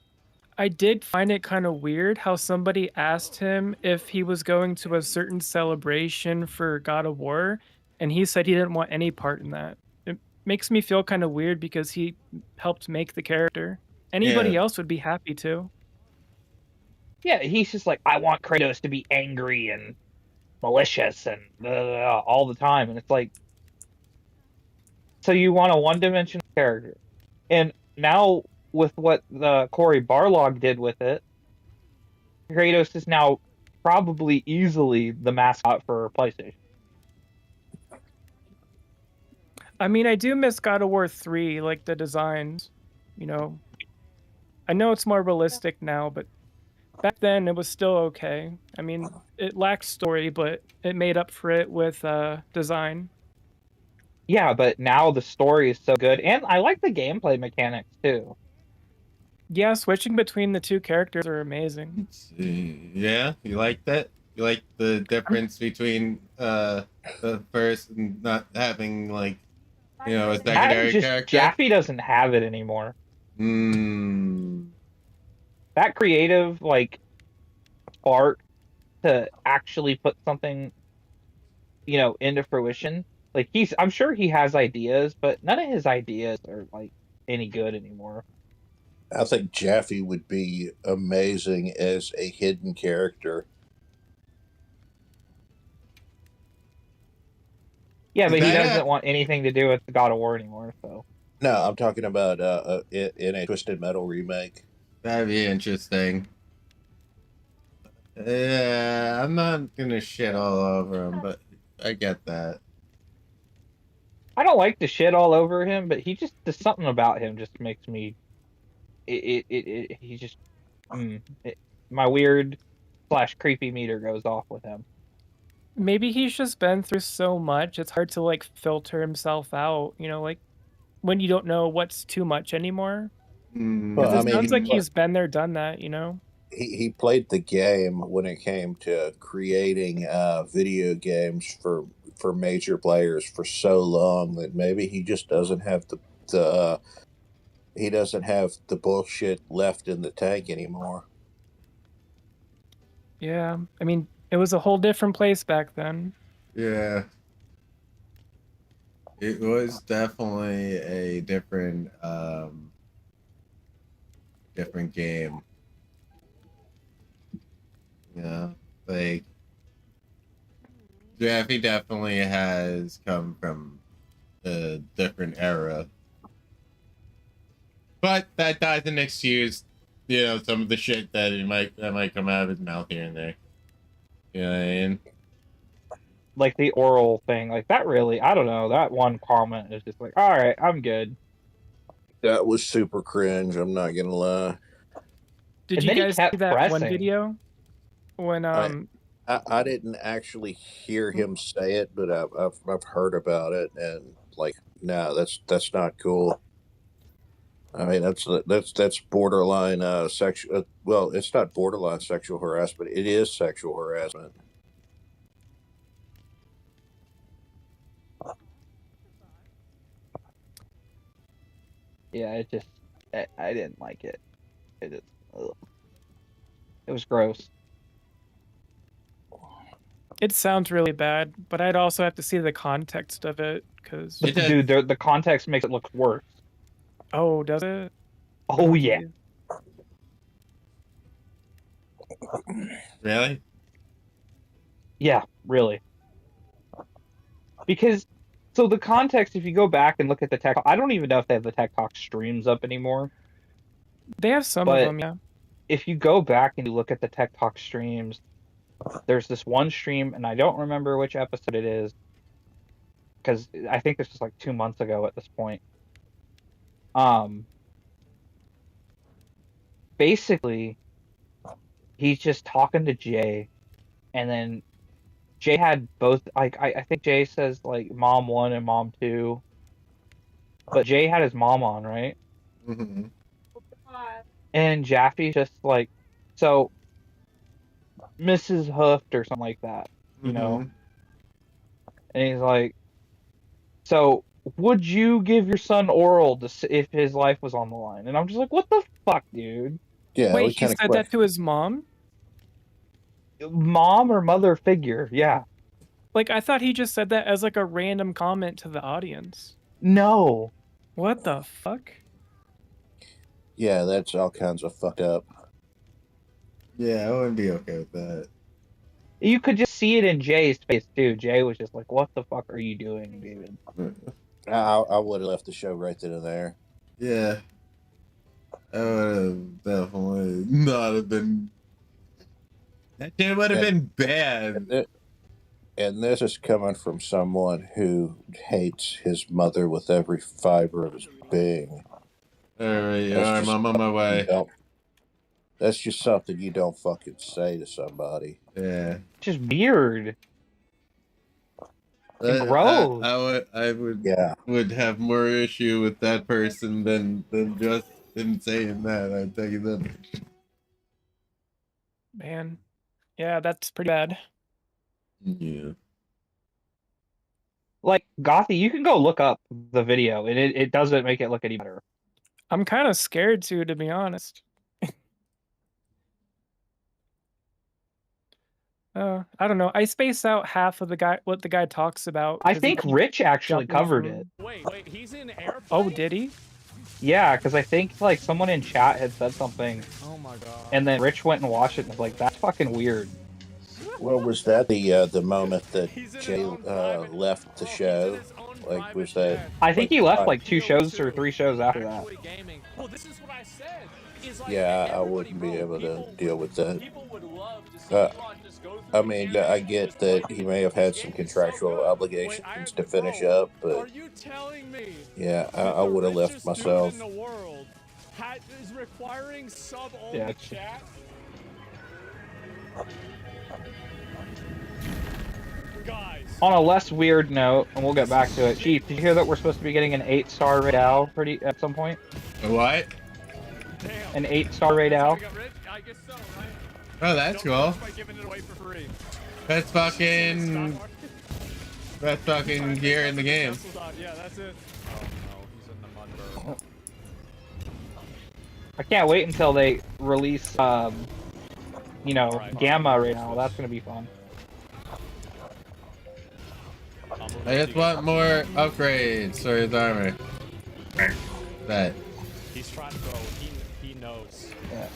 I did find it kind of weird how somebody asked him if he was going to a certain celebration for God of War, and he said he didn't want any part in that. It makes me feel kind of weird because he helped make the character. Anybody else would be happy to. Yeah, he's just like, I want Kratos to be angry and malicious and all the time, and it's like, so you want a one-dimensional character, and now with what the Cory Barlog did with it, Kratos is now probably easily the mascot for PlayStation. I mean, I do miss God of War 3, like the designs, you know. I know it's more realistic now, but back then it was still okay. I mean, it lacked story, but it made up for it with design. Yeah, but now the story is so good, and I like the gameplay mechanics too. Yeah, switching between the two characters are amazing. Yeah, you like that? You like the difference between the first and not having like a That and secondary just character? Jaffe doesn't have it anymore. That creative like spark to actually put something into fruition. Like I'm sure he has ideas, but none of his ideas are like any good anymore. I think Jaffe would be amazing as a hidden character. Yeah, but he That doesn't want anything to do with God of War anymore. So No, I'm talking about in a Twisted Metal remake. That'd be interesting. Yeah, I'm not gonna shit all over him, but I get that. I don't like to shit all over him, but there's something about him just makes me. He just my weird / creepy meter goes off with him. Maybe he's just been through so much, it's hard to like filter himself out, like when you don't know what's too much anymore. Because Well, I it mean, sounds like he's been there, done that. he played the game when it came to creating video games for major players for so long that maybe he just doesn't have the he doesn't have the bullshit left in the tank anymore. Yeah, I mean, it was a whole different place back then. Yeah. It was definitely a different game. Yeah. Like Jeffy definitely has come from a different era. But that doesn't excuse, some of the shit that might come out of his mouth here and there. You know what I mean? Like the oral thing, like that really, I don't know. That one comment is just like, all right, I'm good. That was super cringe. I'm not gonna lie. Did And you then he guys see kept that one pressing. video when I didn't actually hear him say it, but I've heard about it, and like, no, that's not cool. I mean, that's borderline sexual. Well, it's not borderline sexual harassment. It is sexual harassment. Yeah, I didn't like it. It was gross. it sounds really bad, but I'd also have to see the context of it because Dude, the context makes it look worse. Oh, does it? Oh yeah. Really? Yeah, really. Because so the context, if you go back and look at the tech, I don't even know if they have the Tech Talk streams up anymore. They have some of them, yeah. If you go back and you look at the Tech Talk streams, there's this one stream, and I don't remember which episode it is, because I think this was like 2 months ago at this point. Basically, he's just talking to Jay, and then Jay had both. Like I think Jay says like mom 1 and mom 2, but Jay had his mom on, right? Mm-hmm. And Jaffe's just like, so Mrs. Hoofed or something like that, Mm-hmm. And he's like, so would you give your son oral if his life was on the line? And I'm just like, what the fuck, dude? Yeah. Wait, he said that to his mom? Mom or mother figure, yeah. Like, I thought he just said that as like a random comment to the audience. No. What the fuck? Yeah, that's all kinds of fucked up. Yeah, I wouldn't be okay with that. You could just see it in Jay's face too. Jay was just like, "What the fuck are you doing, David?" I would have left the show right then and there. Yeah. I would have definitely not have been. That shit would have been bad. And this is coming from someone who hates his mother with every fiber of his being. Alright, I'm on my way. That's just something you don't fucking say to somebody. Yeah. Just weird. Gross. I would have more issue with that person than just him saying that. I tell you that. Man, Yeah, that's pretty bad. Yeah. Like, Gothy, you can go look up the video, and it doesn't make it look any better. I'm kind of scared to be honest. I don't know. I space out half of what the guy talks about. I 'cause he think keeps Rich actually jumping covered from- it. Wait, he's in airplane? Oh, did he? Yeah, because I think like someone in chat had said something. Oh my god. And then Rich went and watched it and was like, "That's fucking weird." Well, was that the moment that Jay left the show? Like, was that? I think he left like 2 shows or 3 shows after that. Well, this is what I said. Yeah, I wouldn't be able to deal with that. I mean, yeah, I get that he may have had some contractual obligations to finish up, but yeah, I would have left myself. Is requiring sub-only Yeah. chat? Guys. On a less weird note, and we'll get back to it. Chief, did you hear that we're supposed to be getting an 8-star raid Al at some point? What? An 8-star raid Al? I guess so, right? Oh, that's cool. By giving it away for free. That's fucking gear in the game. Yeah, that's it. Oh no, he's in the mud burrow. I can't wait until they release, you know, Gamma right now. That's gonna be fun. I just want more upgrades for his armor. That. He's trying to throw. He knows. Yeah.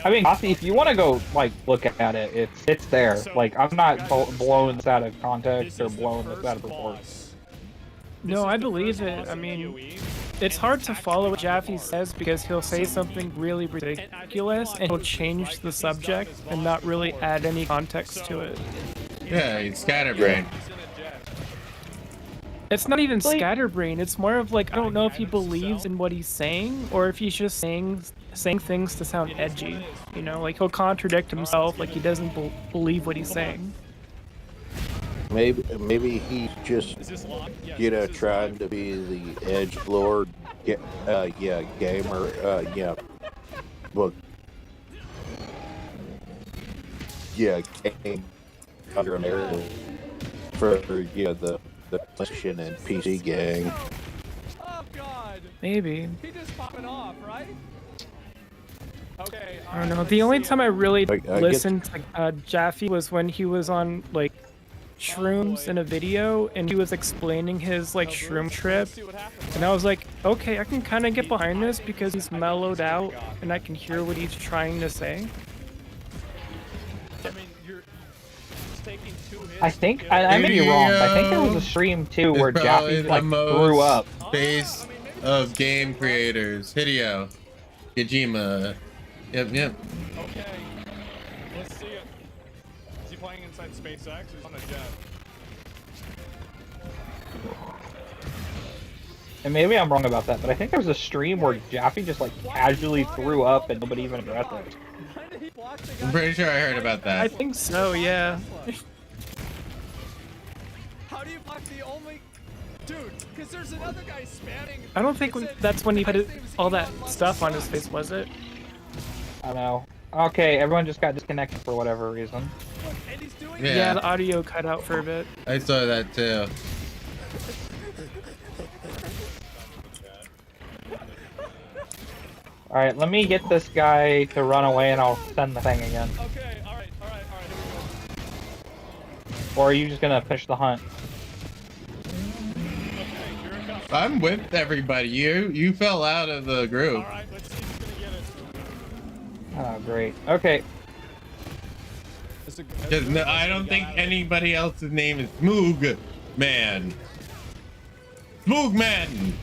I mean, Gothy, if you want to go like look at it, it's there. Like, I'm not blowing this out of context or blowing this out of proportion. No, I believe it. I mean, it's hard to follow what Jaffe says because he'll say something really ridiculous and he'll change the subject and not really add any context to it. Yeah, he's scatterbrained. It's not even scatterbrain. It's more of like, I don't know if he believes in what he's saying or if he's just saying things to sound edgy. You know, like he'll contradict himself, like he doesn't believe what he's saying. Maybe he's just, you know, trying to be the edgelord, gamer, yeah. Well, yeah, game under narrative for the PlayStation and PC gang. Oh god. Maybe. He just popping off, right? Okay. I don't know. The only time I really I listened to Jaffe was when he was on like shrooms in a video and he was explaining his like shroom trip, and I was like, okay, I can kind of get behind this because he's mellowed out and I can hear what he's trying to say. I mean, you're taking 2 hits. I think I may be wrong, but I think there was a stream too where Jaffe like threw up. Face of game creators, Hideo Kojima. Yep. Okay. Let's see it. Is he playing inside SpaceX or is he on a jet? And maybe I'm wrong about that, but I think there was a stream where Jaffe just like casually threw up and nobody even addressed it. I'm pretty sure I heard about that. I think so, yeah. How do you block the only... Dude, because there's another guy spamming... I don't think that's when he put all that stuff on his face, was it? I know. Okay, everyone just got disconnected for whatever reason. And he's doing Yeah, the audio cut out for a bit. I saw that too. Alright, let me get this guy to run away and I'll send the thing again. Okay, alright, here we go. Or are you just gonna finish the hunt? I'm with everybody. You fell out of the group. Alright, let's see who's gonna get it. Oh, great. Okay. Because no, I don't think anybody else's name is Smoog Man. Smoog Man.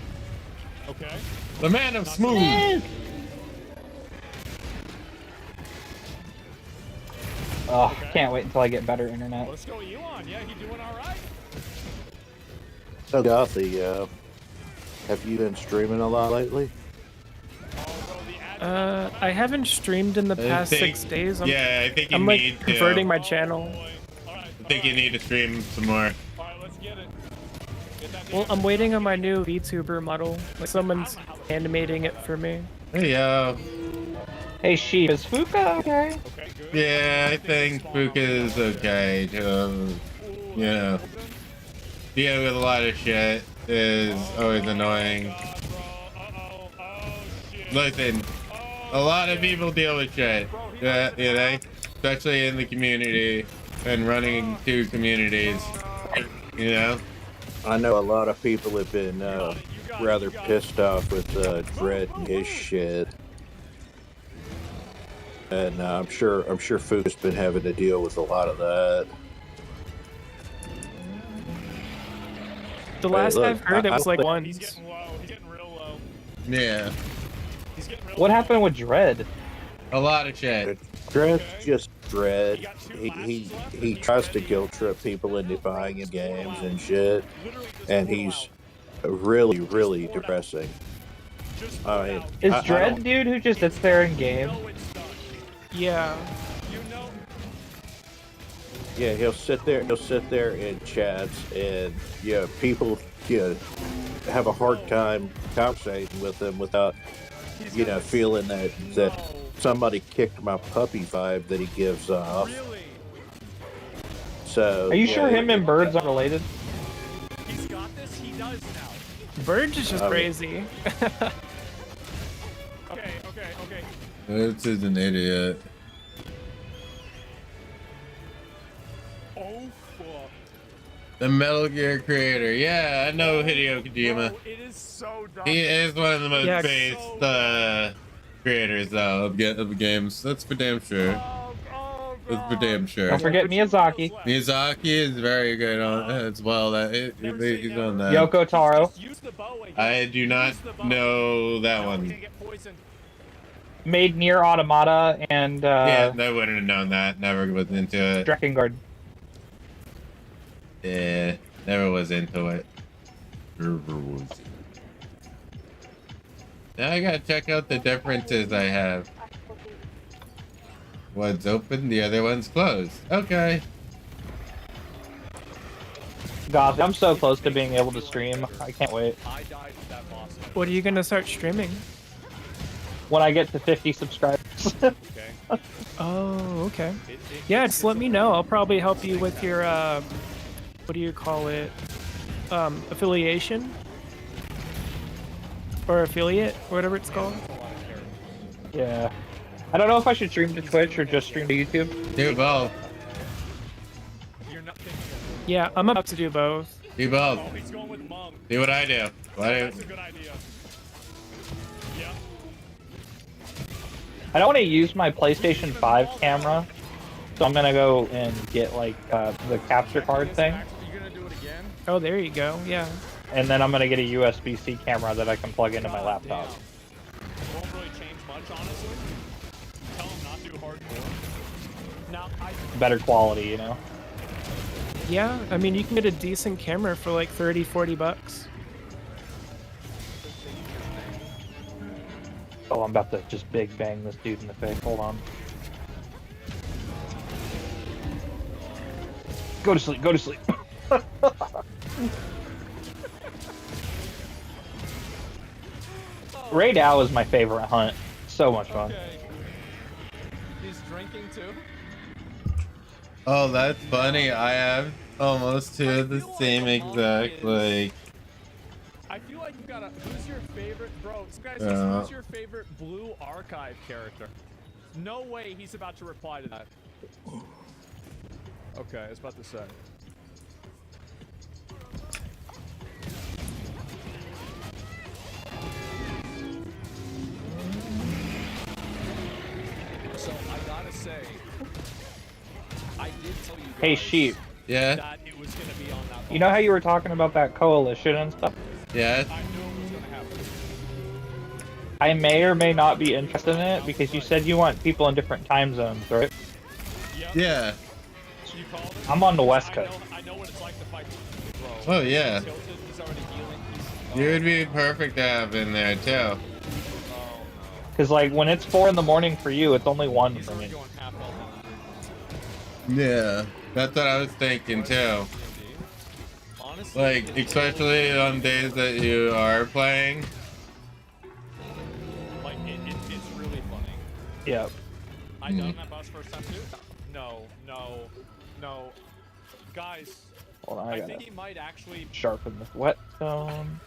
Okay. The man of Smoog. Oh, can't wait until I get better internet. Let's go Elon. Yeah, he doing alright? So, Gothy, have you been streaming a lot lately? I haven't streamed in the past 6 days. I think you I'm like need to. converting my channel. I think you need to stream some more. Alright, let's get it. Well, I'm waiting on my new VTuber model. Like someone's animating it for me. Hey yo. Hey, Sheep, is Fuka okay? Okay, good. Yeah, I think Fuka is okay to, you know, dealing with a lot of shit is always annoying. Listen, a lot of people deal with shit, you know, especially in the community and running two communities, you know. I know a lot of people have been rather pissed off with Dread and his shit, and I'm sure Fuka's been having to deal with a lot of that. The last look, I've heard, it was like He's once. getting low. He's getting real low. Yeah, He's getting real What low. happened with Dread? a lot of shit. Dread's just Dread. He tries to guilt trip people into buying him games and shit, and he's really depressing. I mean, Is I Dread don't- the dude who just sits there in game? Yeah. Yeah, he'll sit there in chats, and yeah, people have a hard time conversating with him without feeling that somebody kicked my puppy vibe that he gives off. So Are you sure him and Birds are related? He's got this. He does now. Birds is just crazy. Okay. This is an idiot. Oh fuck. The Metal Gear creator. Yeah, I know Hideo Kojima. Bro, it is so dumb. He is one of the most based creators, though, of games. That's for damn sure. That's for damn sure. Don't forget Miyazaki. Miyazaki is very good on as well. He's on that. Yoko Taro. I do not know that one. Made Near Automata and Yeah, I wouldn't have known that. Never was into it. Drakengard. Yeah, never was into it. Never was. Now I gotta check out the differences I have. One's open, the other one's closed. Okay. Goth, I'm so close to being able to stream. I can't wait. I died with that boss. What are you gonna start streaming? When I get to 50 subscribers. Okay. Oh, okay. Yeah, just let me know. I'll probably help you with your what do you call it? Affiliation? Or affiliate, or whatever it's called. Yeah. I don't know if I should stream to Twitch or just stream to YouTube. Do both. Yeah, I'm about to do both. Do both. Oh, he's going with Monk. Do what I do. That's a good idea. Yeah. I don't want to use my PlayStation 5 camera, so I'm gonna go and get like the capture card thing. You gonna do it again? Oh, there you go. Yeah. And then I'm gonna get a USB-C camera that I can plug into my laptop. It won't really change much, honestly. Tell him not do hardcore. Now, Better quality, you know. Yeah, I mean, you can get a decent camera for like 30, 40 bucks. Oh, I'm about to just big bang this dude in the face. Hold on. Go to sleep. Go to sleep. Raid Owl is my favorite hunt. So much fun. Okay. He's drinking too. Oh, that's funny. I have almost two of the same exact, like... I feel like you got a. Who's your favorite, bro? Guys, who's your favorite Blue Archive character? No way he's about to reply to that. Okay, I was about to say. So I gotta say, I did tell you guys Hey, Sheep. Yeah? that it was gonna be on that. You know how you were talking about that coalition and stuff? Yeah? I knew it was gonna happen. I may or may not be interested in it because you said you want people in different time zones, right? Yeah. You called it? I'm on the West Coast. I know what it's like to fight bro. Oh, yeah. He's tilted, he's already healing. You would be perfect to have in there, too. Because, like, when it's 4 in the morning for you, it's only 1 for me. Yeah. That's what I was thinking, too. Like, especially on days that you are playing. Like, it's really funny. Yeah. I done that bus first time too? No, no, no. Guys, Hold on, I gotta think he might actually... sharpen this whetstone.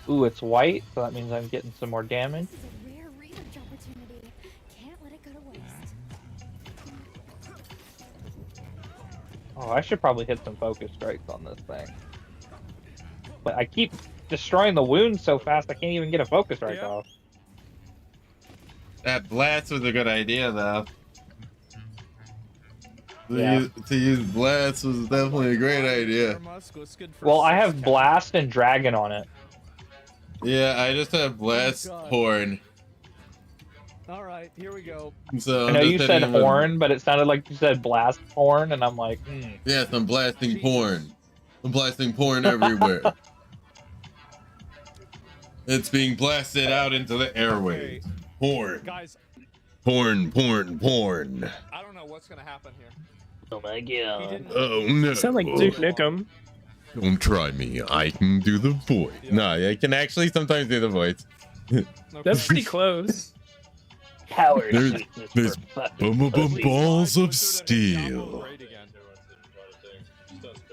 Ooh, it's white, so that means I'm getting some more damage. This is a rare research opportunity. Can't let it go to waste. Oh, I should probably hit some focus strikes on this thing. But I keep destroying the wounds so fast I can't even get a focus strike off. That blast was a good idea, though. Yeah. To use blast was definitely a great idea. Well, I have blast and dragon on it. Yeah, I just have blast horn. All right, here we go. So I know I'm you just said hitting him with- horn, but it sounded like you said blast horn, and I'm like, Yes, I'm blasting porn. I'm blasting porn everywhere. It's being blasted out into the airwaves. Porn. Guys. Porn, porn, porn. I don't know what's gonna happen here. Oh my god. Oh no. Sound like Duke Nukem. Don't try me. I can do the voice. No, I can actually sometimes do the voice. That's pretty close. Power. There's balls of steel.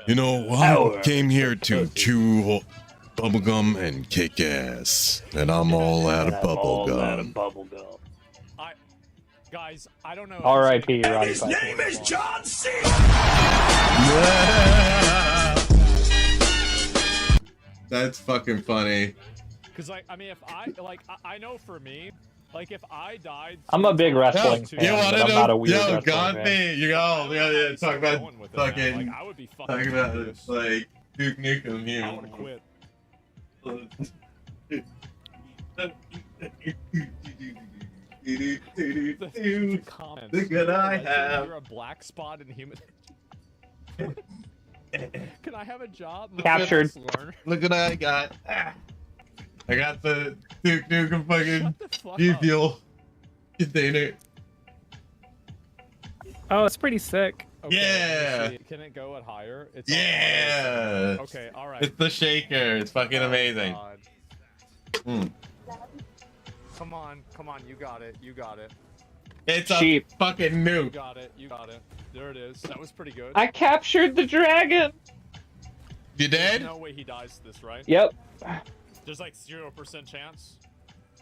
You know, I came here to chew bubblegum and kick ass, and I'm all out of bubblegum. Guys, I don't know. R.I.P. Roddy His Piper. name is John C. That's fucking funny. Because I mean, if I know for me, like if I died, I'm a big wrestling fan, but I'm not a weird wrestling God fan. me, you go, yeah, talk about fucking, Like, I would be fucking talk about furious. like Duke Nukem here. I want to quit. Look what I have. You're a black spot in human. Can I have a job? Captured. Look what I got. Ah. I got the Duke Nukem fucking fuck G up. Fuel container. Oh, it's pretty sick. Okay, Yeah. let me see. Can it go at higher? It's on Yeah. Okay, all right. It's the shaker. It's fucking amazing. God. Mm. Come on, you got it, you got it. It's a Cheap. fucking You nuke. got it, you got it. There it is. That was pretty good. I captured the dragon. You There's dead? no way he dies to this, right? Yep. There's like 0% chance.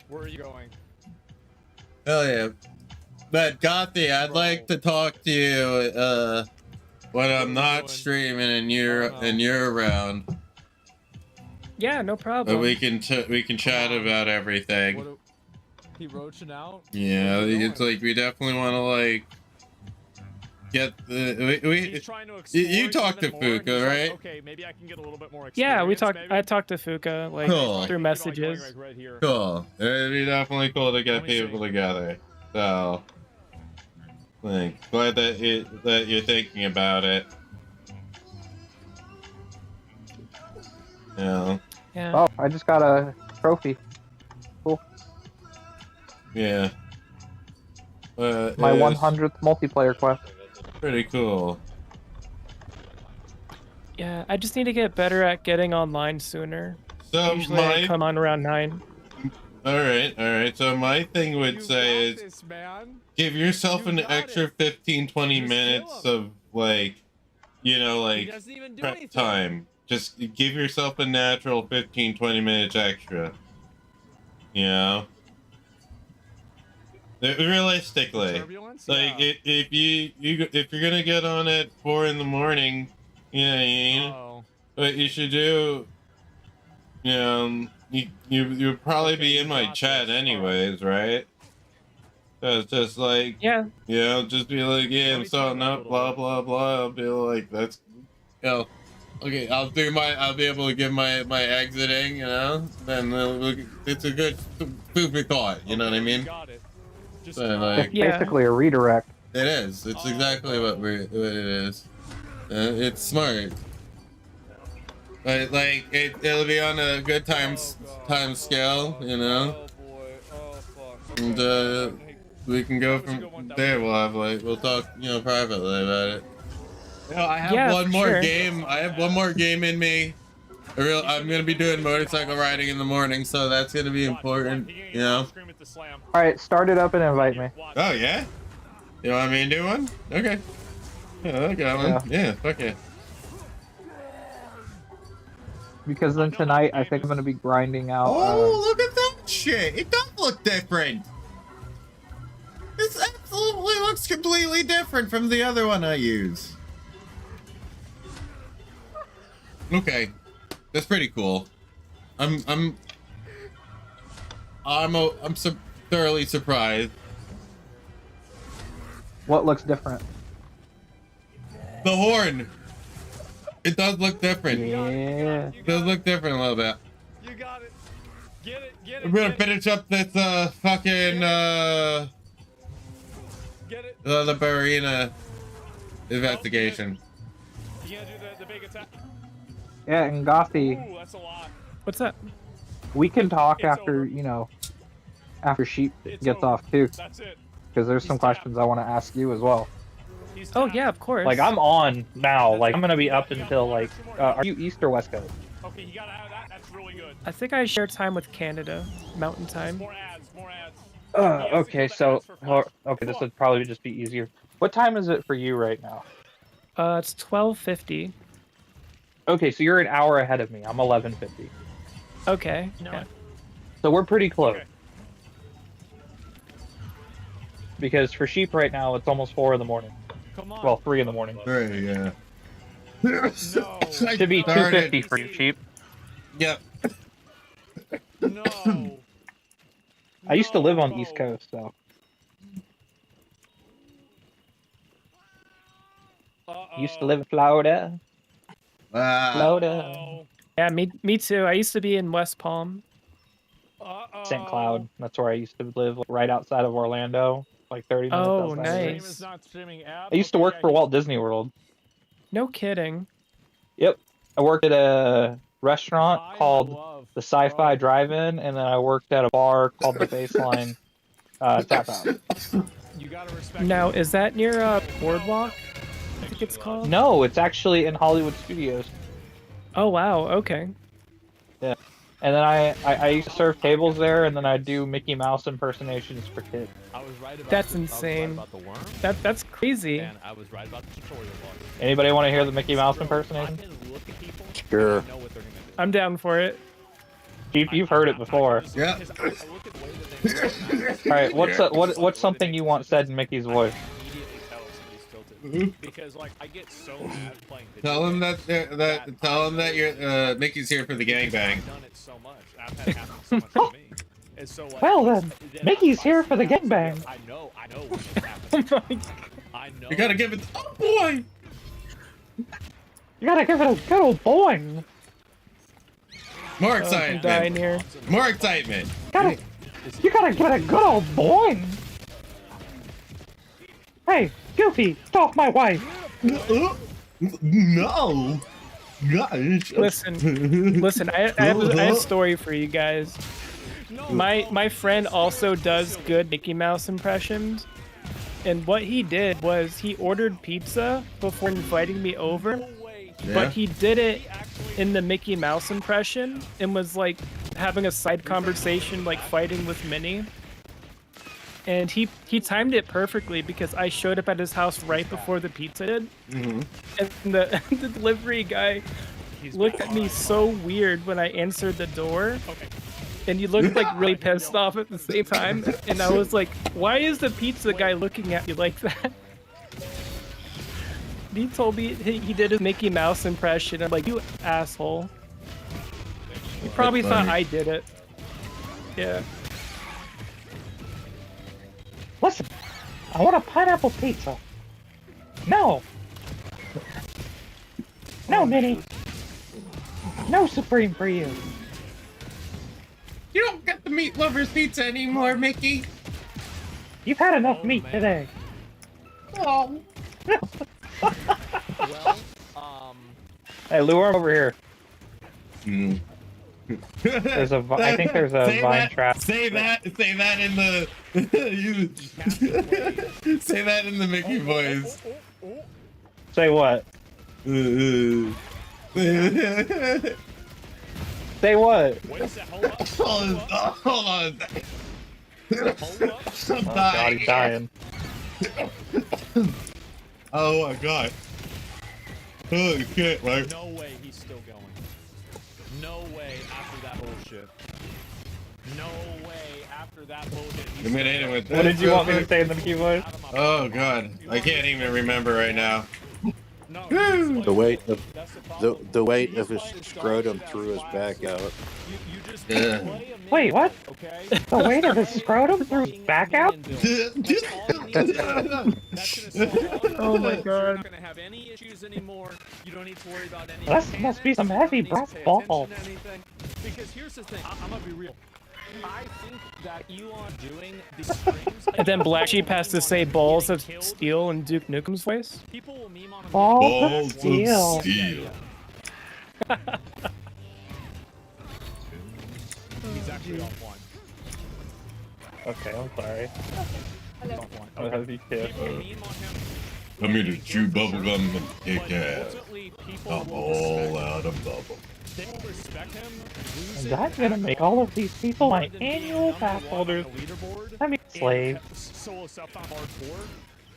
Where are you going? Hell yeah. But Gothy, I'd like to talk to you when I'm not streaming and you're around. Yeah, no But problem. we can chat about everything. He roaching out? Yeah, it's like we definitely want to like get the He's trying to explore you talked to even more, and Fuka, he's like, right? okay, maybe I can get a little bit more experience. Yeah, we talked. maybe? I talked to Fuka like Cool. through messages. Right here. Cool. It'd be definitely cool to get Let me see. people together. So, like, glad that you're thinking about it. Yeah. Yeah. Oh, I just got a trophy. Cool. Yeah. My it's 100th multiplayer quest. pretty cool. Yeah, I just need to get better at getting online sooner. So Usually I my come on around 9. all right. So my thing would say is This man. give yourself an extra 15-20 Just minutes kill of like, you know, He like doesn't even do prep anything. time. Just give yourself a natural 15-20 minutes extra. You know? Realistically, Turbulence? like Yeah. if you're gonna get on at 4 in the morning, Oh. what you should do, you'll probably be in my chat anyways, right? So it's just like, Yeah. just be like, yeah, I'm starting up, blah blah blah. I'll be like, that's, okay, I'll be able to give my exiting, then it's a good food for thought, you know what I mean? Got it. Just So, like, It's basically a redirect. it is. It's exactly what it is. It's smart. But like it'll be on a good time scale, Oh boy. Oh fuck. and we can go from there. We'll talk, privately about it. I have Yeah, one for more sure. game. I have one more game in me. I'm gonna be doing motorcycle riding in the morning, so that's gonna be important, you know. All right, start it up and invite me. Oh yeah? You want me to do one? Okay. Yeah, I got one. Yeah, fuck yeah. Because then tonight I think I'm gonna be grinding out. Oh, look at that shit! It does look different. This absolutely looks completely different from the other one I use. Okay, that's pretty cool. I'm thoroughly surprised. What looks different? The horn. It does look different. Yeah. It does look different a little bit. You got it. Get it. Get it. I'm gonna finish up this fucking the Barina investigation. You gonna do the big attack? Yeah, and Gothy. Ooh, that's a lot. What's that? We can talk after after Sheep gets off too. That's it. Because there's some questions I want to ask you as well. Oh yeah, of course. Like I'm on now. Like I'm gonna be up until like. Are you East or West Coast? Okay, you gotta have that. That's really good. I think I share time with Canada, Mountain Time. More ads. More ads. Okay, so okay, this would probably just be easier. What time is it for you right now? It's 12:50. Okay, so you're an hour ahead of me. I'm 11:50. Okay. Yeah. So we're pretty close. Okay. Because for Sheep right now, it's almost 4 in the morning. Come on. Well, 3 in the morning. 3, yeah. Should be 2:50 for you, Sheep. Yep. No. I used to live on the East Coast, so. Used to live in Florida. Florida. Yeah, me too. I used to be in West Palm. St. Cloud. That's where I used to live, like, right outside of Orlando, like 30 minutes Oh, outside. nice. I used to work for Walt Disney World. No kidding. Yep. I worked at a restaurant called the Sci-Fi Drive-In, and then I worked at a bar called the Baseline Tap Out. You gotta respect. Now, is that near Boardwalk? I think it's called. No, it's actually in Hollywood Studios. Oh wow. Okay. Yeah. And then I used to serve tables there, and then I do Mickey Mouse impersonations for kids. I was right about That's the, insane. I was right about the worm. That's crazy. And I was right about the tutorial log. Anybody want to hear the Mickey Mouse impersonation? Sure. I'm down for it. You've heard it before. Yeah. All right. What's something you want said in Mickey's voice? Because like I get so mad playing video Tell him that you're Mickey's here for the gangbang. I've done it so much. I've had it happen so much to me. And so, like, Well then, Mickey's here for the gangbang. I know what's happening. I know. You gotta give it. Oh boy! You gotta give it a good old boing. More I'm excitement. dying here. More excitement. You gotta give it a good old boing. Hey, Goofy, get off my wife. No. Gosh. Listen. I have a story for you guys. My friend also does good Mickey Mouse impressions, and what he did was he ordered pizza before inviting me over, but he did it in the Mickey Mouse impression and was like having a side conversation, like fighting with Minnie. And he timed it perfectly because I showed up at his house right before the pizza did. Mm-hmm. And the delivery guy looked at me so weird when I answered the door. And he looked like really pissed off at the same time. And I was like, why is the pizza guy looking at me like that? He told me he did a Mickey Mouse impression. I'm like, you asshole. He probably thought I did it. Yeah. Listen, I want a pineapple pizza. No. No, Minnie. No Supreme for you. You don't get the meat lover's pizza anymore, Mickey. You've had enough meat today. Oh. Hey, lure him over here. Mm. I think there's a vine trap. Say that in the say that in the Mickey voice. Say what? Say what? Wait a sec, hold up. Hold on a second. Hold up. I'm Oh god, he's dying. Oh my god. Holy shit, right? No way he's still going. No way after that bullshit. No way after that bullshit. Give me an hit with What this did you real want me to quick. say in the keyboard? Oh god, I can't even remember right now. The weight of the weight of his scrotum threw his back out. Yeah. Wait, what? The weight of his scrotum threw his back out? Oh my god. You're not gonna have any issues anymore. You don't need to worry about any That must be some heavy brass ball. Because here's the thing, I'm gonna be real. I think that Elon doing these streams And then Blaqksheep has to say balls of steel in Duke Nukem's voice. People will meme on him. Balls of steel. He's actually offline. Okay, I'm sorry. Hello. I was happy to. I'm here to chew bubblegum and kick ass. I'm all out of bubble. They will respect him. Is that gonna make all of these people my annual pass holders? I mean, slaves. Solo stuff on hardcore.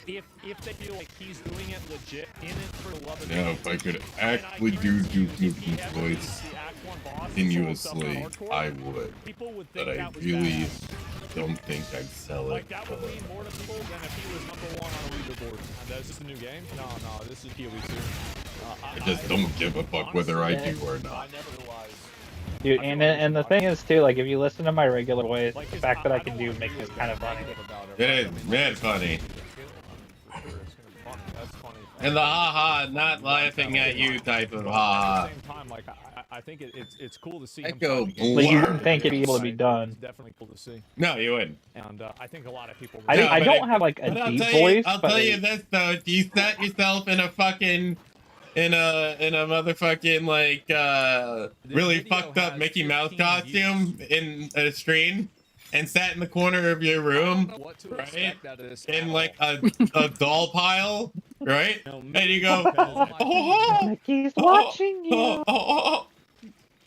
If they feel like he's doing it legit, in it for the love of Now, if I could actually do Duke Nukem's voice continuously, I would. But I really don't think I'd sell it. Like, that would mean more to people than if he was #1 on a leaderboard. Is this a new game? No, this is PoE 2. I just don't give a fuck whether I do or not. Dude, and the thing is too, like if you listen to my regular voice, the fact that I can do makes it kind of funny. It is mad funny. And the haha, not laughing at you type of haha. I think it's cool to see I him. go Like you wouldn't think it'd be able to be done. It's definitely cool to see. No, you wouldn't. And I think a lot of people. I don't have like a deep voice. I'll tell you this though: you set yourself in a fucking, in a motherfucking like really fucked up Mickey Mouse costume in a stream, and sat in the corner of your room, right? In like a doll pile, right? And you go, oh, Mickey's watching you.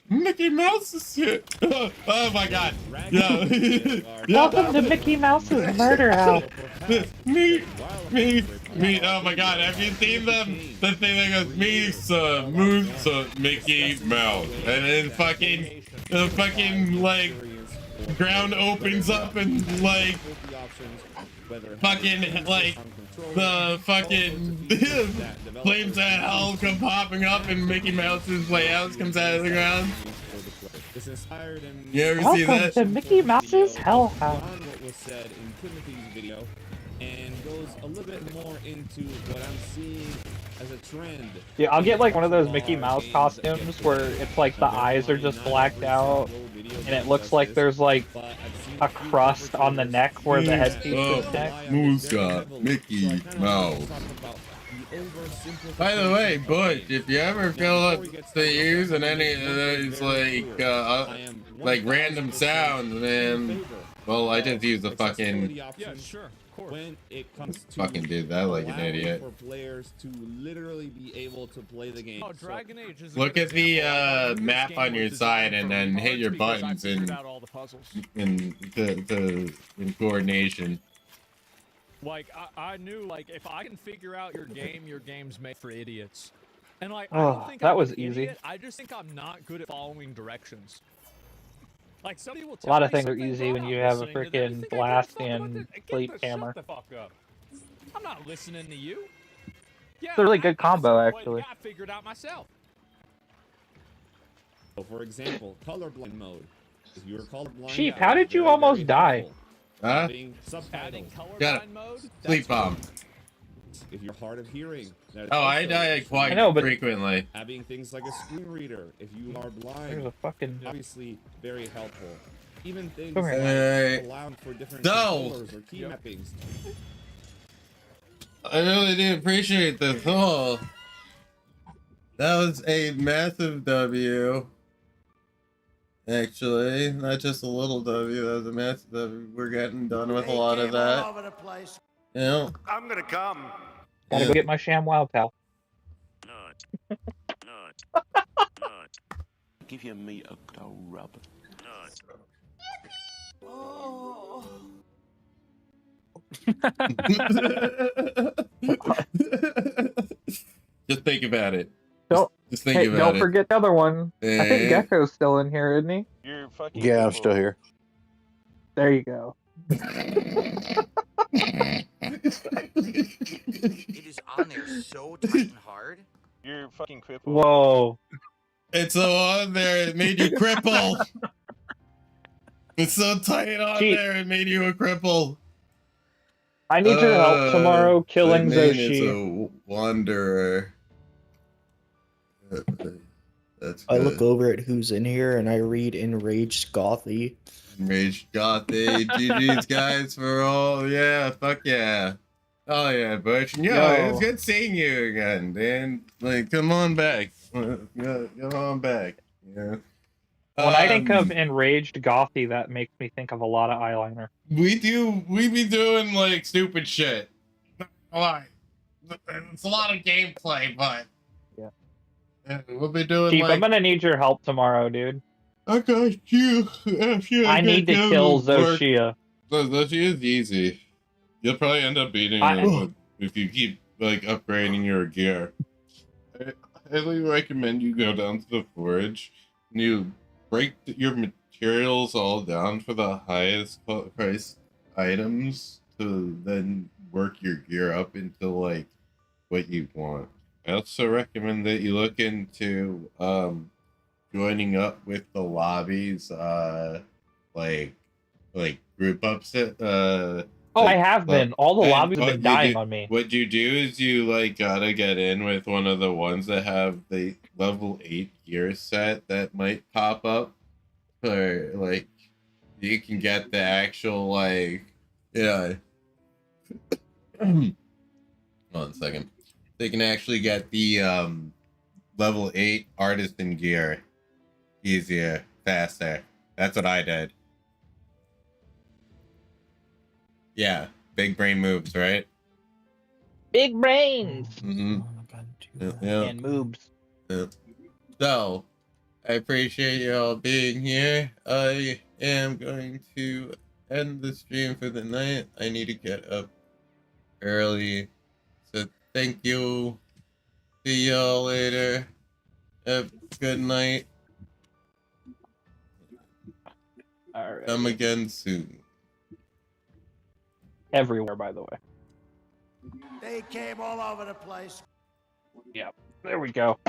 Mickey Mouse is here. Oh my god. Yeah. Welcome to Mickey Mouse's murder house. me. Oh my god, have you seen them? The thing that goes, me, Mickey Mouse. And then the fucking, like, ground opens up and, like, fucking, like, the fucking flames of hell come popping up and Mickey Mouse's playhouse comes out of the ground. You ever see that? Welcome to Mickey Mouse's hell house. What was said in Timothy's video and goes a little bit more into what I'm seeing as a trend. Yeah, I'll get like one of those Mickey Mouse costumes where it's like the eyes are just blacked out and it looks like there's like a crust on the neck where the headpiece is neck. Moose got Mickey Mouse. By the way, Bush, if you ever feel up to using any of those like random sounds, man, well, I just use the fucking. Yeah, sure. When it comes to fucking did that like an idiot. For players to literally be able to play the game. Oh, Dragon Age is Look at the map on your side and then hit your buttons in coordination. Like I knew, like, if I can figure out your game's made for idiots. And like, Oh, I don't think that I'm was an easy. idiot, I just think I'm not good at following directions. Like, somebody will A tell lot of me things are something, easy bro, when I'm you have a listening to them. You freaking think I give a blast fuck about and this? sleep Shut hammer. the fuck up. I'm not listening to you. Yeah, It's a really good I combo, play the actually. game, I figured out myself. So for example, colorblind mode. If you're colorblind, Sheep, how did you almost die? Huh? Having subtitles. Got it. Sleep bomb. If you're hard of hearing. Oh, I die quite frequently. Having things like a screen reader, if you are blind, There's a fucking... obviously very helpful. Even things Come here. like allowing for different No. controllers or key mappings. I really do appreciate this. Oh, that was a massive W. Actually, not just a little W. That was a massive W. We're getting done with a lot of that. Yeah. I'm gonna come. Gotta go get my ShamWow pal. Give your meat a good old rub. Oh. Just think about it. Just think about don't it. forget the other one. I think Eh. Gecko's still in here, isn't he? You're fucking. Yeah, I'm still here. There you go. It is on there so tight and hard. You're fucking crippled. Whoa. It's so on there, it made you cripple. It's so tight on Cheat. there, it made you a cripple. I need your help tomorrow killing The name is Zoshi. a wanderer. That's I look good. over at who's in here and I read Enraged Gothy. Enraged Gothy. GG's guys for all. Yeah, fuck yeah. Oh yeah, Butch. Yo, it's good seeing you again, Dan. Like, come on back. Come on back. Yeah. When I think of Enraged Gothy, that makes me think of a lot of eyeliner. We be doing like stupid shit. Not gonna lie. It's a lot of gameplay, but yeah, we'll be doing Cheap, like. I'm gonna need your help tomorrow, dude. I got you. I need to kill Zoshia. Zoshia's easy. You'll probably end up beating her if you keep like upgrading your gear. I highly recommend you go down to the forge and you break your materials all down for the highest price items to then work your gear up into like what you want. I also recommend that you look into joining up with the lobbies like group upset I have been. All the lobbies have been dying on me. What you do is you like gotta get in with one of the ones that have the level 8 gear set that might pop up, or like you can get the actual like Hold on a second. They can actually get the level 8 artisan gear easier, faster. That's what I did. Yeah, big brain moves, right? Big brains. Mm-hmm. Yeah. And moves. Yeah. So, I appreciate you all being here. I am going to end the stream for the night. I need to get up early. So, thank you. See y'all later. Have a good night. All right. Come again soon. Everywhere, by the way. They came all over the place. Yep. There we go.